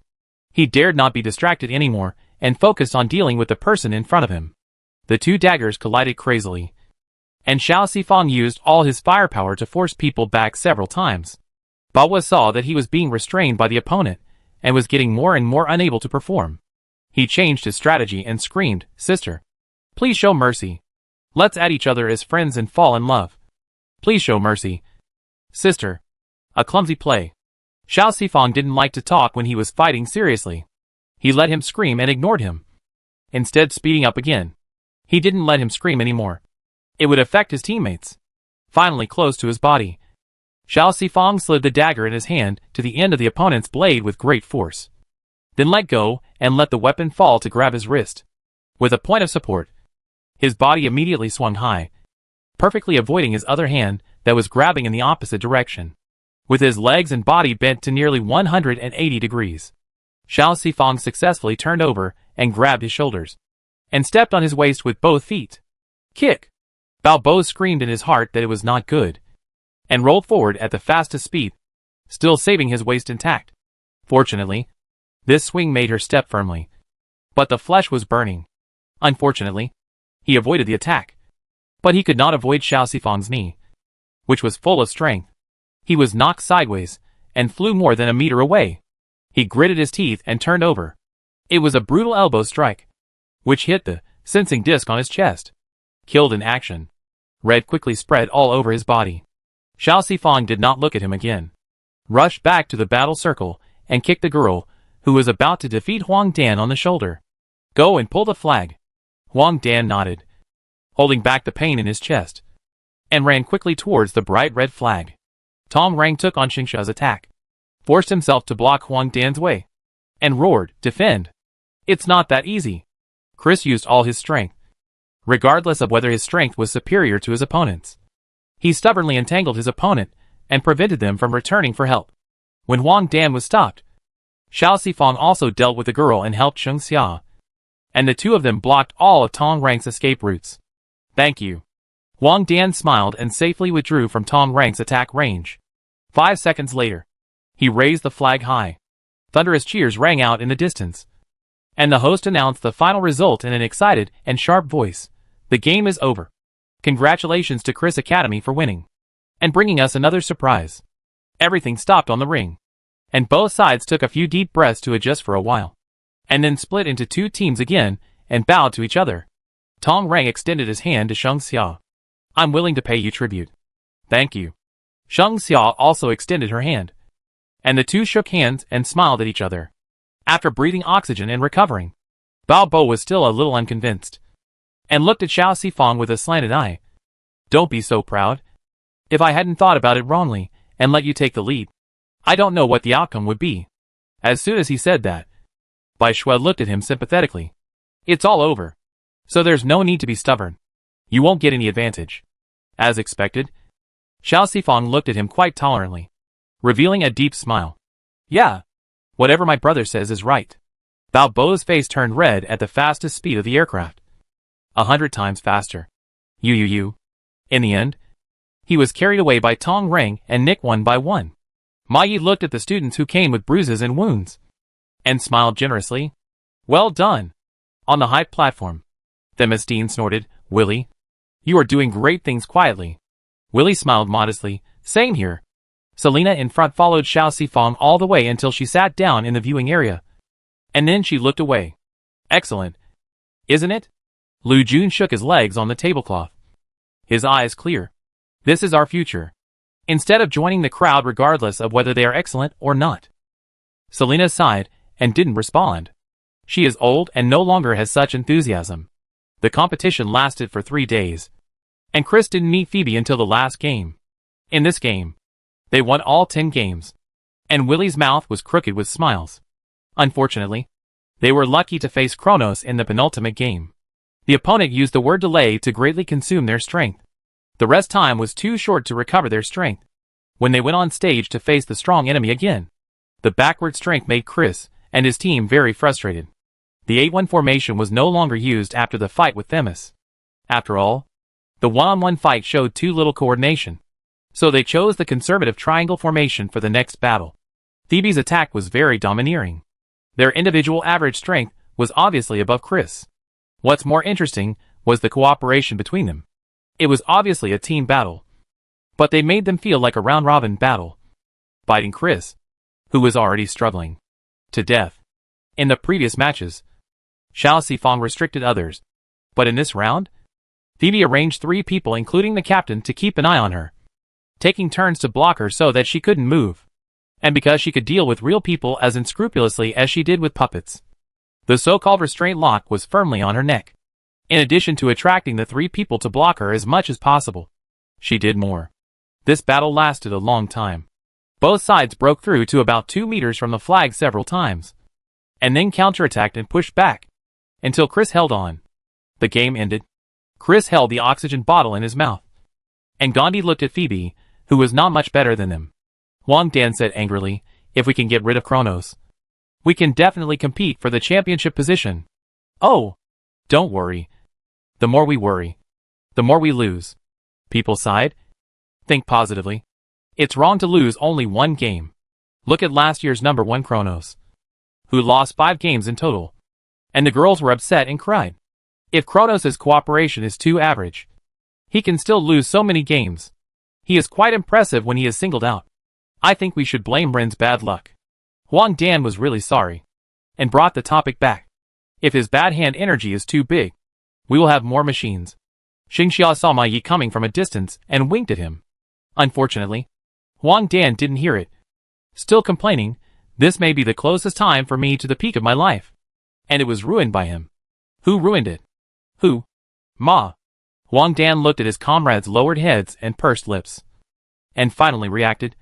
He dared not be distracted anymore, and focused on dealing with the person in front of him. The two daggers collided crazily, and Xiao Sifang used all his firepower to force people back several times. Bawa saw that he was being restrained by the opponent, and was getting more and more unable to perform. He changed his strategy and screamed, "Sister, please show mercy. Let's add each other as friends and fall in love. Please show mercy. Sister." A clumsy play. Xiao Sifang didn't like to talk when he was fighting seriously. He let him scream and ignored him, instead speeding up again. He didn't let him scream anymore. It would affect his teammates. Finally close to his body, Xiao Sifang slid the dagger in his hand to the end of the opponent's blade with great force, then let go and let the weapon fall to grab his wrist. With a point of support, his body immediately swung high, perfectly avoiding his other hand that was grabbing in the opposite direction. With his legs and body bent to nearly 180 degrees, Xiao Sifang successfully turned over and grabbed his shoulders, and stepped on his waist with both feet. Kick! Bao Bo screamed in his heart that it was not good, and rolled forward at the fastest speed, still saving his waist intact. Fortunately, this swing made her step firmly, but the flesh was burning. Unfortunately, he avoided the attack, but he could not avoid Xiao Sifang's knee, which was full of strength. He was knocked sideways, and flew more than a meter away. He gritted his teeth and turned over. It was a brutal elbow strike, which hit the sensing disc on his chest. Killed in action. Red quickly spread all over his body. Xiao Sifang did not look at him again. Rushed back to the battle circle, and kicked the girl, who was about to defeat Huang Dan on the shoulder. Go and pull the flag. Huang Dan nodded, holding back the pain in his chest, and ran quickly towards the bright red flag. Tom Rang took on Xingsha's attack, forced himself to block Huang Dan's way, and roared, "Defend!" It's not that easy. Chris used all his strength, regardless of whether his strength was superior to his opponent's. He stubbornly entangled his opponent, and prevented them from returning for help. When Huang Dan was stopped, Xiao Sifang also dealt with the girl and helped Cheng Xia, and the two of them blocked all of Tong Rang's escape routes. Thank you. Huang Dan smiled and safely withdrew from Tong Rang's attack range. 5 seconds later, he raised the flag high. Thunderous cheers rang out in the distance, and the host announced the final result in an excited and sharp voice. The game is over. Congratulations to Chris Academy for winning. and bringing us another surprise. Everything stopped on the ring, and both sides took a few deep breaths to adjust for a while, and then split into two teams again and bowed to each other. Tong Reng extended his hand to Sheng Xia. I'm willing to pay you tribute. Thank you. Sheng Xia also extended her hand, and the two shook hands and smiled at each other. After breathing oxygen and recovering, Bao Bo was still a little unconvinced, and looked at Xiao Sifang with a slanted eye. Don't be so proud. If I hadn't thought about it wrongly and let you take the lead, I don't know what the outcome would be. As soon as he said that, Bai Shui looked at him sympathetically. It's all over, so there's no need to be stubborn. You won't get any advantage. As expected, Xiao Sifang looked at him quite tolerantly, revealing a deep smile. Yeah, whatever my brother says is right. Bao Bo's face turned red at the fastest speed of the aircraft. 100 times faster. You. In the end, he was carried away by Tong Reng and Nick one by one. Ma Yi looked at the students who came with bruises and wounds, and smiled generously. Well done. On the high platform, Themistine snorted, Willie, you are doing great things quietly. Willie smiled modestly, same here. Selena in front followed Xiao Sifang all the way until she sat down in the viewing area, and then she looked away. Excellent, isn't it? Lu Jun shook his legs on the tablecloth, his eyes clear. This is our future. Instead of joining the crowd regardless of whether they are excellent or not. Selena sighed and didn't respond. She is old and no longer has such enthusiasm. The competition lasted for 3 days, and Chris didn't meet Phoebe until the last game. In this game, they won all 10 games, and Willie's mouth was crooked with smiles. Unfortunately, they were lucky to face Kronos in the penultimate game. The opponent used the word delay to greatly consume their strength. The rest time was too short to recover their strength. When they went on stage to face the strong enemy again, the backward strength made Chris and his team very frustrated. The 8-1 formation was no longer used after the fight with Themis. After all, the one-on-one fight showed too little coordination, so they chose the conservative triangle formation for the next battle. Phoebe's attack was very domineering. Their individual average strength was obviously above Chris. What's more interesting was the cooperation between them. It was obviously a team battle, but they made them feel like a round-robin battle, fighting Chris, who was already struggling to death. In the previous matches, Xiao Sifang restricted others, but in this round, Phoebe arranged 3 people including the captain to keep an eye on her, taking turns to block her so that she couldn't move, and because she could deal with real people as unscrupulously as she did with puppets. The so-called restraint lock was firmly on her neck. In addition to attracting the 3 people to block her as much as possible, she did more. This battle lasted a long time. Both sides broke through to about 2 meters from the flag several times, and then counterattacked and pushed back, until Chris held on. The game ended. Chris held the oxygen bottle in his mouth, and Gandhi looked at Phoebe, who was not much better than them. Wang Dan said angrily, if we can get rid of Kronos, we can definitely compete for the championship position. Oh, don't worry. The more we worry, the more we lose. People sighed. Think positively. It's wrong to lose only 1 game. Look at last year's number 1 Kronos, who lost 5 games in total. And the girls were upset and cried. If Kronos' cooperation is too average, he can still lose so many games. He is quite impressive when he is singled out. I think we should blame Ren's bad luck. Wang Dan was really sorry, and brought the topic back. If his bad hand energy is too big, we will have more machines. Xingxia saw Ma Yi coming from a distance and winked at him. Unfortunately, Wang Dan didn't hear it. Still complaining, this may be the closest time for me to the peak of my life. And it was ruined by him. Who ruined it? Who? Ma. Wang Dan looked at his comrades' lowered heads and pursed lips, and finally reacted,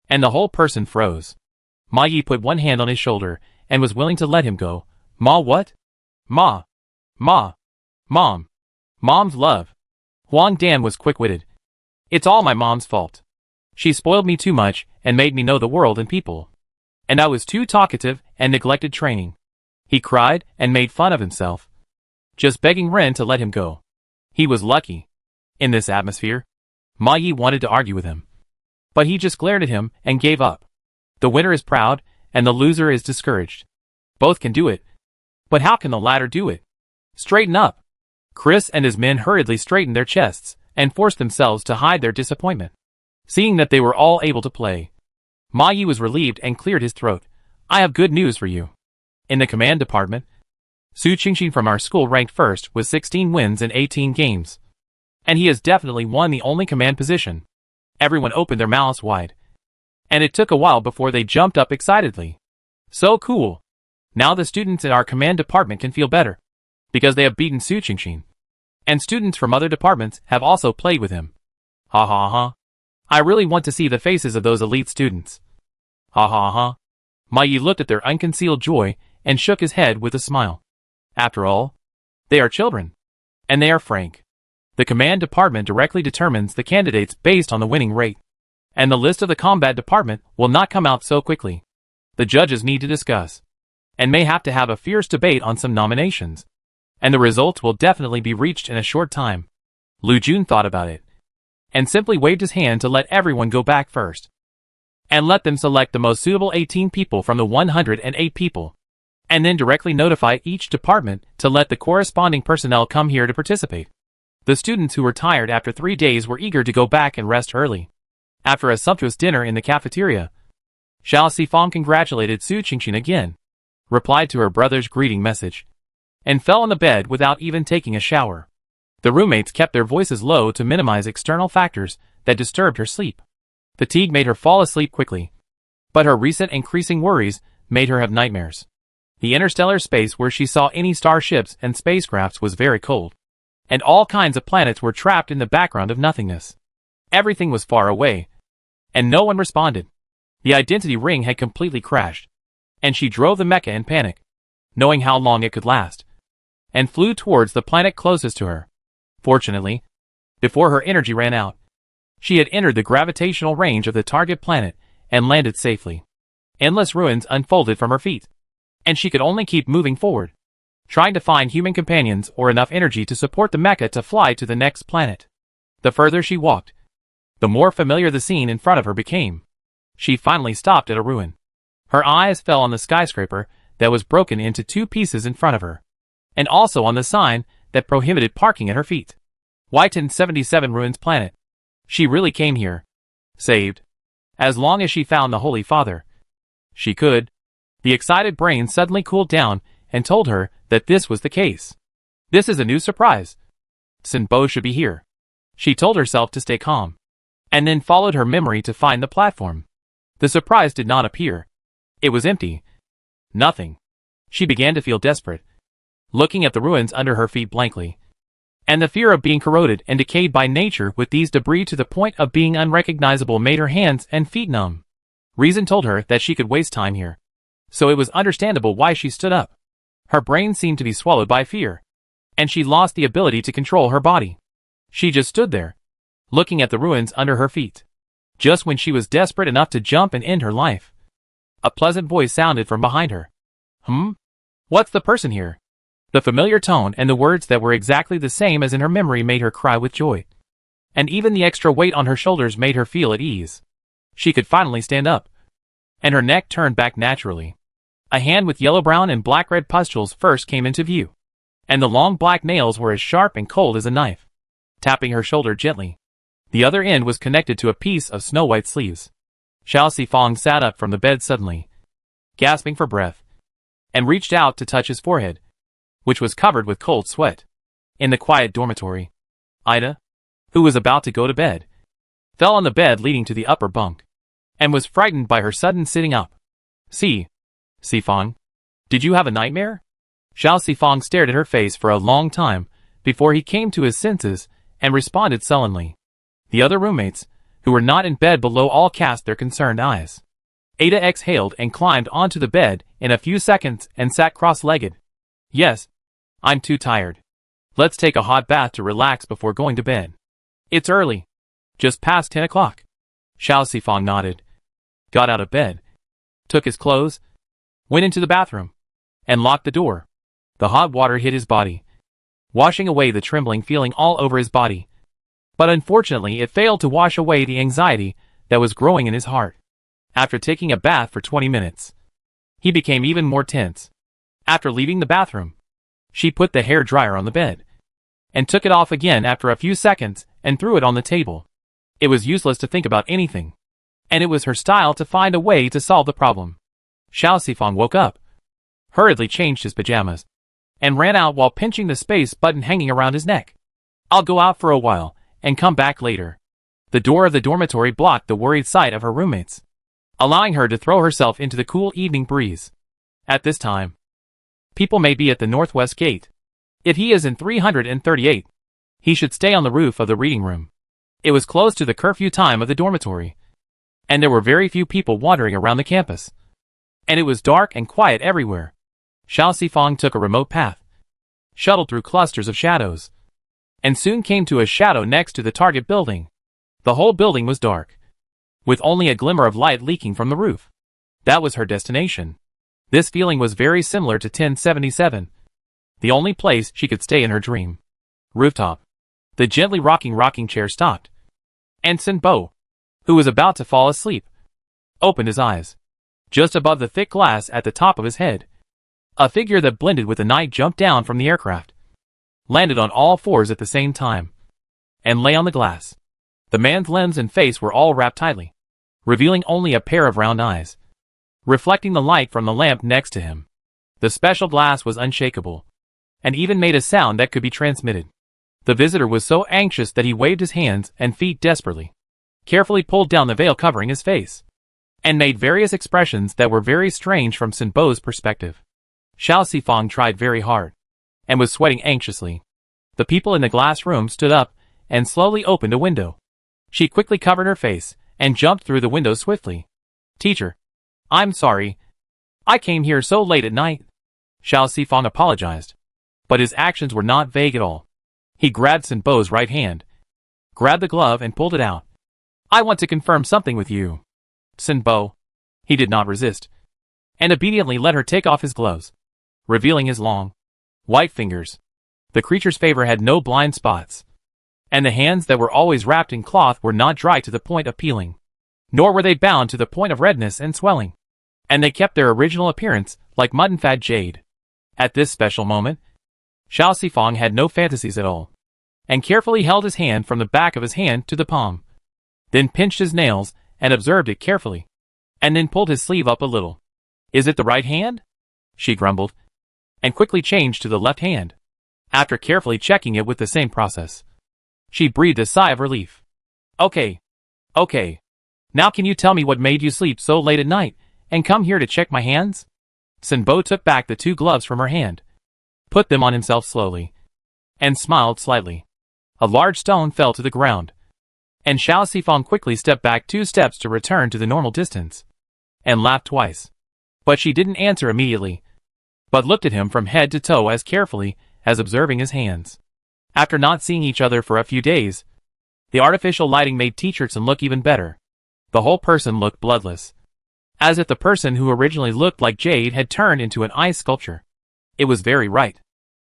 and the whole person froze. Ma Yi put one hand on his shoulder and was willing to let him go. Ma what? Ma. Ma. Mom. Mom's love. Wang Dan was quick-witted. It's all my mom's fault. She spoiled me too much and made me know the world and people. And I was too talkative and neglected training. He cried and made fun of himself, just begging Ren to let him go. He was lucky. In this atmosphere, Ma Yi wanted to argue with him, but he just glared at him and gave up. The winner is proud and the loser is discouraged. Both can do it, but how can the latter do it? Straighten up. Chris and his men hurriedly straightened their chests and forced themselves to hide their disappointment. Seeing that they were all able to play, Ma Yi was relieved and cleared his throat. I have good news for you. In the command department, Su Qingxin from our school ranked first with 16 wins in 18 games. And he has definitely won the only command position. Everyone opened their mouths wide. And it took a while before they jumped up excitedly. So cool. Now the students in our command department can feel better. Because they have beaten Su Qingxin. And students from other departments have also played with him. Ha ha ha. I really want to see the faces of those elite students. Ha ha ha. Ma Yi looked at their unconcealed joy and shook his head with a smile. After all, they are children. And they are frank. The command department directly determines the candidates based on the winning rate. And the list of the combat department will not come out so quickly. The judges need to discuss. And may have to have a fierce debate on some nominations. And the results will definitely be reached in a short time. Lu Jun thought about it. And simply waved his hand to let everyone go back first. And let them select the most suitable 18 people from the 108 people. And then directly notify each department to let the corresponding personnel come here to participate. The students who were tired after 3 days were eager to go back and rest early. After a sumptuous dinner in the cafeteria, Xiao Sifang congratulated Su Qingxin again, replied to her brother's greeting message, and fell on the bed without even taking a shower. The roommates kept their voices low to minimize external factors that disturbed her sleep. Fatigue made her fall asleep quickly, but her recent increasing worries made her have nightmares. The interstellar space where she saw any starships and spacecrafts was very cold, and all kinds of planets were trapped in the background of nothingness. Everything was far away, and no one responded. The identity ring had completely crashed, and she drove the mecha in panic, knowing how long it could last, and flew towards the planet closest to her. Fortunately, before her energy ran out, she had entered the gravitational range of the target planet and landed safely. Endless ruins unfolded from her feet, and she could only keep moving forward, trying to find human companions or enough energy to support the mecha to fly to the next planet. The further she walked, the more familiar the scene in front of her became. She finally stopped at a ruin. Her eyes fell on the skyscraper that was broken into 2 pieces in front of her, and also on the sign that prohibited parking at her feet. Whiten 77 Ruins Planet. She really came here. Saved. As long as she found the Holy Father. She could. The excited brain suddenly cooled down and told her that this was the case. This is a new surprise. Sin Bo should be here. She told herself to stay calm, and then followed her memory to find the platform. The surprise did not appear. It was empty. Nothing. She began to feel desperate, looking at the ruins under her feet blankly. And the fear of being corroded and decayed by nature with these debris to the point of being unrecognizable made her hands and feet numb. Reason told her that she could waste time here, so it was understandable why she stood up. Her brain seemed to be swallowed by fear, and she lost the ability to control her body. She just stood there, looking at the ruins under her feet. Just when she was desperate enough to jump and end her life, a pleasant voice sounded from behind her. What's the person here? The familiar tone and the words that were exactly the same as in her memory made her cry with joy. And even the extra weight on her shoulders made her feel at ease. She could finally stand up, and her neck turned back naturally. A hand with yellow-brown and black-red pustules first came into view, and the long black nails were as sharp and cold as a knife. Tapping her shoulder gently, the other end was connected to a piece of snow-white sleeves. Xiao Sifang sat up from the bed suddenly, gasping for breath, and reached out to touch his forehead, which was covered with cold sweat. In the quiet dormitory, Ida, who was about to go to bed, fell on the bed leading to the upper bunk, and was frightened by her sudden sitting up. Sifang, did you have a nightmare? Xiao Sifang stared at her face for a long time before he came to his senses and responded sullenly. The other roommates, who were not in bed below, all cast their concerned eyes. Ada exhaled and climbed onto the bed in a few seconds and sat cross-legged. Yes, I'm too tired. Let's take a hot bath to relax before going to bed. It's early. Just past 10 o'clock. Xiao Sifang nodded, got out of bed, took his clothes, went into the bathroom, and locked the door. The hot water hit his body, washing away the trembling feeling all over his body. But unfortunately it failed to wash away the anxiety that was growing in his heart. After taking a bath for 20 minutes, he became even more tense. After leaving the bathroom, she put the hair dryer on the bed, and took it off again after a few seconds and threw it on the table. It was useless to think about anything. And it was her style to find a way to solve the problem. Xiao Sifang woke up, hurriedly changed his pajamas, and ran out while pinching the space button hanging around his neck. I'll go out for a while, and come back later. The door of the dormitory blocked the worried sight of her roommates, allowing her to throw herself into the cool evening breeze. At this time, people may be at the northwest gate. If he is in 338, he should stay on the roof of the reading room. It was close to the curfew time of the dormitory, and there were very few people wandering around the campus. And it was dark and quiet everywhere. Xiao Sifang took a remote path, shuttled through clusters of shadows, and soon came to a shadow next to the target building. The whole building was dark, with only a glimmer of light leaking from the roof. That was her destination. This feeling was very similar to 1077, the only place she could stay in her dream. Rooftop. The gently rocking chair stopped, and Sin Bo, who was about to fall asleep, opened his eyes. Just above the thick glass at the top of his head, a figure that blended with the night jumped down from the aircraft, landed on all fours at the same time, and lay on the glass. The man's limbs and face were all wrapped tightly, revealing only a pair of round eyes, reflecting the light from the lamp next to him. The special glass was unshakable, and even made a sound that could be transmitted. The visitor was so anxious that he waved his hands and feet desperately, carefully pulled down the veil covering his face, and made various expressions that were very strange from Sin Bo's perspective. Xiao Sifang tried very hard, and was sweating anxiously. The people in the glass room stood up, and slowly opened a window. She quickly covered her face, and jumped through the window swiftly. Teacher, I'm sorry. I came here so late at night. Xiao Sifang apologized, but his actions were not vague at all. He grabbed Sin Bo's right hand, grabbed the glove and pulled it out. I want to confirm something with you, Sin Bo. He did not resist, and obediently let her take off his gloves, revealing his long, white fingers. The creature's favor had no blind spots, and the hands that were always wrapped in cloth were not dry to the point of peeling, nor were they bound to the point of redness and swelling, and they kept their original appearance like mutton-fat jade. At this special moment, Xiao Sifang had no fantasies at all, and carefully held his hand from the back of his hand to the palm, then pinched his nails and observed it carefully, and then pulled his sleeve up a little. Is it the right hand? She grumbled, and quickly changed to the left hand. After carefully checking it with the same process, she breathed a sigh of relief. Okay. Now can you tell me what made you sleep so late at night, and come here to check my hands? Sin Bo took back the 2 gloves from her hand, put them on himself slowly, and smiled slightly. A large stone fell to the ground, and Xiao Sifang quickly stepped back 2 steps to return to the normal distance, and laughed twice. But she didn't answer immediately, but looked at him from head to toe as carefully as observing his hands. After not seeing each other for a few days, the artificial lighting made Teacher Sun look even better. The whole person looked bloodless, as if the person who originally looked like jade had turned into an ice sculpture. It was very right.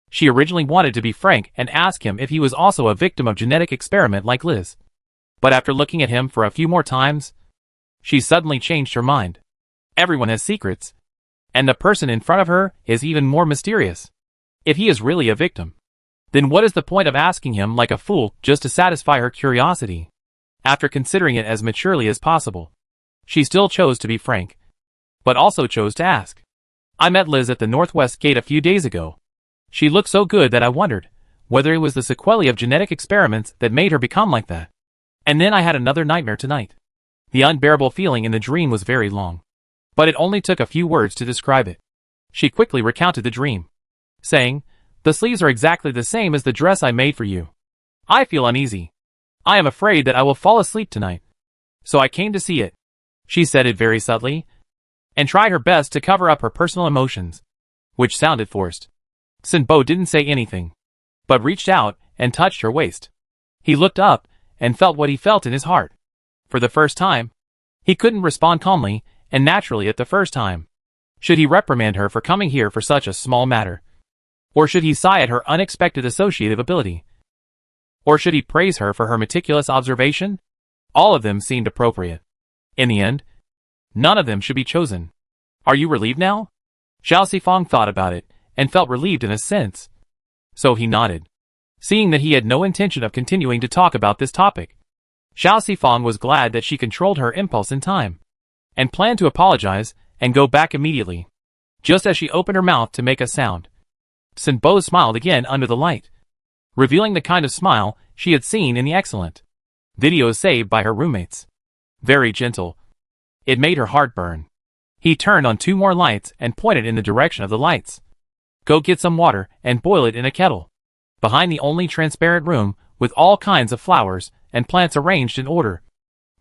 She originally wanted to be frank and ask him if he was also a victim of genetic experiment like Liz. But after looking at him for a few more times, she suddenly changed her mind. Everyone has secrets, and the person in front of her is even more mysterious. If he is really a victim, then what is the point of asking him like a fool just to satisfy her curiosity? After considering it as maturely as possible, she still chose to be frank, but also chose to ask. I met Liz at the Northwest Gate a few days ago. She looked so good that I wondered whether it was the sequelae of genetic experiments that made her become like that. And then I had another nightmare tonight. The unbearable feeling in the dream was very long, but it only took a few words to describe it. She quickly recounted the dream, saying, the sleeves are exactly the same as the dress I made for you. I feel uneasy. I am afraid that I will fall asleep tonight. So I came to see it. She said it very subtly, and tried her best to cover up her personal emotions, which sounded forced. Sin Bo didn't say anything, but reached out and touched her waist. He looked up and felt what he felt in his heart. For the first time, he couldn't respond calmly and naturally at the first time. Should he reprimand her for coming here for such a small matter? Or should he sigh at her unexpected associative ability? Or should he praise her for her meticulous observation? All of them seemed appropriate. In the end, none of them should be chosen. Are you relieved now? Xiao Sifang thought about it, and felt relieved in a sense. So he nodded, seeing that he had no intention of continuing to talk about this topic. Xiao Sifang was glad that she controlled her impulse in time, and planned to apologize and go back immediately. Just as she opened her mouth to make a sound, Sinbo smiled again under the light, revealing the kind of smile she had seen in the excellent videos saved by her roommates. Very gentle. It made her heart burn. He turned on 2 more lights and pointed in the direction of the lights. Go get some water and boil it in a kettle. Behind the only transparent room, with all kinds of flowers and plants arranged in order,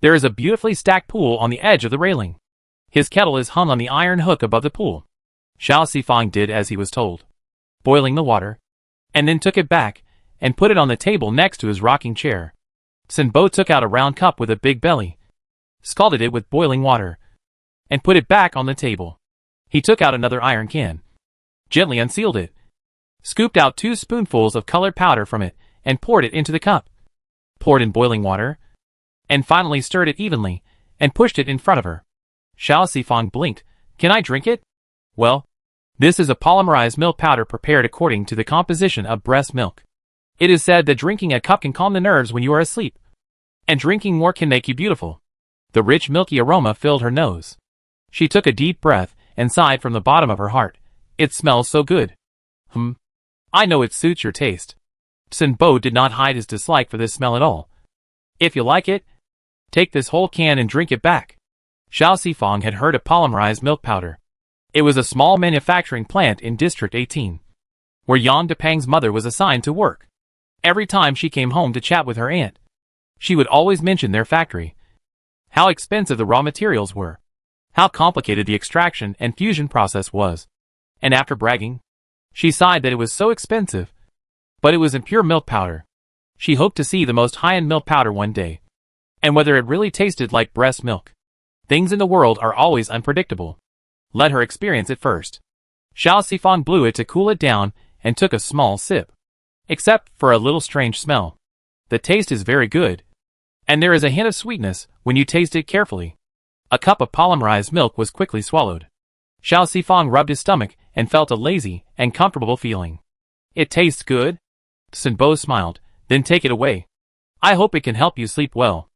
there is a beautifully stacked pool on the edge of the railing. His kettle is hung on the iron hook above the pool. Xiao Sifang did as he was told, boiling the water, and then took it back and put it on the table next to his rocking chair. Sinbo took out a round cup with a big belly, scalded it with boiling water, and put it back on the table. He took out another iron can, gently unsealed it, scooped out 2 spoonfuls of colored powder from it, and poured it into the cup, poured in boiling water, and finally stirred it evenly, and pushed it in front of her. Xiao Sifang blinked. Can I drink it? Well, this is a polymerized milk powder prepared according to the composition of breast milk. It is said that drinking a cup can calm the nerves when you are asleep, and drinking more can make you beautiful. The rich milky aroma filled her nose. She took a deep breath and sighed from the bottom of her heart. It smells so good. I know it suits your taste. Sinbo did not hide his dislike for this smell at all. If you like it, take this whole can and drink it back. Xiao Sifang had heard of polymerized milk powder. It was a small manufacturing plant in District 18, where Yang Depang's mother was assigned to work. Every time she came home to chat with her aunt, she would always mention their factory, how expensive the raw materials were, how complicated the extraction and fusion process was, and after bragging, she sighed that it was so expensive, but it was in pure milk powder. She hoped to see the most high-end milk powder one day, and whether it really tasted like breast milk. Things in the world are always unpredictable. Let her experience it first. Xiao Sifang blew it to cool it down and took a small sip. Except for a little strange smell. The taste is very good, and there is a hint of sweetness when you taste it carefully. A cup of polymerized milk was quickly swallowed. Xiao Sifang rubbed his stomach and felt a lazy and comfortable feeling. It tastes good? Sinbo smiled. Then take it away. I hope it can help you sleep well.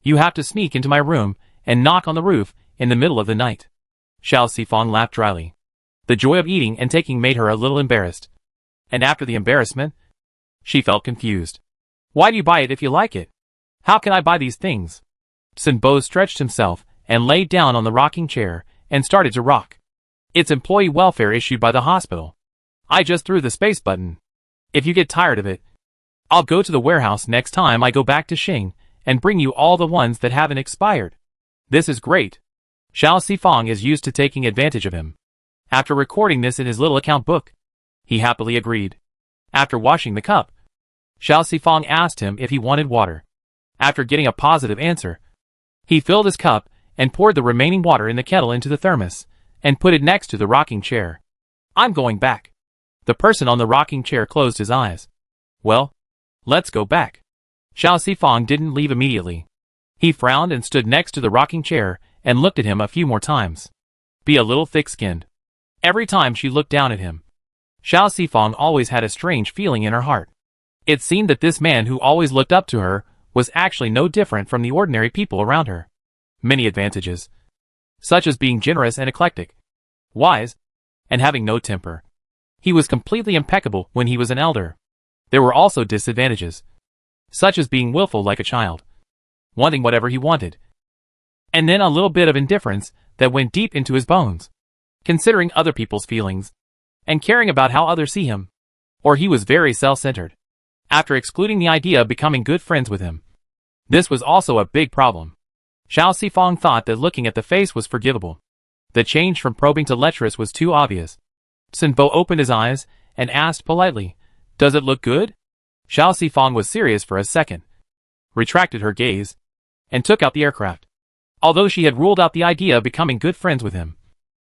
You have to sneak into my room and knock on the roof in the middle of the night. Xiao Sifang laughed dryly. The joy of eating and taking made her a little embarrassed. And after the embarrassment, she felt confused. Why do you buy it if you like it? How can I buy these things? Sinbo stretched himself and laid down on the rocking chair and started to rock. It's employee welfare issued by the hospital. I just threw the space button. If you get tired of it, I'll go to the warehouse next time I go back to Xing and bring you all the ones that haven't expired. This is great. Xiao Sifang is used to taking advantage of him. After recording this in his little account book, he happily agreed. After washing the cup, Xiao Sifang asked him if he wanted water. After getting a positive answer, he filled his cup and poured the remaining water in the kettle into the thermos and put it next to the rocking chair. I'm going back. The person on the rocking chair closed his eyes. Well, let's go back. Xiao Sifang didn't leave immediately. He frowned and stood next to the rocking chair and looked at him a few more times. Be a little thick-skinned. Every time she looked down at him, Xiao Sifang always had a strange feeling in her heart. It seemed that this man who always looked up to her was actually no different from the ordinary people around her. Many advantages, such as being generous and eclectic, wise, and having no temper. He was completely impeccable when he was an elder. There were also disadvantages, such as being willful like a child, wanting whatever he wanted, and then a little bit of indifference that went deep into his bones, considering other people's feelings, and caring about how others see him. Or he was very self-centered, after excluding the idea of becoming good friends with him. This was also a big problem. Xiao Sifang thought that looking at the face was forgivable. The change from probing to lecherous was too obvious. Sinbo opened his eyes and asked politely, Does it look good? Xiao Sifang was serious for a second, retracted her gaze, and took out the aircraft. Although she had ruled out the idea of becoming good friends with him,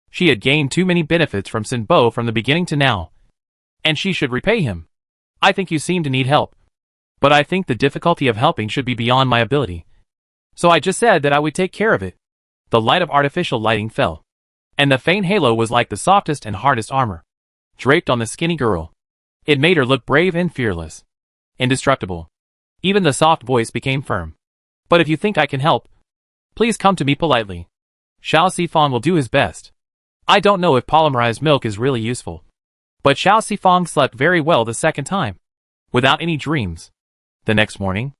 she had gained too many benefits from Sinbo from the beginning to now, and she should repay him. I think you seem to need help, but I think the difficulty of helping should be beyond my ability. So I just said that I would take care of it. The light of artificial lighting fell, and the faint halo was like the softest and hardest armor, draped on the skinny girl. It made her look brave and fearless, indestructible. Even the soft voice became firm. But if you think I can help, please come to me politely. Xiao Sifang will do his best. I don't know if polymerized milk is really useful. But Xiao Sifang slept very well the second time, without any dreams. The next morning,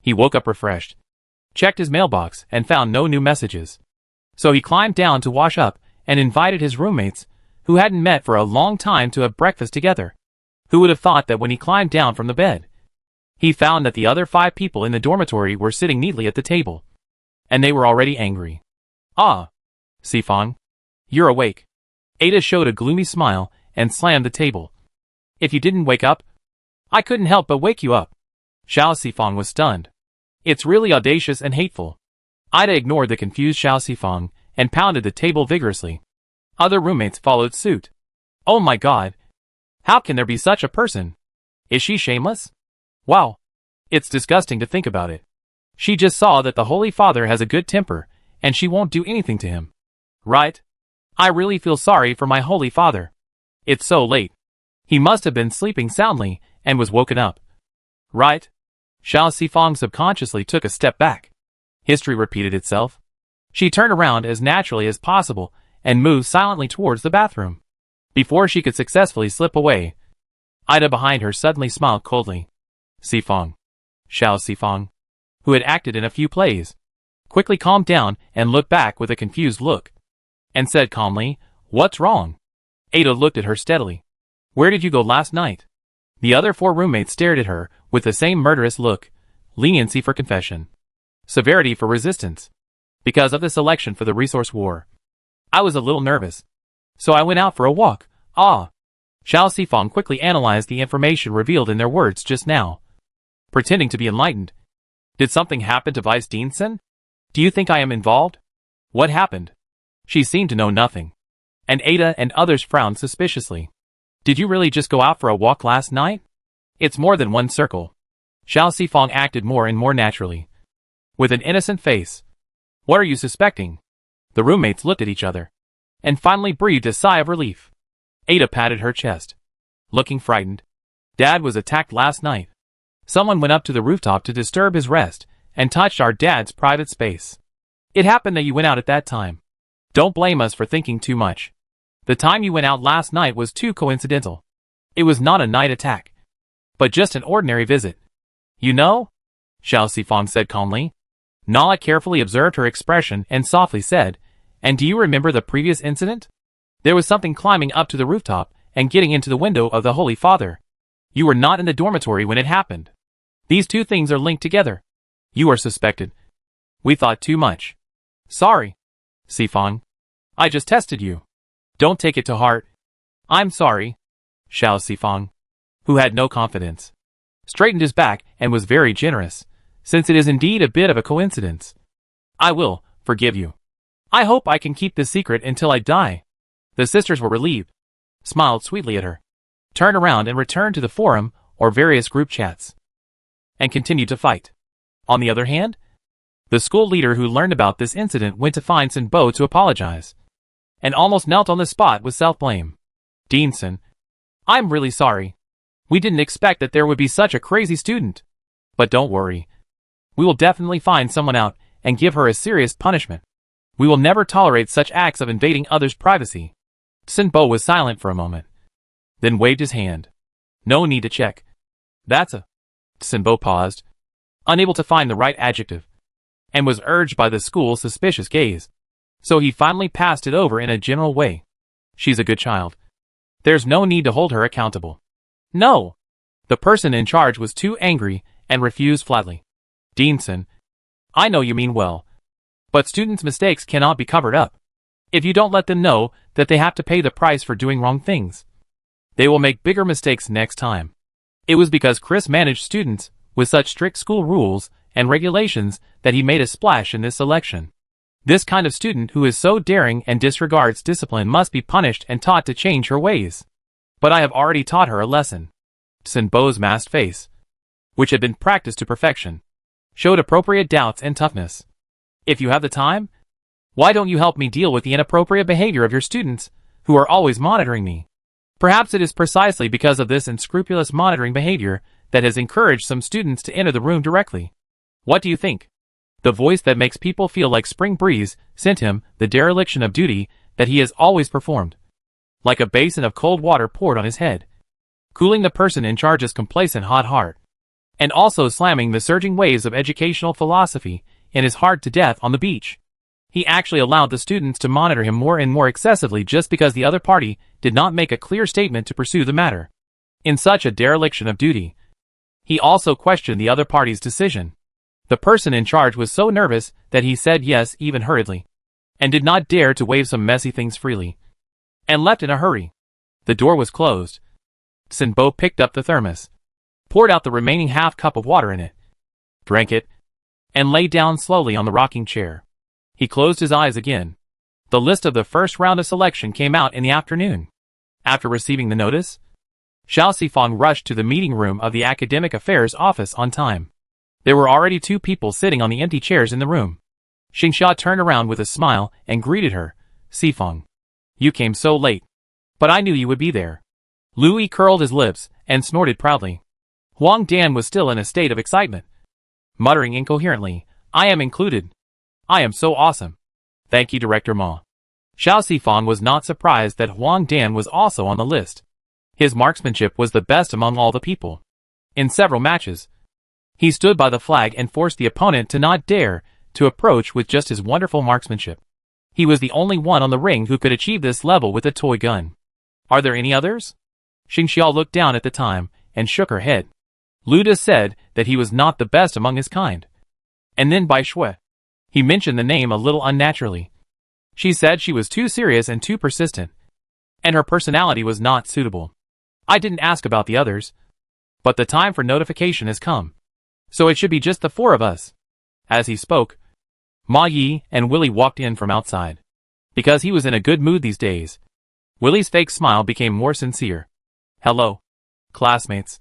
he woke up refreshed, checked his mailbox, and found no new messages. So he climbed down to wash up and invited his roommates, who hadn't met for a long time, to have breakfast together. Who would have thought that when he climbed down from the bed, he found that the other 5 people in the dormitory were sitting neatly at the table, and they were already angry. Ah, Sifang, you're awake. Ada showed a gloomy smile and slammed the table. If you didn't wake up, I couldn't help but wake you up. Xiao Sifang was stunned. It's really audacious and hateful. Ida ignored the confused Xiao Sifang and pounded the table vigorously. Other roommates followed suit. Oh my god. How can there be such a person? Is she shameless? Wow. It's disgusting to think about it. She just saw that the Holy Father has a good temper, and she won't do anything to him. Right? I really feel sorry for my Holy Father. It's so late. He must have been sleeping soundly and was woken up. Right? Xiao Sifang subconsciously took a step back. History repeated itself. She turned around as naturally as possible and moved silently towards the bathroom. Before she could successfully slip away, Ida behind her suddenly smiled coldly. Sifang, Xiao Sifang, who had acted in a few plays, quickly calmed down and looked back with a confused look, and said calmly, "What's wrong?" Ada looked at her steadily. "Where did you go last night?" The other 4 roommates stared at her with the same murderous look, leniency for confession, severity for resistance, because of the selection for the resource war. I was a little nervous, so I went out for a walk. Ah. Xiao Sifang quickly analyzed the information revealed in their words just now, pretending to be enlightened. Did something happen to Vice Deanson? Do you think I am involved? What happened? She seemed to know nothing, and Ada and others frowned suspiciously. Did you really just go out for a walk last night? It's more than one circle. Xiao Sifang acted more and more naturally, with an innocent face. What are you suspecting? The roommates looked at each other, and finally breathed a sigh of relief. Ada patted her chest, looking frightened. Dad was attacked last night. Someone went up to the rooftop to disturb his rest, and touched our dad's private space. It happened that you went out at that time. Don't blame us for thinking too much. The time you went out last night was too coincidental. It was not a night attack, but just an ordinary visit. You know? Xiao Sifang said calmly. Nala carefully observed her expression and softly said, and do you remember the previous incident? There was something climbing up to the rooftop and getting into the window of the Holy Father. You were not in the dormitory when it happened. These 2 things are linked together. You are suspected. We thought too much. Sorry, Sifang. I just tested you. Don't take it to heart. I'm sorry. Xiao Sifang, who had no confidence, straightened his back and was very generous, since it is indeed a bit of a coincidence. I will forgive you. I hope I can keep this secret until I die. The sisters were relieved, smiled sweetly at her, turned around and returned to the forum or various group chats, and continued to fight. On the other hand, the school leader who learned about this incident went to find Sinbo to apologize, and almost knelt on the spot with self-blame. Deanson, I'm really sorry. We didn't expect that there would be such a crazy student. But don't worry. We will definitely find someone out and give her a serious punishment. We will never tolerate such acts of invading others' privacy. Sinbo was silent for a moment, then waved his hand. No need to check. That's a... Sinbo paused, unable to find the right adjective, and was urged by the school's suspicious gaze. So he finally passed it over in a general way. She's a good child. There's no need to hold her accountable. No. The person in charge was too angry and refused flatly. Deanson, I know you mean well, but students' mistakes cannot be covered up. If you don't let them know that they have to pay the price for doing wrong things, they will make bigger mistakes next time. It was because Chris managed students with such strict school rules and regulations that he made a splash in this election. This kind of student who is so daring and disregards discipline must be punished and taught to change her ways. But I have already taught her a lesson. Sinbo's masked face, which had been practiced to perfection, showed appropriate doubts and toughness. If you have the time, why don't you help me deal with the inappropriate behavior of your students, who are always monitoring me? Perhaps it is precisely because of this unscrupulous monitoring behavior that has encouraged some students to enter the room directly. What do you think? The voice that makes people feel like spring breeze sent him the dereliction of duty that he has always performed. Like a basin of cold water poured on his head, cooling the person in charge's complacent hot heart, and also slamming the surging waves of educational philosophy in his heart to death on the beach. He actually allowed the students to monitor him more and more excessively just because the other party did not make a clear statement to pursue the matter. In such a dereliction of duty, he also questioned the other party's decision. The person in charge was so nervous that he said yes even hurriedly, and did not dare to wave some messy things freely, and left in a hurry. The door was closed. Sinbo picked up the thermos, poured out the remaining half cup of water in it, drank it, and lay down slowly on the rocking chair. He closed his eyes again. The list of the first round of selection came out in the afternoon. After receiving the notice, Xiao Sifang rushed to the meeting room of the Academic Affairs office on time. There were already 2 people sitting on the empty chairs in the room. Xingxia turned around with a smile and greeted her. Sifang, you came so late. But I knew you would be there. Louis curled his lips and snorted proudly. Huang Dan was still in a state of excitement, muttering incoherently, I am included. I am so awesome. Thank you, Director Ma. Xiao Sifang was not surprised that Huang Dan was also on the list. His marksmanship was the best among all the people. In several matches, he stood by the flag and forced the opponent to not dare to approach with just his wonderful marksmanship. He was the only one on the ring who could achieve this level with a toy gun. Are there any others? Xingxia looked down at the time and shook her head. Luda said that he was not the best among his kind. And then Bai Shui. He mentioned the name a little unnaturally. She said she was too serious and too persistent, and her personality was not suitable. I didn't ask about the others, but the time for notification has come. So it should be just the 4 of us. As he spoke, Ma Yi and Willie walked in from outside. Because he was in a good mood these days, Willie's fake smile became more sincere. Hello, classmates.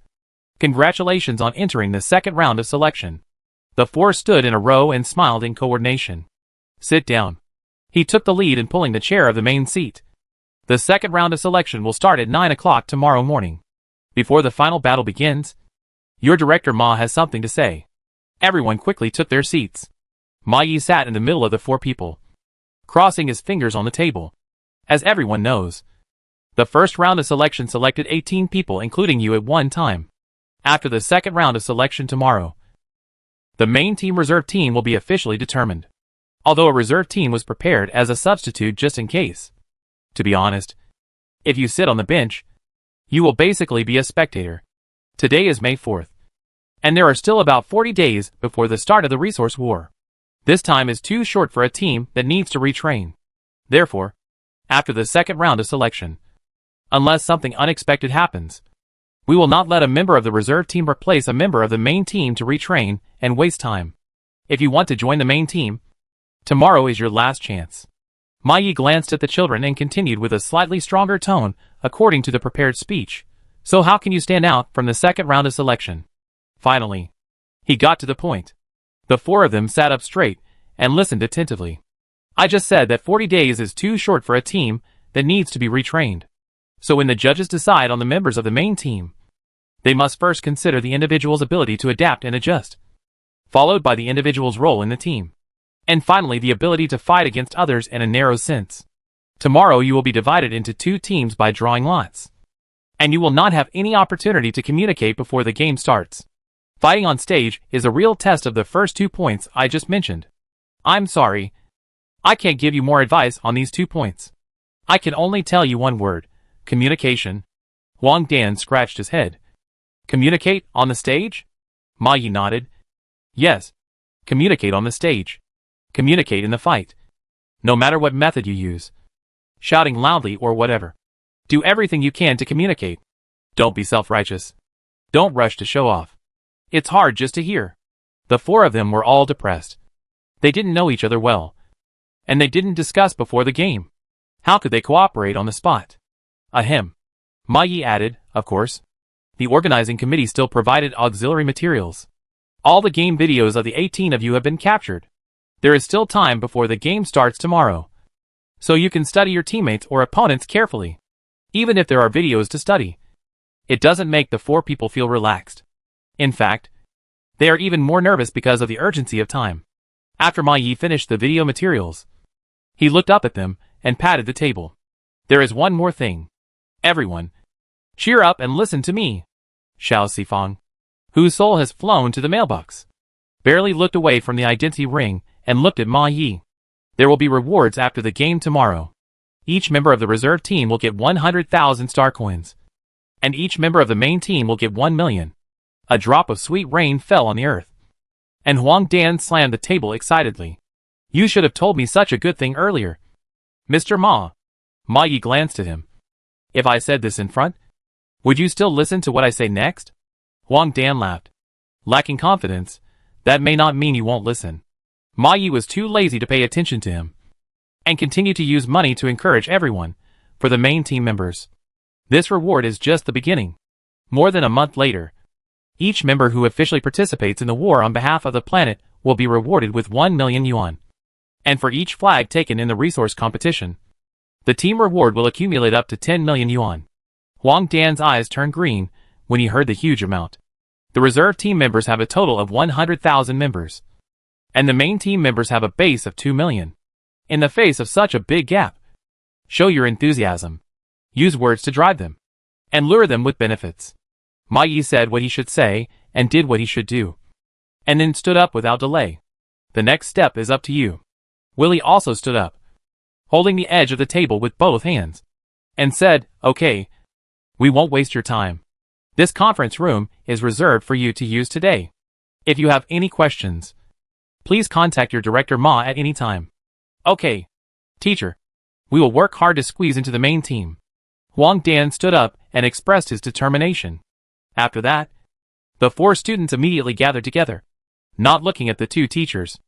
Congratulations on entering the second round of selection. The 4 stood in a row and smiled in coordination. Sit down. He took the lead in pulling the chair of the main seat. The second round of selection will start at 9 o'clock tomorrow morning. Before the final battle begins, your Director Ma has something to say. Everyone quickly took their seats. Ma Yi sat in the middle of the 4 people, crossing his fingers on the table. As everyone knows, the first round of selection selected 18 people including you at one time. After the second round of selection tomorrow, the main team reserve team will be officially determined. Although a reserve team was prepared as a substitute just in case. To be honest, if you sit on the bench, you will basically be a spectator. Today is May 4th, and there are still about 40 days before the start of the resource war. This time is too short for a team that needs to retrain. Therefore, after the second round of selection, unless something unexpected happens, we will not let a member of the reserve team replace a member of the main team to retrain and waste time. If you want to join the main team, tomorrow is your last chance. Ma Yi glanced at the children and continued with a slightly stronger tone according to the prepared speech. So how can you stand out from the second round of selection? Finally, he got to the point. The 4 of them sat up straight and listened attentively. I just said that 40 days is too short for a team that needs to be retrained. So when the judges decide on the members of the main team, they must first consider the individual's ability to adapt and adjust, followed by the individual's role in the team, and finally the ability to fight against others in a narrow sense. Tomorrow you will be divided into 2 teams by drawing lots, and you will not have any opportunity to communicate before the game starts. Fighting on stage is a real test of the first 2 points I just mentioned. I'm sorry, I can't give you more advice on these 2 points. I can only tell you one word: communication. Huang Dan scratched his head. Communicate on the stage? Ma Yi nodded. Yes, communicate on the stage. Communicate in the fight. No matter what method you use, shouting loudly or whatever. Do everything you can to communicate. Don't be self-righteous. Don't rush to show off. It's hard just to hear. The 4 of them were all depressed. They didn't know each other well, and they didn't discuss before the game. How could they cooperate on the spot? Ahem. Ma Yi added, of course. The organizing committee still provided auxiliary materials. All the game videos of the 18 of you have been captured. There is still time before the game starts tomorrow, so you can study your teammates or opponents carefully. Even if there are videos to study, it doesn't make the 4 people feel relaxed. In fact, they are even more nervous because of the urgency of time. After Ma Yi finished the video materials, he looked up at them and patted the table. There is one more thing. Everyone, cheer up and listen to me. Xiao Sifang, whose soul has flown to the mailbox, barely looked away from the identity ring and looked at Ma Yi. There will be rewards after the game tomorrow. Each member of the reserve team will get 100,000 star coins, and each member of the main team will get 1 million. A drop of sweet rain fell on the earth, and Huang Dan slammed the table excitedly. You should have told me such a good thing earlier. Mr. Ma. Ma Yi glanced at him. If I said this in front, would you still listen to what I say next? Huang Dan laughed. Lacking confidence, that may not mean you won't listen. Ma Yi was too lazy to pay attention to him, and continued to use money to encourage everyone, for the main team members. This reward is just the beginning. More than a month later, each member who officially participates in the war on behalf of the planet will be rewarded with 1 million yuan. And for each flag taken in the resource competition, the team reward will accumulate up to 10 million yuan. Huang Dan's eyes turned green when he heard the huge amount. The reserve team members have a total of 100,000 members, and the main team members have a base of 2 million. In the face of such a big gap, show your enthusiasm. Use words to drive them, and lure them with benefits. Ma Yi said what he should say, and did what he should do, and then stood up without delay. The next step is up to you. Willie also stood up, holding the edge of the table with both hands, and said, Okay, we won't waste your time. This conference room is reserved for you to use today. If you have any questions, please contact your director Ma at any time. Okay, teacher. We will work hard to squeeze into the main team. Huang Dan stood up and expressed his determination. After that, the 4 students immediately gathered together, not looking at the 2 teachers.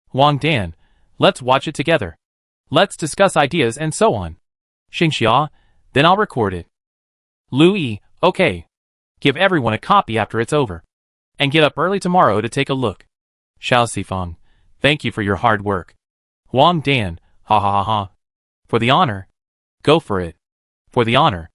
Huang Dan, let's watch it together. Let's discuss ideas and so on. Xingxia, then I'll record it. Lu Yi, okay. Give everyone a copy after it's over, and get up early tomorrow to take a look. Xiao Sifang, thank you for your hard work. Huang Dan, ha ha ha ha. For the honor. Go for it. For the honor.